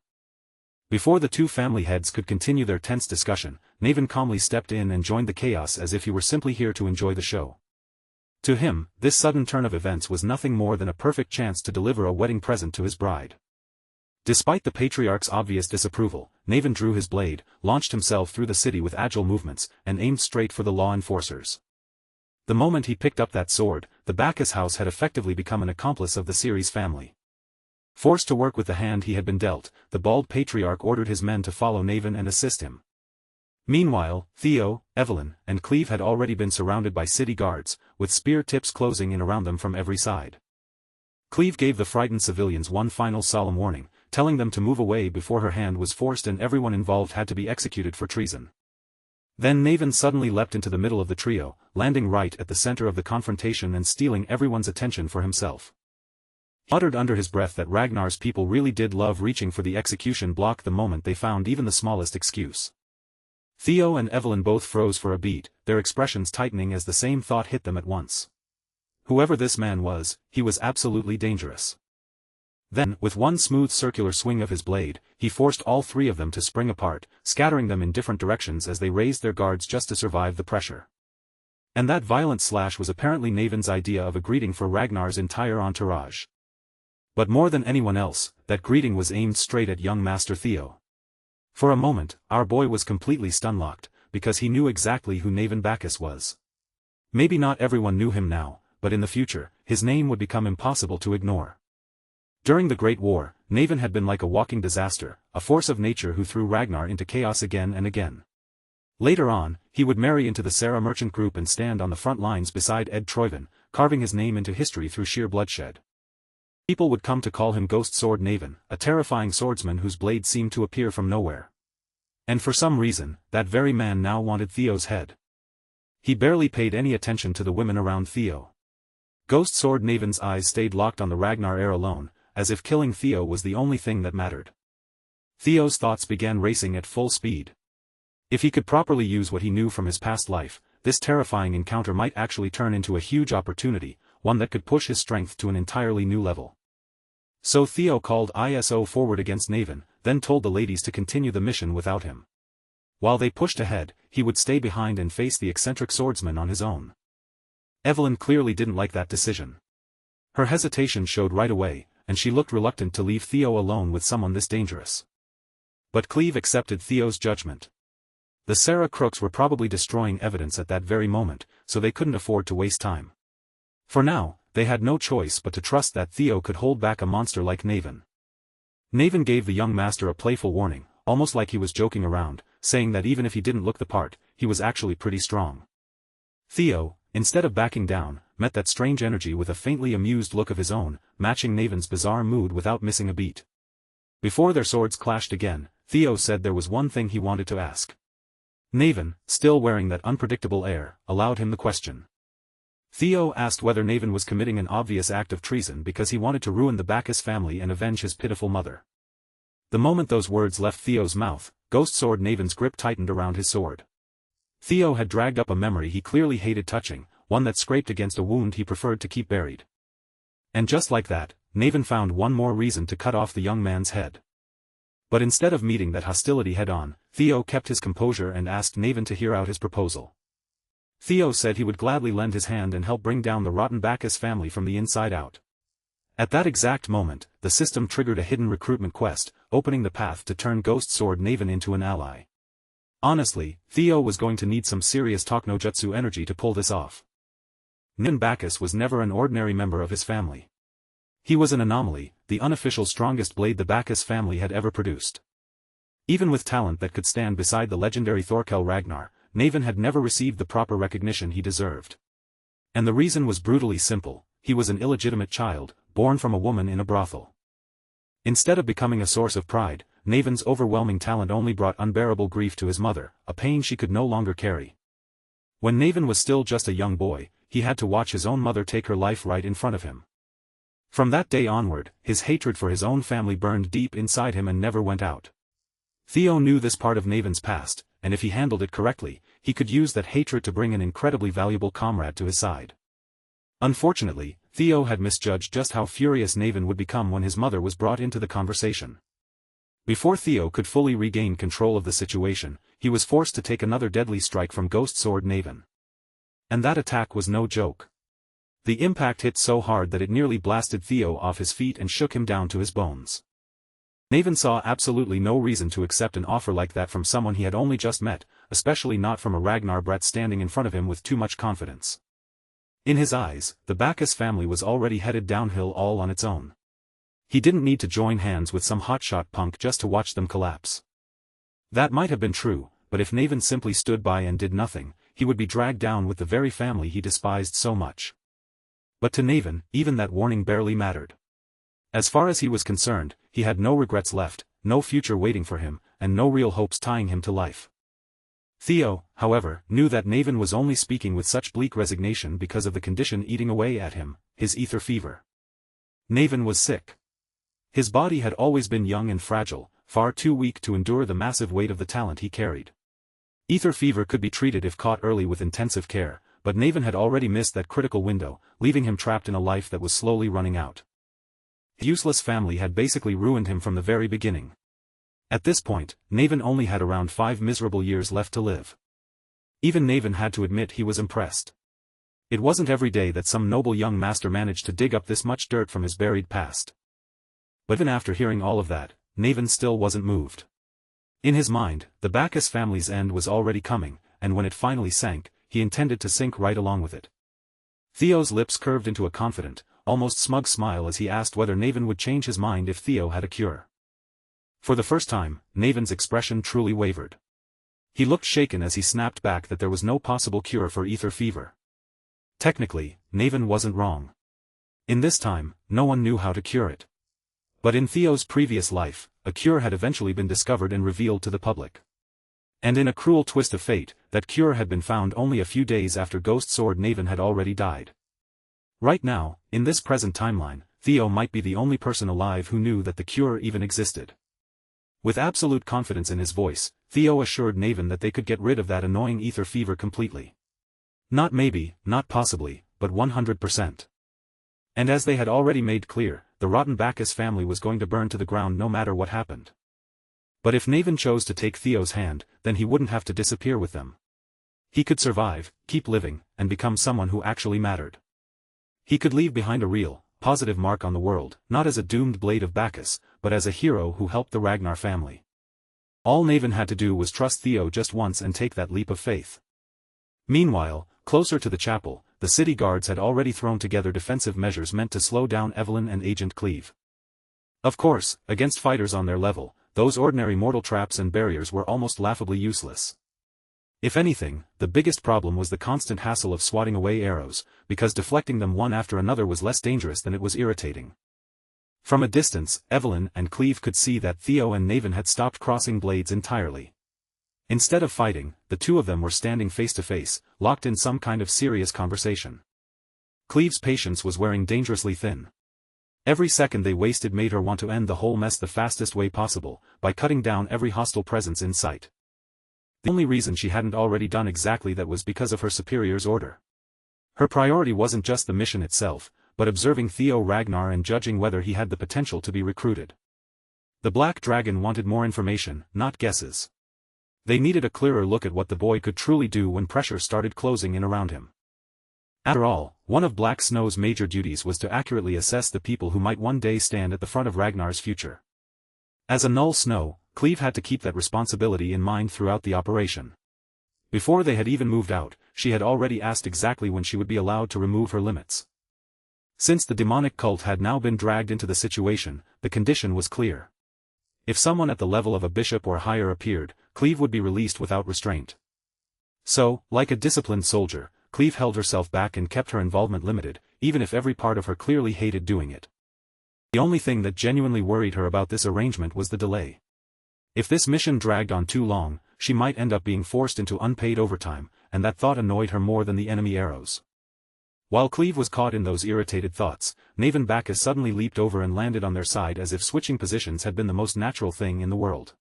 Before the two family heads could continue their tense discussion, Navin calmly stepped in and joined the chaos as if he were simply here to enjoy the show. To him, this sudden turn of events was nothing more than a perfect chance to deliver a wedding present to his bride. Despite the patriarch's obvious disapproval, Navin drew his blade, launched himself through the city with agile movements, and aimed straight for the law enforcers. The moment he picked up that sword, the Bacchus house had effectively become an accomplice of the Ceres family. Forced to work with the hand he had been dealt, the bald patriarch ordered his men to follow Navin and assist him. Meanwhile, Theo, Evelyn, and Cleve had already been surrounded by city guards, with spear tips closing in around them from every side. Cleve gave the frightened civilians one final solemn warning, telling them to move away before her hand was forced and everyone involved had to be executed for treason. Then Naven suddenly leapt into the middle of the trio, landing right at the center of the confrontation and stealing everyone's attention for himself. He muttered under his breath that Ragnar's people really did love reaching for the execution block the moment they found even the smallest excuse. Theo and Evelyn both froze for a beat, their expressions tightening as the same thought hit them at once. Whoever this man was, he was absolutely dangerous. Then, with one smooth circular swing of his blade, he forced all three of them to spring apart, scattering them in different directions as they raised their guards just to survive the pressure. And that violent slash was apparently Naven's idea of a greeting for Ragnar's entire entourage. But more than anyone else, that greeting was aimed straight at young Master Theo. For a moment, our boy was completely stunlocked, because he knew exactly who Naven Bacchus was. Maybe not everyone knew him now, but in the future, his name would become impossible to ignore. During the Great War, Naven had been like a walking disaster, a force of nature who threw Ragnar into chaos again and again. Later on, he would marry into the Sarah merchant group and stand on the front lines beside Ed Troyven, carving his name into history through sheer bloodshed. People would come to call him Ghost Sword Naven, a terrifying swordsman whose blade seemed to appear from nowhere. And for some reason, that very man now wanted Theo's head. He barely paid any attention to the women around Theo. Ghost Sword Naven's eyes stayed locked on the Ragnar heir alone, as if killing Theo was the only thing that mattered. Theo's thoughts began racing at full speed. If he could properly use what he knew from his past life, this terrifying encounter might actually turn into a huge opportunity, one that could push his strength to an entirely new level. So Theo called ISO forward against Naven, then told the ladies to continue the mission without him. While they pushed ahead, he would stay behind and face the eccentric swordsman on his own. Evelyn clearly didn't like that decision. Her hesitation showed right away, and she looked reluctant to leave Theo alone with someone this dangerous. But Cleve accepted Theo's judgment. The Sarah crooks were probably destroying evidence at that very moment, so they couldn't afford to waste time. For now, they had no choice but to trust that Theo could hold back a monster like Naven. Naven gave the young master a playful warning, almost like he was joking around, saying that even if he didn't look the part, he was actually pretty strong. Theo, instead of backing down, met that strange energy with a faintly amused look of his own, matching Naven's bizarre mood without missing a beat. Before their swords clashed again, Theo said there was one thing he wanted to ask. Naven, still wearing that unpredictable air, allowed him the question. Theo asked whether Naven was committing an obvious act of treason because he wanted to ruin the Bacchus family and avenge his pitiful mother. The moment those words left Theo's mouth, Ghost Sword Naven's grip tightened around his sword. Theo had dragged up a memory he clearly hated touching, one that scraped against a wound he preferred to keep buried. And just like that, Naven found one more reason to cut off the young man's head. But instead of meeting that hostility head-on, Theo kept his composure and asked Naven to hear out his proposal. Theo said he would gladly lend his hand and help bring down the rotten Bacchus family from the inside out. At that exact moment, the system triggered a hidden recruitment quest, opening the path to turn Ghost Sword Naven into an ally. Honestly, Theo was going to need some serious Talk-no-Jutsu energy to pull this off. Naven Bacchus was never an ordinary member of his family. He was an anomaly, the unofficial strongest blade the Bacchus family had ever produced. Even with talent that could stand beside the legendary Thorkel Ragnar, Naven had never received the proper recognition he deserved. And the reason was brutally simple: he was an illegitimate child, born from a woman in a brothel. Instead of becoming a source of pride, Naven's overwhelming talent only brought unbearable grief to his mother, a pain she could no longer carry. When Naven was still just a young boy, he had to watch his own mother take her life right in front of him. From that day onward, his hatred for his own family burned deep inside him and never went out. Theo knew this part of Naven's past, and if he handled it correctly, he could use that hatred to bring an incredibly valuable comrade to his side. Unfortunately, Theo had misjudged just how furious Naven would become when his mother was brought into the conversation. Before Theo could fully regain control of the situation, he was forced to take another deadly strike from Ghost Sword Naven. And that attack was no joke. The impact hit so hard that it nearly blasted Theo off his feet and shook him down to his bones. Naven saw absolutely no reason to accept an offer like that from someone he had only just met, especially not from a Ragnar brat standing in front of him with too much confidence. In his eyes, the Bacchus family was already headed downhill all on its own. He didn't need to join hands with some hotshot punk just to watch them collapse. That might have been true, but if Naven simply stood by and did nothing, he would be dragged down with the very family he despised so much. But to Naven, even that warning barely mattered. As far as he was concerned, he had no regrets left, no future waiting for him, and no real hopes tying him to life. Theo, however, knew that Naven was only speaking with such bleak resignation because of the condition eating away at him, his ether fever. Naven was sick. His body had always been young and fragile, far too weak to endure the massive weight of the talent he carried. Ether fever could be treated if caught early with intensive care, but Naven had already missed that critical window, leaving him trapped in a life that was slowly running out. His useless family had basically ruined him from the very beginning. At this point, Naven only had around 5 miserable years left to live. Even Naven had to admit he was impressed. It wasn't every day that some noble young master managed to dig up this much dirt from his buried past. But even after hearing all of that, Naven still wasn't moved. In his mind, the Bacchus family's end was already coming, and when it finally sank, he intended to sink right along with it. Theo's lips curved into a confident, almost smug smile as he asked whether Naven would change his mind if Theo had a cure. For the first time, Naven's expression truly wavered. He looked shaken as he snapped back that there was no possible cure for ether fever. Technically, Naven wasn't wrong. In this time, no one knew how to cure it. But in Theo's previous life, a cure had eventually been discovered and revealed to the public. And in a cruel twist of fate, that cure had been found only a few days after Ghost Sword Naven had already died. Right now, in this present timeline, Theo might be the only person alive who knew that the cure even existed. With absolute confidence in his voice, Theo assured Naven that they could get rid of that annoying ether fever completely. Not maybe, not possibly, but 100%. And as they had already made clear, the rotten Bacchus family was going to burn to the ground no matter what happened. But if Naven chose to take Theo's hand, then he wouldn't have to disappear with them. He could survive, keep living, and become someone who actually mattered. He could leave behind a real, positive mark on the world, not as a doomed blade of Bacchus, but as a hero who helped the Ragnar family. All Naven had to do was trust Theo just once and take that leap of faith. Meanwhile, closer to the chapel, the city guards had already thrown together defensive measures meant to slow down Evelyn and Agent Cleve. Of course, against fighters on their level, those ordinary mortal traps and barriers were almost laughably useless. If anything, the biggest problem was the constant hassle of swatting away arrows, because deflecting them one after another was less dangerous than it was irritating. From a distance, Evelyn and Cleve could see that Theo and Naven had stopped crossing blades entirely. Instead of fighting, the two of them were standing face to face, locked in some kind of serious conversation. Cleve's patience was wearing dangerously thin. Every second they wasted made her want to end the whole mess the fastest way possible, by cutting down every hostile presence in sight. The only reason she hadn't already done exactly that was because of her superior's order. Her priority wasn't just the mission itself, but observing Theo Ragnar and judging whether he had the potential to be recruited. The Black Dragon wanted more information, not guesses. They needed a clearer look at what the boy could truly do when pressure started closing in around him. After all, one of Black Snow's major duties was to accurately assess the people who might one day stand at the front of Ragnar's future. As a Null Snow, Cleve had to keep that responsibility in mind throughout the operation. Before they had even moved out, she had already asked exactly when she would be allowed to remove her limits. Since the demonic cult had now been dragged into the situation, the condition was clear. If someone at the level of a bishop or higher appeared, Cleve would be released without restraint. So, like a disciplined soldier, Cleve held herself back and kept her involvement limited, even if every part of her clearly hated doing it. The only thing that genuinely worried her about this arrangement was the delay. If this mission dragged on too long, she might end up being forced into unpaid overtime, and that thought annoyed her more than the enemy arrows. While Cleve was caught in those irritated thoughts, Naven Bacchus suddenly leaped over and landed on their side as if switching positions had been the most natural thing in the world.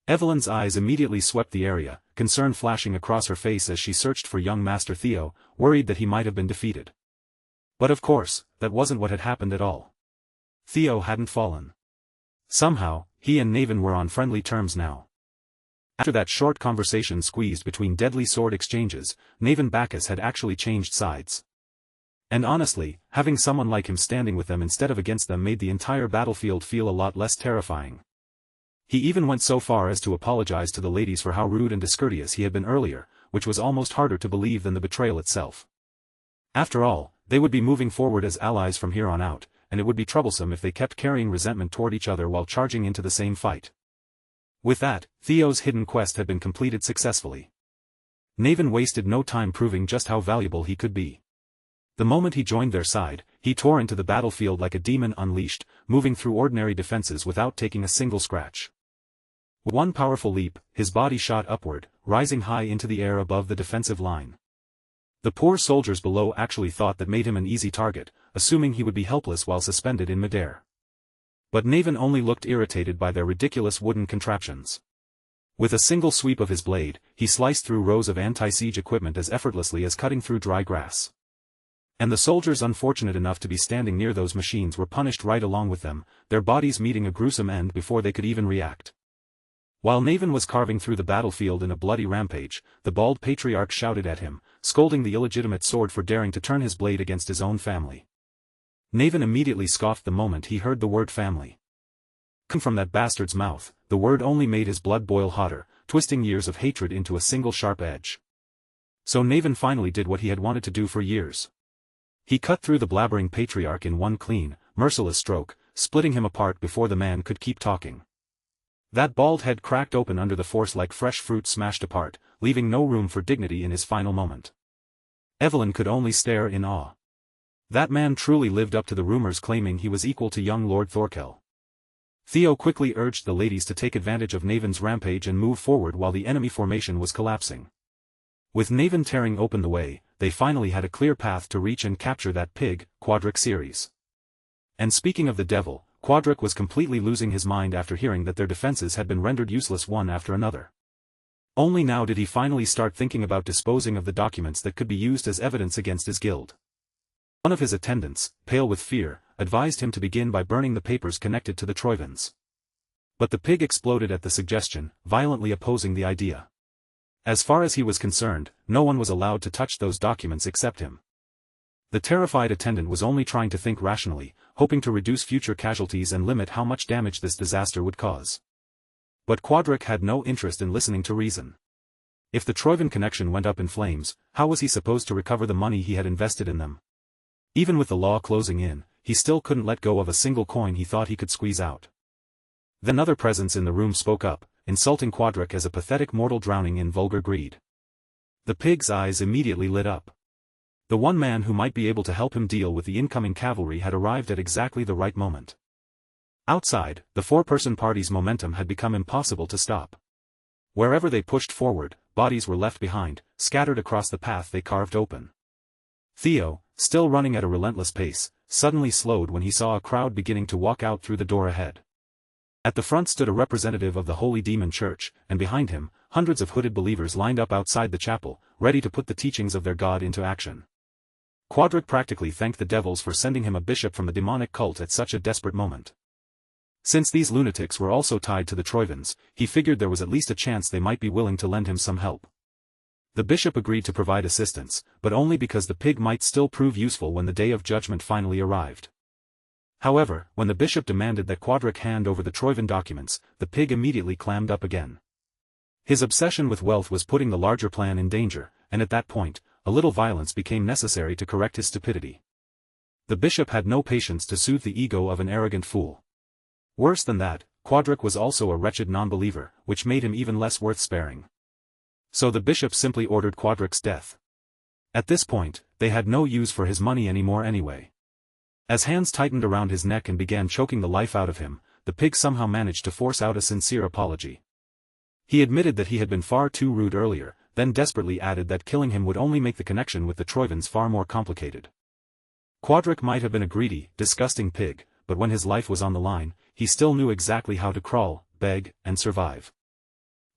Evelyn's eyes immediately swept the area, concern flashing across her face as she searched for young Master Theo, worried that he might have been defeated. But of course, that wasn't what had happened at all. Theo hadn't fallen. Somehow, he and Naven were on friendly terms now. After that short conversation squeezed between deadly sword exchanges, Naven Bacchus had actually changed sides. And honestly, having someone like him standing with them instead of against them made the entire battlefield feel a lot less terrifying. He even went so far as to apologize to the ladies for how rude and discourteous he had been earlier, which was almost harder to believe than the betrayal itself. After all, they would be moving forward as allies from here on out, and it would be troublesome if they kept carrying resentment toward each other while charging into the same fight. With that, Theo's hidden quest had been completed successfully. Naven wasted no time proving just how valuable he could be. The moment he joined their side, he tore into the battlefield like a demon unleashed, moving through ordinary defenses without taking a single scratch. With one powerful leap, his body shot upward, rising high into the air above the defensive line. The poor soldiers below actually thought that made him an easy target, assuming he would be helpless while suspended in midair. But Naven only looked irritated by their ridiculous wooden contraptions. With a single sweep of his blade, he sliced through rows of anti-siege equipment as effortlessly as cutting through dry grass. And the soldiers unfortunate enough to be standing near those machines were punished right along with them, their bodies meeting a gruesome end before they could even react. While Naven was carving through the battlefield in a bloody rampage, the bald patriarch shouted at him, scolding the illegitimate sword for daring to turn his blade against his own family. Naven immediately scoffed the moment he heard the word family. Coming from that bastard's mouth, the word only made his blood boil hotter, twisting years of hatred into a single sharp edge. So Naven finally did what he had wanted to do for years. He cut through the blabbering patriarch in one clean, merciless stroke, splitting him apart before the man could keep talking. That bald head cracked open under the force like fresh fruit smashed apart, leaving no room for dignity in his final moment. Evelyn could only stare in awe. That man truly lived up to the rumors claiming he was equal to young Lord Thorkel. Theo quickly urged the ladies to take advantage of Naven's rampage and move forward while the enemy formation was collapsing. With Naven tearing open the way, they finally had a clear path to reach and capture that pig, Quadric Ceres. And speaking of the devil, Quadric was completely losing his mind after hearing that their defenses had been rendered useless one after another. Only now did he finally start thinking about disposing of the documents that could be used as evidence against his guild. One of his attendants, pale with fear, advised him to begin by burning the papers connected to the Troivans. But the pig exploded at the suggestion, violently opposing the idea. As far as he was concerned, no one was allowed to touch those documents except him. The terrified attendant was only trying to think rationally, hoping to reduce future casualties and limit how much damage this disaster would cause. But Quadric had no interest in listening to reason. If the Troivan connection went up in flames, how was he supposed to recover the money he had invested in them? Even with the law closing in, he still couldn't let go of a single coin he thought he could squeeze out. Then another presence in the room spoke up, insulting Quadric as a pathetic mortal drowning in vulgar greed. The pig's eyes immediately lit up. The one man who might be able to help him deal with the incoming cavalry had arrived at exactly the right moment. Outside, the four-person party's momentum had become impossible to stop. Wherever they pushed forward, bodies were left behind, scattered across the path they carved open. Theo, still running at a relentless pace, suddenly slowed when he saw a crowd beginning to walk out through the door ahead. At the front stood a representative of the Holy Demon Church, and behind him, hundreds of hooded believers lined up outside the chapel, ready to put the teachings of their god into action. Quadric practically thanked the devils for sending him a bishop from the demonic cult at such a desperate moment. Since these lunatics were also tied to the Troivans, he figured there was at least a chance they might be willing to lend him some help. The bishop agreed to provide assistance, but only because the pig might still prove useful when the day of judgment finally arrived. However, when the bishop demanded that Quadric hand over the Troivan documents, the pig immediately clammed up again. His obsession with wealth was putting the larger plan in danger, and at that point, a little violence became necessary to correct his stupidity. The bishop had no patience to soothe the ego of an arrogant fool. Worse than that, Quadric was also a wretched non-believer, which made him even less worth sparing. So the bishop simply ordered Quadric's death. At this point, they had no use for his money anymore anyway. As hands tightened around his neck and began choking the life out of him, the pig somehow managed to force out a sincere apology. He admitted that he had been far too rude earlier, then desperately added that killing him would only make the connection with the Troivans far more complicated. Quadric might have been a greedy, disgusting pig, but when his life was on the line, he still knew exactly how to crawl, beg, and survive.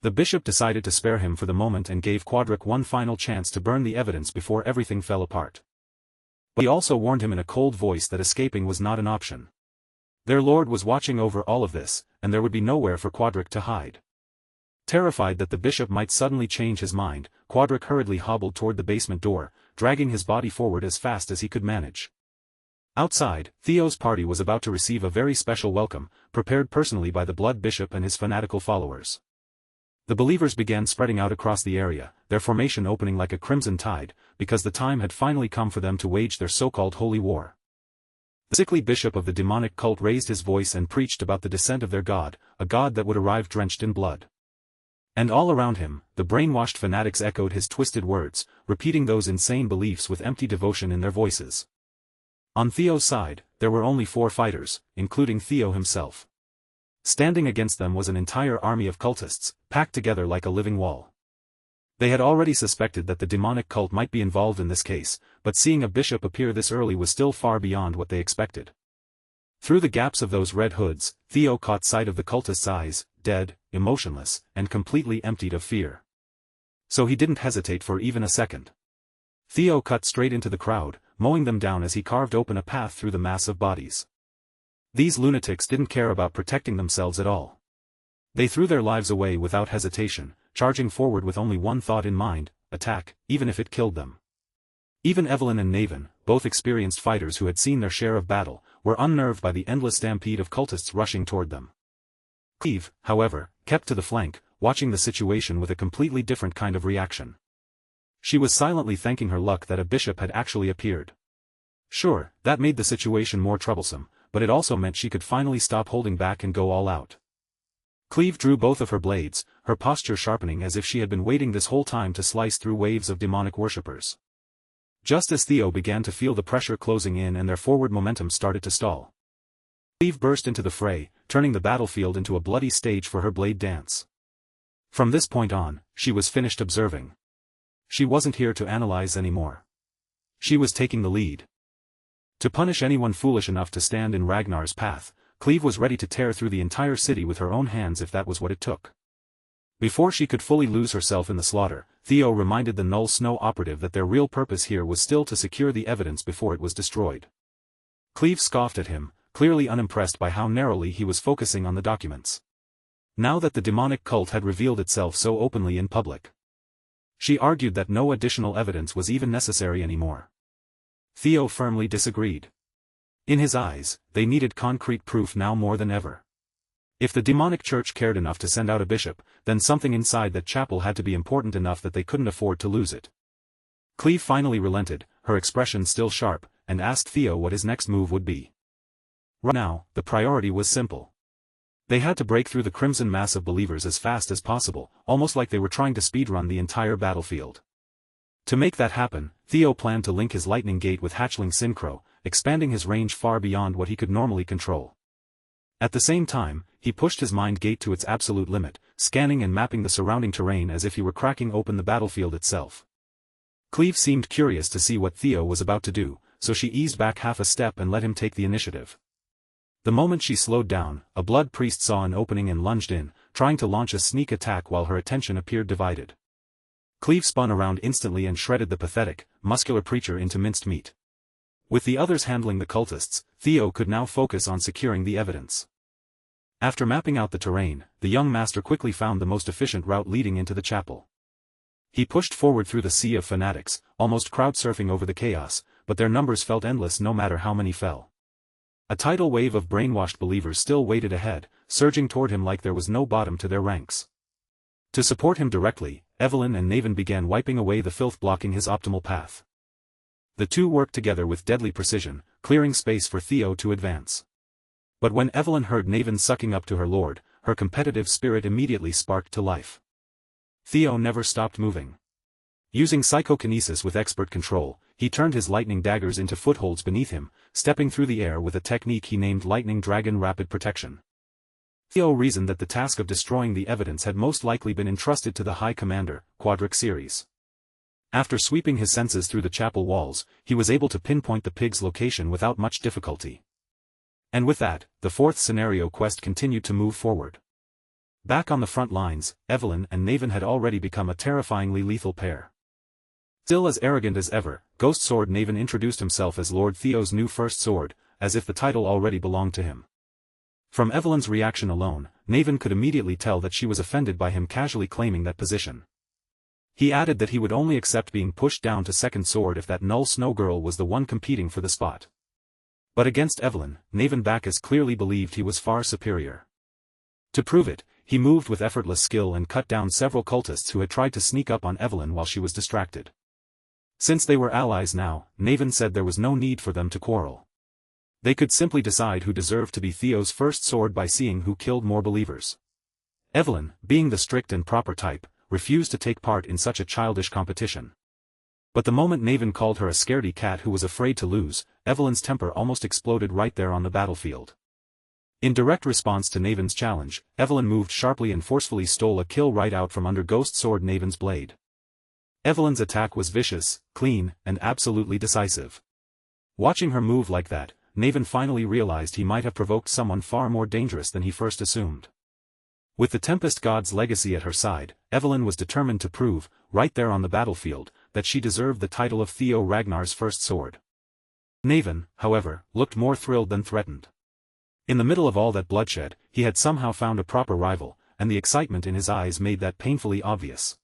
The bishop decided to spare him for the moment and gave Quadric one final chance to burn the evidence before everything fell apart. But he also warned him in a cold voice that escaping was not an option. Their lord was watching over all of this, and there would be nowhere for Quadric to hide. Terrified that the bishop might suddenly change his mind, Quadric hurriedly hobbled toward the basement door, dragging his body forward as fast as he could manage. Outside, Theo's party was about to receive a very special welcome, prepared personally by the Blood Bishop and his fanatical followers. The believers began spreading out across the area, their formation opening like a crimson tide, because the time had finally come for them to wage their so-called holy war. The sickly bishop of the demonic cult raised his voice and preached about the descent of their god, a god that would arrive drenched in blood. And all around him, the brainwashed fanatics echoed his twisted words, repeating those insane beliefs with empty devotion in their voices. On Theo's side, there were only 4 fighters, including Theo himself. Standing against them was an entire army of cultists, packed together like a living wall. They had already suspected that the demonic cult might be involved in this case, but seeing a bishop appear this early was still far beyond what they expected. Through the gaps of those red hoods, Theo caught sight of the cultist's eyes, dead, emotionless, and completely emptied of fear. So he didn't hesitate for even a second. Theo cut straight into the crowd, mowing them down as he carved open a path through the mass of bodies. These lunatics didn't care about protecting themselves at all. They threw their lives away without hesitation, charging forward with only one thought in mind: attack, even if it killed them. Even Evelyn and Naven, both experienced fighters who had seen their share of battle, were unnerved by the endless stampede of cultists rushing toward them. Cleve, however, kept to the flank, watching the situation with a completely different kind of reaction. She was silently thanking her luck that a bishop had actually appeared. Sure, that made the situation more troublesome, but it also meant she could finally stop holding back and go all out. Cleve drew both of her blades, her posture sharpening as if she had been waiting this whole time to slice through waves of demonic worshippers. Just as Theo began to feel the pressure closing in and their forward momentum started to stall, Cleve burst into the fray, turning the battlefield into a bloody stage for her blade dance. From this point on, she was finished observing. She wasn't here to analyze anymore. She was taking the lead. To punish anyone foolish enough to stand in Ragnar's path, Cleve was ready to tear through the entire city with her own hands if that was what it took. Before she could fully lose herself in the slaughter, Theo reminded the Null Snow operative that their real purpose here was still to secure the evidence before it was destroyed. Cleve scoffed at him, clearly unimpressed by how narrowly he was focusing on the documents. Now that the demonic cult had revealed itself so openly in public, she argued that no additional evidence was even necessary anymore. Theo firmly disagreed. In his eyes, they needed concrete proof now more than ever. If the demonic church cared enough to send out a bishop, then something inside that chapel had to be important enough that they couldn't afford to lose it. Cleve finally relented, her expression still sharp, and asked Theo what his next move would be. Right now, the priority was simple. They had to break through the crimson mass of believers as fast as possible, almost like they were trying to speedrun the entire battlefield. To make that happen, Theo planned to link his lightning gate with hatchling Synchro, expanding his range far beyond what he could normally control. At the same time, he pushed his mind gate to its absolute limit, scanning and mapping the surrounding terrain as if he were cracking open the battlefield itself. Cleve seemed curious to see what Theo was about to do, so she eased back half a step and let him take the initiative. The moment she slowed down, a blood priest saw an opening and lunged in, trying to launch a sneak attack while her attention appeared divided. Cleve spun around instantly and shredded the pathetic, muscular preacher into minced meat. With the others handling the cultists, Theo could now focus on securing the evidence. After mapping out the terrain, the young master quickly found the most efficient route leading into the chapel. He pushed forward through the sea of fanatics, almost crowd-surfing over the chaos, but their numbers felt endless no matter how many fell. A tidal wave of brainwashed believers still waited ahead, surging toward him like there was no bottom to their ranks. To support him directly, Evelyn and Naven began wiping away the filth blocking his optimal path. The two worked together with deadly precision, clearing space for Theo to advance. But when Evelyn heard Naven sucking up to her lord, her competitive spirit immediately sparked to life. Theo never stopped moving. Using psychokinesis with expert control, he turned his lightning daggers into footholds beneath him, stepping through the air with a technique he named Lightning Dragon Rapid Protection. Theo reasoned that the task of destroying the evidence had most likely been entrusted to the High Commander, Quadric Series. After sweeping his senses through the chapel walls, he was able to pinpoint the pig's location without much difficulty. And with that, the fourth scenario quest continued to move forward. Back on the front lines, Evelyn and Naven had already become a terrifyingly lethal pair. Still as arrogant as ever, Ghost Sword Naven introduced himself as Lord Theo's new first sword, as if the title already belonged to him. From Evelyn's reaction alone, Naven could immediately tell that she was offended by him casually claiming that position. He added that he would only accept being pushed down to second sword if that Null Snow girl was the one competing for the spot. But against Evelyn, Naven Bacchus clearly believed he was far superior. To prove it, he moved with effortless skill and cut down several cultists who had tried to sneak up on Evelyn while she was distracted. Since they were allies now, Naven said there was no need for them to quarrel. They could simply decide who deserved to be Theo's first sword by seeing who killed more believers. Evelyn, being the strict and proper type, refused to take part in such a childish competition. But the moment Naven called her a scaredy cat who was afraid to lose, Evelyn's temper almost exploded right there on the battlefield. In direct response to Naven's challenge, Evelyn moved sharply and forcefully stole a kill right out from under Ghost Sword Naven's blade. Evelyn's attack was vicious, clean, and absolutely decisive. Watching her move like that, Naven finally realized he might have provoked someone far more dangerous than he first assumed. With the Tempest God's legacy at her side, Evelyn was determined to prove, right there on the battlefield, that she deserved the title of Theo Ragnar's first sword. Naven, however, looked more thrilled than threatened. In the middle of all that bloodshed, he had somehow found a proper rival, and the excitement in his eyes made that painfully obvious.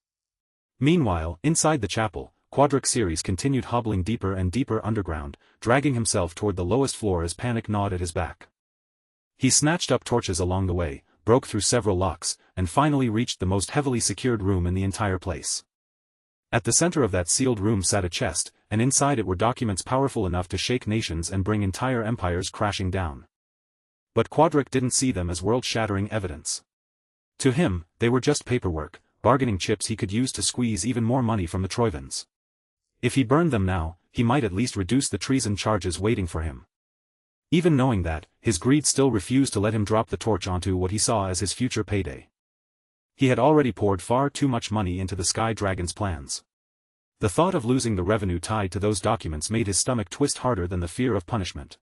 Meanwhile, inside the chapel, Quadric Ceres continued hobbling deeper and deeper underground, dragging himself toward the lowest floor as panic gnawed at his back. He snatched up torches along the way, broke through several locks, and finally reached the most heavily secured room in the entire place. At the center of that sealed room sat a chest, and inside it were documents powerful enough to shake nations and bring entire empires crashing down. But Quadric didn't see them as world-shattering evidence. To him, they were just paperwork, bargaining chips he could use to squeeze even more money from the Troivans. If he burned them now, he might at least reduce the treason charges waiting for him. Even knowing that, his greed still refused to let him drop the torch onto what he saw as his future payday. He had already poured far too much money into the Sky Dragon's plans. The thought of losing the revenue tied to those documents made his stomach twist harder than the fear of punishment.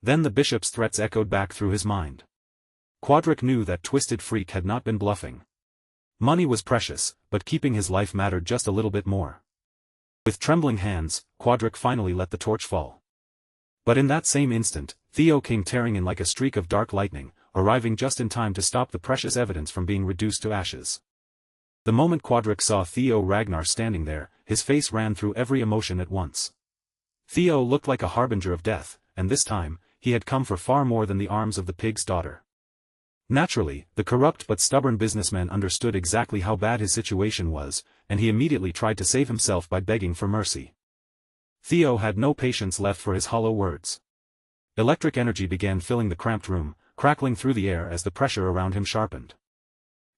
Then the bishop's threats echoed back through his mind. Quadric knew that twisted freak had not been bluffing. Money was precious, but keeping his life mattered just a little bit more. With trembling hands, Quadric finally let the torch fall. But in that same instant, Theo came tearing in like a streak of dark lightning, arriving just in time to stop the precious evidence from being reduced to ashes. The moment Quadric saw Theo Ragnar standing there, his face ran through every emotion at once. Theo looked like a harbinger of death, and this time, he had come for far more than the arms of the pig's daughter. Naturally, the corrupt but stubborn businessman understood exactly how bad his situation was, and he immediately tried to save himself by begging for mercy. Theo had no patience left for his hollow words. Electric energy began filling the cramped room, crackling through the air as the pressure around him sharpened.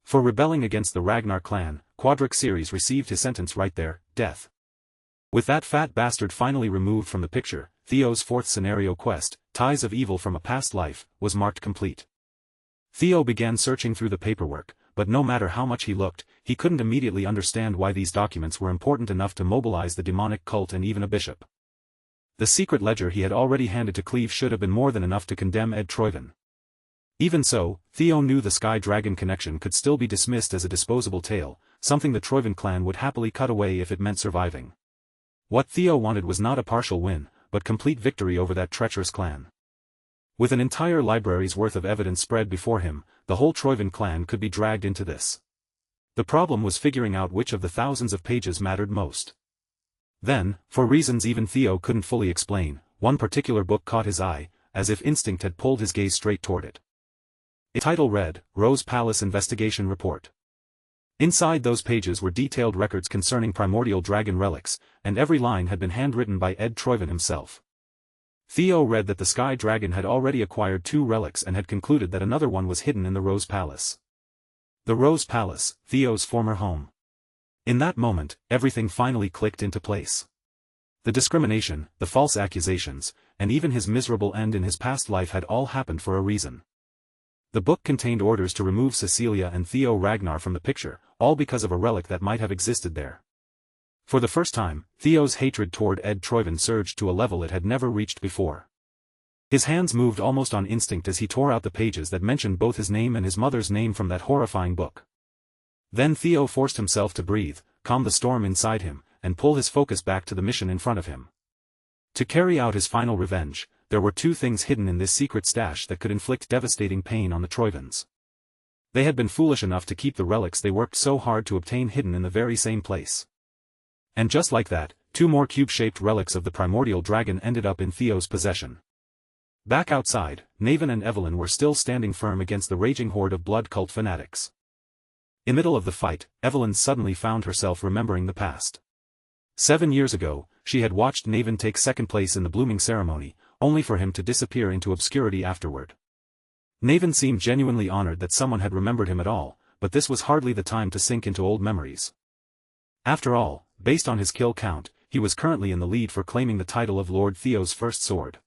For rebelling against the Ragnar clan, Quadric Ceres received his sentence right there, death. With that fat bastard finally removed from the picture, Theo's fourth scenario quest, Ties of Evil from a Past Life, was marked complete. Theo began searching through the paperwork, but no matter how much he looked, he couldn't immediately understand why these documents were important enough to mobilize the demonic cult and even a bishop. The secret ledger he had already handed to Cleve should have been more than enough to condemn Ed Troivan. Even so, Theo knew the Sky Dragon connection could still be dismissed as a disposable tale, something the Troivan clan would happily cut away if it meant surviving. What Theo wanted was not a partial win, but complete victory over that treacherous clan. With an entire library's worth of evidence spread before him, the whole Troivan clan could be dragged into this. The problem was figuring out which of the thousands of pages mattered most. Then, for reasons even Theo couldn't fully explain, one particular book caught his eye, as if instinct had pulled his gaze straight toward it. Its title read, Rose Palace Investigation Report. Inside those pages were detailed records concerning primordial dragon relics, and every line had been handwritten by Ed Troivan himself. Theo read that the Sky Dragon had already acquired 2 relics and had concluded that another one was hidden in the Rose Palace. The Rose Palace, Theo's former home. In that moment, everything finally clicked into place. The discrimination, the false accusations, and even his miserable end in his past life had all happened for a reason. The book contained orders to remove Cecilia and Theo Ragnar from the picture, all because of a relic that might have existed there. For the first time, Theo's hatred toward Ed Troivan surged to a level it had never reached before. His hands moved almost on instinct as he tore out the pages that mentioned both his name and his mother's name from that horrifying book. Then Theo forced himself to breathe, calm the storm inside him, and pull his focus back to the mission in front of him. To carry out his final revenge, there were 2 things hidden in this secret stash that could inflict devastating pain on the Troivans. They had been foolish enough to keep the relics they worked so hard to obtain hidden in the very same place. And just like that, 2 more cube-shaped relics of the primordial dragon ended up in Theo's possession. Back outside, Naven and Evelyn were still standing firm against the raging horde of blood cult fanatics. In the middle of the fight, Evelyn suddenly found herself remembering the past. 7 years ago, she had watched Naven take second place in the blooming ceremony, only for him to disappear into obscurity afterward. Naven seemed genuinely honored that someone had remembered him at all, but this was hardly the time to sink into old memories. After all, based on his kill count, he was currently in the lead for claiming the title of Lord Theo's first sword.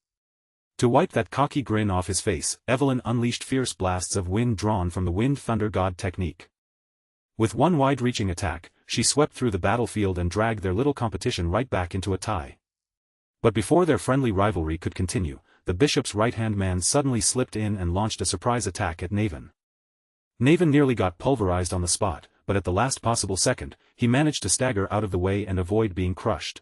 To wipe that cocky grin off his face, Evelyn unleashed fierce blasts of wind drawn from the Wind Thunder God technique. With one wide-reaching attack, she swept through the battlefield and dragged their little competition right back into a tie. But before their friendly rivalry could continue, the bishop's right-hand man suddenly slipped in and launched a surprise attack at Naven. Naven nearly got pulverized on the spot, but at the last possible second, he managed to stagger out of the way and avoid being crushed.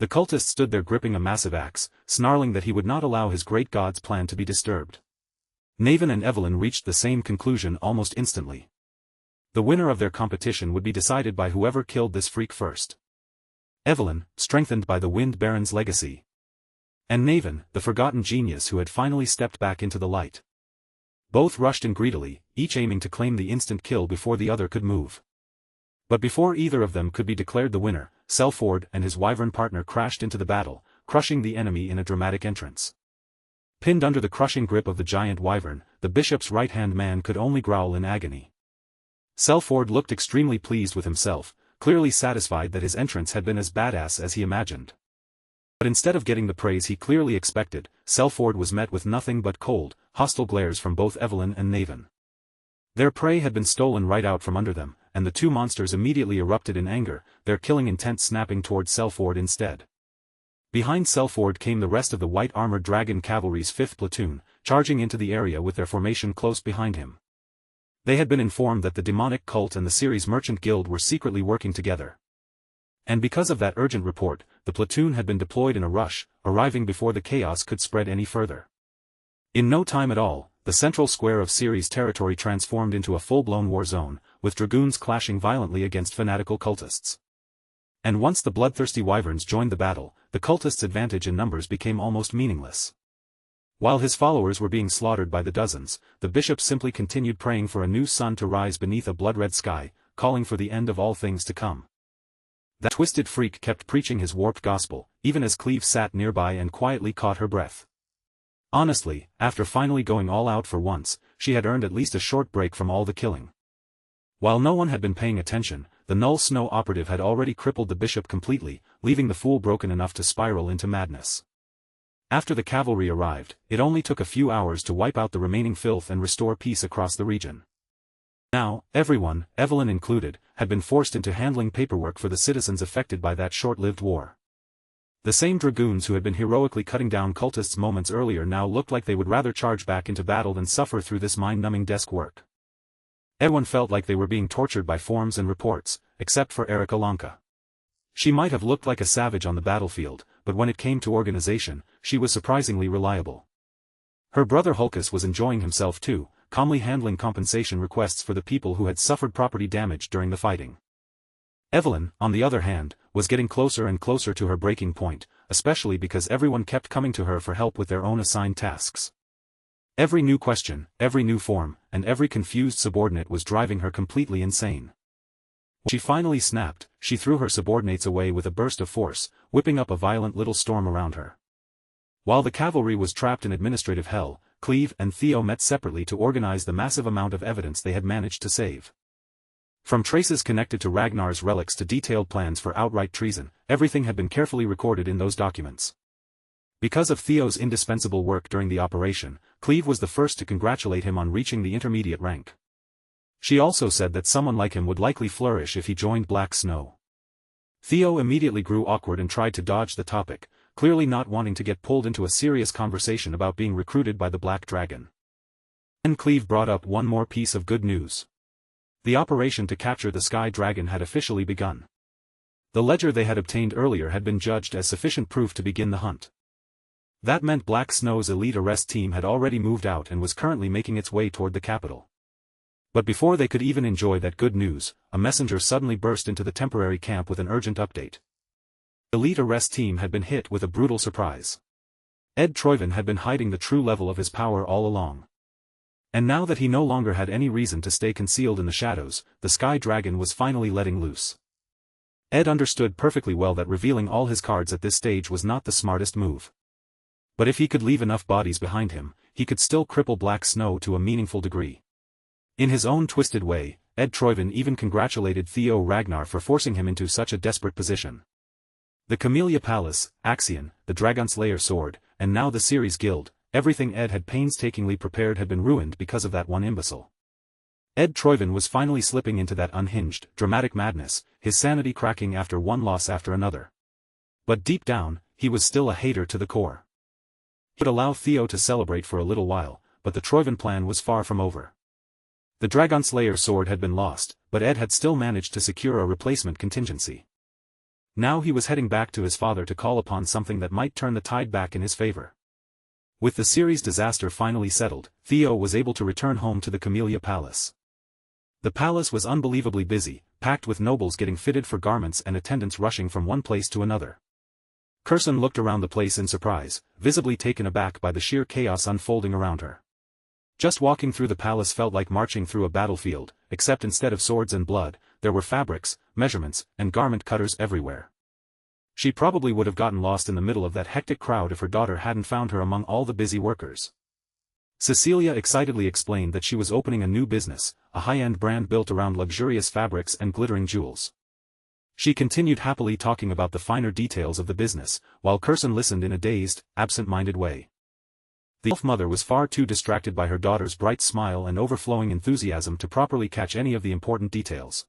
The cultist stood there gripping a massive axe, snarling that he would not allow his great god's plan to be disturbed. Naven and Evelyn reached the same conclusion almost instantly. The winner of their competition would be decided by whoever killed this freak first. Evelyn, strengthened by the Wind Baron's legacy. And Naven, the forgotten genius who had finally stepped back into the light. Both rushed in greedily, each aiming to claim the instant kill before the other could move. But before either of them could be declared the winner, Selford and his wyvern partner crashed into the battle, crushing the enemy in a dramatic entrance. Pinned under the crushing grip of the giant wyvern, the bishop's right-hand man could only growl in agony. Selford looked extremely pleased with himself, clearly satisfied that his entrance had been as badass as he imagined. But instead of getting the praise he clearly expected, Selford was met with nothing but cold, hostile glares from both Evelyn and Naven. Their prey had been stolen right out from under them, and the two monsters immediately erupted in anger, their killing intent snapping towards Selford instead. Behind Selford came the rest of the white-armored dragon cavalry's 5th platoon, charging into the area with their formation close behind him. They had been informed that the demonic cult and the Ceres Merchant Guild were secretly working together. And because of that urgent report, the platoon had been deployed in a rush, arriving before the chaos could spread any further. In no time at all, the central square of Ceres territory transformed into a full-blown war zone, with dragoons clashing violently against fanatical cultists. And once the bloodthirsty wyverns joined the battle, the cultists' advantage in numbers became almost meaningless. While his followers were being slaughtered by the dozens, the bishop simply continued praying for a new sun to rise beneath a blood-red sky, calling for the end of all things to come. That twisted freak kept preaching his warped gospel, even as Cleve sat nearby and quietly caught her breath. Honestly, after finally going all out for once, she had earned at least a short break from all the killing. While no one had been paying attention, the Null Snow operative had already crippled the bishop completely, leaving the fool broken enough to spiral into madness. After the cavalry arrived, it only took a few hours to wipe out the remaining filth and restore peace across the region. Now, everyone, Evelyn included, had been forced into handling paperwork for the citizens affected by that short-lived war. The same dragoons who had been heroically cutting down cultists moments earlier now looked like they would rather charge back into battle than suffer through this mind-numbing desk work. Everyone felt like they were being tortured by forms and reports, except for Erika Lanka. She might have looked like a savage on the battlefield, but when it came to organization, she was surprisingly reliable. Her brother Hulkus was enjoying himself too, calmly handling compensation requests for the people who had suffered property damage during the fighting. Evelyn, on the other hand, was getting closer and closer to her breaking point, especially because everyone kept coming to her for help with their own assigned tasks. Every new question, every new form, and every confused subordinate was driving her completely insane. When she finally snapped, she threw her subordinates away with a burst of force, whipping up a violent little storm around her. While the cavalry was trapped in administrative hell, Cleve and Theo met separately to organize the massive amount of evidence they had managed to save. From traces connected to Ragnar's relics to detailed plans for outright treason, everything had been carefully recorded in those documents. Because of Theo's indispensable work during the operation, Cleve was the first to congratulate him on reaching the intermediate rank. She also said that someone like him would likely flourish if he joined Black Snow. Theo immediately grew awkward and tried to dodge the topic, clearly not wanting to get pulled into a serious conversation about being recruited by the Black Dragon. Then Cleve brought up one more piece of good news. The operation to capture the Sky Dragon had officially begun. The ledger they had obtained earlier had been judged as sufficient proof to begin the hunt. That meant Black Snow's elite arrest team had already moved out and was currently making its way toward the capital. But before they could even enjoy that good news, a messenger suddenly burst into the temporary camp with an urgent update. The elite arrest team had been hit with a brutal surprise. Ed Troyven had been hiding the true level of his power all along. And now that he no longer had any reason to stay concealed in the shadows, the Sky Dragon was finally letting loose. Ed understood perfectly well that revealing all his cards at this stage was not the smartest move. But if he could leave enough bodies behind him, he could still cripple Black Snow to a meaningful degree. In his own twisted way, Ed Troyven even congratulated Theo Ragnar for forcing him into such a desperate position. The Camellia Palace, Axion, the Dragonslayer sword, and now the Ceres Guild, everything Ed had painstakingly prepared had been ruined because of that one imbecile. Ed Troyven was finally slipping into that unhinged, dramatic madness, his sanity cracking after one loss after another. But deep down, he was still a hater to the core. He would allow Theo to celebrate for a little while, but the Troyven plan was far from over. The Dragon Slayer sword had been lost, but Ed had still managed to secure a replacement contingency. Now he was heading back to his father to call upon something that might turn the tide back in his favor. With the Ceres disaster finally settled, Theo was able to return home to the Camellia Palace. The palace was unbelievably busy, packed with nobles getting fitted for garments and attendants rushing from one place to another. Curson looked around the place in surprise, visibly taken aback by the sheer chaos unfolding around her. Just walking through the palace felt like marching through a battlefield, except instead of swords and blood, there were fabrics, measurements, and garment cutters everywhere. She probably would have gotten lost in the middle of that hectic crowd if her daughter hadn't found her among all the busy workers. Cecilia excitedly explained that she was opening a new business, a high-end brand built around luxurious fabrics and glittering jewels. She continued happily talking about the finer details of the business, while Curson listened in a dazed, absent-minded way. The elf mother was far too distracted by her daughter's bright smile and overflowing enthusiasm to properly catch any of the important details.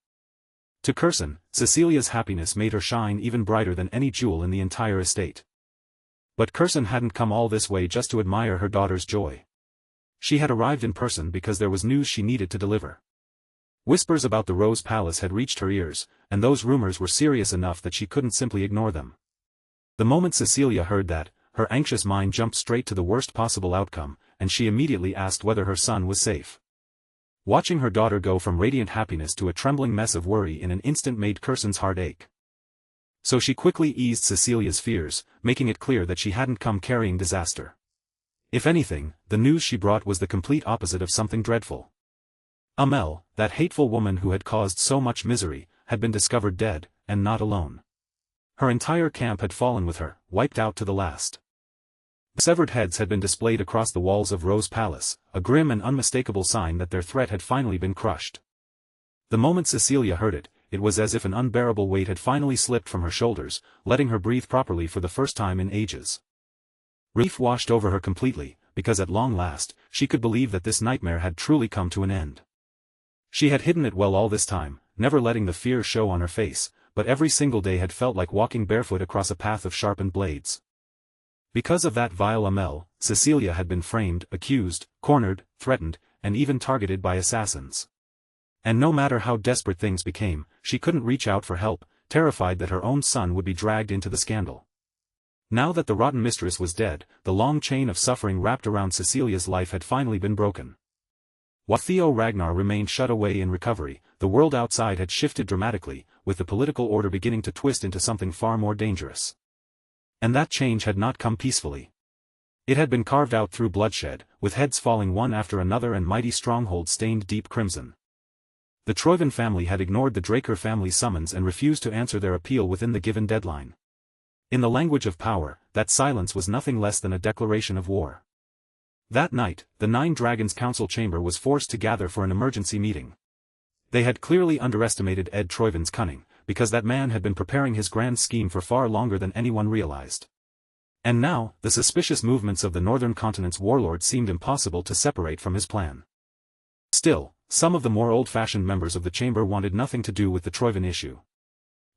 To Curson, Cecilia's happiness made her shine even brighter than any jewel in the entire estate. But Curson hadn't come all this way just to admire her daughter's joy. She had arrived in person because there was news she needed to deliver. Whispers about the Rose Palace had reached her ears, and those rumors were serious enough that she couldn't simply ignore them. The moment Cecilia heard that, her anxious mind jumped straight to the worst possible outcome, and she immediately asked whether her son was safe. Watching her daughter go from radiant happiness to a trembling mess of worry in an instant made Curson's heart ache. So she quickly eased Cecilia's fears, making it clear that she hadn't come carrying disaster. If anything, the news she brought was the complete opposite of something dreadful. Amel, that hateful woman who had caused so much misery, had been discovered dead, and not alone. Her entire camp had fallen with her, wiped out to the last. Severed heads had been displayed across the walls of Rose Palace, a grim and unmistakable sign that their threat had finally been crushed. The moment Cecilia heard it, it was as if an unbearable weight had finally slipped from her shoulders, letting her breathe properly for the first time in ages. Relief washed over her completely, because at long last, she could believe that this nightmare had truly come to an end. She had hidden it well all this time, never letting the fear show on her face, but every single day had felt like walking barefoot across a path of sharpened blades. Because of that vile Amel, Cecilia had been framed, accused, cornered, threatened, and even targeted by assassins. And no matter how desperate things became, she couldn't reach out for help, terrified that her own son would be dragged into the scandal. Now that the rotten mistress was dead, the long chain of suffering wrapped around Cecilia's life had finally been broken. While Theo Ragnar remained shut away in recovery, the world outside had shifted dramatically, with the political order beginning to twist into something far more dangerous. And that change had not come peacefully. It had been carved out through bloodshed, with heads falling one after another and mighty strongholds stained deep crimson. The Troyven family had ignored the Draker family's summons and refused to answer their appeal within the given deadline. In the language of power, that silence was nothing less than a declaration of war. That night, the Nine Dragons Council chamber was forced to gather for an emergency meeting. They had clearly underestimated Ed Troyven's cunning, because that man had been preparing his grand scheme for far longer than anyone realized. And now, the suspicious movements of the Northern Continent's warlord seemed impossible to separate from his plan. Still, some of the more old-fashioned members of the chamber wanted nothing to do with the Troyven issue.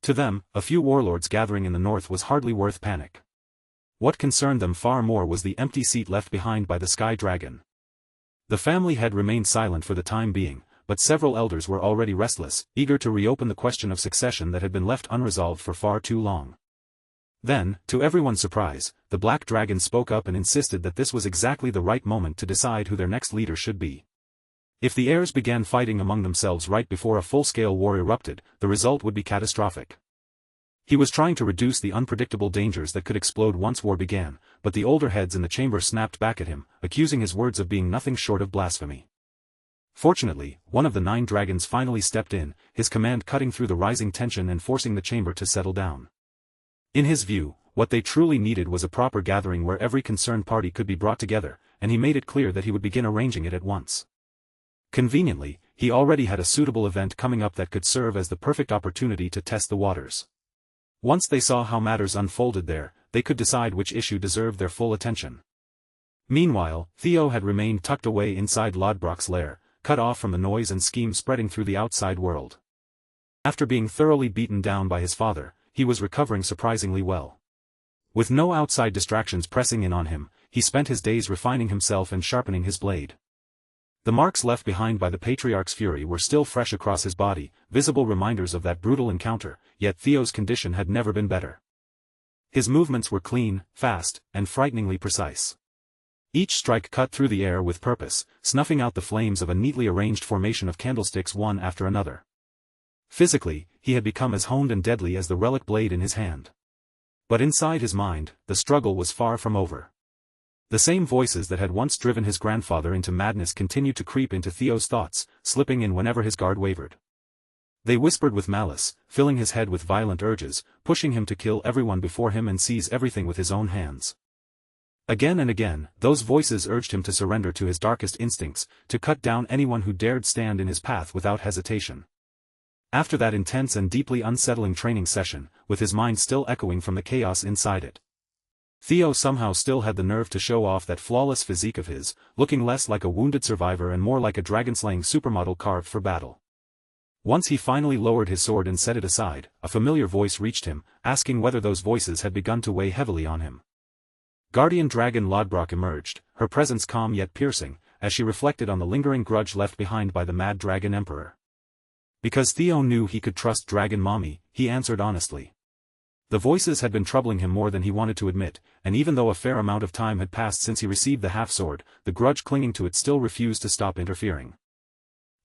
To them, a few warlords gathering in the north was hardly worth panic. What concerned them far more was the empty seat left behind by the Sky Dragon. The family had remained silent for the time being, but several elders were already restless, eager to reopen the question of succession that had been left unresolved for far too long. Then, to everyone's surprise, the Black Dragon spoke up and insisted that this was exactly the right moment to decide who their next leader should be. If the heirs began fighting among themselves right before a full-scale war erupted, the result would be catastrophic. He was trying to reduce the unpredictable dangers that could explode once war began, but the older heads in the chamber snapped back at him, accusing his words of being nothing short of blasphemy. Fortunately, one of the Nine Dragons finally stepped in, his command cutting through the rising tension and forcing the chamber to settle down. In his view, what they truly needed was a proper gathering where every concerned party could be brought together, and he made it clear that he would begin arranging it at once. Conveniently, he already had a suitable event coming up that could serve as the perfect opportunity to test the waters. Once they saw how matters unfolded there, they could decide which issue deserved their full attention. Meanwhile, Theo had remained tucked away inside Lodbrok's lair, cut off from the noise and scheme spreading through the outside world. After being thoroughly beaten down by his father, he was recovering surprisingly well. With no outside distractions pressing in on him, he spent his days refining himself and sharpening his blade. The marks left behind by the patriarch's fury were still fresh across his body, visible reminders of that brutal encounter, yet Theo's condition had never been better. His movements were clean, fast, and frighteningly precise. Each strike cut through the air with purpose, snuffing out the flames of a neatly arranged formation of candlesticks one after another. Physically, he had become as honed and deadly as the relic blade in his hand. But inside his mind, the struggle was far from over. The same voices that had once driven his grandfather into madness continued to creep into Theo's thoughts, slipping in whenever his guard wavered. They whispered with malice, filling his head with violent urges, pushing him to kill everyone before him and seize everything with his own hands. Again and again, those voices urged him to surrender to his darkest instincts, to cut down anyone who dared stand in his path without hesitation. After that intense and deeply unsettling training session, with his mind still echoing from the chaos inside it, Theo somehow still had the nerve to show off that flawless physique of his, looking less like a wounded survivor and more like a dragon-slaying supermodel carved for battle. Once he finally lowered his sword and set it aside, a familiar voice reached him, asking whether those voices had begun to weigh heavily on him. Guardian Dragon Lodbrok emerged, her presence calm yet piercing, as she reflected on the lingering grudge left behind by the Mad Dragon Emperor. Because Theo knew he could trust Dragon Mommy, he answered honestly. The voices had been troubling him more than he wanted to admit, and even though a fair amount of time had passed since he received the half-sword, the grudge clinging to it still refused to stop interfering.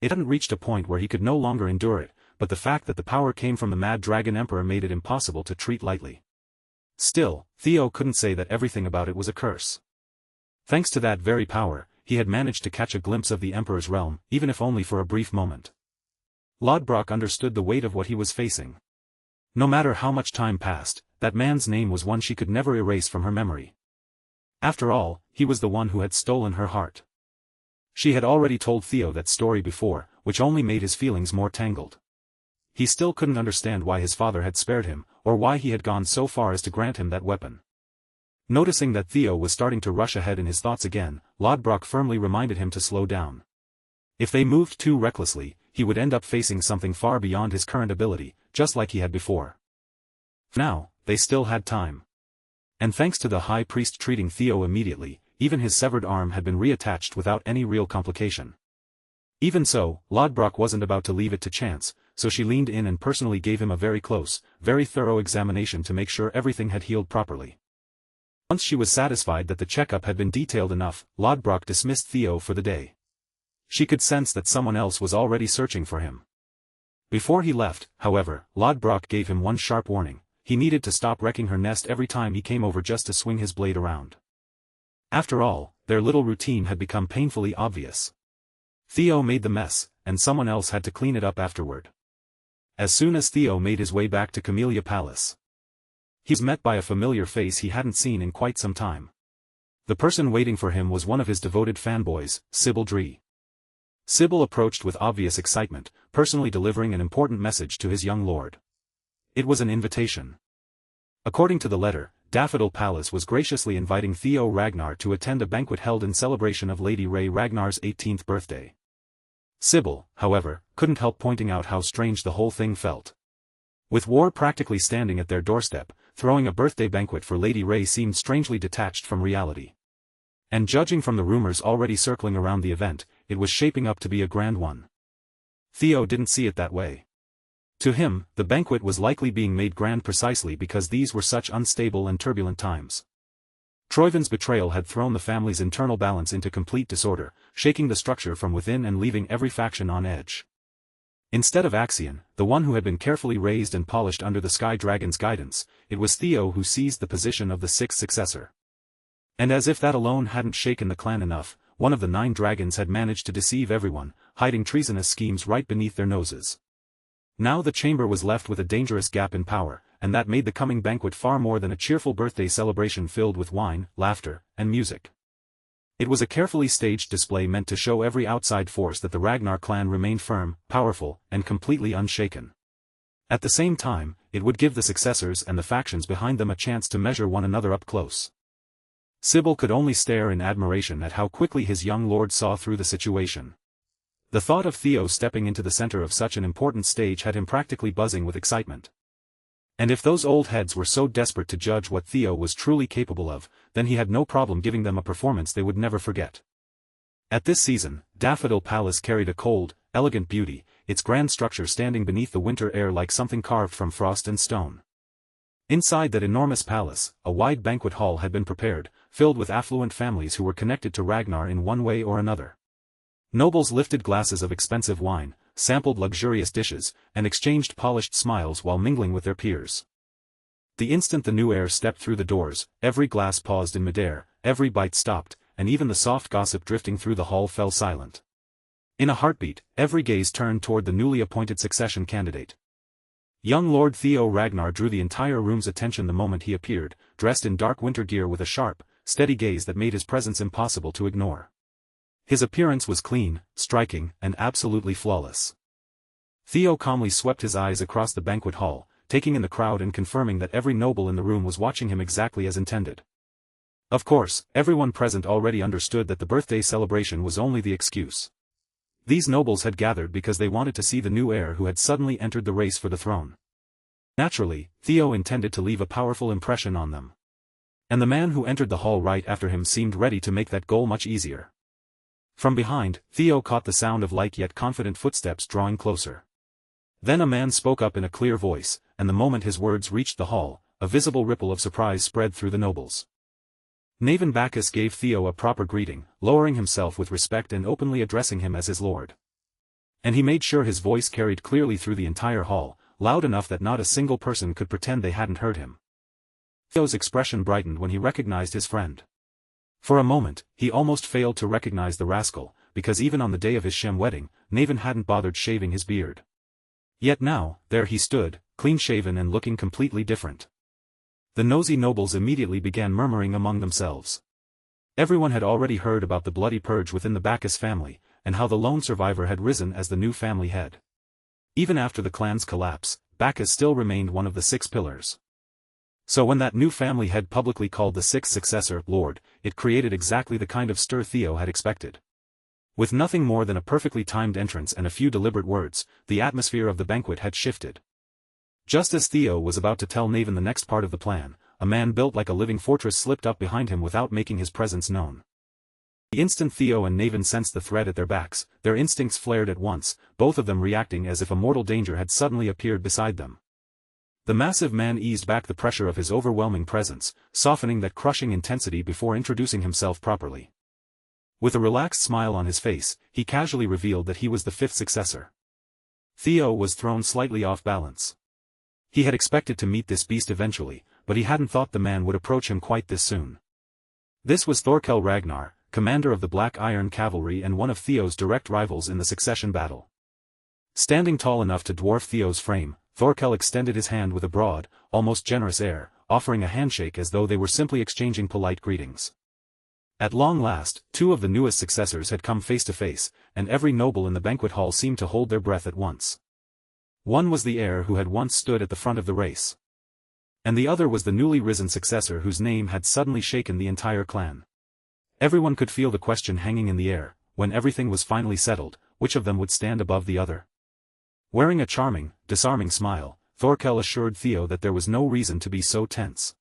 It hadn't reached a point where he could no longer endure it, but the fact that the power came from the Mad Dragon Emperor made it impossible to treat lightly. Still, Theo couldn't say that everything about it was a curse. Thanks to that very power, he had managed to catch a glimpse of the Emperor's realm, even if only for a brief moment. Lodbrok understood the weight of what he was facing. No matter how much time passed, that man's name was one she could never erase from her memory. After all, he was the one who had stolen her heart. She had already told Theo that story before, which only made his feelings more tangled. He still couldn't understand why his father had spared him, or why he had gone so far as to grant him that weapon. Noticing that Theo was starting to rush ahead in his thoughts again, Lodbrok firmly reminded him to slow down. If they moved too recklessly, he would end up facing something far beyond his current ability, just like he had before. Now, they still had time. And thanks to the High Priest treating Theo immediately, even his severed arm had been reattached without any real complication. Even so, Lodbrok wasn't about to leave it to chance, so she leaned in and personally gave him a very close, very thorough examination to make sure everything had healed properly. Once she was satisfied that the checkup had been detailed enough, Lodbrok dismissed Theo for the day. She could sense that someone else was already searching for him. Before he left, however, Lodbrok gave him one sharp warning: he needed to stop wrecking her nest every time he came over just to swing his blade around. After all, their little routine had become painfully obvious. Theo made the mess, and someone else had to clean it up afterward. As soon as Theo made his way back to Camellia Palace, he was met by a familiar face he hadn't seen in quite some time. The person waiting for him was one of his devoted fanboys, Sybil Dree. Sybil approached with obvious excitement, personally delivering an important message to his young lord. It was an invitation. According to the letter, Daffodil Palace was graciously inviting Theo Ragnar to attend a banquet held in celebration of Lady Ray Ragnar's 18th birthday. Sybil, however, couldn't help pointing out how strange the whole thing felt. With war practically standing at their doorstep, throwing a birthday banquet for Lady Ray seemed strangely detached from reality. And judging from the rumors already circling around the event, it was shaping up to be a grand one. Theo didn't see it that way. To him, the banquet was likely being made grand precisely because these were such unstable and turbulent times. Troivin's betrayal had thrown the family's internal balance into complete disorder, shaking the structure from within and leaving every faction on edge. Instead of Axion, the one who had been carefully raised and polished under the Sky Dragon's guidance, it was Theo who seized the position of the sixth successor. And as if that alone hadn't shaken the clan enough, one of the 9 dragons had managed to deceive everyone, hiding treasonous schemes right beneath their noses. Now the chamber was left with a dangerous gap in power, and that made the coming banquet far more than a cheerful birthday celebration filled with wine, laughter, and music. It was a carefully staged display meant to show every outside force that the Ragnar clan remained firm, powerful, and completely unshaken. At the same time, it would give the successors and the factions behind them a chance to measure one another up close. Sybil could only stare in admiration at how quickly his young lord saw through the situation. The thought of Theo stepping into the center of such an important stage had him practically buzzing with excitement. And if those old heads were so desperate to judge what Theo was truly capable of, then he had no problem giving them a performance they would never forget. At this season, Daffodil Palace carried a cold, elegant beauty, its grand structure standing beneath the winter air like something carved from frost and stone. Inside that enormous palace, a wide banquet hall had been prepared, filled with affluent families who were connected to Ragnar in one way or another. Nobles lifted glasses of expensive wine, sampled luxurious dishes, and exchanged polished smiles while mingling with their peers. The instant the new heir stepped through the doors, every glass paused in midair, every bite stopped, and even the soft gossip drifting through the hall fell silent. In a heartbeat, every gaze turned toward the newly appointed succession candidate. Young Lord Theo Ragnar drew the entire room's attention the moment he appeared, dressed in dark winter gear with a sharp, steady gaze that made his presence impossible to ignore. His appearance was clean, striking, and absolutely flawless. Theo calmly swept his eyes across the banquet hall, taking in the crowd and confirming that every noble in the room was watching him exactly as intended. Of course, everyone present already understood that the birthday celebration was only the excuse. These nobles had gathered because they wanted to see the new heir who had suddenly entered the race for the throne. Naturally, Theo intended to leave a powerful impression on them. And the man who entered the hall right after him seemed ready to make that goal much easier. From behind, Theo caught the sound of light yet confident footsteps drawing closer. Then a man spoke up in a clear voice, and the moment his words reached the hall, a visible ripple of surprise spread through the nobles. Naven Bacchus gave Theo a proper greeting, lowering himself with respect and openly addressing him as his lord. And he made sure his voice carried clearly through the entire hall, loud enough that not a single person could pretend they hadn't heard him. Theo's expression brightened when he recognized his friend. For a moment, he almost failed to recognize the rascal, because even on the day of his sham wedding, Naven hadn't bothered shaving his beard. Yet now, there he stood, clean-shaven and looking completely different. The nosy nobles immediately began murmuring among themselves. Everyone had already heard about the bloody purge within the Bacchus family, and how the lone survivor had risen as the new family head. Even after the clan's collapse, Bacchus still remained one of the 6 pillars. So when that new family head publicly called the 6th successor Lord, it created exactly the kind of stir Theo had expected. With nothing more than a perfectly timed entrance and a few deliberate words, the atmosphere of the banquet had shifted. Just as Theo was about to tell Naven the next part of the plan, a man built like a living fortress slipped up behind him without making his presence known. The instant Theo and Naven sensed the threat at their backs, their instincts flared at once, both of them reacting as if a mortal danger had suddenly appeared beside them. The massive man eased back the pressure of his overwhelming presence, softening that crushing intensity before introducing himself properly. With a relaxed smile on his face, he casually revealed that he was the 5th successor. Theo was thrown slightly off balance. He had expected to meet this beast eventually, but he hadn't thought the man would approach him quite this soon. This was Thorkel Ragnar, commander of the Black Iron Cavalry and one of Theo's direct rivals in the succession battle. Standing tall enough to dwarf Theo's frame, Thorkel extended his hand with a broad, almost generous air, offering a handshake as though they were simply exchanging polite greetings. At long last, 2 of the newest successors had come face to face, and every noble in the banquet hall seemed to hold their breath at once. One was the heir who had once stood at the front of the race. And the other was the newly risen successor whose name had suddenly shaken the entire clan. Everyone could feel the question hanging in the air, when everything was finally settled, which of them would stand above the other? Wearing a charming, disarming smile, Thorkel assured Theo that there was no reason to be so tense.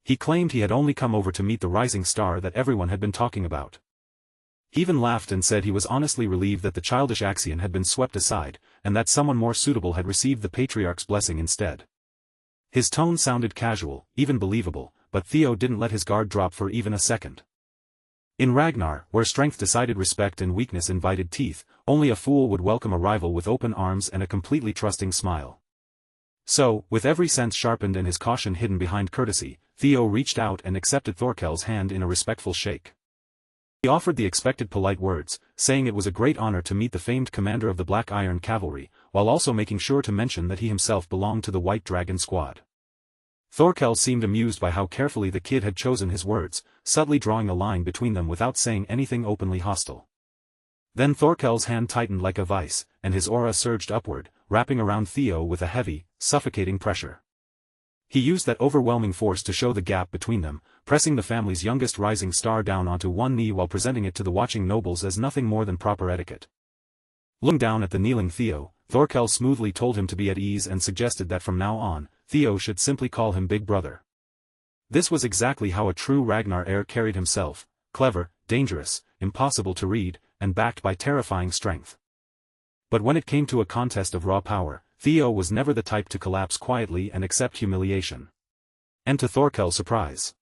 He claimed he had only come over to meet the rising star that everyone had been talking about. He even laughed and said he was honestly relieved that the childish Axion had been swept aside, and that someone more suitable had received the patriarch's blessing instead. His tone sounded casual, even believable, but Theo didn't let his guard drop for even a second. In Ragnar, where strength decided respect and weakness invited teeth, only a fool would welcome a rival with open arms and a completely trusting smile. So, with every sense sharpened and his caution hidden behind courtesy, Theo reached out and accepted Thorkel's hand in a respectful shake. He offered the expected polite words, saying it was a great honor to meet the famed commander of the Black Iron Cavalry, while also making sure to mention that he himself belonged to the White Dragon Squad. Thorkel seemed amused by how carefully the kid had chosen his words, subtly drawing a line between them without saying anything openly hostile. Then Thorkel's hand tightened like a vice, and his aura surged upward, wrapping around Theo with a heavy, suffocating pressure. He used that overwhelming force to show the gap between them, pressing the family's youngest rising star down onto one knee while presenting it to the watching nobles as nothing more than proper etiquette. Looking down at the kneeling Theo, Thorkel smoothly told him to be at ease and suggested that from now on, Theo should simply call him Big Brother. This was exactly how a true Ragnar heir carried himself: clever, dangerous, impossible to read, and backed by terrifying strength. But when it came to a contest of raw power, Theo was never the type to collapse quietly and accept humiliation. And to Thorkel's surprise,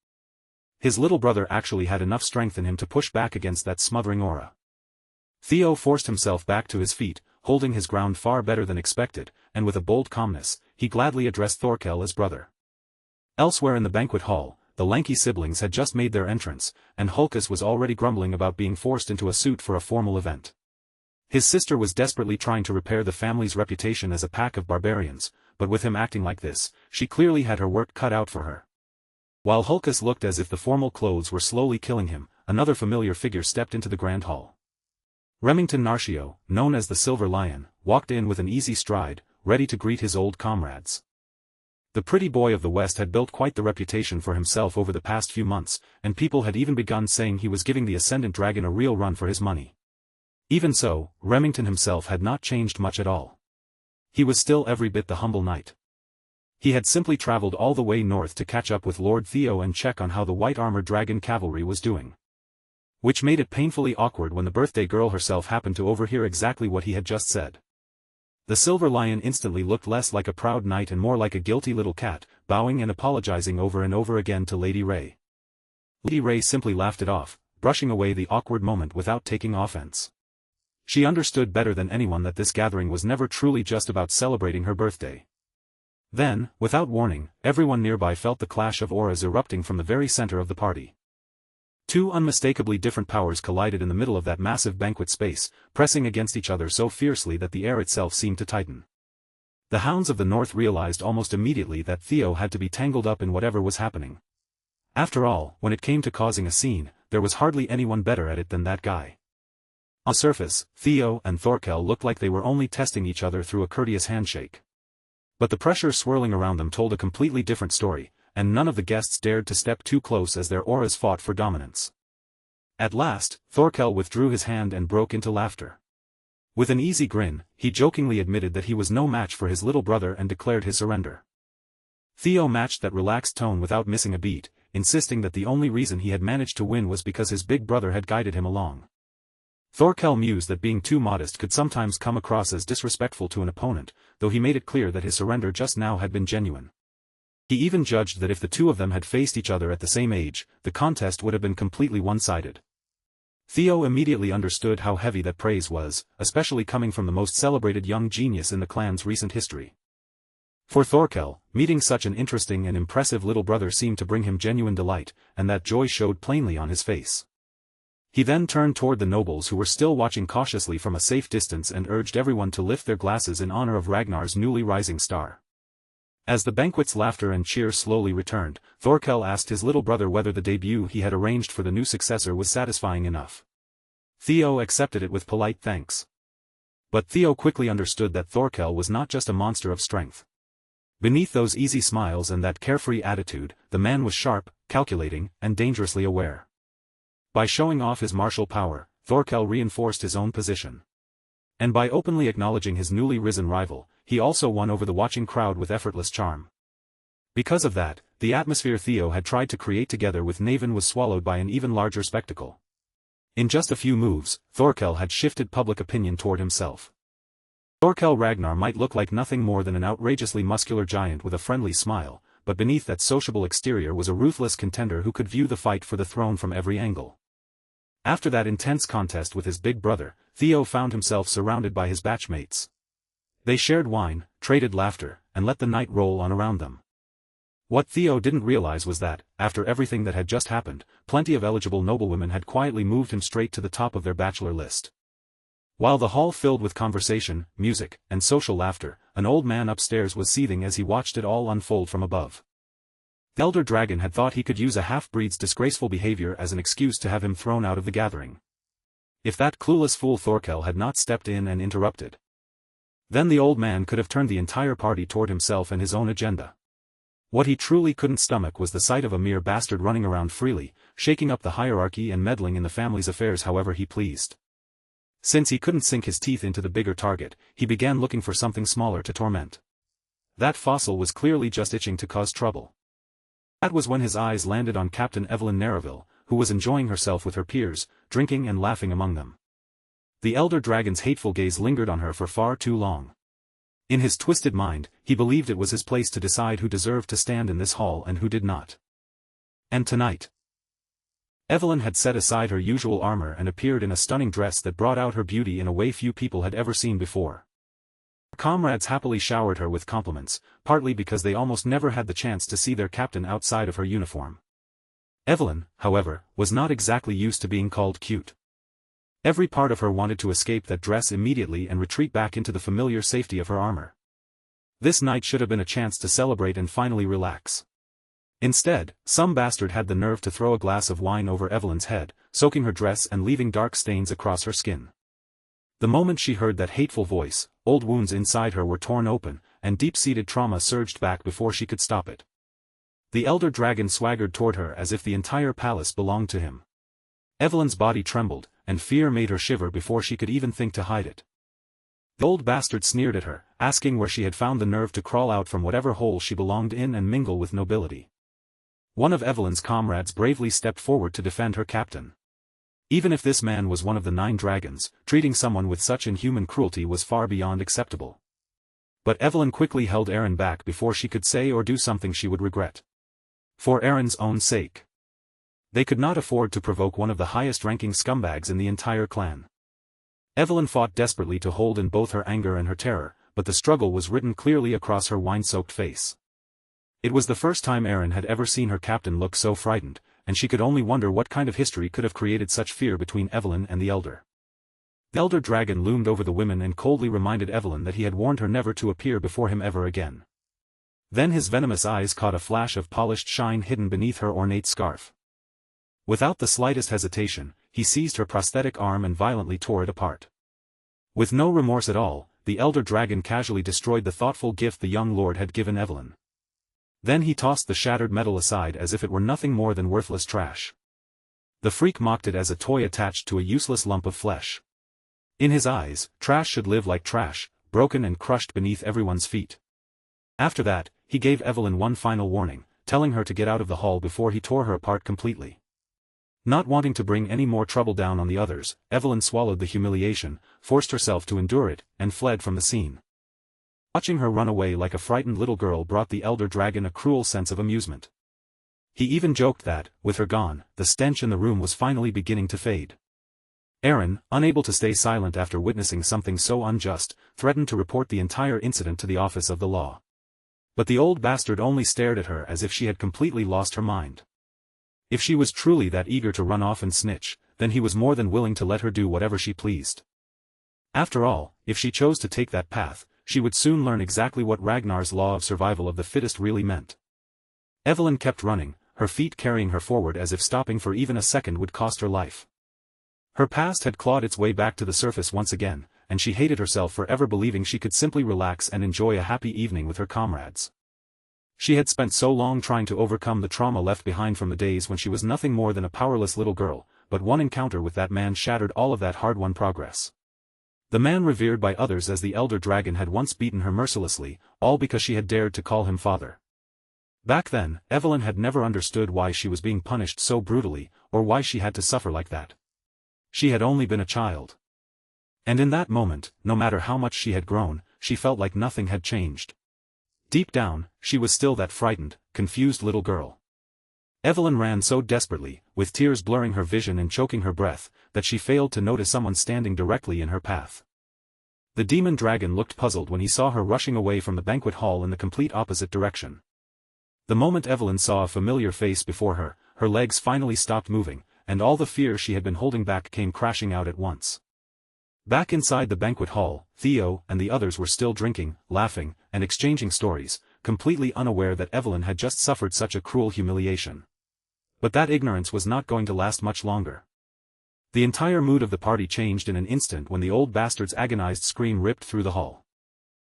his little brother actually had enough strength in him to push back against that smothering aura. Theo forced himself back to his feet, holding his ground far better than expected, and with a bold calmness, he gladly addressed Thorkel as brother. Elsewhere in the banquet hall, the lanky siblings had just made their entrance, and Hulkus was already grumbling about being forced into a suit for a formal event. His sister was desperately trying to repair the family's reputation as a pack of barbarians, but with him acting like this, she clearly had her work cut out for her. While Hulkus looked as if the formal clothes were slowly killing him, another familiar figure stepped into the grand hall. Remington Narcio, known as the Silver Lion, walked in with an easy stride, ready to greet his old comrades. The pretty boy of the West had built quite the reputation for himself over the past few months, and people had even begun saying he was giving the Ascendant Dragon a real run for his money. Even so, Remington himself had not changed much at all. He was still every bit the humble knight. He had simply traveled all the way north to catch up with Lord Theo and check on how the white-armored dragon cavalry was doing. Which made it painfully awkward when the birthday girl herself happened to overhear exactly what he had just said. The Silver Lion instantly looked less like a proud knight and more like a guilty little cat, bowing and apologizing over and over again to Lady Ray. Lady Ray simply laughed it off, brushing away the awkward moment without taking offense. She understood better than anyone that this gathering was never truly just about celebrating her birthday. Then, without warning, everyone nearby felt the clash of auras erupting from the very center of the party. Two unmistakably different powers collided in the middle of that massive banquet space, pressing against each other so fiercely that the air itself seemed to tighten. The Hounds of the North realized almost immediately that Theo had to be tangled up in whatever was happening. After all, when it came to causing a scene, there was hardly anyone better at it than that guy. On the surface, Theo and Thorkel looked like they were only testing each other through a courteous handshake. But the pressure swirling around them told a completely different story, and none of the guests dared to step too close as their auras fought for dominance. At last, Thorkel withdrew his hand and broke into laughter. With an easy grin, he jokingly admitted that he was no match for his little brother and declared his surrender. Theo matched that relaxed tone without missing a beat, insisting that the only reason he had managed to win was because his big brother had guided him along. Thorkel mused that being too modest could sometimes come across as disrespectful to an opponent, though he made it clear that his surrender just now had been genuine. He even judged that if the two of them had faced each other at the same age, the contest would have been completely one-sided. Theo immediately understood how heavy that praise was, especially coming from the most celebrated young genius in the clan's recent history. For Thorkel, meeting such an interesting and impressive little brother seemed to bring him genuine delight, and that joy showed plainly on his face. He then turned toward the nobles who were still watching cautiously from a safe distance and urged everyone to lift their glasses in honor of Ragnar's newly rising star. As the banquet's laughter and cheers slowly returned, Thorkel asked his little brother whether the debut he had arranged for the new successor was satisfying enough. Theo accepted it with polite thanks. But Theo quickly understood that Thorkel was not just a monster of strength. Beneath those easy smiles and that carefree attitude, the man was sharp, calculating, and dangerously aware. By showing off his martial power, Thorkel reinforced his own position. And by openly acknowledging his newly risen rival, he also won over the watching crowd with effortless charm. Because of that, the atmosphere Theo had tried to create together with Naven was swallowed by an even larger spectacle. In just a few moves, Thorkel had shifted public opinion toward himself. Thorkel Ragnar might look like nothing more than an outrageously muscular giant with a friendly smile, but beneath that sociable exterior was a ruthless contender who could view the fight for the throne from every angle. After that intense contest with his big brother, Theo found himself surrounded by his batchmates. They shared wine, traded laughter, and let the night roll on around them. What Theo didn't realize was that, after everything that had just happened, plenty of eligible noblewomen had quietly moved him straight to the top of their bachelor list. While the hall filled with conversation, music, and social laughter, an old man upstairs was seething as he watched it all unfold from above. The elder dragon had thought he could use a half-breed's disgraceful behavior as an excuse to have him thrown out of the gathering. If that clueless fool Thorkel had not stepped in and interrupted. Then the old man could have turned the entire party toward himself and his own agenda. What he truly couldn't stomach was the sight of a mere bastard running around freely, shaking up the hierarchy and meddling in the family's affairs however he pleased. Since he couldn't sink his teeth into the bigger target, he began looking for something smaller to torment. That fossil was clearly just itching to cause trouble. That was when his eyes landed on Captain Evelyn Narraville, who was enjoying herself with her peers, drinking and laughing among them. The elder dragon's hateful gaze lingered on her for far too long. In his twisted mind, he believed it was his place to decide who deserved to stand in this hall and who did not. And tonight, Evelyn had set aside her usual armor and appeared in a stunning dress that brought out her beauty in a way few people had ever seen before. Her comrades happily showered her with compliments, partly because they almost never had the chance to see their captain outside of her uniform. Evelyn, however, was not exactly used to being called cute. Every part of her wanted to escape that dress immediately and retreat back into the familiar safety of her armor. This night should have been a chance to celebrate and finally relax. Instead, some bastard had the nerve to throw a glass of wine over Evelyn's head, soaking her dress and leaving dark stains across her skin. The moment she heard that hateful voice, old wounds inside her were torn open, and deep-seated trauma surged back before she could stop it. The elder dragon swaggered toward her as if the entire palace belonged to him. Evelyn's body trembled, and fear made her shiver before she could even think to hide it. The old bastard sneered at her, asking where she had found the nerve to crawl out from whatever hole she belonged in and mingle with nobility. One of Evelyn's comrades bravely stepped forward to defend her captain. Even if this man was one of the 9 dragons, treating someone with such inhuman cruelty was far beyond acceptable. But Evelyn quickly held Aaron back before she could say or do something she would regret. For Aaron's own sake. They could not afford to provoke one of the highest-ranking scumbags in the entire clan. Evelyn fought desperately to hold in both her anger and her terror, but the struggle was written clearly across her wine-soaked face. It was the first time Aaron had ever seen her captain look so frightened, and she could only wonder what kind of history could have created such fear between Evelyn and the elder. The elder dragon loomed over the women and coldly reminded Evelyn that he had warned her never to appear before him ever again. Then his venomous eyes caught a flash of polished shine hidden beneath her ornate scarf. Without the slightest hesitation, he seized her prosthetic arm and violently tore it apart. With no remorse at all, the elder dragon casually destroyed the thoughtful gift the young lord had given Evelyn. Then he tossed the shattered metal aside as if it were nothing more than worthless trash. The freak mocked it as a toy attached to a useless lump of flesh. In his eyes, trash should live like trash, broken and crushed beneath everyone's feet. After that, he gave Evelyn one final warning, telling her to get out of the hall before he tore her apart completely. Not wanting to bring any more trouble down on the others, Evelyn swallowed the humiliation, forced herself to endure it, and fled from the scene. Watching her run away like a frightened little girl brought the elder dragon a cruel sense of amusement. He even joked that, with her gone, the stench in the room was finally beginning to fade. Aaron, unable to stay silent after witnessing something so unjust, threatened to report the entire incident to the office of the law. But the old bastard only stared at her as if she had completely lost her mind. If she was truly that eager to run off and snitch, then he was more than willing to let her do whatever she pleased. After all, if she chose to take that path, she would soon learn exactly what Ragnar's law of survival of the fittest really meant. Evelyn kept running, her feet carrying her forward as if stopping for even a second would cost her life. Her past had clawed its way back to the surface once again, and she hated herself for ever believing she could simply relax and enjoy a happy evening with her comrades. She had spent so long trying to overcome the trauma left behind from the days when she was nothing more than a powerless little girl, but one encounter with that man shattered all of that hard-won progress. The man revered by others as the elder dragon had once beaten her mercilessly, all because she had dared to call him father. Back then, Evelyn had never understood why she was being punished so brutally, or why she had to suffer like that. She had only been a child. And in that moment, no matter how much she had grown, she felt like nothing had changed. Deep down, she was still that frightened, confused little girl. Evelyn ran so desperately, with tears blurring her vision and choking her breath, that she failed to notice someone standing directly in her path. The demon dragon looked puzzled when he saw her rushing away from the banquet hall in the complete opposite direction. The moment Evelyn saw a familiar face before her, her legs finally stopped moving, and all the fear she had been holding back came crashing out at once. Back inside the banquet hall, Theo and the others were still drinking, laughing, and exchanging stories, completely unaware that Evelyn had just suffered such a cruel humiliation. But that ignorance was not going to last much longer. The entire mood of the party changed in an instant when the old bastard's agonized scream ripped through the hall.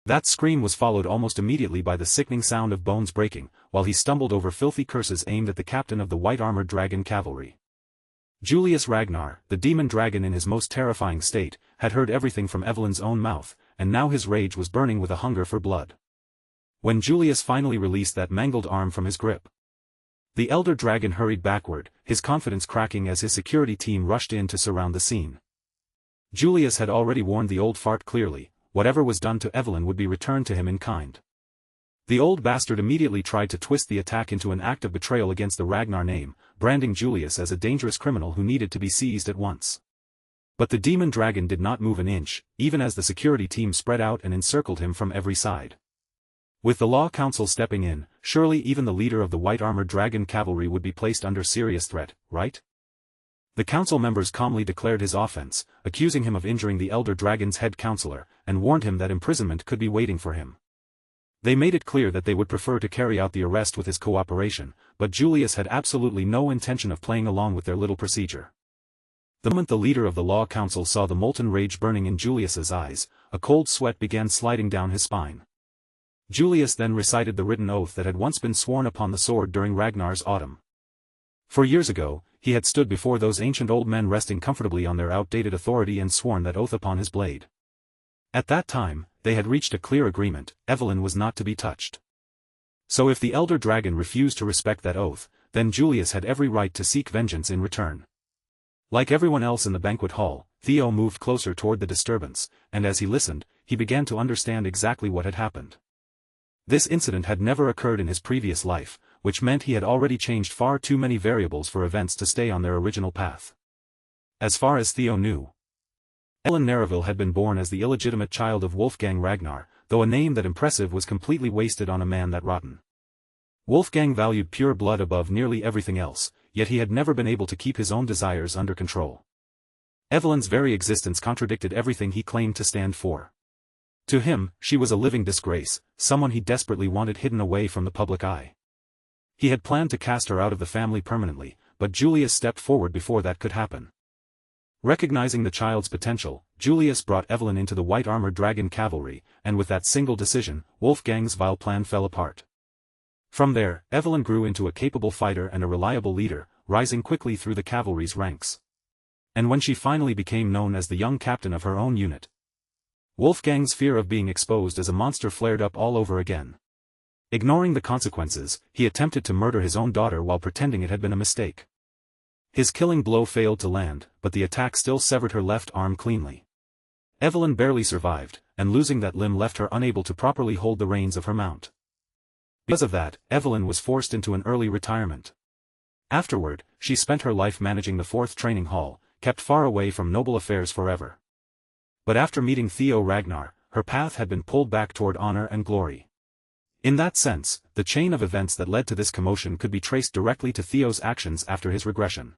That scream was followed almost immediately by the sickening sound of bones breaking, while he stumbled over filthy curses aimed at the captain of the white-armored dragon cavalry. Julius Ragnar, the demon dragon in his most terrifying state, had heard everything from Evelyn's own mouth, and now his rage was burning with a hunger for blood. When Julius finally released that mangled arm from his grip, the elder dragon hurried backward, his confidence cracking as his security team rushed in to surround the scene. Julius had already warned the old fart clearly, whatever was done to Evelyn would be returned to him in kind. The old bastard immediately tried to twist the attack into an act of betrayal against the Ragnar name, branding Julius as a dangerous criminal who needed to be seized at once. But the demon dragon did not move an inch, even as the security team spread out and encircled him from every side. With the law council stepping in, surely even the leader of the white-armored dragon cavalry would be placed under serious threat, right? The council members calmly declared his offense, accusing him of injuring the elder dragon's head counselor, and warned him that imprisonment could be waiting for him. They made it clear that they would prefer to carry out the arrest with his cooperation, but Julius had absolutely no intention of playing along with their little procedure. The moment the leader of the law council saw the molten rage burning in Julius's eyes, a cold sweat began sliding down his spine. Julius then recited the written oath that had once been sworn upon the sword during Ragnar's autumn. For years ago, he had stood before those ancient old men resting comfortably on their outdated authority and sworn that oath upon his blade. At that time, they had reached a clear agreement: Evelyn was not to be touched. So if the elder dragon refused to respect that oath, then Julius had every right to seek vengeance in return. Like everyone else in the banquet hall, Theo moved closer toward the disturbance, and as he listened, he began to understand exactly what had happened. This incident had never occurred in his previous life, which meant he had already changed far too many variables for events to stay on their original path. As far as Theo knew, Ellen Nereville had been born as the illegitimate child of Wolfgang Ragnar, though a name that impressive was completely wasted on a man that rotten. Wolfgang valued pure blood above nearly everything else, yet he had never been able to keep his own desires under control. Evelyn's very existence contradicted everything he claimed to stand for. To him, she was a living disgrace, someone he desperately wanted hidden away from the public eye. He had planned to cast her out of the family permanently, but Julius stepped forward before that could happen. Recognizing the child's potential, Julius brought Evelyn into the white-armored dragon cavalry, and with that single decision, Wolfgang's vile plan fell apart. From there, Evelyn grew into a capable fighter and a reliable leader, rising quickly through the cavalry's ranks. And when she finally became known as the young captain of her own unit, Wolfgang's fear of being exposed as a monster flared up all over again. Ignoring the consequences, he attempted to murder his own daughter while pretending it had been a mistake. His killing blow failed to land, but the attack still severed her left arm cleanly. Evelyn barely survived, and losing that limb left her unable to properly hold the reins of her mount. Because of that, Evelyn was forced into an early retirement. Afterward, she spent her life managing the 4th training hall, kept far away from noble affairs forever. But after meeting Theo Ragnar, her path had been pulled back toward honor and glory. In that sense, the chain of events that led to this commotion could be traced directly to Theo's actions after his regression.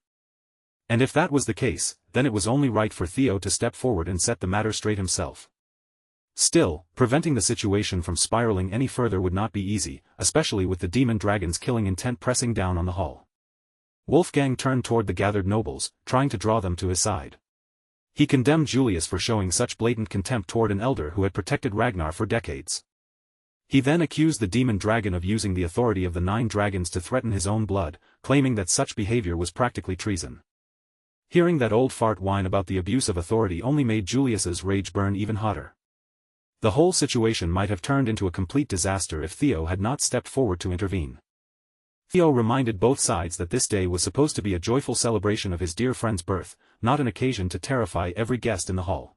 And if that was the case, then it was only right for Theo to step forward and set the matter straight himself. Still, preventing the situation from spiraling any further would not be easy, especially with the demon dragon's killing intent pressing down on the hall. Wolfgang turned toward the gathered nobles, trying to draw them to his side. He condemned Julius for showing such blatant contempt toward an elder who had protected Ragnar for decades. He then accused the demon dragon of using the authority of the 9 dragons to threaten his own blood, claiming that such behavior was practically treason. Hearing that old fart whine about the abuse of authority only made Julius's rage burn even hotter. The whole situation might have turned into a complete disaster if Theo had not stepped forward to intervene. Theo reminded both sides that this day was supposed to be a joyful celebration of his dear friend's birth, not an occasion to terrify every guest in the hall.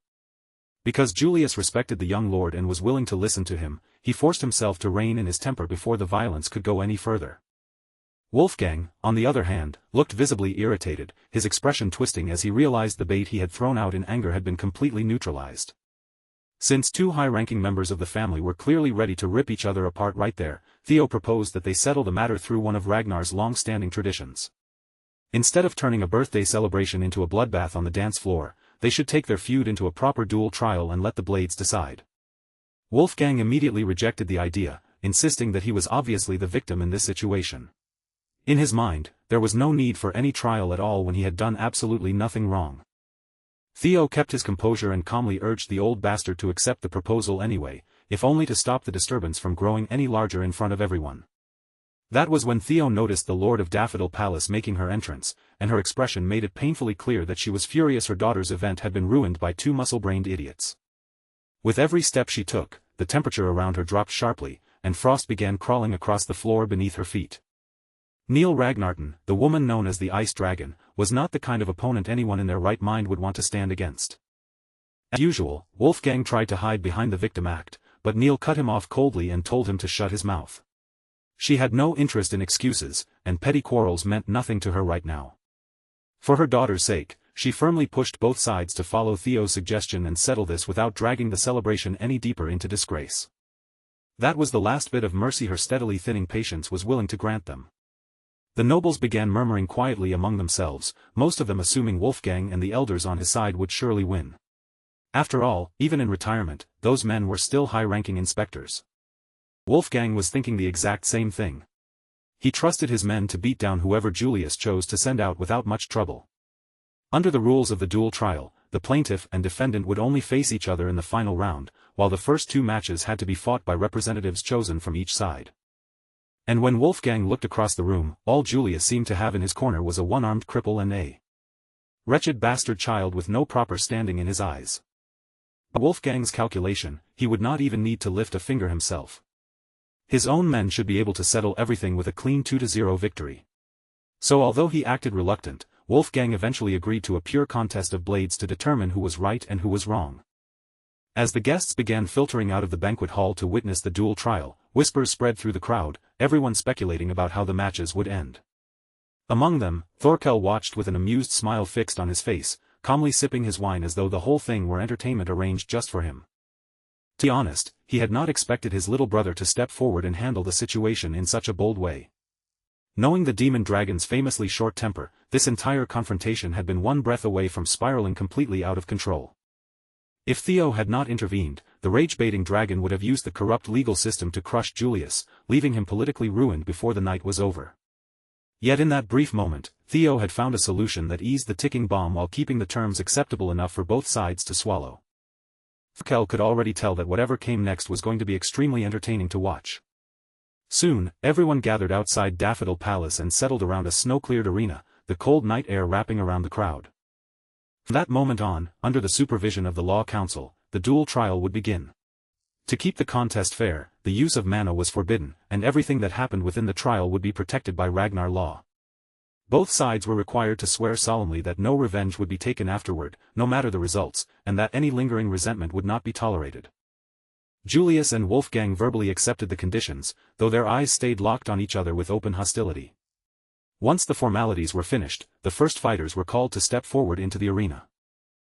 Because Julius respected the young lord and was willing to listen to him, he forced himself to rein in his temper before the violence could go any further. Wolfgang, on the other hand, looked visibly irritated, his expression twisting as he realized the bait he had thrown out in anger had been completely neutralized. Since 2 high-ranking members of the family were clearly ready to rip each other apart right there, Theo proposed that they settle the matter through one of Ragnar's long-standing traditions. Instead of turning a birthday celebration into a bloodbath on the dance floor, they should take their feud into a proper duel trial and let the blades decide. Wolfgang immediately rejected the idea, insisting that he was obviously the victim in this situation. In his mind, there was no need for any trial at all when he had done absolutely nothing wrong. Theo kept his composure and calmly urged the old bastard to accept the proposal anyway, if only to stop the disturbance from growing any larger in front of everyone. That was when Theo noticed the Lord of Daffodil Palace making her entrance, and her expression made it painfully clear that she was furious her daughter's event had been ruined by two muscle-brained idiots. With every step she took, the temperature around her dropped sharply, and frost began crawling across the floor beneath her feet. Neil Ragnarton, the woman known as the Ice Dragon, was not the kind of opponent anyone in their right mind would want to stand against. As usual, Wolfgang tried to hide behind the victim act, but Neil cut him off coldly and told him to shut his mouth. She had no interest in excuses, and petty quarrels meant nothing to her right now. For her daughter's sake, she firmly pushed both sides to follow Theo's suggestion and settle this without dragging the celebration any deeper into disgrace. That was the last bit of mercy her steadily thinning patience was willing to grant them. The nobles began murmuring quietly among themselves, most of them assuming Wolfgang and the elders on his side would surely win. After all, even in retirement, those men were still high-ranking inspectors. Wolfgang was thinking the exact same thing. He trusted his men to beat down whoever Julius chose to send out without much trouble. Under the rules of the duel trial, the plaintiff and defendant would only face each other in the final round, while the first two matches had to be fought by representatives chosen from each side. And when Wolfgang looked across the room, all Julius seemed to have in his corner was a one-armed cripple and a wretched bastard child with no proper standing in his eyes. By Wolfgang's calculation, he would not even need to lift a finger himself. His own men should be able to settle everything with a clean 2-0 victory. So although he acted reluctant, Wolfgang eventually agreed to a pure contest of blades to determine who was right and who was wrong. As the guests began filtering out of the banquet hall to witness the duel trial, whispers spread through the crowd, everyone speculating about how the matches would end. Among them, Thorkel watched with an amused smile fixed on his face, calmly sipping his wine as though the whole thing were entertainment arranged just for him. To be honest, he had not expected his little brother to step forward and handle the situation in such a bold way. Knowing the demon dragon's famously short temper, this entire confrontation had been one breath away from spiraling completely out of control. If Theo had not intervened, the rage-baiting dragon would have used the corrupt legal system to crush Julius, leaving him politically ruined before the night was over. Yet in that brief moment, Theo had found a solution that eased the ticking bomb while keeping the terms acceptable enough for both sides to swallow. Thorkel could already tell that whatever came next was going to be extremely entertaining to watch. Soon, everyone gathered outside Daffodil Palace and settled around a snow-cleared arena, the cold night air wrapping around the crowd. From that moment on, under the supervision of the Law Council, the duel trial would begin. To keep the contest fair, the use of mana was forbidden, and everything that happened within the trial would be protected by Ragnar law. Both sides were required to swear solemnly that no revenge would be taken afterward, no matter the results, and that any lingering resentment would not be tolerated. Julius and Wolfgang verbally accepted the conditions, though their eyes stayed locked on each other with open hostility. Once the formalities were finished, the first fighters were called to step forward into the arena.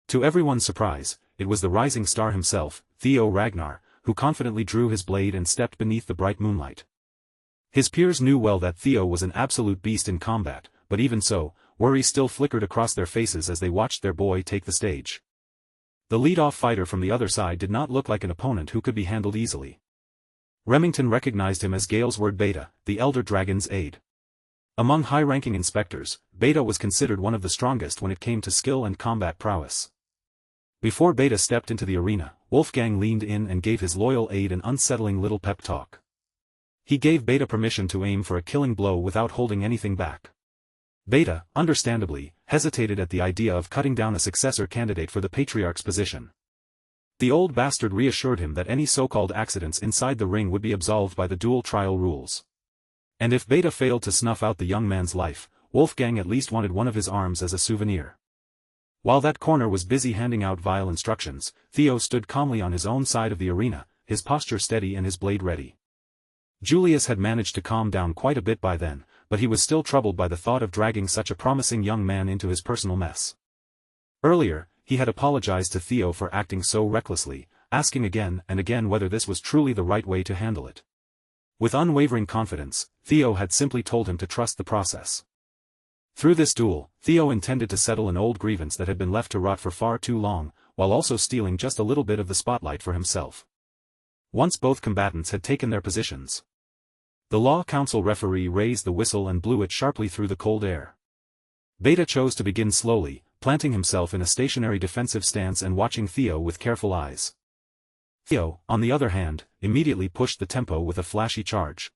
To everyone's surprise, it was the rising star himself, Theo Ragnar, who confidently drew his blade and stepped beneath the bright moonlight. His peers knew well that Theo was an absolute beast in combat, but even so, worry still flickered across their faces as they watched their boy take the stage. The lead-off fighter from the other side did not look like an opponent who could be handled easily. Remington recognized him as Galesword Beta, the Elder Dragon's aide. Among high-ranking inspectors, Beta was considered one of the strongest when it came to skill and combat prowess. Before Beta stepped into the arena, Wolfgang leaned in and gave his loyal aide an unsettling little pep talk. He gave Beta permission to aim for a killing blow without holding anything back. Beta, understandably, hesitated at the idea of cutting down a successor candidate for the Patriarch's position. The old bastard reassured him that any so-called accidents inside the ring would be absolved by the duel trial rules. And if Beta failed to snuff out the young man's life, Wolfgang at least wanted one of his arms as a souvenir. While that corner was busy handing out vile instructions, Theo stood calmly on his own side of the arena, his posture steady and his blade ready. Julius had managed to calm down quite a bit by then, but he was still troubled by the thought of dragging such a promising young man into his personal mess. Earlier, he had apologized to Theo for acting so recklessly, asking again and again whether this was truly the right way to handle it. With unwavering confidence, Theo had simply told him to trust the process. Through this duel, Theo intended to settle an old grievance that had been left to rot for far too long, while also stealing just a little bit of the spotlight for himself. Once both combatants had taken their positions, the Law Council referee raised the whistle and blew it sharply through the cold air. Beta chose to begin slowly, planting himself in a stationary defensive stance and watching Theo with careful eyes. Theo, on the other hand, immediately pushed the tempo with a flashy charge.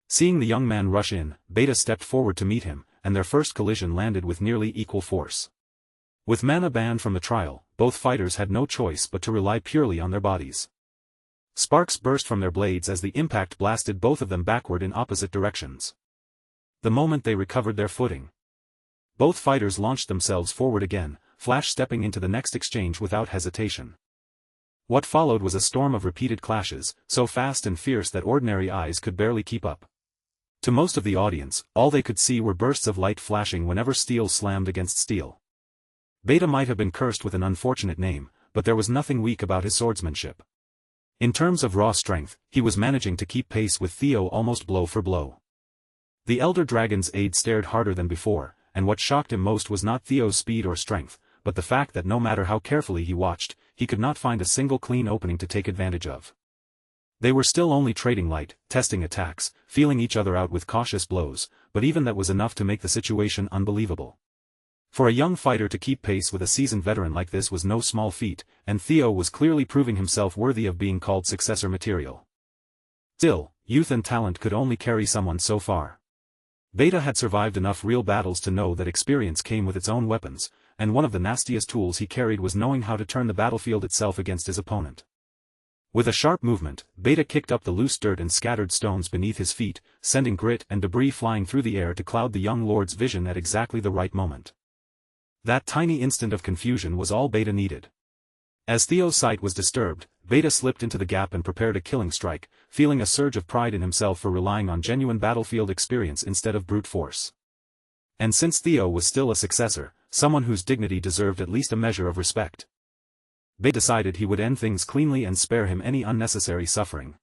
Seeing the young man rush in, Beta stepped forward to meet him, and their first collision landed with nearly equal force. With mana banned from the trial, both fighters had no choice but to rely purely on their bodies. Sparks burst from their blades as the impact blasted both of them backward in opposite directions. The moment they recovered their footing, both fighters launched themselves forward again, Flash stepping into the next exchange without hesitation. What followed was a storm of repeated clashes, so fast and fierce that ordinary eyes could barely keep up. To most of the audience, all they could see were bursts of light flashing whenever steel slammed against steel. Beta might have been cursed with an unfortunate name, but there was nothing weak about his swordsmanship. In terms of raw strength, he was managing to keep pace with Theo almost blow for blow. The Elder Dragon's aide stared harder than before, and what shocked him most was not Theo's speed or strength, but the fact that no matter how carefully he watched, he could not find a single clean opening to take advantage of. They were still only trading light, testing attacks, feeling each other out with cautious blows, but even that was enough to make the situation unbelievable. For a young fighter to keep pace with a seasoned veteran like this was no small feat, and Theo was clearly proving himself worthy of being called successor material. Still, youth and talent could only carry someone so far. Beta had survived enough real battles to know that experience came with its own weapons, and one of the nastiest tools he carried was knowing how to turn the battlefield itself against his opponent. With a sharp movement, Beta kicked up the loose dirt and scattered stones beneath his feet, sending grit and debris flying through the air to cloud the young lord's vision at exactly the right moment. That tiny instant of confusion was all Beta needed. As Theo's sight was disturbed, Beta slipped into the gap and prepared a killing strike, feeling a surge of pride in himself for relying on genuine battlefield experience instead of brute force. And since Theo was still a successor, someone whose dignity deserved at least a measure of respect, Beta decided he would end things cleanly and spare him any unnecessary suffering.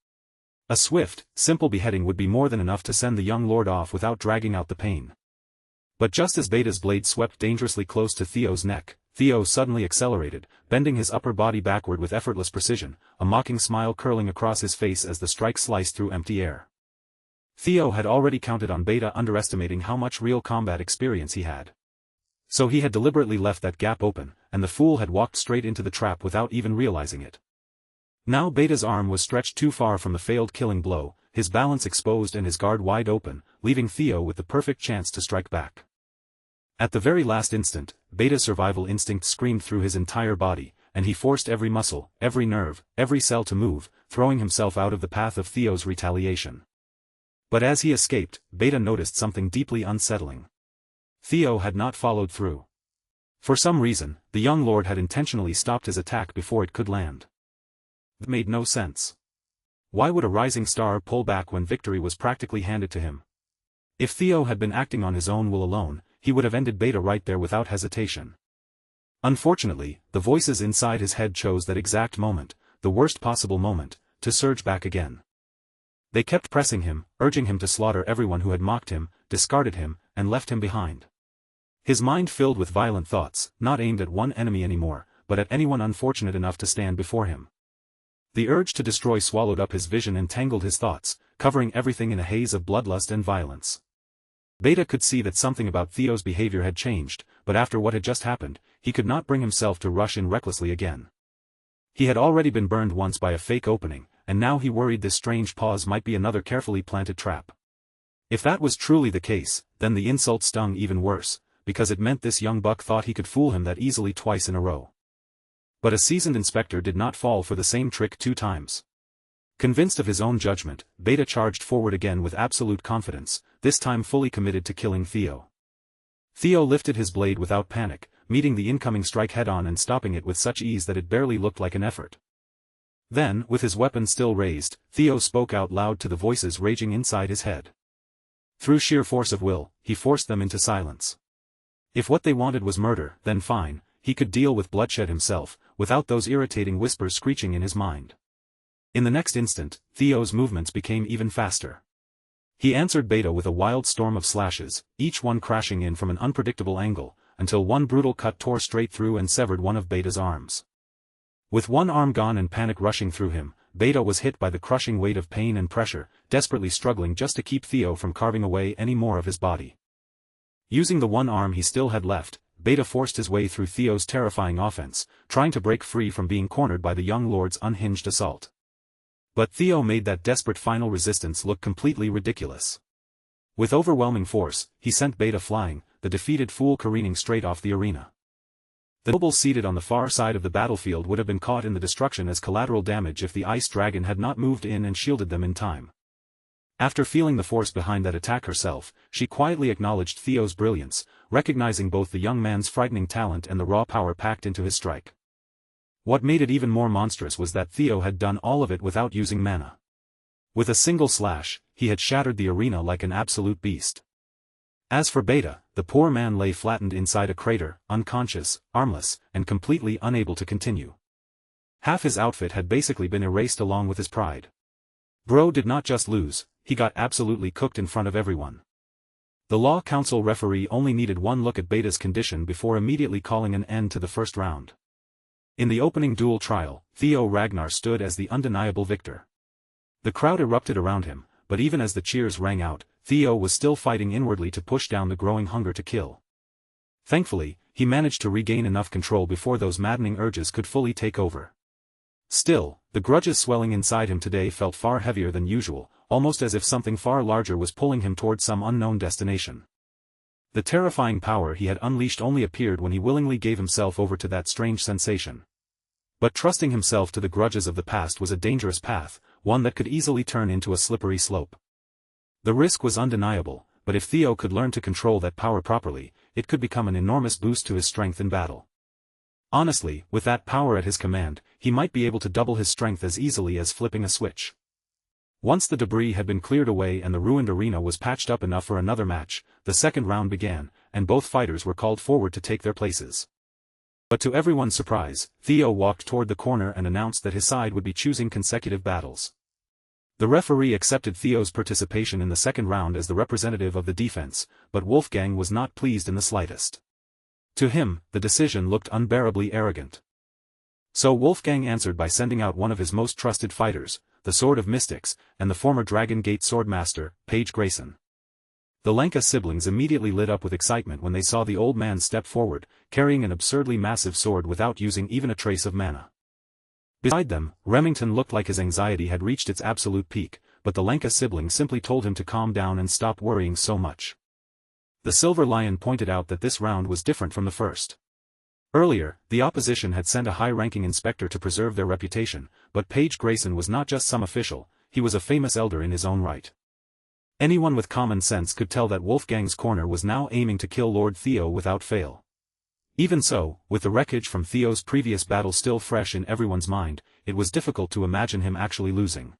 A swift, simple beheading would be more than enough to send the young lord off without dragging out the pain. But just as Beta's blade swept dangerously close to Theo's neck, Theo suddenly accelerated, bending his upper body backward with effortless precision, a mocking smile curling across his face as the strike sliced through empty air. Theo had already counted on Beta underestimating how much real combat experience he had. So he had deliberately left that gap open, and the fool had walked straight into the trap without even realizing it. Now Beta's arm was stretched too far from the failed killing blow, his balance exposed and his guard wide open, leaving Theo with the perfect chance to strike back. At the very last instant, Beta's survival instinct screamed through his entire body, and he forced every muscle, every nerve, every cell to move, throwing himself out of the path of Theo's retaliation. But as he escaped, Beta noticed something deeply unsettling. Theo had not followed through. For some reason, the young lord had intentionally stopped his attack before it could land. That made no sense. Why would a rising star pull back when victory was practically handed to him? If Theo had been acting on his own will alone, he would have ended Beta right there without hesitation. Unfortunately, the voices inside his head chose that exact moment, the worst possible moment, to surge back again. They kept pressing him, urging him to slaughter everyone who had mocked him, discarded him, and left him behind. His mind filled with violent thoughts, not aimed at one enemy anymore, but at anyone unfortunate enough to stand before him. The urge to destroy swallowed up his vision and tangled his thoughts, covering everything in a haze of bloodlust and violence. Beta could see that something about Theo's behavior had changed, but after what had just happened, he could not bring himself to rush in recklessly again. He had already been burned once by a fake opening, and now he worried this strange pause might be another carefully planted trap. If that was truly the case, then the insult stung even worse, because it meant this young buck thought he could fool him that easily twice in a row. But a seasoned inspector did not fall for the same trick 2 times. Convinced of his own judgment, Beta charged forward again with absolute confidence, this time fully committed to killing Theo. Theo lifted his blade without panic, meeting the incoming strike head-on and stopping it with such ease that it barely looked like an effort. Then, with his weapon still raised, Theo spoke out loud to the voices raging inside his head. Through sheer force of will, he forced them into silence. If what they wanted was murder, then fine, he could deal with bloodshed himself, without those irritating whispers screeching in his mind. In the next instant, Theo's movements became even faster. He answered Beta with a wild storm of slashes, each one crashing in from an unpredictable angle, until one brutal cut tore straight through and severed one of Beta's arms. With one arm gone and panic rushing through him, Beta was hit by the crushing weight of pain and pressure, desperately struggling just to keep Theo from carving away any more of his body. Using the one arm he still had left, Beta forced his way through Theo's terrifying offense, trying to break free from being cornered by the young lord's unhinged assault. But Theo made that desperate final resistance look completely ridiculous. With overwhelming force, he sent Beta flying, the defeated fool careening straight off the arena. The nobles seated on the far side of the battlefield would have been caught in the destruction as collateral damage if the ice dragon had not moved in and shielded them in time. After feeling the force behind that attack herself, she quietly acknowledged Theo's brilliance, recognizing both the young man's frightening talent and the raw power packed into his strike. What made it even more monstrous was that Theo had done all of it without using mana. With a single slash, he had shattered the arena like an absolute beast. As for Beta, the poor man lay flattened inside a crater, unconscious, armless, and completely unable to continue. Half his outfit had basically been erased along with his pride. Bro did not just lose, he got absolutely cooked in front of everyone. The Law Council referee only needed one look at Beta's condition before immediately calling an end to the first round. In the opening duel trial, Theo Ragnar stood as the undeniable victor. The crowd erupted around him, but even as the cheers rang out, Theo was still fighting inwardly to push down the growing hunger to kill. Thankfully, he managed to regain enough control before those maddening urges could fully take over. Still, the grudges swelling inside him today felt far heavier than usual, almost as if something far larger was pulling him towards some unknown destination. The terrifying power he had unleashed only appeared when he willingly gave himself over to that strange sensation. But trusting himself to the grudges of the past was a dangerous path, one that could easily turn into a slippery slope. The risk was undeniable, but if Theo could learn to control that power properly, it could become an enormous boost to his strength in battle. Honestly, with that power at his command, he might be able to double his strength as easily as flipping a switch. Once the debris had been cleared away and the ruined arena was patched up enough for another match, the second round began, and both fighters were called forward to take their places. But to everyone's surprise, Theo walked toward the corner and announced that his side would be choosing consecutive battles. The referee accepted Theo's participation in the second round as the representative of the defense, but Wolfgang was not pleased in the slightest. To him, the decision looked unbearably arrogant. So Wolfgang answered by sending out one of his most trusted fighters, the Sword of Mystics, and the former Dragon Gate Swordmaster, Page Grayson. The Lenka siblings immediately lit up with excitement when they saw the old man step forward, carrying an absurdly massive sword without using even a trace of mana. Beside them, Remington looked like his anxiety had reached its absolute peak, but the Lenka sibling simply told him to calm down and stop worrying so much. The Silver Lion pointed out that this round was different from the first. Earlier, the opposition had sent a high-ranking inspector to preserve their reputation, but Page Grayson was not just some official, he was a famous elder in his own right. Anyone with common sense could tell that Wolfgang's corner was now aiming to kill Lord Theo without fail. Even so, with the wreckage from Theo's previous battle still fresh in everyone's mind, it was difficult to imagine him actually losing.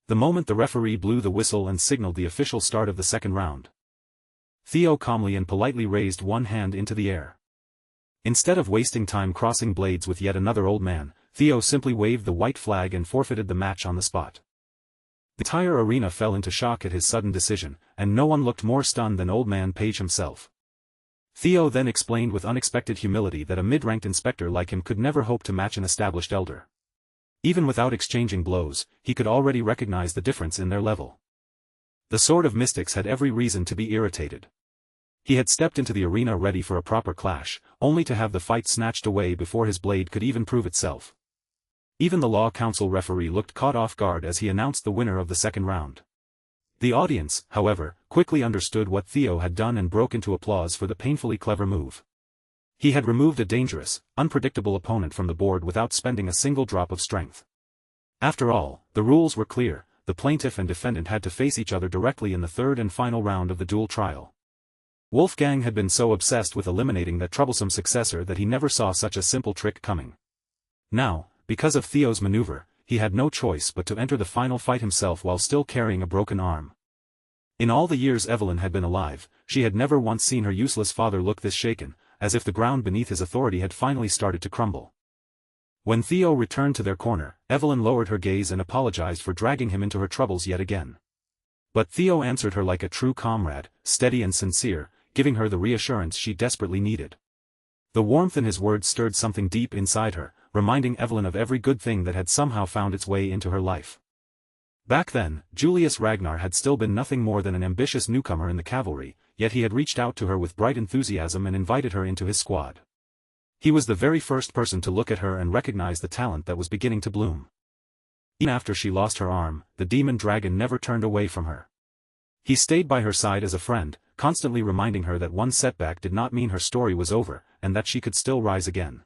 The moment the referee blew the whistle and signaled the official start of the second round, Theo calmly and politely raised one hand into the air. Instead of wasting time crossing blades with yet another old man, Theo simply waved the white flag and forfeited the match on the spot. The entire arena fell into shock at his sudden decision, and no one looked more stunned than old man Page himself. Theo then explained with unexpected humility that a mid-ranked inspector like him could never hope to match an established elder. Even without exchanging blows, he could already recognize the difference in their level. The Sword of Mystics had every reason to be irritated. He had stepped into the arena ready for a proper clash, only to have the fight snatched away before his blade could even prove itself. Even the Law Council referee looked caught off guard as he announced the winner of the second round. The audience, however, quickly understood what Theo had done and broke into applause for the painfully clever move. He had removed a dangerous, unpredictable opponent from the board without spending a single drop of strength. After all, the rules were clear, the plaintiff and defendant had to face each other directly in the third and final round of the duel trial. Wolfgang had been so obsessed with eliminating that troublesome successor that he never saw such a simple trick coming. Now, because of Theo's maneuver, he had no choice but to enter the final fight himself while still carrying a broken arm. In all the years Evelyn had been alive, she had never once seen her useless father look this shaken, as if the ground beneath his authority had finally started to crumble. When Theo returned to their corner, Evelyn lowered her gaze and apologized for dragging him into her troubles yet again. But Theo answered her like a true comrade, steady and sincere, giving her the reassurance she desperately needed. The warmth in his words stirred something deep inside her, reminding Evelyn of every good thing that had somehow found its way into her life. Back then, Julius Ragnar had still been nothing more than an ambitious newcomer in the cavalry, yet he had reached out to her with bright enthusiasm and invited her into his squad. He was the very first person to look at her and recognize the talent that was beginning to bloom. Even after she lost her arm, the demon dragon never turned away from her. He stayed by her side as a friend, constantly reminding her that one setback did not mean her story was over, and that she could still rise again.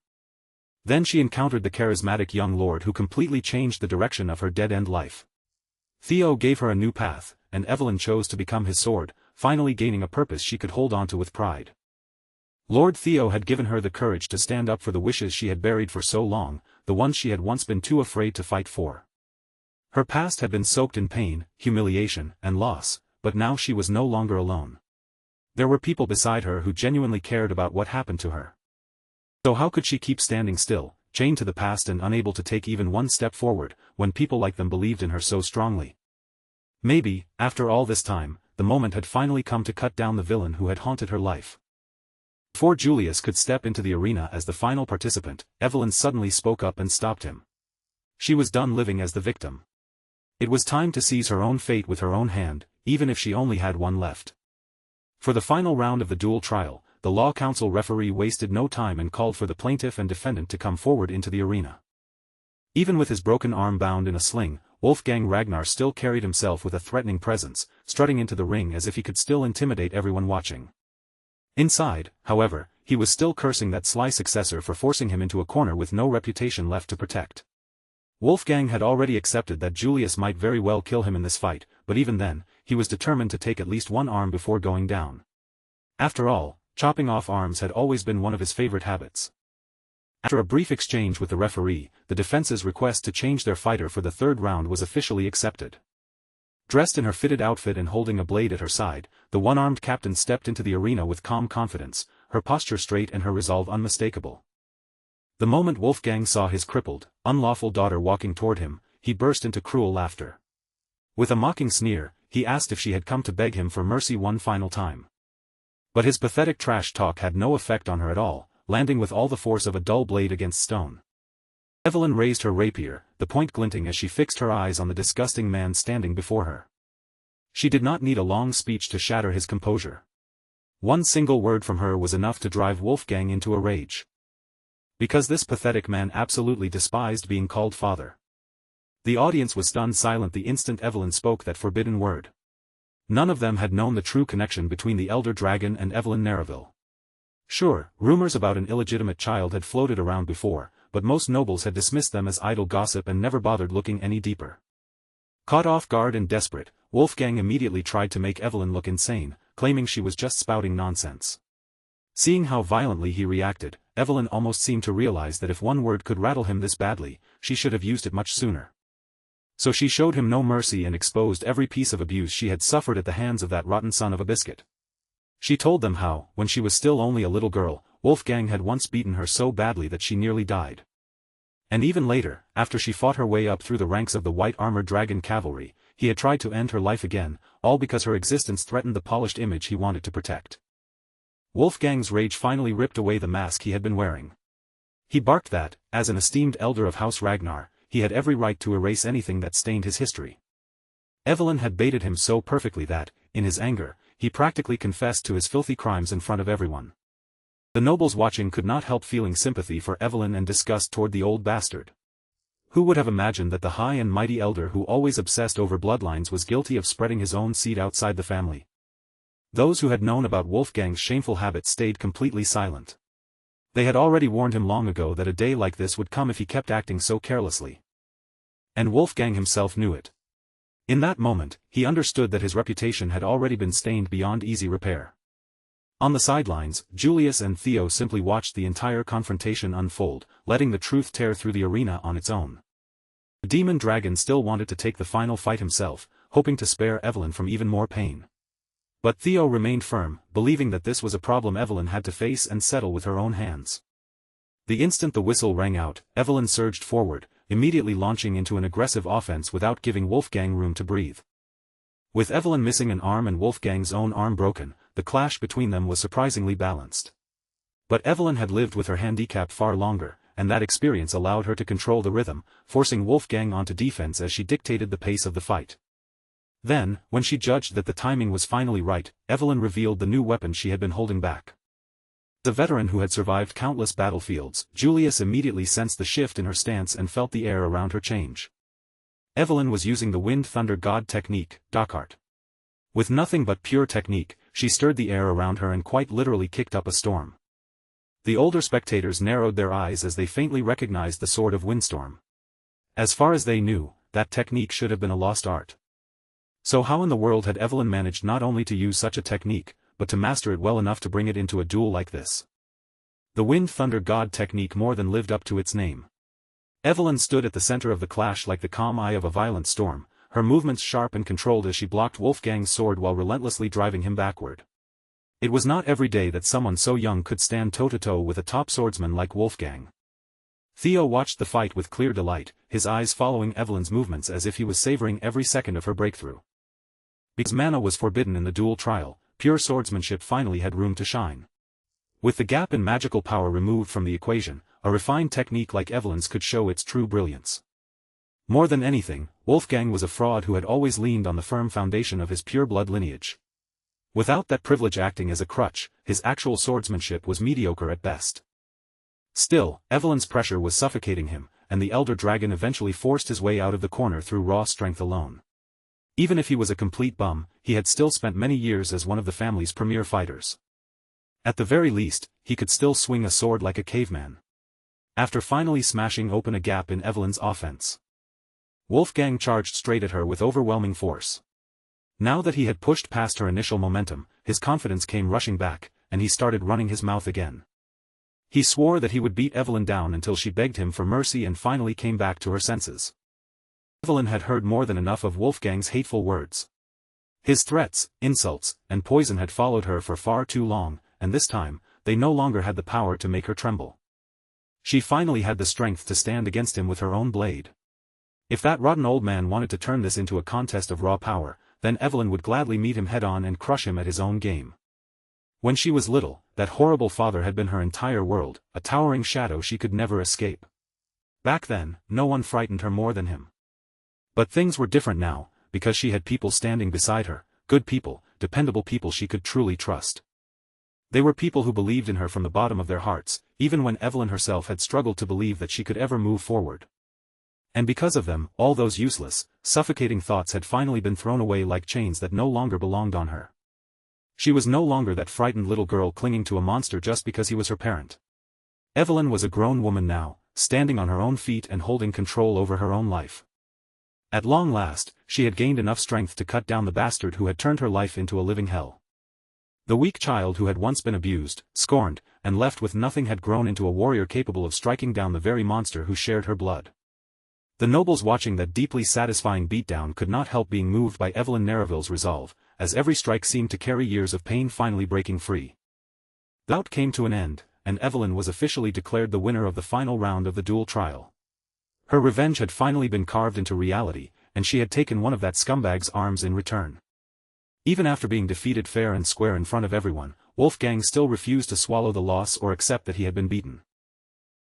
Then she encountered the charismatic young lord who completely changed the direction of her dead-end life. Theo gave her a new path, and Evelyn chose to become his sword, finally gaining a purpose she could hold onto with pride. Lord Theo had given her the courage to stand up for the wishes she had buried for so long, the ones she had once been too afraid to fight for. Her past had been soaked in pain, humiliation, and loss, but now she was no longer alone. There were people beside her who genuinely cared about what happened to her. So how could she keep standing still, chained to the past and unable to take even one step forward, when people like them believed in her so strongly? Maybe, after all this time, the moment had finally come to cut down the villain who had haunted her life. Before Julius could step into the arena as the final participant, Evelyn suddenly spoke up and stopped him. She was done living as the victim. It was time to seize her own fate with her own hand, even if she only had one left. For the final round of the duel trial, the Law Council referee wasted no time and called for the plaintiff and defendant to come forward into the arena. Even with his broken arm bound in a sling, Wolfgang Ragnar still carried himself with a threatening presence, strutting into the ring as if he could still intimidate everyone watching. Inside, however, he was still cursing that sly successor for forcing him into a corner with no reputation left to protect. Wolfgang had already accepted that Julius might very well kill him in this fight, but even then, he was determined to take at least one arm before going down. After all, chopping off arms had always been one of his favorite habits. After a brief exchange with the referee, the defense's request to change their fighter for the third round was officially accepted. Dressed in her fitted outfit and holding a blade at her side, the one-armed captain stepped into the arena with calm confidence, her posture straight and her resolve unmistakable. The moment Wolfgang saw his crippled, unlawful daughter walking toward him, he burst into cruel laughter. With a mocking sneer, he asked if she had come to beg him for mercy one final time. But his pathetic trash talk had no effect on her at all, landing with all the force of a dull blade against stone. Evelyn raised her rapier, the point glinting as she fixed her eyes on the disgusting man standing before her. She did not need a long speech to shatter his composure. One single word from her was enough to drive Wolfgang into a rage. Because this pathetic man absolutely despised being called father. The audience was stunned silent the instant Evelyn spoke that forbidden word. None of them had known the true connection between the elder dragon and Evelyn Nereville. Sure, rumors about an illegitimate child had floated around before, but most nobles had dismissed them as idle gossip and never bothered looking any deeper. Caught off guard and desperate, Wolfgang immediately tried to make Evelyn look insane, claiming she was just spouting nonsense. Seeing how violently he reacted, Evelyn almost seemed to realize that if one word could rattle him this badly, she should have used it much sooner. So she showed him no mercy and exposed every piece of abuse she had suffered at the hands of that rotten son of a biscuit. She told them how, when she was still only a little girl, Wolfgang had once beaten her so badly that she nearly died. And even later, after she fought her way up through the ranks of the white-armored dragon cavalry, he had tried to end her life again, all because her existence threatened the polished image he wanted to protect. Wolfgang's rage finally ripped away the mask he had been wearing. He barked that, as an esteemed elder of House Ragnar, he had every right to erase anything that stained his history. Evelyn had baited him so perfectly that, in his anger, he practically confessed to his filthy crimes in front of everyone. The nobles watching could not help feeling sympathy for Evelyn and disgust toward the old bastard. Who would have imagined that the high and mighty elder who always obsessed over bloodlines was guilty of spreading his own seed outside the family? Those who had known about Wolfgang's shameful habits stayed completely silent. They had already warned him long ago that a day like this would come if he kept acting so carelessly. And Wolfgang himself knew it. In that moment, he understood that his reputation had already been stained beyond easy repair. On the sidelines, Julius and Theo simply watched the entire confrontation unfold, letting the truth tear through the arena on its own. The demon dragon still wanted to take the final fight himself, hoping to spare Evelyn from even more pain. But Theo remained firm, believing that this was a problem Evelyn had to face and settle with her own hands. The instant the whistle rang out, Evelyn surged forward, immediately launching into an aggressive offense without giving Wolfgang room to breathe. With Evelyn missing an arm and Wolfgang's own arm broken, the clash between them was surprisingly balanced. But Evelyn had lived with her handicap far longer, and that experience allowed her to control the rhythm, forcing Wolfgang onto defense as she dictated the pace of the fight. Then, when she judged that the timing was finally right, Evelyn revealed the new weapon she had been holding back. As a veteran who had survived countless battlefields, Julius immediately sensed the shift in her stance and felt the air around her change. Evelyn was using the Wind Thunder God technique, Dockart. With nothing but pure technique, she stirred the air around her and quite literally kicked up a storm. The older spectators narrowed their eyes as they faintly recognized the Sword of Windstorm. As far as they knew, that technique should have been a lost art. So how in the world had Evelyn managed not only to use such a technique, but to master it well enough to bring it into a duel like this? The Wind Thunder God technique more than lived up to its name. Evelyn stood at the center of the clash like the calm eye of a violent storm, her movements sharp and controlled as she blocked Wolfgang's sword while relentlessly driving him backward. It was not every day that someone so young could stand toe-to-toe with a top swordsman like Wolfgang. Theo watched the fight with clear delight, his eyes following Evelyn's movements as if he was savoring every second of her breakthrough. Because mana was forbidden in the duel trial, pure swordsmanship finally had room to shine. With the gap in magical power removed from the equation, a refined technique like Evelyn's could show its true brilliance. More than anything, Wolfgang was a fraud who had always leaned on the firm foundation of his pure-blood lineage. Without that privilege acting as a crutch, his actual swordsmanship was mediocre at best. Still, Evelyn's pressure was suffocating him, and the elder dragon eventually forced his way out of the corner through raw strength alone. Even if he was a complete bum, he had still spent many years as one of the family's premier fighters. At the very least, he could still swing a sword like a caveman. After finally smashing open a gap in Evelyn's offense, Wolfgang charged straight at her with overwhelming force. Now that he had pushed past her initial momentum, his confidence came rushing back, and he started running his mouth again. He swore that he would beat Evelyn down until she begged him for mercy and finally came back to her senses. Evelyn had heard more than enough of Wolfgang's hateful words. His threats, insults, and poison had followed her for far too long, and this time, they no longer had the power to make her tremble. She finally had the strength to stand against him with her own blade. If that rotten old man wanted to turn this into a contest of raw power, then Evelyn would gladly meet him head-on and crush him at his own game. When she was little, that horrible father had been her entire world, a towering shadow she could never escape. Back then, no one frightened her more than him. But things were different now, because she had people standing beside her, good people, dependable people she could truly trust. They were people who believed in her from the bottom of their hearts, even when Evelyn herself had struggled to believe that she could ever move forward. And because of them, all those useless, suffocating thoughts had finally been thrown away like chains that no longer belonged on her. She was no longer that frightened little girl clinging to a monster just because he was her parent. Evelyn was a grown woman now, standing on her own feet and holding control over her own life. At long last, she had gained enough strength to cut down the bastard who had turned her life into a living hell. The weak child who had once been abused, scorned, and left with nothing had grown into a warrior capable of striking down the very monster who shared her blood. The nobles watching that deeply satisfying beatdown could not help being moved by Evelyn Nereville's resolve, as every strike seemed to carry years of pain finally breaking free. The bout came to an end, and Evelyn was officially declared the winner of the final round of the duel trial. Her revenge had finally been carved into reality, and she had taken one of that scumbag's arms in return. Even after being defeated fair and square in front of everyone, Wolfgang still refused to swallow the loss or accept that he had been beaten.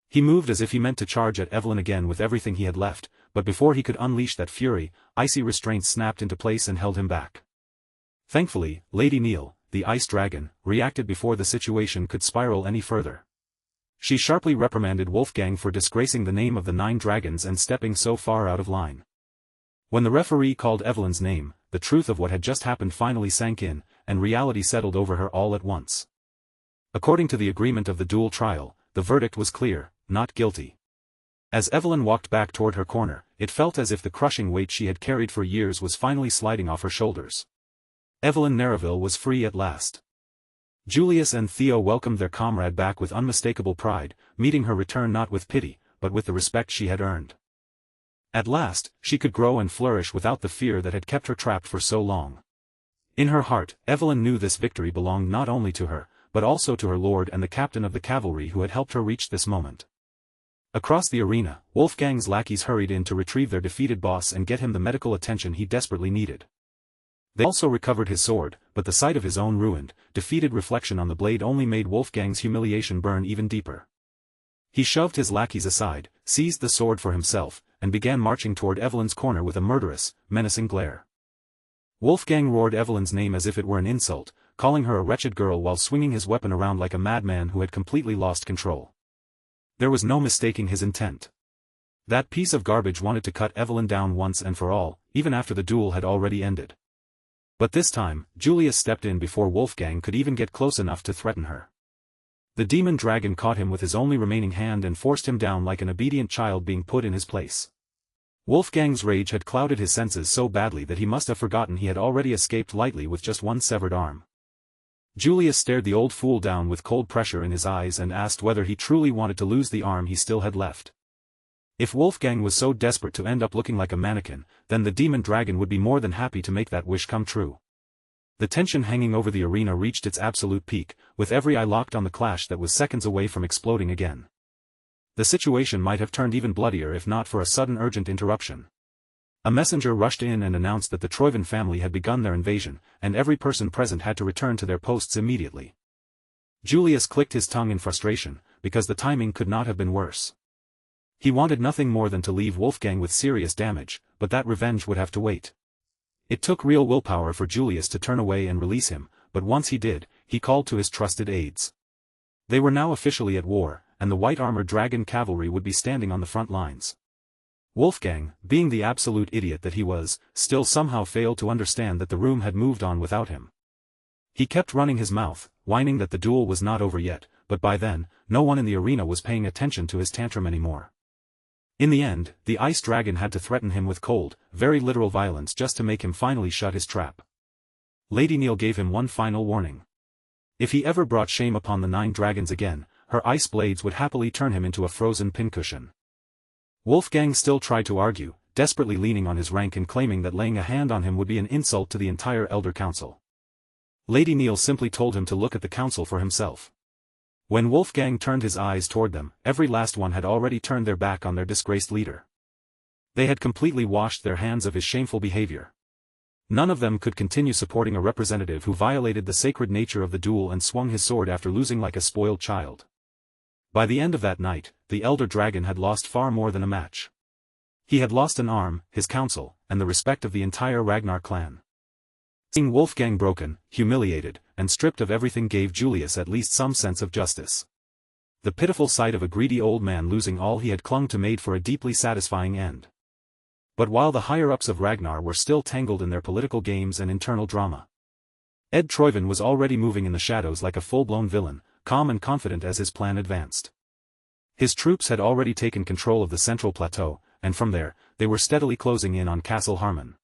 He moved as if he meant to charge at Evelyn again with everything he had left, but before he could unleash that fury, icy restraints snapped into place and held him back. Thankfully, Lady Neil, the ice dragon, reacted before the situation could spiral any further. She sharply reprimanded Wolfgang for disgracing the name of the 9 dragons and stepping so far out of line. When the referee called Evelyn's name, the truth of what had just happened finally sank in, and reality settled over her all at once. According to the agreement of the duel trial, the verdict was clear: not guilty. As Evelyn walked back toward her corner, it felt as if the crushing weight she had carried for years was finally sliding off her shoulders. Evelyn Nereville was free at last. Julius and Theo welcomed their comrade back with unmistakable pride, meeting her return not with pity, but with the respect she had earned. At last, she could grow and flourish without the fear that had kept her trapped for so long. In her heart, Evelyn knew this victory belonged not only to her, but also to her lord and the captain of the cavalry who had helped her reach this moment. Across the arena, Wolfgang's lackeys hurried in to retrieve their defeated boss and get him the medical attention he desperately needed. They also recovered his sword, but the sight of his own ruined, defeated reflection on the blade only made Wolfgang's humiliation burn even deeper. He shoved his lackeys aside, seized the sword for himself, and began marching toward Evelyn's corner with a murderous, menacing glare. Wolfgang roared Evelyn's name as if it were an insult, calling her a wretched girl while swinging his weapon around like a madman who had completely lost control. There was no mistaking his intent. That piece of garbage wanted to cut Evelyn down once and for all, even after the duel had already ended. But this time, Julius stepped in before Wolfgang could even get close enough to threaten her. The demon dragon caught him with his only remaining hand and forced him down like an obedient child being put in his place. Wolfgang's rage had clouded his senses so badly that he must have forgotten he had already escaped lightly with just one severed arm. Julius stared the old fool down with cold pressure in his eyes and asked whether he truly wanted to lose the arm he still had left. If Wolfgang was so desperate to end up looking like a mannequin, then the demon dragon would be more than happy to make that wish come true. The tension hanging over the arena reached its absolute peak, with every eye locked on the clash that was seconds away from exploding again. The situation might have turned even bloodier if not for a sudden urgent interruption. A messenger rushed in and announced that the Troyven family had begun their invasion, and every person present had to return to their posts immediately. Julius clicked his tongue in frustration, because the timing could not have been worse. He wanted nothing more than to leave Wolfgang with serious damage, but that revenge would have to wait. It took real willpower for Julius to turn away and release him, but once he did, he called to his trusted aides. They were now officially at war, and the white-armored dragon cavalry would be standing on the front lines. Wolfgang, being the absolute idiot that he was, still somehow failed to understand that the room had moved on without him. He kept running his mouth, whining that the duel was not over yet, but by then, no one in the arena was paying attention to his tantrum anymore. In the end, the ice dragon had to threaten him with cold, very literal violence just to make him finally shut his trap. Lady Neil gave him one final warning. If he ever brought shame upon the 9 dragons again, her ice blades would happily turn him into a frozen pincushion. Wolfgang still tried to argue, desperately leaning on his rank and claiming that laying a hand on him would be an insult to the entire Elder Council. Lady Neil simply told him to look at the council for himself. When Wolfgang turned his eyes toward them, every last one had already turned their back on their disgraced leader. They had completely washed their hands of his shameful behavior. None of them could continue supporting a representative who violated the sacred nature of the duel and swung his sword after losing like a spoiled child. By the end of that night, the Elder Dragon had lost far more than a match. He had lost an arm, his council, and the respect of the entire Ragnar clan. Seeing Wolfgang broken, humiliated, and stripped of everything gave Julius at least some sense of justice. The pitiful sight of a greedy old man losing all he had clung to made for a deeply satisfying end. But while the higher-ups of Ragnar were still tangled in their political games and internal drama, Ed Troyven was already moving in the shadows like a full-blown villain, calm and confident as his plan advanced. His troops had already taken control of the central plateau, and from there, they were steadily closing in on Castle Harmon.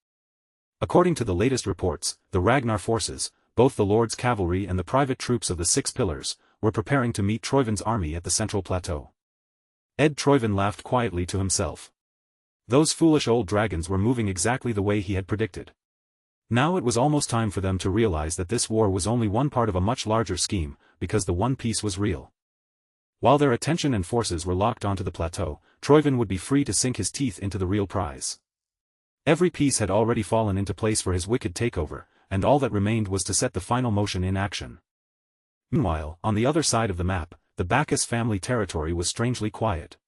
According to the latest reports, the Ragnar forces, both the Lord's cavalry and the private troops of the 6 Pillars, were preparing to meet Troyven's army at the central plateau. Ed Troyven laughed quietly to himself. Those foolish old dragons were moving exactly the way he had predicted. Now it was almost time for them to realize that this war was only one part of a much larger scheme, because the One Piece was real. While their attention and forces were locked onto the plateau, Troyven would be free to sink his teeth into the real prize. Every piece had already fallen into place for his wicked takeover, and all that remained was to set the final motion in action. Meanwhile, on the other side of the map, the Bacchus family territory was strangely quiet.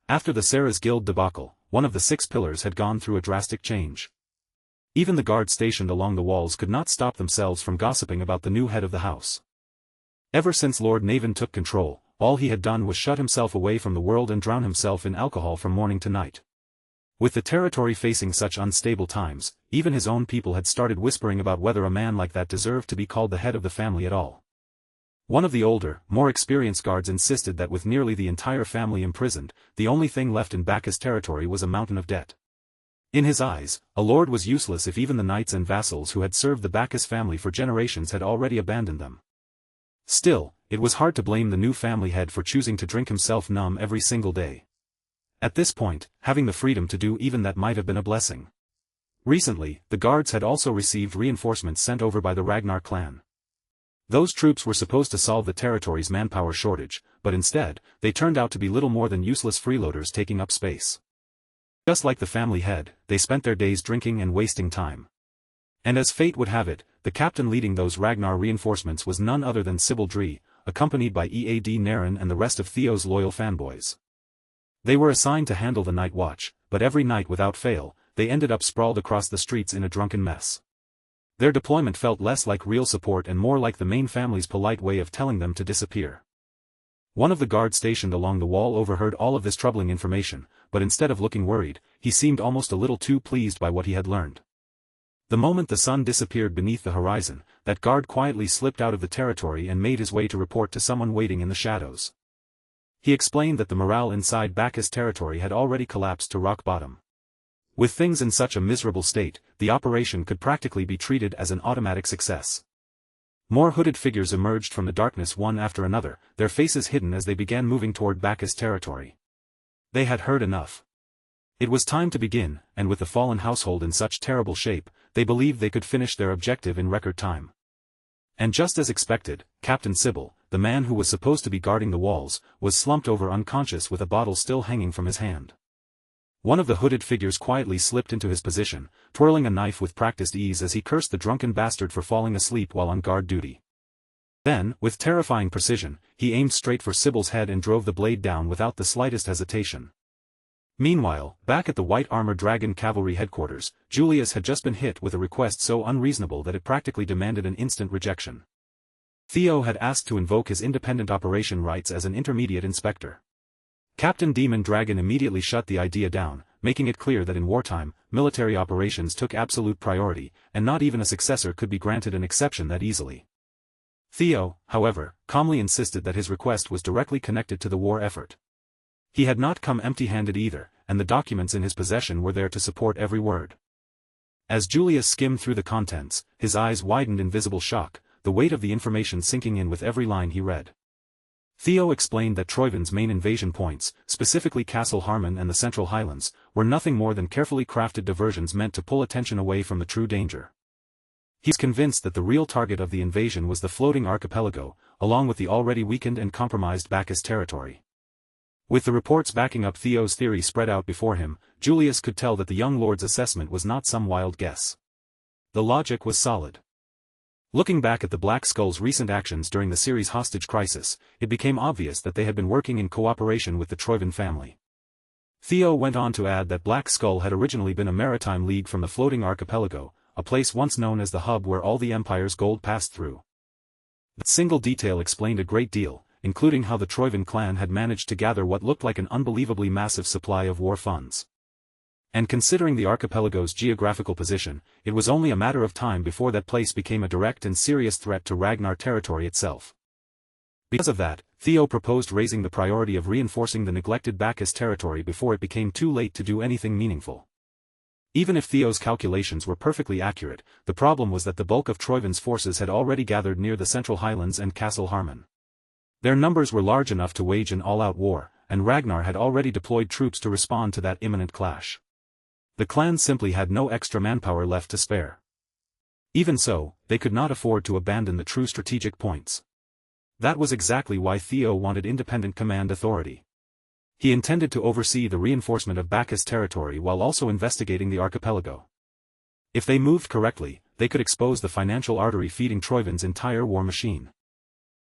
After the Sarah's Guild debacle, one of the 6 Pillars had gone through a drastic change. Even the guards stationed along the walls could not stop themselves from gossiping about the new head of the house. Ever since Lord Naven took control, all he had done was shut himself away from the world and drown himself in alcohol from morning to night. With the territory facing such unstable times, even his own people had started whispering about whether a man like that deserved to be called the head of the family at all. One of the older, more experienced guards insisted that with nearly the entire family imprisoned, the only thing left in Bacchus territory was a mountain of debt. In his eyes, a lord was useless if even the knights and vassals who had served the Bacchus family for generations had already abandoned them. Still, it was hard to blame the new family head for choosing to drink himself numb every single day. At this point, having the freedom to do even that might have been a blessing. Recently, the guards had also received reinforcements sent over by the Ragnar clan. Those troops were supposed to solve the territory's manpower shortage, but instead, they turned out to be little more than useless freeloaders taking up space. Just like the family head, they spent their days drinking and wasting time. And as fate would have it, the captain leading those Ragnar reinforcements was none other than Sybil Dree, accompanied by Ead Naren and the rest of Theo's loyal fanboys. They were assigned to handle the night watch, but every night without fail, they ended up sprawled across the streets in a drunken mess. Their deployment felt less like real support and more like the main family's polite way of telling them to disappear. One of the guards stationed along the wall overheard all of this troubling information, but instead of looking worried, he seemed almost a little too pleased by what he had learned. The moment the sun disappeared beneath the horizon, that guard quietly slipped out of the territory and made his way to report to someone waiting in the shadows. He explained that the morale inside Bacchus territory had already collapsed to rock bottom. With things in such a miserable state, the operation could practically be treated as an automatic success. More hooded figures emerged from the darkness one after another, their faces hidden as they began moving toward Bacchus territory. They had heard enough. It was time to begin, and with the fallen household in such terrible shape, they believed they could finish their objective in record time. And just as expected, Captain Sybil, the man who was supposed to be guarding the walls, was slumped over unconscious with a bottle still hanging from his hand. One of the hooded figures quietly slipped into his position, twirling a knife with practiced ease as he cursed the drunken bastard for falling asleep while on guard duty. Then, with terrifying precision, he aimed straight for Sybil's head and drove the blade down without the slightest hesitation. Meanwhile, back at the White Armor Dragon Cavalry headquarters, Julius had just been hit with a request so unreasonable that it practically demanded an instant rejection. Theo had asked to invoke his independent operation rights as an intermediate inspector. Captain Demon Dragon immediately shut the idea down, making it clear that in wartime, military operations took absolute priority, and not even a successor could be granted an exception that easily. Theo, however, calmly insisted that his request was directly connected to the war effort. He had not come empty-handed either, and the documents in his possession were there to support every word. As Julius skimmed through the contents, his eyes widened in visible shock, the weight of the information sinking in with every line he read. Theo explained that Troyvin's main invasion points, specifically Castle Harmon and the Central Highlands, were nothing more than carefully crafted diversions meant to pull attention away from the true danger. He's convinced that the real target of the invasion was the floating archipelago, along with the already weakened and compromised Bacchus territory. With the reports backing up Theo's theory spread out before him, Julius could tell that the young lord's assessment was not some wild guess. The logic was solid. Looking back at the Black Skull's recent actions during the series' hostage crisis, it became obvious that they had been working in cooperation with the Troyvin family. Theo went on to add that Black Skull had originally been a maritime league from the floating archipelago, a place once known as the hub where all the Empire's gold passed through. That single detail explained a great deal, including how the Troyvin clan had managed to gather what looked like an unbelievably massive supply of war funds. And considering the archipelago's geographical position, it was only a matter of time before that place became a direct and serious threat to Ragnar territory itself. Because of that, Theo proposed raising the priority of reinforcing the neglected Bacchus territory before it became too late to do anything meaningful. Even if Theo's calculations were perfectly accurate, the problem was that the bulk of Troyvin's forces had already gathered near the Central Highlands and Castle Harmon. Their numbers were large enough to wage an all-out war, and Ragnar had already deployed troops to respond to that imminent clash. The clan simply had no extra manpower left to spare. Even so, they could not afford to abandon the true strategic points. That was exactly why Theo wanted independent command authority. He intended to oversee the reinforcement of Bacchus territory while also investigating the archipelago. If they moved correctly, they could expose the financial artery feeding Troyvin's entire war machine.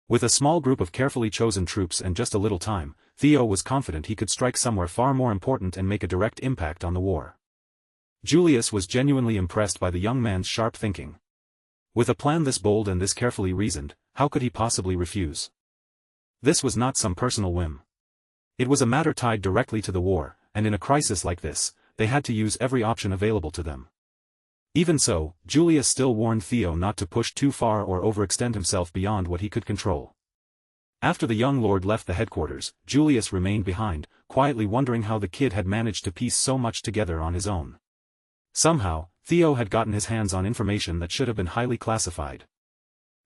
With a small group of carefully chosen troops and just a little time, Theo was confident he could strike somewhere far more important and make a direct impact on the war. Julius was genuinely impressed by the young man's sharp thinking. With a plan this bold and this carefully reasoned, how could he possibly refuse? This was not some personal whim. It was a matter tied directly to the war, and in a crisis like this, they had to use every option available to them. Even so, Julius still warned Theo not to push too far or overextend himself beyond what he could control. After the young lord left the headquarters, Julius remained behind, quietly wondering how the kid had managed to piece so much together on his own. Somehow, Theo had gotten his hands on information that should have been highly classified.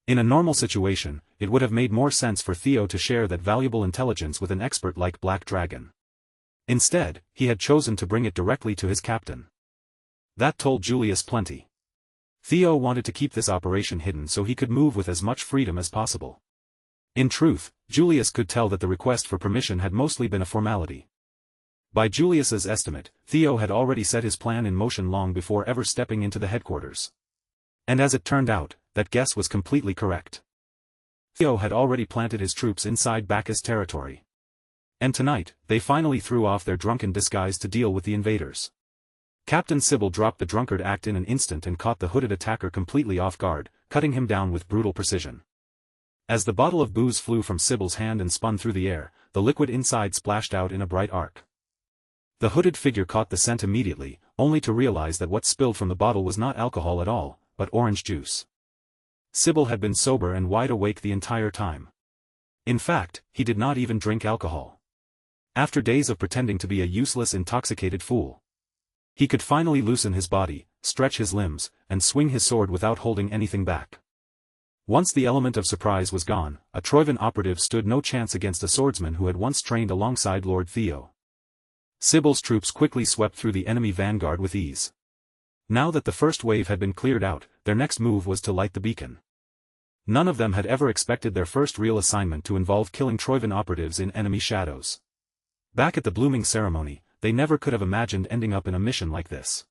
In a normal situation, it would have made more sense for Theo to share that valuable intelligence with an expert like Black Dragon. Instead, he had chosen to bring it directly to his captain. That told Julius plenty. Theo wanted to keep this operation hidden so he could move with as much freedom as possible. In truth, Julius could tell that the request for permission had mostly been a formality. By Julius's estimate, Theo had already set his plan in motion long before ever stepping into the headquarters. And as it turned out, that guess was completely correct. Theo had already planted his troops inside Bacchus territory. And tonight, they finally threw off their drunken disguise to deal with the invaders. Captain Sybil dropped the drunkard act in an instant and caught the hooded attacker completely off guard, cutting him down with brutal precision. As the bottle of booze flew from Sybil's hand and spun through the air, the liquid inside splashed out in a bright arc. The hooded figure caught the scent immediately, only to realize that what spilled from the bottle was not alcohol at all, but orange juice. Sybil had been sober and wide awake the entire time. In fact, he did not even drink alcohol. After days of pretending to be a useless intoxicated fool, he could finally loosen his body, stretch his limbs, and swing his sword without holding anything back. Once the element of surprise was gone, a Troivan operative stood no chance against a swordsman who had once trained alongside Lord Theo. Sybil's troops quickly swept through the enemy vanguard with ease. Now that the first wave had been cleared out, their next move was to light the beacon. None of them had ever expected their first real assignment to involve killing Troivan operatives in enemy shadows. Back at the blooming ceremony, they never could have imagined ending up in a mission like this.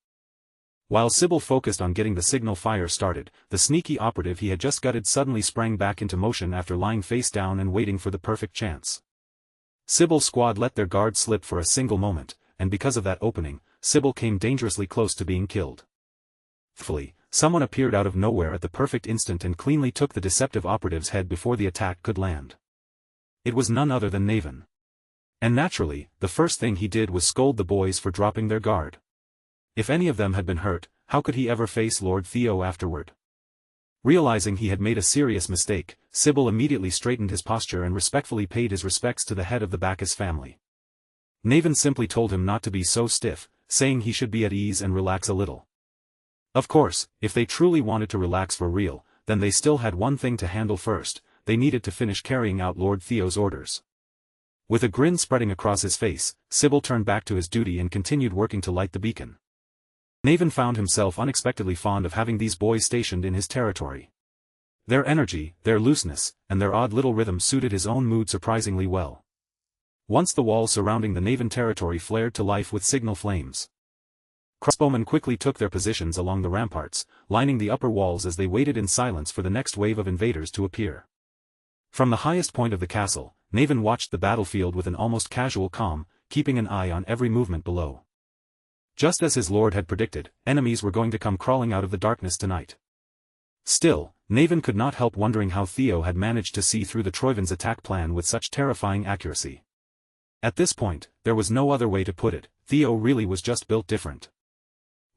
While Sybil focused on getting the signal fire started, the sneaky operative he had just gutted suddenly sprang back into motion after lying face down and waiting for the perfect chance. Sybil's squad let their guard slip for a single moment, and because of that opening, Sybil came dangerously close to being killed. Thankfully, someone appeared out of nowhere at the perfect instant and cleanly took the deceptive operative's head before the attack could land. It was none other than Naven. And naturally, the first thing he did was scold the boys for dropping their guard. If any of them had been hurt, how could he ever face Lord Theo afterward? Realizing he had made a serious mistake, Sybil immediately straightened his posture and respectfully paid his respects to the head of the Bacchus family. Naven simply told him not to be so stiff, saying he should be at ease and relax a little. Of course, if they truly wanted to relax for real, then they still had one thing to handle first: they needed to finish carrying out Lord Theo's orders. With a grin spreading across his face, Sybil turned back to his duty and continued working to light the beacon. Naven found himself unexpectedly fond of having these boys stationed in his territory. Their energy, their looseness, and their odd little rhythm suited his own mood surprisingly well. Once the walls surrounding the Naven territory flared to life with signal flames, crossbowmen quickly took their positions along the ramparts, lining the upper walls as they waited in silence for the next wave of invaders to appear. From the highest point of the castle, Naven watched the battlefield with an almost casual calm, keeping an eye on every movement below. Just as his lord had predicted, enemies were going to come crawling out of the darkness tonight. Still, Naven could not help wondering how Theo had managed to see through the Troivans' attack plan with such terrifying accuracy. At this point, there was no other way to put it: Theo really was just built different.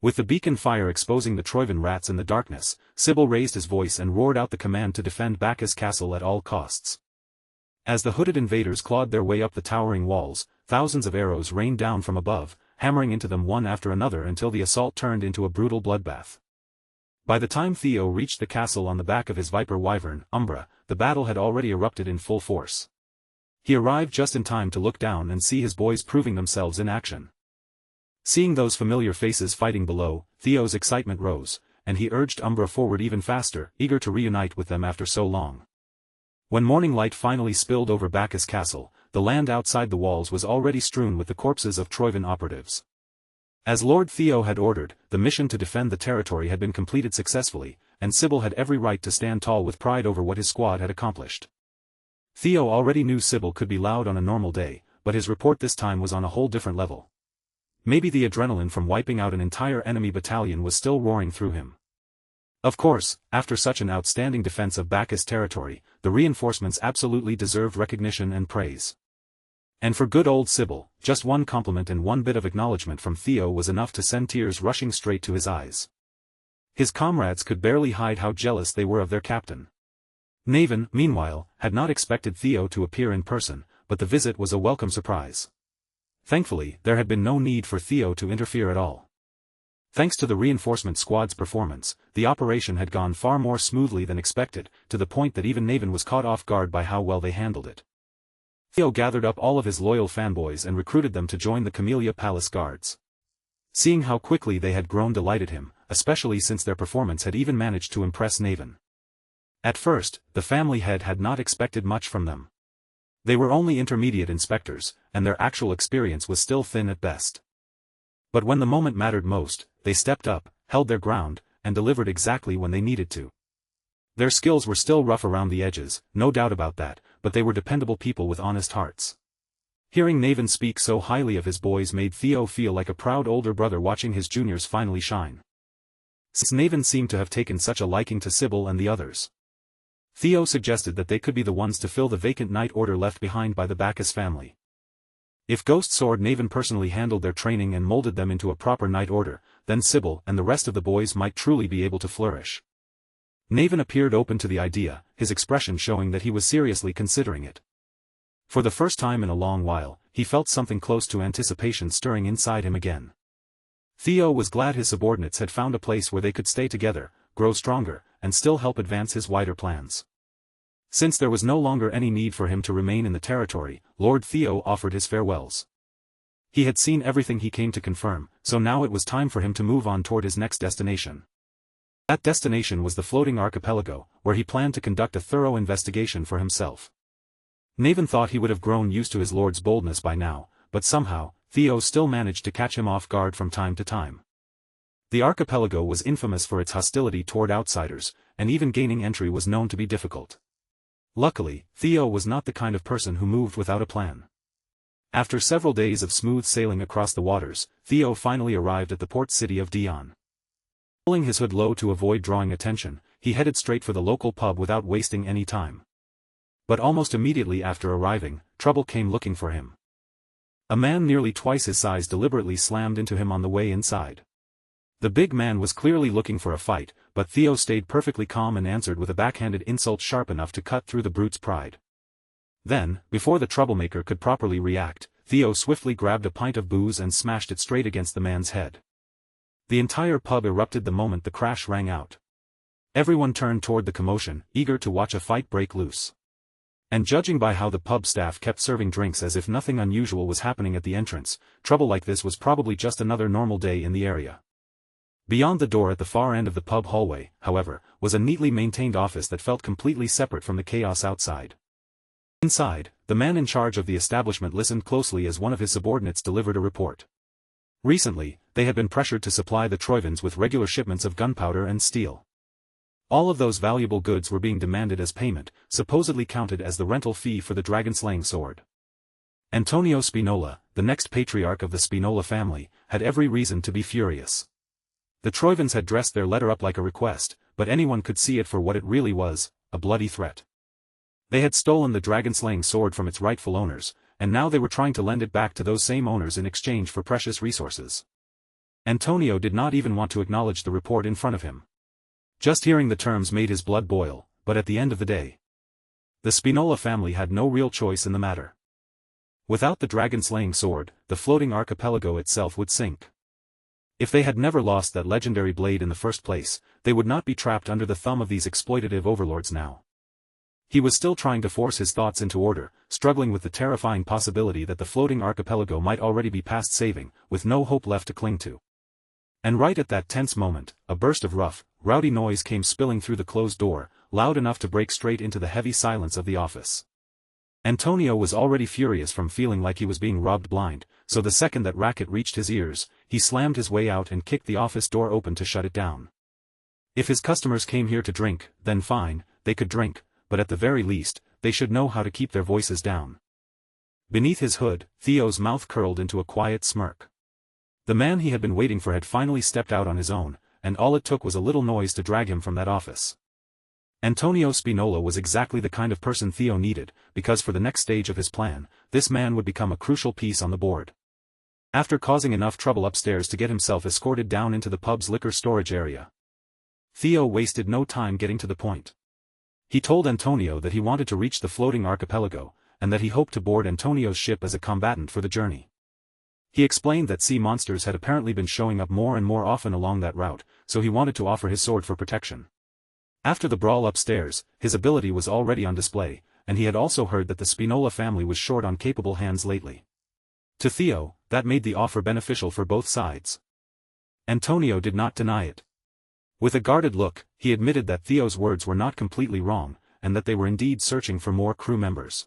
With the beacon fire exposing the Troivan rats in the darkness, Sybil raised his voice and roared out the command to defend Bacchus Castle at all costs. As the hooded invaders clawed their way up the towering walls, thousands of arrows rained down from above, hammering into them one after another until the assault turned into a brutal bloodbath. By the time Theo reached the castle on the back of his viper wyvern, Umbra, the battle had already erupted in full force. He arrived just in time to look down and see his boys proving themselves in action. Seeing those familiar faces fighting below, Theo's excitement rose, and he urged Umbra forward even faster, eager to reunite with them after so long. When morning light finally spilled over Bacchus Castle, the land outside the walls was already strewn with the corpses of Troivan operatives. As Lord Theo had ordered, the mission to defend the territory had been completed successfully, and Sybil had every right to stand tall with pride over what his squad had accomplished. Theo already knew Sybil could be loud on a normal day, but his report this time was on a whole different level. Maybe the adrenaline from wiping out an entire enemy battalion was still roaring through him. Of course, after such an outstanding defense of Bacchus territory, the reinforcements absolutely deserved recognition and praise. And for good old Sybil, just one compliment and one bit of acknowledgement from Theo was enough to send tears rushing straight to his eyes. His comrades could barely hide how jealous they were of their captain. Naven, meanwhile, had not expected Theo to appear in person, but the visit was a welcome surprise. Thankfully, there had been no need for Theo to interfere at all. Thanks to the reinforcement squad's performance, the operation had gone far more smoothly than expected, to the point that even Naven was caught off guard by how well they handled it. Theo gathered up all of his loyal fanboys and recruited them to join the Camellia Palace Guards. Seeing how quickly they had grown delighted him, especially since their performance had even managed to impress Naven. At first, the family head had not expected much from them. They were only intermediate inspectors, and their actual experience was still thin at best. But when the moment mattered most, they stepped up, held their ground, and delivered exactly when they needed to. Their skills were still rough around the edges, no doubt about that, but they were dependable people with honest hearts. Hearing Naven speak so highly of his boys made Theo feel like a proud older brother watching his juniors finally shine. Since Naven seemed to have taken such a liking to Sybil and the others, Theo suggested that they could be the ones to fill the vacant Night Order left behind by the Bacchus family. If Ghost Sword Naven personally handled their training and molded them into a proper Night Order, then Sybil and the rest of the boys might truly be able to flourish. Naven appeared open to the idea, his expression showing that he was seriously considering it. For the first time in a long while, he felt something close to anticipation stirring inside him again. Theo was glad his subordinates had found a place where they could stay together, grow stronger, and still help advance his wider plans. Since there was no longer any need for him to remain in the territory, Lord Theo offered his farewells. He had seen everything he came to confirm, so now it was time for him to move on toward his next destination. That destination was the floating archipelago, where he planned to conduct a thorough investigation for himself. Naven thought he would have grown used to his lord's boldness by now, but somehow, Theo still managed to catch him off guard from time to time. The archipelago was infamous for its hostility toward outsiders, and even gaining entry was known to be difficult. Luckily, Theo was not the kind of person who moved without a plan. After several days of smooth sailing across the waters, Theo finally arrived at the port city of Dion. Pulling his hood low to avoid drawing attention, he headed straight for the local pub without wasting any time. But almost immediately after arriving, trouble came looking for him. A man nearly twice his size deliberately slammed into him on the way inside. The big man was clearly looking for a fight, but Theo stayed perfectly calm and answered with a backhanded insult sharp enough to cut through the brute's pride. Then, before the troublemaker could properly react, Theo swiftly grabbed a pint of booze and smashed it straight against the man's head. The entire pub erupted the moment the crash rang out. Everyone turned toward the commotion, eager to watch a fight break loose. And judging by how the pub staff kept serving drinks as if nothing unusual was happening at the entrance, trouble like this was probably just another normal day in the area. Beyond the door at the far end of the pub hallway, however, was a neatly maintained office that felt completely separate from the chaos outside. Inside, the man in charge of the establishment listened closely as one of his subordinates delivered a report. Recently, they had been pressured to supply the Troivans with regular shipments of gunpowder and steel. All of those valuable goods were being demanded as payment, supposedly counted as the rental fee for the dragon-slaying sword. Antonio Spinola, the next patriarch of the Spinola family, had every reason to be furious. The Troivans had dressed their letter up like a request, but anyone could see it for what it really was, a bloody threat. They had stolen the dragon-slaying sword from its rightful owners, and now they were trying to lend it back to those same owners in exchange for precious resources. Antonio did not even want to acknowledge the report in front of him. Just hearing the terms made his blood boil, but at the end of the day, the Spinola family had no real choice in the matter. Without the dragon-slaying sword, the floating archipelago itself would sink. If they had never lost that legendary blade in the first place, they would not be trapped under the thumb of these exploitative overlords now. He was still trying to force his thoughts into order, struggling with the terrifying possibility that the floating archipelago might already be past saving, with no hope left to cling to. And right at that tense moment, a burst of rough, rowdy noise came spilling through the closed door, loud enough to break straight into the heavy silence of the office. Antonio was already furious from feeling like he was being robbed blind, so the second that racket reached his ears, he slammed his way out and kicked the office door open to shut it down. If his customers came here to drink, then fine, they could drink, but at the very least, they should know how to keep their voices down. Beneath his hood, Theo's mouth curled into a quiet smirk. The man he had been waiting for had finally stepped out on his own, and all it took was a little noise to drag him from that office. Antonio Spinola was exactly the kind of person Theo needed, because for the next stage of his plan, this man would become a crucial piece on the board. After causing enough trouble upstairs to get himself escorted down into the pub's liquor storage area, Theo wasted no time getting to the point. He told Antonio that he wanted to reach the floating archipelago, and that he hoped to board Antonio's ship as a combatant for the journey. He explained that sea monsters had apparently been showing up more and more often along that route, so he wanted to offer his sword for protection. After the brawl upstairs, his ability was already on display, and he had also heard that the Spinola family was short on capable hands lately. To Theo, that made the offer beneficial for both sides. Antonio did not deny it. With a guarded look, he admitted that Theo's words were not completely wrong, and that they were indeed searching for more crew members.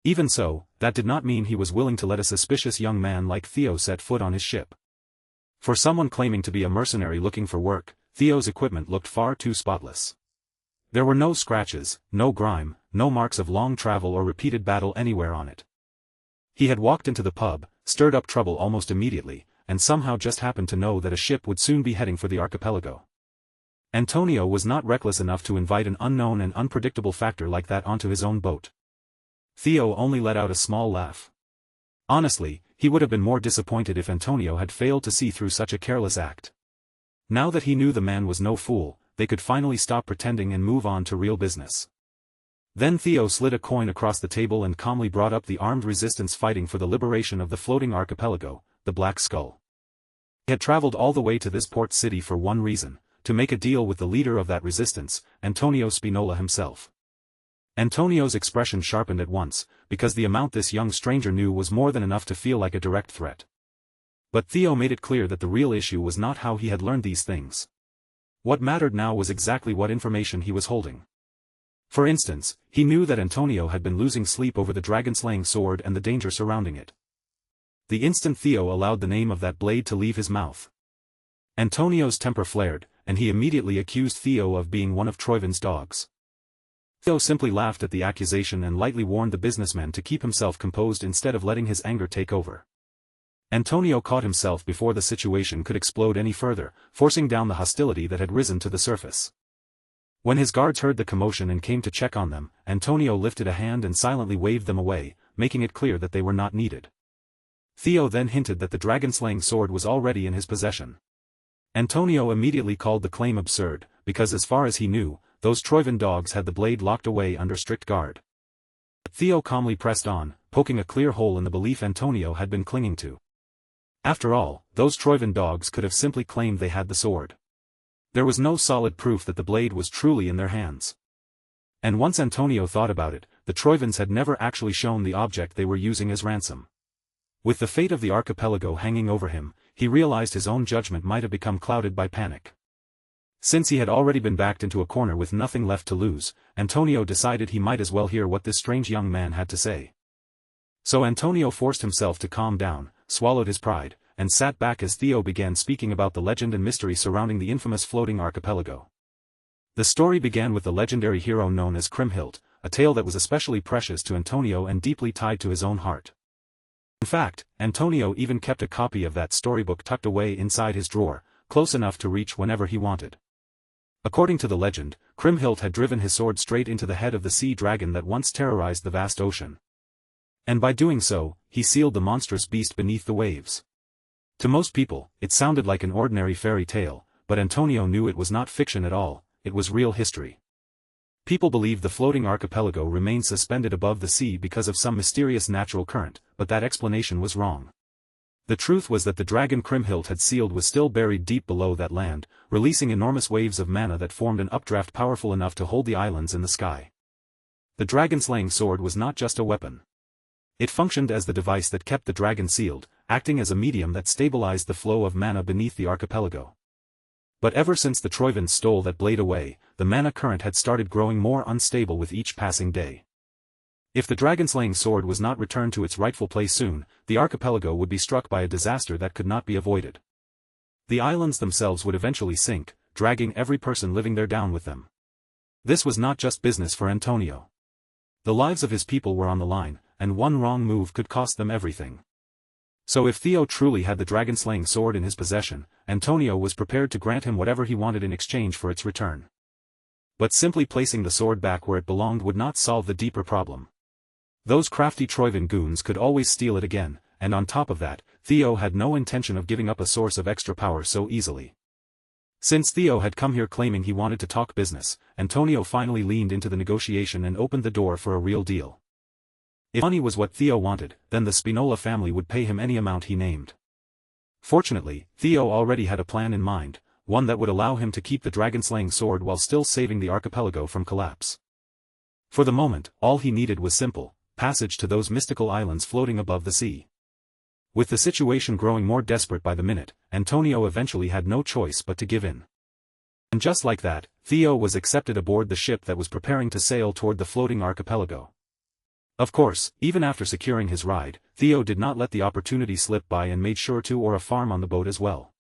Even so, that did not mean he was willing to let a suspicious young man like Theo set foot on his ship. For someone claiming to be a mercenary looking for work, Theo's equipment looked far too spotless. There were no scratches, no grime, no marks of long travel or repeated battle anywhere on it. He had walked into the pub, stirred up trouble almost immediately, and somehow just happened to know that a ship would soon be heading for the archipelago. Antonio was not reckless enough to invite an unknown and unpredictable factor like that onto his own boat. Theo only let out a small laugh. Honestly, he would have been more disappointed if Antonio had failed to see through such a careless act. Now that he knew the man was no fool, they could finally stop pretending and move on to real business. Then Theo slid a coin across the table and calmly brought up the armed resistance fighting for the liberation of the floating archipelago, the Black Skull. He had traveled all the way to this port city for one reason, to make a deal with the leader of that resistance, Antonio Spinola himself. Antonio's expression sharpened at once, because the amount this young stranger knew was more than enough to feel like a direct threat. But Theo made it clear that the real issue was not how he had learned these things. What mattered now was exactly what information he was holding. For instance, he knew that Antonio had been losing sleep over the dragon-slaying sword and the danger surrounding it. The instant Theo allowed the name of that blade to leave his mouth, Antonio's temper flared, and he immediately accused Theo of being one of Troivin's dogs. Theo simply laughed at the accusation and lightly warned the businessman to keep himself composed instead of letting his anger take over. Antonio caught himself before the situation could explode any further, forcing down the hostility that had risen to the surface. When his guards heard the commotion and came to check on them, Antonio lifted a hand and silently waved them away, making it clear that they were not needed. Theo then hinted that the dragon-slaying sword was already in his possession. Antonio immediately called the claim absurd, because as far as he knew, those Troivin dogs had the blade locked away under strict guard. But Theo calmly pressed on, poking a clear hole in the belief Antonio had been clinging to. After all, those Troivin dogs could have simply claimed they had the sword. There was no solid proof that the blade was truly in their hands. And once Antonio thought about it, the Troivins had never actually shown the object they were using as ransom. With the fate of the archipelago hanging over him, he realized his own judgment might have become clouded by panic. Since he had already been backed into a corner with nothing left to lose, Antonio decided he might as well hear what this strange young man had to say. So Antonio forced himself to calm down, swallowed his pride, and sat back as Theo began speaking about the legend and mystery surrounding the infamous floating archipelago. The story began with the legendary hero known as Kriemhild, a tale that was especially precious to Antonio and deeply tied to his own heart. In fact, Antonio even kept a copy of that storybook tucked away inside his drawer, close enough to reach whenever he wanted. According to the legend, Kriemhild had driven his sword straight into the head of the sea dragon that once terrorized the vast ocean. And by doing so, he sealed the monstrous beast beneath the waves. To most people, it sounded like an ordinary fairy tale, but Antonio knew it was not fiction at all, it was real history. People believed the floating archipelago remained suspended above the sea because of some mysterious natural current, but that explanation was wrong. The truth was that the dragon Kriemhild had sealed was still buried deep below that land, releasing enormous waves of mana that formed an updraft powerful enough to hold the islands in the sky. The dragon-slaying sword was not just a weapon. It functioned as the device that kept the dragon sealed, acting as a medium that stabilized the flow of mana beneath the archipelago. But ever since the Troivins stole that blade away, the mana current had started growing more unstable with each passing day. If the dragon-slaying sword was not returned to its rightful place soon, the archipelago would be struck by a disaster that could not be avoided. The islands themselves would eventually sink, dragging every person living there down with them. This was not just business for Antonio. The lives of his people were on the line, and one wrong move could cost them everything. So if Theo truly had the dragon-slaying sword in his possession, Antonio was prepared to grant him whatever he wanted in exchange for its return. But simply placing the sword back where it belonged would not solve the deeper problem. Those crafty Troivin goons could always steal it again, and on top of that, Theo had no intention of giving up a source of extra power so easily. Since Theo had come here claiming he wanted to talk business, Antonio finally leaned into the negotiation and opened the door for a real deal. If money was what Theo wanted, then the Spinola family would pay him any amount he named. Fortunately, Theo already had a plan in mind, one that would allow him to keep the dragon-slaying sword while still saving the archipelago from collapse. For the moment, all he needed was simple passage to those mystical islands floating above the sea. With the situation growing more desperate by the minute, Antonio eventually had no choice but to give in. And just like that, Theo was accepted aboard the ship that was preparing to sail toward the floating archipelago. Of course, even after securing his ride, Theo did not let the opportunity slip by and made sure to or a farm on the boat as well.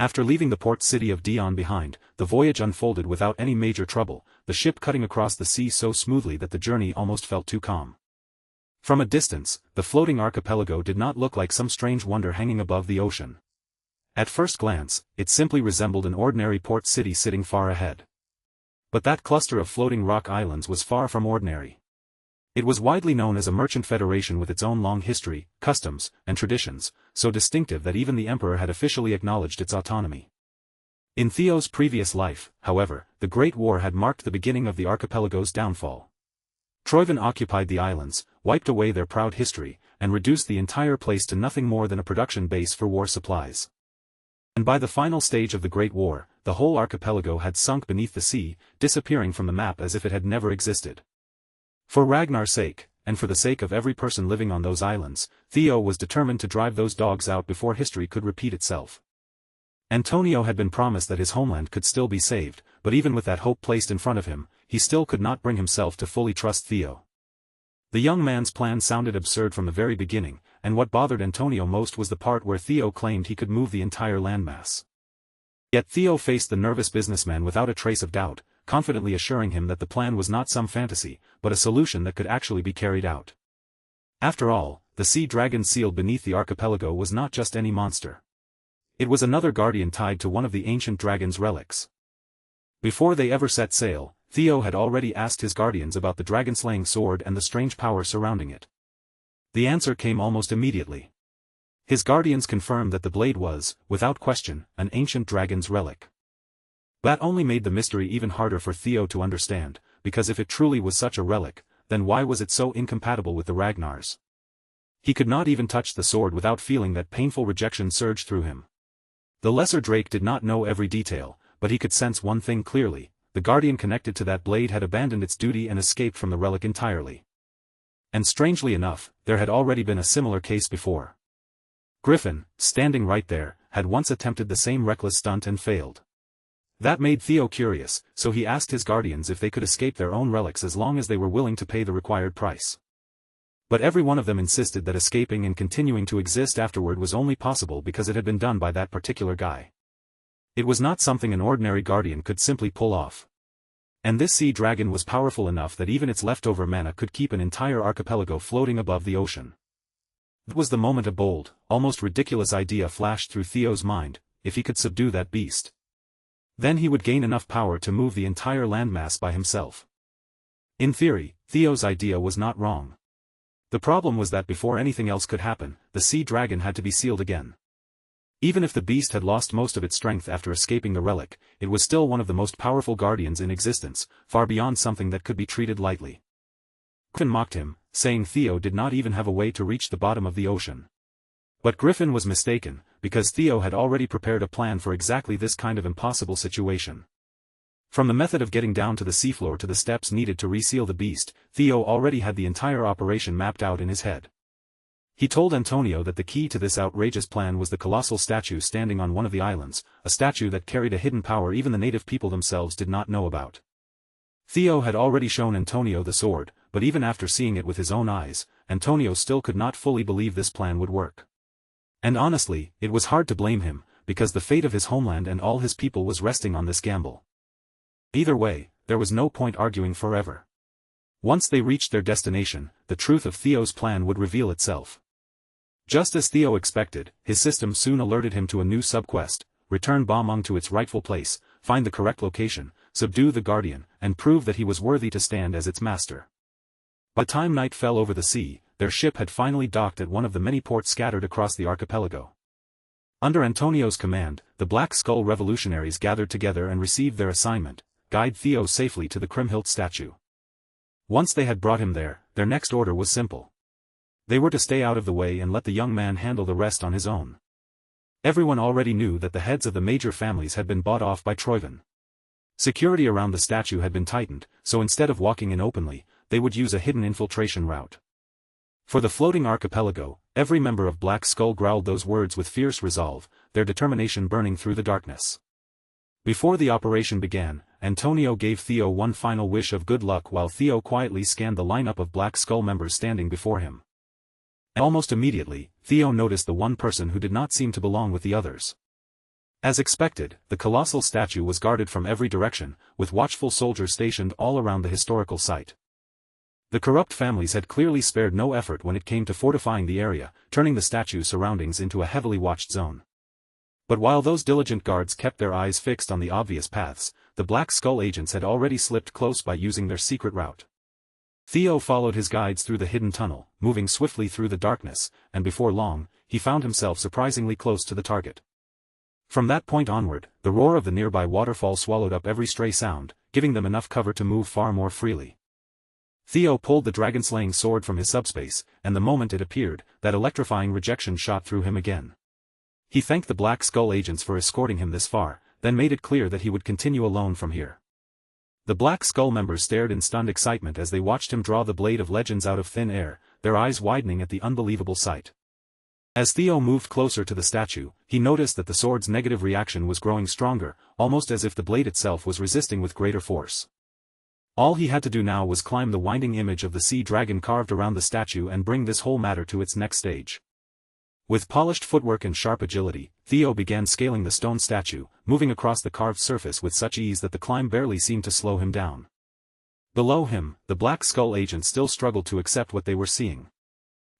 After leaving the port city of Dion behind, the voyage unfolded without any major trouble, the ship cutting across the sea so smoothly that the journey almost felt too calm. From a distance, the floating archipelago did not look like some strange wonder hanging above the ocean. At first glance, it simply resembled an ordinary port city sitting far ahead. But that cluster of floating rock islands was far from ordinary. It was widely known as a merchant federation with its own long history, customs, and traditions, so distinctive that even the emperor had officially acknowledged its autonomy. In Theo's previous life, however, the Great War had marked the beginning of the archipelago's downfall. Troyvin occupied the islands, wiped away their proud history, and reduced the entire place to nothing more than a production base for war supplies. And by the final stage of the Great War, the whole archipelago had sunk beneath the sea, disappearing from the map as if it had never existed. For Ragnar's sake, and for the sake of every person living on those islands, Theo was determined to drive those dogs out before history could repeat itself. Antonio had been promised that his homeland could still be saved, but even with that hope placed in front of him, he still could not bring himself to fully trust Theo. The young man's plan sounded absurd from the very beginning, and what bothered Antonio most was the part where Theo claimed he could move the entire landmass. Yet Theo faced the nervous businessman without a trace of doubt, confidently assuring him that the plan was not some fantasy, but a solution that could actually be carried out. After all, the sea dragon sealed beneath the archipelago was not just any monster. It was another guardian tied to one of the ancient dragon's relics. Before they ever set sail, Theo had already asked his guardians about the dragon-slaying sword and the strange power surrounding it. The answer came almost immediately. His guardians confirmed that the blade was, without question, an ancient dragon's relic. That only made the mystery even harder for Theo to understand, because if it truly was such a relic, then why was it so incompatible with the Ragnars? He could not even touch the sword without feeling that painful rejection surge through him. The lesser Drake did not know every detail, but he could sense one thing clearly: the guardian connected to that blade had abandoned its duty and escaped from the relic entirely. And strangely enough, there had already been a similar case before. Griffin, standing right there, had once attempted the same reckless stunt and failed. That made Theo curious, so he asked his guardians if they could escape their own relics as long as they were willing to pay the required price. But every one of them insisted that escaping and continuing to exist afterward was only possible because it had been done by that particular guy. It was not something an ordinary guardian could simply pull off. And this sea dragon was powerful enough that even its leftover mana could keep an entire archipelago floating above the ocean. That was the moment a bold, almost ridiculous idea flashed through Theo's mind: if he could subdue that beast, then he would gain enough power to move the entire landmass by himself. In theory, Theo's idea was not wrong. The problem was that before anything else could happen, the sea dragon had to be sealed again. Even if the beast had lost most of its strength after escaping the relic, it was still one of the most powerful guardians in existence, far beyond something that could be treated lightly. Griffin mocked him, saying Theo did not even have a way to reach the bottom of the ocean. But Griffin was mistaken, because Theo had already prepared a plan for exactly this kind of impossible situation. From the method of getting down to the seafloor to the steps needed to reseal the beast, Theo already had the entire operation mapped out in his head. He told Antonio that the key to this outrageous plan was the colossal statue standing on one of the islands, a statue that carried a hidden power even the native people themselves did not know about. Theo had already shown Antonio the sword, but even after seeing it with his own eyes, Antonio still could not fully believe this plan would work. And honestly, it was hard to blame him, because the fate of his homeland and all his people was resting on this gamble. Either way, there was no point arguing forever. Once they reached their destination, the truth of Theo's plan would reveal itself. Just as Theo expected, his system soon alerted him to a new subquest: return Bomong to its rightful place, find the correct location, subdue the Guardian, and prove that he was worthy to stand as its master. By the time night fell over the sea, their ship had finally docked at one of the many ports scattered across the archipelago. Under Antonio's command, the Black Skull revolutionaries gathered together and received their assignment: guide Theo safely to the Kriemhild statue. Once they had brought him there, their next order was simple. They were to stay out of the way and let the young man handle the rest on his own. Everyone already knew that the heads of the major families had been bought off by Troyvin. Security around the statue had been tightened, so instead of walking in openly, they would use a hidden infiltration route. For the floating archipelago, every member of Black Skull growled those words with fierce resolve, their determination burning through the darkness. Before the operation began, Antonio gave Theo one final wish of good luck while Theo quietly scanned the lineup of Black Skull members standing before him. And almost immediately, Theo noticed the one person who did not seem to belong with the others. As expected, the colossal statue was guarded from every direction, with watchful soldiers stationed all around the historical site. The corrupt families had clearly spared no effort when it came to fortifying the area, turning the statue's surroundings into a heavily watched zone. But while those diligent guards kept their eyes fixed on the obvious paths, the Black Skull agents had already slipped close by using their secret route. Theo followed his guides through the hidden tunnel, moving swiftly through the darkness, and before long, he found himself surprisingly close to the target. From that point onward, the roar of the nearby waterfall swallowed up every stray sound, giving them enough cover to move far more freely. Theo pulled the dragon-slaying sword from his subspace, and the moment it appeared, that electrifying rejection shot through him again. He thanked the Black Skull agents for escorting him this far, then made it clear that he would continue alone from here. The Black Skull members stared in stunned excitement as they watched him draw the Blade of Legends out of thin air, their eyes widening at the unbelievable sight. As Theo moved closer to the statue, he noticed that the sword's negative reaction was growing stronger, almost as if the blade itself was resisting with greater force. All he had to do now was climb the winding image of the sea dragon carved around the statue and bring this whole matter to its next stage. With polished footwork and sharp agility, Theo began scaling the stone statue, moving across the carved surface with such ease that the climb barely seemed to slow him down. Below him, the Black Skull agents still struggled to accept what they were seeing.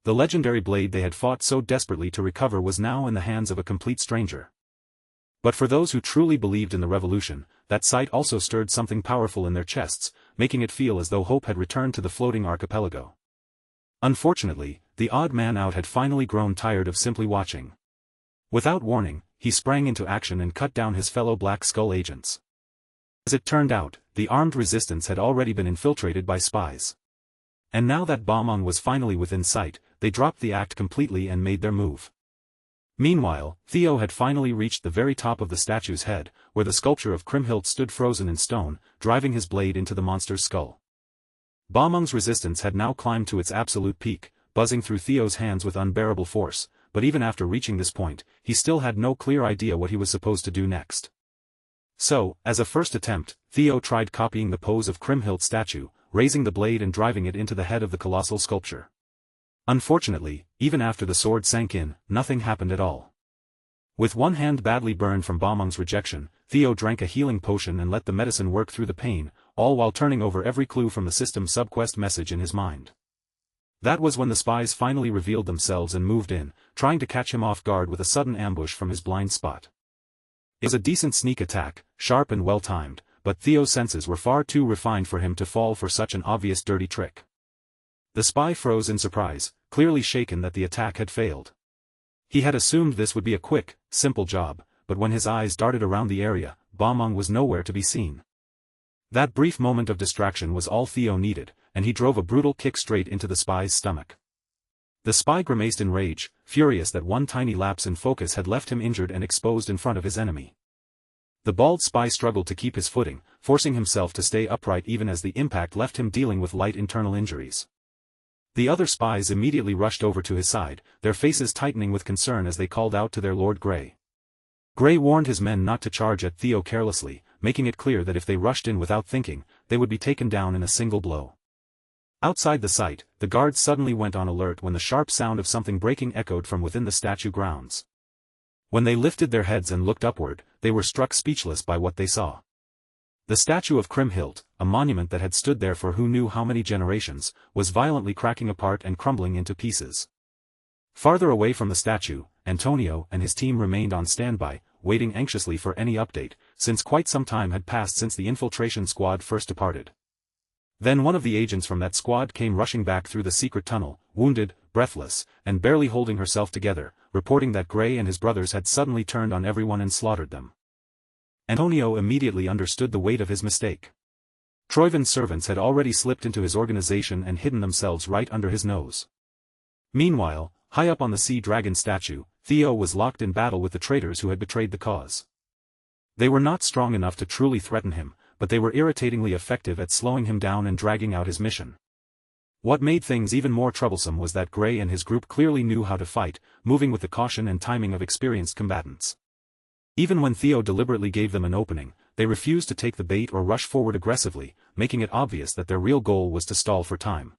The legendary blade they had fought so desperately to recover was now in the hands of a complete stranger. But for those who truly believed in the revolution, that sight also stirred something powerful in their chests, making it feel as though hope had returned to the floating archipelago. Unfortunately, the odd man out had finally grown tired of simply watching. Without warning, he sprang into action and cut down his fellow Black Skull agents. As it turned out, the armed resistance had already been infiltrated by spies. And now that Balmung was finally within sight, they dropped the act completely and made their move. Meanwhile, Theo had finally reached the very top of the statue's head, where the sculpture of Kriemhild stood frozen in stone, driving his blade into the monster's skull. Balmung's resistance had now climbed to its absolute peak, buzzing through Theo's hands with unbearable force, but even after reaching this point, he still had no clear idea what he was supposed to do next. So, as a first attempt, Theo tried copying the pose of Kriemhild's statue, raising the blade and driving it into the head of the colossal sculpture. Unfortunately, even after the sword sank in, nothing happened at all. With one hand badly burned from Balmung's rejection, Theo drank a healing potion and let the medicine work through the pain, all while turning over every clue from the system's subquest message in his mind. That was when the spies finally revealed themselves and moved in, trying to catch him off guard with a sudden ambush from his blind spot. It was a decent sneak attack, sharp and well-timed, but Theo's senses were far too refined for him to fall for such an obvious dirty trick. The spy froze in surprise, clearly shaken that the attack had failed. He had assumed this would be a quick, simple job, but when his eyes darted around the area, Balmung was nowhere to be seen. That brief moment of distraction was all Theo needed, and he drove a brutal kick straight into the spy's stomach. The spy grimaced in rage, furious that one tiny lapse in focus had left him injured and exposed in front of his enemy. The bald spy struggled to keep his footing, forcing himself to stay upright even as the impact left him dealing with light internal injuries. The other spies immediately rushed over to his side, their faces tightening with concern as they called out to their Lord Grey. Grey warned his men not to charge at Theo carelessly, making it clear that if they rushed in without thinking, they would be taken down in a single blow. Outside the site, the guards suddenly went on alert when the sharp sound of something breaking echoed from within the statue grounds. When they lifted their heads and looked upward, they were struck speechless by what they saw. The statue of Kriemhild, a monument that had stood there for who knew how many generations, was violently cracking apart and crumbling into pieces. Farther away from the statue, Antonio and his team remained on standby, waiting anxiously for any update, since quite some time had passed since the infiltration squad first departed. Then one of the agents from that squad came rushing back through the secret tunnel, wounded, breathless, and barely holding herself together, reporting that Grey and his brothers had suddenly turned on everyone and slaughtered them. Antonio immediately understood the weight of his mistake. Troiven's servants had already slipped into his organization and hidden themselves right under his nose. Meanwhile, high up on the sea dragon statue, Theo was locked in battle with the traitors who had betrayed the cause. They were not strong enough to truly threaten him, but they were irritatingly effective at slowing him down and dragging out his mission. What made things even more troublesome was that Grey and his group clearly knew how to fight, moving with the caution and timing of experienced combatants. Even when Theo deliberately gave them an opening, they refused to take the bait or rush forward aggressively, making it obvious that their real goal was to stall for time.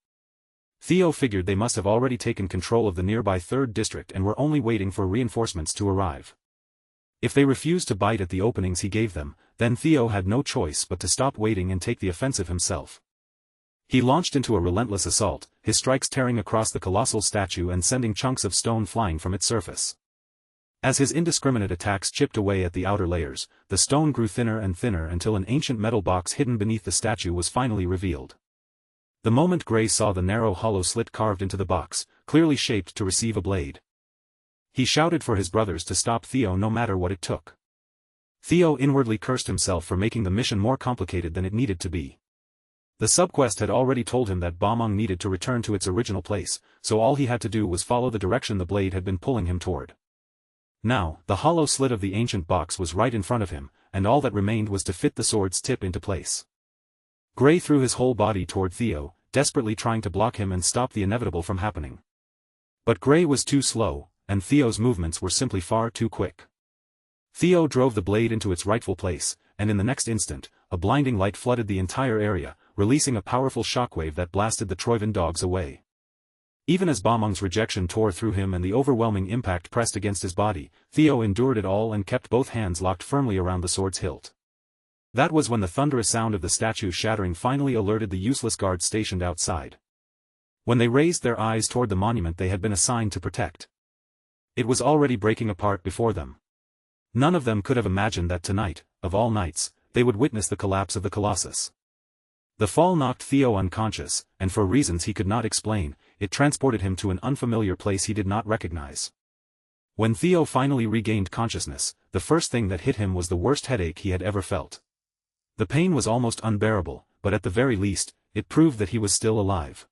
Theo figured they must have already taken control of the nearby 3rd district and were only waiting for reinforcements to arrive. If they refused to bite at the openings he gave them, then Theo had no choice but to stop waiting and take the offensive himself. He launched into a relentless assault, his strikes tearing across the colossal statue and sending chunks of stone flying from its surface. As his indiscriminate attacks chipped away at the outer layers, the stone grew thinner and thinner until an ancient metal box hidden beneath the statue was finally revealed. The moment Gray saw the narrow hollow slit carved into the box, clearly shaped to receive a blade, he shouted for his brothers to stop Theo no matter what it took. Theo inwardly cursed himself for making the mission more complicated than it needed to be. The subquest had already told him that Bomong needed to return to its original place, so all he had to do was follow the direction the blade had been pulling him toward. Now, the hollow slit of the ancient box was right in front of him, and all that remained was to fit the sword's tip into place. Gray threw his whole body toward Theo, desperately trying to block him and stop the inevitable from happening. But Gray was too slow, and Theo's movements were simply far too quick. Theo drove the blade into its rightful place, and in the next instant, a blinding light flooded the entire area, releasing a powerful shockwave that blasted the Troivan dogs away. Even as Bomong's rejection tore through him and the overwhelming impact pressed against his body, Theo endured it all and kept both hands locked firmly around the sword's hilt. That was when the thunderous sound of the statue shattering finally alerted the useless guards stationed outside. When they raised their eyes toward the monument they had been assigned to protect, it was already breaking apart before them. None of them could have imagined that tonight, of all nights, they would witness the collapse of the Colossus. The fall knocked Theo unconscious, and for reasons he could not explain, it transported him to an unfamiliar place he did not recognize. When Theo finally regained consciousness, the first thing that hit him was the worst headache he had ever felt. The pain was almost unbearable, but at the very least, it proved that he was still alive.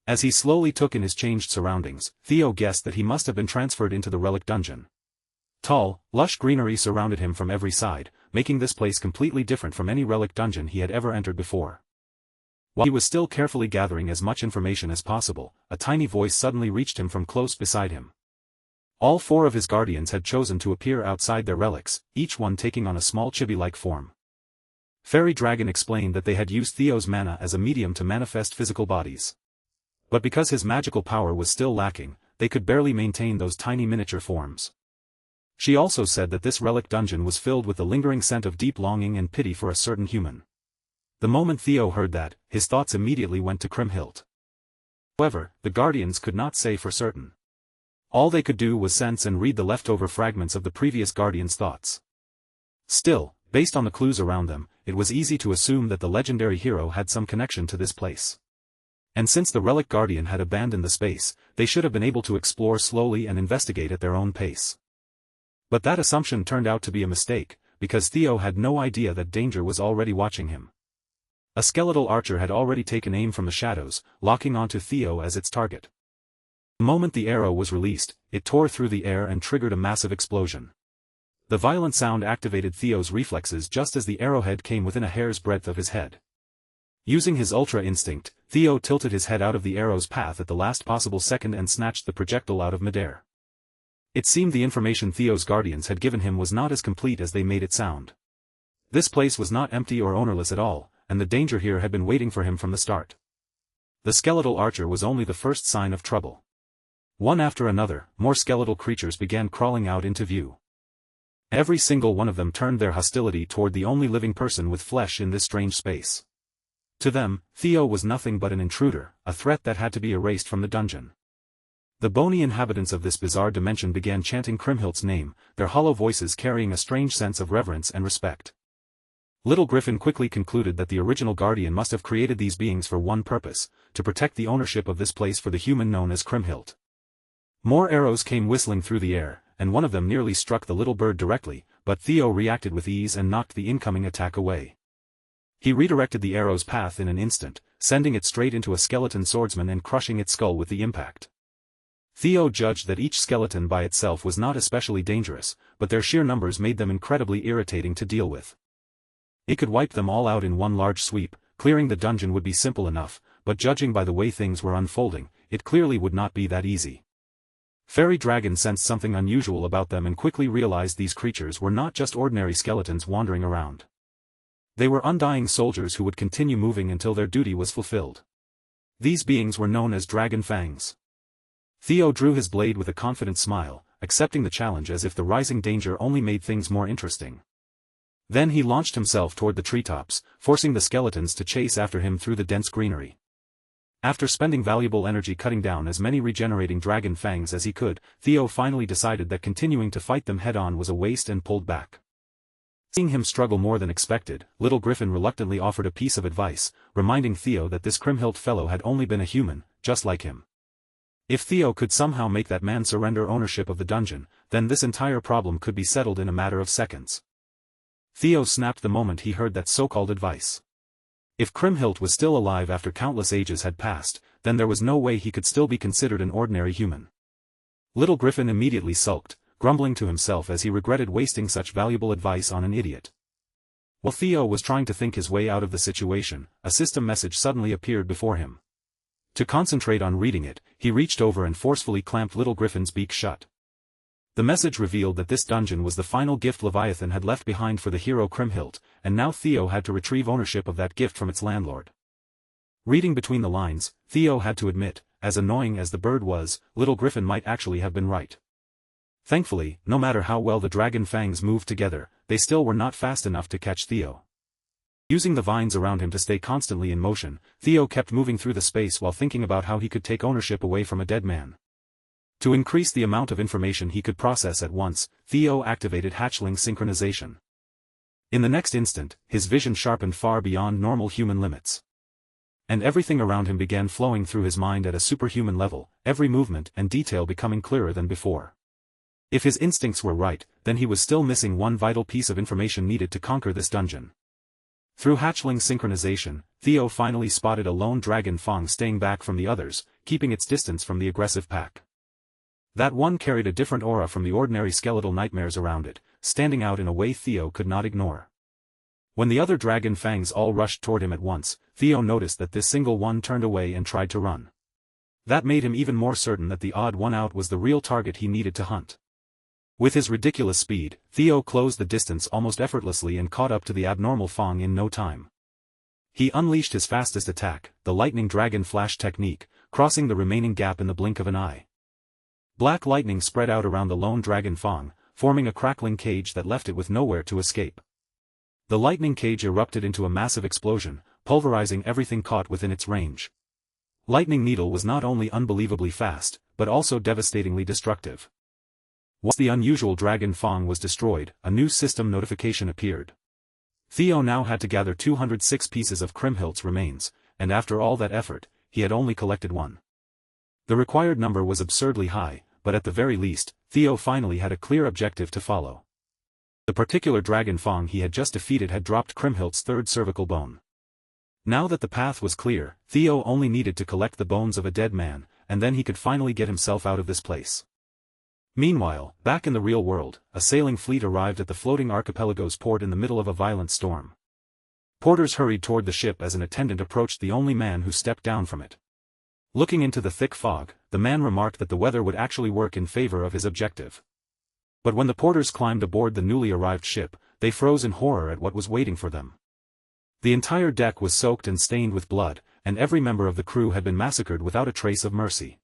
As he slowly took in his changed surroundings, Theo guessed that he must have been transferred into the relic dungeon. Tall, lush greenery surrounded him from every side, making this place completely different from any relic dungeon he had ever entered before. While he was still carefully gathering as much information as possible, a tiny voice suddenly reached him from close beside him. All four of his guardians had chosen to appear outside their relics, each one taking on a small chibi-like form. Fairy Dragon explained that they had used Theo's mana as a medium to manifest physical bodies. But because his magical power was still lacking, they could barely maintain those tiny miniature forms. She also said that this relic dungeon was filled with the lingering scent of deep longing and pity for a certain human. The moment Theo heard that, his thoughts immediately went to Kriemhild. However, the guardians could not say for certain. All they could do was sense and read the leftover fragments of the previous guardian's thoughts. Still, based on the clues around them, it was easy to assume that the legendary hero had some connection to this place. And since the relic guardian had abandoned the space, they should have been able to explore slowly and investigate at their own pace. But that assumption turned out to be a mistake, because Theo had no idea that danger was already watching him. A skeletal archer had already taken aim from the shadows, locking onto Theo as its target. The moment the arrow was released, it tore through the air and triggered a massive explosion. The violent sound activated Theo's reflexes just as the arrowhead came within a hair's breadth of his head. Using his ultra instinct, Theo tilted his head out of the arrow's path at the last possible second and snatched the projectile out of midair. It seemed the information Theo's guardians had given him was not as complete as they made it sound. This place was not empty or ownerless at all, and the danger here had been waiting for him from the start. The skeletal archer was only the first sign of trouble. One after another, more skeletal creatures began crawling out into view. Every single one of them turned their hostility toward the only living person with flesh in this strange space. To them, Theo was nothing but an intruder, a threat that had to be erased from the dungeon. The bony inhabitants of this bizarre dimension began chanting Kriemhild's name, their hollow voices carrying a strange sense of reverence and respect. Little Griffin quickly concluded that the original guardian must have created these beings for one purpose, to protect the ownership of this place for the human known as Kriemhild. More arrows came whistling through the air, and one of them nearly struck the little bird directly, but Theo reacted with ease and knocked the incoming attack away. He redirected the arrow's path in an instant, sending it straight into a skeleton swordsman and crushing its skull with the impact. Theo judged that each skeleton by itself was not especially dangerous, but their sheer numbers made them incredibly irritating to deal with. He could wipe them all out in one large sweep, clearing the dungeon would be simple enough, but judging by the way things were unfolding, it clearly would not be that easy. Fairy Dragon sensed something unusual about them and quickly realized these creatures were not just ordinary skeletons wandering around. They were undying soldiers who would continue moving until their duty was fulfilled. These beings were known as Dragon Fangs. Theo drew his blade with a confident smile, accepting the challenge as if the rising danger only made things more interesting. Then he launched himself toward the treetops, forcing the skeletons to chase after him through the dense greenery. After spending valuable energy cutting down as many regenerating dragon fangs as he could, Theo finally decided that continuing to fight them head-on was a waste and pulled back. Seeing him struggle more than expected, Little Griffin reluctantly offered a piece of advice, reminding Theo that this Kriemhild fellow had only been a human, just like him. If Theo could somehow make that man surrender ownership of the dungeon, then this entire problem could be settled in a matter of seconds. Theo snapped the moment he heard that so-called advice. If Kriemhild was still alive after countless ages had passed, then there was no way he could still be considered an ordinary human. Little Griffin immediately sulked, grumbling to himself as he regretted wasting such valuable advice on an idiot. While Theo was trying to think his way out of the situation, a system message suddenly appeared before him. To concentrate on reading it, he reached over and forcefully clamped Little Griffin's beak shut. The message revealed that this dungeon was the final gift Leviathan had left behind for the hero Kriemhild, and now Theo had to retrieve ownership of that gift from its landlord. Reading between the lines, Theo had to admit, as annoying as the bird was, Little Griffin might actually have been right. Thankfully, no matter how well the dragon fangs moved together, they still were not fast enough to catch Theo. Using the vines around him to stay constantly in motion, Theo kept moving through the space while thinking about how he could take ownership away from a dead man. To increase the amount of information he could process at once, Theo activated hatchling synchronization. In the next instant, his vision sharpened far beyond normal human limits. And everything around him began flowing through his mind at a superhuman level, every movement and detail becoming clearer than before. If his instincts were right, then he was still missing one vital piece of information needed to conquer this dungeon. Through hatchling synchronization, Theo finally spotted a lone dragon fang staying back from the others, keeping its distance from the aggressive pack. That one carried a different aura from the ordinary skeletal nightmares around it, standing out in a way Theo could not ignore. When the other dragon fangs all rushed toward him at once, Theo noticed that this single one turned away and tried to run. That made him even more certain that the odd one out was the real target he needed to hunt. With his ridiculous speed, Theo closed the distance almost effortlessly and caught up to the abnormal fang in no time. He unleashed his fastest attack, the lightning dragon flash technique, crossing the remaining gap in the blink of an eye. Black lightning spread out around the lone dragon fang, forming a crackling cage that left it with nowhere to escape. The lightning cage erupted into a massive explosion, pulverizing everything caught within its range. Lightning Needle was not only unbelievably fast, but also devastatingly destructive. Once the unusual dragon fang was destroyed, a new system notification appeared. Theo now had to gather 206 pieces of Kriemhild's remains, and after all that effort, he had only collected one. The required number was absurdly high, but at the very least, Theo finally had a clear objective to follow. The particular dragon fang he had just defeated had dropped Kriemhild's third cervical bone. Now that the path was clear, Theo only needed to collect the bones of a dead man, and then he could finally get himself out of this place. Meanwhile, back in the real world, a sailing fleet arrived at the floating archipelago's port in the middle of a violent storm. Porters hurried toward the ship as an attendant approached the only man who stepped down from it. Looking into the thick fog, the man remarked that the weather would actually work in favor of his objective. But when the porters climbed aboard the newly arrived ship, they froze in horror at what was waiting for them. The entire deck was soaked and stained with blood, and every member of the crew had been massacred without a trace of mercy.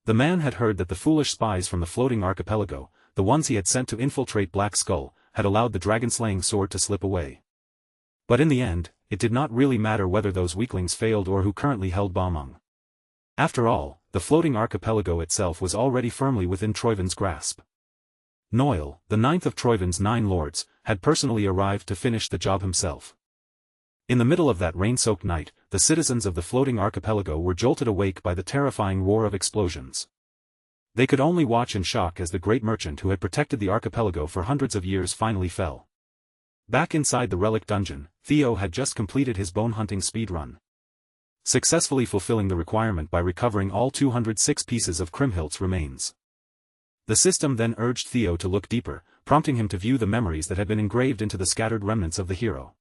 The man had heard that the foolish spies from the floating archipelago, the ones he had sent to infiltrate Black Skull, had allowed the dragon-slaying sword to slip away. But in the end, it did not really matter whether those weaklings failed or who currently held Balmung. After all, the floating archipelago itself was already firmly within Troivin's grasp. Noil, the ninth of Troivin's 9 lords, had personally arrived to finish the job himself. In the middle of that rain-soaked night, the citizens of the floating archipelago were jolted awake by the terrifying roar of explosions. They could only watch in shock as the great merchant who had protected the archipelago for hundreds of years finally fell. Back inside the relic dungeon, Theo had just completed his bone-hunting speedrun, successfully fulfilling the requirement by recovering all 206 pieces of Kriemhild's remains. The system then urged Theo to look deeper, prompting him to view the memories that had been engraved into the scattered remnants of the hero.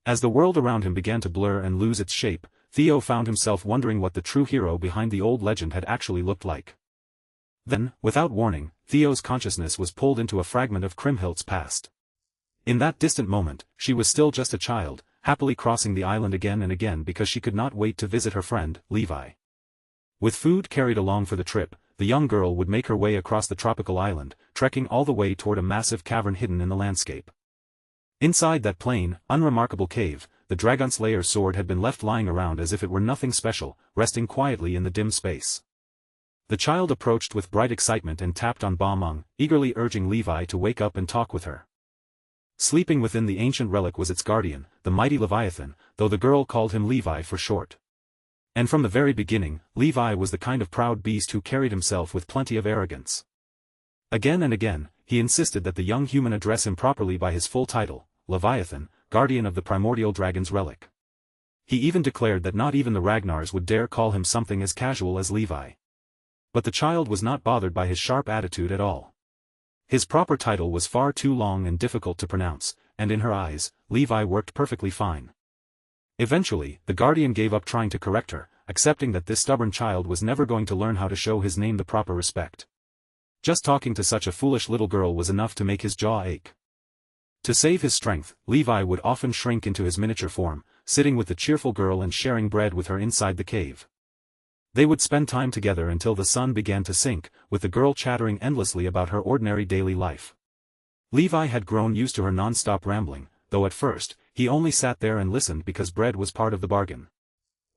As the world around him began to blur and lose its shape, Theo found himself wondering what the true hero behind the old legend had actually looked like. Then, without warning, Theo's consciousness was pulled into a fragment of Kriemhild's past. In that distant moment, she was still just a child, happily crossing the island again and again because she could not wait to visit her friend, Levi. With food carried along for the trip, the young girl would make her way across the tropical island, trekking all the way toward a massive cavern hidden in the landscape. Inside that plain, unremarkable cave, the Dragon Slayer's sword had been left lying around as if it were nothing special, resting quietly in the dim space. The child approached with bright excitement and tapped on Ba Meng, eagerly urging Levi to wake up and talk with her. Sleeping within the ancient relic was its guardian, the mighty Leviathan, though the girl called him Levi for short. And from the very beginning, Levi was the kind of proud beast who carried himself with plenty of arrogance. Again and again, he insisted that the young human address him properly by his full title, Leviathan, guardian of the primordial dragon's relic. He even declared that not even the Ragnars would dare call him something as casual as Levi. But the child was not bothered by his sharp attitude at all. His proper title was far too long and difficult to pronounce, and in her eyes, Levi worked perfectly fine. Eventually, the guardian gave up trying to correct her, accepting that this stubborn child was never going to learn how to show his name the proper respect. Just talking to such a foolish little girl was enough to make his jaw ache. To save his strength, Levi would often shrink into his miniature form, sitting with the cheerful girl and sharing bread with her inside the cave. They would spend time together until the sun began to sink, with the girl chattering endlessly about her ordinary daily life. Levi had grown used to her non-stop rambling, though at first, he only sat there and listened because bread was part of the bargain.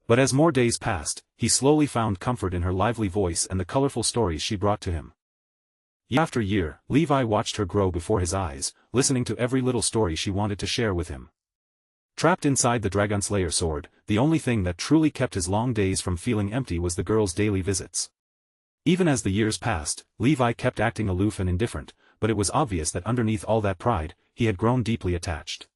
But as more days passed, he slowly found comfort in her lively voice and the colorful stories she brought to him. Year after year, Levi watched her grow before his eyes, listening to every little story she wanted to share with him. Trapped inside the Dragon Slayer's sword, the only thing that truly kept his long days from feeling empty was the girl's daily visits. Even as the years passed, Levi kept acting aloof and indifferent, but it was obvious that underneath all that pride, he had grown deeply attached.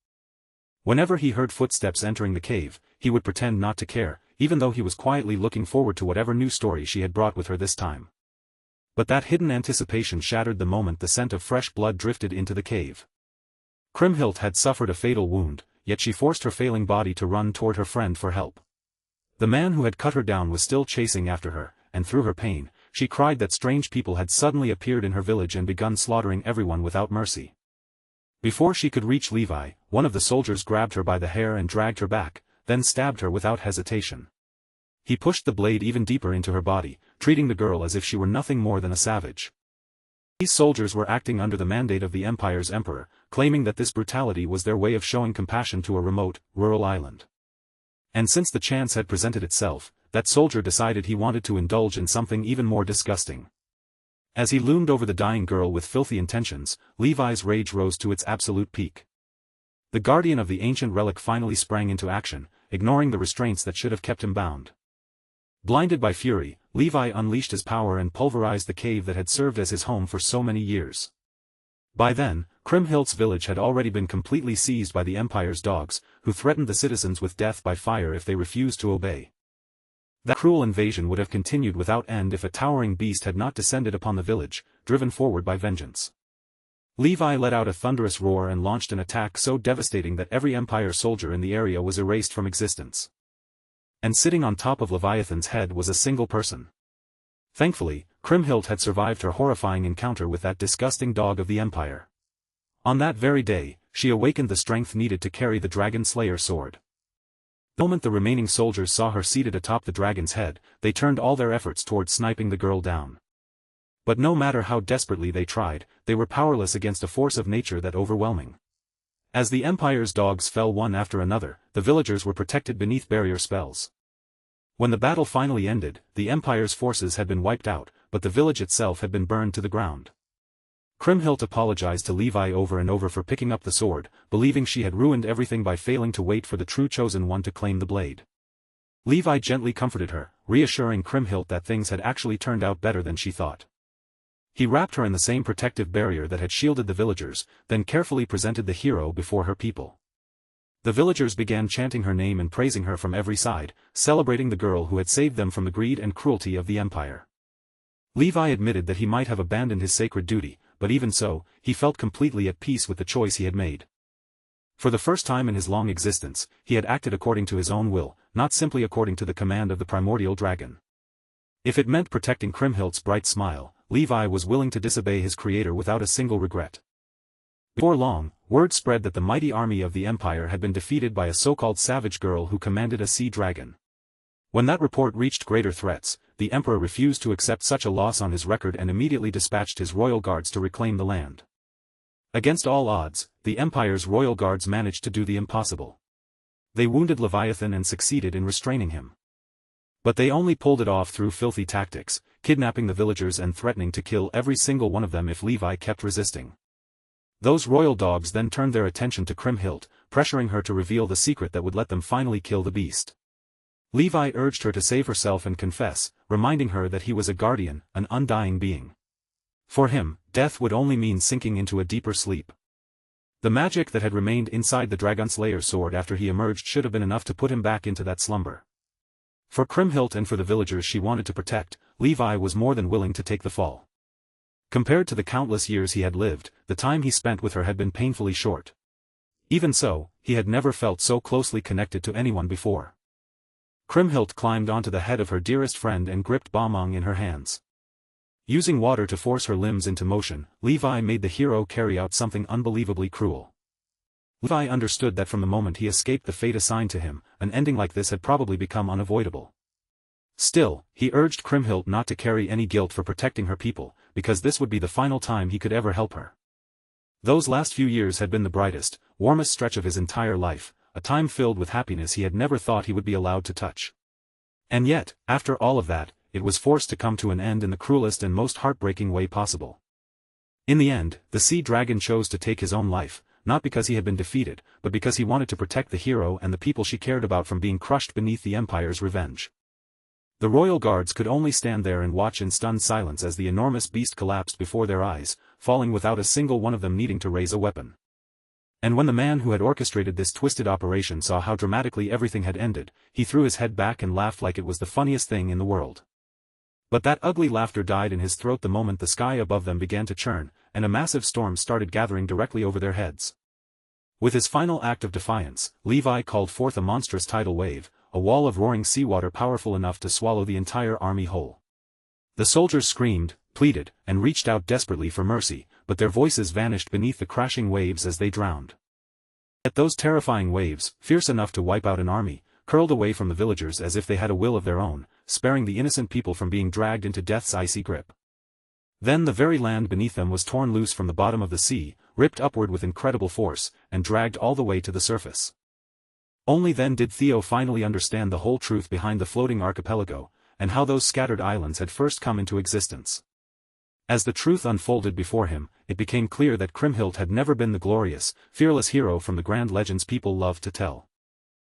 Whenever he heard footsteps entering the cave, he would pretend not to care, even though he was quietly looking forward to whatever new story she had brought with her this time. But that hidden anticipation shattered the moment the scent of fresh blood drifted into the cave. Kriemhild had suffered a fatal wound, yet she forced her failing body to run toward her friend for help. The man who had cut her down was still chasing after her, and through her pain, she cried that strange people had suddenly appeared in her village and begun slaughtering everyone without mercy. Before she could reach Levi, one of the soldiers grabbed her by the hair and dragged her back, then stabbed her without hesitation. He pushed the blade even deeper into her body, treating the girl as if she were nothing more than a savage. These soldiers were acting under the mandate of the Empire's emperor, claiming that this brutality was their way of showing compassion to a remote, rural island. And since the chance had presented itself, that soldier decided he wanted to indulge in something even more disgusting. As he loomed over the dying girl with filthy intentions, Levi's rage rose to its absolute peak. The guardian of the ancient relic finally sprang into action, ignoring the restraints that should have kept him bound. Blinded by fury, Levi unleashed his power and pulverized the cave that had served as his home for so many years. By then, Kriemhild's village had already been completely seized by the Empire's dogs, who threatened the citizens with death by fire if they refused to obey. That cruel invasion would have continued without end if a towering beast had not descended upon the village, driven forward by vengeance. Levi let out a thunderous roar and launched an attack so devastating that every Empire soldier in the area was erased from existence. And sitting on top of Leviathan's head was a single person. Thankfully, Kriemhild had survived her horrifying encounter with that disgusting dog of the Empire. On that very day, she awakened the strength needed to carry the Dragon Slayer sword. The moment the remaining soldiers saw her seated atop the dragon's head, they turned all their efforts toward sniping the girl down. But no matter how desperately they tried, they were powerless against a force of nature that overwhelming. As the Empire's dogs fell one after another, the villagers were protected beneath barrier spells. When the battle finally ended, the Empire's forces had been wiped out, but the village itself had been burned to the ground. Kriemhild apologized to Levi over and over for picking up the sword, believing she had ruined everything by failing to wait for the true chosen one to claim the blade. Levi gently comforted her, reassuring Kriemhild that things had actually turned out better than she thought. He wrapped her in the same protective barrier that had shielded the villagers, then carefully presented the hero before her people. The villagers began chanting her name and praising her from every side, celebrating the girl who had saved them from the greed and cruelty of the Empire. Levi admitted that he might have abandoned his sacred duty, but even so, he felt completely at peace with the choice he had made. For the first time in his long existence, he had acted according to his own will, not simply according to the command of the primordial dragon. If it meant protecting Kriemhild's bright smile, Levi was willing to disobey his creator without a single regret. Before long, word spread that the mighty army of the Empire had been defeated by a so-called savage girl who commanded a sea dragon. When that report reached greater threats, the emperor refused to accept such a loss on his record and immediately dispatched his royal guards to reclaim the land. Against all odds, the empire's royal guards managed to do the impossible. They wounded Leviathan and succeeded in restraining him. But they only pulled it off through filthy tactics, kidnapping the villagers and threatening to kill every single one of them if Levi kept resisting. Those royal dogs then turned their attention to Kriemhild, pressuring her to reveal the secret that would let them finally kill the beast. Levi urged her to save herself and confess, reminding her that he was a guardian, an undying being. For him, death would only mean sinking into a deeper sleep. The magic that had remained inside the Dragonslayer's sword after he emerged should have been enough to put him back into that slumber. For Kriemhild and for the villagers she wanted to protect, Levi was more than willing to take the fall. Compared to the countless years he had lived, the time he spent with her had been painfully short. Even so, he had never felt so closely connected to anyone before. Kriemhild climbed onto the head of her dearest friend and gripped Balmung in her hands. Using water to force her limbs into motion, Levi made the hero carry out something unbelievably cruel. Levi understood that from the moment he escaped the fate assigned to him, an ending like this had probably become unavoidable. Still, he urged Kriemhild not to carry any guilt for protecting her people, because this would be the final time he could ever help her. Those last few years had been the brightest, warmest stretch of his entire life, a time filled with happiness he had never thought he would be allowed to touch. And yet, after all of that, it was forced to come to an end in the cruelest and most heartbreaking way possible. In the end, the sea dragon chose to take his own life, not because he had been defeated, but because he wanted to protect the hero and the people she cared about from being crushed beneath the Empire's revenge. The royal guards could only stand there and watch in stunned silence as the enormous beast collapsed before their eyes, falling without a single one of them needing to raise a weapon. And when the man who had orchestrated this twisted operation saw how dramatically everything had ended, he threw his head back and laughed like it was the funniest thing in the world. But that ugly laughter died in his throat the moment the sky above them began to churn, and a massive storm started gathering directly over their heads. With his final act of defiance, Levi called forth a monstrous tidal wave, a wall of roaring seawater powerful enough to swallow the entire army whole. The soldiers screamed, pleaded, and reached out desperately for mercy, but their voices vanished beneath the crashing waves as they drowned. Yet those terrifying waves, fierce enough to wipe out an army, curled away from the villagers as if they had a will of their own, sparing the innocent people from being dragged into death's icy grip. Then the very land beneath them was torn loose from the bottom of the sea, ripped upward with incredible force, and dragged all the way to the surface. Only then did Theo finally understand the whole truth behind the floating archipelago, and how those scattered islands had first come into existence. As the truth unfolded before him, it became clear that Kriemhild had never been the glorious, fearless hero from the grand legends people loved to tell.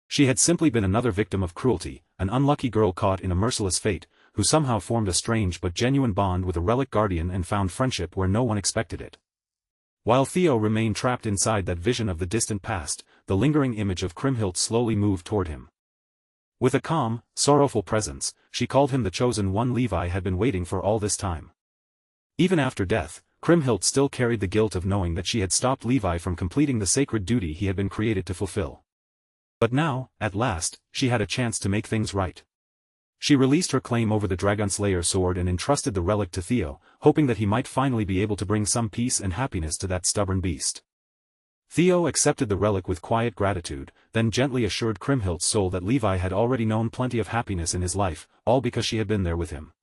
She had simply been another victim of cruelty, an unlucky girl caught in a merciless fate, who somehow formed a strange but genuine bond with a relic guardian and found friendship where no one expected it. While Theo remained trapped inside that vision of the distant past, the lingering image of Kriemhild slowly moved toward him. With a calm, sorrowful presence, she called him the chosen one Levi had been waiting for all this time. Even after death, Kriemhild still carried the guilt of knowing that she had stopped Levi from completing the sacred duty he had been created to fulfill. But now, at last, she had a chance to make things right. She released her claim over the Dragonslayer sword and entrusted the relic to Theo, hoping that he might finally be able to bring some peace and happiness to that stubborn beast. Theo accepted the relic with quiet gratitude, then gently assured Kriemhild's soul that Levi had already known plenty of happiness in his life, all because she had been there with him.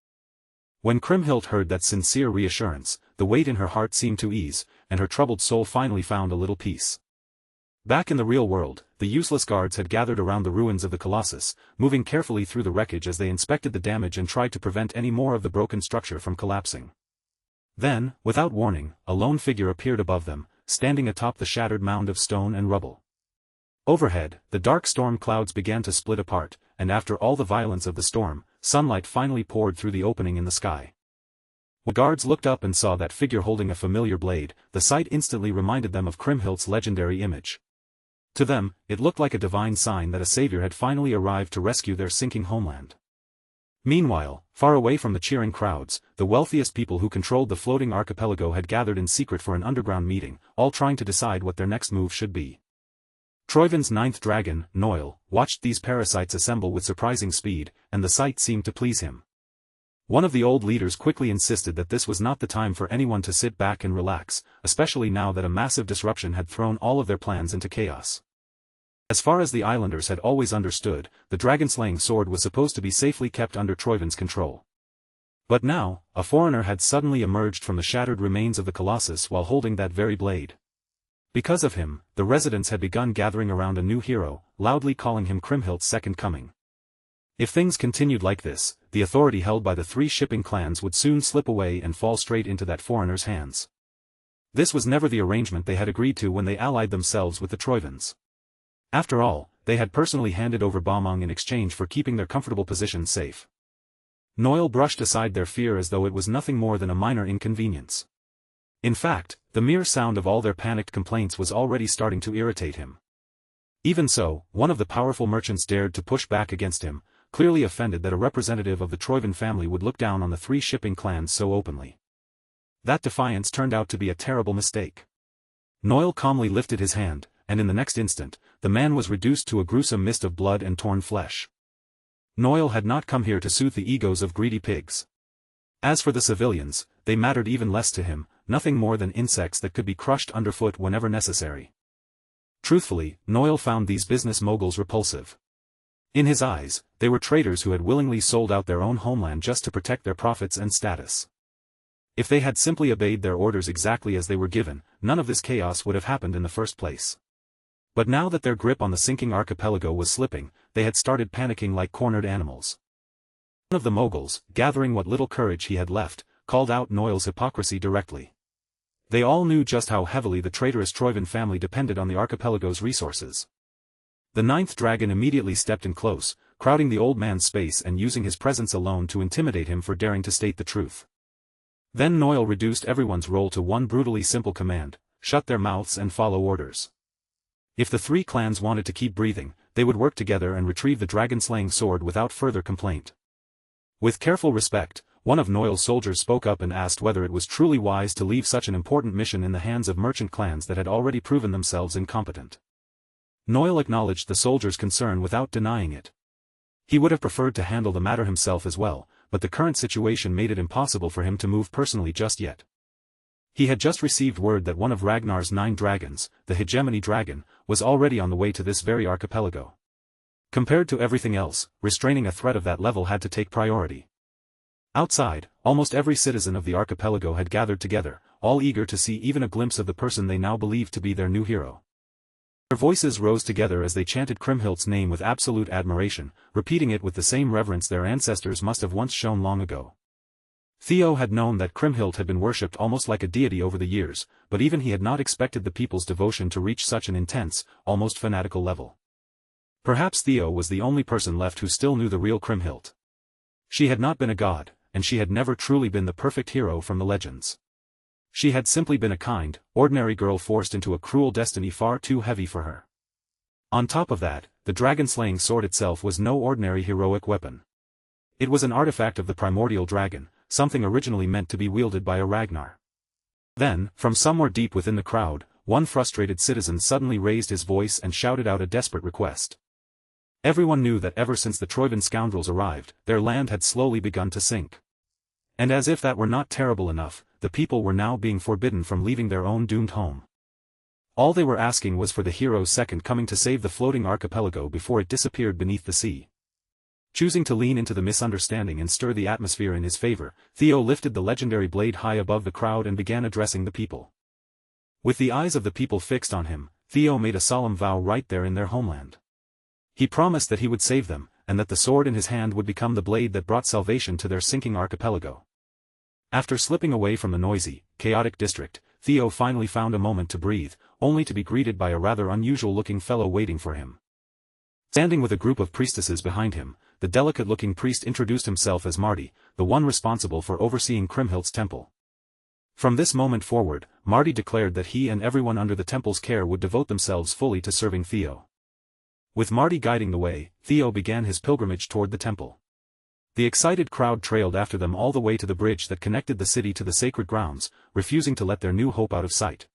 When Kriemhild heard that sincere reassurance, the weight in her heart seemed to ease, and her troubled soul finally found a little peace. Back in the real world, the useless guards had gathered around the ruins of the Colossus, moving carefully through the wreckage as they inspected the damage and tried to prevent any more of the broken structure from collapsing. Then, without warning, a lone figure appeared above them, standing atop the shattered mound of stone and rubble. Overhead, the dark storm clouds began to split apart, and after all the violence of the storm, sunlight finally poured through the opening in the sky. When guards looked up and saw that figure holding a familiar blade, the sight instantly reminded them of Kriemhild's legendary image. To them, it looked like a divine sign that a savior had finally arrived to rescue their sinking homeland. Meanwhile, far away from the cheering crowds, the wealthiest people who controlled the floating archipelago had gathered in secret for an underground meeting, all trying to decide what their next move should be. Troivin's ninth dragon, Noil, watched these parasites assemble with surprising speed, and the sight seemed to please him. One of the old leaders quickly insisted that this was not the time for anyone to sit back and relax, especially now that a massive disruption had thrown all of their plans into chaos. As far as the islanders had always understood, the dragon-slaying sword was supposed to be safely kept under Troivan's control. But now, a foreigner had suddenly emerged from the shattered remains of the Colossus while holding that very blade. Because of him, the residents had begun gathering around a new hero, loudly calling him Kriemhildt's second coming. If things continued like this, the authority held by the three shipping clans would soon slip away and fall straight into that foreigner's hands. This was never the arrangement they had agreed to when they allied themselves with the Troivans. After all, they had personally handed over Balmung in exchange for keeping their comfortable position safe. Noel brushed aside their fear as though it was nothing more than a minor inconvenience. In fact, the mere sound of all their panicked complaints was already starting to irritate him. Even so, one of the powerful merchants dared to push back against him, clearly offended that a representative of the Troivan family would look down on the three shipping clans so openly. That defiance turned out to be a terrible mistake. Noel calmly lifted his hand, and in the next instant, the man was reduced to a gruesome mist of blood and torn flesh. Noel had not come here to soothe the egos of greedy pigs. As for the civilians, they mattered even less to him, nothing more than insects that could be crushed underfoot whenever necessary. Truthfully, Noel found these business moguls repulsive. In his eyes, they were traitors who had willingly sold out their own homeland just to protect their profits and status. If they had simply obeyed their orders exactly as they were given, none of this chaos would have happened in the first place. But now that their grip on the sinking archipelago was slipping, they had started panicking like cornered animals. One of the moguls, gathering what little courage he had left, called out Noel's hypocrisy directly. They all knew just how heavily the traitorous Troivan family depended on the archipelago's resources. The ninth dragon immediately stepped in close, crowding the old man's space and using his presence alone to intimidate him for daring to state the truth. Then Noel reduced everyone's role to one brutally simple command: shut their mouths and follow orders. If the three clans wanted to keep breathing, they would work together and retrieve the dragon-slaying sword without further complaint. With careful respect, one of Noel's soldiers spoke up and asked whether it was truly wise to leave such an important mission in the hands of merchant clans that had already proven themselves incompetent. Noel acknowledged the soldier's concern without denying it. He would have preferred to handle the matter himself as well, but the current situation made it impossible for him to move personally just yet. He had just received word that one of Ragnar's 9 dragons, the hegemony dragon, was already on the way to this very archipelago. Compared to everything else, restraining a threat of that level had to take priority. Outside, almost every citizen of the archipelago had gathered together, all eager to see even a glimpse of the person they now believed to be their new hero. Their voices rose together as they chanted Kriemhildt's name with absolute admiration, repeating it with the same reverence their ancestors must have once shown long ago. Theo had known that Kriemhild had been worshipped almost like a deity over the years, but even he had not expected the people's devotion to reach such an intense, almost fanatical level. Perhaps Theo was the only person left who still knew the real Kriemhild. She had not been a god, and she had never truly been the perfect hero from the legends. She had simply been a kind, ordinary girl forced into a cruel destiny far too heavy for her. On top of that, the dragon-slaying sword itself was no ordinary heroic weapon. It was an artifact of the primordial dragon, something originally meant to be wielded by a Ragnar. Then, from somewhere deep within the crowd, one frustrated citizen suddenly raised his voice and shouted out a desperate request. Everyone knew that ever since the Troivan scoundrels arrived, their land had slowly begun to sink. And as if that were not terrible enough, the people were now being forbidden from leaving their own doomed home. All they were asking was for the hero's second coming to save the floating archipelago before it disappeared beneath the sea. Choosing to lean into the misunderstanding and stir the atmosphere in his favor, Theo lifted the legendary blade high above the crowd and began addressing the people. With the eyes of the people fixed on him, Theo made a solemn vow right there in their homeland. He promised that he would save them, and that the sword in his hand would become the blade that brought salvation to their sinking archipelago. After slipping away from the noisy, chaotic district, Theo finally found a moment to breathe, only to be greeted by a rather unusual-looking fellow waiting for him. Standing with a group of priestesses behind him, the delicate-looking priest introduced himself as Marty, the one responsible for overseeing Kriemhildt's temple. From this moment forward, Marty declared that he and everyone under the temple's care would devote themselves fully to serving Theo. With Marty guiding the way, Theo began his pilgrimage toward the temple. The excited crowd trailed after them all the way to the bridge that connected the city to the sacred grounds, refusing to let their new hope out of sight.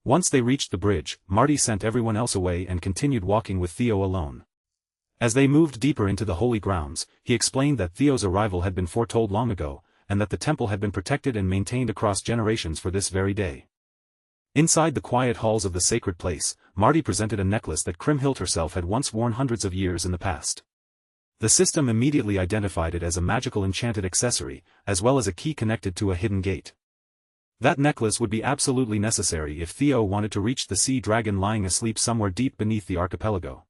Once they reached the bridge, Marty sent everyone else away and continued walking with Theo alone. As they moved deeper into the holy grounds, he explained that Theo's arrival had been foretold long ago, and that the temple had been protected and maintained across generations for this very day. Inside the quiet halls of the sacred place, Marty presented a necklace that Kriemhild herself had once worn hundreds of years in the past. The system immediately identified it as a magical enchanted accessory, as well as a key connected to a hidden gate. That necklace would be absolutely necessary if Theo wanted to reach the sea dragon lying asleep somewhere deep beneath the archipelago.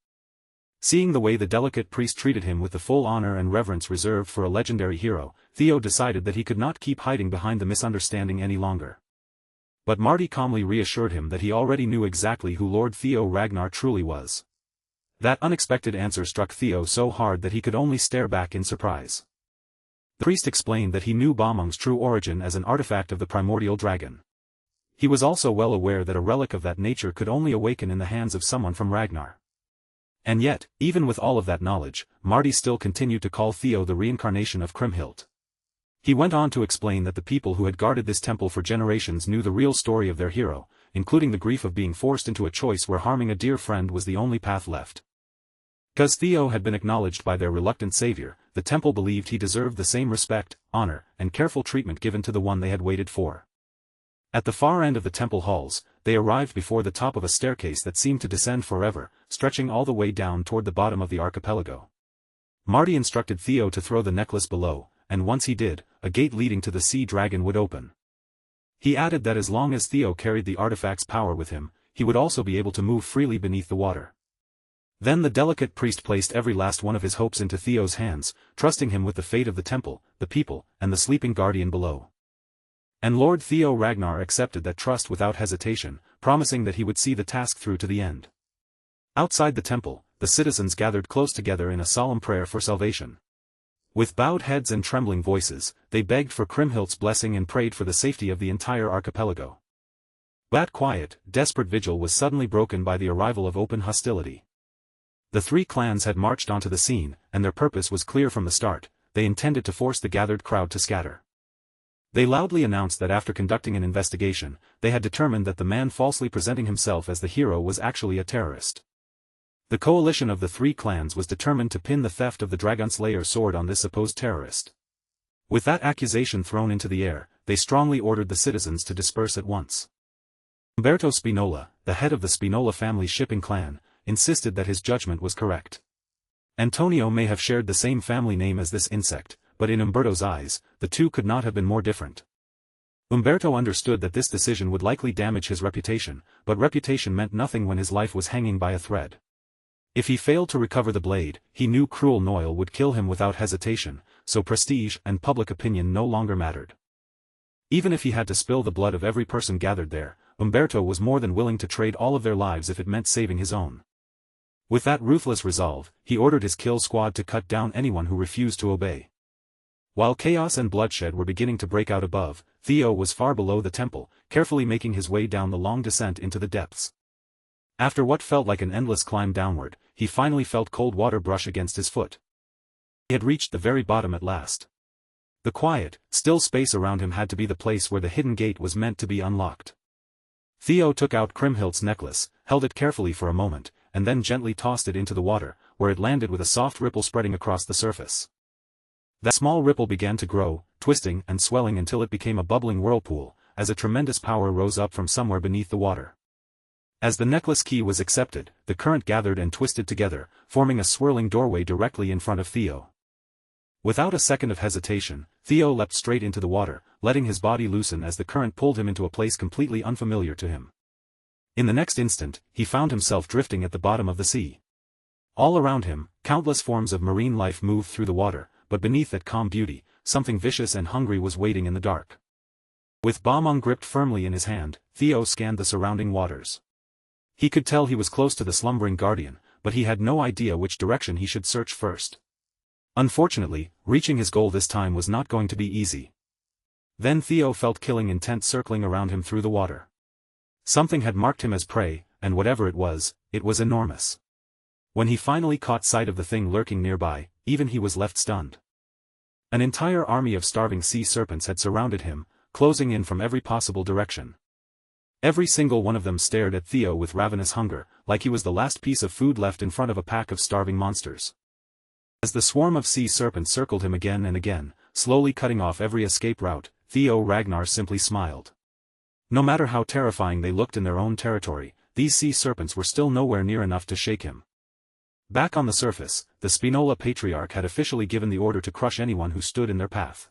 Seeing the way the delicate priest treated him with the full honor and reverence reserved for a legendary hero, Theo decided that he could not keep hiding behind the misunderstanding any longer. But Marty calmly reassured him that he already knew exactly who Lord Theo Ragnar truly was. That unexpected answer struck Theo so hard that he could only stare back in surprise. The priest explained that he knew Balmung's true origin as an artifact of the primordial dragon. He was also well aware that a relic of that nature could only awaken in the hands of someone from Ragnar. And yet, even with all of that knowledge, Marty still continued to call Theo the reincarnation of Kriemhild. He went on to explain that the people who had guarded this temple for generations knew the real story of their hero, including the grief of being forced into a choice where harming a dear friend was the only path left. Because Theo had been acknowledged by their reluctant savior, the temple believed he deserved the same respect, honor, and careful treatment given to the one they had waited for. At the far end of the temple halls, they arrived before the top of a staircase that seemed to descend forever, stretching all the way down toward the bottom of the archipelago. Marty instructed Theo to throw the necklace below, and once he did, a gate leading to the sea dragon would open. He added that as long as Theo carried the artifact's power with him, he would also be able to move freely beneath the water. Then the delicate priest placed every last one of his hopes into Theo's hands, trusting him with the fate of the temple, the people, and the sleeping guardian below. And Lord Theo Ragnar accepted that trust without hesitation, promising that he would see the task through to the end. Outside the temple, the citizens gathered close together in a solemn prayer for salvation. With bowed heads and trembling voices, they begged for Kriemhild's blessing and prayed for the safety of the entire archipelago. That quiet, desperate vigil was suddenly broken by the arrival of open hostility. The three clans had marched onto the scene, and their purpose was clear from the start: they intended to force the gathered crowd to scatter. They loudly announced that after conducting an investigation, they had determined that the man falsely presenting himself as the hero was actually a terrorist. The coalition of the three clans was determined to pin the theft of the Dragonslayer sword on this supposed terrorist. With that accusation thrown into the air, they strongly ordered the citizens to disperse at once. Umberto Spinola, the head of the Spinola family shipping clan, insisted that his judgment was correct. Antonio may have shared the same family name as this insect, but in Umberto's eyes, the two could not have been more different. Umberto understood that this decision would likely damage his reputation, but reputation meant nothing when his life was hanging by a thread. If he failed to recover the blade, he knew cruel Noel would kill him without hesitation, so prestige and public opinion no longer mattered. Even if he had to spill the blood of every person gathered there, Umberto was more than willing to trade all of their lives if it meant saving his own. With that ruthless resolve, he ordered his kill squad to cut down anyone who refused to obey. While chaos and bloodshed were beginning to break out above, Theo was far below the temple, carefully making his way down the long descent into the depths. After what felt like an endless climb downward, he finally felt cold water brush against his foot. He had reached the very bottom at last. The quiet, still space around him had to be the place where the hidden gate was meant to be unlocked. Theo took out Kriemhild's necklace, held it carefully for a moment, and then gently tossed it into the water, where it landed with a soft ripple spreading across the surface. That small ripple began to grow, twisting and swelling until it became a bubbling whirlpool, as a tremendous power rose up from somewhere beneath the water. As the necklace key was accepted, the current gathered and twisted together, forming a swirling doorway directly in front of Theo. Without a second of hesitation, Theo leapt straight into the water, letting his body loosen as the current pulled him into a place completely unfamiliar to him. In the next instant, he found himself drifting at the bottom of the sea. All around him, countless forms of marine life moved through the water, but beneath that calm beauty, something vicious and hungry was waiting in the dark. With Balmung gripped firmly in his hand, Theo scanned the surrounding waters. He could tell he was close to the slumbering guardian, but he had no idea which direction he should search first. Unfortunately, reaching his goal this time was not going to be easy. Then Theo felt killing intent circling around him through the water. Something had marked him as prey, and whatever it was enormous. When he finally caught sight of the thing lurking nearby, even he was left stunned. An entire army of starving sea serpents had surrounded him, closing in from every possible direction. Every single one of them stared at Theo with ravenous hunger, like he was the last piece of food left in front of a pack of starving monsters. As the swarm of sea serpents circled him again and again, slowly cutting off every escape route, Theo Ragnar simply smiled. No matter how terrifying they looked in their own territory, these sea serpents were still nowhere near enough to shake him. Back on the surface, the Spinola Patriarch had officially given the order to crush anyone who stood in their path.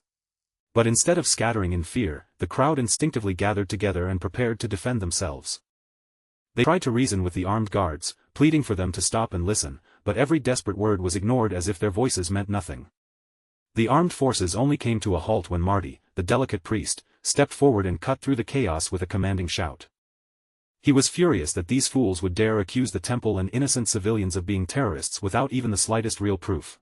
But instead of scattering in fear, the crowd instinctively gathered together and prepared to defend themselves. They tried to reason with the armed guards, pleading for them to stop and listen, but every desperate word was ignored as if their voices meant nothing. The armed forces only came to a halt when Marty, the delicate priest, stepped forward and cut through the chaos with a commanding shout. He was furious that these fools would dare accuse the temple and innocent civilians of being terrorists without even the slightest real proof.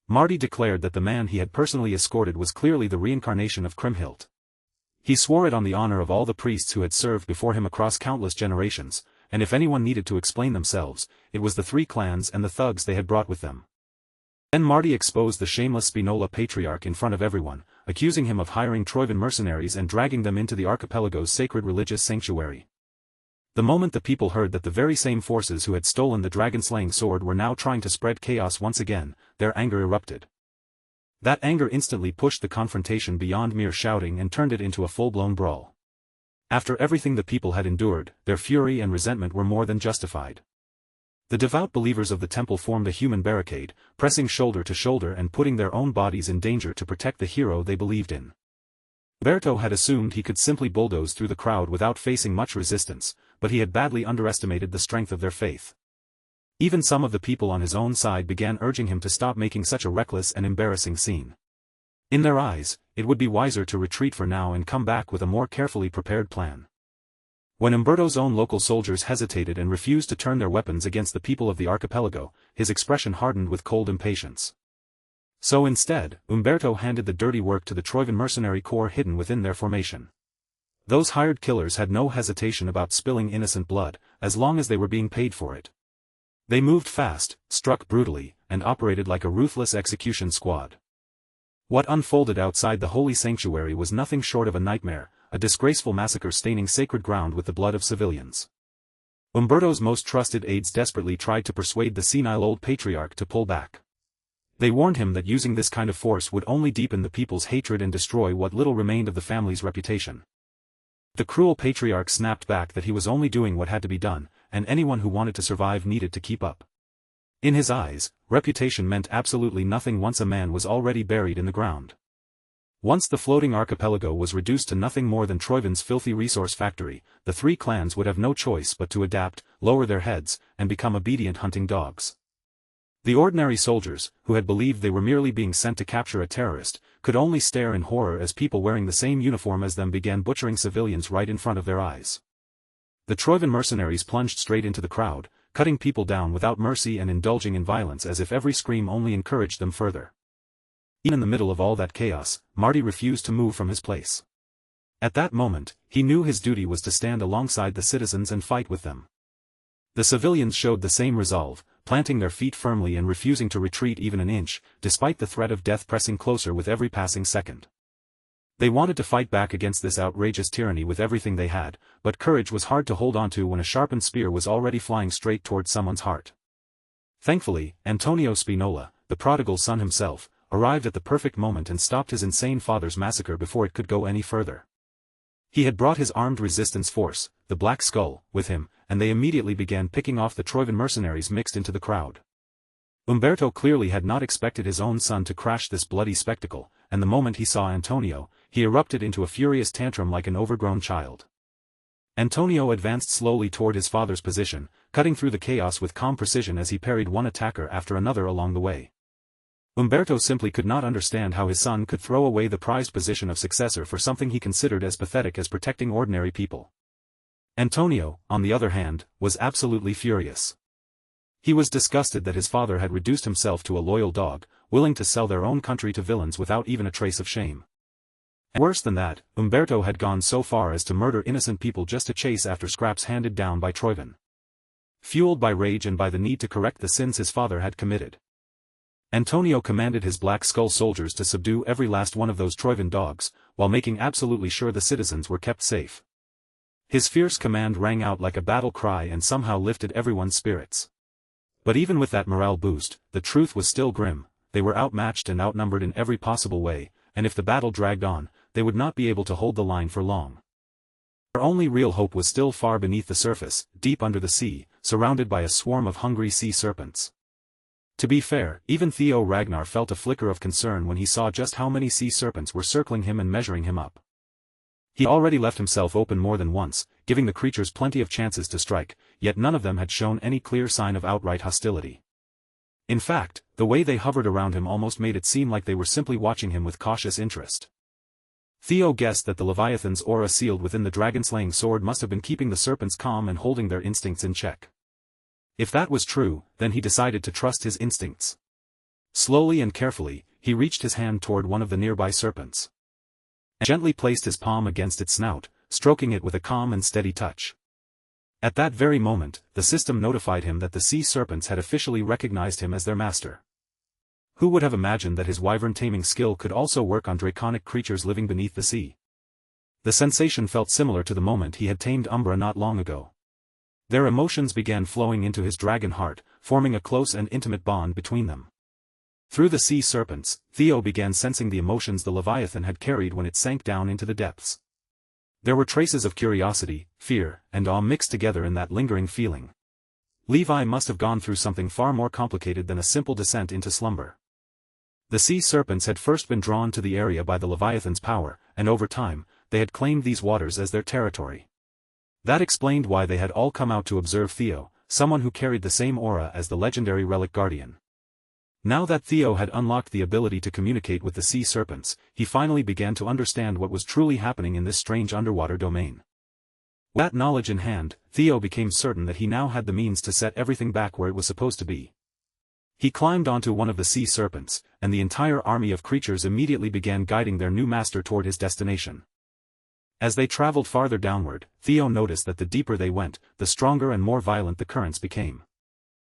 Marty declared that the man he had personally escorted was clearly the reincarnation of Kriemhild. He swore it on the honor of all the priests who had served before him across countless generations, and if anyone needed to explain themselves, it was the three clans and the thugs they had brought with them. Then Marty exposed the shameless Spinola Patriarch in front of everyone, accusing him of hiring Troivan mercenaries and dragging them into the archipelago's sacred religious sanctuary. The moment the people heard that the very same forces who had stolen the dragon-slaying sword were now trying to spread chaos once again, their anger erupted. That anger instantly pushed the confrontation beyond mere shouting and turned it into a full-blown brawl. After everything the people had endured, their fury and resentment were more than justified. The devout believers of the temple formed a human barricade, pressing shoulder to shoulder and putting their own bodies in danger to protect the hero they believed in. Umberto had assumed he could simply bulldoze through the crowd without facing much resistance, but he had badly underestimated the strength of their faith. Even some of the people on his own side began urging him to stop making such a reckless and embarrassing scene. In their eyes, it would be wiser to retreat for now and come back with a more carefully prepared plan. When Umberto's own local soldiers hesitated and refused to turn their weapons against the people of the archipelago, his expression hardened with cold impatience. So instead, Umberto handed the dirty work to the Troivan mercenary corps hidden within their formation. Those hired killers had no hesitation about spilling innocent blood, as long as they were being paid for it. They moved fast, struck brutally, and operated like a ruthless execution squad. What unfolded outside the holy sanctuary was nothing short of a nightmare, a disgraceful massacre staining sacred ground with the blood of civilians. Umberto's most trusted aides desperately tried to persuade the senile old patriarch to pull back. They warned him that using this kind of force would only deepen the people's hatred and destroy what little remained of the family's reputation. The cruel patriarch snapped back that he was only doing what had to be done, and anyone who wanted to survive needed to keep up. In his eyes, reputation meant absolutely nothing once a man was already buried in the ground. Once the floating archipelago was reduced to nothing more than Troivan's filthy resource factory, the three clans would have no choice but to adapt, lower their heads, and become obedient hunting dogs. The ordinary soldiers, who had believed they were merely being sent to capture a terrorist, could only stare in horror as people wearing the same uniform as them began butchering civilians right in front of their eyes. The Troivan mercenaries plunged straight into the crowd, cutting people down without mercy and indulging in violence as if every scream only encouraged them further. Even in the middle of all that chaos, Marty refused to move from his place. At that moment, he knew his duty was to stand alongside the citizens and fight with them. The civilians showed the same resolve, planting their feet firmly and refusing to retreat even an inch, despite the threat of death pressing closer with every passing second. They wanted to fight back against this outrageous tyranny with everything they had, but courage was hard to hold onto when a sharpened spear was already flying straight toward someone's heart. Thankfully, Antonio Spinola, the prodigal son himself, arrived at the perfect moment and stopped his insane father's massacre before it could go any further. He had brought his armed resistance force, the Black Skull, with him, and they immediately began picking off the Troivan mercenaries mixed into the crowd. Umberto clearly had not expected his own son to crash this bloody spectacle, and the moment he saw Antonio, he erupted into a furious tantrum like an overgrown child. Antonio advanced slowly toward his father's position, cutting through the chaos with calm precision as he parried one attacker after another along the way. Umberto simply could not understand how his son could throw away the prized position of successor for something he considered as pathetic as protecting ordinary people. Antonio, on the other hand, was absolutely furious. He was disgusted that his father had reduced himself to a loyal dog, willing to sell their own country to villains without even a trace of shame. And worse than that, Umberto had gone so far as to murder innocent people just to chase after scraps handed down by Troivan. Fueled by rage and by the need to correct the sins his father had committed, Antonio commanded his Black Skull soldiers to subdue every last one of those Troivan dogs, while making absolutely sure the citizens were kept safe. His fierce command rang out like a battle cry and somehow lifted everyone's spirits. But even with that morale boost, the truth was still grim. They were outmatched and outnumbered in every possible way, and if the battle dragged on, they would not be able to hold the line for long. Their only real hope was still far beneath the surface, deep under the sea, surrounded by a swarm of hungry sea serpents. To be fair, even Theo Ragnar felt a flicker of concern when he saw just how many sea serpents were circling him and measuring him up. He already left himself open more than once, giving the creatures plenty of chances to strike, yet none of them had shown any clear sign of outright hostility. In fact, the way they hovered around him almost made it seem like they were simply watching him with cautious interest. Theo guessed that the Leviathan's aura sealed within the dragon-slaying sword must have been keeping the serpents calm and holding their instincts in check. If that was true, then he decided to trust his instincts. Slowly and carefully, he reached his hand toward one of the nearby serpents, and gently placed his palm against its snout, stroking it with a calm and steady touch. At that very moment, the system notified him that the sea serpents had officially recognized him as their master. Who would have imagined that his wyvern-taming skill could also work on draconic creatures living beneath the sea? The sensation felt similar to the moment he had tamed Umbra not long ago. Their emotions began flowing into his dragon heart, forming a close and intimate bond between them. Through the sea serpents, Theo began sensing the emotions the Leviathan had carried when it sank down into the depths. There were traces of curiosity, fear, and awe mixed together in that lingering feeling. Levi must have gone through something far more complicated than a simple descent into slumber. The sea serpents had first been drawn to the area by the Leviathan's power, and over time, they had claimed these waters as their territory. That explained why they had all come out to observe Theo, someone who carried the same aura as the legendary relic guardian. Now that Theo had unlocked the ability to communicate with the sea serpents, he finally began to understand what was truly happening in this strange underwater domain. With that knowledge in hand, Theo became certain that he now had the means to set everything back where it was supposed to be. He climbed onto one of the sea serpents, and the entire army of creatures immediately began guiding their new master toward his destination. As they traveled farther downward, Theo noticed that the deeper they went, the stronger and more violent the currents became.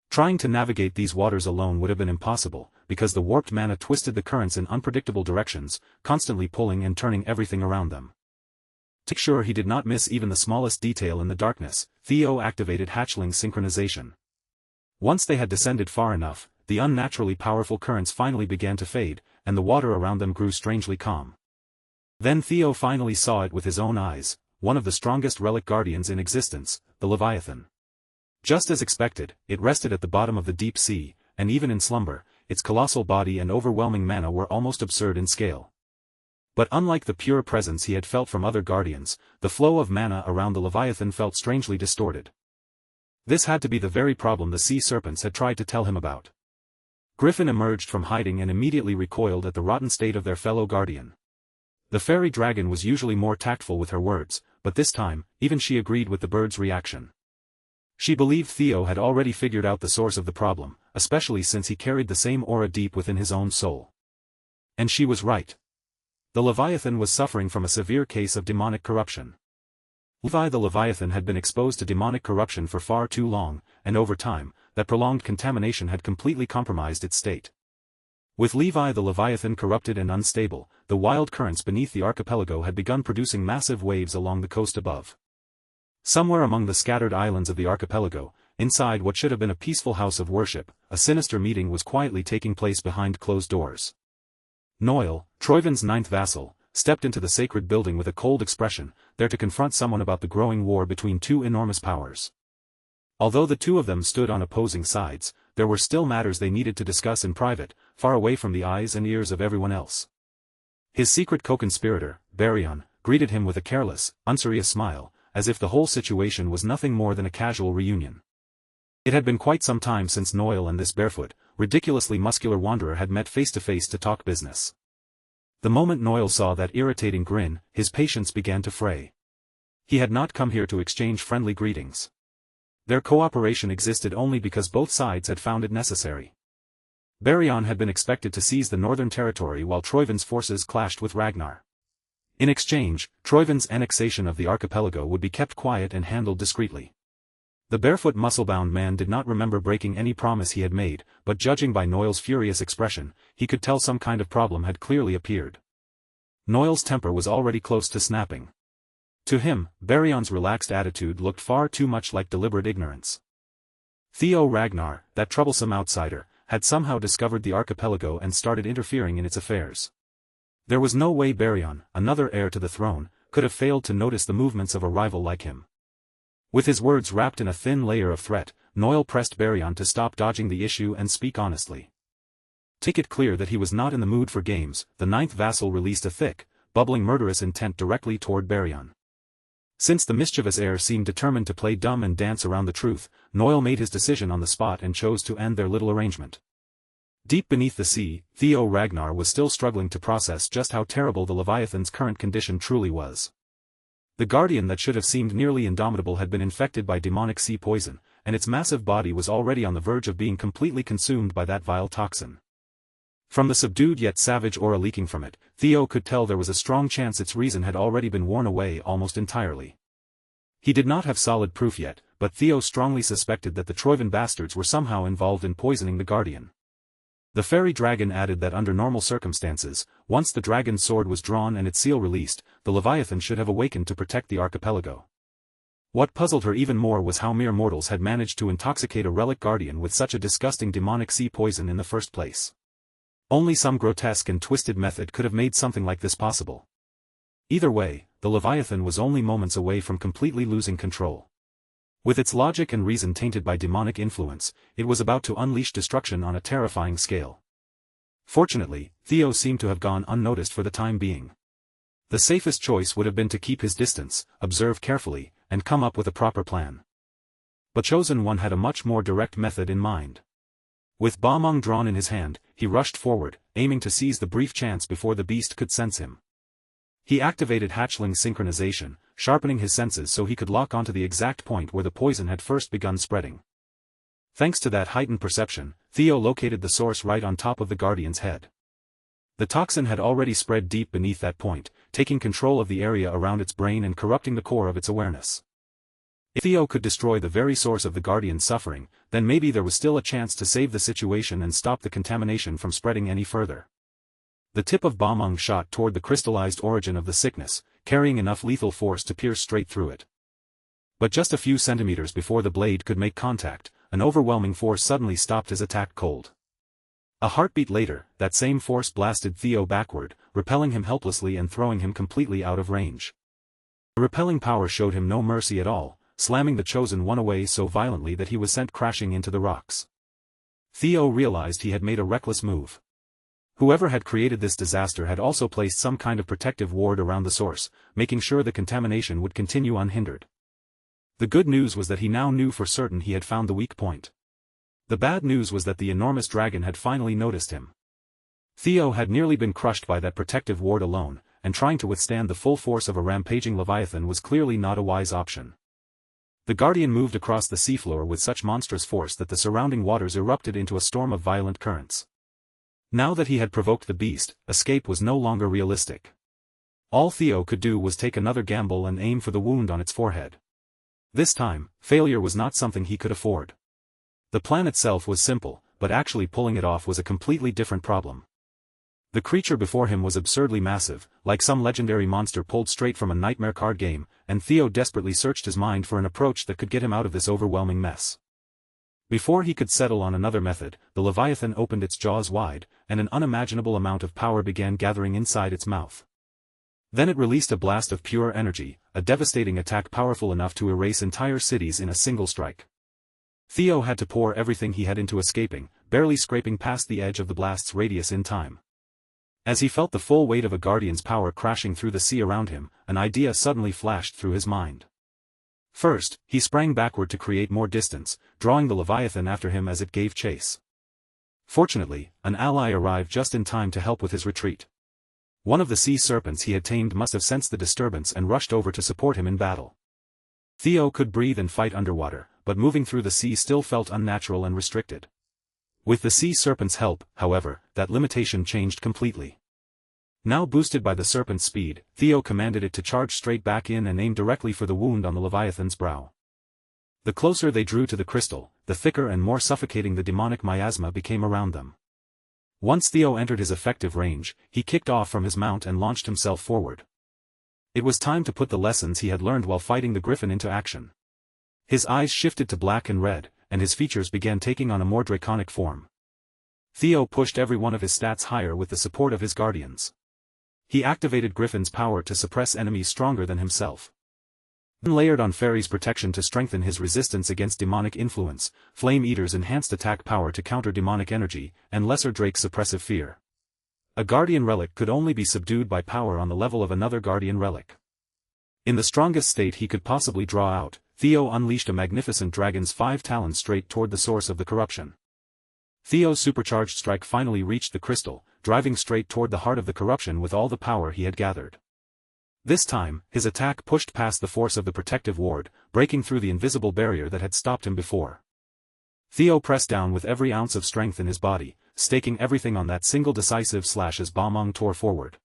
Trying to navigate these waters alone would have been impossible, because the warped mana twisted the currents in unpredictable directions, constantly pulling and turning everything around them. To make sure he did not miss even the smallest detail in the darkness, Theo activated hatchling synchronization. Once they had descended far enough, the unnaturally powerful currents finally began to fade, and the water around them grew strangely calm. Then Theo finally saw it with his own eyes, one of the strongest relic guardians in existence, the Leviathan. Just as expected, it rested at the bottom of the deep sea, and even in slumber, its colossal body and overwhelming mana were almost absurd in scale. But unlike the pure presence he had felt from other guardians, the flow of mana around the Leviathan felt strangely distorted. This had to be the very problem the sea serpents had tried to tell him about. Griffin emerged from hiding and immediately recoiled at the rotten state of their fellow guardian. The fairy dragon was usually more tactful with her words, but this time, even she agreed with the bird's reaction. She believed Theo had already figured out the source of the problem, especially since he carried the same aura deep within his own soul. And she was right. The Leviathan was suffering from a severe case of demonic corruption. Levi the Leviathan had been exposed to demonic corruption for far too long, and over time, that prolonged contamination had completely compromised its state. With Levi the Leviathan corrupted and unstable, the wild currents beneath the archipelago had begun producing massive waves along the coast above. Somewhere among the scattered islands of the archipelago, inside what should have been a peaceful house of worship, a sinister meeting was quietly taking place behind closed doors. Noel, Troivin's ninth vassal, stepped into the sacred building with a cold expression, there to confront someone about the growing war between two enormous powers. Although the two of them stood on opposing sides, there were still matters they needed to discuss in private, far away from the eyes and ears of everyone else. His secret co-conspirator, Baryon, greeted him with a careless, unserious smile, as if the whole situation was nothing more than a casual reunion. It had been quite some time since Noel and this barefoot, ridiculously muscular wanderer had met face-to-face to talk business. The moment Noel saw that irritating grin, his patience began to fray. He had not come here to exchange friendly greetings. Their cooperation existed only because both sides had found it necessary. Baryon had been expected to seize the northern territory while Troivin's forces clashed with Ragnar. In exchange, Troivin's annexation of the archipelago would be kept quiet and handled discreetly. The barefoot muscle-bound man did not remember breaking any promise he had made, but judging by Noel's furious expression, he could tell some kind of problem had clearly appeared. Noel's temper was already close to snapping. To him, Baryon's relaxed attitude looked far too much like deliberate ignorance. Theo Ragnar, that troublesome outsider, had somehow discovered the archipelago and started interfering in its affairs. There was no way Baryon, another heir to the throne, could have failed to notice the movements of a rival like him. With his words wrapped in a thin layer of threat, Noel pressed Baryon to stop dodging the issue and speak honestly. To make it clear that he was not in the mood for games, the ninth vassal released a thick, bubbling murderous intent directly toward Baryon. Since the mischievous heir seemed determined to play dumb and dance around the truth, Noel made his decision on the spot and chose to end their little arrangement. Deep beneath the sea, Theo Ragnar was still struggling to process just how terrible the Leviathan's current condition truly was. The guardian that should have seemed nearly indomitable had been infected by demonic sea poison, and its massive body was already on the verge of being completely consumed by that vile toxin. From the subdued yet savage aura leaking from it, Theo could tell there was a strong chance its reason had already been worn away almost entirely. He did not have solid proof yet, but Theo strongly suspected that the Troivan bastards were somehow involved in poisoning the guardian. The fairy dragon added that under normal circumstances, once the dragon's sword was drawn and its seal released, the Leviathan should have awakened to protect the archipelago. What puzzled her even more was how mere mortals had managed to intoxicate a relic guardian with such a disgusting demonic sea poison in the first place. Only some grotesque and twisted method could have made something like this possible. Either way, the Leviathan was only moments away from completely losing control. With its logic and reason tainted by demonic influence, it was about to unleash destruction on a terrifying scale. Fortunately, Theo seemed to have gone unnoticed for the time being. The safest choice would have been to keep his distance, observe carefully, and come up with a proper plan. But Chosen One had a much more direct method in mind. With Ba-Meng drawn in his hand, he rushed forward, aiming to seize the brief chance before the beast could sense him. He activated hatchling synchronization, sharpening his senses so he could lock onto the exact point where the poison had first begun spreading. Thanks to that heightened perception, Theo located the source right on top of the guardian's head. The toxin had already spread deep beneath that point, taking control of the area around its brain and corrupting the core of its awareness. If Theo could destroy the very source of the guardian's suffering, then maybe there was still a chance to save the situation and stop the contamination from spreading any further. The tip of Ba-Meng shot toward the crystallized origin of the sickness, carrying enough lethal force to pierce straight through it. But just a few centimeters before the blade could make contact, an overwhelming force suddenly stopped his attack cold. A heartbeat later, that same force blasted Theo backward, repelling him helplessly and throwing him completely out of range. The repelling power showed him no mercy at all, slamming the Chosen One away so violently that he was sent crashing into the rocks. Theo realized he had made a reckless move. Whoever had created this disaster had also placed some kind of protective ward around the source, making sure the contamination would continue unhindered. The good news was that he now knew for certain he had found the weak point. The bad news was that the enormous dragon had finally noticed him. Theo had nearly been crushed by that protective ward alone, and trying to withstand the full force of a rampaging Leviathan was clearly not a wise option. The guardian moved across the seafloor with such monstrous force that the surrounding waters erupted into a storm of violent currents. Now that he had provoked the beast, escape was no longer realistic. All Theo could do was take another gamble and aim for the wound on its forehead. This time, failure was not something he could afford. The plan itself was simple, but actually pulling it off was a completely different problem. The creature before him was absurdly massive, like some legendary monster pulled straight from a nightmare card game, and Theo desperately searched his mind for an approach that could get him out of this overwhelming mess. Before he could settle on another method, the Leviathan opened its jaws wide, and an unimaginable amount of power began gathering inside its mouth. Then it released a blast of pure energy, a devastating attack powerful enough to erase entire cities in a single strike. Theo had to pour everything he had into escaping, barely scraping past the edge of the blast's radius in time. As he felt the full weight of a guardian's power crashing through the sea around him, an idea suddenly flashed through his mind. First, he sprang backward to create more distance, drawing the Leviathan after him as it gave chase. Fortunately, an ally arrived just in time to help with his retreat. One of the sea serpents he had tamed must have sensed the disturbance and rushed over to support him in battle. Theo could breathe and fight underwater, but moving through the sea still felt unnatural and restricted. With the sea serpent's help, however, that limitation changed completely. Now boosted by the serpent's speed, Theo commanded it to charge straight back in and aim directly for the wound on the Leviathan's brow. The closer they drew to the crystal, the thicker and more suffocating the demonic miasma became around them. Once Theo entered his effective range, he kicked off from his mount and launched himself forward. It was time to put the lessons he had learned while fighting the griffin into action. His eyes shifted to black and red, and his features began taking on a more draconic form. Theo pushed every one of his stats higher with the support of his guardians. He activated Griffin's power to suppress enemies stronger than himself. Then layered on Fairy's protection to strengthen his resistance against demonic influence, Flame Eater's enhanced attack power to counter demonic energy, and Lesser Drake's suppressive fear. A Guardian Relic could only be subdued by power on the level of another Guardian Relic. In the strongest state he could possibly draw out, Theo unleashed a magnificent dragon's 5 talons straight toward the source of the corruption. Theo's supercharged strike finally reached the crystal, driving straight toward the heart of the corruption with all the power he had gathered. This time, his attack pushed past the force of the protective ward, breaking through the invisible barrier that had stopped him before. Theo pressed down with every ounce of strength in his body, staking everything on that single decisive slash as Balmung tore forward.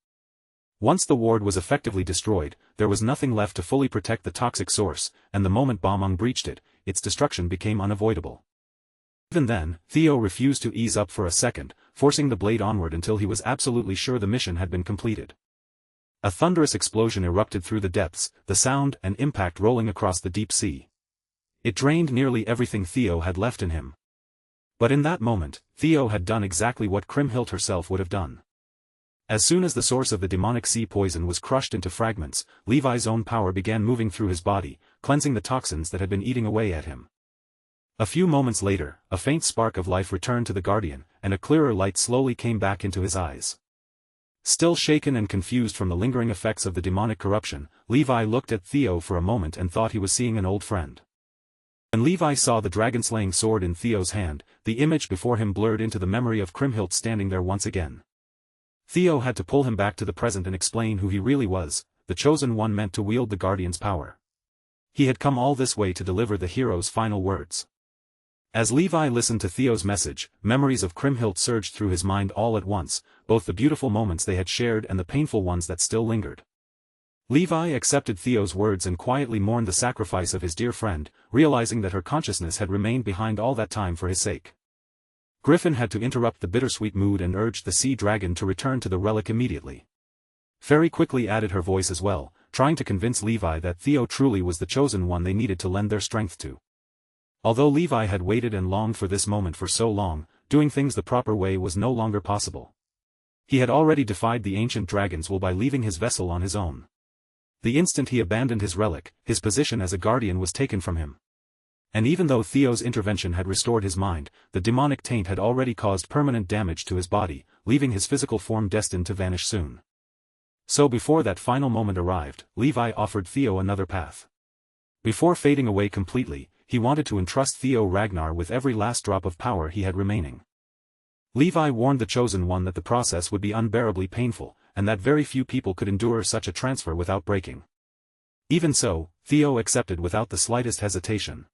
Once the ward was effectively destroyed, there was nothing left to fully protect the toxic source, and the moment Balmung breached it, its destruction became unavoidable. Even then, Theo refused to ease up for a second, forcing the blade onward until he was absolutely sure the mission had been completed. A thunderous explosion erupted through the depths, the sound and impact rolling across the deep sea. It drained nearly everything Theo had left in him. But in that moment, Theo had done exactly what Kriemhild herself would have done. As soon as the source of the demonic sea poison was crushed into fragments, Levi's own power began moving through his body, cleansing the toxins that had been eating away at him. A few moments later, a faint spark of life returned to the Guardian, and a clearer light slowly came back into his eyes. Still shaken and confused from the lingering effects of the demonic corruption, Levi looked at Theo for a moment and thought he was seeing an old friend. When Levi saw the dragon-slaying sword in Theo's hand, the image before him blurred into the memory of Kriemhild standing there once again. Theo had to pull him back to the present and explain who he really was, the chosen one meant to wield the Guardian's power. He had come all this way to deliver the hero's final words. As Levi listened to Theo's message, memories of Kriemhild surged through his mind all at once, both the beautiful moments they had shared and the painful ones that still lingered. Levi accepted Theo's words and quietly mourned the sacrifice of his dear friend, realizing that her consciousness had remained behind all that time for his sake. Griffin had to interrupt the bittersweet mood and urged the sea dragon to return to the relic immediately. Fairy quickly added her voice as well, trying to convince Levi that Theo truly was the chosen one they needed to lend their strength to. Although Levi had waited and longed for this moment for so long, doing things the proper way was no longer possible. He had already defied the ancient dragon's will by leaving his vessel on his own. The instant he abandoned his relic, his position as a guardian was taken from him. And even though Theo's intervention had restored his mind, the demonic taint had already caused permanent damage to his body, leaving his physical form destined to vanish soon. So before that final moment arrived, Levi offered Theo another path. Before fading away completely, he wanted to entrust Theo Ragnar with every last drop of power he had remaining. Levi warned the chosen one that the process would be unbearably painful, and that very few people could endure such a transfer without breaking. Even so, Theo accepted without the slightest hesitation.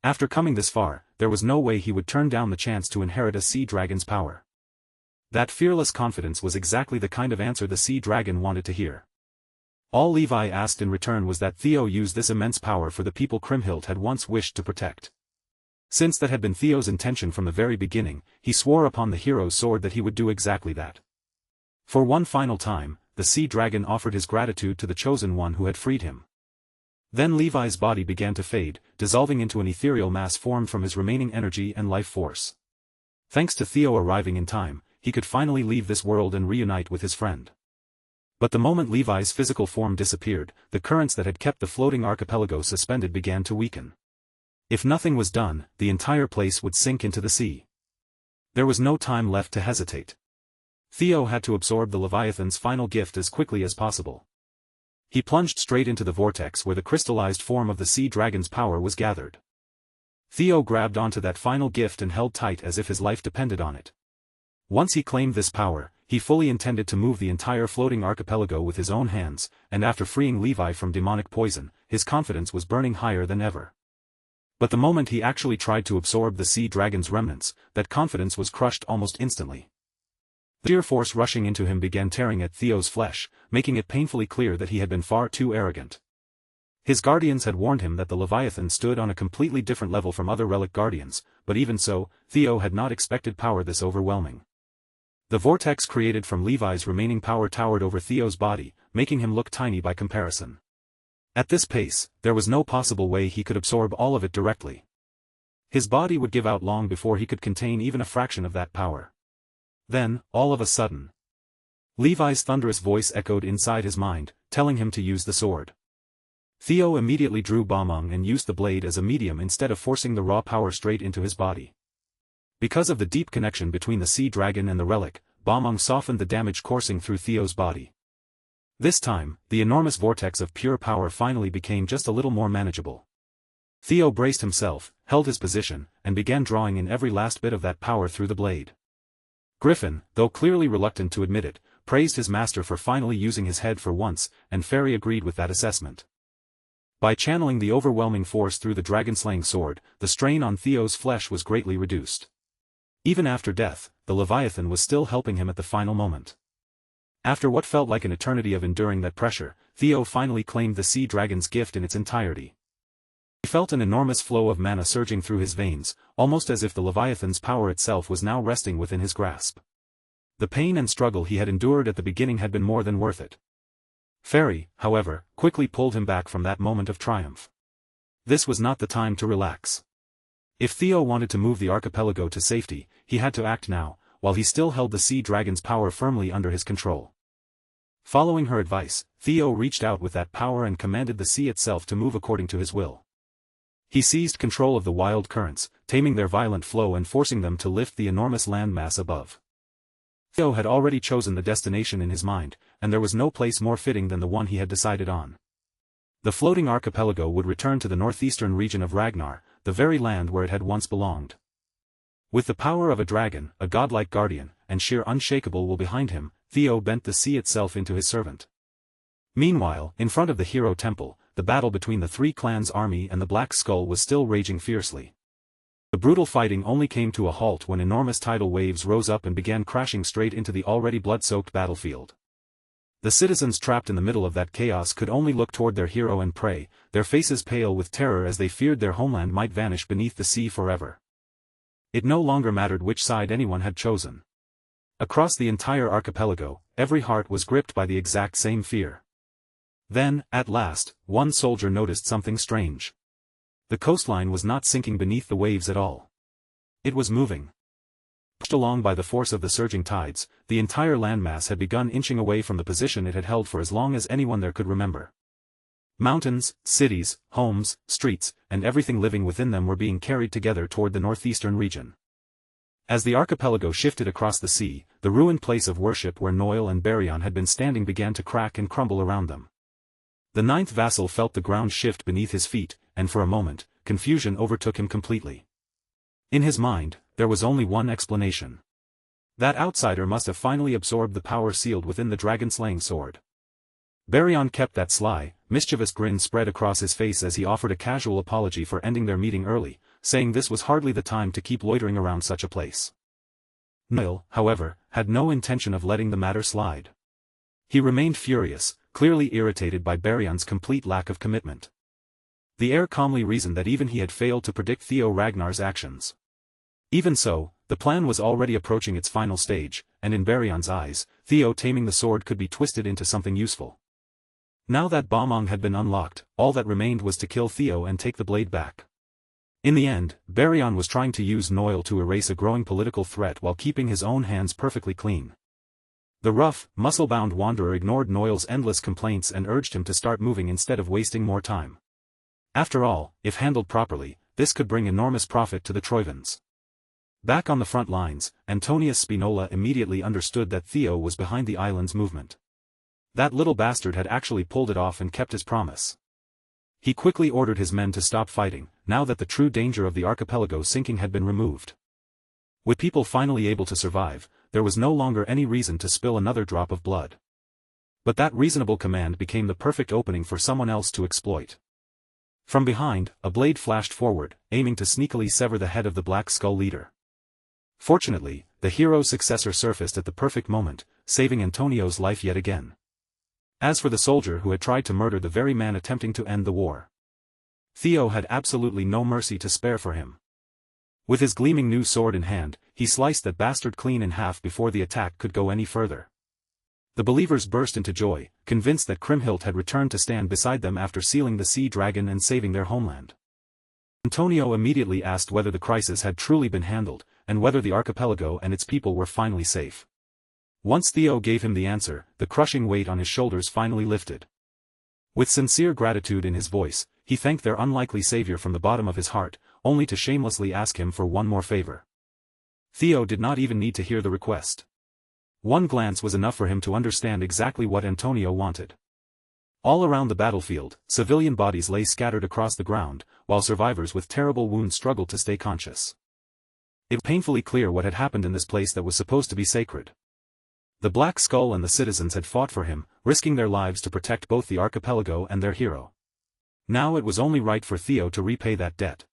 After coming this far, there was no way he would turn down the chance to inherit a sea dragon's power. That fearless confidence was exactly the kind of answer the sea dragon wanted to hear. All Levi asked in return was that Theo use this immense power for the people Kriemhild had once wished to protect. Since that had been Theo's intention from the very beginning, he swore upon the hero's sword that he would do exactly that. For one final time, the sea dragon offered his gratitude to the chosen one who had freed him. Then Levi's body began to fade, dissolving into an ethereal mass formed from his remaining energy and life force. Thanks to Theo arriving in time, he could finally leave this world and reunite with his friend. But the moment Levi's physical form disappeared, the currents that had kept the floating archipelago suspended began to weaken. If nothing was done, the entire place would sink into the sea. There was no time left to hesitate. Theo had to absorb the Leviathan's final gift as quickly as possible. He plunged straight into the vortex where the crystallized form of the sea dragon's power was gathered. Theo grabbed onto that final gift and held tight as if his life depended on it. Once he claimed this power, he fully intended to move the entire floating archipelago with his own hands, and after freeing Levi from demonic poison, his confidence was burning higher than ever. But the moment he actually tried to absorb the sea dragon's remnants, that confidence was crushed almost instantly. The sheer force rushing into him began tearing at Theo's flesh, making it painfully clear that he had been far too arrogant. His guardians had warned him that the Leviathan stood on a completely different level from other relic guardians, but even so, Theo had not expected power this overwhelming. The vortex created from Levi's remaining power towered over Theo's body, making him look tiny by comparison. At this pace, there was no possible way he could absorb all of it directly. His body would give out long before he could contain even a fraction of that power. Then, all of a sudden, Levi's thunderous voice echoed inside his mind, telling him to use the sword. Theo immediately drew Balmung and used the blade as a medium instead of forcing the raw power straight into his body. Because of the deep connection between the sea dragon and the relic, Balmung softened the damage coursing through Theo's body. This time, the enormous vortex of pure power finally became just a little more manageable. Theo braced himself, held his position, and began drawing in every last bit of that power through the blade. Griffin, though clearly reluctant to admit it, praised his master for finally using his head for once, and Fairy agreed with that assessment. By channeling the overwhelming force through the dragon-slaying sword, the strain on Theo's flesh was greatly reduced. Even after death, the Leviathan was still helping him at the final moment. After what felt like an eternity of enduring that pressure, Theo finally claimed the sea dragon's gift in its entirety. He felt an enormous flow of mana surging through his veins, almost as if the Leviathan's power itself was now resting within his grasp. The pain and struggle he had endured at the beginning had been more than worth it. Fairy, however, quickly pulled him back from that moment of triumph. This was not the time to relax. If Theo wanted to move the archipelago to safety, he had to act now, while he still held the sea dragon's power firmly under his control. Following her advice, Theo reached out with that power and commanded the sea itself to move according to his will. He seized control of the wild currents, taming their violent flow and forcing them to lift the enormous landmass above. Theo had already chosen the destination in his mind, and there was no place more fitting than the one he had decided on. The floating archipelago would return to the northeastern region of Ragnar, the very land where it had once belonged. With the power of a dragon, a godlike guardian, and sheer unshakable will behind him, Theo bent the sea itself into his servant. Meanwhile, in front of the hero temple, the battle between the three clans' army and the Black Skull was still raging fiercely. The brutal fighting only came to a halt when enormous tidal waves rose up and began crashing straight into the already blood-soaked battlefield. The citizens trapped in the middle of that chaos could only look toward their hero and pray, their faces pale with terror as they feared their homeland might vanish beneath the sea forever. It no longer mattered which side anyone had chosen. Across the entire archipelago, every heart was gripped by the exact same fear. Then, at last, one soldier noticed something strange. The coastline was not sinking beneath the waves at all. It was moving. Pushed along by the force of the surging tides, the entire landmass had begun inching away from the position it had held for as long as anyone there could remember. Mountains, cities, homes, streets, and everything living within them were being carried together toward the northeastern region. As the archipelago shifted across the sea, the ruined place of worship where Noel and Baryon had been standing began to crack and crumble around them. The ninth vassal felt the ground shift beneath his feet, and for a moment, confusion overtook him completely. In his mind, there was only one explanation. That outsider must have finally absorbed the power sealed within the dragon-slaying sword. Baryon kept that sly, mischievous grin spread across his face as he offered a casual apology for ending their meeting early, saying this was hardly the time to keep loitering around such a place. Noel, however, had no intention of letting the matter slide. He remained furious, clearly irritated by Baryon's complete lack of commitment. The heir calmly reasoned that even he had failed to predict Theo Ragnar's actions. Even so, the plan was already approaching its final stage, and in Baryon's eyes, Theo taming the sword could be twisted into something useful. Now that Balmung had been unlocked, all that remained was to kill Theo and take the blade back. In the end, Baryon was trying to use Noel to erase a growing political threat while keeping his own hands perfectly clean. The rough, muscle-bound wanderer ignored Noel's endless complaints and urged him to start moving instead of wasting more time. After all, if handled properly, this could bring enormous profit to the Troivans. Back on the front lines, Antonius Spinola immediately understood that Theo was behind the island's movement. That little bastard had actually pulled it off and kept his promise. He quickly ordered his men to stop fighting, now that the true danger of the archipelago sinking had been removed. With people finally able to survive, there was no longer any reason to spill another drop of blood. But that reasonable command became the perfect opening for someone else to exploit. From behind, a blade flashed forward, aiming to sneakily sever the head of the Black Skull leader. Fortunately, the hero's successor surfaced at the perfect moment, saving Antonio's life yet again. As for the soldier who had tried to murder the very man attempting to end the war, Theo had absolutely no mercy to spare for him. With his gleaming new sword in hand, he sliced that bastard clean in half before the attack could go any further. The believers burst into joy, convinced that Kriemhild had returned to stand beside them after sealing the sea dragon and saving their homeland. Antonio immediately asked whether the crisis had truly been handled, and whether the archipelago and its people were finally safe. Once Theo gave him the answer, the crushing weight on his shoulders finally lifted. With sincere gratitude in his voice, he thanked their unlikely savior from the bottom of his heart, only to shamelessly ask him for one more favor. Theo did not even need to hear the request. One glance was enough for him to understand exactly what Antonio wanted. All around the battlefield, civilian bodies lay scattered across the ground, while survivors with terrible wounds struggled to stay conscious. It was painfully clear what had happened in this place that was supposed to be sacred. The Black Skull and the citizens had fought for him, risking their lives to protect both the archipelago and their hero. Now it was only right for Theo to repay that debt.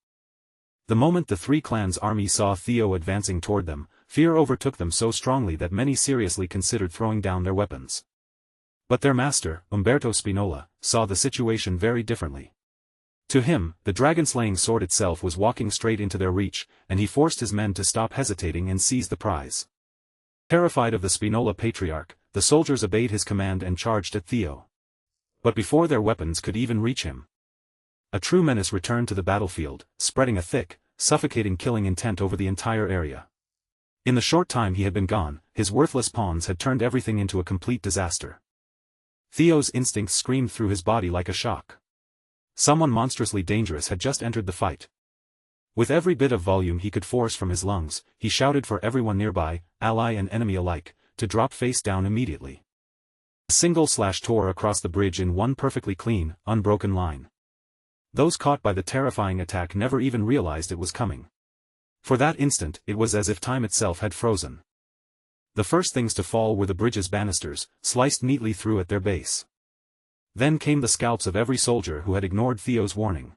The moment the three clans' army saw Theo advancing toward them, fear overtook them so strongly that many seriously considered throwing down their weapons. But their master, Umberto Spinola, saw the situation very differently. To him, the dragon-slaying sword itself was walking straight into their reach, and he forced his men to stop hesitating and seize the prize. Terrified of the Spinola patriarch, the soldiers obeyed his command and charged at Theo. But before their weapons could even reach him, a true menace returned to the battlefield, spreading a thick, suffocating killing intent over the entire area. In the short time he had been gone, his worthless pawns had turned everything into a complete disaster. Theo's instincts screamed through his body like a shock. Someone monstrously dangerous had just entered the fight. With every bit of volume he could force from his lungs, he shouted for everyone nearby, ally and enemy alike, to drop face down immediately. A single slash tore across the bridge in one perfectly clean, unbroken line. Those caught by the terrifying attack never even realized it was coming. For that instant, it was as if time itself had frozen. The first things to fall were the bridge's banisters, sliced neatly through at their base. Then came the scalps of every soldier who had ignored Theo's warning.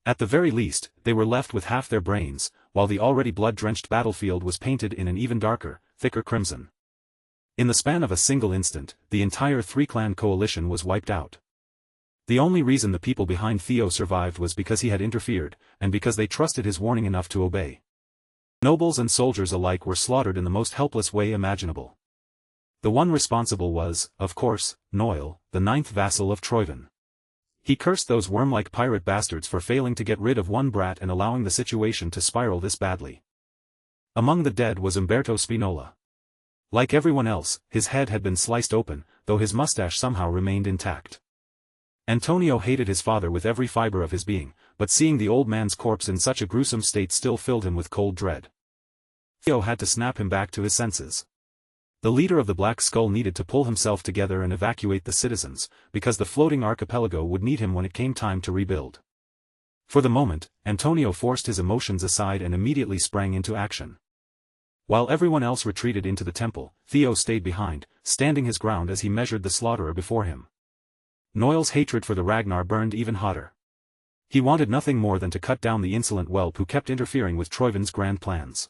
At the very least, they were left with half their brains, while the already blood-drenched battlefield was painted in an even darker, thicker crimson. In the span of a single instant, the entire three-clan coalition was wiped out. The only reason the people behind Theo survived was because he had interfered, and because they trusted his warning enough to obey. Nobles and soldiers alike were slaughtered in the most helpless way imaginable. The one responsible was, of course, Noil, the ninth vassal of Troyvin. He cursed those worm-like pirate bastards for failing to get rid of one brat and allowing the situation to spiral this badly. Among the dead was Umberto Spinola. Like everyone else, his head had been sliced open, though his mustache somehow remained intact. Antonio hated his father with every fiber of his being, but seeing the old man's corpse in such a gruesome state still filled him with cold dread. Theo had to snap him back to his senses. The leader of the Black Skull needed to pull himself together and evacuate the citizens, because the floating archipelago would need him when it came time to rebuild. For the moment, Antonio forced his emotions aside and immediately sprang into action. While everyone else retreated into the temple, Theo stayed behind, standing his ground as he measured the slaughterer before him. Noil's hatred for the Ragnar burned even hotter. He wanted nothing more than to cut down the insolent whelp who kept interfering with Troyvin's grand plans.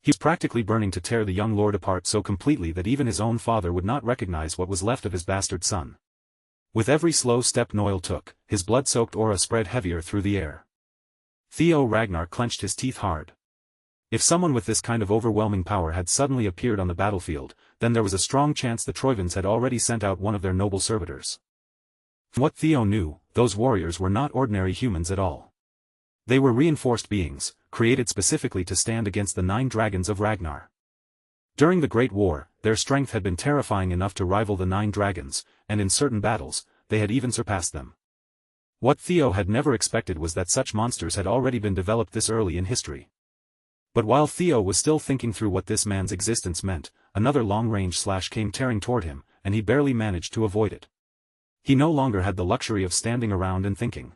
He was practically burning to tear the young lord apart so completely that even his own father would not recognize what was left of his bastard son. With every slow step Noil took, his blood-soaked aura spread heavier through the air. Theo Ragnar clenched his teeth hard. If someone with this kind of overwhelming power had suddenly appeared on the battlefield, then there was a strong chance the Troyvins had already sent out one of their noble servitors. From what Theo knew, those warriors were not ordinary humans at all. They were reinforced beings, created specifically to stand against the 9 dragons of Ragnar. During the Great War, their strength had been terrifying enough to rival the 9 dragons, and in certain battles, they had even surpassed them. What Theo had never expected was that such monsters had already been developed this early in history. But while Theo was still thinking through what this man's existence meant, another long-range slash came tearing toward him, and he barely managed to avoid it. He no longer had the luxury of standing around and thinking.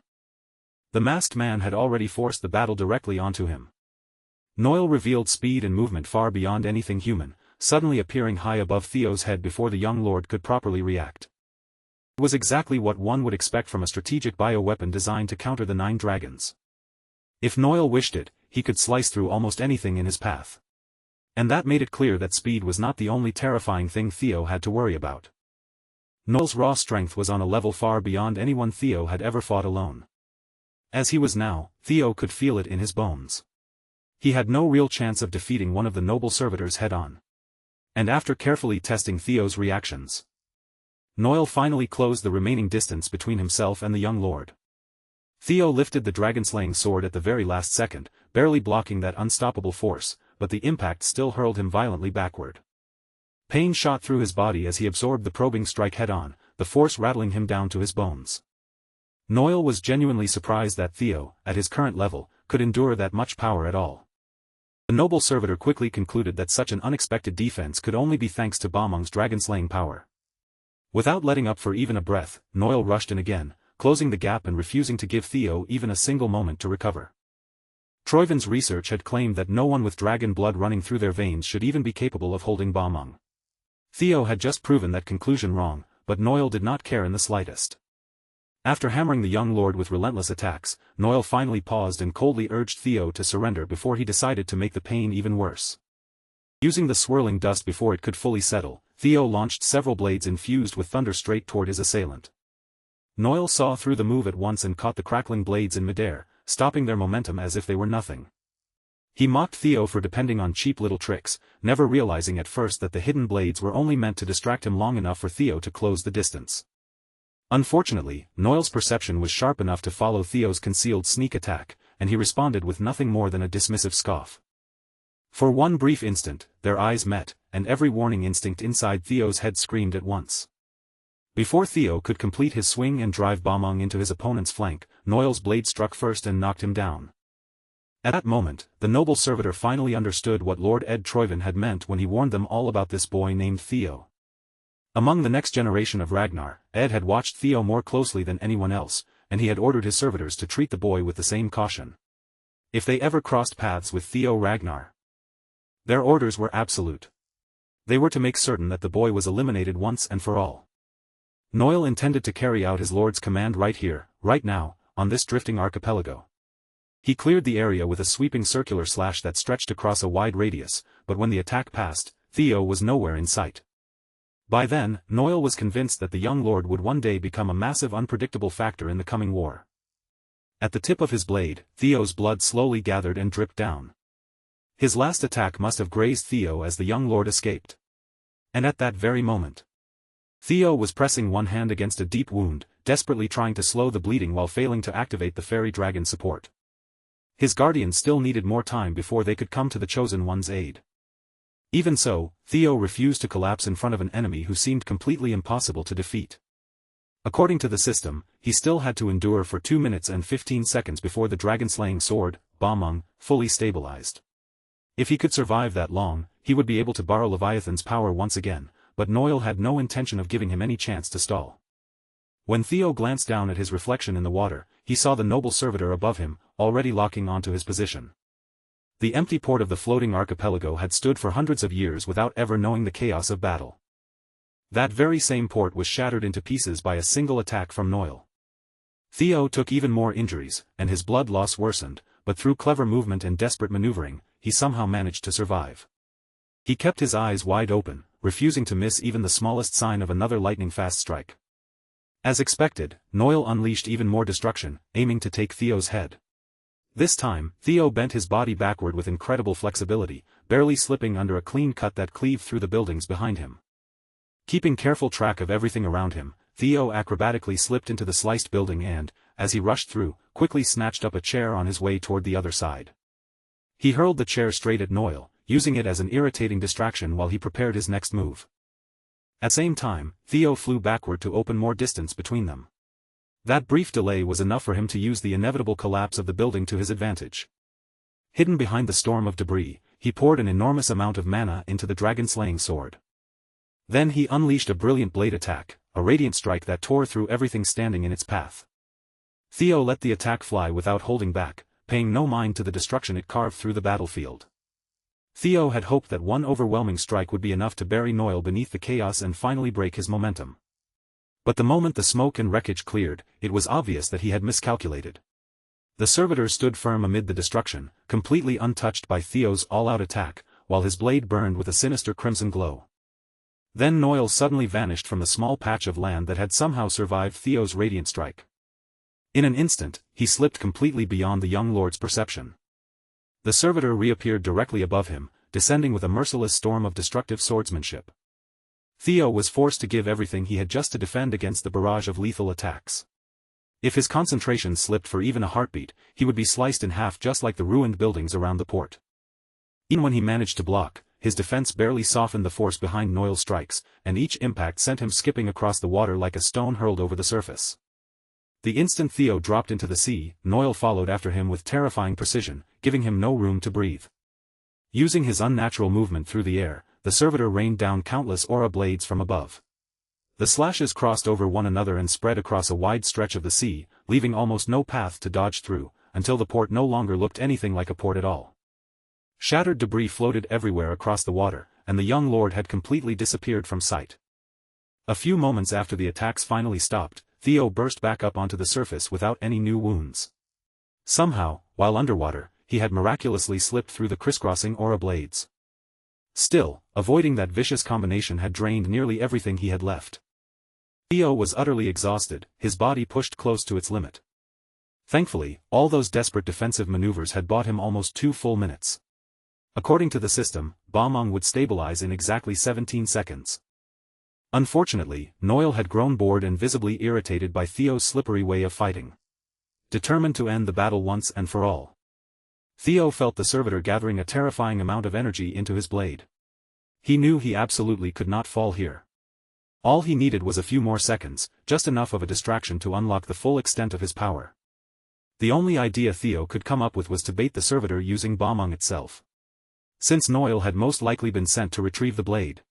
The masked man had already forced the battle directly onto him. Noil revealed speed and movement far beyond anything human, suddenly appearing high above Theo's head before the young lord could properly react. It was exactly what one would expect from a strategic bioweapon designed to counter the 9 dragons. If Noil wished it, he could slice through almost anything in his path. And that made it clear that speed was not the only terrifying thing Theo had to worry about. Noil's raw strength was on a level far beyond anyone Theo had ever fought alone. As he was now, Theo could feel it in his bones. He had no real chance of defeating one of the noble servitors head-on. And after carefully testing Theo's reactions, Noil finally closed the remaining distance between himself and the young lord. Theo lifted the dragon-slaying sword at the very last second, barely blocking that unstoppable force, but the impact still hurled him violently backward. Pain shot through his body as he absorbed the probing strike head-on, the force rattling him down to his bones. Noel was genuinely surprised that Theo, at his current level, could endure that much power at all. The noble servitor quickly concluded that such an unexpected defense could only be thanks to Balmung's dragon-slaying power. Without letting up for even a breath, Noel rushed in again, closing the gap and refusing to give Theo even a single moment to recover. Troivin's research had claimed that no one with dragon blood running through their veins should even be capable of holding Balmung. Theo had just proven that conclusion wrong, but Noel did not care in the slightest. After hammering the young lord with relentless attacks, Noel finally paused and coldly urged Theo to surrender before he decided to make the pain even worse. Using the swirling dust before it could fully settle, Theo launched several blades infused with thunder straight toward his assailant. Noel saw through the move at once and caught the crackling blades in midair, stopping their momentum as if they were nothing. He mocked Theo for depending on cheap little tricks, never realizing at first that the hidden blades were only meant to distract him long enough for Theo to close the distance. Unfortunately, Noel's perception was sharp enough to follow Theo's concealed sneak attack, and he responded with nothing more than a dismissive scoff. For one brief instant, their eyes met, and every warning instinct inside Theo's head screamed at once. Before Theo could complete his swing and drive Balmung into his opponent's flank, Noel's blade struck first and knocked him down. At that moment, the noble servitor finally understood what Lord Ed Troivin had meant when he warned them all about this boy named Theo. Among the next generation of Ragnar, Ed had watched Theo more closely than anyone else, and he had ordered his servitors to treat the boy with the same caution. If they ever crossed paths with Theo Ragnar, their orders were absolute. They were to make certain that the boy was eliminated once and for all. Noel intended to carry out his lord's command right here, right now, on this drifting archipelago. He cleared the area with a sweeping circular slash that stretched across a wide radius, but when the attack passed, Theo was nowhere in sight. By then, Noel was convinced that the young lord would one day become a massive unpredictable factor in the coming war. At the tip of his blade, Theo's blood slowly gathered and dripped down. His last attack must have grazed Theo as the young lord escaped. And at that very moment, Theo was pressing one hand against a deep wound, desperately trying to slow the bleeding while failing to activate the fairy dragon support. His guardians still needed more time before they could come to the Chosen One's aid. Even so, Theo refused to collapse in front of an enemy who seemed completely impossible to defeat. According to the system, he still had to endure for 2 minutes and 15 seconds before the dragon-slaying sword, Balmung, fully stabilized. If he could survive that long, he would be able to borrow Leviathan's power once again, but Noel had no intention of giving him any chance to stall. When Theo glanced down at his reflection in the water, he saw the noble servitor above him, already locking onto his position. The empty port of the floating archipelago had stood for hundreds of years without ever knowing the chaos of battle. That very same port was shattered into pieces by a single attack from Noel. Theo took even more injuries, and his blood loss worsened, but through clever movement and desperate maneuvering, he somehow managed to survive. He kept his eyes wide open, refusing to miss even the smallest sign of another lightning-fast strike. As expected, Noel unleashed even more destruction, aiming to take Theo's head. This time, Theo bent his body backward with incredible flexibility, barely slipping under a clean cut that cleaved through the buildings behind him. Keeping careful track of everything around him, Theo acrobatically slipped into the sliced building and, as he rushed through, quickly snatched up a chair on his way toward the other side. He hurled the chair straight at Noel, using it as an irritating distraction while he prepared his next move. At the same time, Theo flew backward to open more distance between them. That brief delay was enough for him to use the inevitable collapse of the building to his advantage. Hidden behind the storm of debris, he poured an enormous amount of mana into the dragon-slaying sword. Then he unleashed a brilliant blade attack, a radiant strike that tore through everything standing in its path. Theo let the attack fly without holding back, paying no mind to the destruction it carved through the battlefield. Theo had hoped that one overwhelming strike would be enough to bury Noel beneath the chaos and finally break his momentum. But the moment the smoke and wreckage cleared, it was obvious that he had miscalculated. The servitor stood firm amid the destruction, completely untouched by Theo's all-out attack, while his blade burned with a sinister crimson glow. Then Noel suddenly vanished from the small patch of land that had somehow survived Theo's radiant strike. In an instant, he slipped completely beyond the young lord's perception. The servitor reappeared directly above him, descending with a merciless storm of destructive swordsmanship. Theo was forced to give everything he had just to defend against the barrage of lethal attacks. If his concentration slipped for even a heartbeat, he would be sliced in half just like the ruined buildings around the port. Even when he managed to block, his defense barely softened the force behind Noel's strikes, and each impact sent him skipping across the water like a stone hurled over the surface. The instant Theo dropped into the sea, Noel followed after him with terrifying precision, giving him no room to breathe. Using his unnatural movement through the air, the servitor rained down countless aura blades from above. The slashes crossed over one another and spread across a wide stretch of the sea, leaving almost no path to dodge through, until the port no longer looked anything like a port at all. Shattered debris floated everywhere across the water, and the young lord had completely disappeared from sight. A few moments after the attacks finally stopped, Theo burst back up onto the surface without any new wounds. Somehow, while underwater, he had miraculously slipped through the crisscrossing aura blades. Still, avoiding that vicious combination had drained nearly everything he had left. Theo was utterly exhausted, his body pushed close to its limit. Thankfully, all those desperate defensive maneuvers had bought him almost 2 full minutes. According to the system, Ba-Meng would stabilize in exactly 17 seconds. Unfortunately, Noel had grown bored and visibly irritated by Theo's slippery way of fighting. Determined to end the battle once and for all, Theo felt the servitor gathering a terrifying amount of energy into his blade. He knew he absolutely could not fall here. All he needed was a few more seconds, just enough of a distraction to unlock the full extent of his power. The only idea Theo could come up with was to bait the servitor using Ba-Meng itself. Since Noel had most likely been sent to retrieve the blade,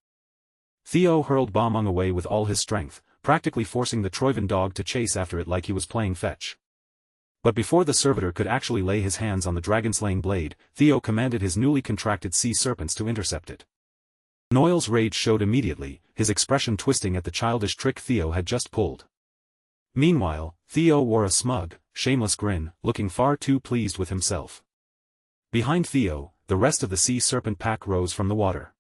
Theo hurled Ba-Meng away with all his strength, practically forcing the Troivan dog to chase after it like he was playing fetch. But before the servitor could actually lay his hands on the dragon-slaying blade, Theo commanded his newly contracted sea serpents to intercept it. Noel's rage showed immediately, his expression twisting at the childish trick Theo had just pulled. Meanwhile, Theo wore a smug, shameless grin, looking far too pleased with himself. Behind Theo, the rest of the sea serpent pack rose from the water.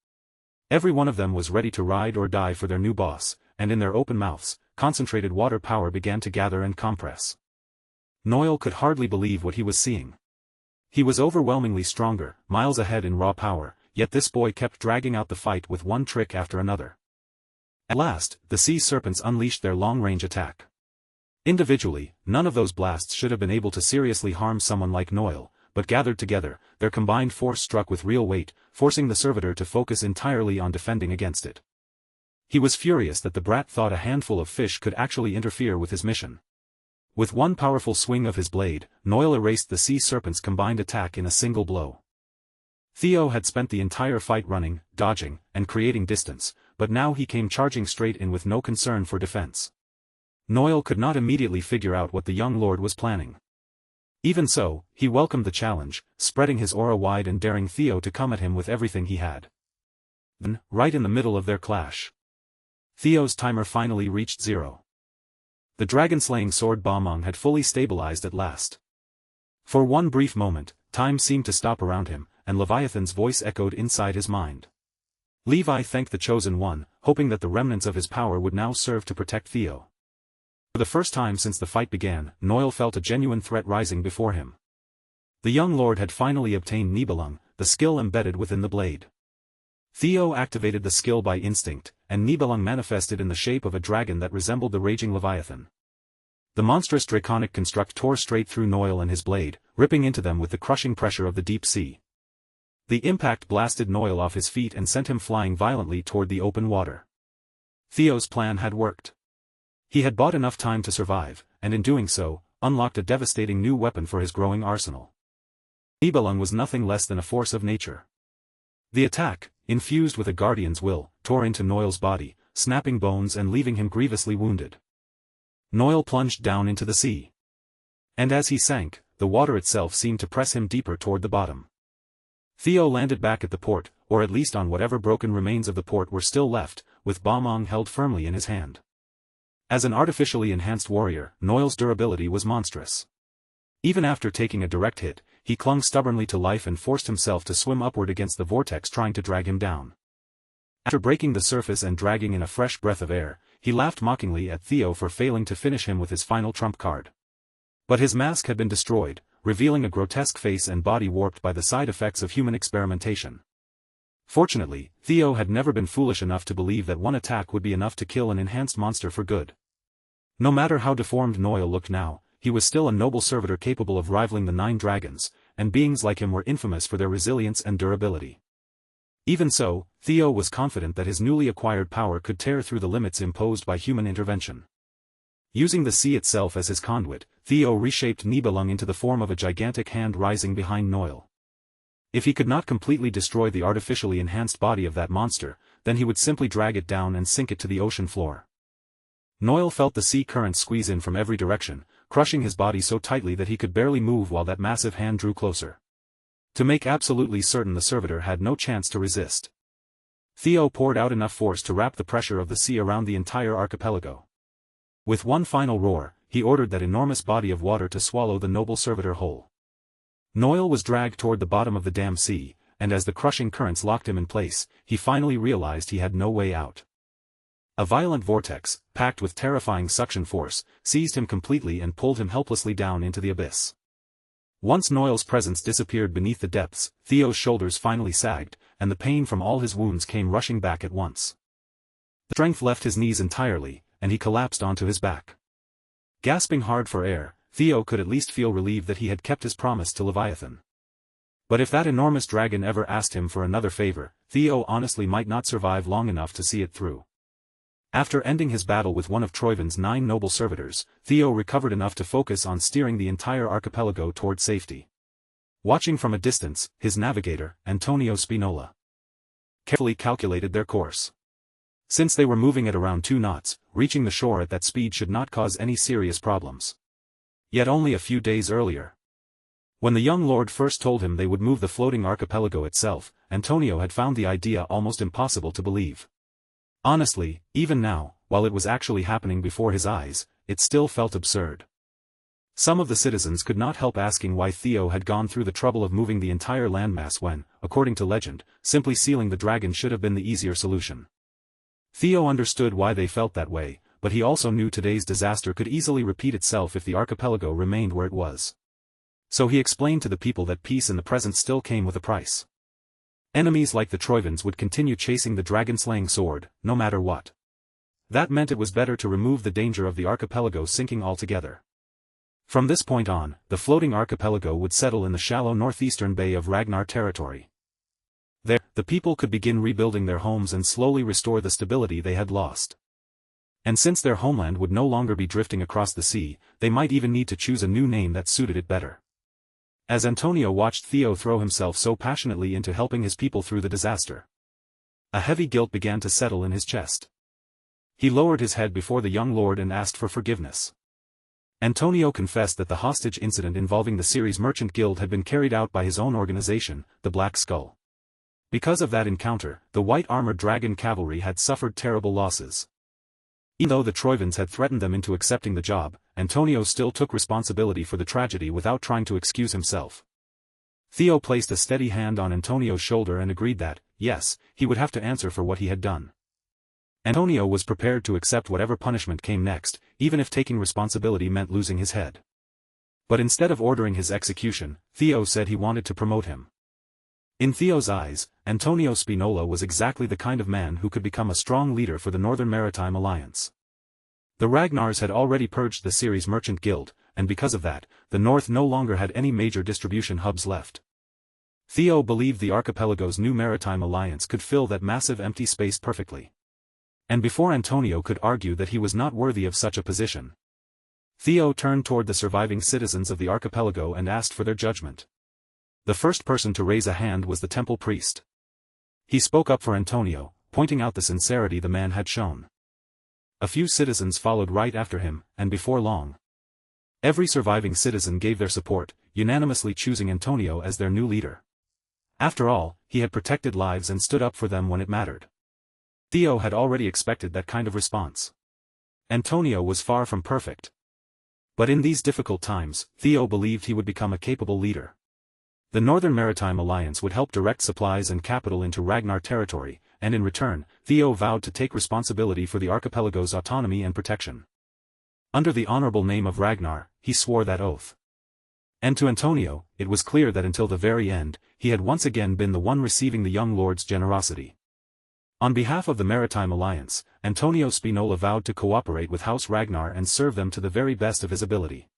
Every one of them was ready to ride or die for their new boss, and in their open mouths, concentrated water power began to gather and compress. Noel could hardly believe what he was seeing. He was overwhelmingly stronger, miles ahead in raw power, yet this boy kept dragging out the fight with one trick after another. At last, the sea serpents unleashed their long-range attack. Individually, none of those blasts should have been able to seriously harm someone like Noel, but gathered together, their combined force struck with real weight, forcing the servitor to focus entirely on defending against it. He was furious that the brat thought a handful of fish could actually interfere with his mission. With one powerful swing of his blade, Noel erased the sea serpent's combined attack in a single blow. Theo had spent the entire fight running, dodging, and creating distance, but now he came charging straight in with no concern for defense. Noel could not immediately figure out what the young lord was planning. Even so, he welcomed the challenge, spreading his aura wide and daring Theo to come at him with everything he had. Then, right in the middle of their clash, Theo's timer finally reached 0. The dragon-slaying sword Ba-Meng had fully stabilized at last. For one brief moment, time seemed to stop around him, and Leviathan's voice echoed inside his mind. Levi thanked the Chosen One, hoping that the remnants of his power would now serve to protect Theo. For the first time since the fight began, Noel felt a genuine threat rising before him. The young lord had finally obtained Nibelung, the skill embedded within the blade. Theo activated the skill by instinct, and Nibelung manifested in the shape of a dragon that resembled the raging Leviathan. The monstrous draconic construct tore straight through Noel and his blade, ripping into them with the crushing pressure of the deep sea. The impact blasted Noel off his feet and sent him flying violently toward the open water. Theo's plan had worked. He had bought enough time to survive, and in doing so, unlocked a devastating new weapon for his growing arsenal. Nibelung was nothing less than a force of nature. The attack, infused with a guardian's will, tore into Noel's body, snapping bones and leaving him grievously wounded. Noel plunged down into the sea. And as he sank, the water itself seemed to press him deeper toward the bottom. Theo landed back at the port, or at least on whatever broken remains of the port were still left, with Ba-Meng held firmly in his hand. As an artificially enhanced warrior, Noel's durability was monstrous. Even after taking a direct hit, he clung stubbornly to life and forced himself to swim upward against the vortex trying to drag him down. After breaking the surface and dragging in a fresh breath of air, he laughed mockingly at Theo for failing to finish him with his final trump card. But his mask had been destroyed, revealing a grotesque face and body warped by the side effects of human experimentation. Fortunately, Theo had never been foolish enough to believe that one attack would be enough to kill an enhanced monster for good. No matter how deformed Noel looked now, he was still a noble servitor capable of rivaling the 9 dragons, and beings like him were infamous for their resilience and durability. Even so, Theo was confident that his newly acquired power could tear through the limits imposed by human intervention. Using the sea itself as his conduit, Theo reshaped Nibelung into the form of a gigantic hand rising behind Noel. If he could not completely destroy the artificially enhanced body of that monster, then he would simply drag it down and sink it to the ocean floor. Noel felt the sea current squeeze in from every direction, crushing his body so tightly that he could barely move while that massive hand drew closer. To make absolutely certain the servitor had no chance to resist, Theo poured out enough force to wrap the pressure of the sea around the entire archipelago. With one final roar, he ordered that enormous body of water to swallow the noble servitor whole. Noel was dragged toward the bottom of the damn sea, and as the crushing currents locked him in place, he finally realized he had no way out. A violent vortex, packed with terrifying suction force, seized him completely and pulled him helplessly down into the abyss. Once Noel's presence disappeared beneath the depths, Theo's shoulders finally sagged, and the pain from all his wounds came rushing back at once. The strength left his knees entirely, and he collapsed onto his back. Gasping hard for air, Theo could at least feel relieved that he had kept his promise to Leviathan. But if that enormous dragon ever asked him for another favor, Theo honestly might not survive long enough to see it through. After ending his battle with one of Troivin's 9 noble servitors, Theo recovered enough to focus on steering the entire archipelago toward safety. Watching from a distance, his navigator, Antonio Spinola, carefully calculated their course. Since they were moving at around 2 knots, reaching the shore at that speed should not cause any serious problems. Yet only a few days earlier, when the young lord first told him they would move the floating archipelago itself, Antonio had found the idea almost impossible to believe. Honestly, even now, while it was actually happening before his eyes, it still felt absurd. Some of the citizens could not help asking why Theo had gone through the trouble of moving the entire landmass when, according to legend, simply sealing the dragon should have been the easier solution. Theo understood why they felt that way, but he also knew today's disaster could easily repeat itself if the archipelago remained where it was. So he explained to the people that peace in the present still came with a price. Enemies like the Troivans would continue chasing the dragon-slaying sword, no matter what. That meant it was better to remove the danger of the archipelago sinking altogether. From this point on, the floating archipelago would settle in the shallow northeastern bay of Ragnar territory. There, the people could begin rebuilding their homes and slowly restore the stability they had lost. And since their homeland would no longer be drifting across the sea, they might even need to choose a new name that suited it better. As Antonio watched Theo throw himself so passionately into helping his people through the disaster, a heavy guilt began to settle in his chest. He lowered his head before the young lord and asked for forgiveness. Antonio confessed that the hostage incident involving the Ceres Merchant Guild had been carried out by his own organization, the Black Skull. Because of that encounter, the white-armored dragon cavalry had suffered terrible losses. Even though the Troivans had threatened them into accepting the job, Antonio still took responsibility for the tragedy without trying to excuse himself. Theo placed a steady hand on Antonio's shoulder and agreed that, yes, he would have to answer for what he had done. Antonio was prepared to accept whatever punishment came next, even if taking responsibility meant losing his head. But instead of ordering his execution, Theo said he wanted to promote him. In Theo's eyes, Antonio Spinola was exactly the kind of man who could become a strong leader for the Northern Maritime Alliance. The Ragnars had already purged the Ceres Merchant Guild, and because of that, the North no longer had any major distribution hubs left. Theo believed the archipelago's new maritime alliance could fill that massive empty space perfectly. And before Antonio could argue that he was not worthy of such a position, Theo turned toward the surviving citizens of the archipelago and asked for their judgment. The first person to raise a hand was the temple priest. He spoke up for Antonio, pointing out the sincerity the man had shown. A few citizens followed right after him, and before long, every surviving citizen gave their support, unanimously choosing Antonio as their new leader. After all, he had protected lives and stood up for them when it mattered. Theo had already expected that kind of response. Antonio was far from perfect. But in these difficult times, Theo believed he would become a capable leader. The Northern Maritime Alliance would help direct supplies and capital into Ragnar territory, and in return, Theo vowed to take responsibility for the archipelago's autonomy and protection. Under the honorable name of Ragnar, he swore that oath. And to Antonio, it was clear that until the very end, he had once again been the one receiving the young lord's generosity. On behalf of the Maritime Alliance, Antonio Spinola vowed to cooperate with House Ragnar and serve them to the very best of his ability.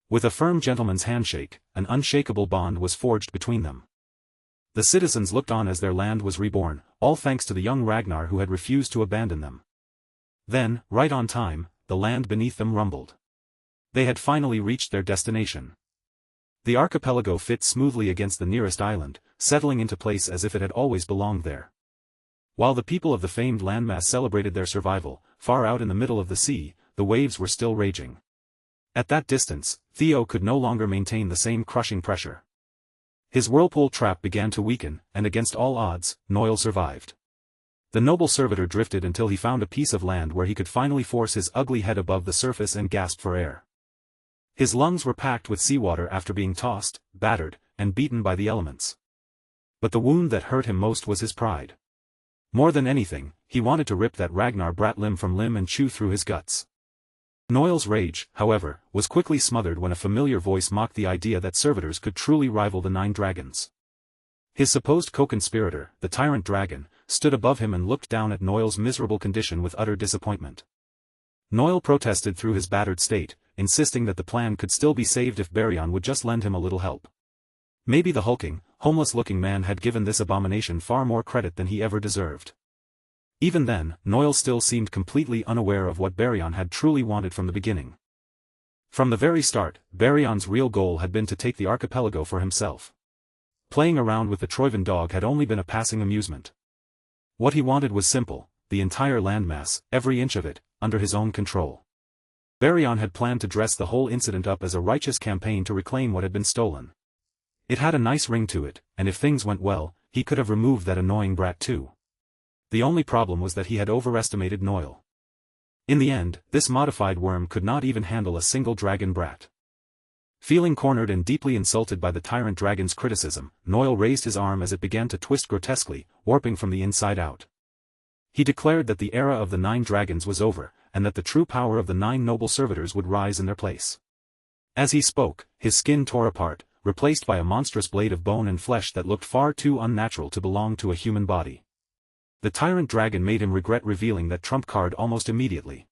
With a firm gentleman's handshake, an unshakable bond was forged between them. The citizens looked on as their land was reborn, all thanks to the young Ragnar who had refused to abandon them. Then, right on time, the land beneath them rumbled. They had finally reached their destination. The archipelago fit smoothly against the nearest island, settling into place as if it had always belonged there. While the people of the famed landmass celebrated their survival, far out in the middle of the sea, the waves were still raging. At that distance, Theo could no longer maintain the same crushing pressure. His whirlpool trap began to weaken, and against all odds, Noil survived. The noble servitor drifted until he found a piece of land where he could finally force his ugly head above the surface and gasp for air. His lungs were packed with seawater after being tossed, battered, and beaten by the elements. But the wound that hurt him most was his pride. More than anything, he wanted to rip that Ragnar brat limb from limb and chew through his guts. Noil's rage, however, was quickly smothered when a familiar voice mocked the idea that servitors could truly rival the 9 dragons. His supposed co-conspirator, the tyrant dragon, stood above him and looked down at Noil's miserable condition with utter disappointment. Noil protested through his battered state, insisting that the plan could still be saved if Baryon would just lend him a little help. Maybe the hulking, homeless-looking man had given this abomination far more credit than he ever deserved. Even then, Noil still seemed completely unaware of what Baryon had truly wanted from the beginning. From the very start, Baryon's real goal had been to take the archipelago for himself. Playing around with the Troivan dog had only been a passing amusement. What he wanted was simple: the entire landmass, every inch of it, under his own control. Baryon had planned to dress the whole incident up as a righteous campaign to reclaim what had been stolen. It had a nice ring to it, and if things went well, he could have removed that annoying brat too. The only problem was that he had overestimated Noil. In the end, this modified worm could not even handle a single dragon brat. Feeling cornered and deeply insulted by the tyrant dragon's criticism, Noil raised his arm as it began to twist grotesquely, warping from the inside out. He declared that the era of the 9 dragons was over, and that the true power of the 9 noble servitors would rise in their place. As he spoke, his skin tore apart, replaced by a monstrous blade of bone and flesh that looked far too unnatural to belong to a human body. The tyrant dragon made him regret revealing that trump card almost immediately.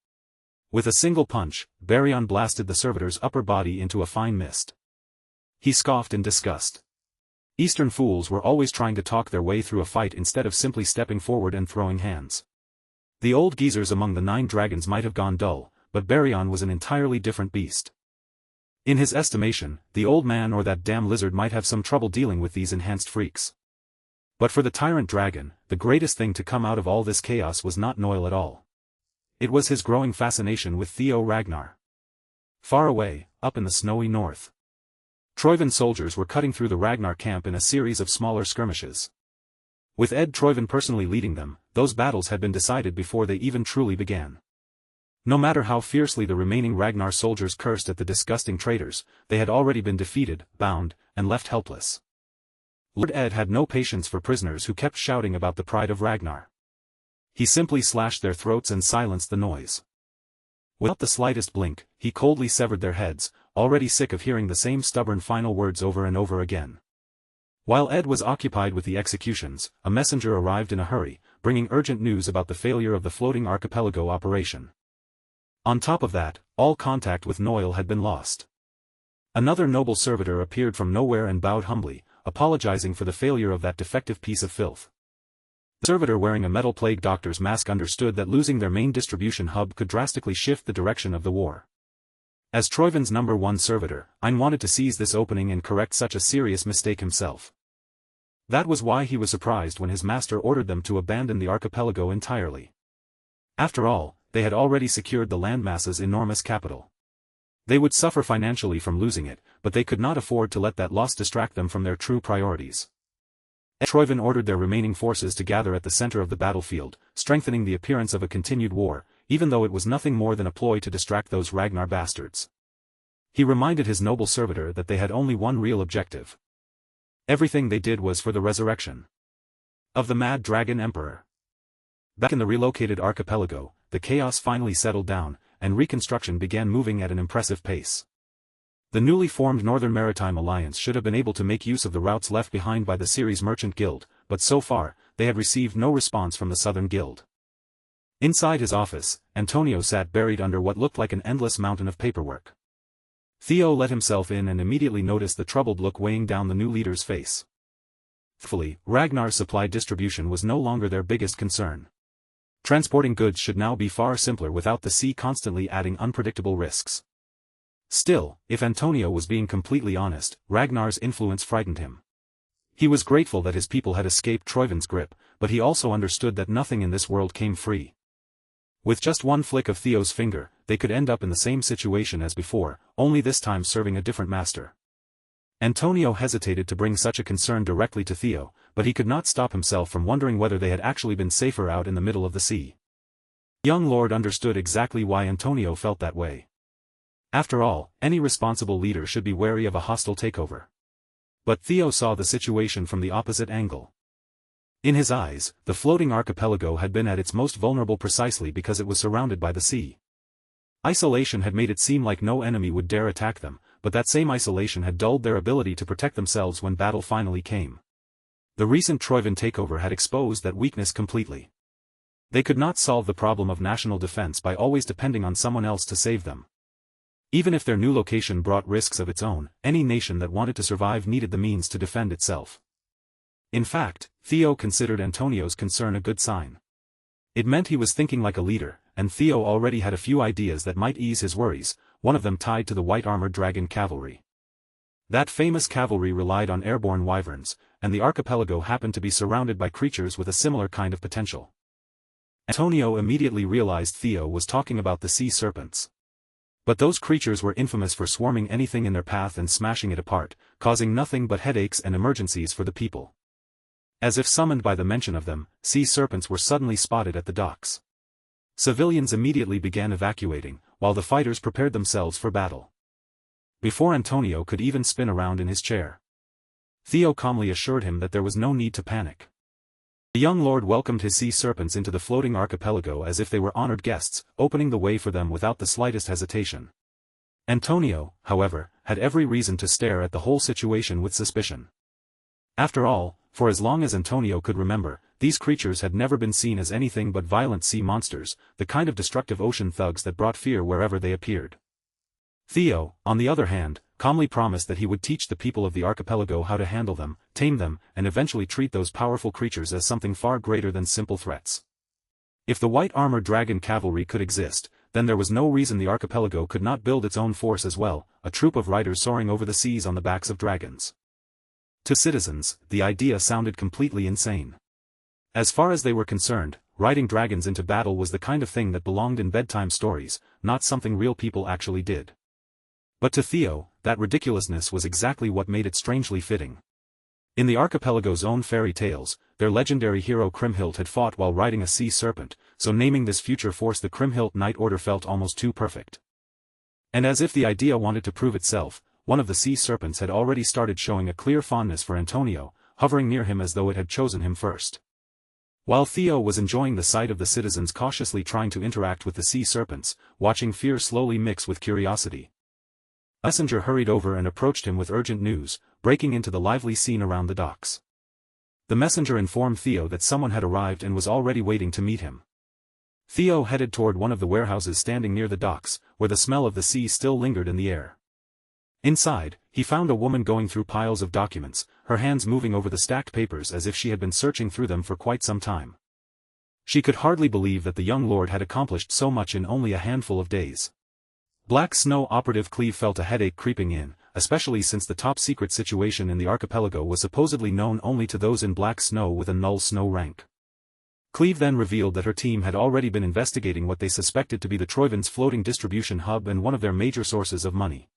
With a single punch, Baryon blasted the servitor's upper body into a fine mist. He scoffed in disgust. Eastern fools were always trying to talk their way through a fight instead of simply stepping forward and throwing hands. The old geezers among the 9 dragons might have gone dull, but Baryon was an entirely different beast. In his estimation, the old man or that damn lizard might have some trouble dealing with these enhanced freaks. But for the tyrant dragon, the greatest thing to come out of all this chaos was not Noil at all. It was his growing fascination with Theo Ragnar. Far away, up in the snowy north, Troivan soldiers were cutting through the Ragnar camp in a series of smaller skirmishes. With Ed Troivan personally leading them, those battles had been decided before they even truly began. No matter how fiercely the remaining Ragnar soldiers cursed at the disgusting traitors, they had already been defeated, bound, and left helpless. Lord Ed had no patience for prisoners who kept shouting about the pride of Ragnar. He simply slashed their throats and silenced the noise. Without the slightest blink, he coldly severed their heads, already sick of hearing the same stubborn final words over and over again. While Ed was occupied with the executions, a messenger arrived in a hurry, bringing urgent news about the failure of the floating archipelago operation. On top of that, all contact with Noil had been lost. Another noble servitor appeared from nowhere and bowed humbly, apologizing for the failure of that defective piece of filth. The servitor wearing a metal plague doctor's mask understood that losing their main distribution hub could drastically shift the direction of the war. As Troivan's #1 servitor, Ein wanted to seize this opening and correct such a serious mistake himself. That was why he was surprised when his master ordered them to abandon the archipelago entirely. After all, they had already secured the landmass's enormous capital. They would suffer financially from losing it, but they could not afford to let that loss distract them from their true priorities. Troivan ordered their remaining forces to gather at the center of the battlefield, strengthening the appearance of a continued war, even though it was nothing more than a ploy to distract those Ragnar bastards. He reminded his noble servitor that they had only one real objective. Everything they did was for the resurrection of the Mad Dragon Emperor. Back in the relocated archipelago, the chaos finally settled down, and reconstruction began moving at an impressive pace. The newly formed Northern Maritime Alliance should have been able to make use of the routes left behind by the Ceres Merchant Guild, but so far, they had received no response from the Southern Guild. Inside his office, Antonio sat buried under what looked like an endless mountain of paperwork. Theo let himself in and immediately noticed the troubled look weighing down the new leader's face. Thankfully, Ragnar's supply distribution was no longer their biggest concern. Transporting goods should now be far simpler without the sea constantly adding unpredictable risks. Still, if Antonio was being completely honest, Ragnar's influence frightened him. He was grateful that his people had escaped Troivin's grip, but he also understood that nothing in this world came free. With just one flick of Theo's finger, they could end up in the same situation as before, only this time serving a different master. Antonio hesitated to bring such a concern directly to Theo, but he could not stop himself from wondering whether they had actually been safer out in the middle of the sea. The young lord understood exactly why Antonio felt that way. After all, any responsible leader should be wary of a hostile takeover. But Theo saw the situation from the opposite angle. In his eyes, the floating archipelago had been at its most vulnerable precisely because it was surrounded by the sea. Isolation had made it seem like no enemy would dare attack them, but that same isolation had dulled their ability to protect themselves when battle finally came. The recent Troivin takeover had exposed that weakness completely. They could not solve the problem of national defense by always depending on someone else to save them. Even if their new location brought risks of its own, any nation that wanted to survive needed the means to defend itself. In fact, Theo considered Antonio's concern a good sign. It meant he was thinking like a leader, and Theo already had a few ideas that might ease his worries, one of them tied to the white-armored dragon cavalry. That famous cavalry relied on airborne wyverns, and the archipelago happened to be surrounded by creatures with a similar kind of potential. Antonio immediately realized Theo was talking about the sea serpents. But those creatures were infamous for swarming anything in their path and smashing it apart, causing nothing but headaches and emergencies for the people. As if summoned by the mention of them, sea serpents were suddenly spotted at the docks. Civilians immediately began evacuating, while the fighters prepared themselves for battle. Before Antonio could even spin around in his chair, Theo calmly assured him that there was no need to panic. The young lord welcomed his sea serpents into the floating archipelago as if they were honored guests, opening the way for them without the slightest hesitation. Antonio, however, had every reason to stare at the whole situation with suspicion. After all, for as long as Antonio could remember, these creatures had never been seen as anything but violent sea monsters, the kind of destructive ocean thugs that brought fear wherever they appeared. Theo, on the other hand, calmly promised that he would teach the people of the archipelago how to handle them, tame them, and eventually treat those powerful creatures as something far greater than simple threats. If the white-armored dragon cavalry could exist, then there was no reason the archipelago could not build its own force as well, a troop of riders soaring over the seas on the backs of dragons. To citizens, the idea sounded completely insane. As far as they were concerned, riding dragons into battle was the kind of thing that belonged in bedtime stories, not something real people actually did. But to Theo, that ridiculousness was exactly what made it strangely fitting. In the archipelago's own fairy tales, their legendary hero Kriemhild had fought while riding a sea serpent, so naming this future force the Kriemhild Knight Order felt almost too perfect. And as if the idea wanted to prove itself, one of the sea serpents had already started showing a clear fondness for Antonio, hovering near him as though it had chosen him first. While Theo was enjoying the sight of the citizens cautiously trying to interact with the sea serpents, watching fear slowly mix with curiosity, a messenger hurried over and approached him with urgent news, breaking into the lively scene around the docks. The messenger informed Theo that someone had arrived and was already waiting to meet him. Theo headed toward one of the warehouses standing near the docks, where the smell of the sea still lingered in the air. Inside, he found a woman going through piles of documents, her hands moving over the stacked papers as if she had been searching through them for quite some time. She could hardly believe that the young lord had accomplished so much in only a handful of days. Black Snow operative Cleve felt a headache creeping in, especially since the top-secret situation in the archipelago was supposedly known only to those in Black Snow with a null snow rank. Cleve then revealed that her team had already been investigating what they suspected to be the Troivin's floating distribution hub and one of their major sources of money.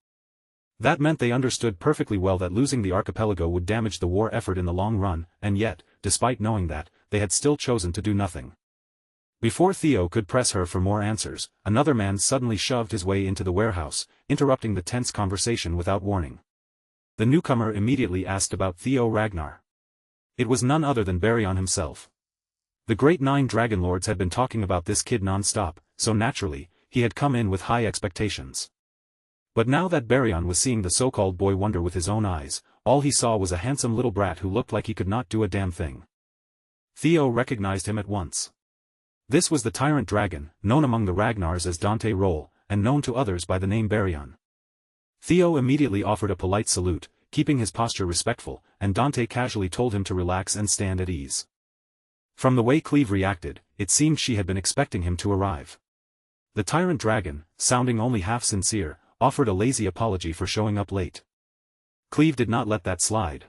That meant they understood perfectly well that losing the archipelago would damage the war effort in the long run, and yet, despite knowing that, they had still chosen to do nothing. Before Theo could press her for more answers, another man suddenly shoved his way into the warehouse, interrupting the tense conversation without warning. The newcomer immediately asked about Theo Ragnar. It was none other than Baryon himself. The great 9 dragon lords had been talking about this kid non-stop, so naturally, he had come in with high expectations. But now that Baryon was seeing the so-called boy wonder with his own eyes, all he saw was a handsome little brat who looked like he could not do a damn thing. Theo recognized him at once. This was the tyrant dragon, known among the Ragnars as Dante Roll, and known to others by the name Baryon. Theo immediately offered a polite salute, keeping his posture respectful, and Dante casually told him to relax and stand at ease. From the way Cleve reacted, it seemed she had been expecting him to arrive. The tyrant dragon, sounding only half sincere, offered a lazy apology for showing up late. Cleve did not let that slide.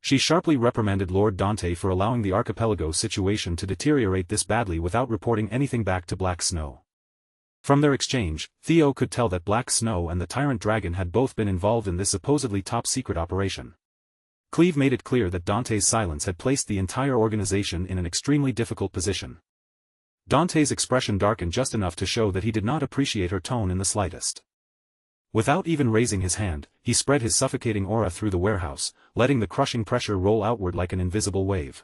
She sharply reprimanded Lord Dante for allowing the archipelago situation to deteriorate this badly without reporting anything back to Black Snow. From their exchange, Theo could tell that Black Snow and the tyrant dragon had both been involved in this supposedly top-secret operation. Cleve made it clear that Dante's silence had placed the entire organization in an extremely difficult position. Dante's expression darkened just enough to show that he did not appreciate her tone in the slightest. Without even raising his hand, he spread his suffocating aura through the warehouse, letting the crushing pressure roll outward like an invisible wave.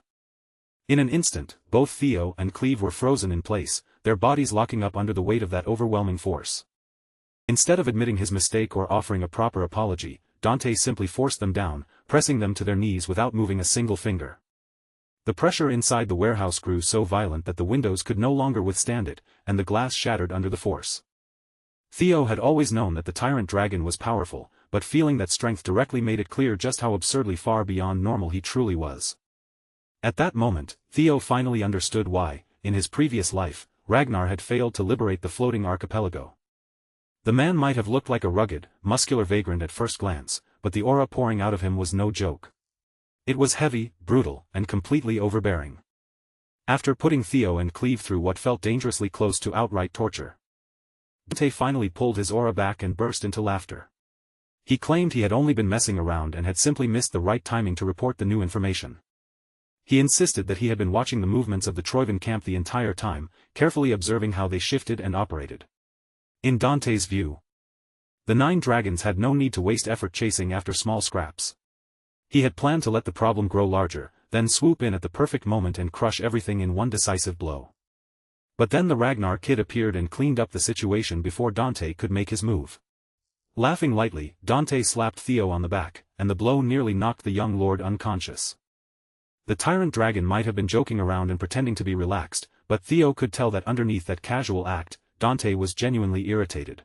In an instant, both Theo and Cleve were frozen in place, their bodies locking up under the weight of that overwhelming force. Instead of admitting his mistake or offering a proper apology, Dante simply forced them down, pressing them to their knees without moving a single finger. The pressure inside the warehouse grew so violent that the windows could no longer withstand it, and the glass shattered under the force. Theo had always known that the tyrant dragon was powerful, but feeling that strength directly made it clear just how absurdly far beyond normal he truly was. At that moment, Theo finally understood why, in his previous life, Ragnar had failed to liberate the floating archipelago. The man might have looked like a rugged, muscular vagrant at first glance, but the aura pouring out of him was no joke. It was heavy, brutal, and completely overbearing. After putting Theo and Cleve through what felt dangerously close to outright torture, Dante finally pulled his aura back and burst into laughter. He claimed he had only been messing around and had simply missed the right timing to report the new information. He insisted that he had been watching the movements of the Troivan camp the entire time, carefully observing how they shifted and operated. In Dante's view, the 9 dragons had no need to waste effort chasing after small scraps. He had planned to let the problem grow larger, then swoop in at the perfect moment and crush everything in one decisive blow. But then the Ragnar kid appeared and cleaned up the situation before Dante could make his move. Laughing lightly, Dante slapped Theo on the back, and the blow nearly knocked the young lord unconscious. The tyrant dragon might have been joking around and pretending to be relaxed, but Theo could tell that underneath that casual act, Dante was genuinely irritated.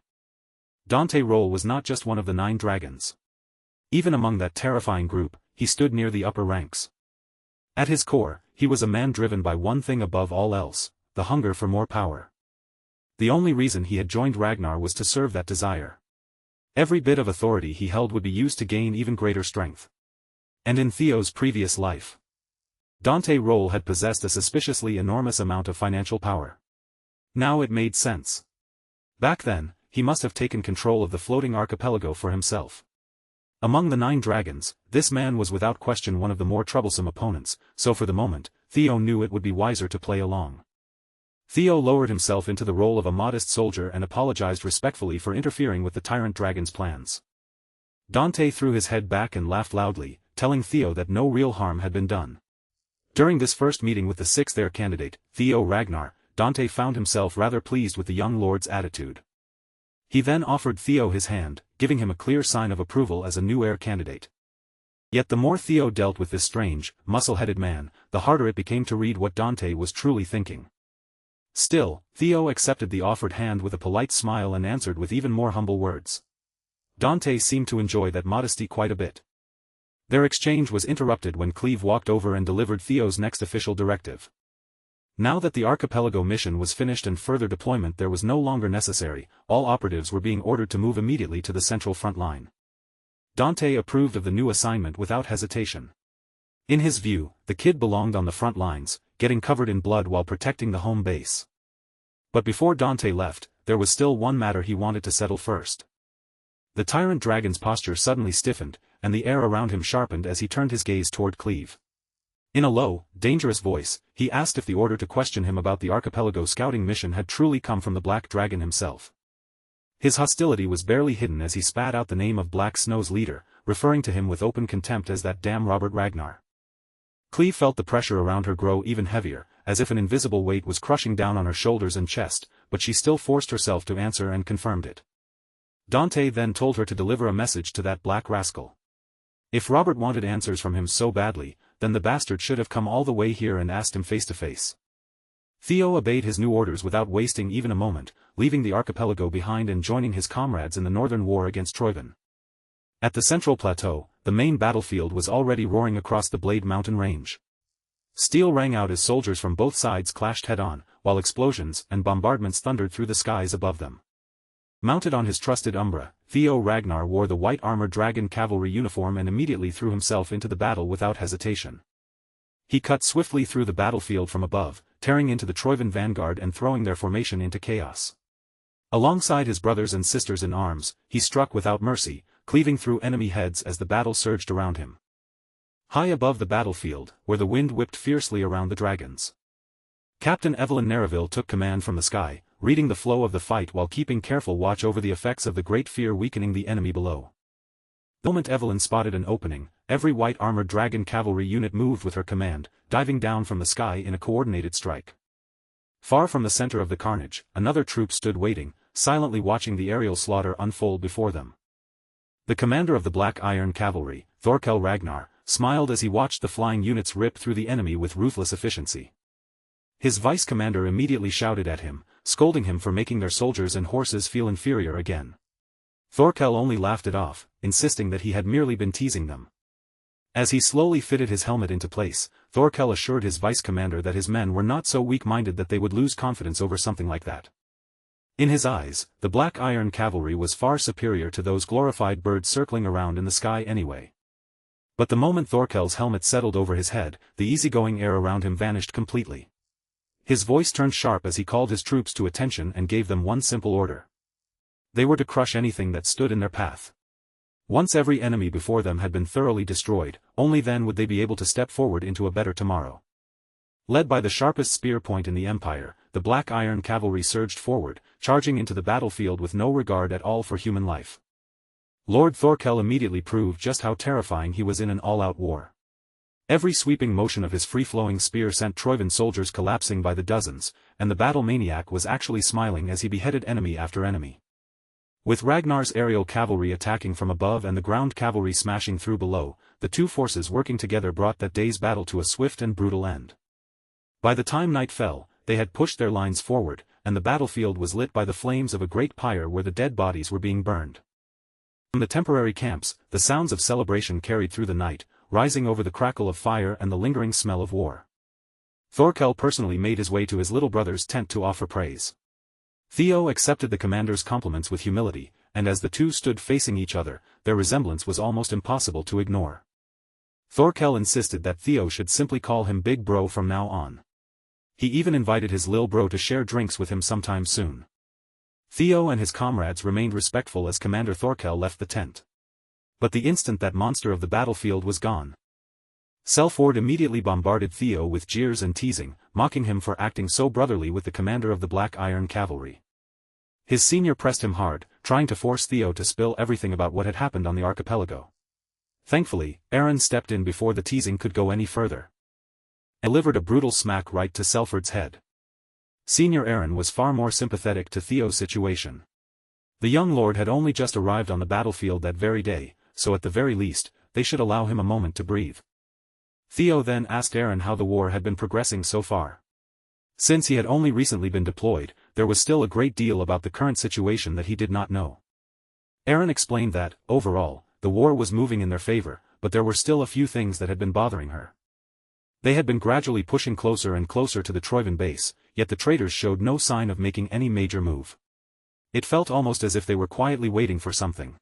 Dante Roll was not just one of the 9 dragons. Even among that terrifying group, he stood near the upper ranks. At his core, he was a man driven by one thing above all else: the hunger for more power. The only reason he had joined Ragnar was to serve that desire. Every bit of authority he held would be used to gain even greater strength. And in Theo's previous life, Dante Roll had possessed a suspiciously enormous amount of financial power. Now it made sense. Back then, he must have taken control of the floating archipelago for himself. Among the 9 dragons, this man was without question one of the more troublesome opponents, so for the moment, Theo knew it would be wiser to play along. Theo lowered himself into the role of a modest soldier and apologized respectfully for interfering with the tyrant dragon's plans. Dante threw his head back and laughed loudly, telling Theo that no real harm had been done. During this first meeting with the 6th heir candidate, Theo Ragnar, Dante found himself rather pleased with the young lord's attitude. He then offered Theo his hand, giving him a clear sign of approval as a new heir candidate. Yet the more Theo dealt with this strange, muscle-headed man, the harder it became to read what Dante was truly thinking. Still, Theo accepted the offered hand with a polite smile and answered with even more humble words. Dante seemed to enjoy that modesty quite a bit. Their exchange was interrupted when Cleve walked over and delivered Theo's next official directive. Now that the archipelago mission was finished and further deployment there was no longer necessary, all operatives were being ordered to move immediately to the central front line. Dante approved of the new assignment without hesitation. In his view, the kid belonged on the front lines, getting covered in blood while protecting the home base. But before Dante left, there was still one matter he wanted to settle first. The tyrant dragon's posture suddenly stiffened, and the air around him sharpened as he turned his gaze toward Cleve. In a low, dangerous voice, he asked if the order to question him about the archipelago scouting mission had truly come from the Black Dragon himself. His hostility was barely hidden as he spat out the name of Black Snow's leader, referring to him with open contempt as that damn Robert Ragnar. Cleve felt the pressure around her grow even heavier, as if an invisible weight was crushing down on her shoulders and chest, but she still forced herself to answer and confirmed it. Dante then told her to deliver a message to that black rascal. If Robert wanted answers from him so badly, then the bastard should have come all the way here and asked him face to face. Theo obeyed his new orders without wasting even a moment, leaving the archipelago behind and joining his comrades in the northern war against Troivan. At the central plateau, the main battlefield was already roaring across the Blade Mountain range. Steel rang out as soldiers from both sides clashed head-on, while explosions and bombardments thundered through the skies above them. Mounted on his trusted Umbra, Theo Ragnar wore the white armored dragon cavalry uniform and immediately threw himself into the battle without hesitation. He cut swiftly through the battlefield from above, tearing into the Troivan vanguard and throwing their formation into chaos. Alongside his brothers and sisters in arms, he struck without mercy, cleaving through enemy heads as the battle surged around him. High above the battlefield, where the wind whipped fiercely around the dragons, Captain Evelyn Nereville took command from the sky, reading the flow of the fight while keeping careful watch over the effects of the great fear weakening the enemy below. The moment Evelyn spotted an opening, every white armored dragon cavalry unit moved with her command, diving down from the sky in a coordinated strike. Far from the center of the carnage, another troop stood waiting, silently watching the aerial slaughter unfold before them. The commander of the Black Iron Cavalry, Thorkel Ragnar, smiled as he watched the flying units rip through the enemy with ruthless efficiency. His vice commander immediately shouted at him, scolding him for making their soldiers and horses feel inferior again. Thorkel only laughed it off, insisting that he had merely been teasing them. As he slowly fitted his helmet into place, Thorkel assured his vice commander that his men were not so weak-minded that they would lose confidence over something like that. In his eyes, the Black Iron Cavalry was far superior to those glorified birds circling around in the sky anyway. But the moment Thorkel's helmet settled over his head, the easygoing air around him vanished completely. His voice turned sharp as he called his troops to attention and gave them one simple order. They were to crush anything that stood in their path. Once every enemy before them had been thoroughly destroyed, only then would they be able to step forward into a better tomorrow. Led by the sharpest spear point in the Empire, the Black Iron Cavalry surged forward, charging into the battlefield with no regard at all for human life. Lord Thorkel immediately proved just how terrifying he was in an all-out war. Every sweeping motion of his free-flowing spear sent Troivan soldiers collapsing by the dozens, and the battle maniac was actually smiling as he beheaded enemy after enemy. With Ragnar's aerial cavalry attacking from above and the ground cavalry smashing through below, the two forces working together brought that day's battle to a swift and brutal end. By the time night fell, they had pushed their lines forward, and the battlefield was lit by the flames of a great pyre where the dead bodies were being burned. From the temporary camps, the sounds of celebration carried through the night, rising over the crackle of fire and the lingering smell of war. Thorkel personally made his way to his little brother's tent to offer praise. Theo accepted the commander's compliments with humility, and as the two stood facing each other, their resemblance was almost impossible to ignore. Thorkel insisted that Theo should simply call him Big Bro from now on. He even invited his lil bro to share drinks with him sometime soon. Theo and his comrades remained respectful as Commander Thorkel left the tent. But the instant that monster of the battlefield was gone, Selford immediately bombarded Theo with jeers and teasing, mocking him for acting so brotherly with the commander of the Black Iron Cavalry. His senior pressed him hard, trying to force Theo to spill everything about what had happened on the archipelago. Thankfully, Aaron stepped in before the teasing could go any further, and delivered a brutal smack right to Selford's head. Senior Aaron was far more sympathetic to Theo's situation. The young lord had only just arrived on the battlefield that very day, so at the very least, they should allow him a moment to breathe. Theo then asked Aaron how the war had been progressing so far. Since he had only recently been deployed, there was still a great deal about the current situation that he did not know. Aaron explained that, overall, the war was moving in their favor, but there were still a few things that had been bothering her. They had been gradually pushing closer and closer to the Troivan base, yet the traitors showed no sign of making any major move. It felt almost as if they were quietly waiting for something.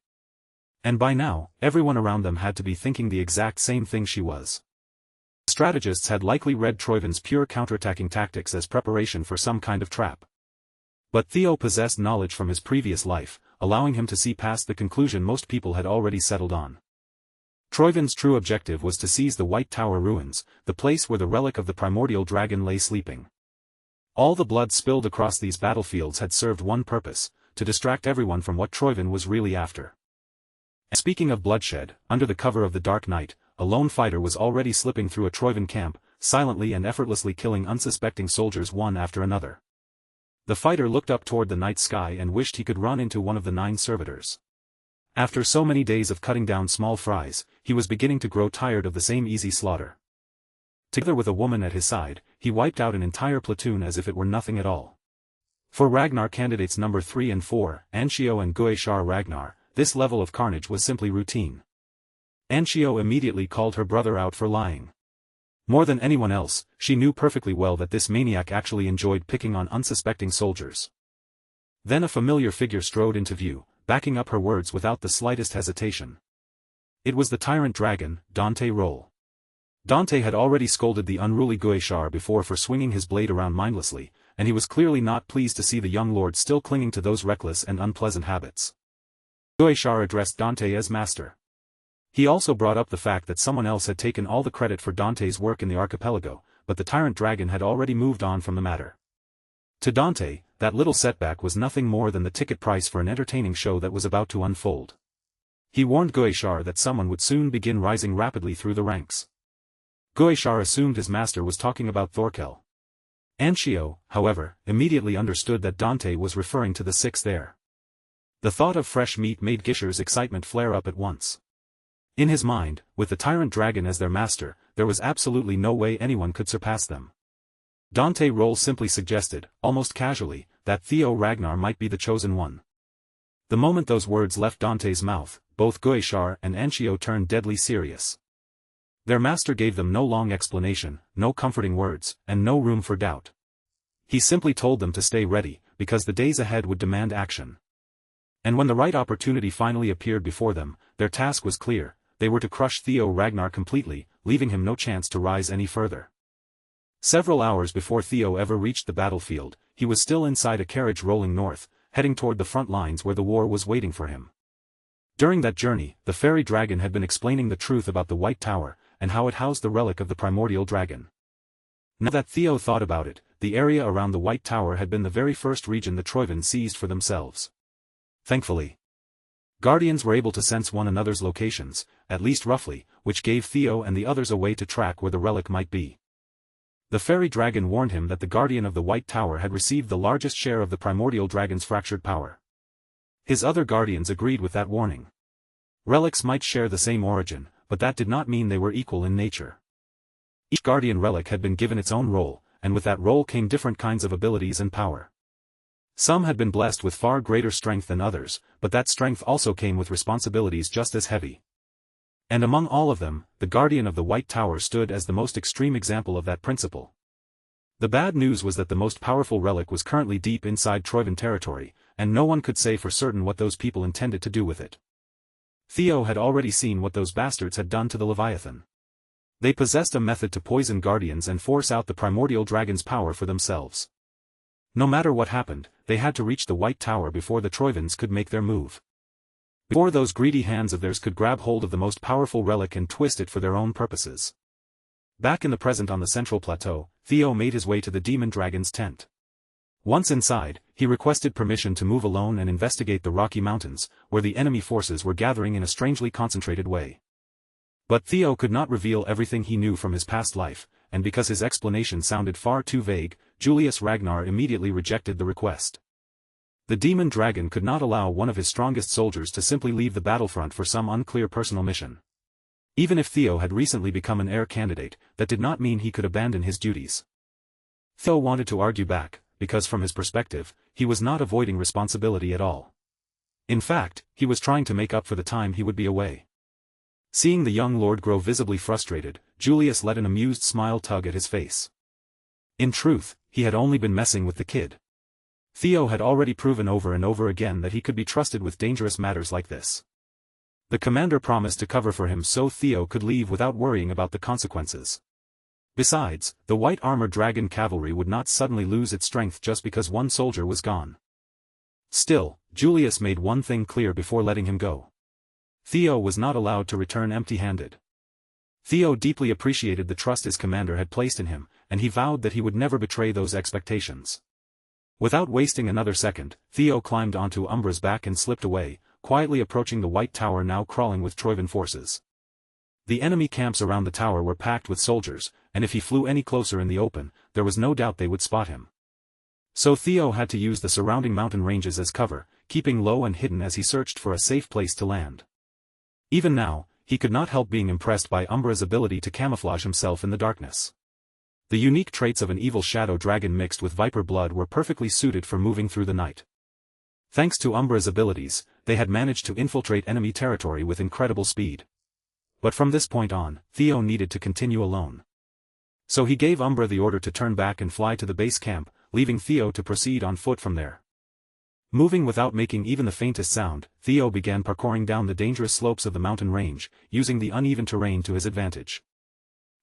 And by now, everyone around them had to be thinking the exact same thing she was. Strategists had likely read Troivan's pure counterattacking tactics as preparation for some kind of trap. But Theo possessed knowledge from his previous life, allowing him to see past the conclusion most people had already settled on. Troivan's true objective was to seize the White Tower ruins, the place where the relic of the primordial dragon lay sleeping. All the blood spilled across these battlefields had served one purpose, to distract everyone from what Troivan was really after. And speaking of bloodshed, under the cover of the dark night, a lone fighter was already slipping through a Troivan camp, silently and effortlessly killing unsuspecting soldiers one after another. The fighter looked up toward the night sky and wished he could run into one of the 9 servitors. After so many days of cutting down small fries, he was beginning to grow tired of the same easy slaughter. Together with a woman at his side, he wiped out an entire platoon as if it were nothing at all. For Ragnar candidates number 3 and 4, Anshio and Gueshar Ragnar, this level of carnage was simply routine. Anchio immediately called her brother out for lying. More than anyone else, she knew perfectly well that this maniac actually enjoyed picking on unsuspecting soldiers. Then a familiar figure strode into view, backing up her words without the slightest hesitation. It was the tyrant dragon, Dante Roll. Dante had already scolded the unruly Gueshar before for swinging his blade around mindlessly, and he was clearly not pleased to see the young lord still clinging to those reckless and unpleasant habits. Gueshar addressed Dante as master. He also brought up the fact that someone else had taken all the credit for Dante's work in the archipelago, but the tyrant dragon had already moved on from the matter. To Dante, that little setback was nothing more than the ticket price for an entertaining show that was about to unfold. He warned Gueshar that someone would soon begin rising rapidly through the ranks. Gueshar assumed his master was talking about Thorkel. Anchio, however, immediately understood that Dante was referring to the sixth heir. The thought of fresh meat made Gisher's excitement flare up at once. In his mind, with the tyrant dragon as their master, there was absolutely no way anyone could surpass them. Dante Roll simply suggested, almost casually, that Theo Ragnar might be the chosen one. The moment those words left Dante's mouth, both Gueshar and Anchio turned deadly serious. Their master gave them no long explanation, no comforting words, and no room for doubt. He simply told them to stay ready, because the days ahead would demand action. And when the right opportunity finally appeared before them, their task was clear: they were to crush Theo Ragnar completely, leaving him no chance to rise any further. Several hours before Theo ever reached the battlefield, he was still inside a carriage rolling north, heading toward the front lines where the war was waiting for him. During that journey, the fairy dragon had been explaining the truth about the White Tower, and how it housed the relic of the primordial dragon. Now that Theo thought about it, the area around the White Tower had been the very first region the Troivans seized for themselves. Thankfully, Guardians were able to sense one another's locations, at least roughly, which gave Theo and the others a way to track where the relic might be. The fairy dragon warned him that the Guardian of the White Tower had received the largest share of the primordial dragon's fractured power. His other Guardians agreed with that warning. Relics might share the same origin, but that did not mean they were equal in nature. Each Guardian relic had been given its own role, and with that role came different kinds of abilities and power. Some had been blessed with far greater strength than others, but that strength also came with responsibilities just as heavy. And among all of them, the Guardian of the White Tower stood as the most extreme example of that principle. The bad news was that the most powerful relic was currently deep inside Troivan territory, and no one could say for certain what those people intended to do with it. Theo had already seen what those bastards had done to the Leviathan. They possessed a method to poison Guardians and force out the primordial dragon's power for themselves. No matter what happened, they had to reach the White Tower before the Troivans could make their move. Before those greedy hands of theirs could grab hold of the most powerful relic and twist it for their own purposes. Back in the present on the central plateau, Theo made his way to the demon dragon's tent. Once inside, he requested permission to move alone and investigate the Rocky Mountains, where the enemy forces were gathering in a strangely concentrated way. But Theo could not reveal everything he knew from his past life, and because his explanation sounded far too vague, Julius Ragnar immediately rejected the request. The demon dragon could not allow one of his strongest soldiers to simply leave the battlefront for some unclear personal mission. Even if Theo had recently become an heir candidate, that did not mean he could abandon his duties. Theo wanted to argue back, because from his perspective, he was not avoiding responsibility at all. In fact, he was trying to make up for the time he would be away. Seeing the young lord grow visibly frustrated, Julius let an amused smile tug at his face. In truth, he had only been messing with the kid. Theo had already proven over and over again that he could be trusted with dangerous matters like this. The commander promised to cover for him so Theo could leave without worrying about the consequences. Besides, the white armor dragon cavalry would not suddenly lose its strength just because one soldier was gone. Still, Julius made one thing clear before letting him go. Theo was not allowed to return empty-handed. Theo deeply appreciated the trust his commander had placed in him, and he vowed that he would never betray those expectations. Without wasting another second, Theo climbed onto Umbra's back and slipped away, quietly approaching the White Tower now crawling with Troivan forces. The enemy camps around the tower were packed with soldiers, and if he flew any closer in the open, there was no doubt they would spot him. So Theo had to use the surrounding mountain ranges as cover, keeping low and hidden as he searched for a safe place to land. Even now, he could not help being impressed by Umbra's ability to camouflage himself in the darkness. The unique traits of an evil shadow dragon mixed with viper blood were perfectly suited for moving through the night. Thanks to Umbra's abilities, they had managed to infiltrate enemy territory with incredible speed. But from this point on, Theo needed to continue alone. So he gave Umbra the order to turn back and fly to the base camp, leaving Theo to proceed on foot from there. Moving without making even the faintest sound, Theo began parkouring down the dangerous slopes of the mountain range, using the uneven terrain to his advantage.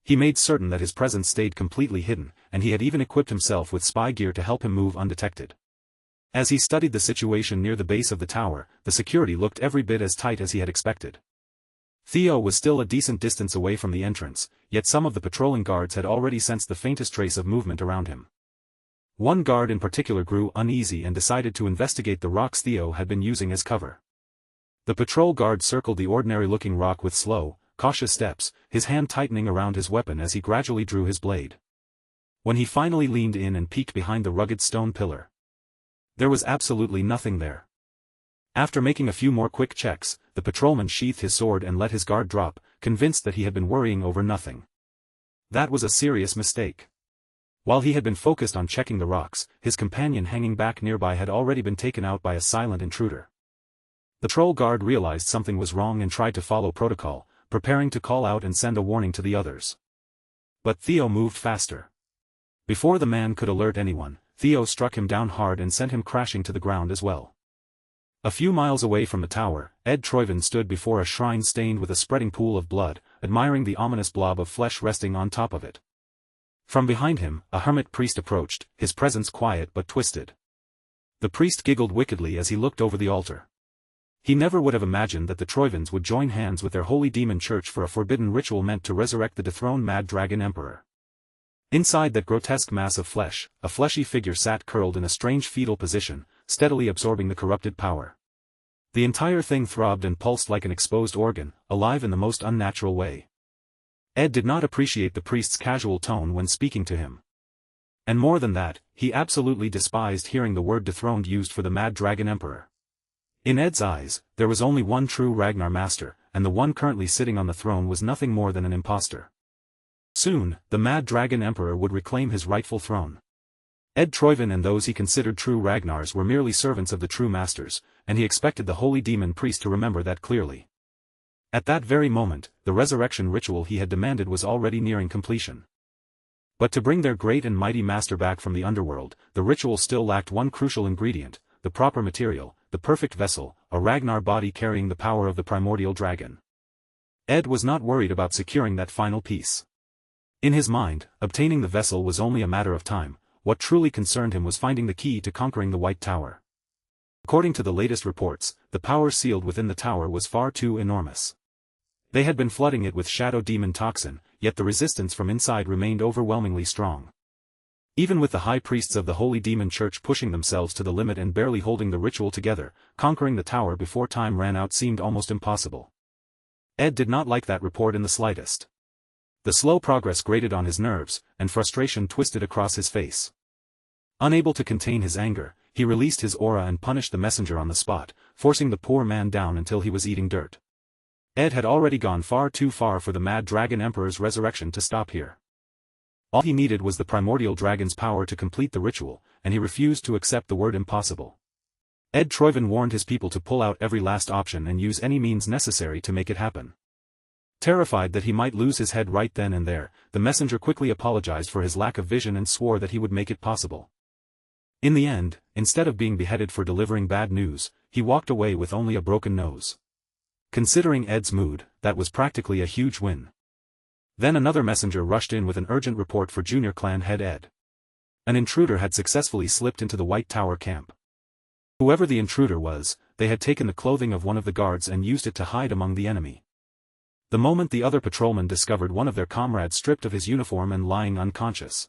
He made certain that his presence stayed completely hidden, and he had even equipped himself with spy gear to help him move undetected. As he studied the situation near the base of the tower, the security looked every bit as tight as he had expected. Theo was still a decent distance away from the entrance, yet some of the patrolling guards had already sensed the faintest trace of movement around him. One guard in particular grew uneasy and decided to investigate the rocks Theo had been using as cover. The patrol guard circled the ordinary-looking rock with slow, cautious steps, his hand tightening around his weapon as he gradually drew his blade. When he finally leaned in and peeked behind the rugged stone pillar, there was absolutely nothing there. After making a few more quick checks, the patrolman sheathed his sword and let his guard drop, convinced that he had been worrying over nothing. That was a serious mistake. While he had been focused on checking the rocks, his companion hanging back nearby had already been taken out by a silent intruder. The patrol guard realized something was wrong and tried to follow protocol, preparing to call out and send a warning to the others. But Theo moved faster. Before the man could alert anyone, Theo struck him down hard and sent him crashing to the ground as well. A few miles away from the tower, Ed Troyven stood before a shrine stained with a spreading pool of blood, admiring the ominous blob of flesh resting on top of it. From behind him, a hermit priest approached, his presence quiet but twisted. The priest giggled wickedly as he looked over the altar. He never would have imagined that the Troyvens would join hands with their holy demon church for a forbidden ritual meant to resurrect the dethroned Mad Dragon Emperor. Inside that grotesque mass of flesh, a fleshy figure sat curled in a strange fetal position, steadily absorbing the corrupted power. The entire thing throbbed and pulsed like an exposed organ, alive in the most unnatural way. Ed did not appreciate the priest's casual tone when speaking to him. And more than that, he absolutely despised hearing the word dethroned used for the Mad Dragon Emperor. In Ed's eyes, there was only one true Ragnar Master, and the one currently sitting on the throne was nothing more than an impostor. Soon, the Mad Dragon Emperor would reclaim his rightful throne. Ed Troyven and those he considered true Ragnars were merely servants of the true masters, and he expected the holy demon priest to remember that clearly. At that very moment, the resurrection ritual he had demanded was already nearing completion. But to bring their great and mighty master back from the underworld, the ritual still lacked one crucial ingredient, the proper material, the perfect vessel, a Ragnar body carrying the power of the primordial dragon. Ed was not worried about securing that final piece. In his mind, obtaining the vessel was only a matter of time. What truly concerned him was finding the key to conquering the White Tower. According to the latest reports, the power sealed within the tower was far too enormous. They had been flooding it with shadow demon toxin, yet the resistance from inside remained overwhelmingly strong. Even with the high priests of the Holy Demon Church pushing themselves to the limit and barely holding the ritual together, conquering the tower before time ran out seemed almost impossible. Ed did not like that report in the slightest. The slow progress grated on his nerves, and frustration twisted across his face. Unable to contain his anger, he released his aura and punished the messenger on the spot, forcing the poor man down until he was eating dirt. Ed had already gone far too far for the Mad Dragon Emperor's resurrection to stop here. All he needed was the primordial dragon's power to complete the ritual, and he refused to accept the word impossible. Ed Troyven warned his people to pull out every last option and use any means necessary to make it happen. Terrified that he might lose his head right then and there, the messenger quickly apologized for his lack of vision and swore that he would make it possible. In the end, instead of being beheaded for delivering bad news, he walked away with only a broken nose. Considering Ed's mood, that was practically a huge win. Then another messenger rushed in with an urgent report for Junior Clan head Ed. An intruder had successfully slipped into the White Tower camp. Whoever the intruder was, they had taken the clothing of one of the guards and used it to hide among the enemy. The moment the other patrolmen discovered one of their comrades stripped of his uniform and lying unconscious,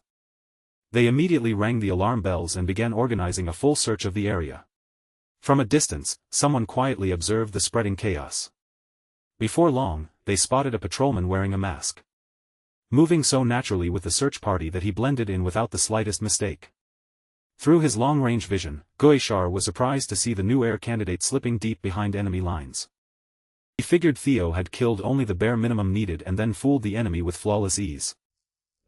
they immediately rang the alarm bells and began organizing a full search of the area. From a distance, someone quietly observed the spreading chaos. Before long, they spotted a patrolman wearing a mask, moving so naturally with the search party that he blended in without the slightest mistake. Through his long-range vision, Goeshar was surprised to see the new heir candidate slipping deep behind enemy lines. He figured Theo had killed only the bare minimum needed and then fooled the enemy with flawless ease.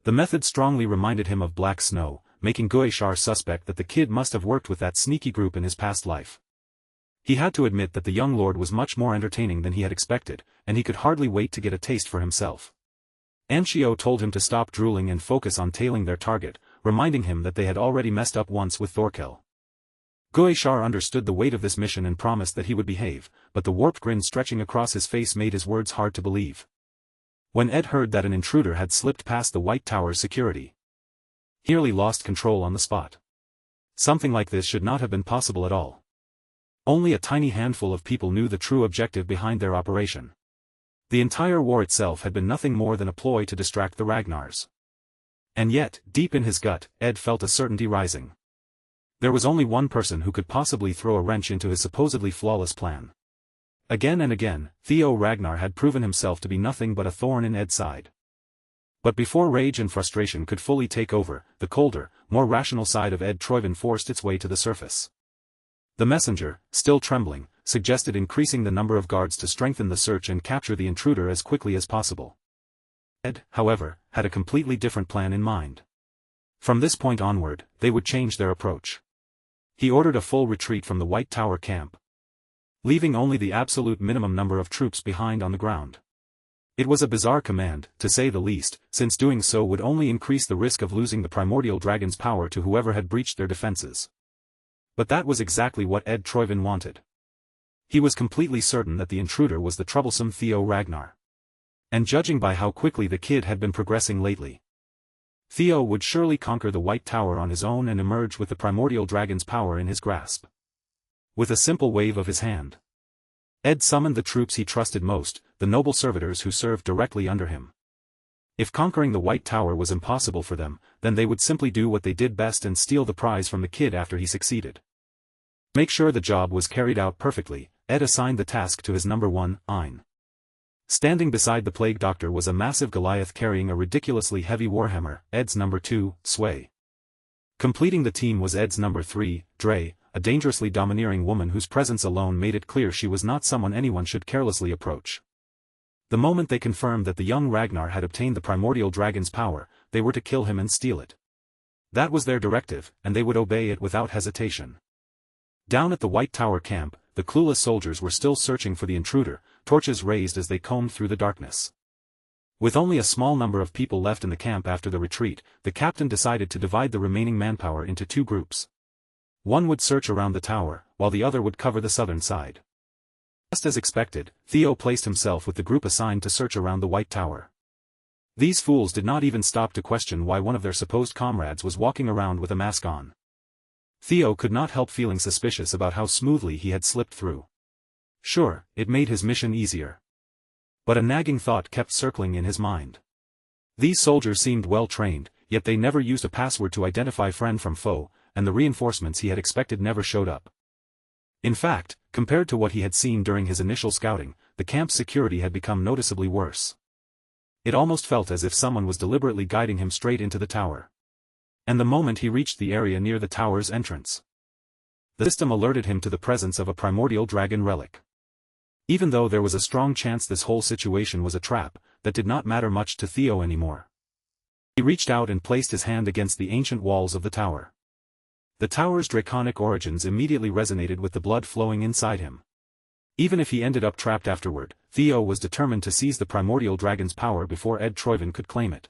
The method strongly reminded him of Black Snow, making Goeshar suspect that the kid must have worked with that sneaky group in his past life. He had to admit that the young lord was much more entertaining than he had expected, and he could hardly wait to get a taste for himself. Anshio told him to stop drooling and focus on tailing their target, reminding him that they had already messed up once with Thorkel. Guishar understood the weight of this mission and promised that he would behave, but the warped grin stretching across his face made his words hard to believe. When Ed heard that an intruder had slipped past the White Tower's security, he nearly lost control on the spot. Something like this should not have been possible at all. Only a tiny handful of people knew the true objective behind their operation. The entire war itself had been nothing more than a ploy to distract the Ragnars. And yet, deep in his gut, Ed felt a certainty rising. There was only one person who could possibly throw a wrench into his supposedly flawless plan. Again and again, Theo Ragnar had proven himself to be nothing but a thorn in Ed's side. But before rage and frustration could fully take over, the colder, more rational side of Ed Troyven forced its way to the surface. The messenger, still trembling, suggested increasing the number of guards to strengthen the search and capture the intruder as quickly as possible. Ed, however, had a completely different plan in mind. From this point onward, they would change their approach. He ordered a full retreat from the White Tower camp, leaving only the absolute minimum number of troops behind on the ground. It was a bizarre command, to say the least, since doing so would only increase the risk of losing the primordial dragon's power to whoever had breached their defenses. But that was exactly what Ed Troyven wanted. He was completely certain that the intruder was the troublesome Theo Ragnar. And judging by how quickly the kid had been progressing lately, Theo would surely conquer the White Tower on his own and emerge with the primordial dragon's power in his grasp. With a simple wave of his hand, Ed summoned the troops he trusted most, the noble servitors who served directly under him. If conquering the White Tower was impossible for them, then they would simply do what they did best and steal the prize from the kid after he succeeded. To make sure the job was carried out perfectly, Ed assigned the task to his number one, Ein. Standing beside the plague doctor was a massive Goliath carrying a ridiculously heavy warhammer, Ed's number 2, Sway. Completing the team was Ed's number 3, Dre, a dangerously domineering woman whose presence alone made it clear she was not someone anyone should carelessly approach. The moment they confirmed that the young Ragnar had obtained the primordial dragon's power, they were to kill him and steal it. That was their directive, and they would obey it without hesitation. Down at the White Tower camp, the clueless soldiers were still searching for the intruder, torches raised as they combed through the darkness. With only a small number of people left in the camp after the retreat, the captain decided to divide the remaining manpower into two groups. One would search around the tower, while the other would cover the southern side. Just as expected, Theo placed himself with the group assigned to search around the White Tower. These fools did not even stop to question why one of their supposed comrades was walking around with a mask on. Theo could not help feeling suspicious about how smoothly he had slipped through. Sure, it made his mission easier. But a nagging thought kept circling in his mind. These soldiers seemed well trained, yet they never used a password to identify friend from foe, and the reinforcements he had expected never showed up. In fact, compared to what he had seen during his initial scouting, the camp's security had become noticeably worse. It almost felt as if someone was deliberately guiding him straight into the tower. And the moment he reached the area near the tower's entrance, the system alerted him to the presence of a primordial dragon relic. Even though there was a strong chance this whole situation was a trap, that did not matter much to Theo anymore. He reached out and placed his hand against the ancient walls of the tower. The tower's draconic origins immediately resonated with the blood flowing inside him. Even if he ended up trapped afterward, Theo was determined to seize the primordial dragon's power before Ed Troyven could claim it.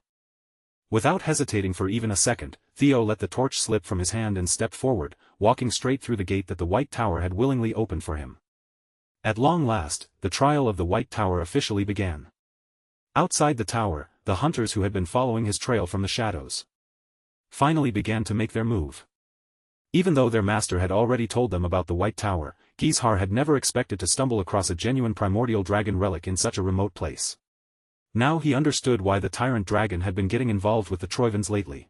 Without hesitating for even a second, Theo let the torch slip from his hand and stepped forward, walking straight through the gate that the White Tower had willingly opened for him. At long last, the trial of the White Tower officially began. Outside the tower, the hunters who had been following his trail from the shadows finally began to make their move. Even though their master had already told them about the White Tower, Heir had never expected to stumble across a genuine primordial dragon relic in such a remote place. Now he understood why the tyrant dragon had been getting involved with the Troyvens lately.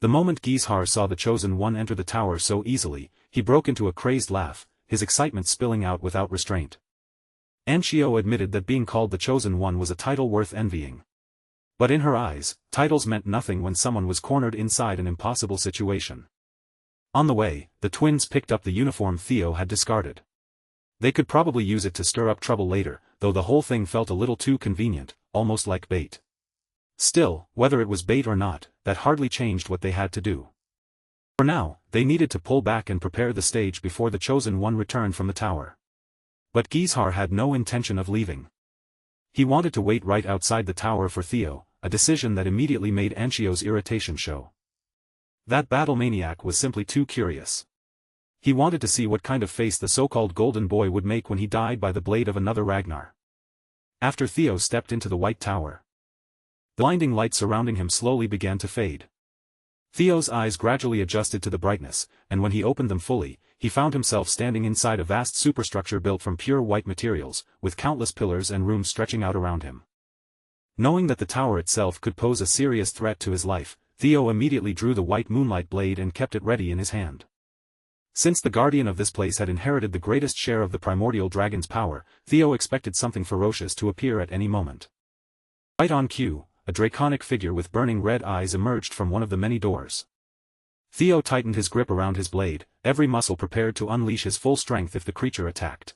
The moment Heir saw the Chosen One enter the tower so easily, he broke into a crazed laugh, his excitement spilling out without restraint. Anshio admitted that being called the Chosen One was a title worth envying. But in her eyes, titles meant nothing when someone was cornered inside an impossible situation. On the way, the twins picked up the uniform Theo had discarded. They could probably use it to stir up trouble later, though the whole thing felt a little too convenient, almost like bait. Still, whether it was bait or not, that hardly changed what they had to do. For now, they needed to pull back and prepare the stage before the Chosen One returned from the tower. But Gizhar had no intention of leaving. He wanted to wait right outside the tower for Theo, a decision that immediately made Anshio's irritation show. That battle maniac was simply too curious. He wanted to see what kind of face the so-called Golden Boy would make when he died by the blade of another Ragnar. After Theo stepped into the White Tower, the blinding light surrounding him slowly began to fade. Theo's eyes gradually adjusted to the brightness, and when he opened them fully, he found himself standing inside a vast superstructure built from pure white materials, with countless pillars and rooms stretching out around him. Knowing that the tower itself could pose a serious threat to his life, Theo immediately drew the white moonlight blade and kept it ready in his hand. Since the guardian of this place had inherited the greatest share of the primordial dragon's power, Theo expected something ferocious to appear at any moment. Right on cue, a draconic figure with burning red eyes emerged from one of the many doors. Theo tightened his grip around his blade, every muscle prepared to unleash his full strength if the creature attacked.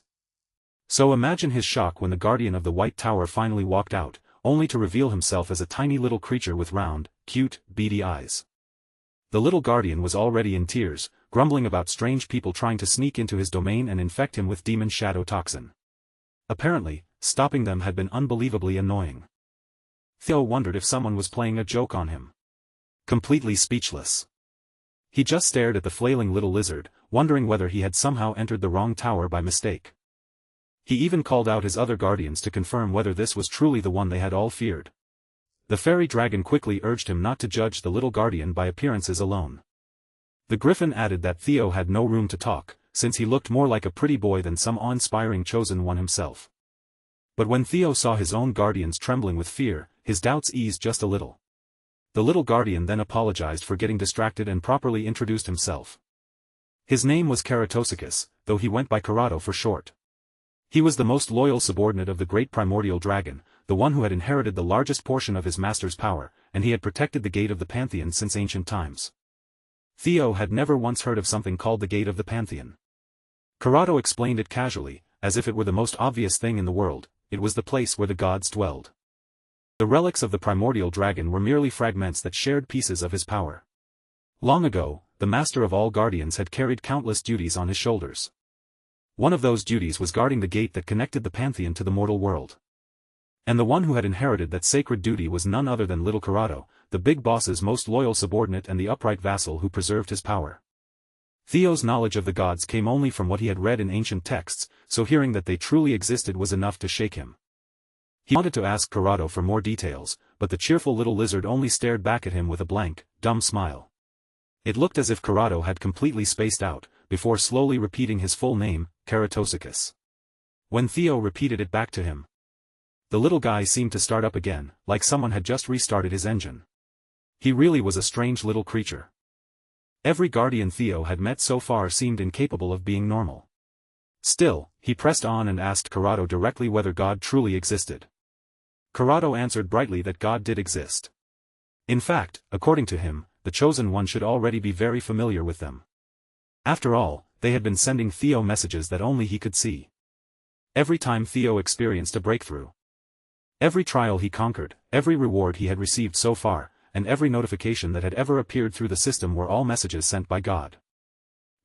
So imagine his shock when the guardian of the White Tower finally walked out, only to reveal himself as a tiny little creature with round, cute, beady eyes. The little guardian was already in tears, grumbling about strange people trying to sneak into his domain and infect him with demon shadow toxin. Apparently, stopping them had been unbelievably annoying. Theo wondered if someone was playing a joke on him. Completely speechless. He just stared at the flailing little lizard, wondering whether he had somehow entered the wrong tower by mistake. He even called out his other guardians to confirm whether this was truly the one they had all feared. The fairy dragon quickly urged him not to judge the little guardian by appearances alone. The griffin added that Theo had no room to talk, since he looked more like a pretty boy than some awe-inspiring chosen one himself. But when Theo saw his own guardians trembling with fear, his doubts eased just a little. The little guardian then apologized for getting distracted and properly introduced himself. His name was Karatosicus, though he went by Karato for short. He was the most loyal subordinate of the great primordial dragon, the one who had inherited the largest portion of his master's power, and he had protected the Gate of the Pantheon since ancient times. Theo had never once heard of something called the Gate of the Pantheon. Karato explained it casually, as if it were the most obvious thing in the world. It was the place where the gods dwelled. The relics of the primordial dragon were merely fragments that shared pieces of his power. Long ago, the master of all guardians had carried countless duties on his shoulders. One of those duties was guarding the gate that connected the Pantheon to the mortal world. And the one who had inherited that sacred duty was none other than little Karato, the big boss's most loyal subordinate and the upright vassal who preserved his power. Theo's knowledge of the gods came only from what he had read in ancient texts, so hearing that they truly existed was enough to shake him. He wanted to ask Karato for more details, but the cheerful little lizard only stared back at him with a blank, dumb smile. It looked as if Karato had completely spaced out, before slowly repeating his full name, Karatosicus. When Theo repeated it back to him, the little guy seemed to start up again, like someone had just restarted his engine. He really was a strange little creature. Every guardian Theo had met so far seemed incapable of being normal. Still, he pressed on and asked Karato directly whether God truly existed. Karato answered brightly that God did exist. In fact, according to him, the Chosen One should already be very familiar with them. After all, they had been sending Theo messages that only he could see. Every time Theo experienced a breakthrough, every trial he conquered, every reward he had received so far, and every notification that had ever appeared through the system were all messages sent by God.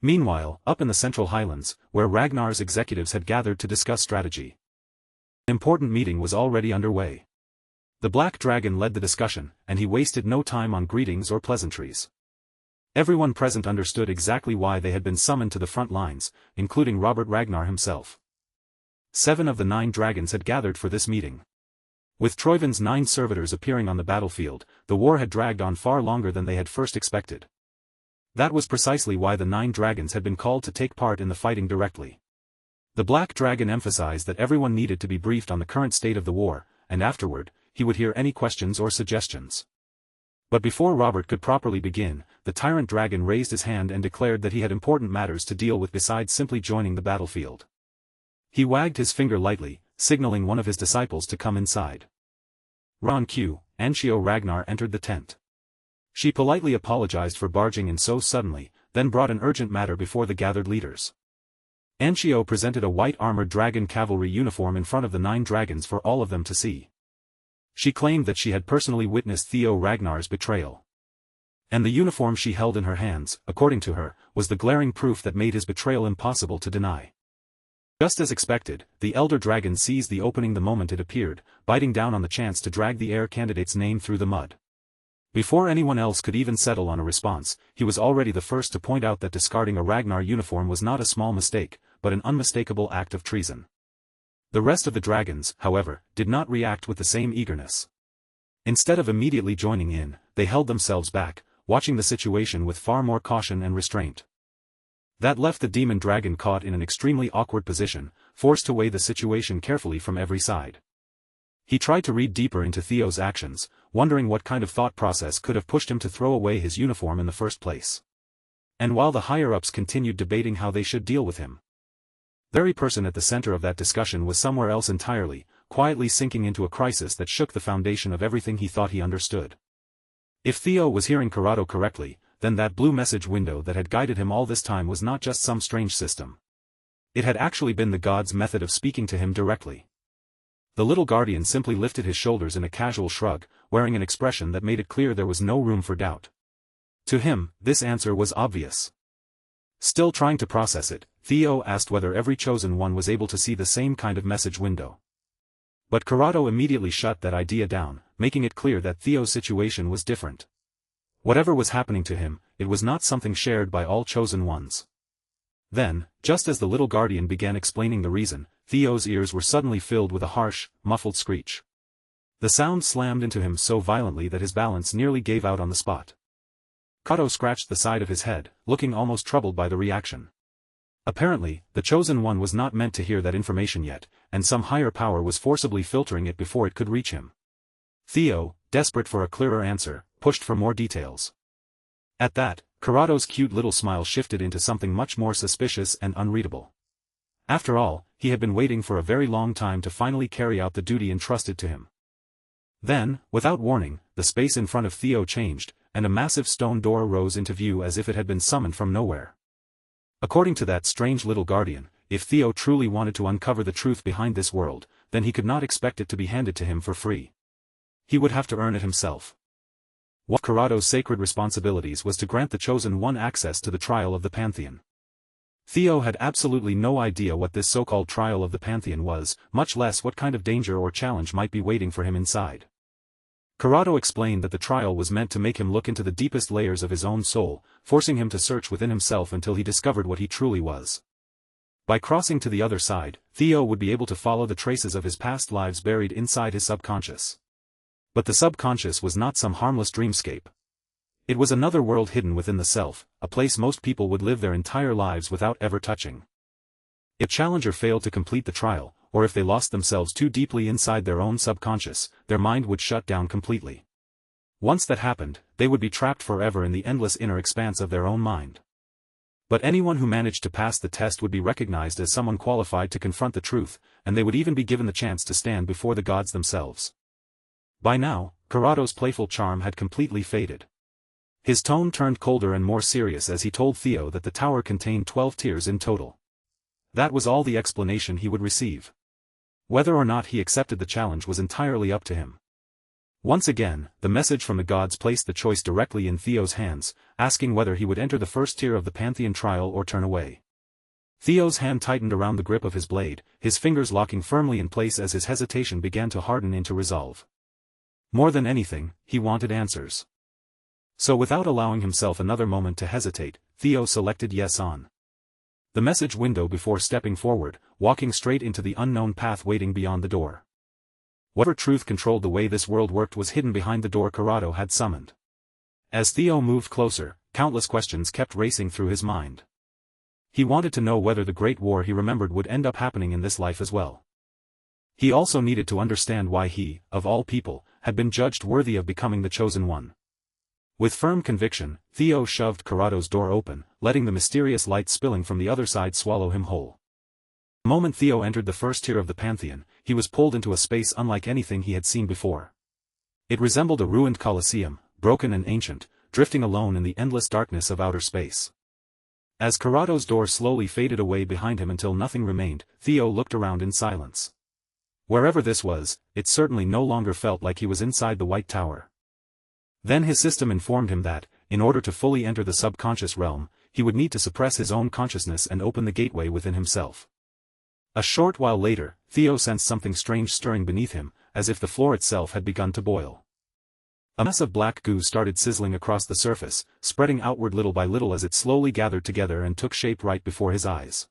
Meanwhile, up in the Central Highlands, where Ragnar's executives had gathered to discuss strategy, an important meeting was already underway. The Black Dragon led the discussion, and he wasted no time on greetings or pleasantries. Everyone present understood exactly why they had been summoned to the front lines, including Robert Ragnar himself. 7 of the 9 dragons had gathered for this meeting. With Troivin's 9 servitors appearing on the battlefield, the war had dragged on far longer than they had first expected. That was precisely why the 9 dragons had been called to take part in the fighting directly. The Black Dragon emphasized that everyone needed to be briefed on the current state of the war, and afterward, he would hear any questions or suggestions. But before Robert could properly begin, the Tyrant Dragon raised his hand and declared that he had important matters to deal with besides simply joining the battlefield. He wagged his finger lightly, signaling one of his disciples to come inside. On cue, Anshio Ragnar entered the tent. She politely apologized for barging in so suddenly, then brought an urgent matter before the gathered leaders. Anshio presented a white-armored dragon cavalry uniform in front of the 9 dragons for all of them to see. She claimed that she had personally witnessed Theo Ragnar's betrayal. And the uniform she held in her hands, according to her, was the glaring proof that made his betrayal impossible to deny. Just as expected, the elder dragon seized the opening the moment it appeared, biting down on the chance to drag the heir candidate's name through the mud. Before anyone else could even settle on a response, he was already the first to point out that discarding a Ragnar uniform was not a small mistake, but an unmistakable act of treason. The rest of the dragons, however, did not react with the same eagerness. Instead of immediately joining in, they held themselves back, watching the situation with far more caution and restraint. That left the demon dragon caught in an extremely awkward position, forced to weigh the situation carefully from every side. He tried to read deeper into Theo's actions, wondering what kind of thought process could have pushed him to throw away his uniform in the first place. And while the higher-ups continued debating how they should deal with him, the very person at the center of that discussion was somewhere else entirely, quietly sinking into a crisis that shook the foundation of everything he thought he understood. If Theo was hearing Corrado correctly, then that blue message window that had guided him all this time was not just some strange system. It had actually been the god's method of speaking to him directly. The little guardian simply lifted his shoulders in a casual shrug, wearing an expression that made it clear there was no room for doubt. To him, this answer was obvious. Still trying to process it, Theo asked whether every chosen one was able to see the same kind of message window. But Corrado immediately shut that idea down, making it clear that Theo's situation was different. Whatever was happening to him, it was not something shared by all chosen ones. Then, just as the little guardian began explaining the reason, Theo's ears were suddenly filled with a harsh, muffled screech. The sound slammed into him so violently that his balance nearly gave out on the spot. Corrado scratched the side of his head, looking almost troubled by the reaction. Apparently, the chosen one was not meant to hear that information yet, and some higher power was forcibly filtering it before it could reach him. Theo, desperate for a clearer answer, pushed for more details. At that, Corrado's cute little smile shifted into something much more suspicious and unreadable. After all, he had been waiting for a very long time to finally carry out the duty entrusted to him. Then, without warning, the space in front of Theo changed, and a massive stone door rose into view as if it had been summoned from nowhere. According to that strange little guardian, if Theo truly wanted to uncover the truth behind this world, then he could not expect it to be handed to him for free. He would have to earn it himself. One of Corrado's sacred responsibilities was to grant the chosen one access to the trial of the Pantheon. Theo had absolutely no idea what this so-called trial of the Pantheon was, much less what kind of danger or challenge might be waiting for him inside. Corrado explained that the trial was meant to make him look into the deepest layers of his own soul, forcing him to search within himself until he discovered what he truly was. By crossing to the other side, Theo would be able to follow the traces of his past lives buried inside his subconscious. But the subconscious was not some harmless dreamscape. It was another world hidden within the self, a place most people would live their entire lives without ever touching. If a challenger failed to complete the trial, or if they lost themselves too deeply inside their own subconscious, their mind would shut down completely. Once that happened, they would be trapped forever in the endless inner expanse of their own mind. But anyone who managed to pass the test would be recognized as someone qualified to confront the truth, and they would even be given the chance to stand before the gods themselves. By now, Corrado's playful charm had completely faded. His tone turned colder and more serious as he told Theo that the tower contained 12 tiers in total. That was all the explanation he would receive. Whether or not he accepted the challenge was entirely up to him. Once again, the message from the gods placed the choice directly in Theo's hands, asking whether he would enter the first tier of the Pantheon trial or turn away. Theo's hand tightened around the grip of his blade, his fingers locking firmly in place as his hesitation began to harden into resolve. More than anything, he wanted answers. So without allowing himself another moment to hesitate, Theo selected yes on the message window before stepping forward, walking straight into the unknown path waiting beyond the door. Whatever truth controlled the way this world worked was hidden behind the door Corrado had summoned. As Theo moved closer, countless questions kept racing through his mind. He wanted to know whether the Great War he remembered would end up happening in this life as well. He also needed to understand why he, of all people, had been judged worthy of becoming the chosen one. With firm conviction, Theo shoved Corrado's door open, letting the mysterious light spilling from the other side swallow him whole. The moment Theo entered the first tier of the Pantheon, he was pulled into a space unlike anything he had seen before. It resembled a ruined Colosseum, broken and ancient, drifting alone in the endless darkness of outer space. As Corrado's door slowly faded away behind him until nothing remained, Theo looked around in silence. Wherever this was, it certainly no longer felt like he was inside the White Tower. Then his system informed him that, in order to fully enter the subconscious realm, he would need to suppress his own consciousness and open the gateway within himself. A short while later, Theo sensed something strange stirring beneath him, as if the floor itself had begun to boil. A mass of black goo started sizzling across the surface, spreading outward little by little as it slowly gathered together and took shape right before his eyes.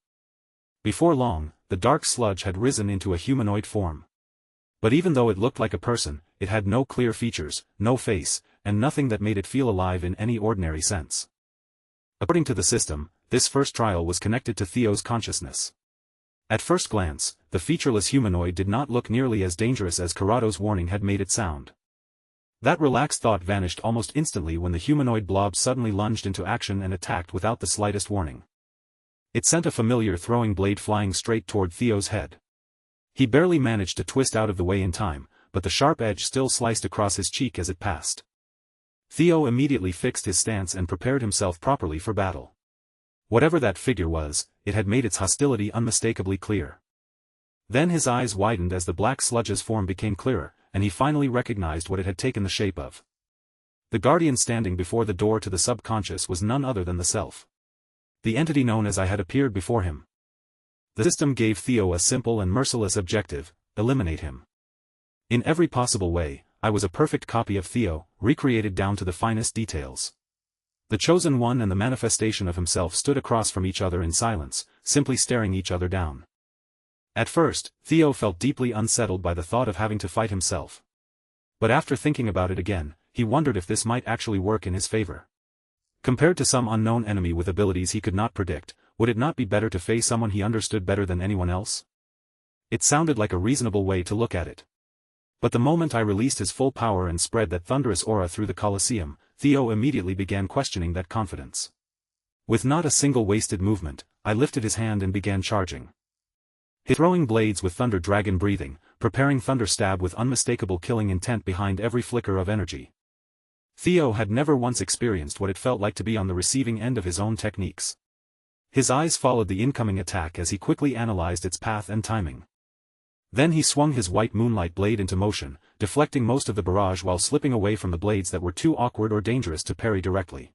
Before long, the dark sludge had risen into a humanoid form. But even though it looked like a person, it had no clear features, no face, and nothing that made it feel alive in any ordinary sense. According to the system, this first trial was connected to Theo's consciousness. At first glance, the featureless humanoid did not look nearly as dangerous as Carado's warning had made it sound. That relaxed thought vanished almost instantly when the humanoid blob suddenly lunged into action and attacked without the slightest warning. It sent a familiar throwing blade flying straight toward Theo's head. He barely managed to twist out of the way in time, but the sharp edge still sliced across his cheek as it passed. Theo immediately fixed his stance and prepared himself properly for battle. Whatever that figure was, it had made its hostility unmistakably clear. Then his eyes widened as the black sludge's form became clearer, and he finally recognized what it had taken the shape of. The guardian standing before the door to the subconscious was none other than the self. The entity known as I had appeared before him. The system gave Theo a simple and merciless objective: eliminate him. In every possible way, I was a perfect copy of Theo, recreated down to the finest details. The chosen one and the manifestation of himself stood across from each other in silence, simply staring each other down. At first, Theo felt deeply unsettled by the thought of having to fight himself. But after thinking about it again, he wondered if this might actually work in his favor. Compared to some unknown enemy with abilities he could not predict, would it not be better to face someone he understood better than anyone else? It sounded like a reasonable way to look at it. But the moment I released his full power and spread that thunderous aura through the Colosseum, Theo immediately began questioning that confidence. With not a single wasted movement, I lifted his hand and began charging. His throwing blades with thunder dragon breathing, preparing thunder stab with unmistakable killing intent behind every flicker of energy. Theo had never once experienced what it felt like to be on the receiving end of his own techniques. His eyes followed the incoming attack as he quickly analyzed its path and timing. Then he swung his white moonlight blade into motion, deflecting most of the barrage while slipping away from the blades that were too awkward or dangerous to parry directly.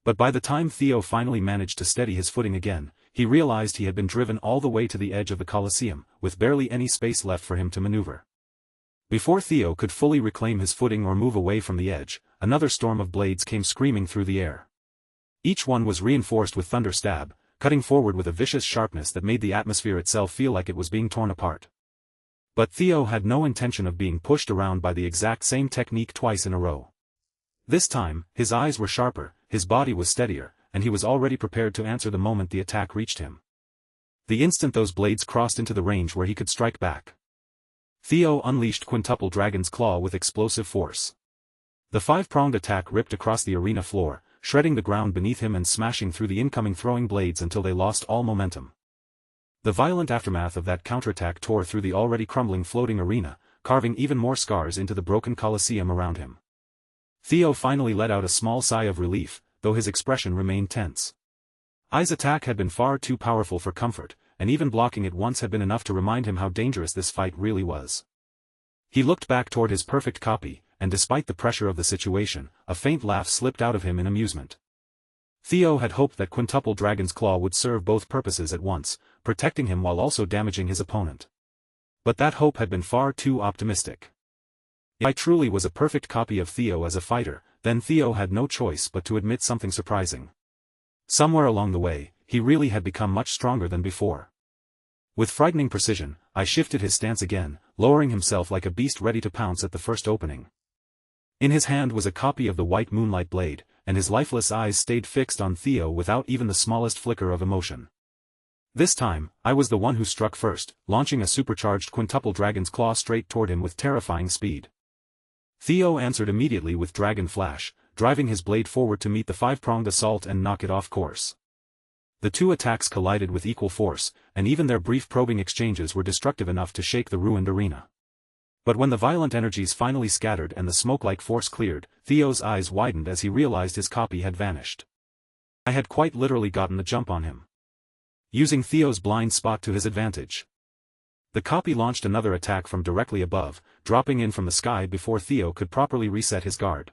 But by the time Theo finally managed to steady his footing again, he realized he had been driven all the way to the edge of the Colosseum, with barely any space left for him to maneuver. Before Theo could fully reclaim his footing or move away from the edge, another storm of blades came screaming through the air. Each one was reinforced with thunder stab, cutting forward with a vicious sharpness that made the atmosphere itself feel like it was being torn apart. But Theo had no intention of being pushed around by the exact same technique twice in a row. This time, his eyes were sharper, his body was steadier, and he was already prepared to answer the moment the attack reached him. The instant those blades crossed into the range where he could strike back, Theo unleashed Quintuple Dragon's Claw with explosive force. The five-pronged attack ripped across the arena floor, shredding the ground beneath him and smashing through the incoming throwing blades until they lost all momentum. The violent aftermath of that counterattack tore through the already crumbling floating arena, carving even more scars into the broken Colosseum around him. Theo finally let out a small sigh of relief, though his expression remained tense. Ai's attack had been far too powerful for comfort, and even blocking it once had been enough to remind him how dangerous this fight really was. He looked back toward his perfect copy, and despite the pressure of the situation, a faint laugh slipped out of him in amusement. Theo had hoped that Quintuple Dragon's Claw would serve both purposes at once, protecting him while also damaging his opponent. But that hope had been far too optimistic. If I truly was a perfect copy of Theo as a fighter, then Theo had no choice but to admit something surprising. Somewhere along the way, he really had become much stronger than before. With frightening precision, I shifted his stance again, lowering himself like a beast ready to pounce at the first opening. In his hand was a copy of the white moonlight blade, and his lifeless eyes stayed fixed on Theo without even the smallest flicker of emotion. This time, I was the one who struck first, launching a supercharged Quintuple Dragon's Claw straight toward him with terrifying speed. Theo answered immediately with Dragon Flash, driving his blade forward to meet the five-pronged assault and knock it off course. The two attacks collided with equal force, and even their brief probing exchanges were destructive enough to shake the ruined arena. But when the violent energies finally scattered and the smoke-like force cleared, Theo's eyes widened as he realized his copy had vanished. I had quite literally gotten the jump on him. Using Theo's blind spot to his advantage, the copy launched another attack from directly above, dropping in from the sky before Theo could properly reset his guard.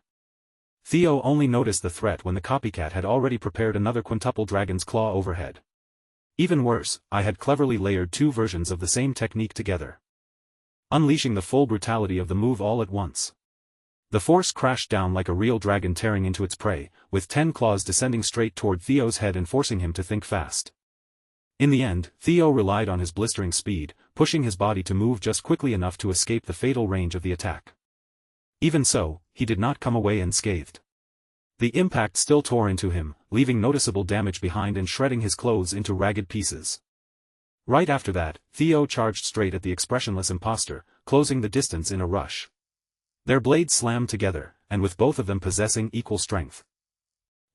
Theo only noticed the threat when the copycat had already prepared another quintuple dragon's claw overhead. Even worse, I had cleverly layered two versions of the same technique together, unleashing the full brutality of the move all at once. The force crashed down like a real dragon tearing into its prey, with 10 claws descending straight toward Theo's head and forcing him to think fast. In the end, Theo relied on his blistering speed, pushing his body to move just quickly enough to escape the fatal range of the attack. Even so, he did not come away unscathed. The impact still tore into him, leaving noticeable damage behind and shredding his clothes into ragged pieces. Right after that, Theo charged straight at the expressionless imposter, closing the distance in a rush. Their blades slammed together, and with both of them possessing equal strength,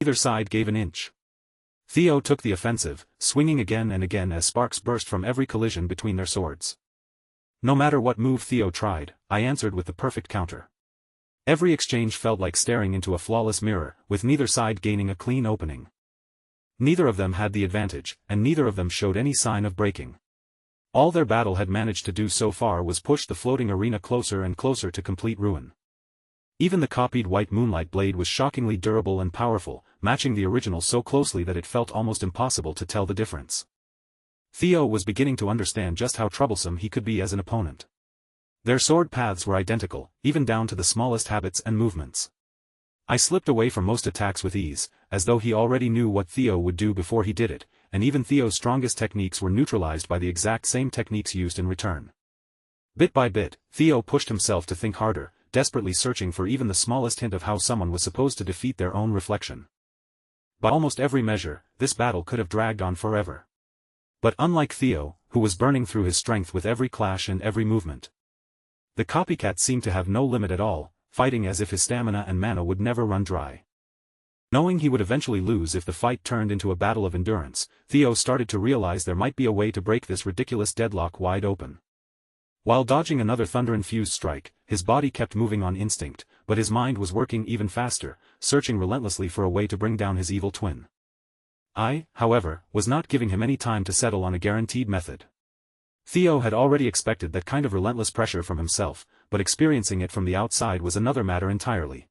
neither side gave an inch. Theo took the offensive, swinging again and again as sparks burst from every collision between their swords. No matter what move Theo tried, I answered with the perfect counter. Every exchange felt like staring into a flawless mirror, with neither side gaining a clean opening. Neither of them had the advantage, and neither of them showed any sign of breaking. All their battle had managed to do so far was push the floating arena closer and closer to complete ruin. Even the copied white moonlight blade was shockingly durable and powerful, matching the original so closely that it felt almost impossible to tell the difference. Theo was beginning to understand just how troublesome he could be as an opponent. Their sword paths were identical, even down to the smallest habits and movements. I slipped away from most attacks with ease, as though he already knew what Theo would do before he did it, and even Theo's strongest techniques were neutralized by the exact same techniques used in return. Bit by bit, Theo pushed himself to think harder, desperately searching for even the smallest hint of how someone was supposed to defeat their own reflection. By almost every measure, this battle could have dragged on forever. But unlike Theo, who was burning through his strength with every clash and every movement, the copycat seemed to have no limit at all, fighting as if his stamina and mana would never run dry. Knowing he would eventually lose if the fight turned into a battle of endurance, Theo started to realize there might be a way to break this ridiculous deadlock wide open. While dodging another thunder-infused strike, his body kept moving on instinct, but his mind was working even faster, searching relentlessly for a way to bring down his evil twin. I, however, was not giving him any time to settle on a guaranteed method. Theo had already expected that kind of relentless pressure from himself, but experiencing it from the outside was another matter entirely.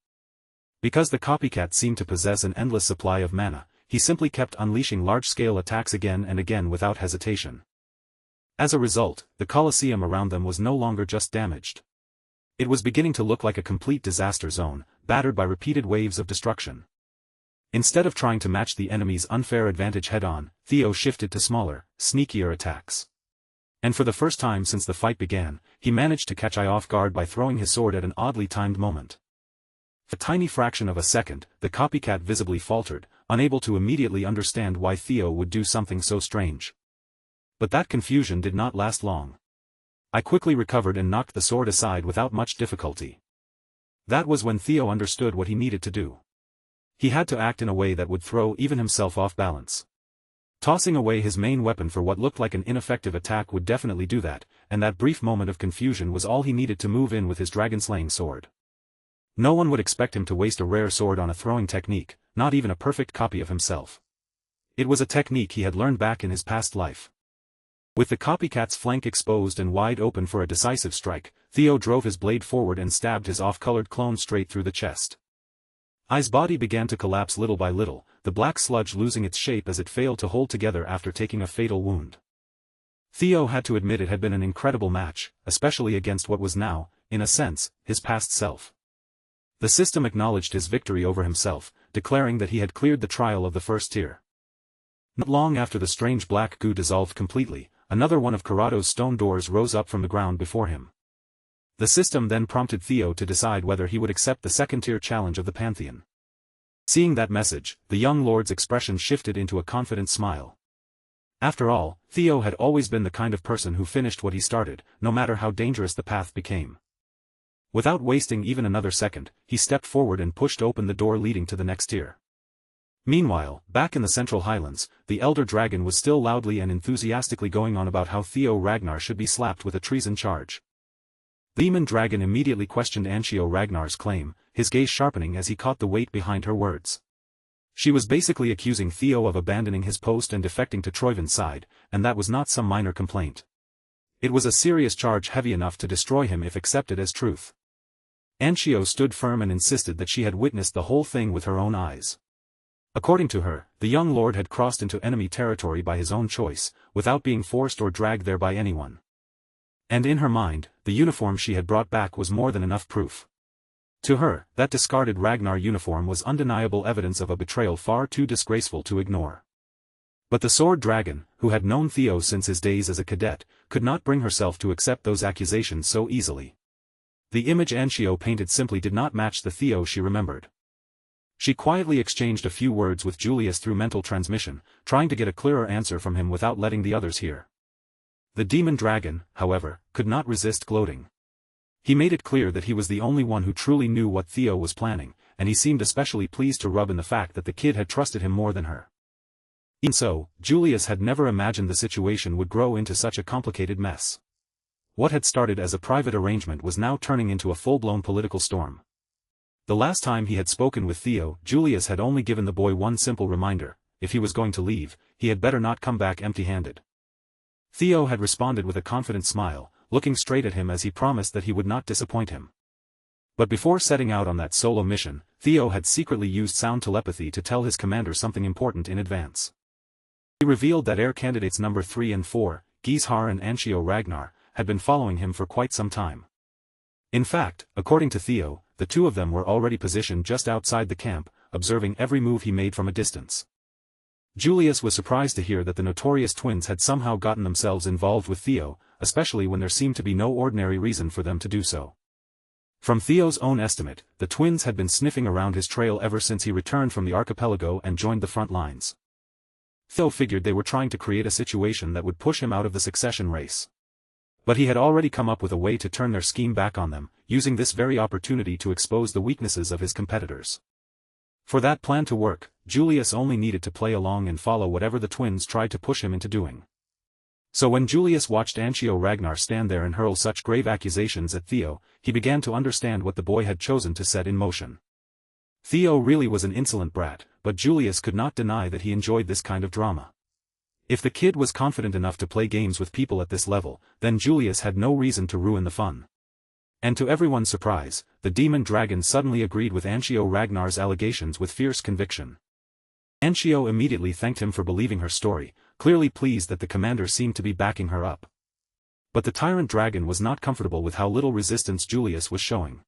Because the copycat seemed to possess an endless supply of mana, he simply kept unleashing large-scale attacks again and again without hesitation. As a result, the Colosseum around them was no longer just damaged. It was beginning to look like a complete disaster zone, battered by repeated waves of destruction. Instead of trying to match the enemy's unfair advantage head-on, Theo shifted to smaller, sneakier attacks. And for the first time since the fight began, he managed to catch I off guard by throwing his sword at an oddly timed moment. For a tiny fraction of a second, the copycat visibly faltered, unable to immediately understand why Theo would do something so strange. But that confusion did not last long. I quickly recovered and knocked the sword aside without much difficulty. That was when Theo understood what he needed to do. He had to act in a way that would throw even himself off balance. Tossing away his main weapon for what looked like an ineffective attack would definitely do that, and that brief moment of confusion was all he needed to move in with his dragon-slaying sword. No one would expect him to waste a rare sword on a throwing technique, not even a perfect copy of himself. It was a technique he had learned back in his past life. With the copycat's flank exposed and wide open for a decisive strike, Theo drove his blade forward and stabbed his off-colored clone straight through the chest. Ai's body began to collapse little by little, the black sludge losing its shape as it failed to hold together after taking a fatal wound. Theo had to admit it had been an incredible match, especially against what was now, in a sense, his past self. The system acknowledged his victory over himself, declaring that he had cleared the trial of the first tier. Not long after the strange black goo dissolved completely, another one of Carado's stone doors rose up from the ground before him. The system then prompted Theo to decide whether he would accept the second-tier challenge of the Pantheon. Seeing that message, the young lord's expression shifted into a confident smile. After all, Theo had always been the kind of person who finished what he started, no matter how dangerous the path became. Without wasting even another second, he stepped forward and pushed open the door leading to the next tier. Meanwhile, back in the Central Highlands, the Elder Dragon was still loudly and enthusiastically going on about how Theo Ragnar should be slapped with a treason charge. The Demon Dragon immediately questioned Anshio Ragnar's claim, his gaze sharpening as he caught the weight behind her words. She was basically accusing Theo of abandoning his post and defecting to Troivin's side, and that was not some minor complaint. It was a serious charge heavy enough to destroy him if accepted as truth. Anchio stood firm and insisted that she had witnessed the whole thing with her own eyes. According to her, the young lord had crossed into enemy territory by his own choice, without being forced or dragged there by anyone. And in her mind, the uniform she had brought back was more than enough proof. To her, that discarded Ragnar uniform was undeniable evidence of a betrayal far too disgraceful to ignore. But the sword dragon, who had known Theo since his days as a cadet, could not bring herself to accept those accusations so easily. The image Anchio painted simply did not match the Theo she remembered. She quietly exchanged a few words with Julius through mental transmission, trying to get a clearer answer from him without letting the others hear. The demon dragon, however, could not resist gloating. He made it clear that he was the only one who truly knew what Theo was planning, and he seemed especially pleased to rub in the fact that the kid had trusted him more than her. Even so, Julius had never imagined the situation would grow into such a complicated mess. What had started as a private arrangement was now turning into a full-blown political storm. The last time he had spoken with Theo, Julius had only given the boy one simple reminder: if he was going to leave, he had better not come back empty-handed. Theo had responded with a confident smile, looking straight at him as he promised that he would not disappoint him. But before setting out on that solo mission, Theo had secretly used sound telepathy to tell his commander something important in advance. He revealed that Heir candidates number 3 and 4, Heir and Anchio Ragnar, had been following him for quite some time. In fact, according to Theo, the two of them were already positioned just outside the camp, observing every move he made from a distance. Julius was surprised to hear that the notorious twins had somehow gotten themselves involved with Theo, especially when there seemed to be no ordinary reason for them to do so. From Theo's own estimate, the twins had been sniffing around his trail ever since he returned from the archipelago and joined the front lines. Theo figured they were trying to create a situation that would push him out of the succession race. But he had already come up with a way to turn their scheme back on them, using this very opportunity to expose the weaknesses of his competitors. For that plan to work, Julius only needed to play along and follow whatever the twins tried to push him into doing. So when Julius watched Anchio Ragnar stand there and hurl such grave accusations at Theo, he began to understand what the boy had chosen to set in motion. Theo really was an insolent brat, but Julius could not deny that he enjoyed this kind of drama. If the kid was confident enough to play games with people at this level, then Julius had no reason to ruin the fun. And to everyone's surprise, the demon dragon suddenly agreed with Anchio Ragnar's allegations with fierce conviction. Anchio immediately thanked him for believing her story, clearly pleased that the commander seemed to be backing her up. But the tyrant dragon was not comfortable with how little resistance Julius was showing.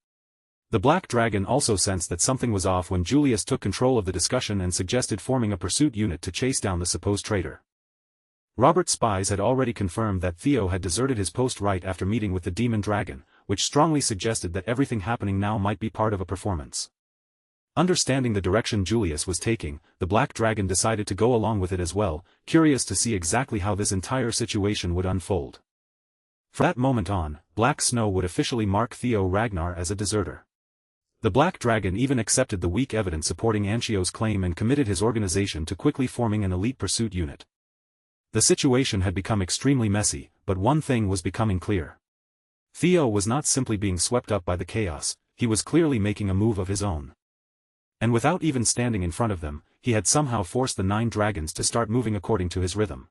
The black dragon also sensed that something was off when Julius took control of the discussion and suggested forming a pursuit unit to chase down the supposed traitor. Robert's spies had already confirmed that Theo had deserted his post right after meeting with the demon dragon, which strongly suggested that everything happening now might be part of a performance. Understanding the direction Julius was taking, the black dragon decided to go along with it as well, curious to see exactly how this entire situation would unfold. From that moment on, Black Snow would officially mark Theo Ragnar as a deserter. The black dragon even accepted the weak evidence supporting Anchio's claim and committed his organization to quickly forming an elite pursuit unit. The situation had become extremely messy, but one thing was becoming clear. Theo was not simply being swept up by the chaos, he was clearly making a move of his own. And without even standing in front of them, he had somehow forced the 9 dragons to start moving according to his rhythm.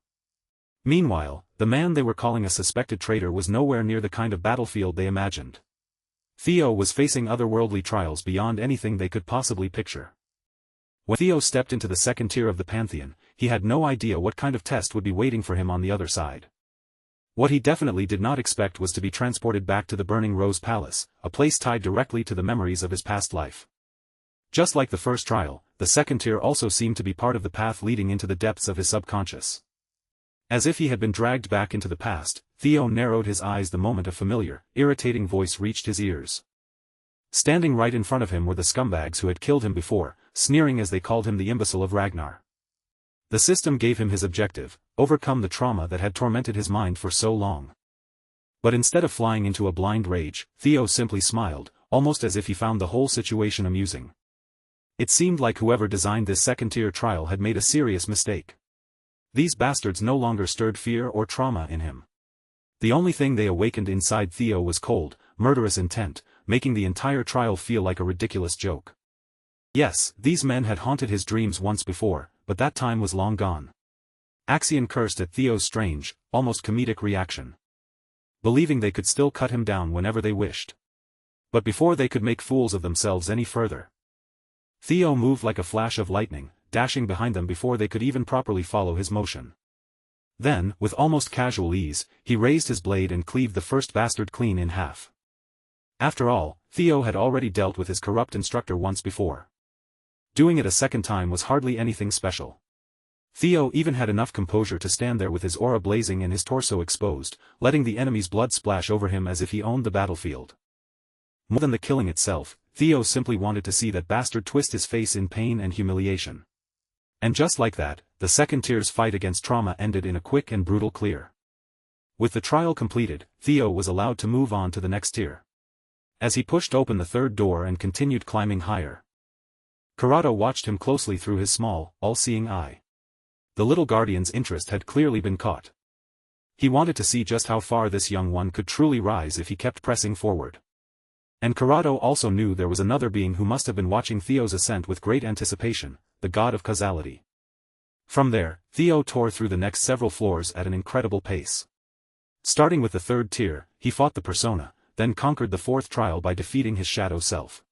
Meanwhile, the man they were calling a suspected traitor was nowhere near the kind of battlefield they imagined. Theo was facing otherworldly trials beyond anything they could possibly picture. When Theo stepped into the second tier of the Pantheon, he had no idea what kind of test would be waiting for him on the other side. What he definitely did not expect was to be transported back to the Burning Rose Palace, a place tied directly to the memories of his past life. Just like the first trial, the second tier also seemed to be part of the path leading into the depths of his subconscious. As if he had been dragged back into the past, Theo narrowed his eyes the moment a familiar, irritating voice reached his ears. Standing right in front of him were the scumbags who had killed him before, sneering as they called him the imbecile of Ragnar. The system gave him his objective: overcome the trauma that had tormented his mind for so long. But instead of flying into a blind rage, Theo simply smiled, almost as if he found the whole situation amusing. It seemed like whoever designed this second-tier trial had made a serious mistake. These bastards no longer stirred fear or trauma in him. The only thing they awakened inside Theo was cold, murderous intent, making the entire trial feel like a ridiculous joke. Yes, these men had haunted his dreams once before, but that time was long gone. Axion cursed at Theo's strange, almost comedic reaction. Believing they could still cut him down whenever they wished. But before they could make fools of themselves any further, Theo moved like a flash of lightning, dashing behind them before they could even properly follow his motion. Then, with almost casual ease, he raised his blade and cleaved the first bastard clean in half. After all, Theo had already dealt with his corrupt instructor once before. Doing it a second time was hardly anything special. Theo even had enough composure to stand there with his aura blazing and his torso exposed, letting the enemy's blood splash over him as if he owned the battlefield. More than the killing itself, Theo simply wanted to see that bastard twist his face in pain and humiliation. And just like that, the second tier's fight against trauma ended in a quick and brutal clear. With the trial completed, Theo was allowed to move on to the next tier. As he pushed open the third door and continued climbing higher, Corrado watched him closely through his small, all-seeing eye. The little guardian's interest had clearly been caught. He wanted to see just how far this young one could truly rise if he kept pressing forward. And Corrado also knew there was another being who must have been watching Theo's ascent with great anticipation, the god of causality. From there, Theo tore through the next several floors at an incredible pace. Starting with the third tier, he fought the persona, then conquered the fourth trial by defeating his shadow self.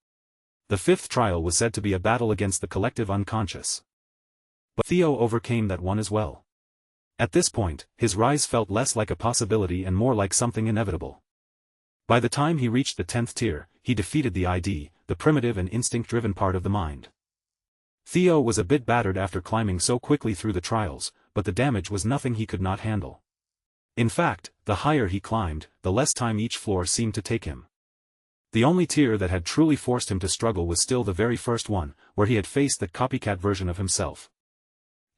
The fifth trial was said to be a battle against the collective unconscious. But Theo overcame that one as well. At this point, his rise felt less like a possibility and more like something inevitable. By the time he reached the 10th tier, he defeated the ID, the primitive and instinct-driven part of the mind. Theo was a bit battered after climbing so quickly through the trials, but the damage was nothing he could not handle. In fact, the higher he climbed, the less time each floor seemed to take him. The only tier that had truly forced him to struggle was still the very first one, where he had faced that copycat version of himself.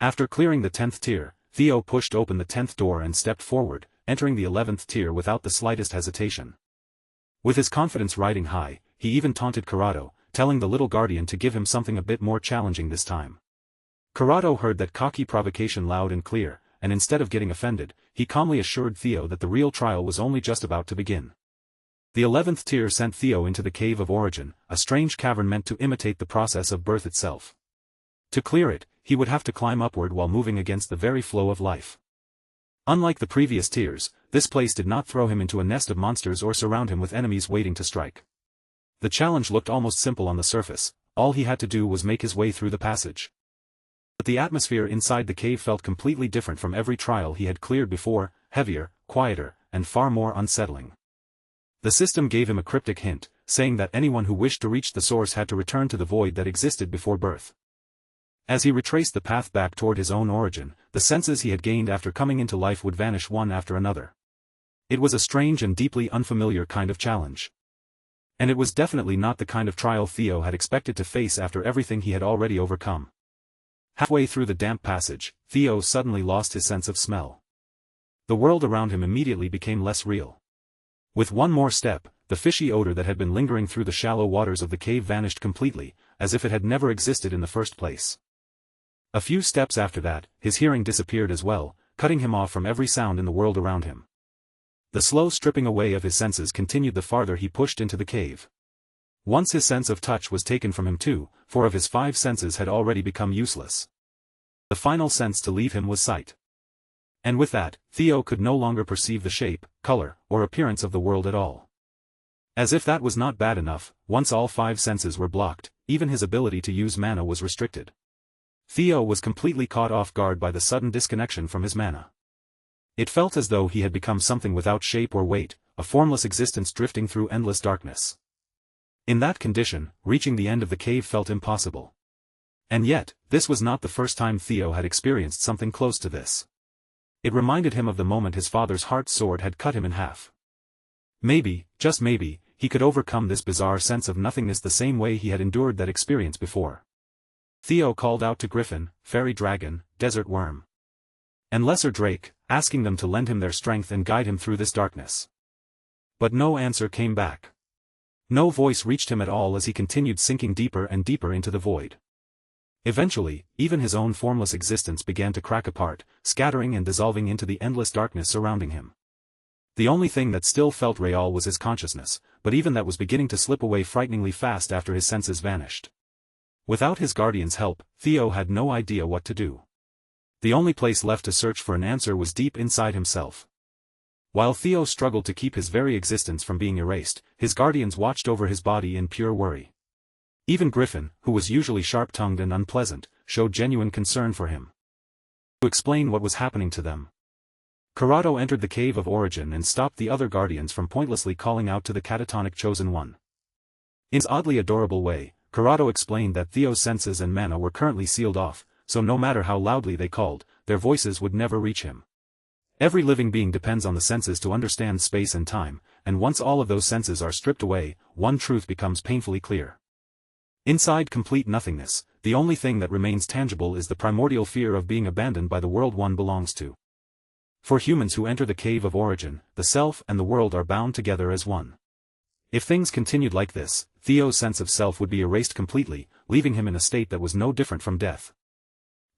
After clearing the 10th tier, Theo pushed open the 10th door and stepped forward, entering the 11th tier without the slightest hesitation. With his confidence riding high, he even taunted Corrado, telling the little guardian to give him something a bit more challenging this time. Corrado heard that cocky provocation loud and clear, and instead of getting offended, he calmly assured Theo that the real trial was only just about to begin. The 11th tier sent Theo into the Cave of Origin, a strange cavern meant to imitate the process of birth itself. To clear it, he would have to climb upward while moving against the very flow of life. Unlike the previous tiers, this place did not throw him into a nest of monsters or surround him with enemies waiting to strike. The challenge looked almost simple on the surface, all he had to do was make his way through the passage. But the atmosphere inside the cave felt completely different from every trial he had cleared before, heavier, quieter, and far more unsettling. The system gave him a cryptic hint, saying that anyone who wished to reach the source had to return to the void that existed before birth. As he retraced the path back toward his own origin, the senses he had gained after coming into life would vanish one after another. It was a strange and deeply unfamiliar kind of challenge. And it was definitely not the kind of trial Theo had expected to face after everything he had already overcome. Halfway through the damp passage, Theo suddenly lost his sense of smell. The world around him immediately became less real. With one more step, the fishy odor that had been lingering through the shallow waters of the cave vanished completely, as if it had never existed in the first place. A few steps after that, his hearing disappeared as well, cutting him off from every sound in the world around him. The slow stripping away of his senses continued the farther he pushed into the cave. Once his sense of touch was taken from him too, 4 of his 5 senses had already become useless. The final sense to leave him was sight. And with that, Theo could no longer perceive the shape, color, or appearance of the world at all. As if that was not bad enough, once all 5 senses were blocked, even his ability to use mana was restricted. Theo was completely caught off guard by the sudden disconnection from his mana. It felt as though he had become something without shape or weight, a formless existence drifting through endless darkness. In that condition, reaching the end of the cave felt impossible. And yet, this was not the first time Theo had experienced something close to this. It reminded him of the moment his father's heart sword had cut him in half. Maybe, just maybe, he could overcome this bizarre sense of nothingness the same way he had endured that experience before. Theo called out to Griffin, Fairy Dragon, Desert Worm, and Lesser Drake, asking them to lend him their strength and guide him through this darkness. But no answer came back. No voice reached him at all as he continued sinking deeper and deeper into the void. Eventually, even his own formless existence began to crack apart, scattering and dissolving into the endless darkness surrounding him. The only thing that still felt real was his consciousness, but even that was beginning to slip away frighteningly fast after his senses vanished. Without his guardian's help, Theo had no idea what to do. The only place left to search for an answer was deep inside himself. While Theo struggled to keep his very existence from being erased, his guardians watched over his body in pure worry. Even Griffin, who was usually sharp-tongued and unpleasant, showed genuine concern for him. To explain what was happening to them, Corrado entered the Cave of Origin and stopped the other guardians from pointlessly calling out to the catatonic Chosen One. In his oddly adorable way, Corrado explained that Theo's senses and mana were currently sealed off, so no matter how loudly they called, their voices would never reach him. Every living being depends on the senses to understand space and time, and once all of those senses are stripped away, one truth becomes painfully clear. Inside complete nothingness, the only thing that remains tangible is the primordial fear of being abandoned by the world one belongs to. For humans who enter the Cave of Origin, the self and the world are bound together as one. If things continued like this, Theo's sense of self would be erased completely, leaving him in a state that was no different from death.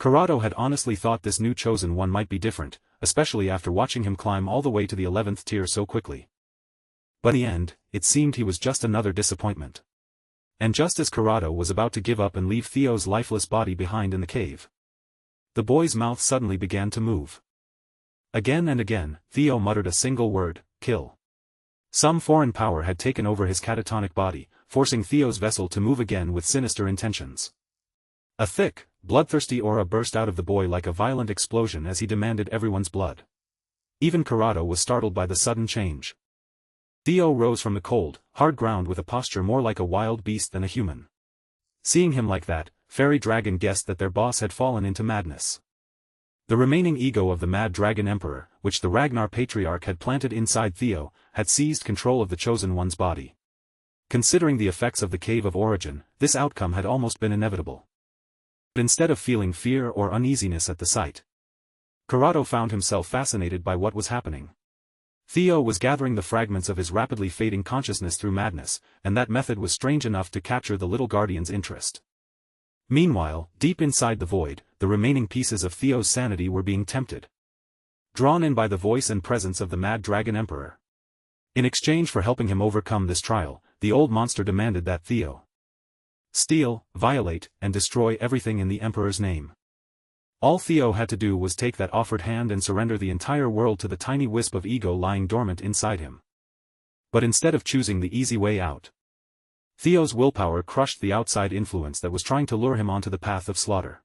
Corrado had honestly thought this new Chosen One might be different, especially after watching him climb all the way to the 11th tier so quickly. But in the end, it seemed he was just another disappointment. And just as Corrado was about to give up and leave Theo's lifeless body behind in the cave, the boy's mouth suddenly began to move. Again and again, Theo muttered a single word, kill. Some foreign power had taken over his catatonic body, forcing Theo's vessel to move again with sinister intentions. A thick, bloodthirsty aura burst out of the boy like a violent explosion as he demanded everyone's blood. Even Corrado was startled by the sudden change. Theo rose from the cold, hard ground with a posture more like a wild beast than a human. Seeing him like that, Fairy Dragon guessed that their boss had fallen into madness. The remaining ego of the Mad Dragon Emperor, which the Ragnar Patriarch had planted inside Theo, had seized control of the Chosen One's body. Considering the effects of the Cave of Origin, this outcome had almost been inevitable. But instead of feeling fear or uneasiness at the sight, Corrado found himself fascinated by what was happening. Theo was gathering the fragments of his rapidly fading consciousness through madness, and that method was strange enough to capture the little guardian's interest. Meanwhile, deep inside the void, the remaining pieces of Theo's sanity were being tempted. Drawn in by the voice and presence of the Mad Dragon Emperor. In exchange for helping him overcome this trial, the old monster demanded that Theo steal, violate, and destroy everything in the Emperor's name. All Theo had to do was take that offered hand and surrender the entire world to the tiny wisp of ego lying dormant inside him. But instead of choosing the easy way out, Theo's willpower crushed the outside influence that was trying to lure him onto the path of slaughter.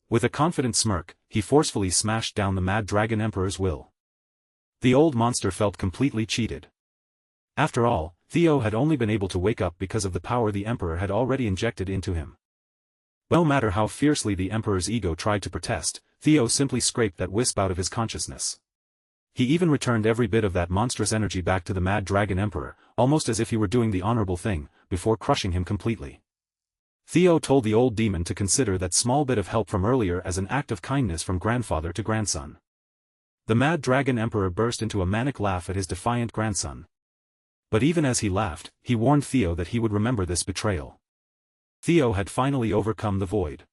With a confident smirk, he forcefully smashed down the Mad Dragon Emperor's will. The old monster felt completely cheated. After all, Theo had only been able to wake up because of the power the Emperor had already injected into him. No matter how fiercely the Emperor's ego tried to protest, Theo simply scraped that wisp out of his consciousness. He even returned every bit of that monstrous energy back to the Mad Dragon Emperor, almost as if he were doing the honorable thing, before crushing him completely. Theo told the old demon to consider that small bit of help from earlier as an act of kindness from grandfather to grandson. The Mad Dragon Emperor burst into a manic laugh at his defiant grandson. But even as he laughed, he warned Theo that he would remember this betrayal. Theo had finally overcome the void.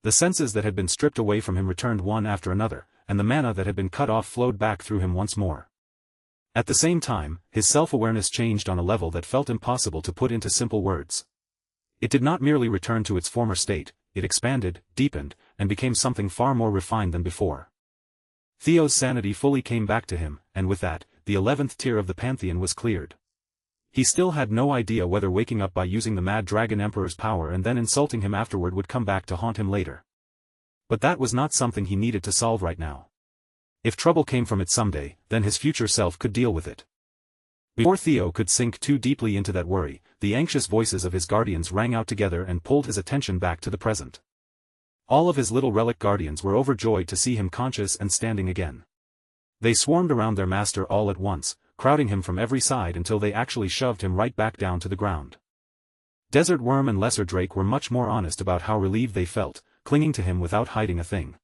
The senses that had been stripped away from him returned one after another, and the mana that had been cut off flowed back through him once more. At the same time, his self-awareness changed on a level that felt impossible to put into simple words. It did not merely return to its former state, it expanded, deepened, and became something far more refined than before. Theo's sanity fully came back to him, and with that, the 11th tier of the Pantheon was cleared. He still had no idea whether waking up by using the Mad Dragon Emperor's power and then insulting him afterward would come back to haunt him later. But that was not something he needed to solve right now. If trouble came from it someday, then his future self could deal with it. Before Theo could sink too deeply into that worry, the anxious voices of his guardians rang out together and pulled his attention back to the present. All of his little relic guardians were overjoyed to see him conscious and standing again. They swarmed around their master all at once, crowding him from every side until they actually shoved him right back down to the ground. Desert Worm and Lesser Drake were much more honest about how relieved they felt, clinging to him without hiding a thing.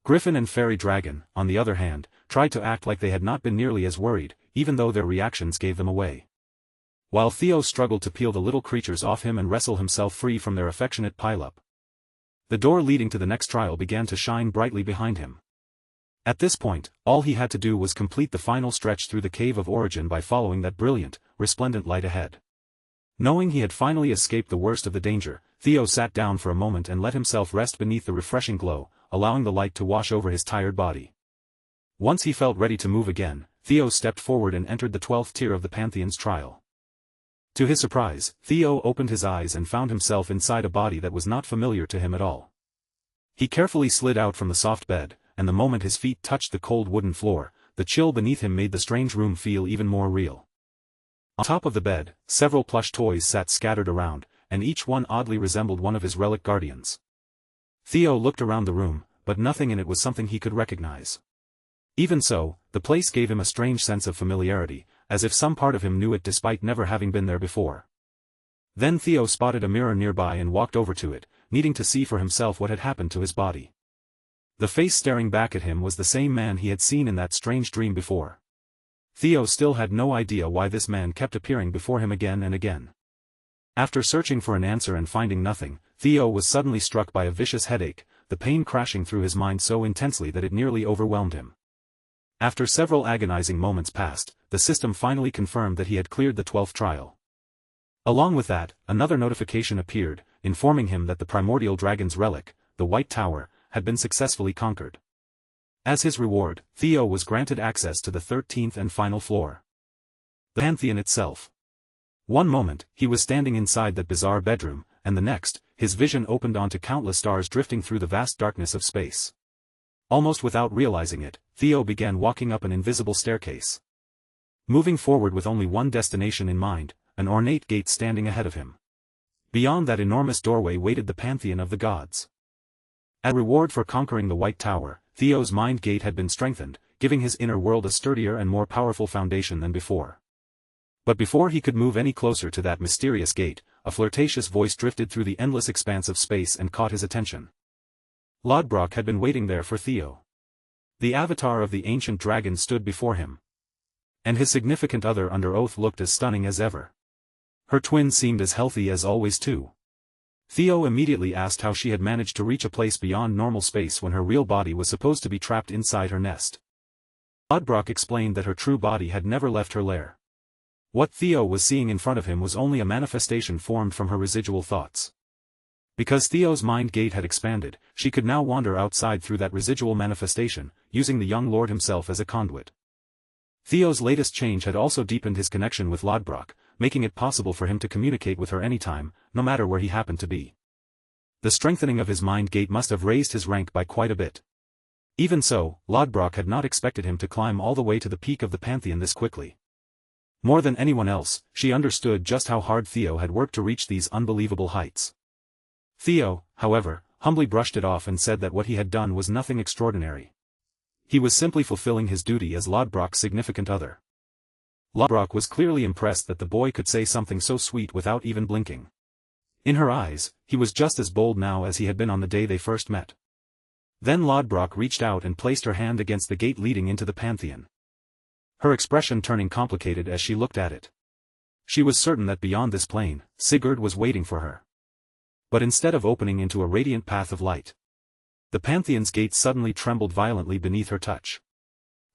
Griffin and Fairy Dragon, on the other hand, tried to act like they had not been nearly as worried, even though their reactions gave them away. While Theo struggled to peel the little creatures off him and wrestle himself free from their affectionate pileup, the door leading to the next trial began to shine brightly behind him. At this point, all he had to do was complete the final stretch through the Cave of Origin by following that brilliant, resplendent light ahead. Knowing he had finally escaped the worst of the danger, Theo sat down for a moment and let himself rest beneath the refreshing glow, allowing the light to wash over his tired body. Once he felt ready to move again, Theo stepped forward and entered the 12th tier of the Pantheon's trial. To his surprise, Theo opened his eyes and found himself inside a body that was not familiar to him at all. He carefully slid out from the soft bed, and the moment his feet touched the cold wooden floor, the chill beneath him made the strange room feel even more real. On top of the bed, several plush toys sat scattered around, and each one oddly resembled one of his relic guardians. Theo looked around the room, but nothing in it was something he could recognize. Even so, the place gave him a strange sense of familiarity, as if some part of him knew it despite never having been there before. Then Theo spotted a mirror nearby and walked over to it, needing to see for himself what had happened to his body. The face staring back at him was the same man he had seen in that strange dream before. Theo still had no idea why this man kept appearing before him again and again. After searching for an answer and finding nothing, Theo was suddenly struck by a vicious headache, the pain crashing through his mind so intensely that it nearly overwhelmed him. After several agonizing moments passed, the system finally confirmed that he had cleared the 12th trial. Along with that, another notification appeared, informing him that the primordial dragon's relic, the White Tower, had been successfully conquered. As his reward, Theo was granted access to the 13th and final floor. The Pantheon itself. One moment, he was standing inside that bizarre bedroom, and the next, his vision opened onto countless stars drifting through the vast darkness of space. Almost without realizing it, Theo began walking up an invisible staircase. Moving forward with only one destination in mind, an ornate gate standing ahead of him. Beyond that enormous doorway waited the Pantheon of the gods. As a reward for conquering the White Tower, Theo's mind gate had been strengthened, giving his inner world a sturdier and more powerful foundation than before. But before he could move any closer to that mysterious gate, a flirtatious voice drifted through the endless expanse of space and caught his attention. Lodbrok had been waiting there for Theo. The avatar of the ancient dragon stood before him. And his significant other under oath looked as stunning as ever. Her twin seemed as healthy as always too. Theo immediately asked how she had managed to reach a place beyond normal space when her real body was supposed to be trapped inside her nest. Lodbrok explained that her true body had never left her lair. What Theo was seeing in front of him was only a manifestation formed from her residual thoughts. Because Theo's mind gate had expanded, she could now wander outside through that residual manifestation, using the young lord himself as a conduit. Theo's latest change had also deepened his connection with Lodbrok, making it possible for him to communicate with her anytime, no matter where he happened to be. The strengthening of his mind gate must have raised his rank by quite a bit. Even so, Lodbrok had not expected him to climb all the way to the peak of the Pantheon this quickly. More than anyone else, she understood just how hard Theo had worked to reach these unbelievable heights. Theo, however, humbly brushed it off and said that what he had done was nothing extraordinary. He was simply fulfilling his duty as Lodbrok's significant other. Lodbrok was clearly impressed that the boy could say something so sweet without even blinking. In her eyes, he was just as bold now as he had been on the day they first met. Then Lodbrok reached out and placed her hand against the gate leading into the Pantheon. Her expression turning complicated as she looked at it. She was certain that beyond this plane, Sigurd was waiting for her. But instead of opening into a radiant path of light, the Pantheon's gate suddenly trembled violently beneath her touch.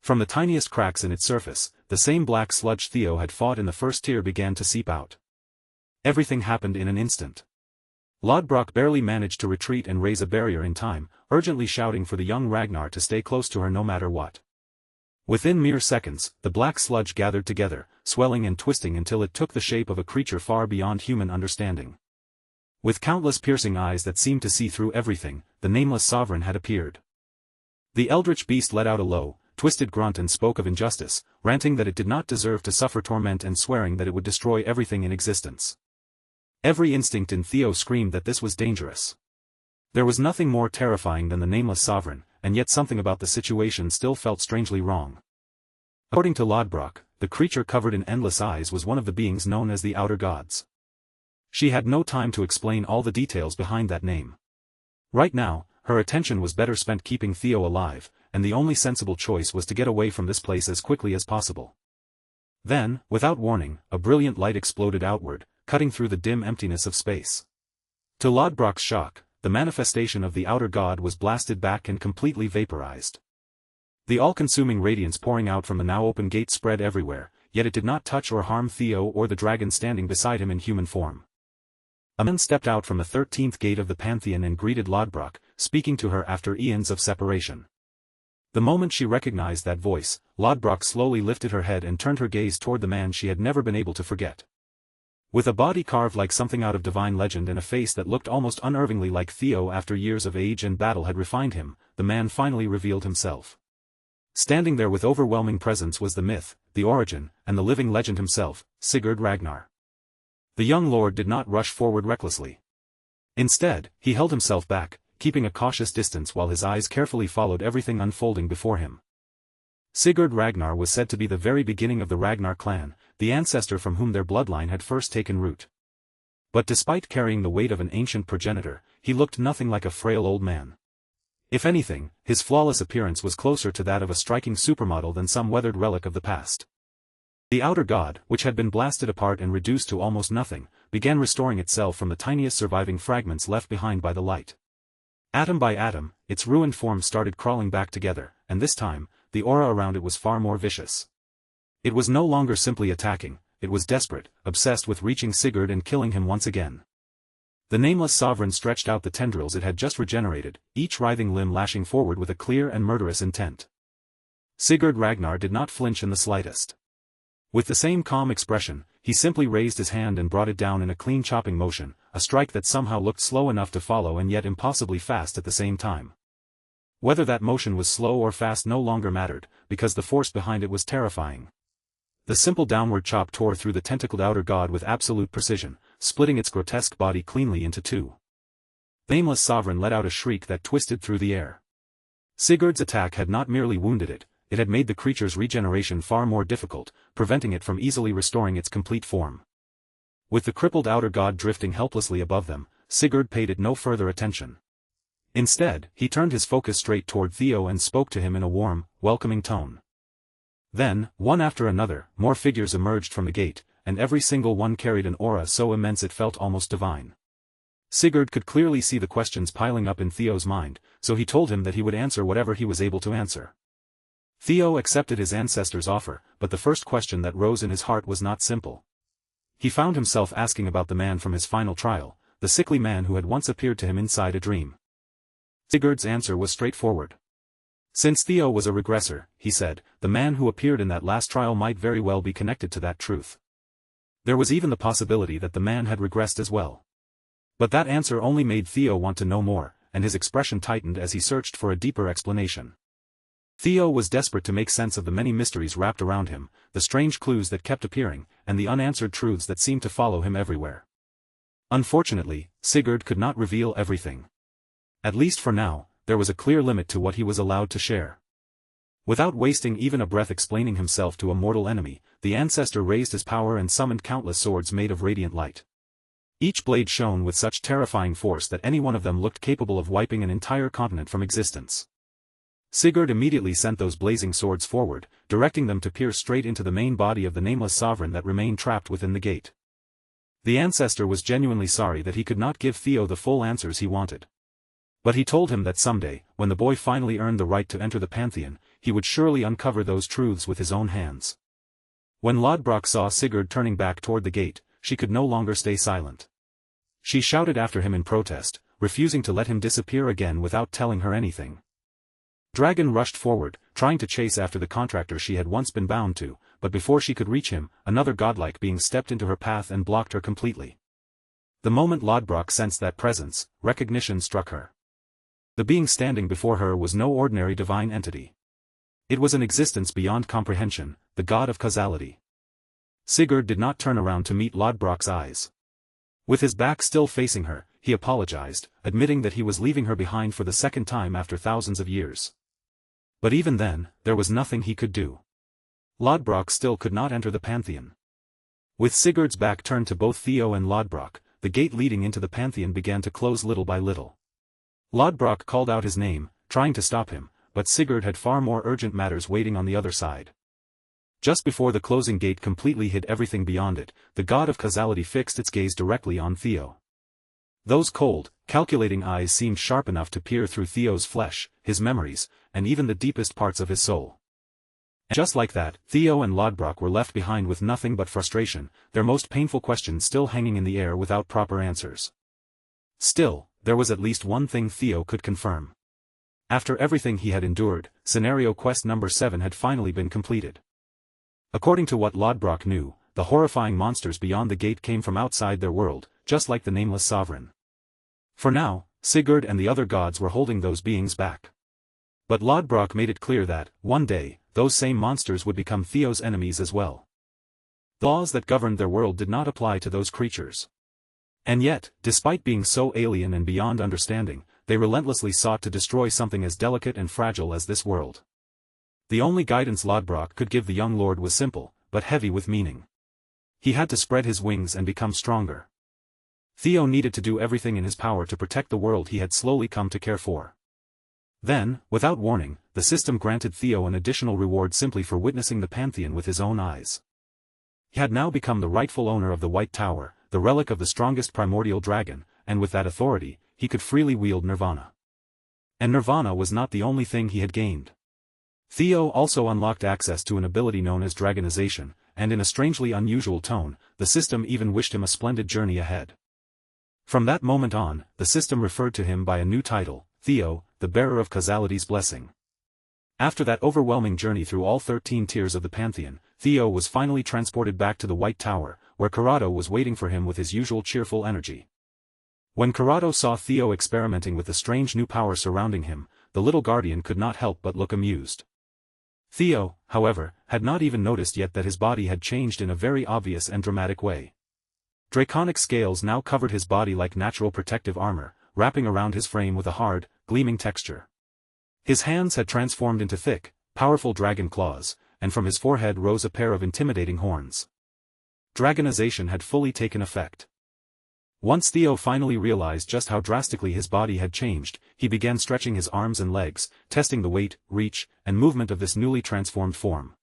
From the tiniest cracks in its surface, the same black sludge Theo had fought in the first tier began to seep out. Everything happened in an instant. Lodbrok barely managed to retreat and raise a barrier in time, urgently shouting for the young Ragnar to stay close to her no matter what. Within mere seconds, the black sludge gathered together, swelling and twisting until it took the shape of a creature far beyond human understanding. With countless piercing eyes that seemed to see through everything, the nameless sovereign had appeared. The eldritch beast let out a low, twisted grunt and spoke of injustice, ranting that it did not deserve to suffer torment and swearing that it would destroy everything in existence. Every instinct in Theo screamed that this was dangerous. There was nothing more terrifying than the nameless sovereign, and yet something about the situation still felt strangely wrong. According to Lodbrok, the creature covered in endless eyes was one of the beings known as the Outer Gods. She had no time to explain all the details behind that name. Right now, her attention was better spent keeping Theo alive, and the only sensible choice was to get away from this place as quickly as possible. Then, without warning, a brilliant light exploded outward, cutting through the dim emptiness of space. To Lodbrok's shock, the manifestation of the Outer God was blasted back and completely vaporized. The all-consuming radiance pouring out from the now open gate spread everywhere, yet it did not touch or harm Theo or the dragon standing beside him in human form. A man stepped out from the 13th gate of the Pantheon and greeted Lodbrok, speaking to her after eons of separation. The moment she recognized that voice, Lodbrok slowly lifted her head and turned her gaze toward the man she had never been able to forget. With a body carved like something out of divine legend and a face that looked almost unervingly like Theo after years of age and battle had refined him, the man finally revealed himself. Standing there with overwhelming presence was the myth, the origin, and the living legend himself, Sigurd Ragnar. The young lord did not rush forward recklessly. Instead, he held himself back, keeping a cautious distance while his eyes carefully followed everything unfolding before him. Sigurd Ragnar was said to be the very beginning of the Ragnar clan, the ancestor from whom their bloodline had first taken root. But despite carrying the weight of an ancient progenitor, he looked nothing like a frail old man. If anything, his flawless appearance was closer to that of a striking supermodel than some weathered relic of the past. The outer god, which had been blasted apart and reduced to almost nothing, began restoring itself from the tiniest surviving fragments left behind by the light. Atom by atom, its ruined form started crawling back together, and this time, the aura around it was far more vicious. It was no longer simply attacking, it was desperate, obsessed with reaching Sigurd and killing him once again. The nameless sovereign stretched out the tendrils it had just regenerated, each writhing limb lashing forward with a clear and murderous intent. Sigurd Ragnar did not flinch in the slightest. With the same calm expression, he simply raised his hand and brought it down in a clean chopping motion, a strike that somehow looked slow enough to follow and yet impossibly fast at the same time. Whether that motion was slow or fast no longer mattered, because the force behind it was terrifying. The simple downward chop tore through the tentacled outer god with absolute precision, splitting its grotesque body cleanly into two. The nameless sovereign let out a shriek that twisted through the air. Sigurd's attack had not merely wounded it, it had made the creature's regeneration far more difficult, preventing it from easily restoring its complete form. With the crippled outer god drifting helplessly above them, Sigurd paid it no further attention. Instead, he turned his focus straight toward Theo and spoke to him in a warm, welcoming tone. Then, one after another, more figures emerged from the gate, and every single one carried an aura so immense it felt almost divine. Sigurd could clearly see the questions piling up in Theo's mind, so he told him that he would answer whatever he was able to answer. Theo accepted his ancestor's offer, but the first question that rose in his heart was not simple. He found himself asking about the man from his final trial, the sickly man who had once appeared to him inside a dream. Sigurd's answer was straightforward. Since Theo was a regressor, he said, the man who appeared in that last trial might very well be connected to that truth. There was even the possibility that the man had regressed as well. But that answer only made Theo want to know more, and his expression tightened as he searched for a deeper explanation. Theo was desperate to make sense of the many mysteries wrapped around him, the strange clues that kept appearing, and the unanswered truths that seemed to follow him everywhere. Unfortunately, Sigurd could not reveal everything. At least for now, there was a clear limit to what he was allowed to share. Without wasting even a breath explaining himself to a mortal enemy, the ancestor raised his power and summoned countless swords made of radiant light. Each blade shone with such terrifying force that any one of them looked capable of wiping an entire continent from existence. Sigurd immediately sent those blazing swords forward, directing them to pierce straight into the main body of the nameless sovereign that remained trapped within the gate. The ancestor was genuinely sorry that he could not give Theo the full answers he wanted. But he told him that someday, when the boy finally earned the right to enter the Pantheon, he would surely uncover those truths with his own hands. When Lodbrok saw Sigurd turning back toward the gate, she could no longer stay silent. She shouted after him in protest, refusing to let him disappear again without telling her anything. Dragon rushed forward, trying to chase after the contractor she had once been bound to, but before she could reach him, another godlike being stepped into her path and blocked her completely. The moment Lodbrok sensed that presence, recognition struck her. The being standing before her was no ordinary divine entity. It was an existence beyond comprehension, the god of causality. Sigurd did not turn around to meet Lodbrok's eyes. With his back still facing her, he apologized, admitting that he was leaving her behind for the second time after thousands of years. But even then, there was nothing he could do. Lodbrok still could not enter the Pantheon. With Sigurd's back turned to both Theo and Lodbrok, the gate leading into the Pantheon began to close little by little. Lodbrok called out his name, trying to stop him, but Sigurd had far more urgent matters waiting on the other side. Just before the closing gate completely hid everything beyond it, the god of causality fixed its gaze directly on Theo. Those cold, calculating eyes seemed sharp enough to peer through Theo's flesh, his memories, and even the deepest parts of his soul. And just like that, Theo and Lodbrok were left behind with nothing but frustration, their most painful questions still hanging in the air without proper answers. Still, there was at least one thing Theo could confirm. After everything he had endured, scenario quest number 7 had finally been completed. According to what Lodbrok knew, the horrifying monsters beyond the gate came from outside their world, just like the nameless sovereign. For now, Sigurd and the other gods were holding those beings back. But Lodbrok made it clear that, one day, those same monsters would become Theo's enemies as well. The laws that governed their world did not apply to those creatures. And yet, despite being so alien and beyond understanding, they relentlessly sought to destroy something as delicate and fragile as this world. The only guidance Lodbrok could give the young lord was simple, but heavy with meaning. He had to spread his wings and become stronger. Theo needed to do everything in his power to protect the world he had slowly come to care for. Then, without warning, the system granted Theo an additional reward simply for witnessing the Pantheon with his own eyes. He had now become the rightful owner of the White Tower, the relic of the strongest primordial dragon, and with that authority, he could freely wield Nirvana. And Nirvana was not the only thing he had gained. Theo also unlocked access to an ability known as Dragonization, and in a strangely unusual tone, the system even wished him a splendid journey ahead. From that moment on, the system referred to him by a new title, Theo, the bearer of Causality's blessing. After that overwhelming journey through all 13 tiers of the Pantheon, Theo was finally transported back to the White Tower, where Corrado was waiting for him with his usual cheerful energy. When Corrado saw Theo experimenting with the strange new power surrounding him, the little guardian could not help but look amused. Theo, however, had not even noticed yet that his body had changed in a very obvious and dramatic way. Draconic scales now covered his body like natural protective armor, wrapping around his frame with a hard, gleaming texture. His hands had transformed into thick, powerful dragon claws, and from his forehead rose a pair of intimidating horns. Dragonization had fully taken effect. Once Theo finally realized just how drastically his body had changed, he began stretching his arms and legs, testing the weight, reach, and movement of this newly transformed form.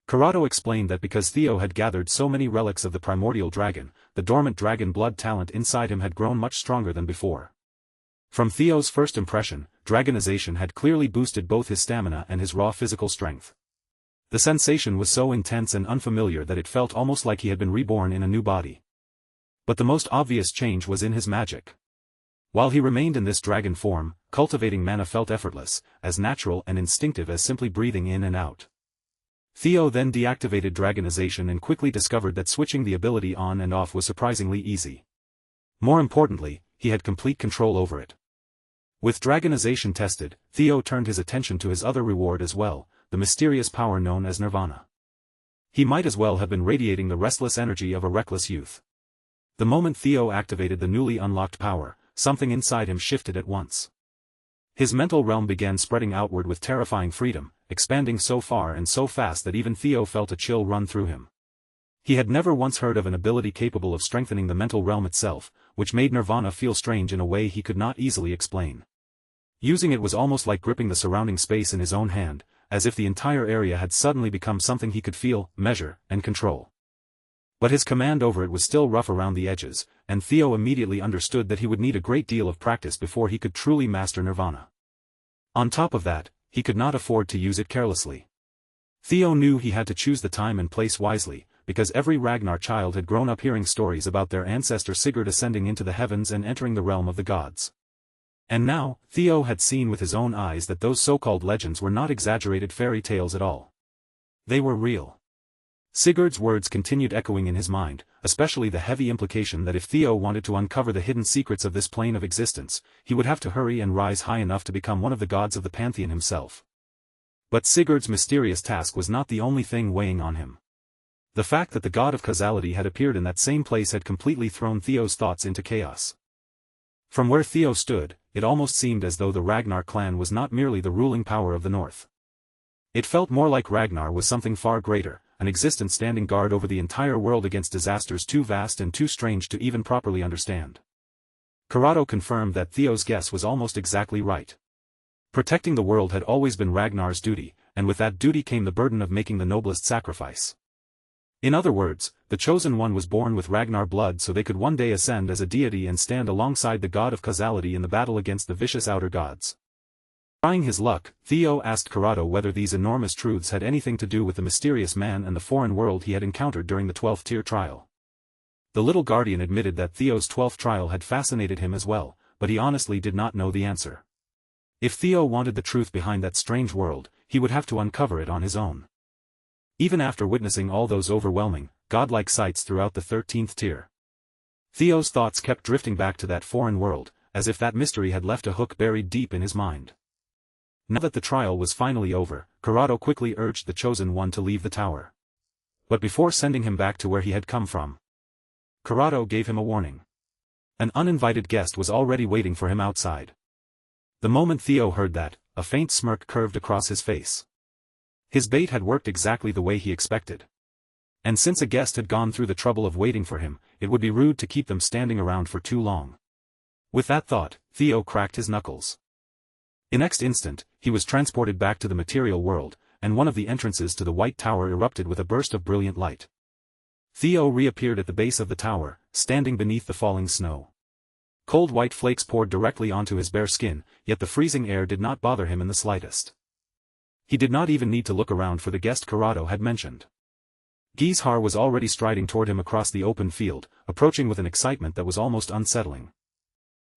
Corrado explained that because Theo had gathered so many relics of the primordial dragon, the dormant dragon blood talent inside him had grown much stronger than before. From Theo's first impression, Dragonization had clearly boosted both his stamina and his raw physical strength. The sensation was so intense and unfamiliar that it felt almost like he had been reborn in a new body. But the most obvious change was in his magic. While he remained in this dragon form, cultivating mana felt effortless, as natural and instinctive as simply breathing in and out. Theo then deactivated Dragonization and quickly discovered that switching the ability on and off was surprisingly easy. More importantly, he had complete control over it. With Dragonization tested, Theo turned his attention to his other reward as well, the mysterious power known as Nirvana. He might as well have been radiating the restless energy of a reckless youth. The moment Theo activated the newly unlocked power, something inside him shifted at once. His mental realm began spreading outward with terrifying freedom, expanding so far and so fast that even Theo felt a chill run through him. He had never once heard of an ability capable of strengthening the mental realm itself, which made Nirvana feel strange in a way he could not easily explain. Using it was almost like gripping the surrounding space in his own hand, as if the entire area had suddenly become something he could feel, measure, and control. But his command over it was still rough around the edges, and Theo immediately understood that he would need a great deal of practice before he could truly master Nirvana. On top of that, he could not afford to use it carelessly. Theo knew he had to choose the time and place wisely, because every Ragnar child had grown up hearing stories about their ancestor Sigurd ascending into the heavens and entering the realm of the gods. And now, Theo had seen with his own eyes that those so-called legends were not exaggerated fairy tales at all. They were real. Sigurd's words continued echoing in his mind, especially the heavy implication that if Theo wanted to uncover the hidden secrets of this plane of existence, he would have to hurry and rise high enough to become one of the gods of the Pantheon himself. But Sigurd's mysterious task was not the only thing weighing on him. The fact that the god of causality had appeared in that same place had completely thrown Theo's thoughts into chaos. From where Theo stood, it almost seemed as though the Ragnar clan was not merely the ruling power of the north. It felt more like Ragnar was something far greater, an existence standing guard over the entire world against disasters too vast and too strange to even properly understand. Corrado confirmed that Theo's guess was almost exactly right. Protecting the world had always been Ragnar's duty, and with that duty came the burden of making the noblest sacrifice. In other words, the Chosen One was born with Ragnar blood so they could one day ascend as a deity and stand alongside the god of causality in the battle against the vicious outer gods. Trying his luck, Theo asked Corrado whether these enormous truths had anything to do with the mysterious man and the foreign world he had encountered during the 12th tier trial. The little guardian admitted that Theo's 12th trial had fascinated him as well, but he honestly did not know the answer. If Theo wanted the truth behind that strange world, he would have to uncover it on his own. Even after witnessing all those overwhelming, godlike sights throughout the 13th tier, Theo's thoughts kept drifting back to that foreign world, as if that mystery had left a hook buried deep in his mind. Now that the trial was finally over, Corrado quickly urged the Chosen One to leave the tower. But before sending him back to where he had come from, Corrado gave him a warning. An uninvited guest was already waiting for him outside. The moment Theo heard that, a faint smirk curved across his face. His bait had worked exactly the way he expected. And since a guest had gone through the trouble of waiting for him, it would be rude to keep them standing around for too long. With that thought, Theo cracked his knuckles. In the next instant, he was transported back to the material world, and one of the entrances to the White Tower erupted with a burst of brilliant light. Theo reappeared at the base of the tower, standing beneath the falling snow. Cold white flakes poured directly onto his bare skin, yet the freezing air did not bother him in the slightest. He did not even need to look around for the guest Corrado had mentioned. Heir was already striding toward him across the open field, approaching with an excitement that was almost unsettling.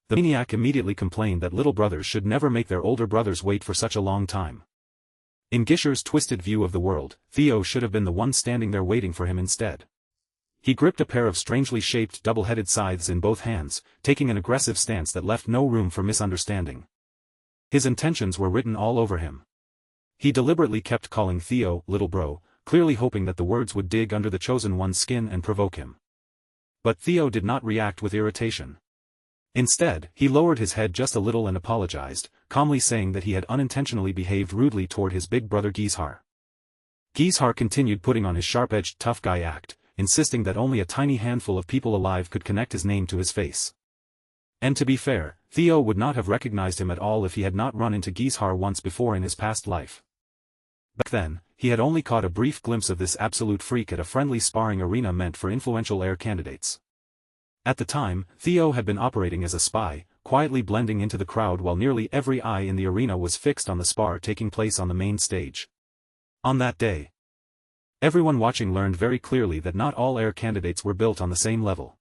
The maniac immediately complained that little brothers should never make their older brothers wait for such a long time. In Heir's twisted view of the world, Theo should have been the one standing there waiting for him instead. He gripped a pair of strangely shaped double-headed scythes in both hands, taking an aggressive stance that left no room for misunderstanding. His intentions were written all over him. He deliberately kept calling Theo little bro, clearly hoping that the words would dig under the Chosen One's skin and provoke him. But Theo did not react with irritation. Instead, he lowered his head just a little and apologized, calmly saying that he had unintentionally behaved rudely toward his big brother Heir. Heir continued putting on his sharp-edged tough guy act, insisting that only a tiny handful of people alive could connect his name to his face. And to be fair, Theo would not have recognized him at all if he had not run into Heir once before in his past life. Back then, he had only caught a brief glimpse of this absolute freak at a friendly sparring arena meant for influential heir candidates. At the time, Theo had been operating as a spy, quietly blending into the crowd while nearly every eye in the arena was fixed on the spar taking place on the main stage. On that day, everyone watching learned very clearly that not all heir candidates were built on the same level.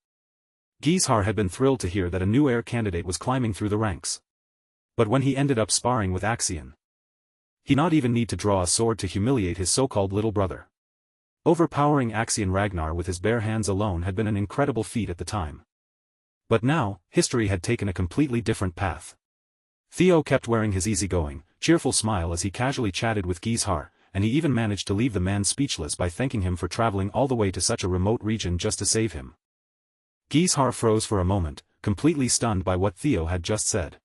Heir had been thrilled to hear that a new heir candidate was climbing through the ranks. But when he ended up sparring with Axion, he did not even need to draw a sword to humiliate his so-called little brother. Overpowering Axion Ragnar with his bare hands alone had been an incredible feat at the time. But now, history had taken a completely different path. Theo kept wearing his easygoing, cheerful smile as he casually chatted with Heir, and he even managed to leave the man speechless by thanking him for traveling all the way to such a remote region just to save him. Heir froze for a moment, completely stunned by what Theo had just said.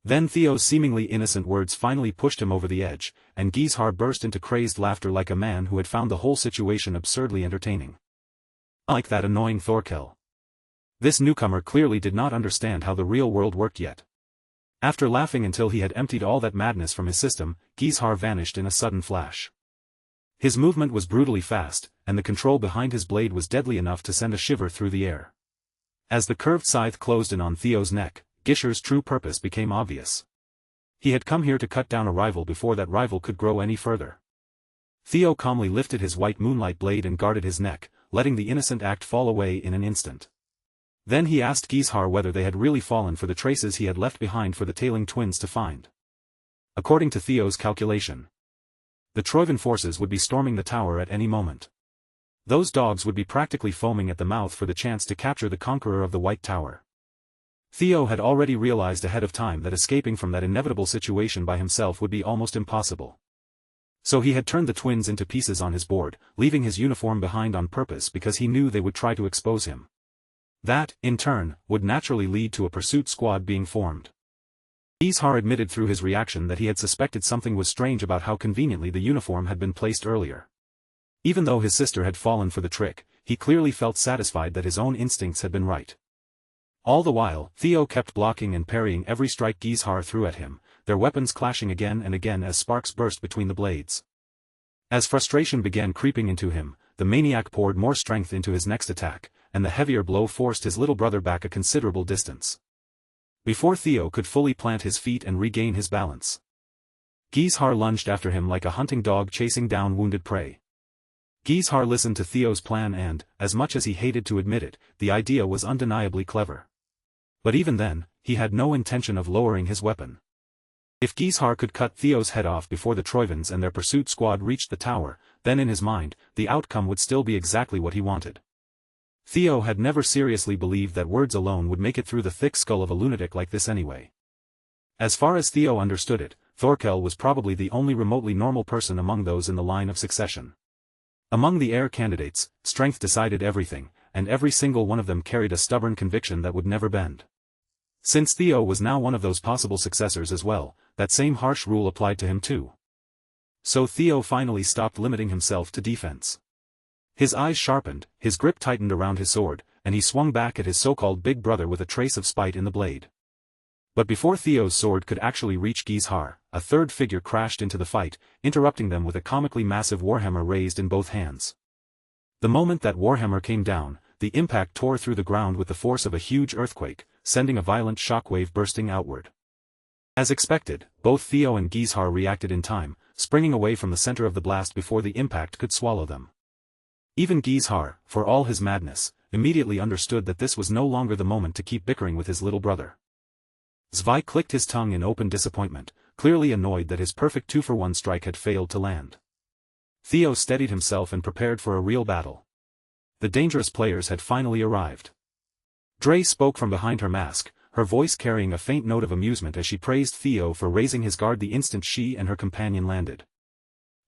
Then Theo's seemingly innocent words finally pushed him over the edge, and Heir burst into crazed laughter like a man who had found the whole situation absurdly entertaining. Unlike that annoying Thorkel, this newcomer clearly did not understand how the real world worked yet. After laughing until he had emptied all that madness from his system, Heir vanished in a sudden flash. His movement was brutally fast, and the control behind his blade was deadly enough to send a shiver through the air. As the curved scythe closed in on Theo's neck, Heir's true purpose became obvious. He had come here to cut down a rival before that rival could grow any further. Theo calmly lifted his white moonlight blade and guarded his neck, letting the innocent act fall away in an instant. Then he asked Heir whether they had really fallen for the traces he had left behind for the tailing twins to find. According to Theo's calculation, the Troivan forces would be storming the tower at any moment. Those dogs would be practically foaming at the mouth for the chance to capture the conqueror of the White Tower. Theo had already realized ahead of time that escaping from that inevitable situation by himself would be almost impossible. So he had turned the twins into pieces on his board, leaving his uniform behind on purpose because he knew they would try to expose him. That, in turn, would naturally lead to a pursuit squad being formed. Heir admitted through his reaction that he had suspected something was strange about how conveniently the uniform had been placed earlier. Even though his sister had fallen for the trick, he clearly felt satisfied that his own instincts had been right. All the while, Theo kept blocking and parrying every strike Heir threw at him, their weapons clashing again and again as sparks burst between the blades. As frustration began creeping into him, the maniac poured more strength into his next attack, and the heavier blow forced his little brother back a considerable distance. Before Theo could fully plant his feet and regain his balance, Heir lunged after him like a hunting dog chasing down wounded prey. Heir listened to Theo's plan and, as much as he hated to admit it, the idea was undeniably clever. But even then, he had no intention of lowering his weapon. If Gizhar could cut Theo's head off before the Troivans and their pursuit squad reached the tower, then in his mind, the outcome would still be exactly what he wanted. Theo had never seriously believed that words alone would make it through the thick skull of a lunatic like this anyway. As far as Theo understood it, Thorkel was probably the only remotely normal person among those in the line of succession. Among the heir candidates, strength decided everything, and every single one of them carried a stubborn conviction that would never bend. Since Theo was now one of those possible successors as well, that same harsh rule applied to him too. So Theo finally stopped limiting himself to defense. His eyes sharpened, his grip tightened around his sword, and he swung back at his so-called big brother with a trace of spite in the blade. But before Theo's sword could actually reach Gizhar, a third figure crashed into the fight, interrupting them with a comically massive warhammer raised in both hands. The moment that warhammer came down, the impact tore through the ground with the force of a huge earthquake, sending a violent shockwave bursting outward. As expected, both Theo and Gizhar reacted in time, springing away from the center of the blast before the impact could swallow them. Even Gizhar, for all his madness, immediately understood that this was no longer the moment to keep bickering with his little brother. Zvi clicked his tongue in open disappointment, clearly annoyed that his perfect 2-for-1 strike had failed to land. Theo steadied himself and prepared for a real battle. The dangerous players had finally arrived. Dre spoke from behind her mask, her voice carrying a faint note of amusement as she praised Theo for raising his guard the instant she and her companion landed.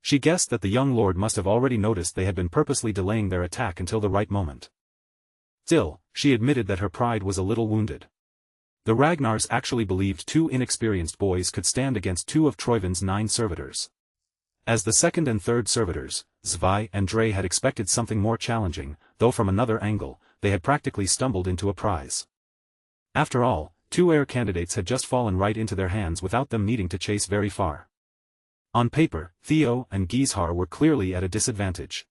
She guessed that the young lord must have already noticed they had been purposely delaying their attack until the right moment. Still, she admitted that her pride was a little wounded. The Ragnars actually believed 2 inexperienced boys could stand against 2 of Troivan's 9 servitors. As the second and third servitors, Zvi and Dre had expected something more challenging, though from another angle, they had practically stumbled into a prize. After all, 2 heir candidates had just fallen right into their hands without them needing to chase very far. On paper, Theo and Gizhar were clearly at a disadvantage.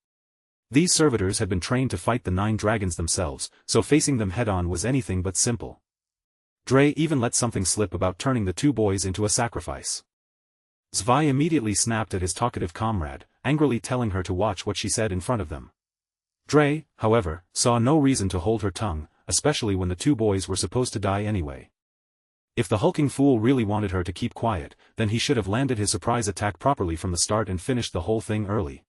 These servitors had been trained to fight the 9 dragons themselves, so facing them head-on was anything but simple. Dre even let something slip about turning the 2 boys into a sacrifice. Zvi immediately snapped at his talkative comrade, angrily telling her to watch what she said in front of them. Dre, however, saw no reason to hold her tongue, especially when the 2 boys were supposed to die anyway. If the hulking fool really wanted her to keep quiet, then he should have landed his surprise attack properly from the start and finished the whole thing early.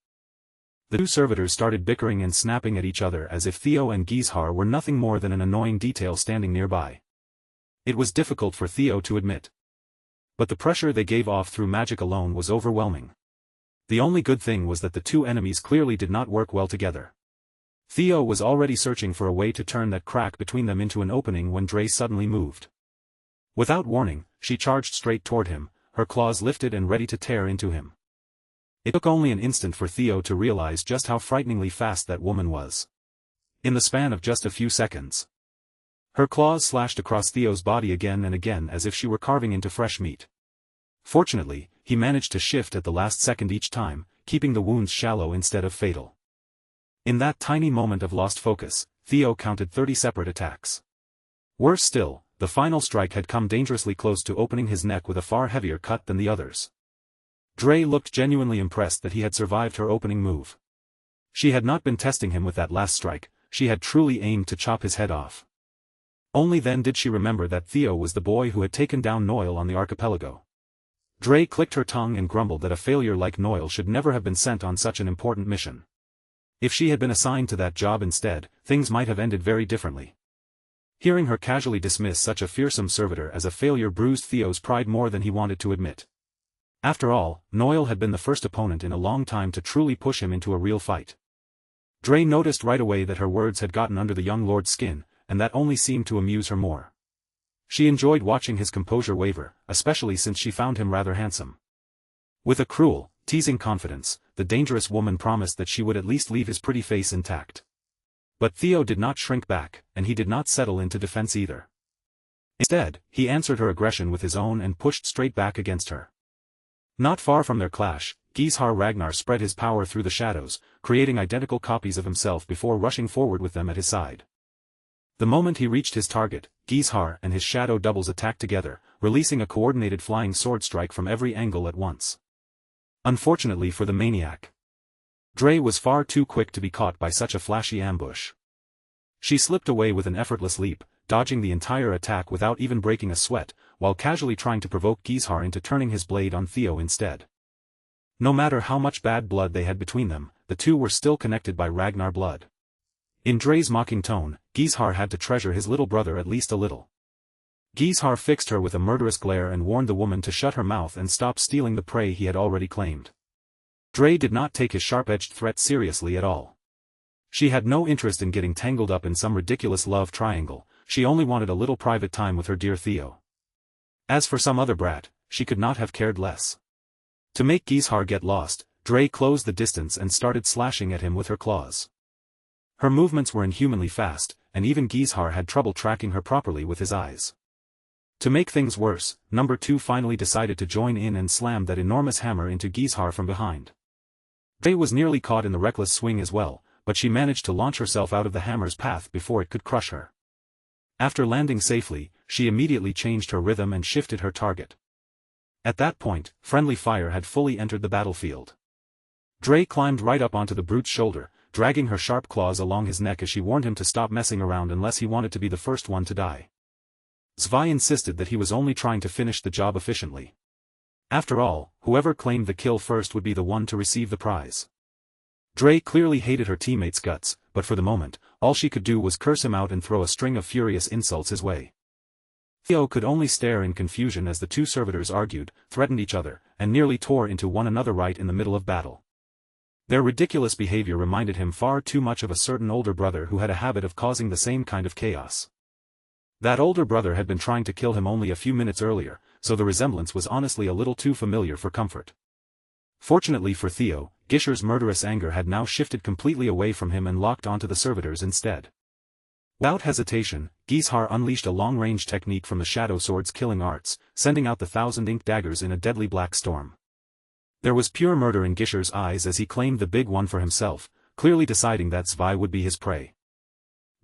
The 2 servitors started bickering and snapping at each other as if Theo and Gizhar were nothing more than an annoying detail standing nearby. It was difficult for Theo to admit. But the pressure they gave off through magic alone was overwhelming. The only good thing was that the 2 enemies clearly did not work well together. Theo was already searching for a way to turn that crack between them into an opening when Dre suddenly moved. Without warning, she charged straight toward him, her claws lifted and ready to tear into him. It took only an instant for Theo to realize just how frighteningly fast that woman was. In the span of just a few seconds, her claws slashed across Theo's body again and again as if she were carving into fresh meat. Fortunately, he managed to shift at the last second each time, keeping the wounds shallow instead of fatal. In that tiny moment of lost focus, Theo counted 30 separate attacks. Worse still, the final strike had come dangerously close to opening his neck with a far heavier cut than the others. Dre looked genuinely impressed that he had survived her opening move. She had not been testing him with that last strike, she had truly aimed to chop his head off. Only then did she remember that Theo was the boy who had taken down Noel on the archipelago. Dre clicked her tongue and grumbled that a failure like Noel should never have been sent on such an important mission. If she had been assigned to that job instead, things might have ended very differently. Hearing her casually dismiss such a fearsome servitor as a failure bruised Theo's pride more than he wanted to admit. After all, Noel had been the first opponent in a long time to truly push him into a real fight. Dre noticed right away that her words had gotten under the young lord's skin, and that only seemed to amuse her more. She enjoyed watching his composure waver, especially since she found him rather handsome. With a cruel, teasing confidence, the dangerous woman promised that she would at least leave his pretty face intact. But Theo did not shrink back, and he did not settle into defense either. Instead, he answered her aggression with his own and pushed straight back against her. Not far from their clash, Gizhar Ragnar spread his power through the shadows, creating identical copies of himself before rushing forward with them at his side. The moment he reached his target, Gizhar and his shadow doubles attacked together, releasing a coordinated flying sword strike from every angle at once. Unfortunately for the maniac, Dre was far too quick to be caught by such a flashy ambush. She slipped away with an effortless leap, dodging the entire attack without even breaking a sweat, while casually trying to provoke Heir into turning his blade on Theo instead. No matter how much bad blood they had between them, the two were still connected by Ragnar blood. In Dre's mocking tone, Heir had to treasure his little brother at least a little. Heir fixed her with a murderous glare and warned the woman to shut her mouth and stop stealing the prey he had already claimed. Dre did not take his sharp-edged threat seriously at all. She had no interest in getting tangled up in some ridiculous love triangle, she only wanted a little private time with her dear Theo. As for some other brat, she could not have cared less. To make Heir get lost, Dre closed the distance and started slashing at him with her claws. Her movements were inhumanly fast, and even Heir had trouble tracking her properly with his eyes. To make things worse, number 2 finally decided to join in and slammed that enormous hammer into Heir from behind. Dre was nearly caught in the reckless swing as well, but she managed to launch herself out of the hammer's path before it could crush her. After landing safely, she immediately changed her rhythm and shifted her target. At that point, friendly fire had fully entered the battlefield. Dre climbed right up onto the brute's shoulder, dragging her sharp claws along his neck as she warned him to stop messing around unless he wanted to be the first one to die. Zwei insisted that he was only trying to finish the job efficiently. After all, whoever claimed the kill first would be the one to receive the prize. Dre clearly hated her teammates' guts, but for the moment, all she could do was curse him out and throw a string of furious insults his way. Theo could only stare in confusion as the two servitors argued, threatened each other, and nearly tore into one another right in the middle of battle. Their ridiculous behavior reminded him far too much of a certain older brother who had a habit of causing the same kind of chaos. That older brother had been trying to kill him only a few minutes earlier, so the resemblance was honestly a little too familiar for comfort. Fortunately for Theo, Gisher's murderous anger had now shifted completely away from him and locked onto the servitors instead. Without hesitation, Heir unleashed a long-range technique from the Shadow Sword's killing arts, sending out the 1,000 ink daggers in a deadly black storm. There was pure murder in Gisher's eyes as he claimed the big one for himself, clearly deciding that Zwei would be his prey.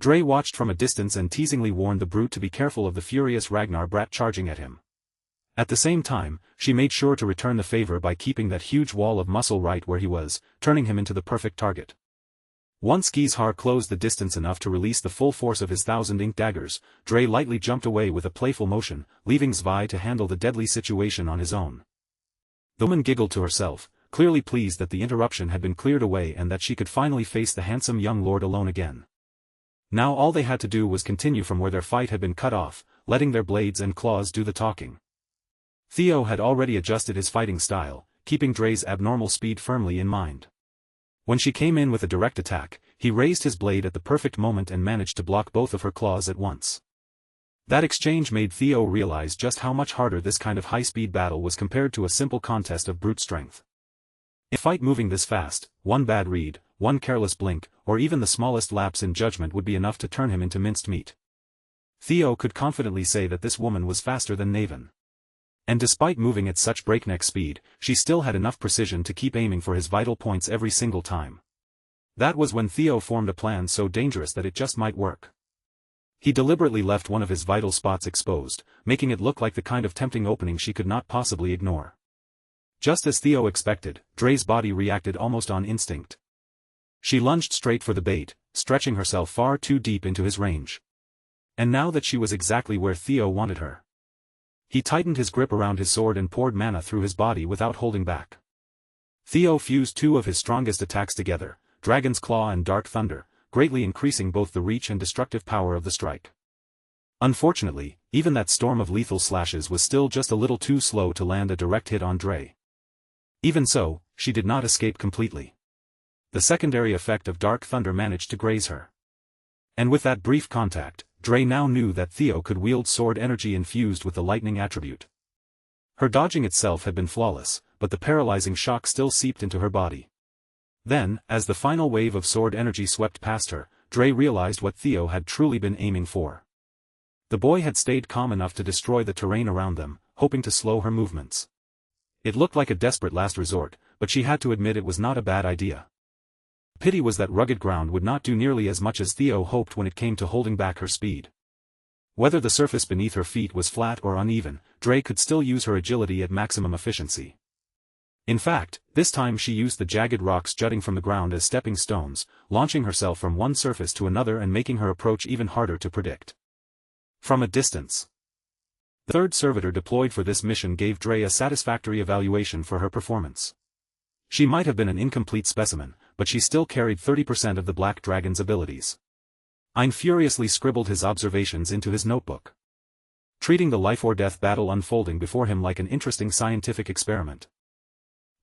Dre watched from a distance and teasingly warned the brute to be careful of the furious Ragnar brat charging at him. At the same time, she made sure to return the favor by keeping that huge wall of muscle right where he was, turning him into the perfect target. Once Heir closed the distance enough to release the full force of his 1,000 ink daggers, Dre lightly jumped away with a playful motion, leaving Zwei to handle the deadly situation on his own. The woman giggled to herself, clearly pleased that the interruption had been cleared away and that she could finally face the handsome young lord alone again. Now all they had to do was continue from where their fight had been cut off, letting their blades and claws do the talking. Theo had already adjusted his fighting style, keeping Dre's abnormal speed firmly in mind. When she came in with a direct attack, he raised his blade at the perfect moment and managed to block both of her claws at once. That exchange made Theo realize just how much harder this kind of high-speed battle was compared to a simple contest of brute strength. In a fight moving this fast, one bad read, one careless blink, or even the smallest lapse in judgment would be enough to turn him into minced meat. Theo could confidently say that this woman was faster than Naven. And despite moving at such breakneck speed, she still had enough precision to keep aiming for his vital points every single time. That was when Theo formed a plan so dangerous that it just might work. He deliberately left one of his vital spots exposed, making it look like the kind of tempting opening she could not possibly ignore. Just as Theo expected, Dre's body reacted almost on instinct. She lunged straight for the bait, stretching herself far too deep into his range. And now that she was exactly where Theo wanted her, he tightened his grip around his sword and poured mana through his body without holding back. Theo fused two of his strongest attacks together, Dragon's Claw and Dark Thunder, greatly increasing both the reach and destructive power of the strike. Unfortunately, even that storm of lethal slashes was still just a little too slow to land a direct hit on Dre. Even so, she did not escape completely. The secondary effect of Dark Thunder managed to graze her. And with that brief contact, Dre now knew that Theo could wield sword energy infused with the lightning attribute. Her dodging itself had been flawless, but the paralyzing shock still seeped into her body. Then, as the final wave of sword energy swept past her, Dre realized what Theo had truly been aiming for. The boy had stayed calm enough to destroy the terrain around them, hoping to slow her movements. It looked like a desperate last resort, but she had to admit it was not a bad idea. Pity was that rugged ground would not do nearly as much as Theo hoped when it came to holding back her speed. Whether the surface beneath her feet was flat or uneven, Dre could still use her agility at maximum efficiency. In fact, this time she used the jagged rocks jutting from the ground as stepping stones, launching herself from one surface to another and making her approach even harder to predict. From a distance, The third servitor deployed for this mission gave Dre a satisfactory evaluation for her performance. She might have been an incomplete specimen, but she still carried 30% of the Black Dragon's abilities. Heir furiously scribbled his observations into his notebook, treating the life-or-death battle unfolding before him like an interesting scientific experiment.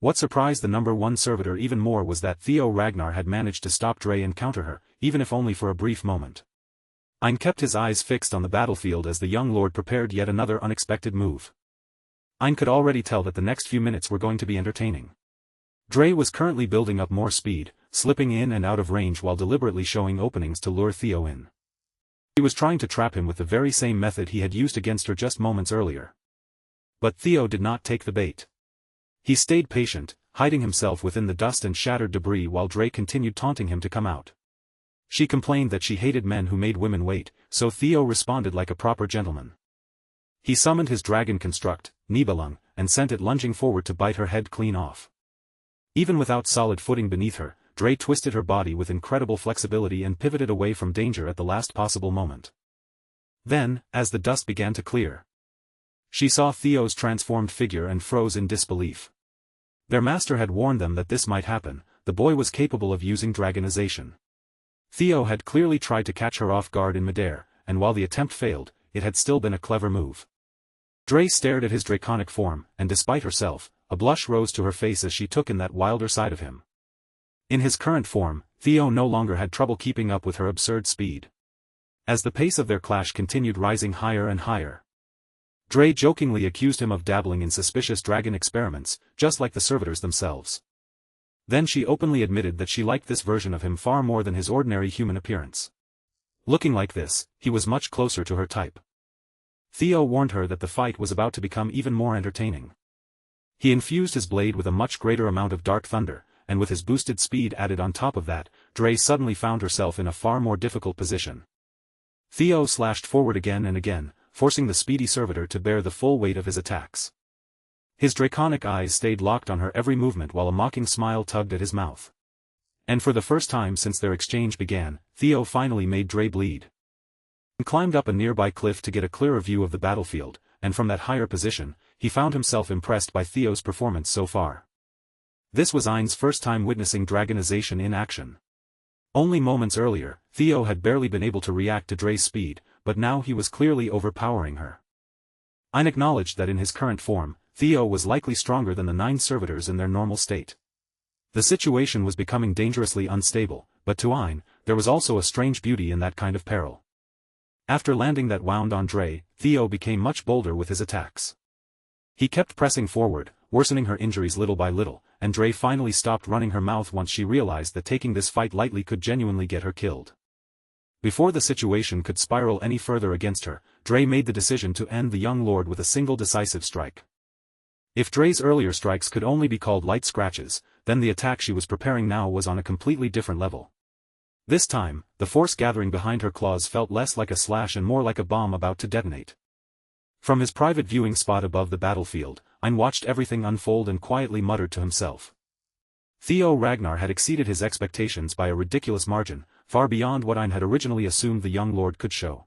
What surprised the number 1 servitor even more was that Theo Ragnar had managed to stop Dre and counter her, even if only for a brief moment. Heir kept his eyes fixed on the battlefield as the young lord prepared yet another unexpected move. Heir could already tell that the next few minutes were going to be entertaining. Dre was currently building up more speed, slipping in and out of range while deliberately showing openings to lure Theo in. He was trying to trap him with the very same method he had used against her just moments earlier. But Theo did not take the bait. He stayed patient, hiding himself within the dust and shattered debris while Dre continued taunting him to come out. She complained that she hated men who made women wait, so Theo responded like a proper gentleman. He summoned his dragon construct, Nibelung, and sent it lunging forward to bite her head clean off. Even without solid footing beneath her, Dre twisted her body with incredible flexibility and pivoted away from danger at the last possible moment. Then, as the dust began to clear, she saw Theo's transformed figure and froze in disbelief. Their master had warned them that this might happen. The boy was capable of using dragonization. Theo had clearly tried to catch her off guard in midair, and while the attempt failed, it had still been a clever move. Dre stared at his draconic form, and despite herself, a blush rose to her face as she took in that wilder side of him. In his current form, Theo no longer had trouble keeping up with her absurd speed. As the pace of their clash continued rising higher and higher, Dre jokingly accused him of dabbling in suspicious dragon experiments, just like the servitors themselves. Then she openly admitted that she liked this version of him far more than his ordinary human appearance. Looking like this, he was much closer to her type. Theo warned her that the fight was about to become even more entertaining. He infused his blade with a much greater amount of dark thunder, and with his boosted speed added on top of that, Dre suddenly found herself in a far more difficult position. Theo slashed forward again and again, forcing the speedy servitor to bear the full weight of his attacks. His draconic eyes stayed locked on her every movement while a mocking smile tugged at his mouth. And for the first time since their exchange began, Theo finally made Dre bleed. He climbed up a nearby cliff to get a clearer view of the battlefield, and from that higher position, he found himself impressed by Theo's performance so far. This was Heir's first time witnessing dragonization in action. Only moments earlier, Theo had barely been able to react to Dre's speed, but now he was clearly overpowering her. Heir acknowledged that in his current form, Theo was likely stronger than the 9 servitors in their normal state. The situation was becoming dangerously unstable, but to Heir, there was also a strange beauty in that kind of peril. After landing that wound on Dre, Theo became much bolder with his attacks. He kept pressing forward, worsening her injuries little by little, and Dre finally stopped running her mouth once she realized that taking this fight lightly could genuinely get her killed. Before the situation could spiral any further against her, Dre made the decision to end the young lord with a single decisive strike. If Dre's earlier strikes could only be called light scratches, then the attack she was preparing now was on a completely different level. This time, the force gathering behind her claws felt less like a slash and more like a bomb about to detonate. From his private viewing spot above the battlefield, Heir watched everything unfold and quietly muttered to himself. Theo Ragnar had exceeded his expectations by a ridiculous margin, far beyond what Heir had originally assumed the young lord could show.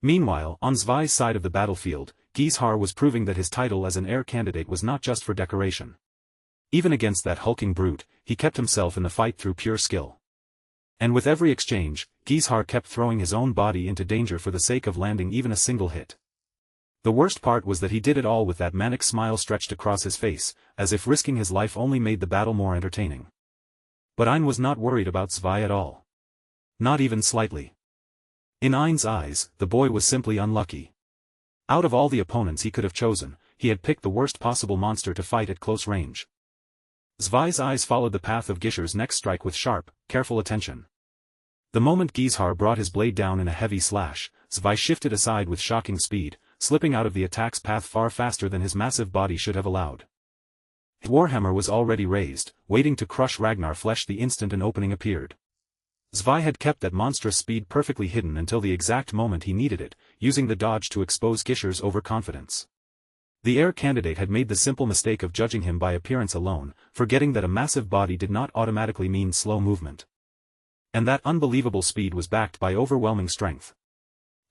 Meanwhile, on Zwei's side of the battlefield, Heir was proving that his title as an heir candidate was not just for decoration. Even against that hulking brute, he kept himself in the fight through pure skill. And with every exchange, Heir kept throwing his own body into danger for the sake of landing even a single hit. The worst part was that he did it all with that manic smile stretched across his face, as if risking his life only made the battle more entertaining. But Heir was not worried about Zwei at all. Not even slightly. In Heir's eyes, the boy was simply unlucky. Out of all the opponents he could have chosen, he had picked the worst possible monster to fight at close range. Zwei's eyes followed the path of Gisher's next strike with sharp, careful attention. The moment Heir brought his blade down in a heavy slash, Zwei shifted aside with shocking speed, slipping out of the attack's path far faster than his massive body should have allowed. His warhammer was already raised, waiting to crush Ragnar flesh the instant an opening appeared. Zwei had kept that monstrous speed perfectly hidden until the exact moment he needed it, using the dodge to expose Gisher's overconfidence. The heir candidate had made the simple mistake of judging him by appearance alone, forgetting that a massive body did not automatically mean slow movement. And that unbelievable speed was backed by overwhelming strength.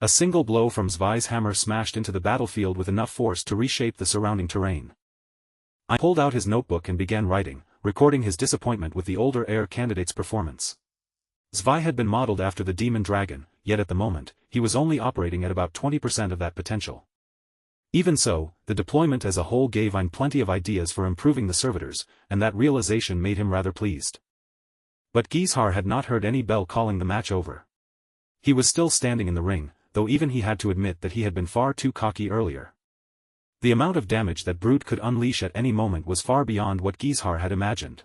A single blow from Zwei's hammer smashed into the battlefield with enough force to reshape the surrounding terrain. I pulled out his notebook and began writing, recording his disappointment with the older heir candidate's performance. Zwei had been modeled after the demon dragon, yet at the moment, he was only operating at about 20% of that potential. Even so, the deployment as a whole gave Heir plenty of ideas for improving the servitors, and that realization made him rather pleased. But Heir had not heard any bell calling the match over. He was still standing in the ring, though even he had to admit that he had been far too cocky earlier. The amount of damage that Brute could unleash at any moment was far beyond what Heir had imagined.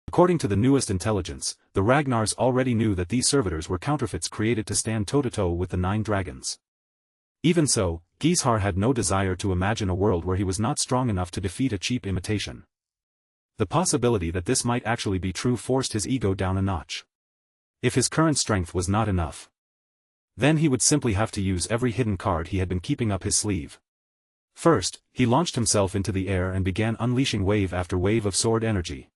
According to the newest intelligence, the Ragnars already knew that these servitors were counterfeits created to stand toe-to-toe with the 9 dragons. Even so, Heir had no desire to imagine a world where he was not strong enough to defeat a cheap imitation. The possibility that this might actually be true forced his ego down a notch. If his current strength was not enough, then he would simply have to use every hidden card he had been keeping up his sleeve. First, he launched himself into the air and began unleashing wave after wave of sword energy.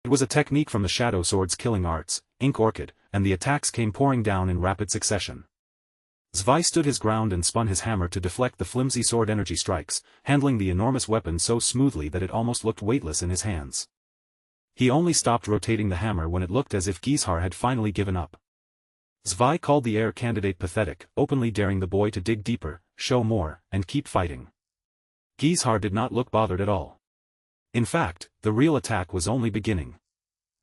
It was a technique from the Shadow Sword's killing arts, Ink Orchid, and the attacks came pouring down in rapid succession. Zwei stood his ground and spun his hammer to deflect the flimsy sword energy strikes, handling the enormous weapon so smoothly that it almost looked weightless in his hands. He only stopped rotating the hammer when it looked as if Heir had finally given up. Zwei called the heir candidate pathetic, openly daring the boy to dig deeper, show more, and keep fighting. Heir did not look bothered at all. In fact, the real attack was only beginning.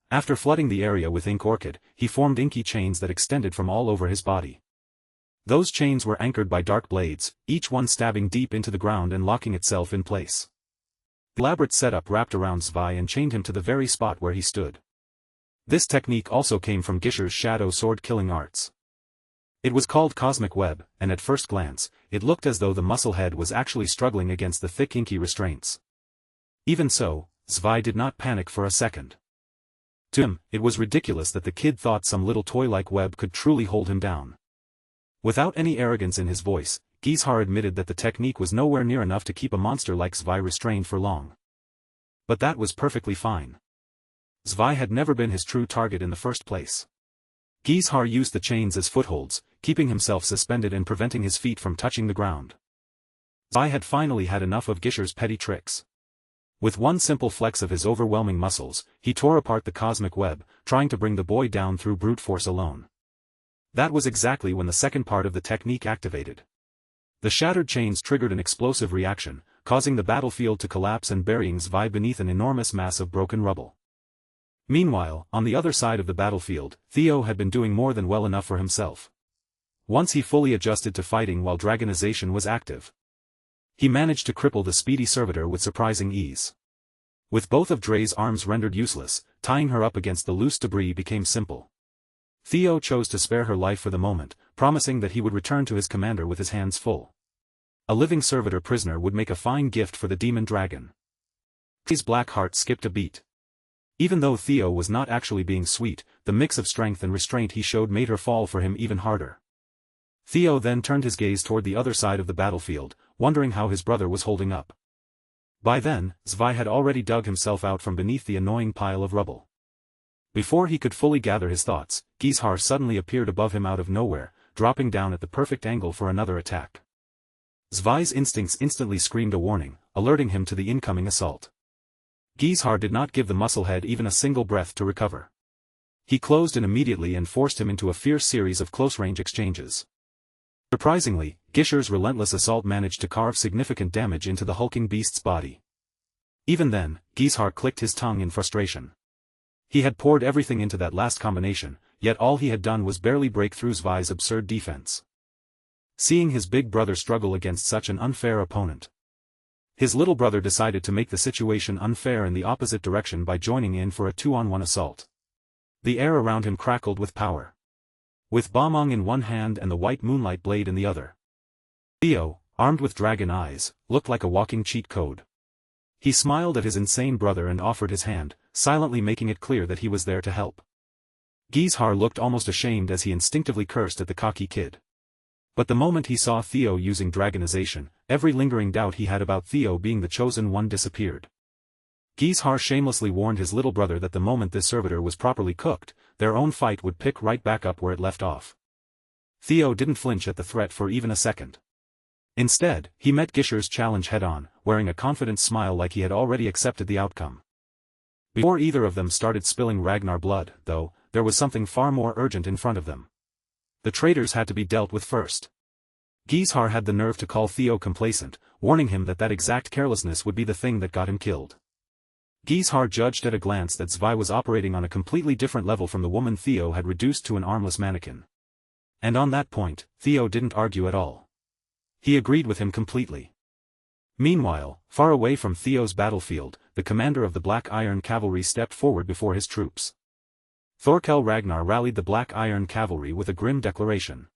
After flooding the area with Ink Orchid, he formed inky chains that extended from all over his body. Those chains were anchored by dark blades, each one stabbing deep into the ground and locking itself in place. The elaborate setup wrapped around Zwei and chained him to the very spot where he stood. This technique also came from Gisher's Shadow Sword killing arts. It was called Cosmic Web, and at first glance, it looked as though the muscle head was actually struggling against the thick inky restraints. Even so, Zwei did not panic for a second. To him, it was ridiculous that the kid thought some little toy-like web could truly hold him down. Without any arrogance in his voice, Heir admitted that the technique was nowhere near enough to keep a monster like Zwei restrained for long. But that was perfectly fine. Zwei had never been his true target in the first place. Heir used the chains as footholds, keeping himself suspended and preventing his feet from touching the ground. Zwei had finally had enough of Gisher's petty tricks. With one simple flex of his overwhelming muscles, he tore apart the cosmic web, trying to bring the boy down through brute force alone. That was exactly when the second part of the technique activated. The shattered chains triggered an explosive reaction, causing the battlefield to collapse and burying Zwei beneath an enormous mass of broken rubble. Meanwhile, on the other side of the battlefield, Theo had been doing more than well enough for himself. Once he fully adjusted to fighting while dragonization was active, he managed to cripple the speedy servitor with surprising ease. With both of Dre's arms rendered useless, tying her up against the loose debris became simple. Theo chose to spare her life for the moment, promising that he would return to his commander with his hands full. A living servitor prisoner would make a fine gift for the demon dragon. His black heart skipped a beat. Even though Theo was not actually being sweet, the mix of strength and restraint he showed made her fall for him even harder. Theo then turned his gaze toward the other side of the battlefield, wondering how his brother was holding up. By then, Zwei had already dug himself out from beneath the annoying pile of rubble. Before he could fully gather his thoughts, Heir suddenly appeared above him out of nowhere, dropping down at the perfect angle for another attack. Zwei's instincts instantly screamed a warning, alerting him to the incoming assault. Heir did not give the musclehead even a single breath to recover. He closed in immediately and forced him into a fierce series of close-range exchanges. Surprisingly, Gisher's relentless assault managed to carve significant damage into the hulking beast's body. Even then, Heir clicked his tongue in frustration. He had poured everything into that last combination, yet all he had done was barely break through Zwei's absurd defense. Seeing his big brother struggle against such an unfair opponent, his little brother decided to make the situation unfair in the opposite direction by joining in for a 2-on-1 assault. The air around him crackled with power. With Bomong in one hand and the white moonlight blade in the other, Theo, armed with dragon eyes, looked like a walking cheat code. He smiled at his insane brother and offered his hand, silently making it clear that he was there to help. Heir looked almost ashamed as he instinctively cursed at the cocky kid. But the moment he saw Theo using dragonization, every lingering doubt he had about Theo being the chosen one disappeared. Heir shamelessly warned his little brother that the moment this servitor was properly cooked, their own fight would pick right back up where it left off. Theo didn't flinch at the threat for even a second. Instead, he met Gisher's challenge head-on, wearing a confident smile like he had already accepted the outcome. Before either of them started spilling Ragnar blood, though, there was something far more urgent in front of them. The traitors had to be dealt with first. Heir had the nerve to call Theo complacent, warning him that exact carelessness would be the thing that got him killed. Heir judged at a glance that Zwei was operating on a completely different level from the woman Theo had reduced to an armless mannequin. And on that point, Theo didn't argue at all. He agreed with him completely. Meanwhile, far away from Theo's battlefield, the commander of the Black Iron Cavalry stepped forward before his troops. Thorkel Ragnar rallied the Black Iron Cavalry with a grim declaration.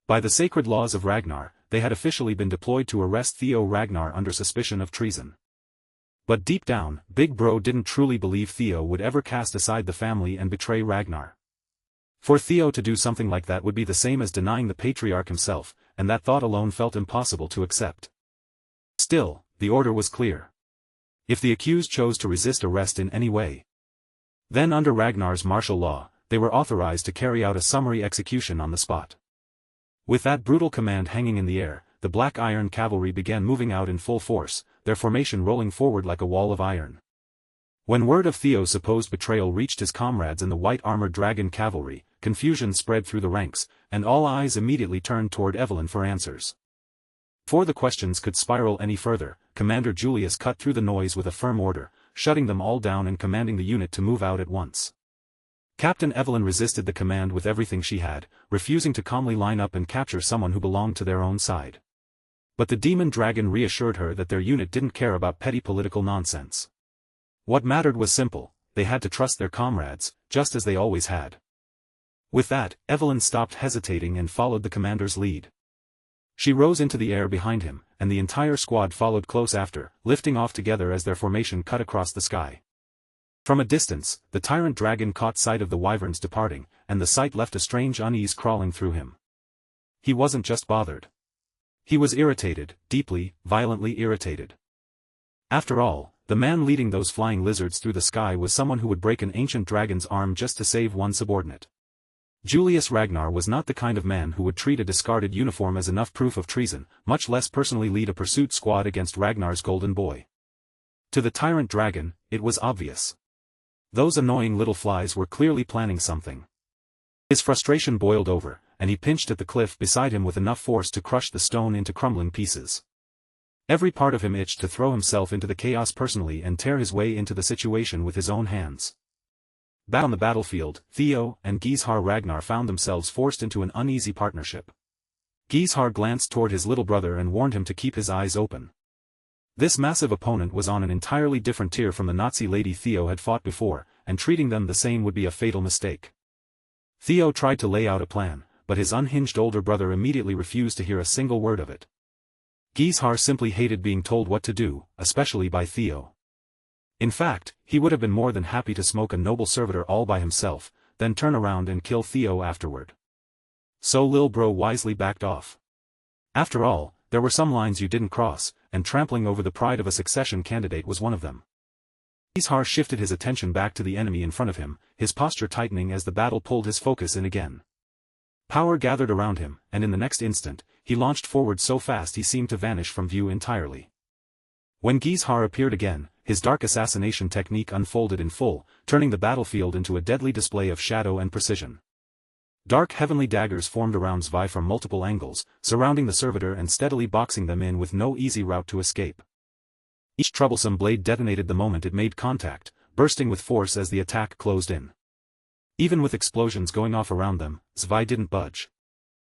By the sacred laws of Ragnar, they had officially been deployed to arrest Theo Ragnar under suspicion of treason. But deep down, Big Bro didn't truly believe Theo would ever cast aside the family and betray Ragnar. For Theo to do something like that would be the same as denying the patriarch himself, and that thought alone felt impossible to accept. Still, the order was clear. If the accused chose to resist arrest in any way, then under Ragnar's martial law, they were authorized to carry out a summary execution on the spot. With that brutal command hanging in the air, the Black Iron Cavalry began moving out in full force, their formation rolling forward like a wall of iron. When word of Theo's supposed betrayal reached his comrades in the white-armored Dragon Cavalry, confusion spread through the ranks, and all eyes immediately turned toward Evelyn for answers. Before the questions could spiral any further, Commander Julius cut through the noise with a firm order, shutting them all down and commanding the unit to move out at once. Captain Evelyn resisted the command with everything she had, refusing to calmly line up and capture someone who belonged to their own side. But the Demon Dragon reassured her that their unit didn't care about petty political nonsense. What mattered was simple: they had to trust their comrades, just as they always had. With that, Evelyn stopped hesitating and followed the commander's lead. She rose into the air behind him, and the entire squad followed close after, lifting off together as their formation cut across the sky. From a distance, the tyrant dragon caught sight of the wyverns departing, and the sight left a strange unease crawling through him. He wasn't just bothered. He was irritated, deeply, violently irritated. After all, the man leading those flying lizards through the sky was someone who would break an ancient dragon's arm just to save one subordinate. Julius Ragnar was not the kind of man who would treat a discarded uniform as enough proof of treason, much less personally lead a pursuit squad against Ragnar's golden boy. To the tyrant dragon, it was obvious. Those annoying little flies were clearly planning something. His frustration boiled over, and he pinched at the cliff beside him with enough force to crush the stone into crumbling pieces. Every part of him itched to throw himself into the chaos personally and tear his way into the situation with his own hands. Back on the battlefield, Theo and Heir Ragnar found themselves forced into an uneasy partnership. Heir glanced toward his little brother and warned him to keep his eyes open. This massive opponent was on an entirely different tier from the Nazi lady Theo had fought before, and treating them the same would be a fatal mistake. Theo tried to lay out a plan, but his unhinged older brother immediately refused to hear a single word of it. Heir simply hated being told what to do, especially by Theo. In fact, he would have been more than happy to smoke a noble servitor all by himself, then turn around and kill Theo afterward. So Lil Bro wisely backed off. After all, there were some lines you didn't cross, and trampling over the pride of a succession candidate was one of them. Heir shifted his attention back to the enemy in front of him, his posture tightening as the battle pulled his focus in again. Power gathered around him, and in the next instant, he launched forward so fast he seemed to vanish from view entirely. When Heir appeared again, his dark assassination technique unfolded in full, turning the battlefield into a deadly display of shadow and precision. Dark heavenly daggers formed around Zwei from multiple angles, surrounding the servitor and steadily boxing them in with no easy route to escape. Each troublesome blade detonated the moment it made contact, bursting with force as the attack closed in. Even with explosions going off around them, Zwei didn't budge.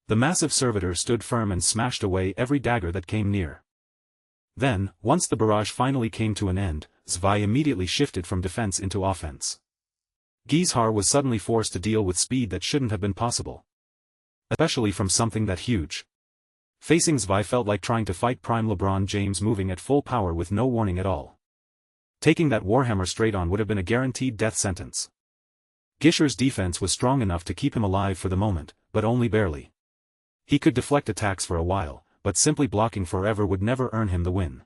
The massive servitor stood firm and smashed away every dagger that came near. Then, once the barrage finally came to an end, Zwei immediately shifted from defense into offense. Heir was suddenly forced to deal with speed that shouldn't have been possible. Especially from something that huge. Facing Zwei felt like trying to fight Prime LeBron James moving at full power with no warning at all. Taking that warhammer straight on would have been a guaranteed death sentence. Gisher's defense was strong enough to keep him alive for the moment, but only barely. He could deflect attacks for a while, but simply blocking forever would never earn him the win.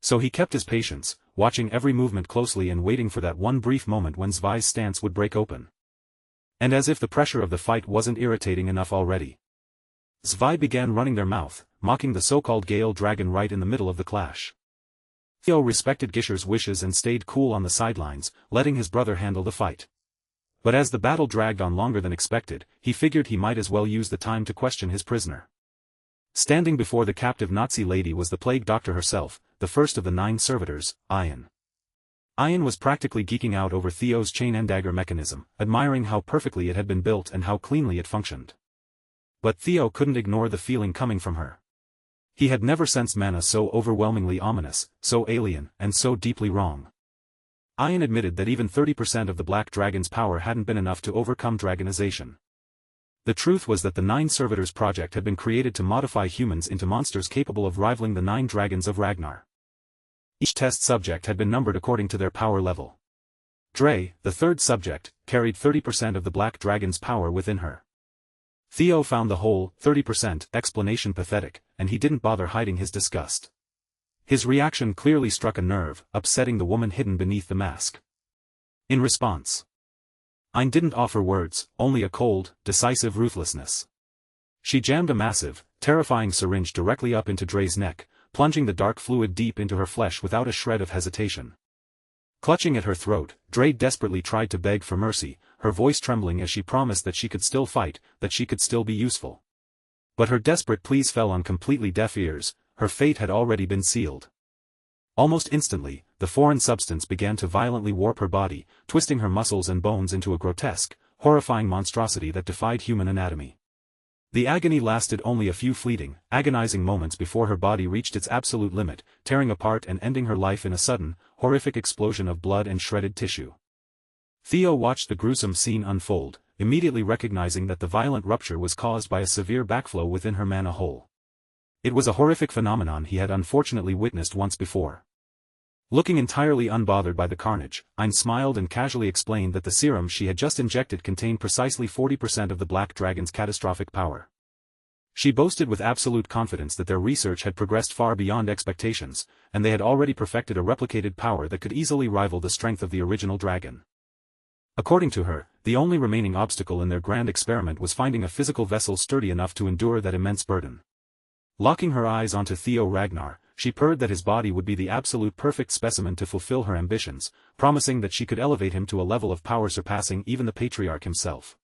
So he kept his patience, watching every movement closely and waiting for that one brief moment when Zwei's stance would break open. And as if the pressure of the fight wasn't irritating enough already, Zwei began running their mouth, mocking the so-called Gale dragon right in the middle of the clash. Theo respected Gisher's wishes and stayed cool on the sidelines, letting his brother handle the fight. But as the battle dragged on longer than expected, he figured he might as well use the time to question his prisoner. Standing before the captive Nazi lady was the plague doctor herself, the first of the 9 servitors, Ian. Ian was practically geeking out over Theo's chain and dagger mechanism, admiring how perfectly it had been built and how cleanly it functioned. But Theo couldn't ignore the feeling coming from her. He had never sensed mana so overwhelmingly ominous, so alien, and so deeply wrong. Ian admitted that even 30% of the Black Dragon's power hadn't been enough to overcome dragonization. The truth was that the 9 Servitors project had been created to modify humans into monsters capable of rivaling the 9 dragons of Ragnar. Each test subject had been numbered according to their power level. Dre, the 3rd subject, carried 30% of the Black Dragon's power within her. Theo found the whole 30% explanation pathetic, and he didn't bother hiding his disgust. His reaction clearly struck a nerve, upsetting the woman hidden beneath the mask. In response, Ian didn't offer words, only a cold, decisive ruthlessness. She jammed a massive, terrifying syringe directly up into Dre's neck, plunging the dark fluid deep into her flesh without a shred of hesitation. Clutching at her throat, Dre desperately tried to beg for mercy, her voice trembling as she promised that she could still fight, that she could still be useful. But her desperate pleas fell on completely deaf ears, her fate had already been sealed. Almost instantly, the foreign substance began to violently warp her body, twisting her muscles and bones into a grotesque, horrifying monstrosity that defied human anatomy. The agony lasted only a few fleeting, agonizing moments before her body reached its absolute limit, tearing apart and ending her life in a sudden, horrific explosion of blood and shredded tissue. Theo watched the gruesome scene unfold, immediately recognizing that the violent rupture was caused by a severe backflow within her mana hole. It was a horrific phenomenon he had unfortunately witnessed once before. Looking entirely unbothered by the carnage, Ian smiled and casually explained that the serum she had just injected contained precisely 40% of the Black Dragon's catastrophic power. She boasted with absolute confidence that their research had progressed far beyond expectations, and they had already perfected a replicated power that could easily rival the strength of the original dragon. According to her, the only remaining obstacle in their grand experiment was finding a physical vessel sturdy enough to endure that immense burden. Locking her eyes onto Theo Ragnar, she purred that his body would be the absolute perfect specimen to fulfill her ambitions, promising that she could elevate him to a level of power surpassing even the patriarch himself.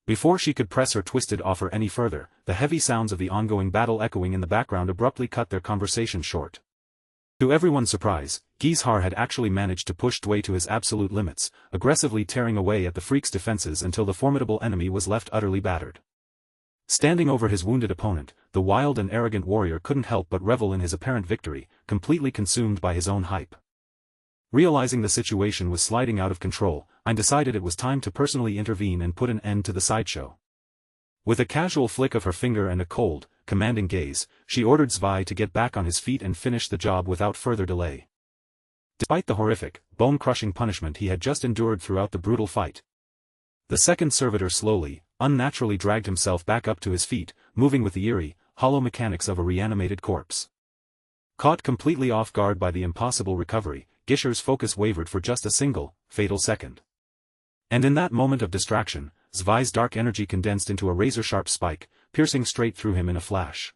Before she could press her twisted offer any further, the heavy sounds of the ongoing battle echoing in the background abruptly cut their conversation short. To everyone's surprise, Heir had actually managed to push Dway to his absolute limits, aggressively tearing away at the freak's defenses until the formidable enemy was left utterly battered. Standing over his wounded opponent, the wild and arrogant warrior couldn't help but revel in his apparent victory, completely consumed by his own hype. Realizing the situation was sliding out of control, Ian decided it was time to personally intervene and put an end to the sideshow. With a casual flick of her finger and a cold, commanding gaze, she ordered Zwei to get back on his feet and finish the job without further delay. Despite the horrific, bone-crushing punishment he had just endured throughout the brutal fight, the 2nd servitor slowly, unnaturally dragged himself back up to his feet, moving with the eerie, hollow mechanics of a reanimated corpse. Caught completely off guard by the impossible recovery, Gisher's focus wavered for just a single, fatal second. And in that moment of distraction, Zwei's dark energy condensed into a razor-sharp spike, piercing straight through him in a flash.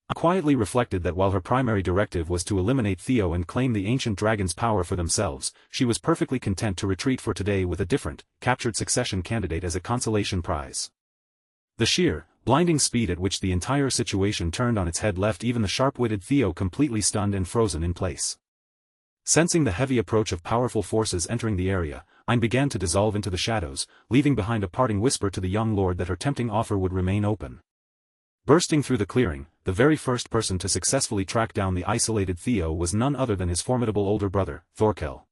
I quietly reflected that while her primary directive was to eliminate Theo and claim the ancient dragon's power for themselves, she was perfectly content to retreat for today with a different, captured succession candidate as a consolation prize. The sheer, blinding speed at which the entire situation turned on its head left even the sharp-witted Theo completely stunned and frozen in place. Sensing the heavy approach of powerful forces entering the area, Ian began to dissolve into the shadows, leaving behind a parting whisper to the young lord that her tempting offer would remain open. Bursting through the clearing, the very first person to successfully track down the isolated Theo was none other than his formidable older brother, Thorkel.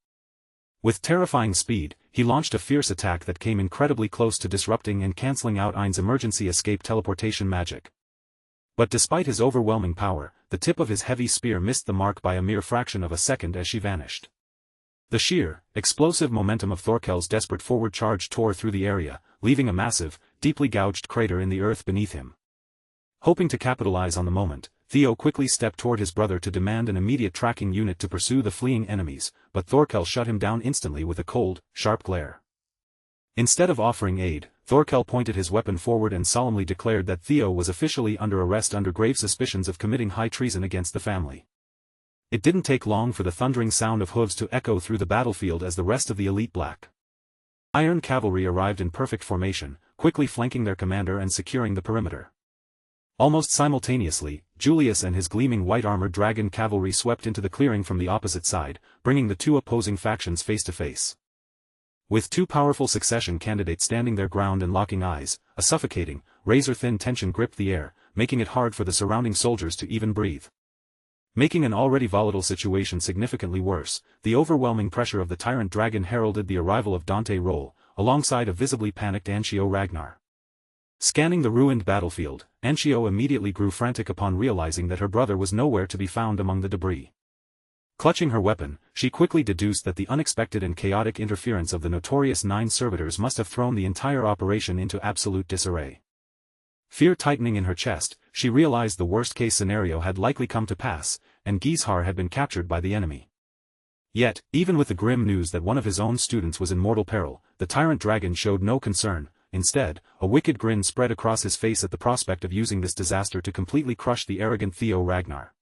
With terrifying speed, he launched a fierce attack that came incredibly close to disrupting and cancelling out Ian's emergency escape teleportation magic. But despite his overwhelming power, the tip of his heavy spear missed the mark by a mere fraction of a second as she vanished. The sheer, explosive momentum of Thorkel's desperate forward charge tore through the area, leaving a massive, deeply gouged crater in the earth beneath him. Hoping to capitalize on the moment, Theo quickly stepped toward his brother to demand an immediate tracking unit to pursue the fleeing enemies, but Thorkel shut him down instantly with a cold, sharp glare. Instead of offering aid, Thorkel pointed his weapon forward and solemnly declared that Theo was officially under arrest under grave suspicions of committing high treason against the family. It didn't take long for the thundering sound of hooves to echo through the battlefield as the rest of the elite black Iron cavalry arrived in perfect formation, quickly flanking their commander and securing the perimeter. Almost simultaneously, Julius and his gleaming white-armored dragon cavalry swept into the clearing from the opposite side, bringing the two opposing factions face to face. With two powerful succession candidates standing their ground and locking eyes, a suffocating, razor-thin tension gripped the air, making it hard for the surrounding soldiers to even breathe. Making an already volatile situation significantly worse, the overwhelming pressure of the tyrant dragon heralded the arrival of Dante Roll, alongside a visibly panicked Ancio Ragnar. Scanning the ruined battlefield, Ancio immediately grew frantic upon realizing that her brother was nowhere to be found among the debris. Clutching her weapon, she quickly deduced that the unexpected and chaotic interference of the notorious 9 servitors must have thrown the entire operation into absolute disarray. Fear tightening in her chest, she realized the worst-case scenario had likely come to pass, and Heir had been captured by the enemy. Yet, even with the grim news that one of his own students was in mortal peril, the tyrant dragon showed no concern. Instead, a wicked grin spread across his face at the prospect of using this disaster to completely crush the arrogant Theo Ragnar.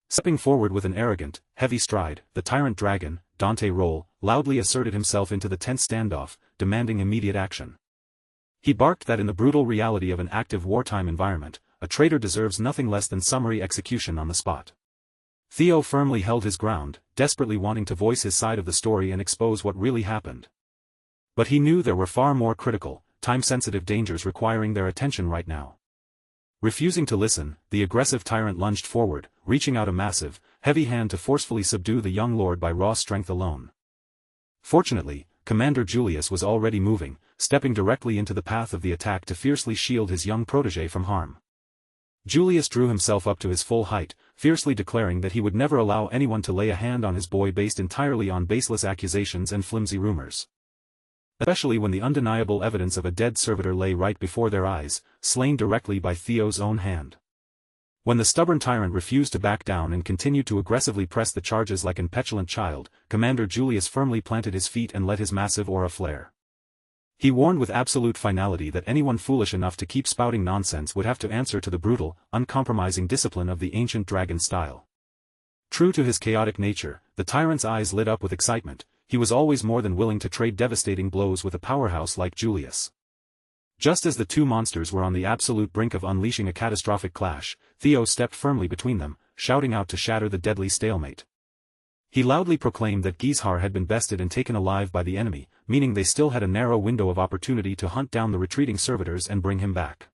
Stepping forward with an arrogant, heavy stride, the tyrant dragon, Dante Roll, loudly asserted himself into the tense standoff, demanding immediate action. He barked that in the brutal reality of an active wartime environment, a traitor deserves nothing less than summary execution on the spot. Theo firmly held his ground, desperately wanting to voice his side of the story and expose what really happened. But he knew there were far more critical, time-sensitive dangers requiring their attention right now. Refusing to listen, the aggressive tyrant lunged forward, reaching out a massive, heavy hand to forcefully subdue the young lord by raw strength alone. Fortunately, Commander Julius was already moving, stepping directly into the path of the attack to fiercely shield his young protégé from harm. Julius drew himself up to his full height, fiercely declaring that he would never allow anyone to lay a hand on his boy based entirely on baseless accusations and flimsy rumors. Especially when the undeniable evidence of a dead servitor lay right before their eyes, slain directly by Theo's own hand. When the stubborn tyrant refused to back down and continued to aggressively press the charges like an petulant child, Commander Julius firmly planted his feet and let his massive aura flare. He warned with absolute finality that anyone foolish enough to keep spouting nonsense would have to answer to the brutal, uncompromising discipline of the ancient dragon style. True to his chaotic nature, the tyrant's eyes lit up with excitement. He was always more than willing to trade devastating blows with a powerhouse like Julius. Just as the two monsters were on the absolute brink of unleashing a catastrophic clash, Theo stepped firmly between them, shouting out to shatter the deadly stalemate. He loudly proclaimed that Heir had been bested and taken alive by the enemy, meaning they still had a narrow window of opportunity to hunt down the retreating servitors and bring him back.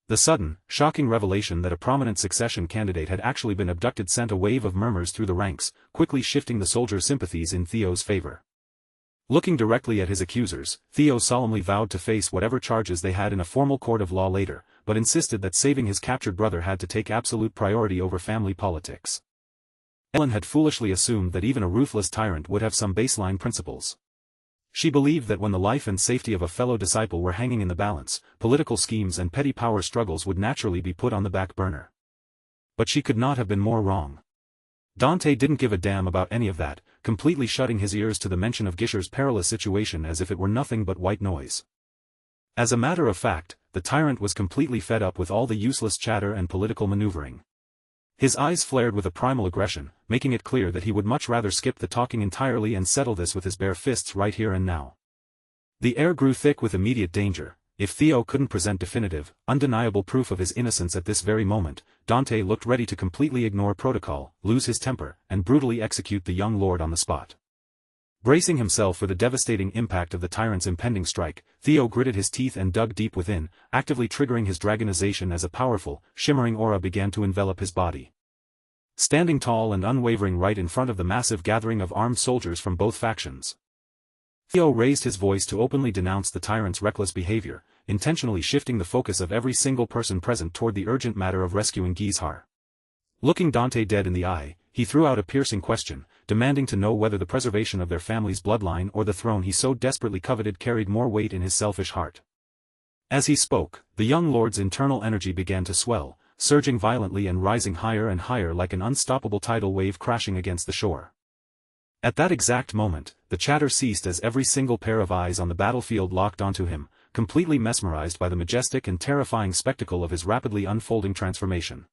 The sudden, shocking revelation that a prominent succession candidate had actually been abducted sent a wave of murmurs through the ranks, quickly shifting the soldiers' sympathies in Theo's favor. Looking directly at his accusers, Theo solemnly vowed to face whatever charges they had in a formal court of law later, but insisted that saving his captured brother had to take absolute priority over family politics. Ellen had foolishly assumed that even a ruthless tyrant would have some baseline principles. She believed that when the life and safety of a fellow disciple were hanging in the balance, political schemes and petty power struggles would naturally be put on the back burner. But she could not have been more wrong. Dante didn't give a damn about any of that, completely shutting his ears to the mention of Heir's perilous situation as if it were nothing but white noise. As a matter of fact, the tyrant was completely fed up with all the useless chatter and political maneuvering. His eyes flared with a primal aggression, making it clear that he would much rather skip the talking entirely and settle this with his bare fists right here and now. The air grew thick with immediate danger. If Theo couldn't present definitive, undeniable proof of his innocence at this very moment, Dante looked ready to completely ignore protocol, lose his temper, and brutally execute the young lord on the spot. Bracing himself for the devastating impact of the tyrant's impending strike, Theo gritted his teeth and dug deep within, actively triggering his dragonization as a powerful, shimmering aura began to envelop his body. Standing tall and unwavering right in front of the massive gathering of armed soldiers from both factions, Theo raised his voice to openly denounce the tyrant's reckless behavior, intentionally shifting the focus of every single person present toward the urgent matter of rescuing Heir. Looking Dante dead in the eye, he threw out a piercing question, demanding to know whether the preservation of their family's bloodline or the throne he so desperately coveted carried more weight in his selfish heart. As he spoke, the young lord's internal energy began to swell, surging violently and rising higher and higher like an unstoppable tidal wave crashing against the shore. At that exact moment, the chatter ceased as every single pair of eyes on the battlefield locked onto him, completely mesmerized by the majestic and terrifying spectacle of his rapidly unfolding transformation.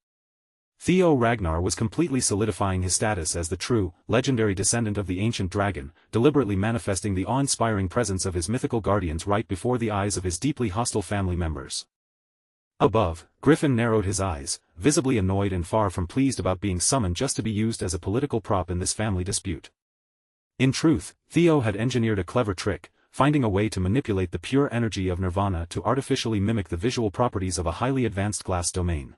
Theo Ragnar was completely solidifying his status as the true, legendary descendant of the ancient dragon, deliberately manifesting the awe-inspiring presence of his mythical guardians right before the eyes of his deeply hostile family members. Above, Griffin narrowed his eyes, visibly annoyed and far from pleased about being summoned just to be used as a political prop in this family dispute. In truth, Theo had engineered a clever trick, finding a way to manipulate the pure energy of Nirvana to artificially mimic the visual properties of a highly advanced glass domain.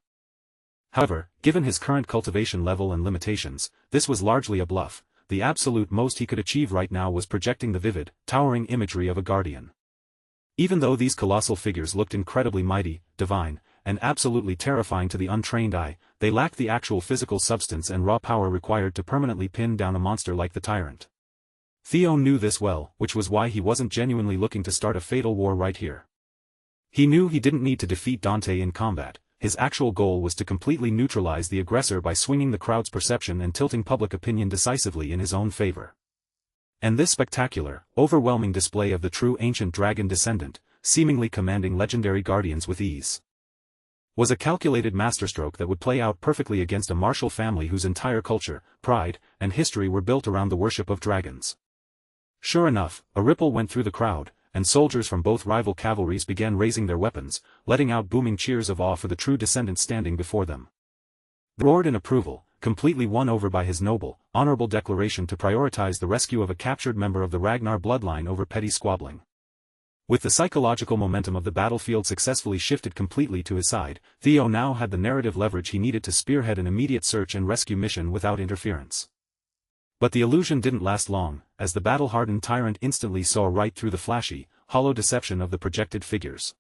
However, given his current cultivation level and limitations, this was largely a bluff. The absolute most he could achieve right now was projecting the vivid, towering imagery of a guardian. Even though these colossal figures looked incredibly mighty, divine, and absolutely terrifying to the untrained eye, they lacked the actual physical substance and raw power required to permanently pin down a monster like the tyrant. Theo knew this well, which was why he wasn't genuinely looking to start a fatal war right here. He knew he didn't need to defeat Dante in combat. His actual goal was to completely neutralize the aggressor by swinging the crowd's perception and tilting public opinion decisively in his own favor. And this spectacular, overwhelming display of the true ancient dragon descendant, seemingly commanding legendary guardians with ease, was a calculated masterstroke that would play out perfectly against a martial family whose entire culture, pride, and history were built around the worship of dragons. Sure enough, a ripple went through the crowd, and soldiers from both rival cavalries began raising their weapons, letting out booming cheers of awe for the true descendant standing before them. They roared in approval, completely won over by his noble, honorable declaration to prioritize the rescue of a captured member of the Ragnar bloodline over petty squabbling. With the psychological momentum of the battlefield successfully shifted completely to his side, Theo now had the narrative leverage he needed to spearhead an immediate search and rescue mission without interference. But the illusion didn't last long, as the battle-hardened tyrant instantly saw right through the flashy, hollow deception of the projected figures.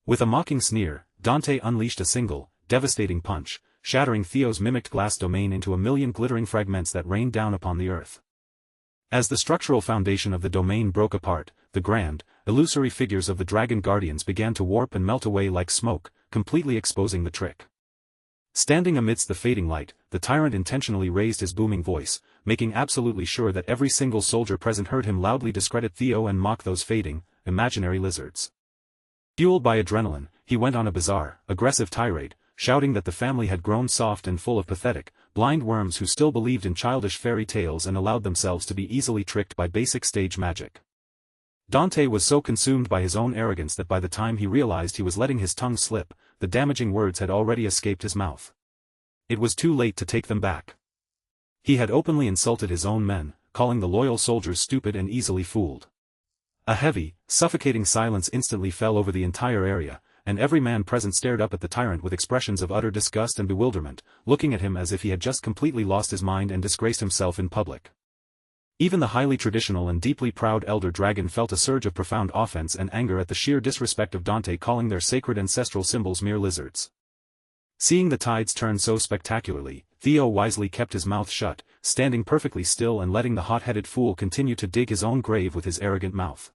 With a mocking sneer, Dante unleashed a single, devastating punch, shattering Theo's mimicked glass domain into a million glittering fragments that rained down upon the earth. As the structural foundation of the domain broke apart, the grand, illusory figures of the dragon guardians began to warp and melt away like smoke, completely exposing the trick. Standing amidst the fading light, the tyrant intentionally raised his booming voice, making absolutely sure that every single soldier present heard him loudly discredit Theo and mock those fading, imaginary lizards. Fueled by adrenaline, he went on a bizarre, aggressive tirade, shouting that the family had grown soft and full of pathetic, blind worms who still believed in childish fairy tales and allowed themselves to be easily tricked by basic stage magic. Dante was so consumed by his own arrogance that by the time he realized he was letting his tongue slip, the damaging words had already escaped his mouth. It was too late to take them back. He had openly insulted his own men, calling the loyal soldiers stupid and easily fooled. A heavy, suffocating silence instantly fell over the entire area, and every man present stared up at the tyrant with expressions of utter disgust and bewilderment, looking at him as if he had just completely lost his mind and disgraced himself in public. Even the highly traditional and deeply proud elder dragon felt a surge of profound offense and anger at the sheer disrespect of Dante calling their sacred ancestral symbols mere lizards. Seeing the tides turn so spectacularly, Theo wisely kept his mouth shut, standing perfectly still and letting the hot-headed fool continue to dig his own grave with his arrogant mouth.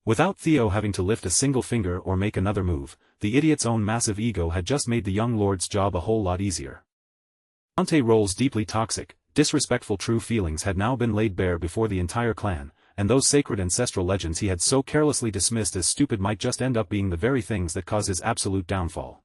Without Theo having to lift a single finger or make another move, the idiot's own massive ego had just made the young lord's job a whole lot easier. Dante Roll's deeply toxic, disrespectful true feelings had now been laid bare before the entire clan, and those sacred ancestral legends he had so carelessly dismissed as stupid might just end up being the very things that cause his absolute downfall.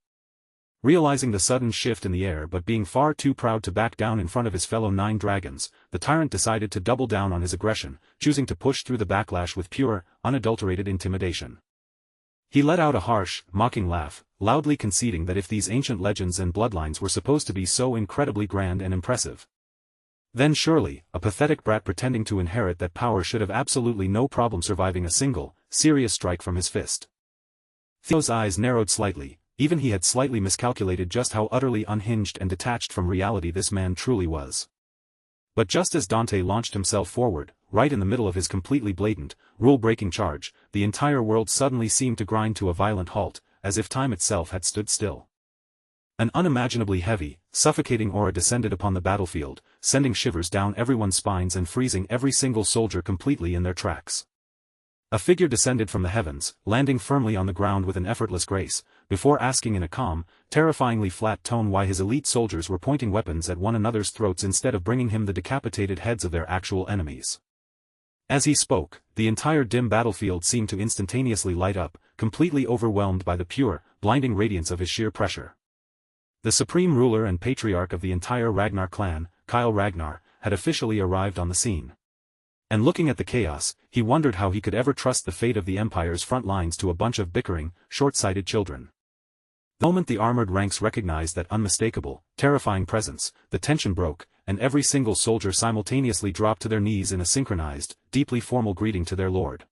Realizing the sudden shift in the air but being far too proud to back down in front of his fellow 9 dragons, the tyrant decided to double down on his aggression, choosing to push through the backlash with pure, unadulterated intimidation. He let out a harsh, mocking laugh, loudly conceding that if these ancient legends and bloodlines were supposed to be so incredibly grand and impressive, then surely, a pathetic brat pretending to inherit that power should have absolutely no problem surviving a single, serious strike from his fist. Theo's eyes narrowed slightly. Even he had slightly miscalculated just how utterly unhinged and detached from reality this man truly was. But just as Dante launched himself forward, right in the middle of his completely blatant, rule-breaking charge, the entire world suddenly seemed to grind to a violent halt, as if time itself had stood still. An unimaginably heavy, suffocating aura descended upon the battlefield, sending shivers down everyone's spines and freezing every single soldier completely in their tracks. A figure descended from the heavens, landing firmly on the ground with an effortless grace, before asking in a calm, terrifyingly flat tone why his elite soldiers were pointing weapons at one another's throats instead of bringing him the decapitated heads of their actual enemies. As he spoke, the entire dim battlefield seemed to instantaneously light up, completely overwhelmed by the pure, blinding radiance of his sheer pressure. The supreme ruler and patriarch of the entire Ragnar clan, Kyle Ragnar, had officially arrived on the scene. And looking at the chaos, he wondered how he could ever trust the fate of the Empire's front lines to a bunch of bickering, short-sighted children. The moment the armored ranks recognized that unmistakable, terrifying presence, the tension broke, and every single soldier simultaneously dropped to their knees in a synchronized, deeply formal greeting to their lord.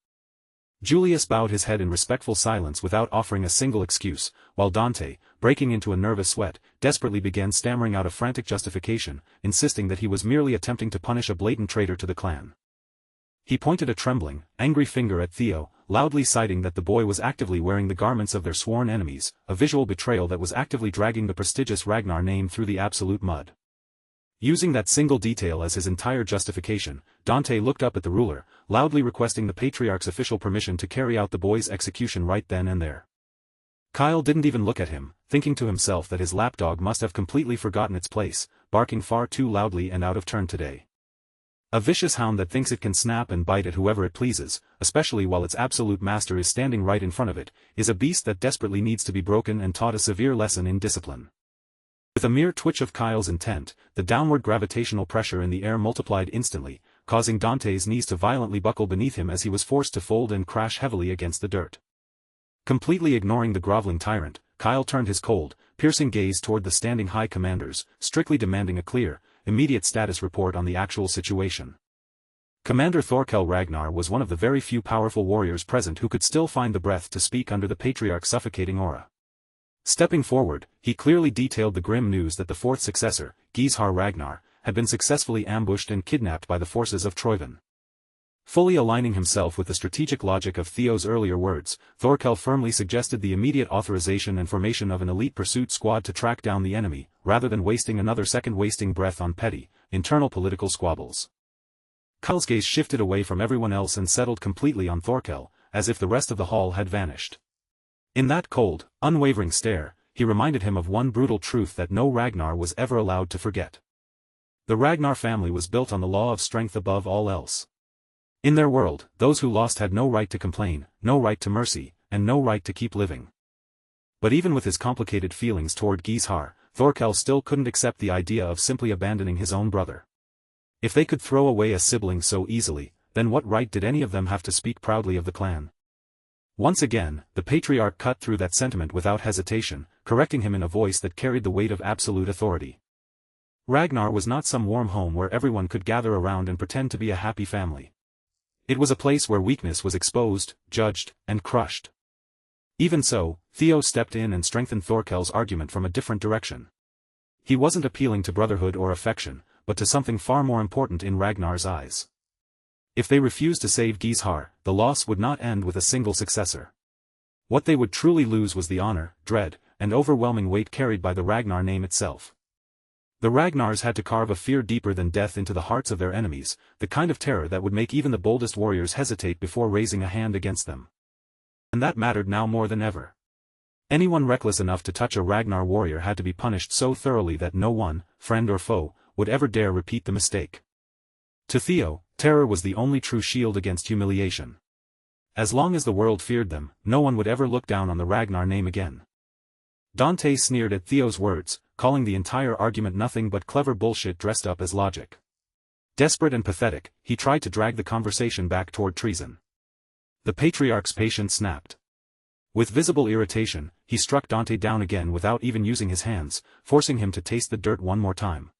Julius bowed his head in respectful silence without offering a single excuse, while Dante, breaking into a nervous sweat, desperately began stammering out a frantic justification, insisting that he was merely attempting to punish a blatant traitor to the clan. He pointed a trembling, angry finger at Theo, loudly citing that the boy was actively wearing the garments of their sworn enemies, a visual betrayal that was actively dragging the prestigious Ragnar name through the absolute mud. Using that single detail as his entire justification, Dante looked up at the ruler, loudly requesting the patriarch's official permission to carry out the boy's execution right then and there. Kyle didn't even look at him, thinking to himself that his lapdog must have completely forgotten its place, barking far too loudly and out of turn today. A vicious hound that thinks it can snap and bite at whoever it pleases, especially while its absolute master is standing right in front of it, is a beast that desperately needs to be broken and taught a severe lesson in discipline. With a mere twitch of Kyle's intent, the downward gravitational pressure in the air multiplied instantly, causing Dante's knees to violently buckle beneath him as he was forced to fold and crash heavily against the dirt. Completely ignoring the groveling tyrant, Kyle turned his cold, piercing gaze toward the standing high commanders, strictly demanding a clear, immediate status report on the actual situation. Commander Thorkel Ragnar was one of the very few powerful warriors present who could still find the breath to speak under the patriarch's suffocating aura. Stepping forward, he clearly detailed the grim news that the fourth successor, Heir Ragnar, had been successfully ambushed and kidnapped by the forces of Troyvin. Fully aligning himself with the strategic logic of Theo's earlier words, Thorkel firmly suggested the immediate authorization and formation of an elite pursuit squad to track down the enemy, rather than wasting another second wasting breath on petty, internal political squabbles. Kyle's gaze shifted away from everyone else and settled completely on Thorkel, as if the rest of the hall had vanished. In that cold, unwavering stare, he reminded him of one brutal truth that no Ragnar was ever allowed to forget. The Ragnar family was built on the law of strength above all else. In their world, those who lost had no right to complain, no right to mercy, and no right to keep living. But even with his complicated feelings toward Heir, Thorkel still couldn't accept the idea of simply abandoning his own brother. If they could throw away a sibling so easily, then what right did any of them have to speak proudly of the clan? Once again, the patriarch cut through that sentiment without hesitation, correcting him in a voice that carried the weight of absolute authority. Ragnar was not some warm home where everyone could gather around and pretend to be a happy family. It was a place where weakness was exposed, judged, and crushed. Even so, Theo stepped in and strengthened Thorkel's argument from a different direction. He wasn't appealing to brotherhood or affection, but to something far more important in Ragnar's eyes. If they refused to save Heir, the loss would not end with a single successor. What they would truly lose was the honor, dread, and overwhelming weight carried by the Ragnar name itself. The Ragnars had to carve a fear deeper than death into the hearts of their enemies, the kind of terror that would make even the boldest warriors hesitate before raising a hand against them. And that mattered now more than ever. Anyone reckless enough to touch a Ragnar warrior had to be punished so thoroughly that no one, friend or foe, would ever dare repeat the mistake. To Theo, terror was the only true shield against humiliation. As long as the world feared them, no one would ever look down on the Ragnar name again. Dante sneered at Theo's words, calling the entire argument nothing but clever bullshit dressed up as logic. Desperate and pathetic, he tried to drag the conversation back toward treason. The patriarch's patience snapped. With visible irritation, he struck Dante down again without even using his hands, forcing him to taste the dirt one more time.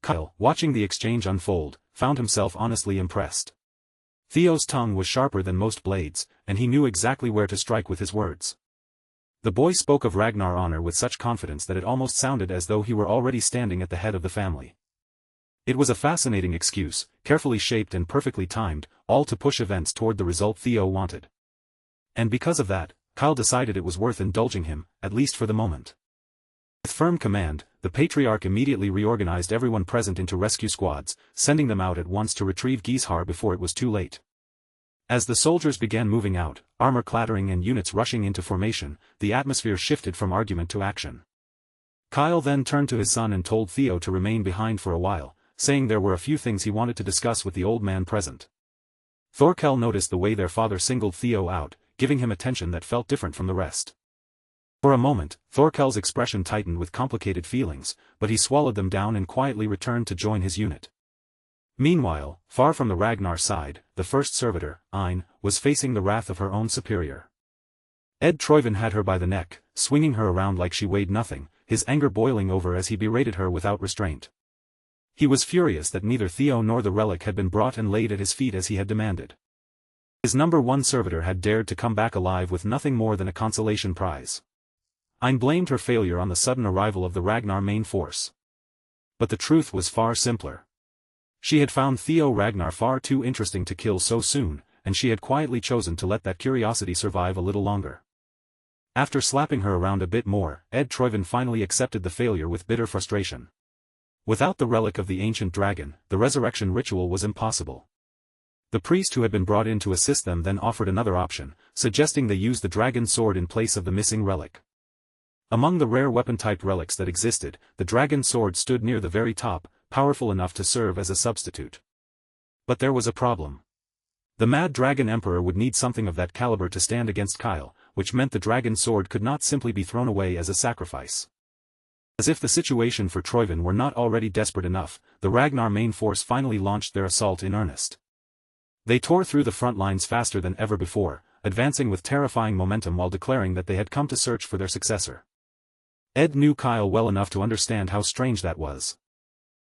Kyle, watching the exchange unfold, found himself honestly impressed. Theo's tongue was sharper than most blades, and he knew exactly where to strike with his words. The boy spoke of Ragnar honor with such confidence that it almost sounded as though he were already standing at the head of the family. It was a fascinating excuse, carefully shaped and perfectly timed, all to push events toward the result Theo wanted. And because of that, Kyle decided it was worth indulging him, at least for the moment. With firm command, the patriarch immediately reorganized everyone present into rescue squads, sending them out at once to retrieve Heir before it was too late. As the soldiers began moving out, armor clattering and units rushing into formation, the atmosphere shifted from argument to action. Kyle then turned to his son and told Theo to remain behind for a while, saying there were a few things he wanted to discuss with the old man present. Thorkel noticed the way their father singled Theo out, giving him attention that felt different from the rest. For a moment, Thorkel's expression tightened with complicated feelings, but he swallowed them down and quietly returned to join his unit. Meanwhile, far from the Ragnar side, the first servitor, Ein, was facing the wrath of her own superior. Ed Troyven had her by the neck, swinging her around like she weighed nothing, his anger boiling over as he berated her without restraint. He was furious that neither Theo nor the relic had been brought and laid at his feet as he had demanded. His number one servitor had dared to come back alive with nothing more than a consolation prize. Ein blamed her failure on the sudden arrival of the Ragnar main force. But the truth was far simpler. She had found Theo Ragnar far too interesting to kill so soon, and she had quietly chosen to let that curiosity survive a little longer. After slapping her around a bit more, Ed Troyven finally accepted the failure with bitter frustration. Without the relic of the ancient dragon, the resurrection ritual was impossible. The priest who had been brought in to assist them then offered another option, suggesting they use the dragon sword in place of the missing relic. Among the rare weapon-type relics that existed, the dragon sword stood near the very top, powerful enough to serve as a substitute. But there was a problem. The Mad Dragon Emperor would need something of that caliber to stand against Kyle, which meant the dragon sword could not simply be thrown away as a sacrifice. As if the situation for Troyven were not already desperate enough, the Ragnar main force finally launched their assault in earnest. They tore through the front lines faster than ever before, advancing with terrifying momentum while declaring that they had come to search for their successor. Ed knew Kyle well enough to understand how strange that was.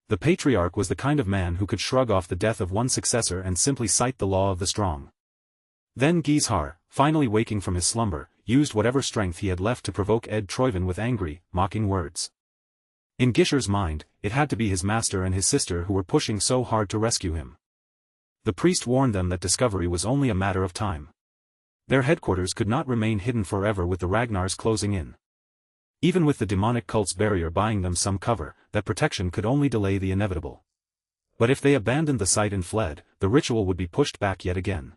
The Patriarch was the kind of man who could shrug off the death of one successor and simply cite the law of the strong. Then Heir, finally waking from his slumber, used whatever strength he had left to provoke Ed Troyven with angry, mocking words. In Heir's mind, it had to be his master and his sister who were pushing so hard to rescue him. The priest warned them that discovery was only a matter of time. Their headquarters could not remain hidden forever with the Ragnars closing in. Even with the demonic cult's barrier buying them some cover, that protection could only delay the inevitable. But if they abandoned the site and fled, the ritual would be pushed back yet again.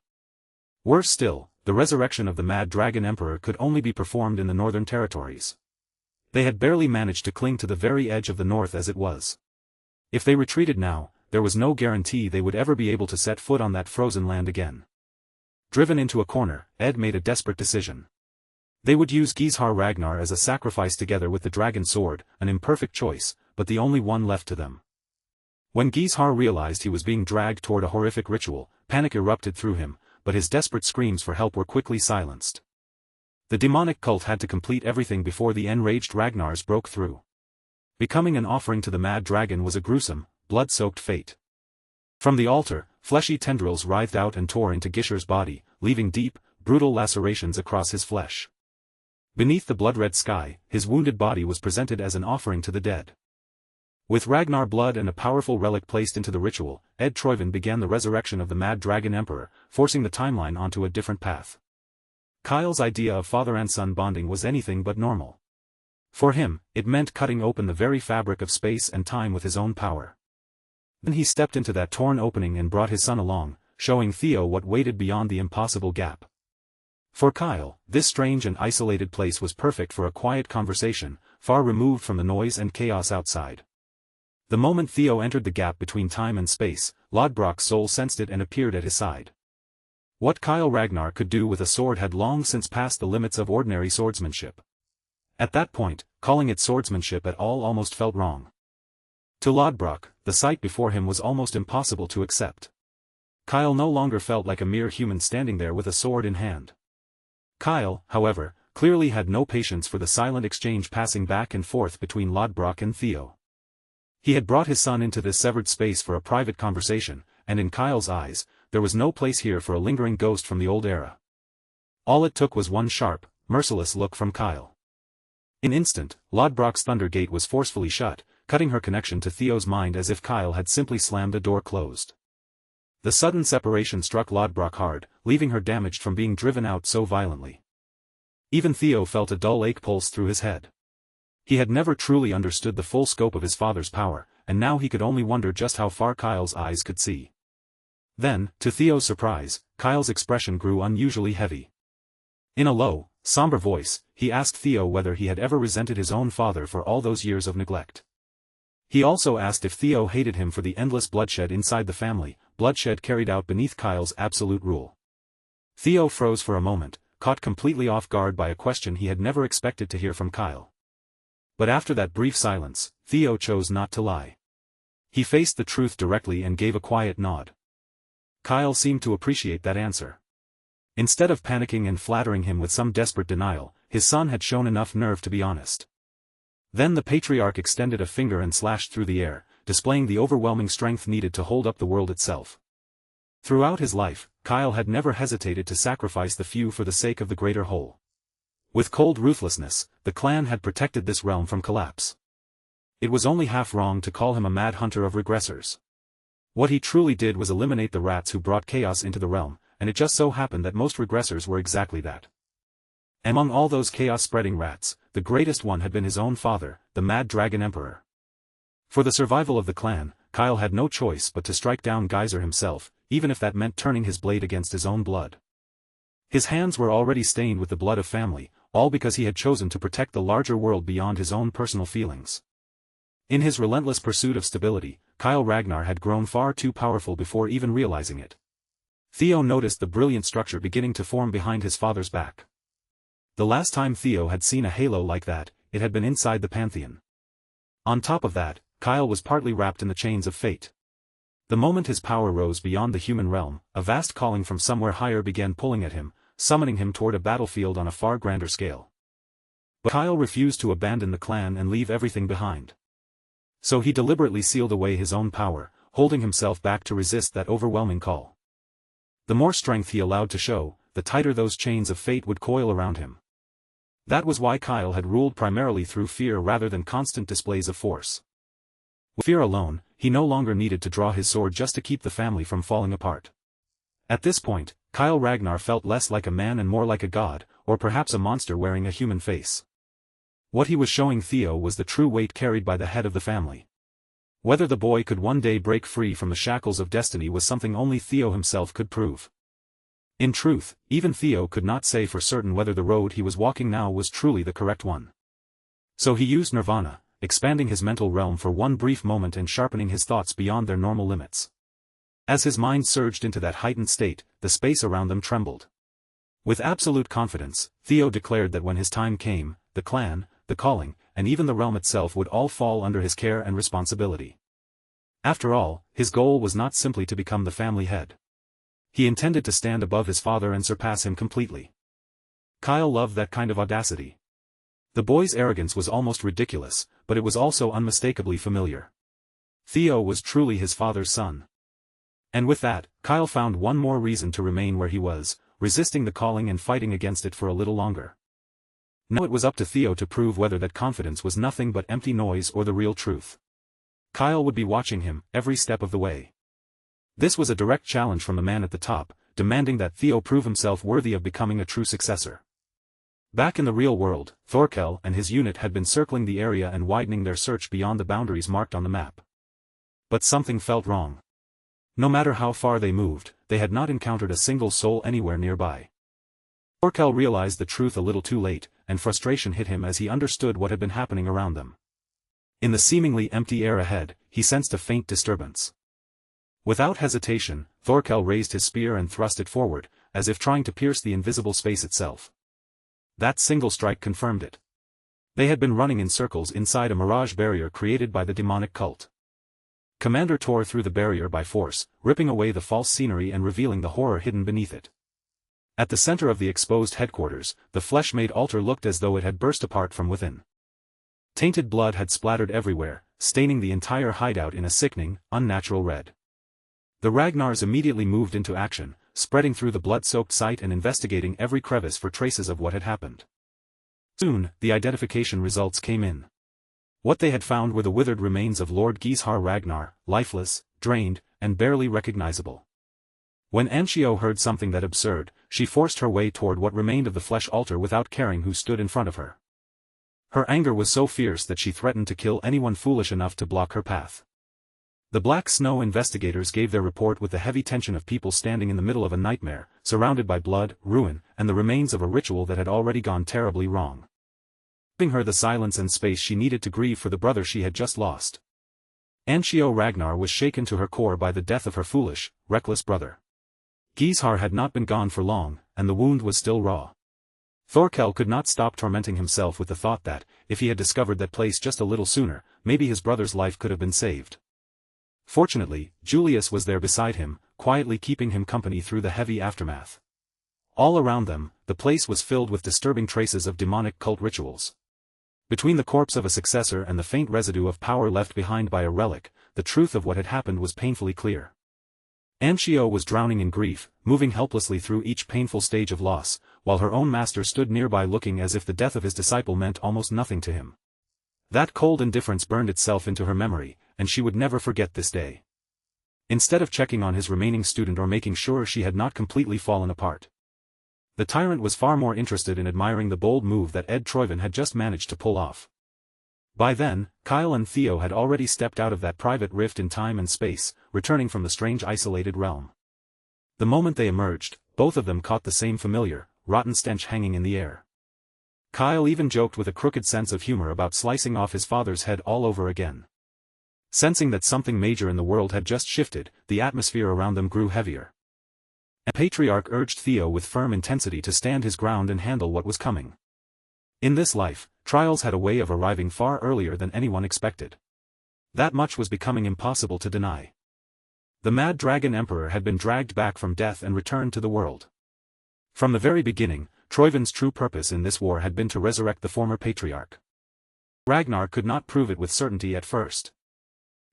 Worse still, the resurrection of the Mad Dragon Emperor could only be performed in the northern territories. They had barely managed to cling to the very edge of the north as it was. If they retreated now, there was no guarantee they would ever be able to set foot on that frozen land again. Driven into a corner, Ed made a desperate decision. They would use Heir Ragnar as a sacrifice together with the dragon sword, an imperfect choice, but the only one left to them. When Heir realized he was being dragged toward a horrific ritual, panic erupted through him, but his desperate screams for help were quickly silenced. The demonic cult had to complete everything before the enraged Ragnars broke through. Becoming an offering to the Mad Dragon was a gruesome, blood-soaked fate. From the altar, fleshy tendrils writhed out and tore into Heir's body, leaving deep, brutal lacerations across his flesh. Beneath the blood-red sky, his wounded body was presented as an offering to the dead. With Ragnar blood and a powerful relic placed into the ritual, Ed Troyven began the resurrection of the Mad Dragon Emperor, forcing the timeline onto a different path. Kyle's idea of father and son bonding was anything but normal. For him, it meant cutting open the very fabric of space and time with his own power. Then he stepped into that torn opening and brought his son along, showing Theo what waited beyond the impossible gap. For Kyle, this strange and isolated place was perfect for a quiet conversation, far removed from the noise and chaos outside. The moment Theo entered the gap between time and space, Lodbrok's soul sensed it and appeared at his side. What Kyle Ragnar could do with a sword had long since passed the limits of ordinary swordsmanship. At that point, calling it swordsmanship at all almost felt wrong. To Lodbrok, the sight before him was almost impossible to accept. Kyle no longer felt like a mere human standing there with a sword in hand. Kyle, however, clearly had no patience for the silent exchange passing back and forth between Lodbrok and Theo. He had brought his son into this severed space for a private conversation, and in Kyle's eyes, there was no place here for a lingering ghost from the old era. All it took was one sharp, merciless look from Kyle. In an instant, Lodbrok's thunder gate was forcefully shut, cutting her connection to Theo's mind as if Kyle had simply slammed a door closed. The sudden separation struck Lodbrok hard, leaving her damaged from being driven out so violently. Even Theo felt a dull ache pulse through his head. He had never truly understood the full scope of his father's power, and now he could only wonder just how far Kyle's eyes could see. Then, to Theo's surprise, Kyle's expression grew unusually heavy. In a low, somber voice, he asked Theo whether he had ever resented his own father for all those years of neglect. He also asked if Theo hated him for the endless bloodshed inside the family, bloodshed carried out beneath Kyle's absolute rule. Theo froze for a moment, caught completely off guard by a question he had never expected to hear from Kyle. But after that brief silence, Theo chose not to lie. He faced the truth directly and gave a quiet nod. Kyle seemed to appreciate that answer. Instead of panicking and flattering him with some desperate denial, his son had shown enough nerve to be honest. Then the patriarch extended a finger and slashed through the air, displaying the overwhelming strength needed to hold up the world itself. Throughout his life, Kyle had never hesitated to sacrifice the few for the sake of the greater whole. With cold ruthlessness, the clan had protected this realm from collapse. It was only half wrong to call him a mad hunter of regressors. What he truly did was eliminate the rats who brought chaos into the realm, and it just so happened that most regressors were exactly that. Among all those chaos-spreading rats, the greatest one had been his own father, the Mad Dragon Emperor. For the survival of the clan, Kyle had no choice but to strike down Geyser himself, even if that meant turning his blade against his own blood. His hands were already stained with the blood of family, all because he had chosen to protect the larger world beyond his own personal feelings. In his relentless pursuit of stability, Kyle Ragnar had grown far too powerful before even realizing it. Theo noticed the brilliant structure beginning to form behind his father's back. The last time Theo had seen a halo like that, it had been inside the Pantheon. On top of that, Kyle was partly wrapped in the chains of fate. The moment his power rose beyond the human realm, a vast calling from somewhere higher began pulling at him, summoning him toward a battlefield on a far grander scale. But Kyle refused to abandon the clan and leave everything behind. So he deliberately sealed away his own power, holding himself back to resist that overwhelming call. The more strength he allowed to show, the tighter those chains of fate would coil around him. That was why Kyle had ruled primarily through fear rather than constant displays of force. With fear alone, he no longer needed to draw his sword just to keep the family from falling apart. At this point, Kyle Ragnar felt less like a man and more like a god, or perhaps a monster wearing a human face. What he was showing Theo was the true weight carried by the head of the family. Whether the boy could one day break free from the shackles of destiny was something only Theo himself could prove. In truth, even Theo could not say for certain whether the road he was walking now was truly the correct one. So he used nirvana, expanding his mental realm for one brief moment and sharpening his thoughts beyond their normal limits. As his mind surged into that heightened state, the space around them trembled. With absolute confidence, Theo declared that when his time came, the clan, the calling, and even the realm itself would all fall under his care and responsibility. After all, his goal was not simply to become the family head. He intended to stand above his father and surpass him completely. Kyle loved that kind of audacity. The boy's arrogance was almost ridiculous, but it was also unmistakably familiar. Theo was truly his father's son. And with that, Kyle found one more reason to remain where he was, resisting the calling and fighting against it for a little longer. Now it was up to Theo to prove whether that confidence was nothing but empty noise or the real truth. Kyle would be watching him, every step of the way. This was a direct challenge from the man at the top, demanding that Theo prove himself worthy of becoming a true successor. Back in the real world, Thorkel and his unit had been circling the area and widening their search beyond the boundaries marked on the map. But something felt wrong. No matter how far they moved, they had not encountered a single soul anywhere nearby. Thorkel realized the truth a little too late, and frustration hit him as he understood what had been happening around them. In the seemingly empty air ahead, he sensed a faint disturbance. Without hesitation, Thorkel raised his spear and thrust it forward, as if trying to pierce the invisible space itself. That single strike confirmed it. They had been running in circles inside a mirage barrier created by the demonic cult. Commander tore through the barrier by force, ripping away the false scenery and revealing the horror hidden beneath it. At the center of the exposed headquarters, the flesh-made altar looked as though it had burst apart from within. Tainted blood had splattered everywhere, staining the entire hideout in a sickening, unnatural red. The Ragnars immediately moved into action, spreading through the blood-soaked site and investigating every crevice for traces of what had happened. Soon, the identification results came in. What they had found were the withered remains of Lord Gishar Ragnar, lifeless, drained, and barely recognizable. When Anshio heard something that absurd, she forced her way toward what remained of the flesh altar without caring who stood in front of her. Her anger was so fierce that she threatened to kill anyone foolish enough to block her path. The Black Snow investigators gave their report with the heavy tension of people standing in the middle of a nightmare, surrounded by blood, ruin, and the remains of a ritual that had already gone terribly wrong. Giving her the silence and space she needed to grieve for the brother she had just lost. Anshio Ragnar was shaken to her core by the death of her foolish, reckless brother. Gishar had not been gone for long, and the wound was still raw. Thorkel could not stop tormenting himself with the thought that, if he had discovered that place just a little sooner, maybe his brother's life could have been saved. Fortunately, Julius was there beside him, quietly keeping him company through the heavy aftermath. All around them, the place was filled with disturbing traces of demonic cult rituals. Between the corpse of a successor and the faint residue of power left behind by a relic, the truth of what had happened was painfully clear. Anshio was drowning in grief, moving helplessly through each painful stage of loss, while her own master stood nearby looking as if the death of his disciple meant almost nothing to him. That cold indifference burned itself into her memory, and she would never forget this day. Instead of checking on his remaining student or making sure she had not completely fallen apart, the tyrant was far more interested in admiring the bold move that Ed Troyven had just managed to pull off. By then, Kyle and Theo had already stepped out of that private rift in time and space, returning from the strange isolated realm. The moment they emerged, both of them caught the same familiar, rotten stench hanging in the air. Kyle even joked with a crooked sense of humor about slicing off his father's head all over again. Sensing that something major in the world had just shifted, the atmosphere around them grew heavier. The Patriarch urged Theo with firm intensity to stand his ground and handle what was coming. In this life, trials had a way of arriving far earlier than anyone expected. That much was becoming impossible to deny. The Mad Dragon Emperor had been dragged back from death and returned to the world. From the very beginning, Troyven's true purpose in this war had been to resurrect the former Patriarch. Ragnar could not prove it with certainty at first.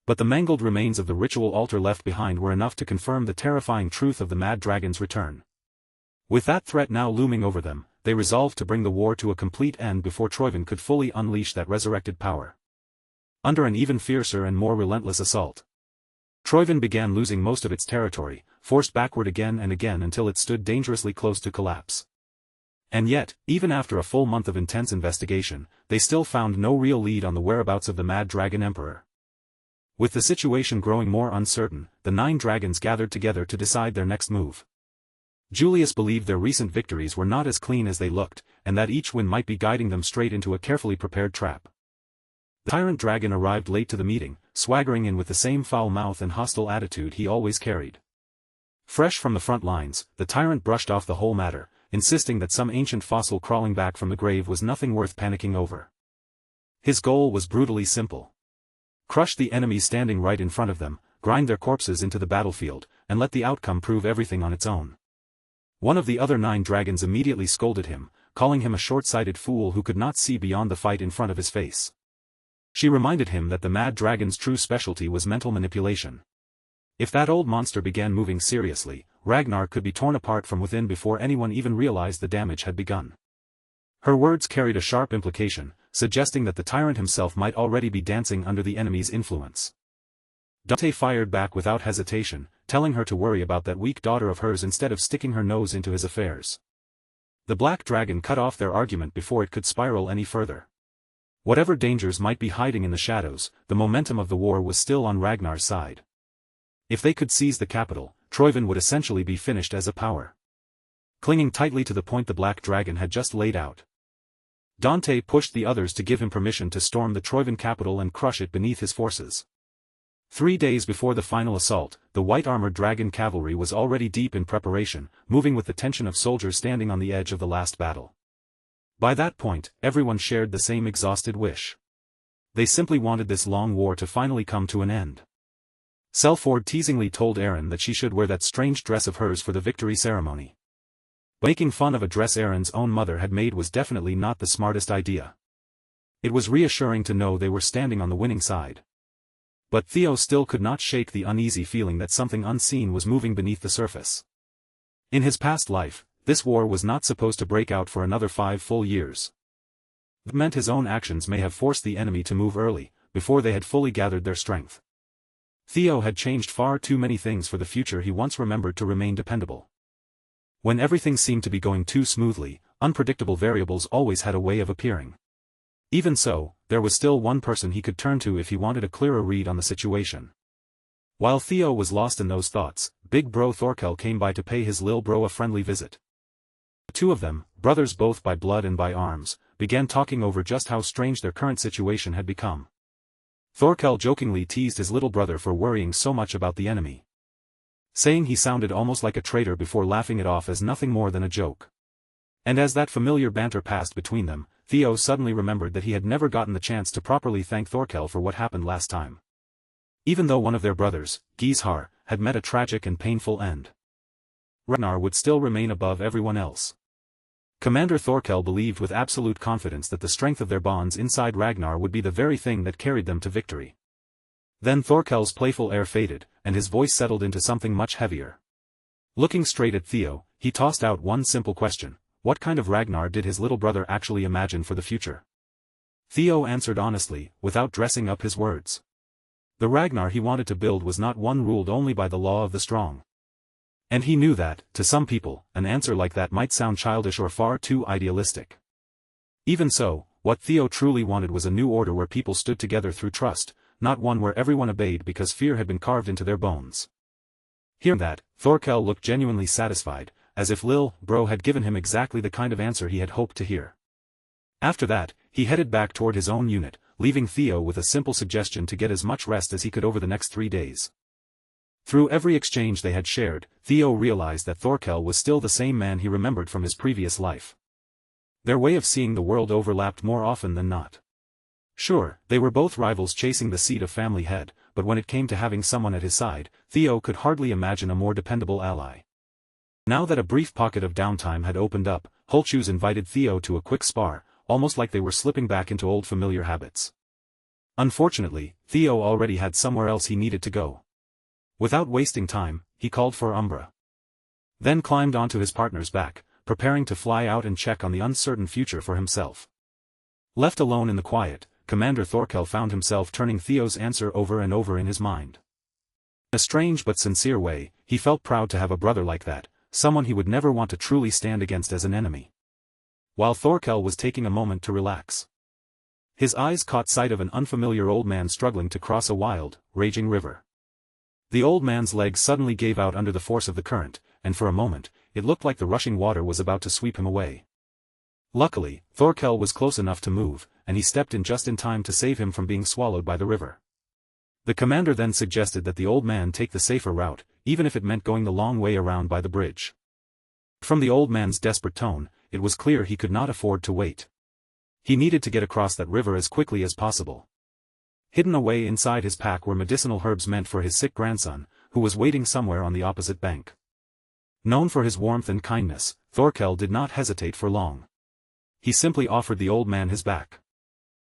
But the mangled remains of the ritual altar left behind were enough to confirm the terrifying truth of the Mad Dragon's return. With that threat now looming over them, they resolved to bring the war to a complete end before Troyven could fully unleash that resurrected power. Under an even fiercer and more relentless assault, Troyven began losing most of its territory, forced backward again and again until it stood dangerously close to collapse. And yet, even after a full month of intense investigation, they still found no real lead on the whereabouts of the Mad Dragon Emperor. With the situation growing more uncertain, the 9 dragons gathered together to decide their next move. Julius believed their recent victories were not as clean as they looked, and that each win might be guiding them straight into a carefully prepared trap. The tyrant dragon arrived late to the meeting, swaggering in with the same foul mouth and hostile attitude he always carried. Fresh from the front lines, the tyrant brushed off the whole matter, insisting that some ancient fossil crawling back from the grave was nothing worth panicking over. His goal was brutally simple. Crush the enemies standing right in front of them, grind their corpses into the battlefield, and let the outcome prove everything on its own. One of the other 9 dragons immediately scolded him, calling him a short-sighted fool who could not see beyond the fight in front of his face. She reminded him that the Mad Dragon's true specialty was mental manipulation. If that old monster began moving seriously, Ragnar could be torn apart from within before anyone even realized the damage had begun. Her words carried a sharp implication, suggesting that the tyrant himself might already be dancing under the enemy's influence. Dante fired back without hesitation, telling her to worry about that weak daughter of hers instead of sticking her nose into his affairs. The Black Dragon cut off their argument before it could spiral any further. Whatever dangers might be hiding in the shadows, the momentum of the war was still on Ragnar's side. If they could seize the capital, Troyven would essentially be finished as a power. Clinging tightly to the point the Black Dragon had just laid out, Dante pushed the others to give him permission to storm the Troyven capital and crush it beneath his forces. 3 days before the final assault, the white-armored dragon cavalry was already deep in preparation, moving with the tension of soldiers standing on the edge of the last battle. By that point, everyone shared the same exhausted wish. They simply wanted this long war to finally come to an end. Selford teasingly told Aaron that she should wear that strange dress of hers for the victory ceremony. Making fun of a dress Aaron's own mother had made was definitely not the smartest idea. It was reassuring to know they were standing on the winning side. But Theo still could not shake the uneasy feeling that something unseen was moving beneath the surface. In his past life, this war was not supposed to break out for another 5 full years. That meant his own actions may have forced the enemy to move early, before they had fully gathered their strength. Theo had changed far too many things for the future he once remembered to remain dependable. When everything seemed to be going too smoothly, unpredictable variables always had a way of appearing. Even so, there was still one person he could turn to if he wanted a clearer read on the situation. While Theo was lost in those thoughts, big bro Thorkel came by to pay his lil bro a friendly visit. The two of them, brothers both by blood and by arms, began talking over just how strange their current situation had become. Thorkel jokingly teased his little brother for worrying so much about the enemy, saying he sounded almost like a traitor before laughing it off as nothing more than a joke. And as that familiar banter passed between them, Theo suddenly remembered that he had never gotten the chance to properly thank Thorkel for what happened last time. Even though one of their brothers, Heir, had met a tragic and painful end, Ragnar would still remain above everyone else. Commander Thorkel believed with absolute confidence that the strength of their bonds inside Ragnar would be the very thing that carried them to victory. Then Thorkel's playful air faded, and his voice settled into something much heavier. Looking straight at Theo, he tossed out one simple question: what kind of Ragnar did his little brother actually imagine for the future? Theo answered honestly, without dressing up his words. The Ragnar he wanted to build was not one ruled only by the law of the strong. And he knew that, to some people, an answer like that might sound childish or far too idealistic. Even so, what Theo truly wanted was a new order where people stood together through trust, not one where everyone obeyed because fear had been carved into their bones. Hearing that, Thorkel looked genuinely satisfied, as if Lil Bro had given him exactly the kind of answer he had hoped to hear. After that, he headed back toward his own unit, leaving Theo with a simple suggestion to get as much rest as he could over the next 3 days. Through every exchange they had shared, Theo realized that Thorkel was still the same man he remembered from his previous life. Their way of seeing the world overlapped more often than not. Sure, they were both rivals chasing the seat of family head, but when it came to having someone at his side, Theo could hardly imagine a more dependable ally. Now that a brief pocket of downtime had opened up, Holtshoes invited Theo to a quick spar, almost like they were slipping back into old familiar habits. Unfortunately, Theo already had somewhere else he needed to go. Without wasting time, he called for Umbra. Then climbed onto his partner's back, preparing to fly out and check on the uncertain future for himself. Left alone in the quiet, Commander Thorkel found himself turning Theo's answer over and over in his mind. In a strange but sincere way, he felt proud to have a brother like that, someone he would never want to truly stand against as an enemy. While Thorkel was taking a moment to relax, his eyes caught sight of an unfamiliar old man struggling to cross a wild, raging river. The old man's legs suddenly gave out under the force of the current, and for a moment, it looked like the rushing water was about to sweep him away. Luckily, Thorkel was close enough to move, and he stepped in just in time to save him from being swallowed by the river. The commander then suggested that the old man take the safer route, even if it meant going the long way around by the bridge. From the old man's desperate tone, it was clear he could not afford to wait. He needed to get across that river as quickly as possible. Hidden away inside his pack were medicinal herbs meant for his sick grandson, who was waiting somewhere on the opposite bank. Known for his warmth and kindness, Thorkel did not hesitate for long. He simply offered the old man his back.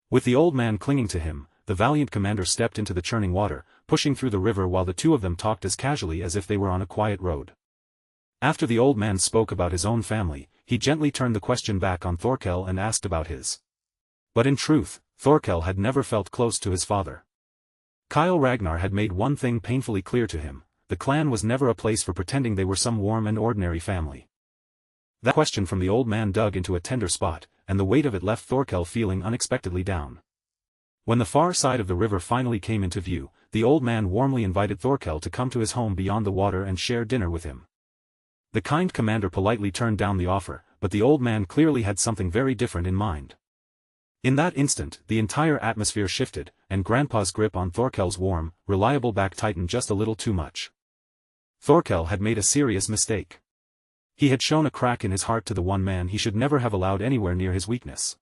With the old man clinging to him, the valiant commander stepped into the churning water, pushing through the river while the two of them talked as casually as if they were on a quiet road. After the old man spoke about his own family, he gently turned the question back on Thorkel and asked about his. But in truth, Thorkel had never felt close to his father. Kyle Ragnar had made one thing painfully clear to him: the clan was never a place for pretending they were some warm and ordinary family. That question from the old man dug into a tender spot, and the weight of it left Thorkel feeling unexpectedly down. When the far side of the river finally came into view, the old man warmly invited Thorkel to come to his home beyond the water and share dinner with him. The kind commander politely turned down the offer, but the old man clearly had something very different in mind. In that instant, the entire atmosphere shifted, and Grandpa's grip on Thorkel's warm, reliable back tightened just a little too much. Thorkel had made a serious mistake. He had shown a crack in his heart to the one man he should never have allowed anywhere near his weakness.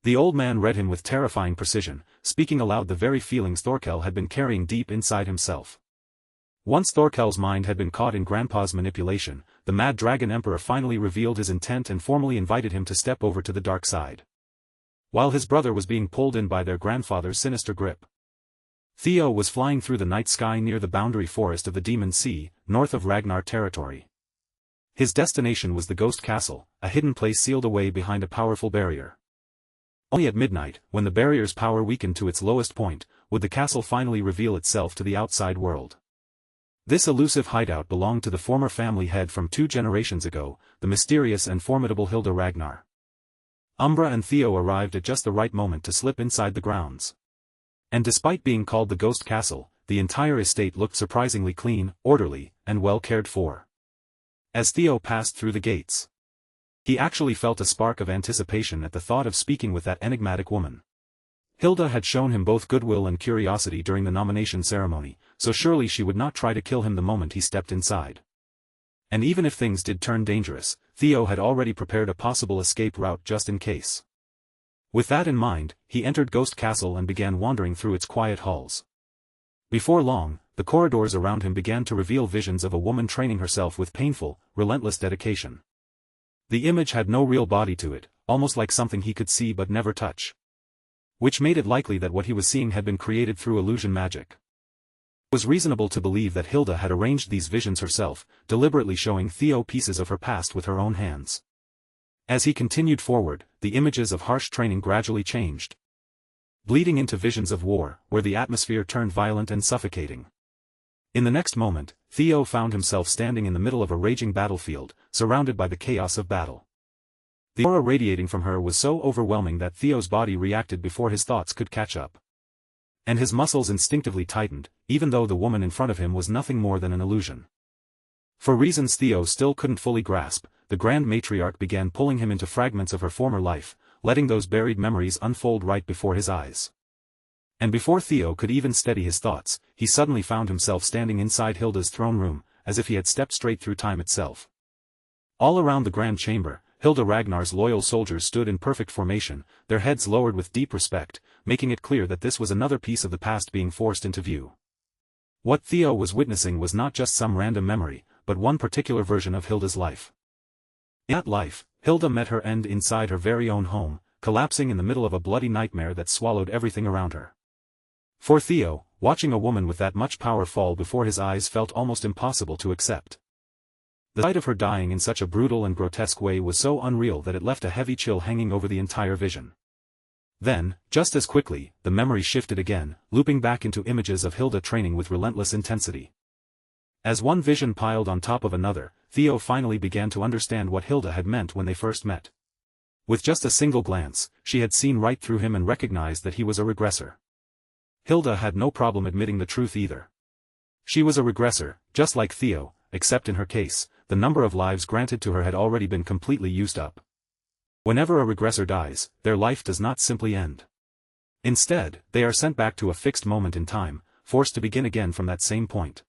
The old man read him with terrifying precision, speaking aloud the very feelings Thorkel had been carrying deep inside himself. Once Thorkel's mind had been caught in Grandpa's manipulation, the Mad Dragon Emperor finally revealed his intent and formally invited him to step over to the dark side. While his brother was being pulled in by their grandfather's sinister grip, Theo was flying through the night sky near the boundary forest of the Demon Sea, north of Ragnar territory. His destination was the Ghost Castle, a hidden place sealed away behind a powerful barrier. Only at midnight, when the barrier's power weakened to its lowest point, would the castle finally reveal itself to the outside world. This elusive hideout belonged to the former family head from 2 generations ago, the mysterious and formidable Hilda Ragnar. Umbra and Theo arrived at just the right moment to slip inside the grounds. And despite being called the Ghost Castle, the entire estate looked surprisingly clean, orderly, and well cared for. As Theo passed through the gates, he actually felt a spark of anticipation at the thought of speaking with that enigmatic woman. Hilda had shown him both goodwill and curiosity during the nomination ceremony, so surely she would not try to kill him the moment he stepped inside. And even if things did turn dangerous, Theo had already prepared a possible escape route just in case. With that in mind, he entered Ghost Castle and began wandering through its quiet halls. Before long, the corridors around him began to reveal visions of a woman training herself with painful, relentless dedication. The image had no real body to it, almost like something he could see but never touch, which made it likely that what he was seeing had been created through illusion magic. It was reasonable to believe that Hilda had arranged these visions herself, deliberately showing Theo pieces of her past with her own hands. As he continued forward, the images of harsh training gradually changed, bleeding into visions of war, where the atmosphere turned violent and suffocating. In the next moment, Theo found himself standing in the middle of a raging battlefield, surrounded by the chaos of battle. The aura radiating from her was so overwhelming that Theo's body reacted before his thoughts could catch up. And his muscles instinctively tightened, even though the woman in front of him was nothing more than an illusion. For reasons Theo still couldn't fully grasp, the Grand Matriarch began pulling him into fragments of her former life, letting those buried memories unfold right before his eyes. And before Theo could even steady his thoughts, he suddenly found himself standing inside Hilda's throne room, as if he had stepped straight through time itself. All around the grand chamber, Hilda Ragnar's loyal soldiers stood in perfect formation, their heads lowered with deep respect, making it clear that this was another piece of the past being forced into view. What Theo was witnessing was not just some random memory, but one particular version of Hilda's life. In that life, Hilda met her end inside her very own home, collapsing in the middle of a bloody nightmare that swallowed everything around her. For Theo, watching a woman with that much power fall before his eyes felt almost impossible to accept. The sight of her dying in such a brutal and grotesque way was so unreal that it left a heavy chill hanging over the entire vision. Then, just as quickly, the memory shifted again, looping back into images of Hilda training with relentless intensity. As one vision piled on top of another, Theo finally began to understand what Hilda had meant when they first met. With just a single glance, she had seen right through him and recognized that he was a regressor. Hilda had no problem admitting the truth either. She was a regressor, just like Theo, except in her case, the number of lives granted to her had already been completely used up. Whenever a regressor dies, their life does not simply end. Instead, they are sent back to a fixed moment in time, forced to begin again from that same point.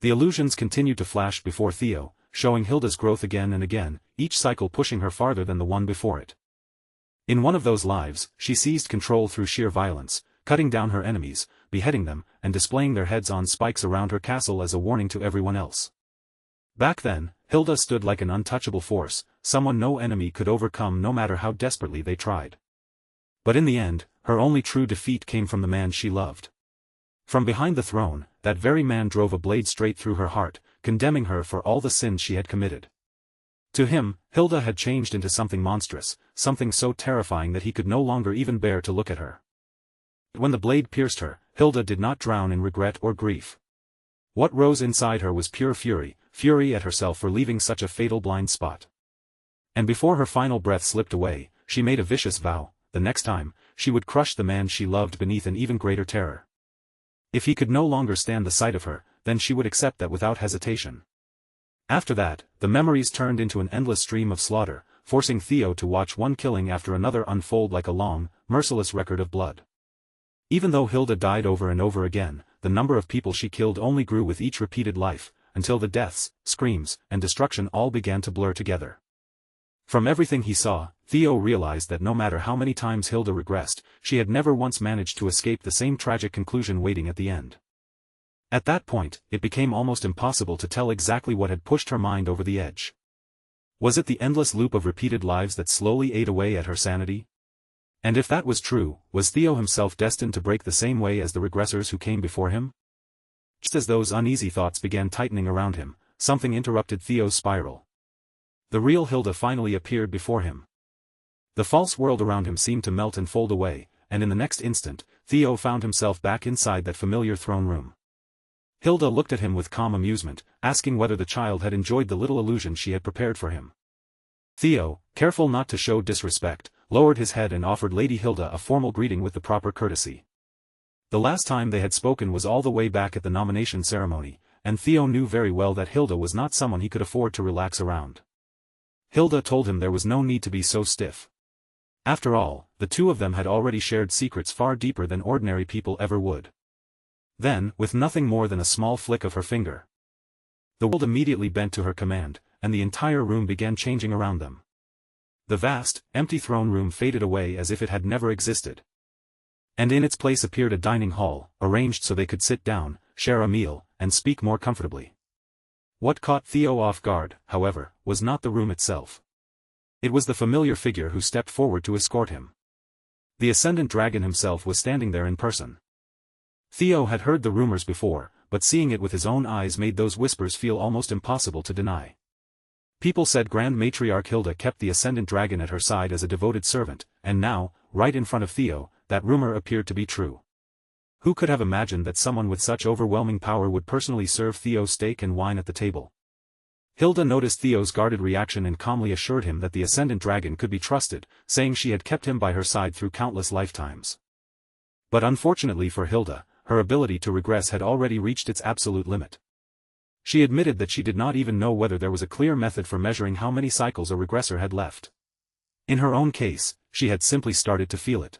The illusions continued to flash before Theo, showing Hilda's growth again and again, each cycle pushing her farther than the one before it. In one of those lives, she seized control through sheer violence, cutting down her enemies, beheading them, and displaying their heads on spikes around her castle as a warning to everyone else. Back then, Hilda stood like an untouchable force, someone no enemy could overcome no matter how desperately they tried. But in the end, her only true defeat came from the man she loved. From behind the throne, that very man drove a blade straight through her heart, condemning her for all the sins she had committed. To him, Hilda had changed into something monstrous, something so terrifying that he could no longer even bear to look at her. But when the blade pierced her, Hilda did not drown in regret or grief. What rose inside her was pure fury, fury at herself for leaving such a fatal blind spot. And before her final breath slipped away, she made a vicious vow: the next time, she would crush the man she loved beneath an even greater terror. If he could no longer stand the sight of her, then she would accept that without hesitation. After that, the memories turned into an endless stream of slaughter, forcing Theo to watch one killing after another unfold like a long, merciless record of blood. Even though Hilda died over and over again, the number of people she killed only grew with each repeated life, until the deaths, screams, and destruction all began to blur together. From everything he saw, Theo realized that no matter how many times Hilda regressed, she had never once managed to escape the same tragic conclusion waiting at the end. At that point, it became almost impossible to tell exactly what had pushed her mind over the edge. Was it the endless loop of repeated lives that slowly ate away at her sanity? And if that was true, was Theo himself destined to break the same way as the regressors who came before him? Just as those uneasy thoughts began tightening around him, something interrupted Theo's spiral. The real Hilda finally appeared before him. The false world around him seemed to melt and fold away, and in the next instant, Theo found himself back inside that familiar throne room. Hilda looked at him with calm amusement, asking whether the child had enjoyed the little illusion she had prepared for him. Theo, careful not to show disrespect, lowered his head and offered Lady Hilda a formal greeting with the proper courtesy. The last time they had spoken was all the way back at the nomination ceremony, and Theo knew very well that Hilda was not someone he could afford to relax around. Hilda told him there was no need to be so stiff. After all, the two of them had already shared secrets far deeper than ordinary people ever would. Then, with nothing more than a small flick of her finger, the world immediately bent to her command, and the entire room began changing around them. The vast, empty throne room faded away as if it had never existed. And in its place appeared a dining hall, arranged so they could sit down, share a meal, and speak more comfortably. What caught Theo off guard, however, was not the room itself. It was the familiar figure who stepped forward to escort him. The Ascendant Dragon himself was standing there in person. Theo had heard the rumors before, but seeing it with his own eyes made those whispers feel almost impossible to deny. People said Grand Matriarch Hilda kept the Ascendant Dragon at her side as a devoted servant, and now, right in front of Theo, that rumor appeared to be true. Who could have imagined that someone with such overwhelming power would personally serve Theo steak and wine at the table? Hilda noticed Theo's guarded reaction and calmly assured him that the Ascendant Dragon could be trusted, saying she had kept him by her side through countless lifetimes. But unfortunately for Hilda, her ability to regress had already reached its absolute limit. She admitted that she did not even know whether there was a clear method for measuring how many cycles a regressor had left. In her own case, she had simply started to feel it.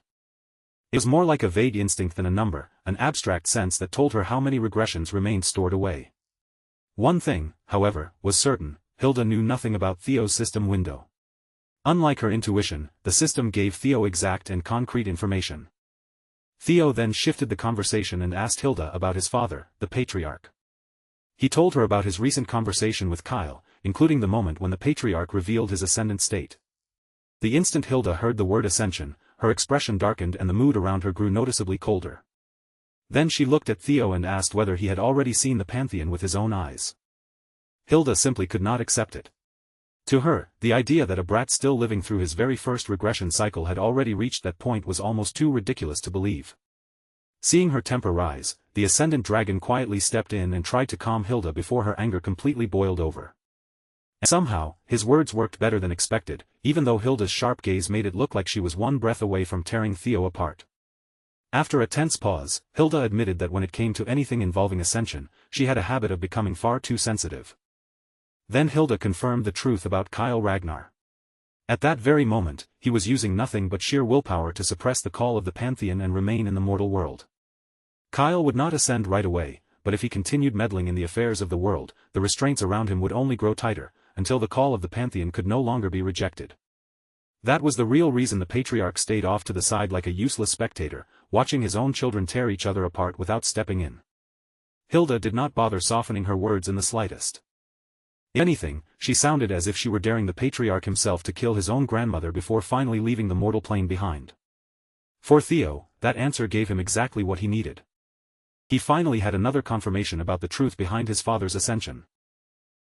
It was more like a vague instinct than a number, an abstract sense that told her how many regressions remained stored away. One thing, however, was certain: Hilda knew nothing about Theo's system window. Unlike her intuition, the system gave Theo exact and concrete information. Theo then shifted the conversation and asked Hilda about his father, the Patriarch. He told her about his recent conversation with Kyle, including the moment when the Patriarch revealed his ascendant state. The instant Hilda heard the word ascension, her expression darkened and the mood around her grew noticeably colder. Then she looked at Theo and asked whether he had already seen the Pantheon with his own eyes. Hilda simply could not accept it. To her, the idea that a brat still living through his very first regression cycle had already reached that point was almost too ridiculous to believe. Seeing her temper rise, the Ascendant Dragon quietly stepped in and tried to calm Hilda before her anger completely boiled over. And somehow, his words worked better than expected, even though Hilda's sharp gaze made it look like she was one breath away from tearing Theo apart. After a tense pause, Hilda admitted that when it came to anything involving ascension, she had a habit of becoming far too sensitive. Then Hilda confirmed the truth about Kyle Ragnar. At that very moment, he was using nothing but sheer willpower to suppress the call of the Pantheon and remain in the mortal world. Kyle would not ascend right away, but if he continued meddling in the affairs of the world, the restraints around him would only grow tighter, until the call of the Pantheon could no longer be rejected. That was the real reason the Patriarch stayed off to the side like a useless spectator, watching his own children tear each other apart without stepping in. Hilda did not bother softening her words in the slightest. If anything, she sounded as if she were daring the Patriarch himself to kill his own grandmother before finally leaving the mortal plane behind. For Theo, that answer gave him exactly what he needed. He finally had another confirmation about the truth behind his father's ascension.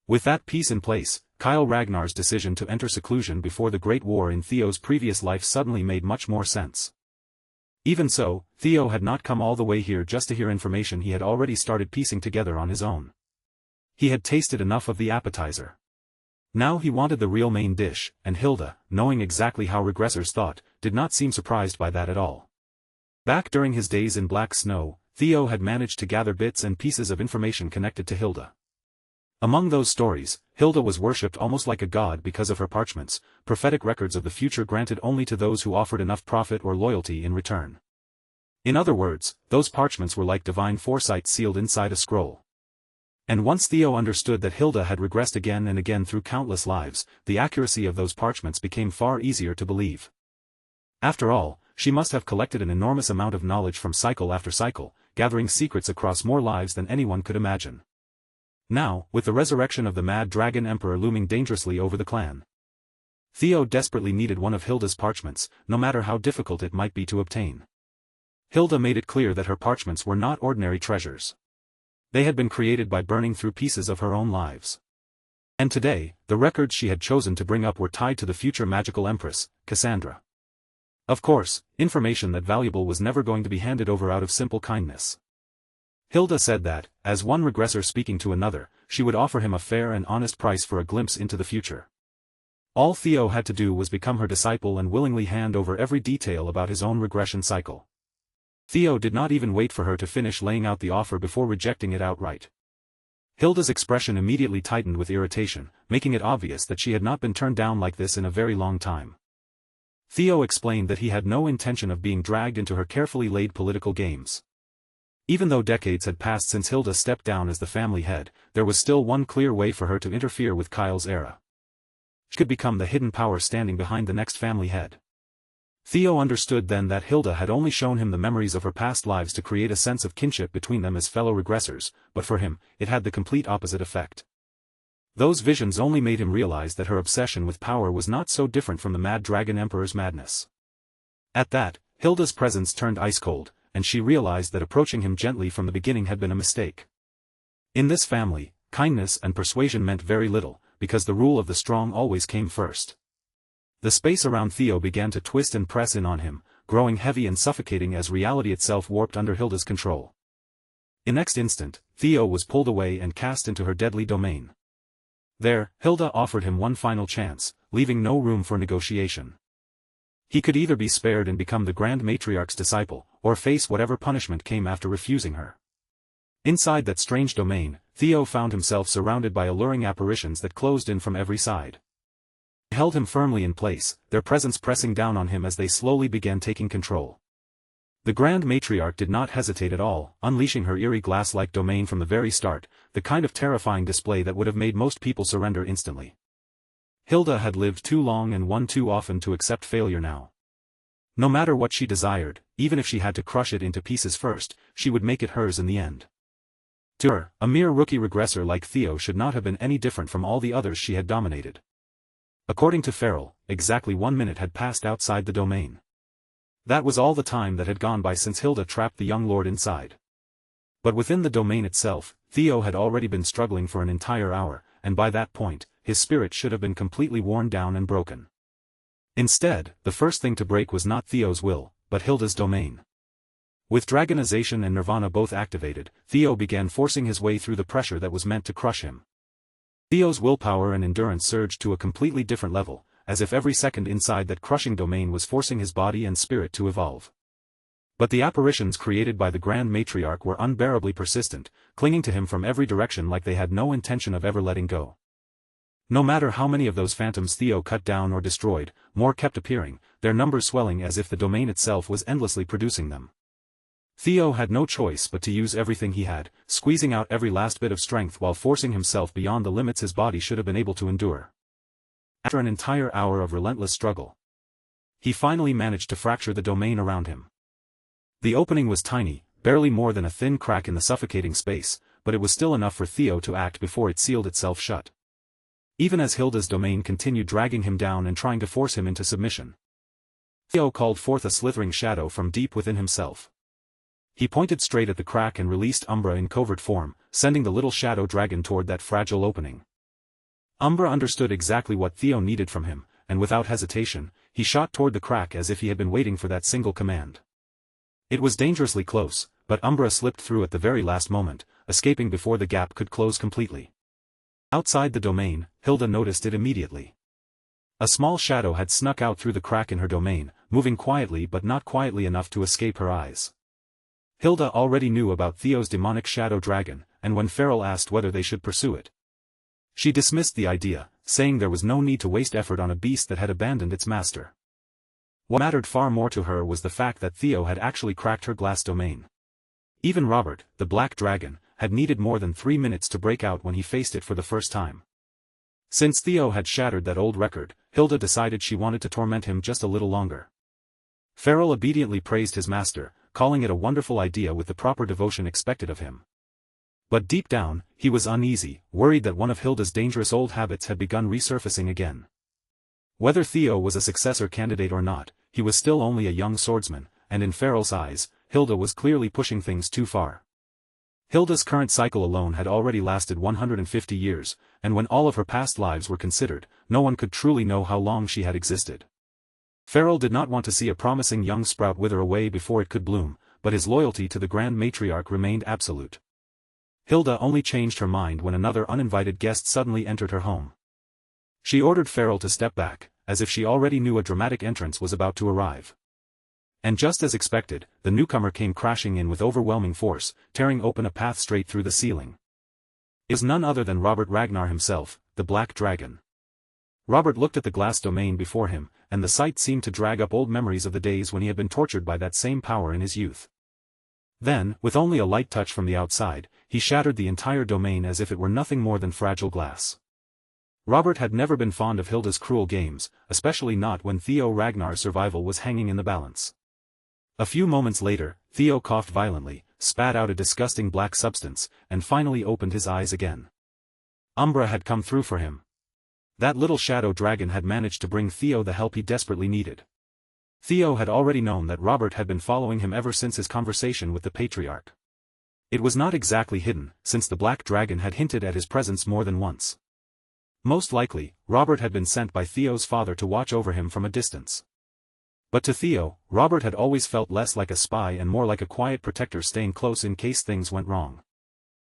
With that piece in place, Kyle Ragnar's decision to enter seclusion before the Great War in Theo's previous life suddenly made much more sense. Even so, Theo had not come all the way here just to hear information he had already started piecing together on his own. He had tasted enough of the appetizer. Now he wanted the real main dish, and Hilda, knowing exactly how regressors thought, did not seem surprised by that at all. Back during his days in Black Snow, Theo had managed to gather bits and pieces of information connected to Hilda. Among those stories, Hilda was worshipped almost like a god because of her parchments, prophetic records of the future granted only to those who offered enough profit or loyalty in return. In other words, those parchments were like divine foresight sealed inside a scroll. And once Theo understood that Hilda had regressed again and again through countless lives, the accuracy of those parchments became far easier to believe. After all, she must have collected an enormous amount of knowledge from cycle after cycle, gathering secrets across more lives than anyone could imagine. Now, with the resurrection of the Mad Dragon Emperor looming dangerously over the clan, Theo desperately needed one of Hilda's parchments, no matter how difficult it might be to obtain. Hilda made it clear that her parchments were not ordinary treasures. They had been created by burning through pieces of her own lives. And today, the records she had chosen to bring up were tied to the future magical empress, Cassandra. Of course, information that valuable was never going to be handed over out of simple kindness. Hilda said that, as one regressor speaking to another, she would offer him a fair and honest price for a glimpse into the future. All Theo had to do was become her disciple and willingly hand over every detail about his own regression cycle. Theo did not even wait for her to finish laying out the offer before rejecting it outright. Hilda's expression immediately tightened with irritation, making it obvious that she had not been turned down like this in a very long time. Theo explained that he had no intention of being dragged into her carefully laid political games. Even though decades had passed since Hilda stepped down as the family head, there was still one clear way for her to interfere with Kyle's era. She could become the hidden power standing behind the next family head. Theo understood then that Hilda had only shown him the memories of her past lives to create a sense of kinship between them as fellow regressors, but for him, it had the complete opposite effect. Those visions only made him realize that her obsession with power was not so different from the Mad Dragon Emperor's madness. At that, Hilda's presence turned ice-cold, and she realized that approaching him gently from the beginning had been a mistake. In this family, kindness and persuasion meant very little, because the rule of the strong always came first. The space around Theo began to twist and press in on him, growing heavy and suffocating as reality itself warped under Hilda's control. In the next instant, Theo was pulled away and cast into her deadly domain. There, Hilda offered him one final chance, leaving no room for negotiation. He could either be spared and become the Grand Matriarch's disciple, or face whatever punishment came after refusing her. Inside that strange domain, Theo found himself surrounded by alluring apparitions that closed in from every side. They held him firmly in place, their presence pressing down on him as they slowly began taking control. The Grand Matriarch did not hesitate at all, unleashing her eerie glass-like domain from the very start, the kind of terrifying display that would have made most people surrender instantly. Hilda had lived too long and won too often to accept failure now. No matter what she desired, even if she had to crush it into pieces first, she would make it hers in the end. To her, a mere rookie regressor like Theo should not have been any different from all the others she had dominated. According to Farrell, exactly 1 minute had passed outside the domain. That was all the time that had gone by since Hilda trapped the young lord inside. But within the domain itself, Theo had already been struggling for an entire hour, and by that point, his spirit should have been completely worn down and broken. Instead, the first thing to break was not Theo's will, but Hilda's domain. With Dragonization and Nirvana both activated, Theo began forcing his way through the pressure that was meant to crush him. Theo's willpower and endurance surged to a completely different level, as if every second inside that crushing domain was forcing his body and spirit to evolve. But the apparitions created by the Grand Matriarch were unbearably persistent, clinging to him from every direction like they had no intention of ever letting go. No matter how many of those phantoms Theo cut down or destroyed, more kept appearing, their numbers swelling as if the domain itself was endlessly producing them. Theo had no choice but to use everything he had, squeezing out every last bit of strength while forcing himself beyond the limits his body should have been able to endure. After an entire hour of relentless struggle, he finally managed to fracture the domain around him. The opening was tiny, barely more than a thin crack in the suffocating space, but it was still enough for Theo to act before it sealed itself shut. Even as Hilda's domain continued dragging him down and trying to force him into submission, Theo called forth a slithering shadow from deep within himself. He pointed straight at the crack and released Umbra in covert form, sending the little shadow dragon toward that fragile opening. Umbra understood exactly what Theo needed from him, and without hesitation, he shot toward the crack as if he had been waiting for that single command. It was dangerously close, but Umbra slipped through at the very last moment, escaping before the gap could close completely. Outside the domain, Hilda noticed it immediately. A small shadow had snuck out through the crack in her domain, moving quietly but not quietly enough to escape her eyes. Hilda already knew about Theo's demonic shadow dragon, and when Farrell asked whether they should pursue it, she dismissed the idea, saying there was no need to waste effort on a beast that had abandoned its master. What mattered far more to her was the fact that Theo had actually cracked her glass domain. Even Robert, the black dragon, had needed more than 3 minutes to break out when he faced it for the first time. Since Theo had shattered that old record, Hilda decided she wanted to torment him just a little longer. Farrell obediently praised his master, calling it a wonderful idea with the proper devotion expected of him. But deep down, he was uneasy, worried that one of Hilda's dangerous old habits had begun resurfacing again. Whether Theo was a successor candidate or not, he was still only a young swordsman, and in Farrell's eyes, Hilda was clearly pushing things too far. Hilda's current cycle alone had already lasted 150 years, and when all of her past lives were considered, no one could truly know how long she had existed. Farrell did not want to see a promising young sprout wither away before it could bloom, but his loyalty to the Grand Matriarch remained absolute. Hilda only changed her mind when another uninvited guest suddenly entered her home. She ordered Farrell to step back, as if she already knew a dramatic entrance was about to arrive. And just as expected, the newcomer came crashing in with overwhelming force, tearing open a path straight through the ceiling. It was none other than Robert Ragnar himself, the Black Dragon. Robert looked at the glass domain before him, and the sight seemed to drag up old memories of the days when he had been tortured by that same power in his youth. Then, with only a light touch from the outside, he shattered the entire domain as if it were nothing more than fragile glass. Robert had never been fond of Hilda's cruel games, especially not when Theo Ragnar's survival was hanging in the balance. A few moments later, Theo coughed violently, spat out a disgusting black substance, and finally opened his eyes again. Umbra had come through for him. That little shadow dragon had managed to bring Theo the help he desperately needed. Theo had already known that Robert had been following him ever since his conversation with the patriarch. It was not exactly hidden, since the black dragon had hinted at his presence more than once. Most likely, Robert had been sent by Theo's father to watch over him from a distance. But to Theo, Robert had always felt less like a spy and more like a quiet protector staying close in case things went wrong.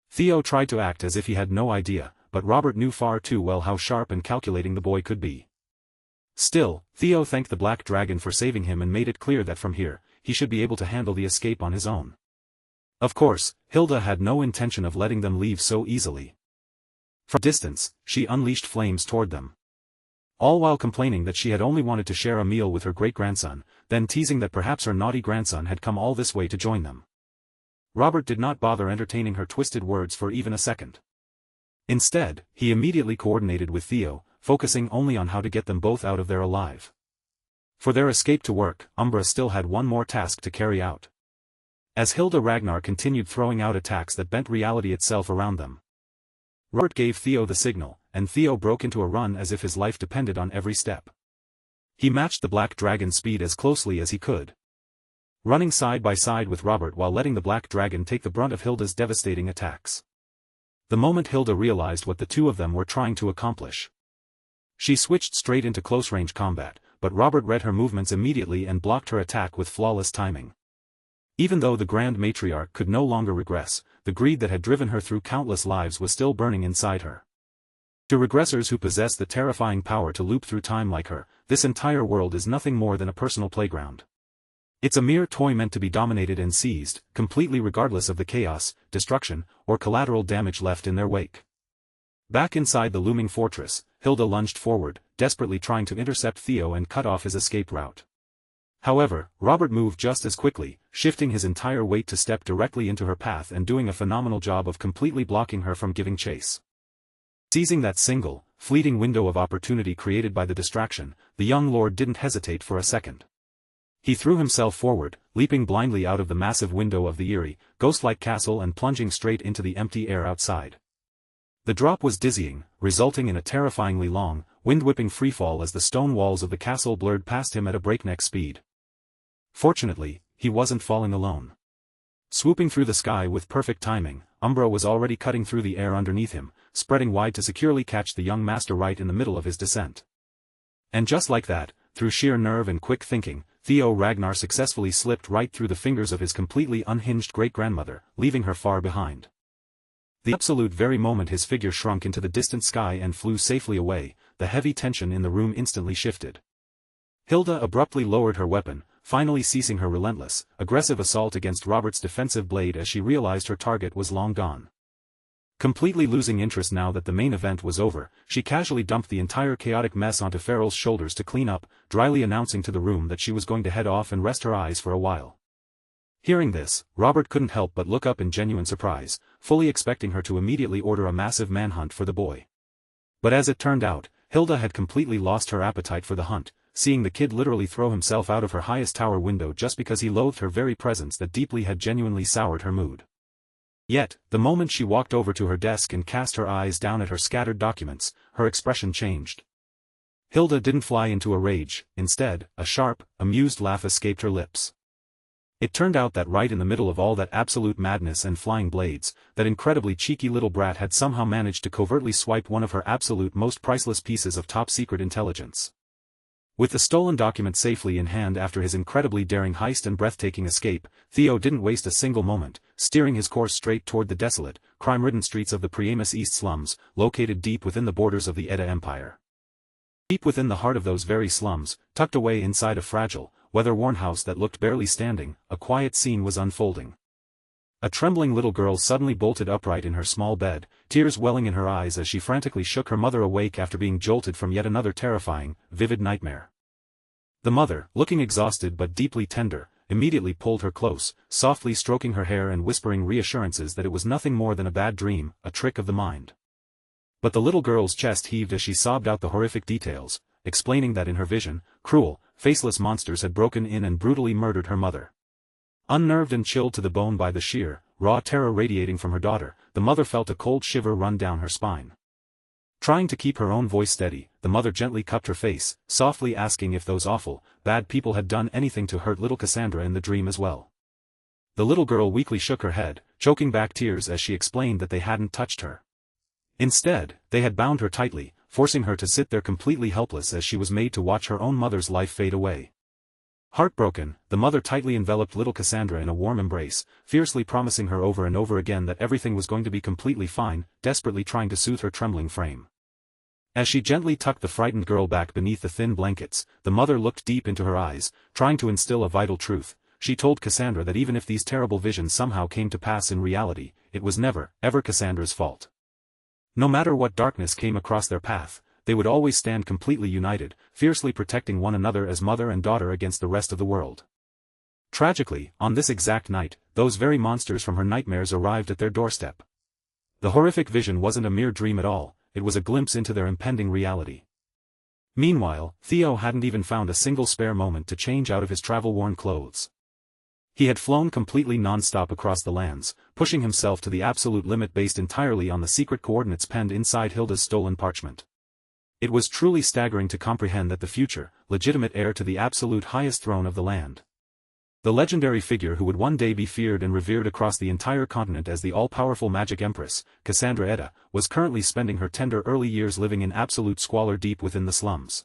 Theo tried to act as if he had no idea, but Robert knew far too well how sharp and calculating the boy could be. Still, Theo thanked the Black Dragon for saving him and made it clear that from here, he should be able to handle the escape on his own. Of course, Hilda had no intention of letting them leave so easily. From a distance, she unleashed flames toward them. All while complaining that she had only wanted to share a meal with her great-grandson, then teasing that perhaps her naughty grandson had come all this way to join them. Robert did not bother entertaining her twisted words for even a second. Instead, he immediately coordinated with Theo, focusing only on how to get them both out of there alive. For their escape to work, Umbra still had one more task to carry out. As Hilda Ragnar continued throwing out attacks that bent reality itself around them, Robert gave Theo the signal, and Theo broke into a run as if his life depended on every step. He matched the Black Dragon's speed as closely as he could, running side by side with Robert while letting the Black Dragon take the brunt of Hilda's devastating attacks. The moment Hilda realized what the two of them were trying to accomplish, she switched straight into close-range combat, but Robert read her movements immediately and blocked her attack with flawless timing. Even though the Grand Matriarch could no longer regress, the greed that had driven her through countless lives was still burning inside her. To regressors who possess the terrifying power to loop through time like her, this entire world is nothing more than a personal playground. It's a mere toy meant to be dominated and seized, completely regardless of the chaos, destruction, or collateral damage left in their wake. Back inside the looming fortress, Hilda lunged forward, desperately trying to intercept Theo and cut off his escape route. However, Robert moved just as quickly, shifting his entire weight to step directly into her path and doing a phenomenal job of completely blocking her from giving chase. Seizing that single, fleeting window of opportunity created by the distraction, the young lord didn't hesitate for a second. He threw himself forward, leaping blindly out of the massive window of the eerie, ghost-like castle and plunging straight into the empty air outside. The drop was dizzying, resulting in a terrifyingly long, wind-whipping freefall as the stone walls of the castle blurred past him at a breakneck speed. Fortunately, he wasn't falling alone. Swooping through the sky with perfect timing, Umbra was already cutting through the air underneath him, spreading wide to securely catch the young master right in the middle of his descent. And just like that, through sheer nerve and quick thinking, Theo Ragnar successfully slipped right through the fingers of his completely unhinged great-grandmother, leaving her far behind. The absolute very moment his figure shrunk into the distant sky and flew safely away, the heavy tension in the room instantly shifted. Hilda abruptly lowered her weapon, finally ceasing her relentless, aggressive assault against Robert's defensive blade as she realized her target was long gone. Completely losing interest now that the main event was over, she casually dumped the entire chaotic mess onto Farrell's shoulders to clean up, dryly announcing to the room that she was going to head off and rest her eyes for a while. Hearing this, Robert couldn't help but look up in genuine surprise, fully expecting her to immediately order a massive manhunt for the boy. But as it turned out, Hilda had completely lost her appetite for the hunt, seeing the kid literally throw himself out of her highest tower window just because he loathed her very presence that deeply had genuinely soured her mood. Yet, the moment she walked over to her desk and cast her eyes down at her scattered documents, her expression changed. Hilda didn't fly into a rage, instead, a sharp, amused laugh escaped her lips. It turned out that right in the middle of all that absolute madness and flying blades, that incredibly cheeky little brat had somehow managed to covertly swipe one of her absolute most priceless pieces of top-secret intelligence. With the stolen document safely in hand after his incredibly daring heist and breathtaking escape, Theo didn't waste a single moment, steering his course straight toward the desolate, crime-ridden streets of the Priamus East slums, located deep within the borders of the Edda Empire. Deep within the heart of those very slums, tucked away inside a fragile, weather-worn house that looked barely standing, a quiet scene was unfolding. A trembling little girl suddenly bolted upright in her small bed, tears welling in her eyes as she frantically shook her mother awake after being jolted from yet another terrifying, vivid nightmare. The mother, looking exhausted but deeply tender, immediately pulled her close, softly stroking her hair and whispering reassurances that it was nothing more than a bad dream, a trick of the mind. But the little girl's chest heaved as she sobbed out the horrific details, explaining that in her vision, cruel, faceless monsters had broken in and brutally murdered her mother. Unnerved and chilled to the bone by the sheer, raw terror radiating from her daughter, the mother felt a cold shiver run down her spine. Trying to keep her own voice steady, the mother gently cupped her face, softly asking if those awful, bad people had done anything to hurt little Cassandra in the dream as well. The little girl weakly shook her head, choking back tears as she explained that they hadn't touched her. Instead, they had bound her tightly, forcing her to sit there completely helpless as she was made to watch her own mother's life fade away. Heartbroken, the mother tightly enveloped little Cassandra in a warm embrace, fiercely promising her over and over again that everything was going to be completely fine, desperately trying to soothe her trembling frame. As she gently tucked the frightened girl back beneath the thin blankets, the mother looked deep into her eyes, trying to instill a vital truth. She told Cassandra that even if these terrible visions somehow came to pass in reality, it was never, ever Cassandra's fault. No matter what darkness came across their path, they would always stand completely united, fiercely protecting one another as mother and daughter against the rest of the world. Tragically, on this exact night, those very monsters from her nightmares arrived at their doorstep. The horrific vision wasn't a mere dream at all, it was a glimpse into their impending reality. Meanwhile, Theo hadn't even found a single spare moment to change out of his travel-worn clothes. He had flown completely non-stop across the lands, pushing himself to the absolute limit based entirely on the secret coordinates penned inside Hilda's stolen parchment. It was truly staggering to comprehend that the future, legitimate heir to the absolute highest throne of the land, the legendary figure who would one day be feared and revered across the entire continent as the all-powerful magic empress, Cassandra Edda, was currently spending her tender early years living in absolute squalor deep within the slums.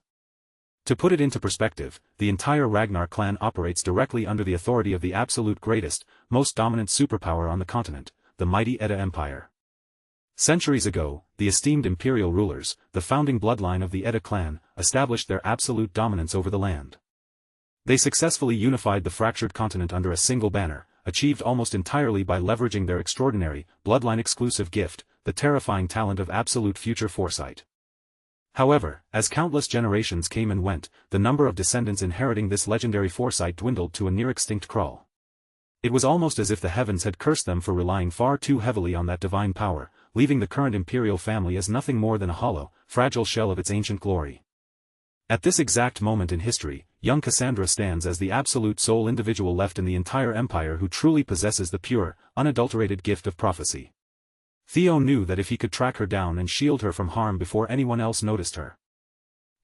To put it into perspective, the entire Ragnar clan operates directly under the authority of the absolute greatest, most dominant superpower on the continent, the mighty Edda Empire. Centuries ago, the esteemed imperial rulers, the founding bloodline of the Edda clan, established their absolute dominance over the land. They successfully unified the fractured continent under a single banner, achieved almost entirely by leveraging their extraordinary, bloodline-exclusive gift, the terrifying talent of absolute future foresight. However, as countless generations came and went, the number of descendants inheriting this legendary foresight dwindled to a near-extinct crawl. It was almost as if the heavens had cursed them for relying far too heavily on that divine power, leaving the current imperial family as nothing more than a hollow, fragile shell of its ancient glory. At this exact moment in history, young Cassandra stands as the absolute sole individual left in the entire empire who truly possesses the pure, unadulterated gift of prophecy. Theo knew that if he could track her down and shield her from harm before anyone else noticed her,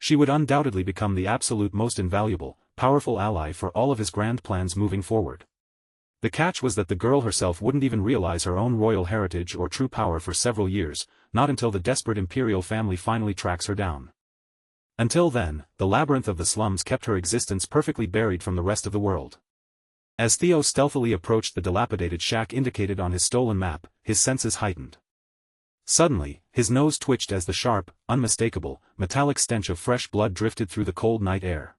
she would undoubtedly become the absolute most invaluable, powerful ally for all of his grand plans moving forward. The catch was that the girl herself wouldn't even realize her own royal heritage or true power for several years, not until the desperate imperial family finally tracks her down. Until then, the labyrinth of the slums kept her existence perfectly buried from the rest of the world. As Theo stealthily approached the dilapidated shack indicated on his stolen map, his senses heightened. Suddenly, his nose twitched as the sharp, unmistakable, metallic stench of fresh blood drifted through the cold night air.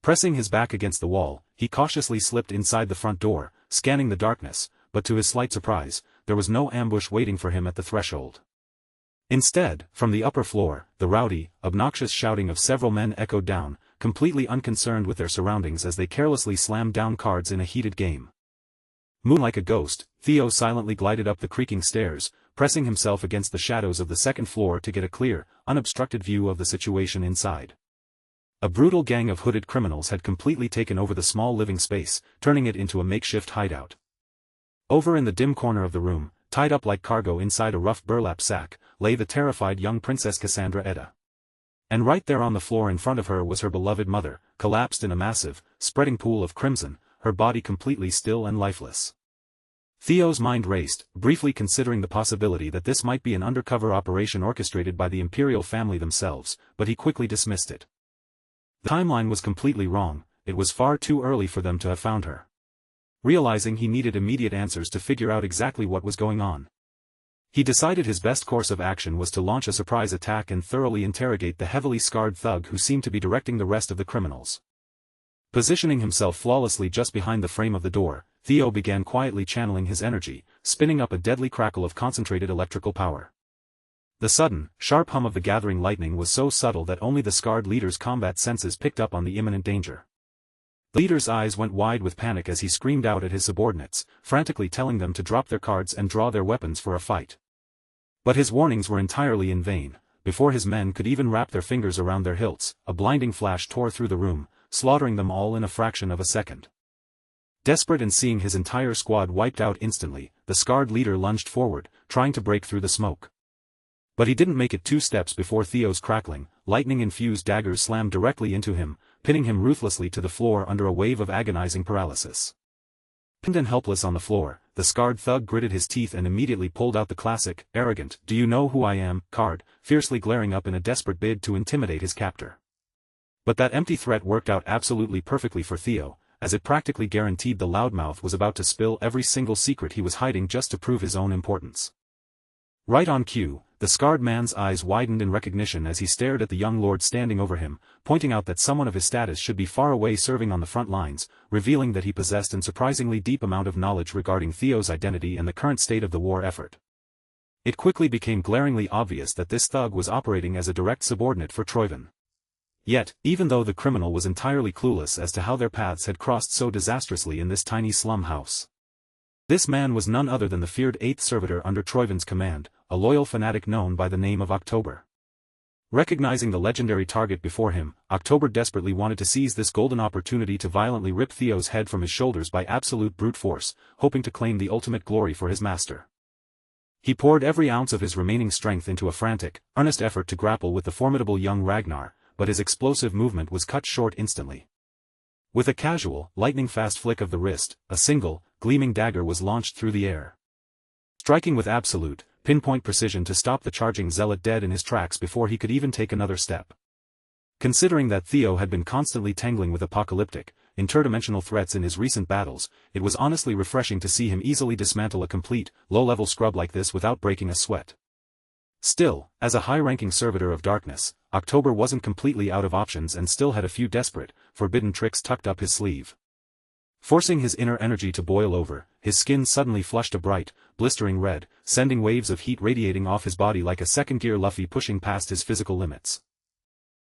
Pressing his back against the wall, he cautiously slipped inside the front door, scanning the darkness, but to his slight surprise, there was no ambush waiting for him at the threshold. Instead, from the upper floor, the rowdy, obnoxious shouting of several men echoed down, completely unconcerned with their surroundings as they carelessly slammed down cards in a heated game. Moving like a ghost, Theo silently glided up the creaking stairs, pressing himself against the shadows of the second floor to get a clear, unobstructed view of the situation inside. A brutal gang of hooded criminals had completely taken over the small living space, turning it into a makeshift hideout. Over in the dim corner of the room, tied up like cargo inside a rough burlap sack, lay the terrified young Princess Cassandra Edda. And right there on the floor in front of her was her beloved mother, collapsed in a massive, spreading pool of crimson, her body completely still and lifeless. Theo's mind raced, briefly considering the possibility that this might be an undercover operation orchestrated by the imperial family themselves, but he quickly dismissed it. The timeline was completely wrong, it was far too early for them to have found her. Realizing he needed immediate answers to figure out exactly what was going on, he decided his best course of action was to launch a surprise attack and thoroughly interrogate the heavily scarred thug who seemed to be directing the rest of the criminals. Positioning himself flawlessly just behind the frame of the door, Theo began quietly channeling his energy, spinning up a deadly crackle of concentrated electrical power. The sudden, sharp hum of the gathering lightning was so subtle that only the scarred leader's combat senses picked up on the imminent danger. The leader's eyes went wide with panic as he screamed out at his subordinates, frantically telling them to drop their cards and draw their weapons for a fight. But his warnings were entirely in vain. Before his men could even wrap their fingers around their hilts, a blinding flash tore through the room, slaughtering them all in a fraction of a second. Desperate and seeing his entire squad wiped out instantly, the scarred leader lunged forward, trying to break through the smoke. But he didn't make it 2 steps before Theo's crackling, lightning-infused daggers slammed directly into him, pinning him ruthlessly to the floor under a wave of agonizing paralysis. Pinned and helpless on the floor, the scarred thug gritted his teeth and immediately pulled out the classic, arrogant, "Do you know who I am?" card, fiercely glaring up in a desperate bid to intimidate his captor. But that empty threat worked out absolutely perfectly for Theo, as it practically guaranteed the loudmouth was about to spill every single secret he was hiding just to prove his own importance. Right on cue, the scarred man's eyes widened in recognition as he stared at the young lord standing over him, pointing out that someone of his status should be far away serving on the front lines, revealing that he possessed an surprisingly deep amount of knowledge regarding Theo's identity and the current state of the war effort. It quickly became glaringly obvious that this thug was operating as a direct subordinate for Troyven. Yet, even though the criminal was entirely clueless as to how their paths had crossed so disastrously in this tiny slum house, this man was none other than the feared 8th servitor under Troyven's command, a loyal fanatic known by the name of October. Recognizing the legendary target before him, October desperately wanted to seize this golden opportunity to violently rip Theo's head from his shoulders by absolute brute force, hoping to claim the ultimate glory for his master. He poured every ounce of his remaining strength into a frantic, earnest effort to grapple with the formidable young Ragnar, but his explosive movement was cut short instantly. With a casual, lightning-fast flick of the wrist, a single, gleaming dagger was launched through the air, striking with absolute, pinpoint precision to stop the charging zealot dead in his tracks before he could even take another step. Considering that Theo had been constantly tangling with apocalyptic, interdimensional threats in his recent battles, it was honestly refreshing to see him easily dismantle a complete, low-level scrub like this without breaking a sweat. Still, as a high-ranking servitor of darkness, October wasn't completely out of options and still had a few desperate, forbidden tricks tucked up his sleeve. Forcing his inner energy to boil over, his skin suddenly flushed a bright, blistering red, sending waves of heat radiating off his body like a second-gear Luffy pushing past his physical limits.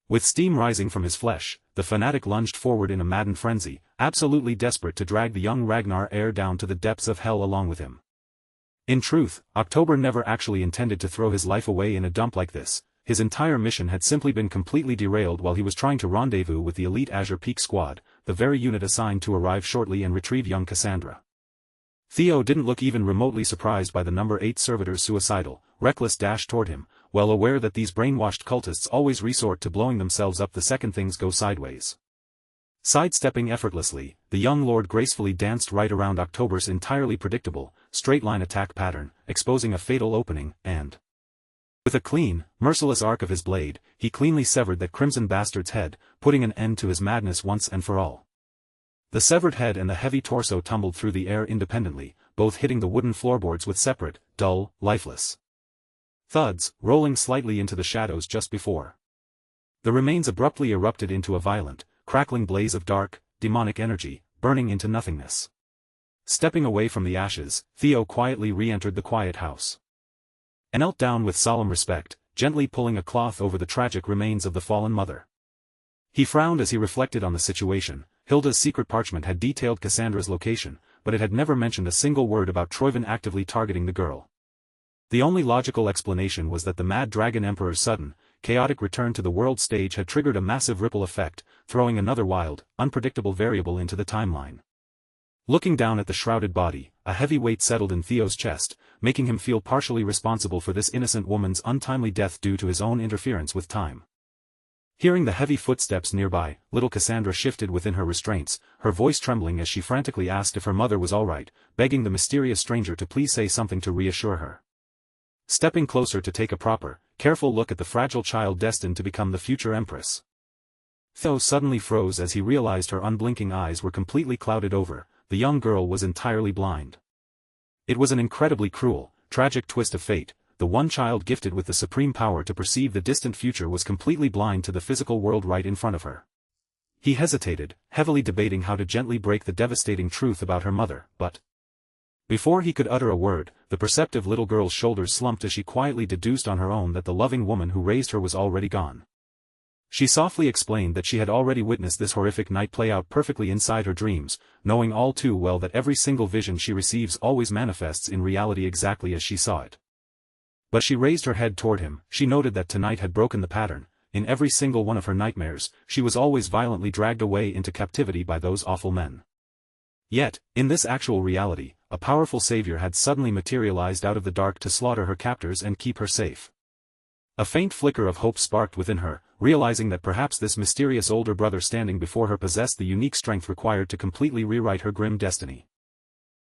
With steam rising from his flesh, the fanatic lunged forward in a maddened frenzy, absolutely desperate to drag the young Ragnar Heir down to the depths of hell along with him. In truth, October never actually intended to throw his life away in a dump like this. His entire mission had simply been completely derailed while he was trying to rendezvous with the elite Azure Peak Squad, the very unit assigned to arrive shortly and retrieve young Cassandra. Theo didn't look even remotely surprised by the number 8 servitor's suicidal, reckless dash toward him, well aware that these brainwashed cultists always resort to blowing themselves up the second things go sideways. Sidestepping effortlessly, the young lord gracefully danced right around October's entirely predictable, straight-line attack pattern, exposing a fatal opening, and with a clean, merciless arc of his blade, he cleanly severed that crimson bastard's head, putting an end to his madness once and for all. The severed head and the heavy torso tumbled through the air independently, both hitting the wooden floorboards with separate, dull, lifeless thuds, rolling slightly into the shadows just before the remains abruptly erupted into a violent, crackling blaze of dark, demonic energy, burning into nothingness. Stepping away from the ashes, Theo quietly re-entered the quiet house and knelt down with solemn respect, gently pulling a cloth over the tragic remains of the fallen mother. He frowned as he reflected on the situation. Hilda's secret parchment had detailed Cassandra's location, but it had never mentioned a single word about Troyven actively targeting the girl. The only logical explanation was that the Mad Dragon Emperor's sudden, chaotic return to the world stage had triggered a massive ripple effect, throwing another wild, unpredictable variable into the timeline. Looking down at the shrouded body, a heavy weight settled in Theo's chest, making him feel partially responsible for this innocent woman's untimely death due to his own interference with time. Hearing the heavy footsteps nearby, little Cassandra shifted within her restraints, her voice trembling as she frantically asked if her mother was all right, begging the mysterious stranger to please say something to reassure her. Stepping closer to take a proper, careful look at the fragile child destined to become the future empress, Theo suddenly froze as he realized her unblinking eyes were completely clouded over. The young girl was entirely blind. It was an incredibly cruel, tragic twist of fate. The one child gifted with the supreme power to perceive the distant future was completely blind to the physical world right in front of her. He hesitated, heavily debating how to gently break the devastating truth about her mother, but before he could utter a word, the perceptive little girl's shoulders slumped as she quietly deduced on her own that the loving woman who raised her was already gone. She softly explained that she had already witnessed this horrific night play out perfectly inside her dreams, knowing all too well that every single vision she receives always manifests in reality exactly as she saw it. But she raised her head toward him. She noted that tonight had broken the pattern. In every single one of her nightmares, she was always violently dragged away into captivity by those awful men. Yet, in this actual reality, a powerful savior had suddenly materialized out of the dark to slaughter her captors and keep her safe. A faint flicker of hope sparked within her, realizing that perhaps this mysterious older brother standing before her possessed the unique strength required to completely rewrite her grim destiny.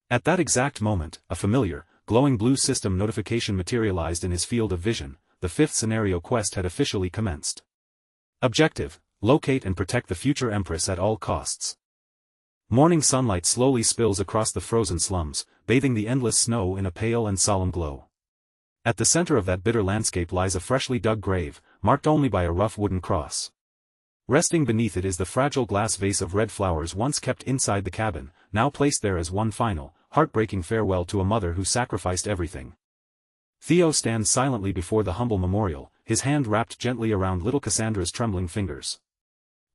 At that exact moment, a familiar, glowing blue system notification materialized in his field of vision. The fifth scenario quest had officially commenced. Objective: locate and protect the future Empress at all costs. Morning sunlight slowly spills across the frozen slums, bathing the endless snow in a pale and solemn glow. At the center of that bitter landscape lies a freshly dug grave, marked only by a rough wooden cross. Resting beneath it is the fragile glass vase of red flowers once kept inside the cabin, now placed there as one final, heartbreaking farewell to a mother who sacrificed everything. Theo stands silently before the humble memorial, his hand wrapped gently around little Cassandra's trembling fingers.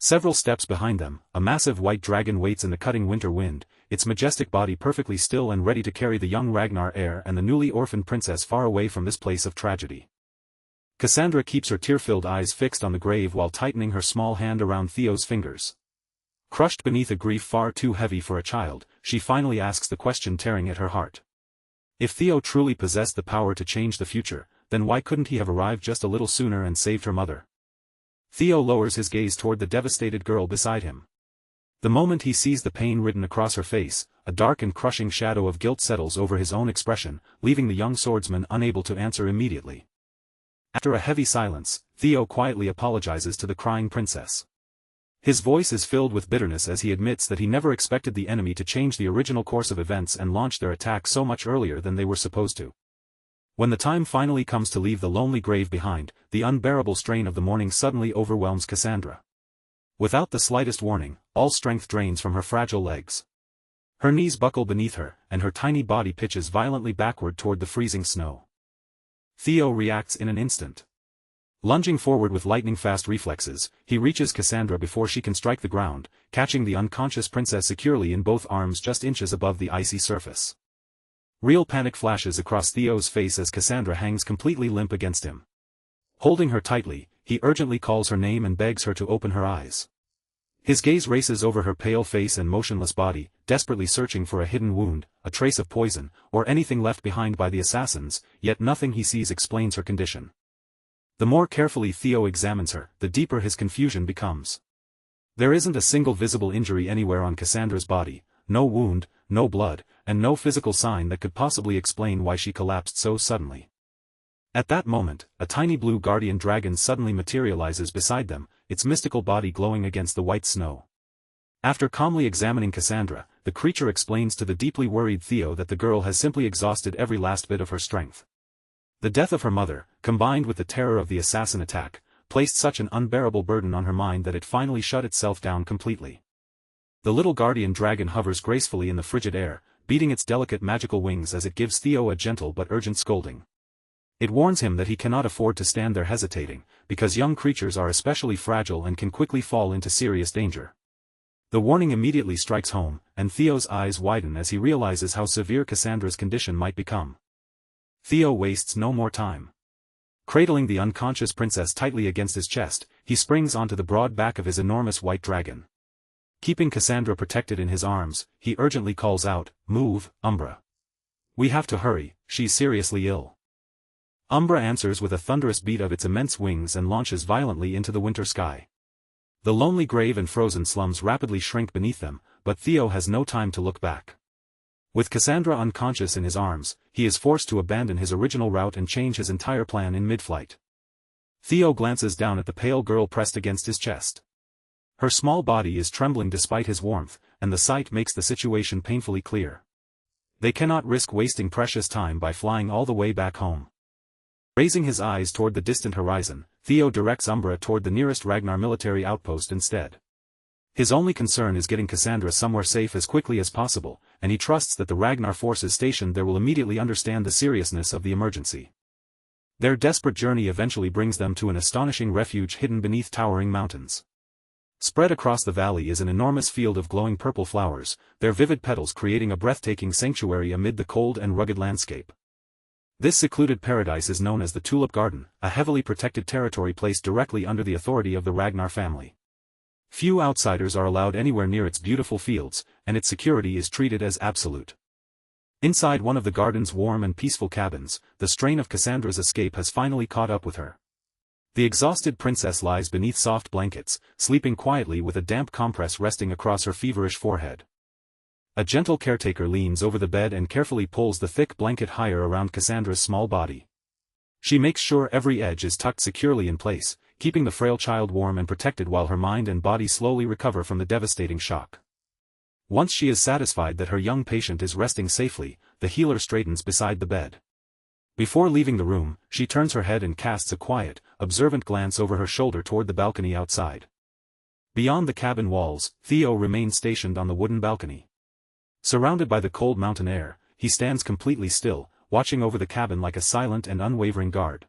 Several steps behind them, a massive white dragon waits in the cutting winter wind, its majestic body perfectly still and ready to carry the young Ragnar heir and the newly orphaned princess far away from this place of tragedy. Cassandra keeps her tear-filled eyes fixed on the grave while tightening her small hand around Theo's fingers. Crushed beneath a grief far too heavy for a child, she finally asks the question tearing at her heart. If Theo truly possessed the power to change the future, then why couldn't he have arrived just a little sooner and saved her mother? Theo lowers his gaze toward the devastated girl beside him. The moment he sees the pain written across her face, a dark and crushing shadow of guilt settles over his own expression, leaving the young swordsman unable to answer immediately. After a heavy silence, Theo quietly apologizes to the crying princess. His voice is filled with bitterness as he admits that he never expected the enemy to change the original course of events and launch their attack so much earlier than they were supposed to. When the time finally comes to leave the lonely grave behind, the unbearable strain of the morning suddenly overwhelms Cassandra. Without the slightest warning, all strength drains from her fragile legs. Her knees buckle beneath her, and her tiny body pitches violently backward toward the freezing snow. Theo reacts in an instant. Lunging forward with lightning-fast reflexes, he reaches Cassandra before she can strike the ground, catching the unconscious princess securely in both arms just inches above the icy surface. Real panic flashes across Theo's face as Cassandra hangs completely limp against him. Holding her tightly, he urgently calls her name and begs her to open her eyes. His gaze races over her pale face and motionless body, desperately searching for a hidden wound, a trace of poison, or anything left behind by the assassins, yet nothing he sees explains her condition. The more carefully Theo examines her, the deeper his confusion becomes. There isn't a single visible injury anywhere on Cassandra's body, no wound, no blood, and no physical sign that could possibly explain why she collapsed so suddenly. At that moment, a tiny blue guardian dragon suddenly materializes beside them, its mystical body glowing against the white snow. After calmly examining Cassandra, the creature explains to the deeply worried Theo that the girl has simply exhausted every last bit of her strength. The death of her mother, combined with the terror of the assassin attack, placed such an unbearable burden on her mind that it finally shut itself down completely. The little guardian dragon hovers gracefully in the frigid air, beating its delicate magical wings as it gives Theo a gentle but urgent scolding. It warns him that he cannot afford to stand there hesitating, because young creatures are especially fragile and can quickly fall into serious danger. The warning immediately strikes home, and Theo's eyes widen as he realizes how severe Cassandra's condition might become. Theo wastes no more time. Cradling the unconscious princess tightly against his chest, he springs onto the broad back of his enormous white dragon. Keeping Cassandra protected in his arms, he urgently calls out, "Move, Umbra. We have to hurry, she's seriously ill." Umbra answers with a thunderous beat of its immense wings and launches violently into the winter sky. The lonely grave and frozen slums rapidly shrink beneath them, but Theo has no time to look back. With Cassandra unconscious in his arms, he is forced to abandon his original route and change his entire plan in mid-flight. Theo glances down at the pale girl pressed against his chest. Her small body is trembling despite his warmth, and the sight makes the situation painfully clear. They cannot risk wasting precious time by flying all the way back home. Raising his eyes toward the distant horizon, Theo directs Umbra toward the nearest Ragnar military outpost instead. His only concern is getting Cassandra somewhere safe as quickly as possible, and he trusts that the Ragnar forces stationed there will immediately understand the seriousness of the emergency. Their desperate journey eventually brings them to an astonishing refuge hidden beneath towering mountains. Spread across the valley is an enormous field of glowing purple flowers, their vivid petals creating a breathtaking sanctuary amid the cold and rugged landscape. This secluded paradise is known as the Tulip Garden, a heavily protected territory placed directly under the authority of the Ragnar family. Few outsiders are allowed anywhere near its beautiful fields, and its security is treated as absolute. Inside one of the garden's warm and peaceful cabins, the strain of Cassandra's escape has finally caught up with her. The exhausted princess lies beneath soft blankets, sleeping quietly with a damp compress resting across her feverish forehead. A gentle caretaker leans over the bed and carefully pulls the thick blanket higher around Cassandra's small body. She makes sure every edge is tucked securely in place, keeping the frail child warm and protected while her mind and body slowly recover from the devastating shock. Once she is satisfied that her young patient is resting safely, the healer straightens beside the bed. Before leaving the room, she turns her head and casts a quiet, observant glance over her shoulder toward the balcony outside. Beyond the cabin walls, Theo remains stationed on the wooden balcony. Surrounded by the cold mountain air, he stands completely still, watching over the cabin like a silent and unwavering guard.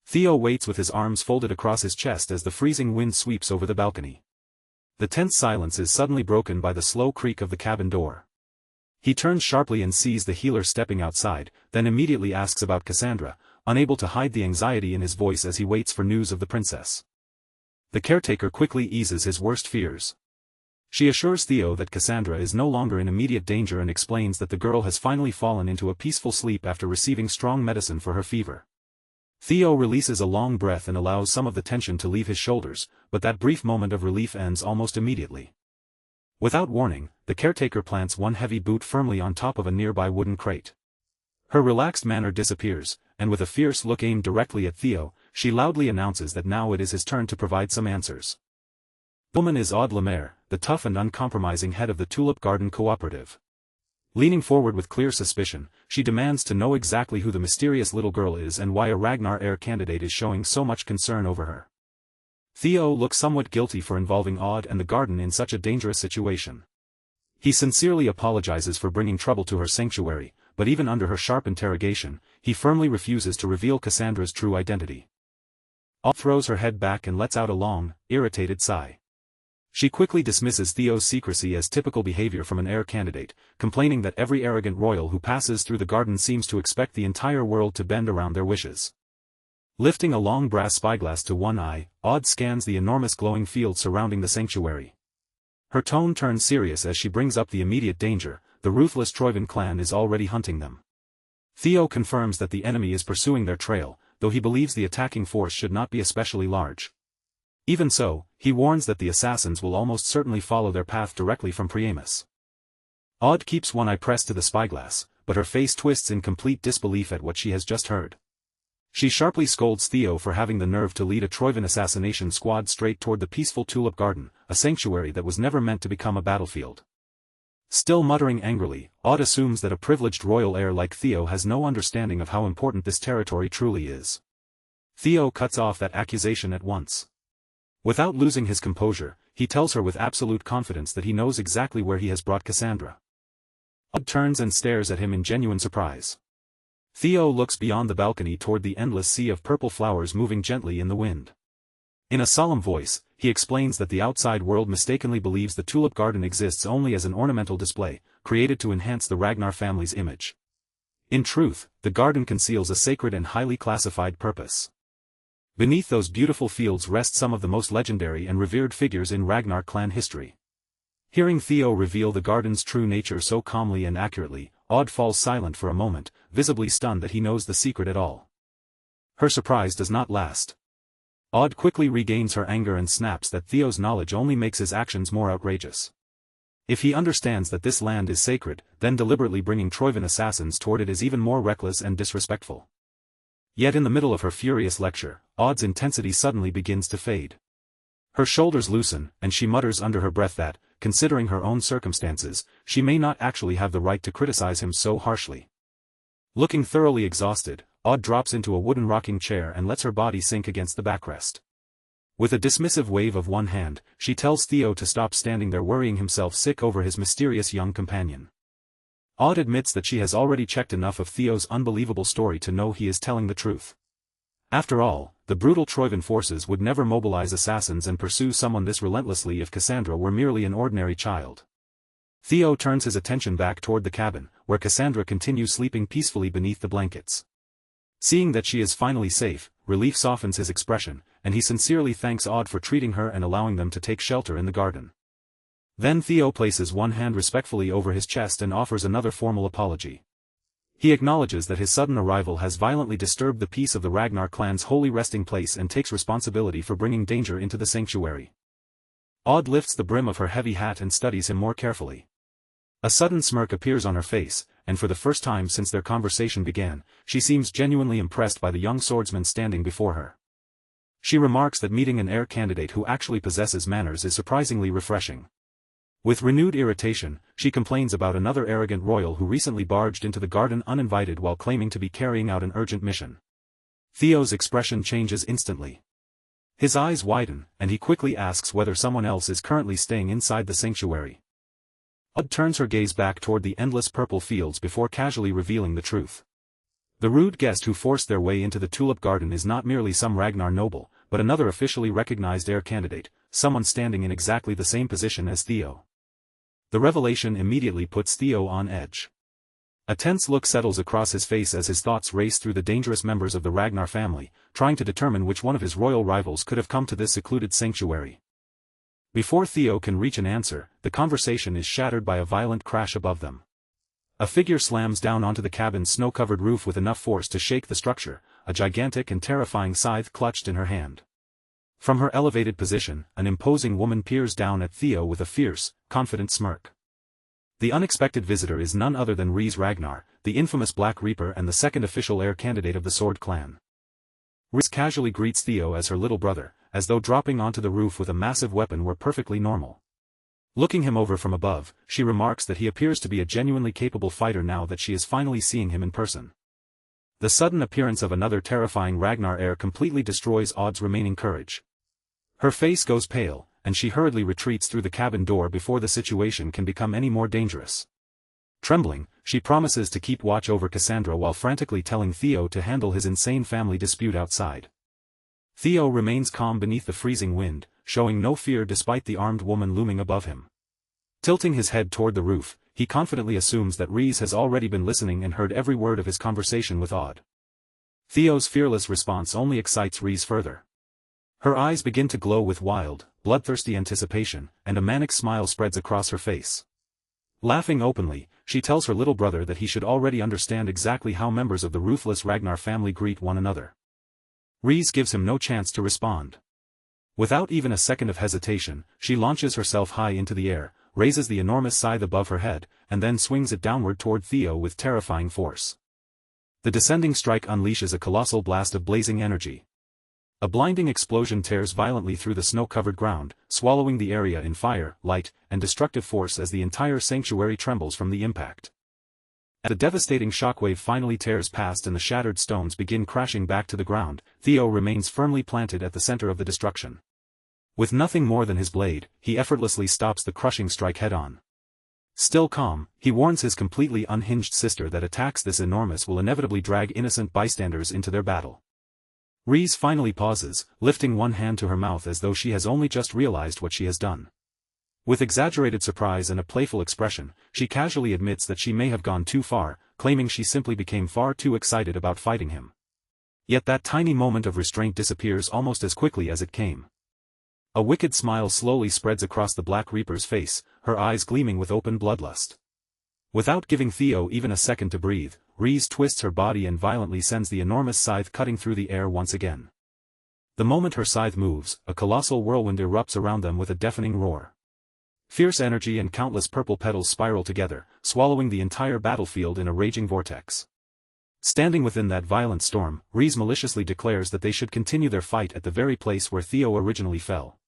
Theo waits with his arms folded across his chest as the freezing wind sweeps over the balcony. The tense silence is suddenly broken by the slow creak of the cabin door. He turns sharply and sees the healer stepping outside, then immediately asks about Cassandra, unable to hide the anxiety in his voice as he waits for news of the princess. The caretaker quickly eases his worst fears. She assures Theo that Cassandra is no longer in immediate danger and explains that the girl has finally fallen into a peaceful sleep after receiving strong medicine for her fever. Theo releases a long breath and allows some of the tension to leave his shoulders, but that brief moment of relief ends almost immediately. Without warning, the caretaker plants one heavy boot firmly on top of a nearby wooden crate. Her relaxed manner disappears, and with a fierce look aimed directly at Theo, she loudly announces that now it is his turn to provide some answers. The woman is Aude Lemaire, the tough and uncompromising head of the Tulip Garden Cooperative. Leaning forward with clear suspicion, she demands to know exactly who the mysterious little girl is and why a Ragnar heir candidate is showing so much concern over her. Theo looks somewhat guilty for involving Aude and the garden in such a dangerous situation. He sincerely apologizes for bringing trouble to her sanctuary, but even under her sharp interrogation, he firmly refuses to reveal Cassandra's true identity. Aude throws her head back and lets out a long, irritated sigh. She quickly dismisses Theo's secrecy as typical behavior from an heir candidate, complaining that every arrogant royal who passes through the garden seems to expect the entire world to bend around their wishes. Lifting a long brass spyglass to one eye, Aude scans the enormous glowing field surrounding the sanctuary. Her tone turns serious as she brings up the immediate danger: the ruthless Troivan clan is already hunting them. Theo confirms that the enemy is pursuing their trail, though he believes the attacking force should not be especially large. Even so, he warns that the assassins will almost certainly follow their path directly from Priamus. Aude keeps one eye pressed to the spyglass, but her face twists in complete disbelief at what she has just heard. She sharply scolds Theo for having the nerve to lead a Troivan assassination squad straight toward the peaceful Tulip Garden, a sanctuary that was never meant to become a battlefield. Still muttering angrily, Aude assumes that a privileged royal heir like Theo has no understanding of how important this territory truly is. Theo cuts off that accusation at once. Without losing his composure, he tells her with absolute confidence that he knows exactly where he has brought Cassandra. Aude turns and stares at him in genuine surprise. Theo looks beyond the balcony toward the endless sea of purple flowers moving gently in the wind. In a solemn voice, he explains that the outside world mistakenly believes the Tulip Garden exists only as an ornamental display, created to enhance the Ragnar family's image. In truth, the garden conceals a sacred and highly classified purpose. Beneath those beautiful fields rest some of the most legendary and revered figures in Ragnar clan history. Hearing Theo reveal the garden's true nature so calmly and accurately, Aude falls silent for a moment, visibly stunned that he knows the secret at all. Her surprise does not last. Aude quickly regains her anger and snaps that Theo's knowledge only makes his actions more outrageous. If he understands that this land is sacred, then deliberately bringing Troivan assassins toward it is even more reckless and disrespectful. Yet in the middle of her furious lecture, Aude's intensity suddenly begins to fade. Her shoulders loosen, and she mutters under her breath that, considering her own circumstances, she may not actually have the right to criticize him so harshly. Looking thoroughly exhausted, Aude drops into a wooden rocking chair and lets her body sink against the backrest. With a dismissive wave of one hand, she tells Theo to stop standing there worrying himself sick over his mysterious young companion. Odd admits that she has already checked enough of Theo's unbelievable story to know he is telling the truth. After all, the brutal Troivan forces would never mobilize assassins and pursue someone this relentlessly if Cassandra were merely an ordinary child. Theo turns his attention back toward the cabin, where Cassandra continues sleeping peacefully beneath the blankets. Seeing that she is finally safe, relief softens his expression, and he sincerely thanks Odd for treating her and allowing them to take shelter in the garden. Then Theo places one hand respectfully over his chest and offers another formal apology. He acknowledges that his sudden arrival has violently disturbed the peace of the Ragnar clan's holy resting place and takes responsibility for bringing danger into the sanctuary. Odd lifts the brim of her heavy hat and studies him more carefully. A sudden smirk appears on her face, and for the first time since their conversation began, she seems genuinely impressed by the young swordsman standing before her. She remarks that meeting an heir candidate who actually possesses manners is surprisingly refreshing. With renewed irritation, she complains about another arrogant royal who recently barged into the garden uninvited while claiming to be carrying out an urgent mission. Theo's expression changes instantly. His eyes widen, and he quickly asks whether someone else is currently staying inside the sanctuary. Odd turns her gaze back toward the endless purple fields before casually revealing the truth. The rude guest who forced their way into the tulip garden is not merely some Ragnar noble, but another officially recognized heir candidate, someone standing in exactly the same position as Theo. The revelation immediately puts Theo on edge. A tense look settles across his face as his thoughts race through the dangerous members of the Ragnar family, trying to determine which one of his royal rivals could have come to this secluded sanctuary. Before Theo can reach an answer, the conversation is shattered by a violent crash above them. A figure slams down onto the cabin's snow-covered roof with enough force to shake the structure, a gigantic and terrifying scythe clutched in her hand. From her elevated position, an imposing woman peers down at Theo with a fierce, confident smirk. The unexpected visitor is none other than Rhys Ragnar, the infamous Black Reaper and the second official heir candidate of the Sword Clan. Rhys casually greets Theo as her little brother, as though dropping onto the roof with a massive weapon were perfectly normal. Looking him over from above, she remarks that he appears to be a genuinely capable fighter now that she is finally seeing him in person. The sudden appearance of another terrifying Ragnar heir completely destroys Odd's remaining courage. Her face goes pale, and she hurriedly retreats through the cabin door before the situation can become any more dangerous. Trembling, she promises to keep watch over Cassandra while frantically telling Theo to handle his insane family dispute outside. Theo remains calm beneath the freezing wind, showing no fear despite the armed woman looming above him. Tilting his head toward the roof, he confidently assumes that Rhys has already been listening and heard every word of his conversation with Odd. Theo's fearless response only excites Rhys further. Her eyes begin to glow with wild, bloodthirsty anticipation, and a manic smile spreads across her face. Laughing openly, she tells her little brother that he should already understand exactly how members of the ruthless Ragnar family greet one another. Rhys gives him no chance to respond. Without even a second of hesitation, she launches herself high into the air, raises the enormous scythe above her head, and then swings it downward toward Theo with terrifying force. The descending strike unleashes a colossal blast of blazing energy. A blinding explosion tears violently through the snow-covered ground, swallowing the area in fire, light, and destructive force as the entire sanctuary trembles from the impact. As the devastating shockwave finally tears past and the shattered stones begin crashing back to the ground, Theo remains firmly planted at the center of the destruction. With nothing more than his blade, he effortlessly stops the crushing strike head-on. Still calm, he warns his completely unhinged sister that attacks this enormous will inevitably drag innocent bystanders into their battle. Rhys finally pauses, lifting one hand to her mouth as though she has only just realized what she has done. With exaggerated surprise and a playful expression, she casually admits that she may have gone too far, claiming she simply became far too excited about fighting him. Yet that tiny moment of restraint disappears almost as quickly as it came. A wicked smile slowly spreads across the Black Reaper's face, her eyes gleaming with open bloodlust. Without giving Theo even a second to breathe, Rhys twists her body and violently sends the enormous scythe cutting through the air once again. The moment her scythe moves, a colossal whirlwind erupts around them with a deafening roar. Fierce energy and countless purple petals spiral together, swallowing the entire battlefield in a raging vortex. Standing within that violent storm, Rhys maliciously declares that they should continue their fight at the very place where Theo originally fell.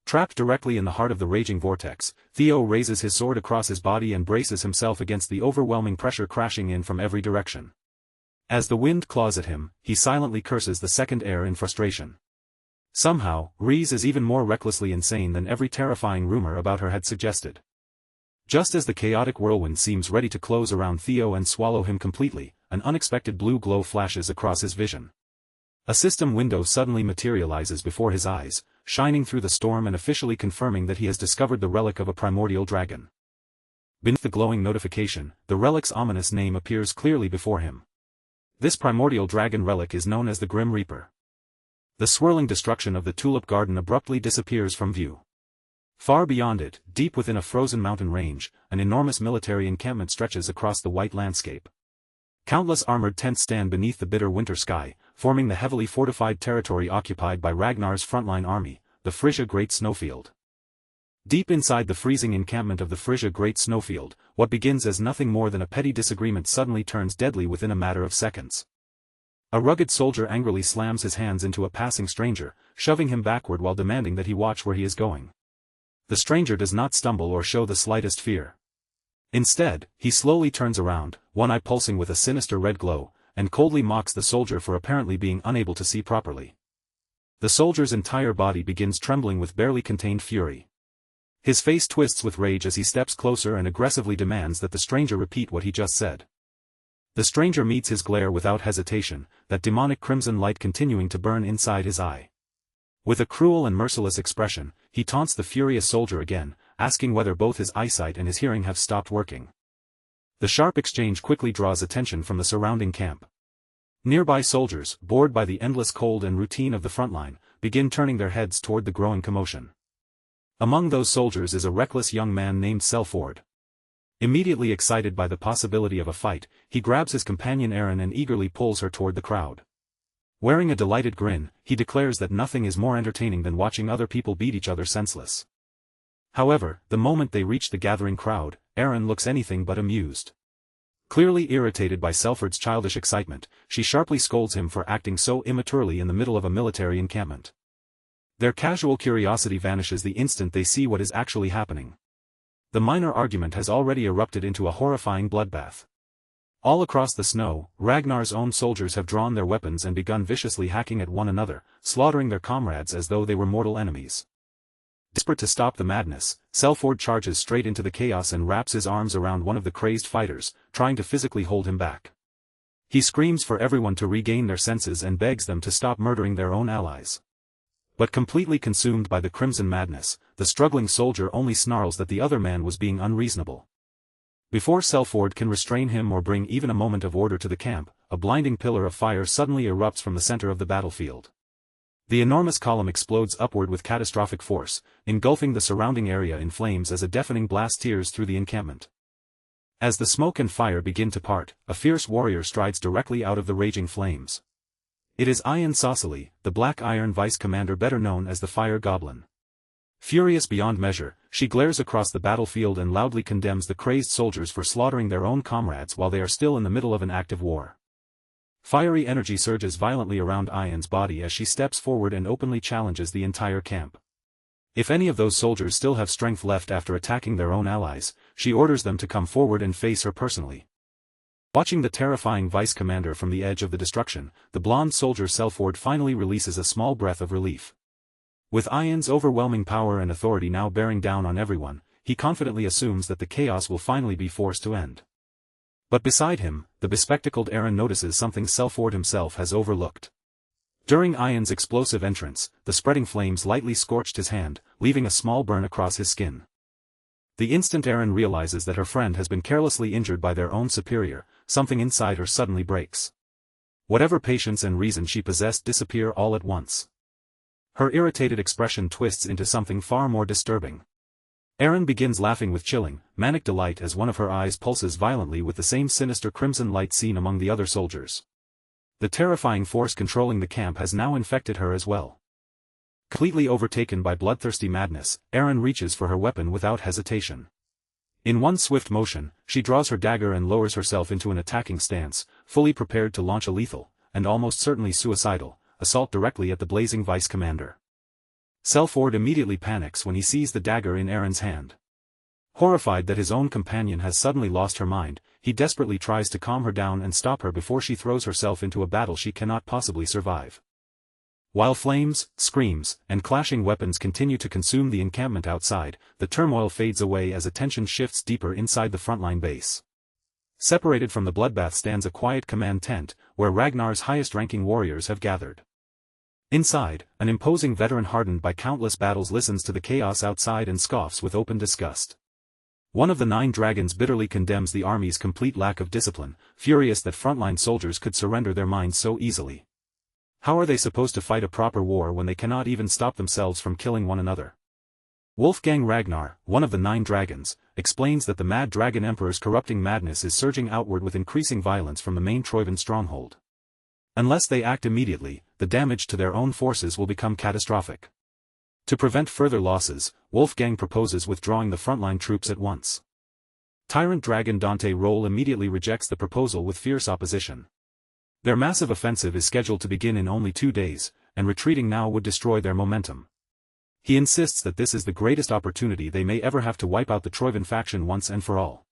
Trapped directly in the heart of the raging vortex, Theo raises his sword across his body and braces himself against the overwhelming pressure crashing in from every direction. As the wind claws at him, he silently curses the second heir in frustration. Somehow, Reese is even more recklessly insane than every terrifying rumor about her had suggested. Just as the chaotic whirlwind seems ready to close around Theo and swallow him completely, an unexpected blue glow flashes across his vision. A system window suddenly materializes before his eyes, shining through the storm and officially confirming that he has discovered the relic of a primordial dragon. Beneath the glowing notification, the relic's ominous name appears clearly before him. This primordial dragon relic is known as the Grim Reaper. The swirling destruction of the tulip garden abruptly disappears from view. Far beyond it, deep within a frozen mountain range, an enormous military encampment stretches across the white landscape. Countless armored tents stand beneath the bitter winter sky, forming the heavily fortified territory occupied by Ragnar's frontline army, the Frisia Great Snowfield. Deep inside the freezing encampment of the Frisia Great Snowfield, what begins as nothing more than a petty disagreement suddenly turns deadly within a matter of seconds. A rugged soldier angrily slams his hands into a passing stranger, shoving him backward while demanding that he watch where he is going. The stranger does not stumble or show the slightest fear. Instead, he slowly turns around, one eye pulsing with a sinister red glow, and coldly mocks the soldier for apparently being unable to see properly. The soldier's entire body begins trembling with barely contained fury. His face twists with rage as he steps closer and aggressively demands that the stranger repeat what he just said. The stranger meets his glare without hesitation, that demonic crimson light continuing to burn inside his eye. With a cruel and merciless expression, he taunts the furious soldier again, asking whether both his eyesight and his hearing have stopped working. The sharp exchange quickly draws attention from the surrounding camp. Nearby soldiers, bored by the endless cold and routine of the front line, begin turning their heads toward the growing commotion. Among those soldiers is a reckless young man named Selford. Immediately excited by the possibility of a fight, he grabs his companion Aaron and eagerly pulls her toward the crowd. Wearing a delighted grin, he declares that nothing is more entertaining than watching other people beat each other senseless. However, the moment they reach the gathering crowd, Aaron looks anything but amused. Clearly irritated by Selford's childish excitement, she sharply scolds him for acting so immaturely in the middle of a military encampment. Their casual curiosity vanishes the instant they see what is actually happening. The minor argument has already erupted into a horrifying bloodbath. All across the snow, Ragnar's own soldiers have drawn their weapons and begun viciously hacking at one another, slaughtering their comrades as though they were mortal enemies. Desperate to stop the madness, Selford charges straight into the chaos and wraps his arms around one of the crazed fighters, trying to physically hold him back. He screams for everyone to regain their senses and begs them to stop murdering their own allies. But completely consumed by the crimson madness, the struggling soldier only snarls that the other man was being unreasonable. Before Selford can restrain him or bring even a moment of order to the camp, a blinding pillar of fire suddenly erupts from the center of the battlefield. The enormous column explodes upward with catastrophic force, engulfing the surrounding area in flames as a deafening blast tears through the encampment. As the smoke and fire begin to part, a fierce warrior strides directly out of the raging flames. It is Ian Saucely, the Black Iron Vice Commander better known as the Fire Goblin. Furious beyond measure, she glares across the battlefield and loudly condemns the crazed soldiers for slaughtering their own comrades while they are still in the middle of an active war. Fiery energy surges violently around Ian's body as she steps forward and openly challenges the entire camp. If any of those soldiers still have strength left after attacking their own allies, she orders them to come forward and face her personally. Watching the terrifying vice commander from the edge of the destruction, the blonde soldier Selford finally releases a small breath of relief. With Ian's overwhelming power and authority now bearing down on everyone, he confidently assumes that the chaos will finally be forced to end. But beside him, the bespectacled Aaron notices something Selford himself has overlooked. During Ian's explosive entrance, the spreading flames lightly scorched his hand, leaving a small burn across his skin. The instant Aaron realizes that her friend has been carelessly injured by their own superior, something inside her suddenly breaks. Whatever patience and reason she possessed disappear all at once. Her irritated expression twists into something far more disturbing. Aaron begins laughing with chilling, manic delight as one of her eyes pulses violently with the same sinister crimson light seen among the other soldiers. The terrifying force controlling the camp has now infected her as well. Completely overtaken by bloodthirsty madness, Aaron reaches for her weapon without hesitation. In one swift motion, she draws her dagger and lowers herself into an attacking stance, fully prepared to launch a lethal, and almost certainly suicidal, assault directly at the blazing vice commander. Selford immediately panics when he sees the dagger in Aaron's hand. Horrified that his own companion has suddenly lost her mind, he desperately tries to calm her down and stop her before she throws herself into a battle she cannot possibly survive. While flames, screams, and clashing weapons continue to consume the encampment outside, the turmoil fades away as attention shifts deeper inside the frontline base. Separated from the bloodbath stands a quiet command tent, where Ragnar's highest-ranking warriors have gathered. Inside, an imposing veteran hardened by countless battles listens to the chaos outside and scoffs with open disgust. One of the 9 dragons bitterly condemns the army's complete lack of discipline, furious that frontline soldiers could surrender their minds so easily. How are they supposed to fight a proper war when they cannot even stop themselves from killing one another? Wolfgang Ragnar, one of the 9 dragons, explains that the Mad Dragon Emperor's corrupting madness is surging outward with increasing violence from the main Troivan stronghold. Unless they act immediately, the damage to their own forces will become catastrophic. To prevent further losses, Wolfgang proposes withdrawing the frontline troops at once. Tyrant Dragon Dante Roll immediately rejects the proposal with fierce opposition. Their massive offensive is scheduled to begin in only 2 days, and retreating now would destroy their momentum. He insists that this is the greatest opportunity they may ever have to wipe out the Troivan faction once and for all.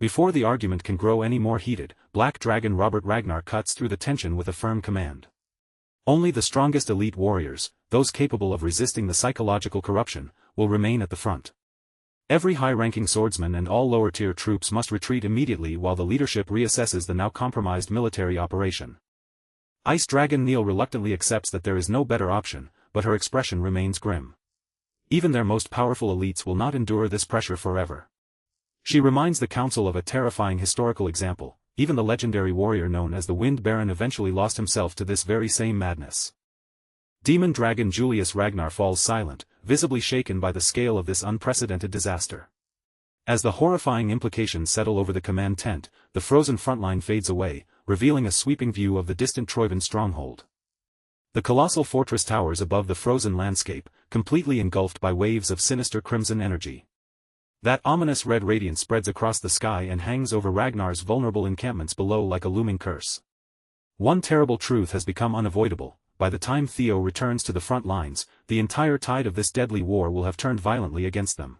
Before the argument can grow any more heated, Black Dragon Robert Ragnar cuts through the tension with a firm command. Only the strongest elite warriors, those capable of resisting the psychological corruption, will remain at the front. Every high-ranking swordsman and all lower-tier troops must retreat immediately while the leadership reassesses the now compromised military operation. Ice Dragon Neil reluctantly accepts that there is no better option, but her expression remains grim. Even their most powerful elites will not endure this pressure forever. She reminds the council of a terrifying historical example. Even the legendary warrior known as the Wind Baron eventually lost himself to this very same madness. Demon Dragon Julius Ragnar falls silent, visibly shaken by the scale of this unprecedented disaster. As the horrifying implications settle over the command tent, the frozen frontline fades away, revealing a sweeping view of the distant Troivan stronghold. The colossal fortress towers above the frozen landscape, completely engulfed by waves of sinister crimson energy. That ominous red radiance spreads across the sky and hangs over Ragnar's vulnerable encampments below like a looming curse. One terrible truth has become unavoidable: by the time Theo returns to the front lines, the entire tide of this deadly war will have turned violently against them.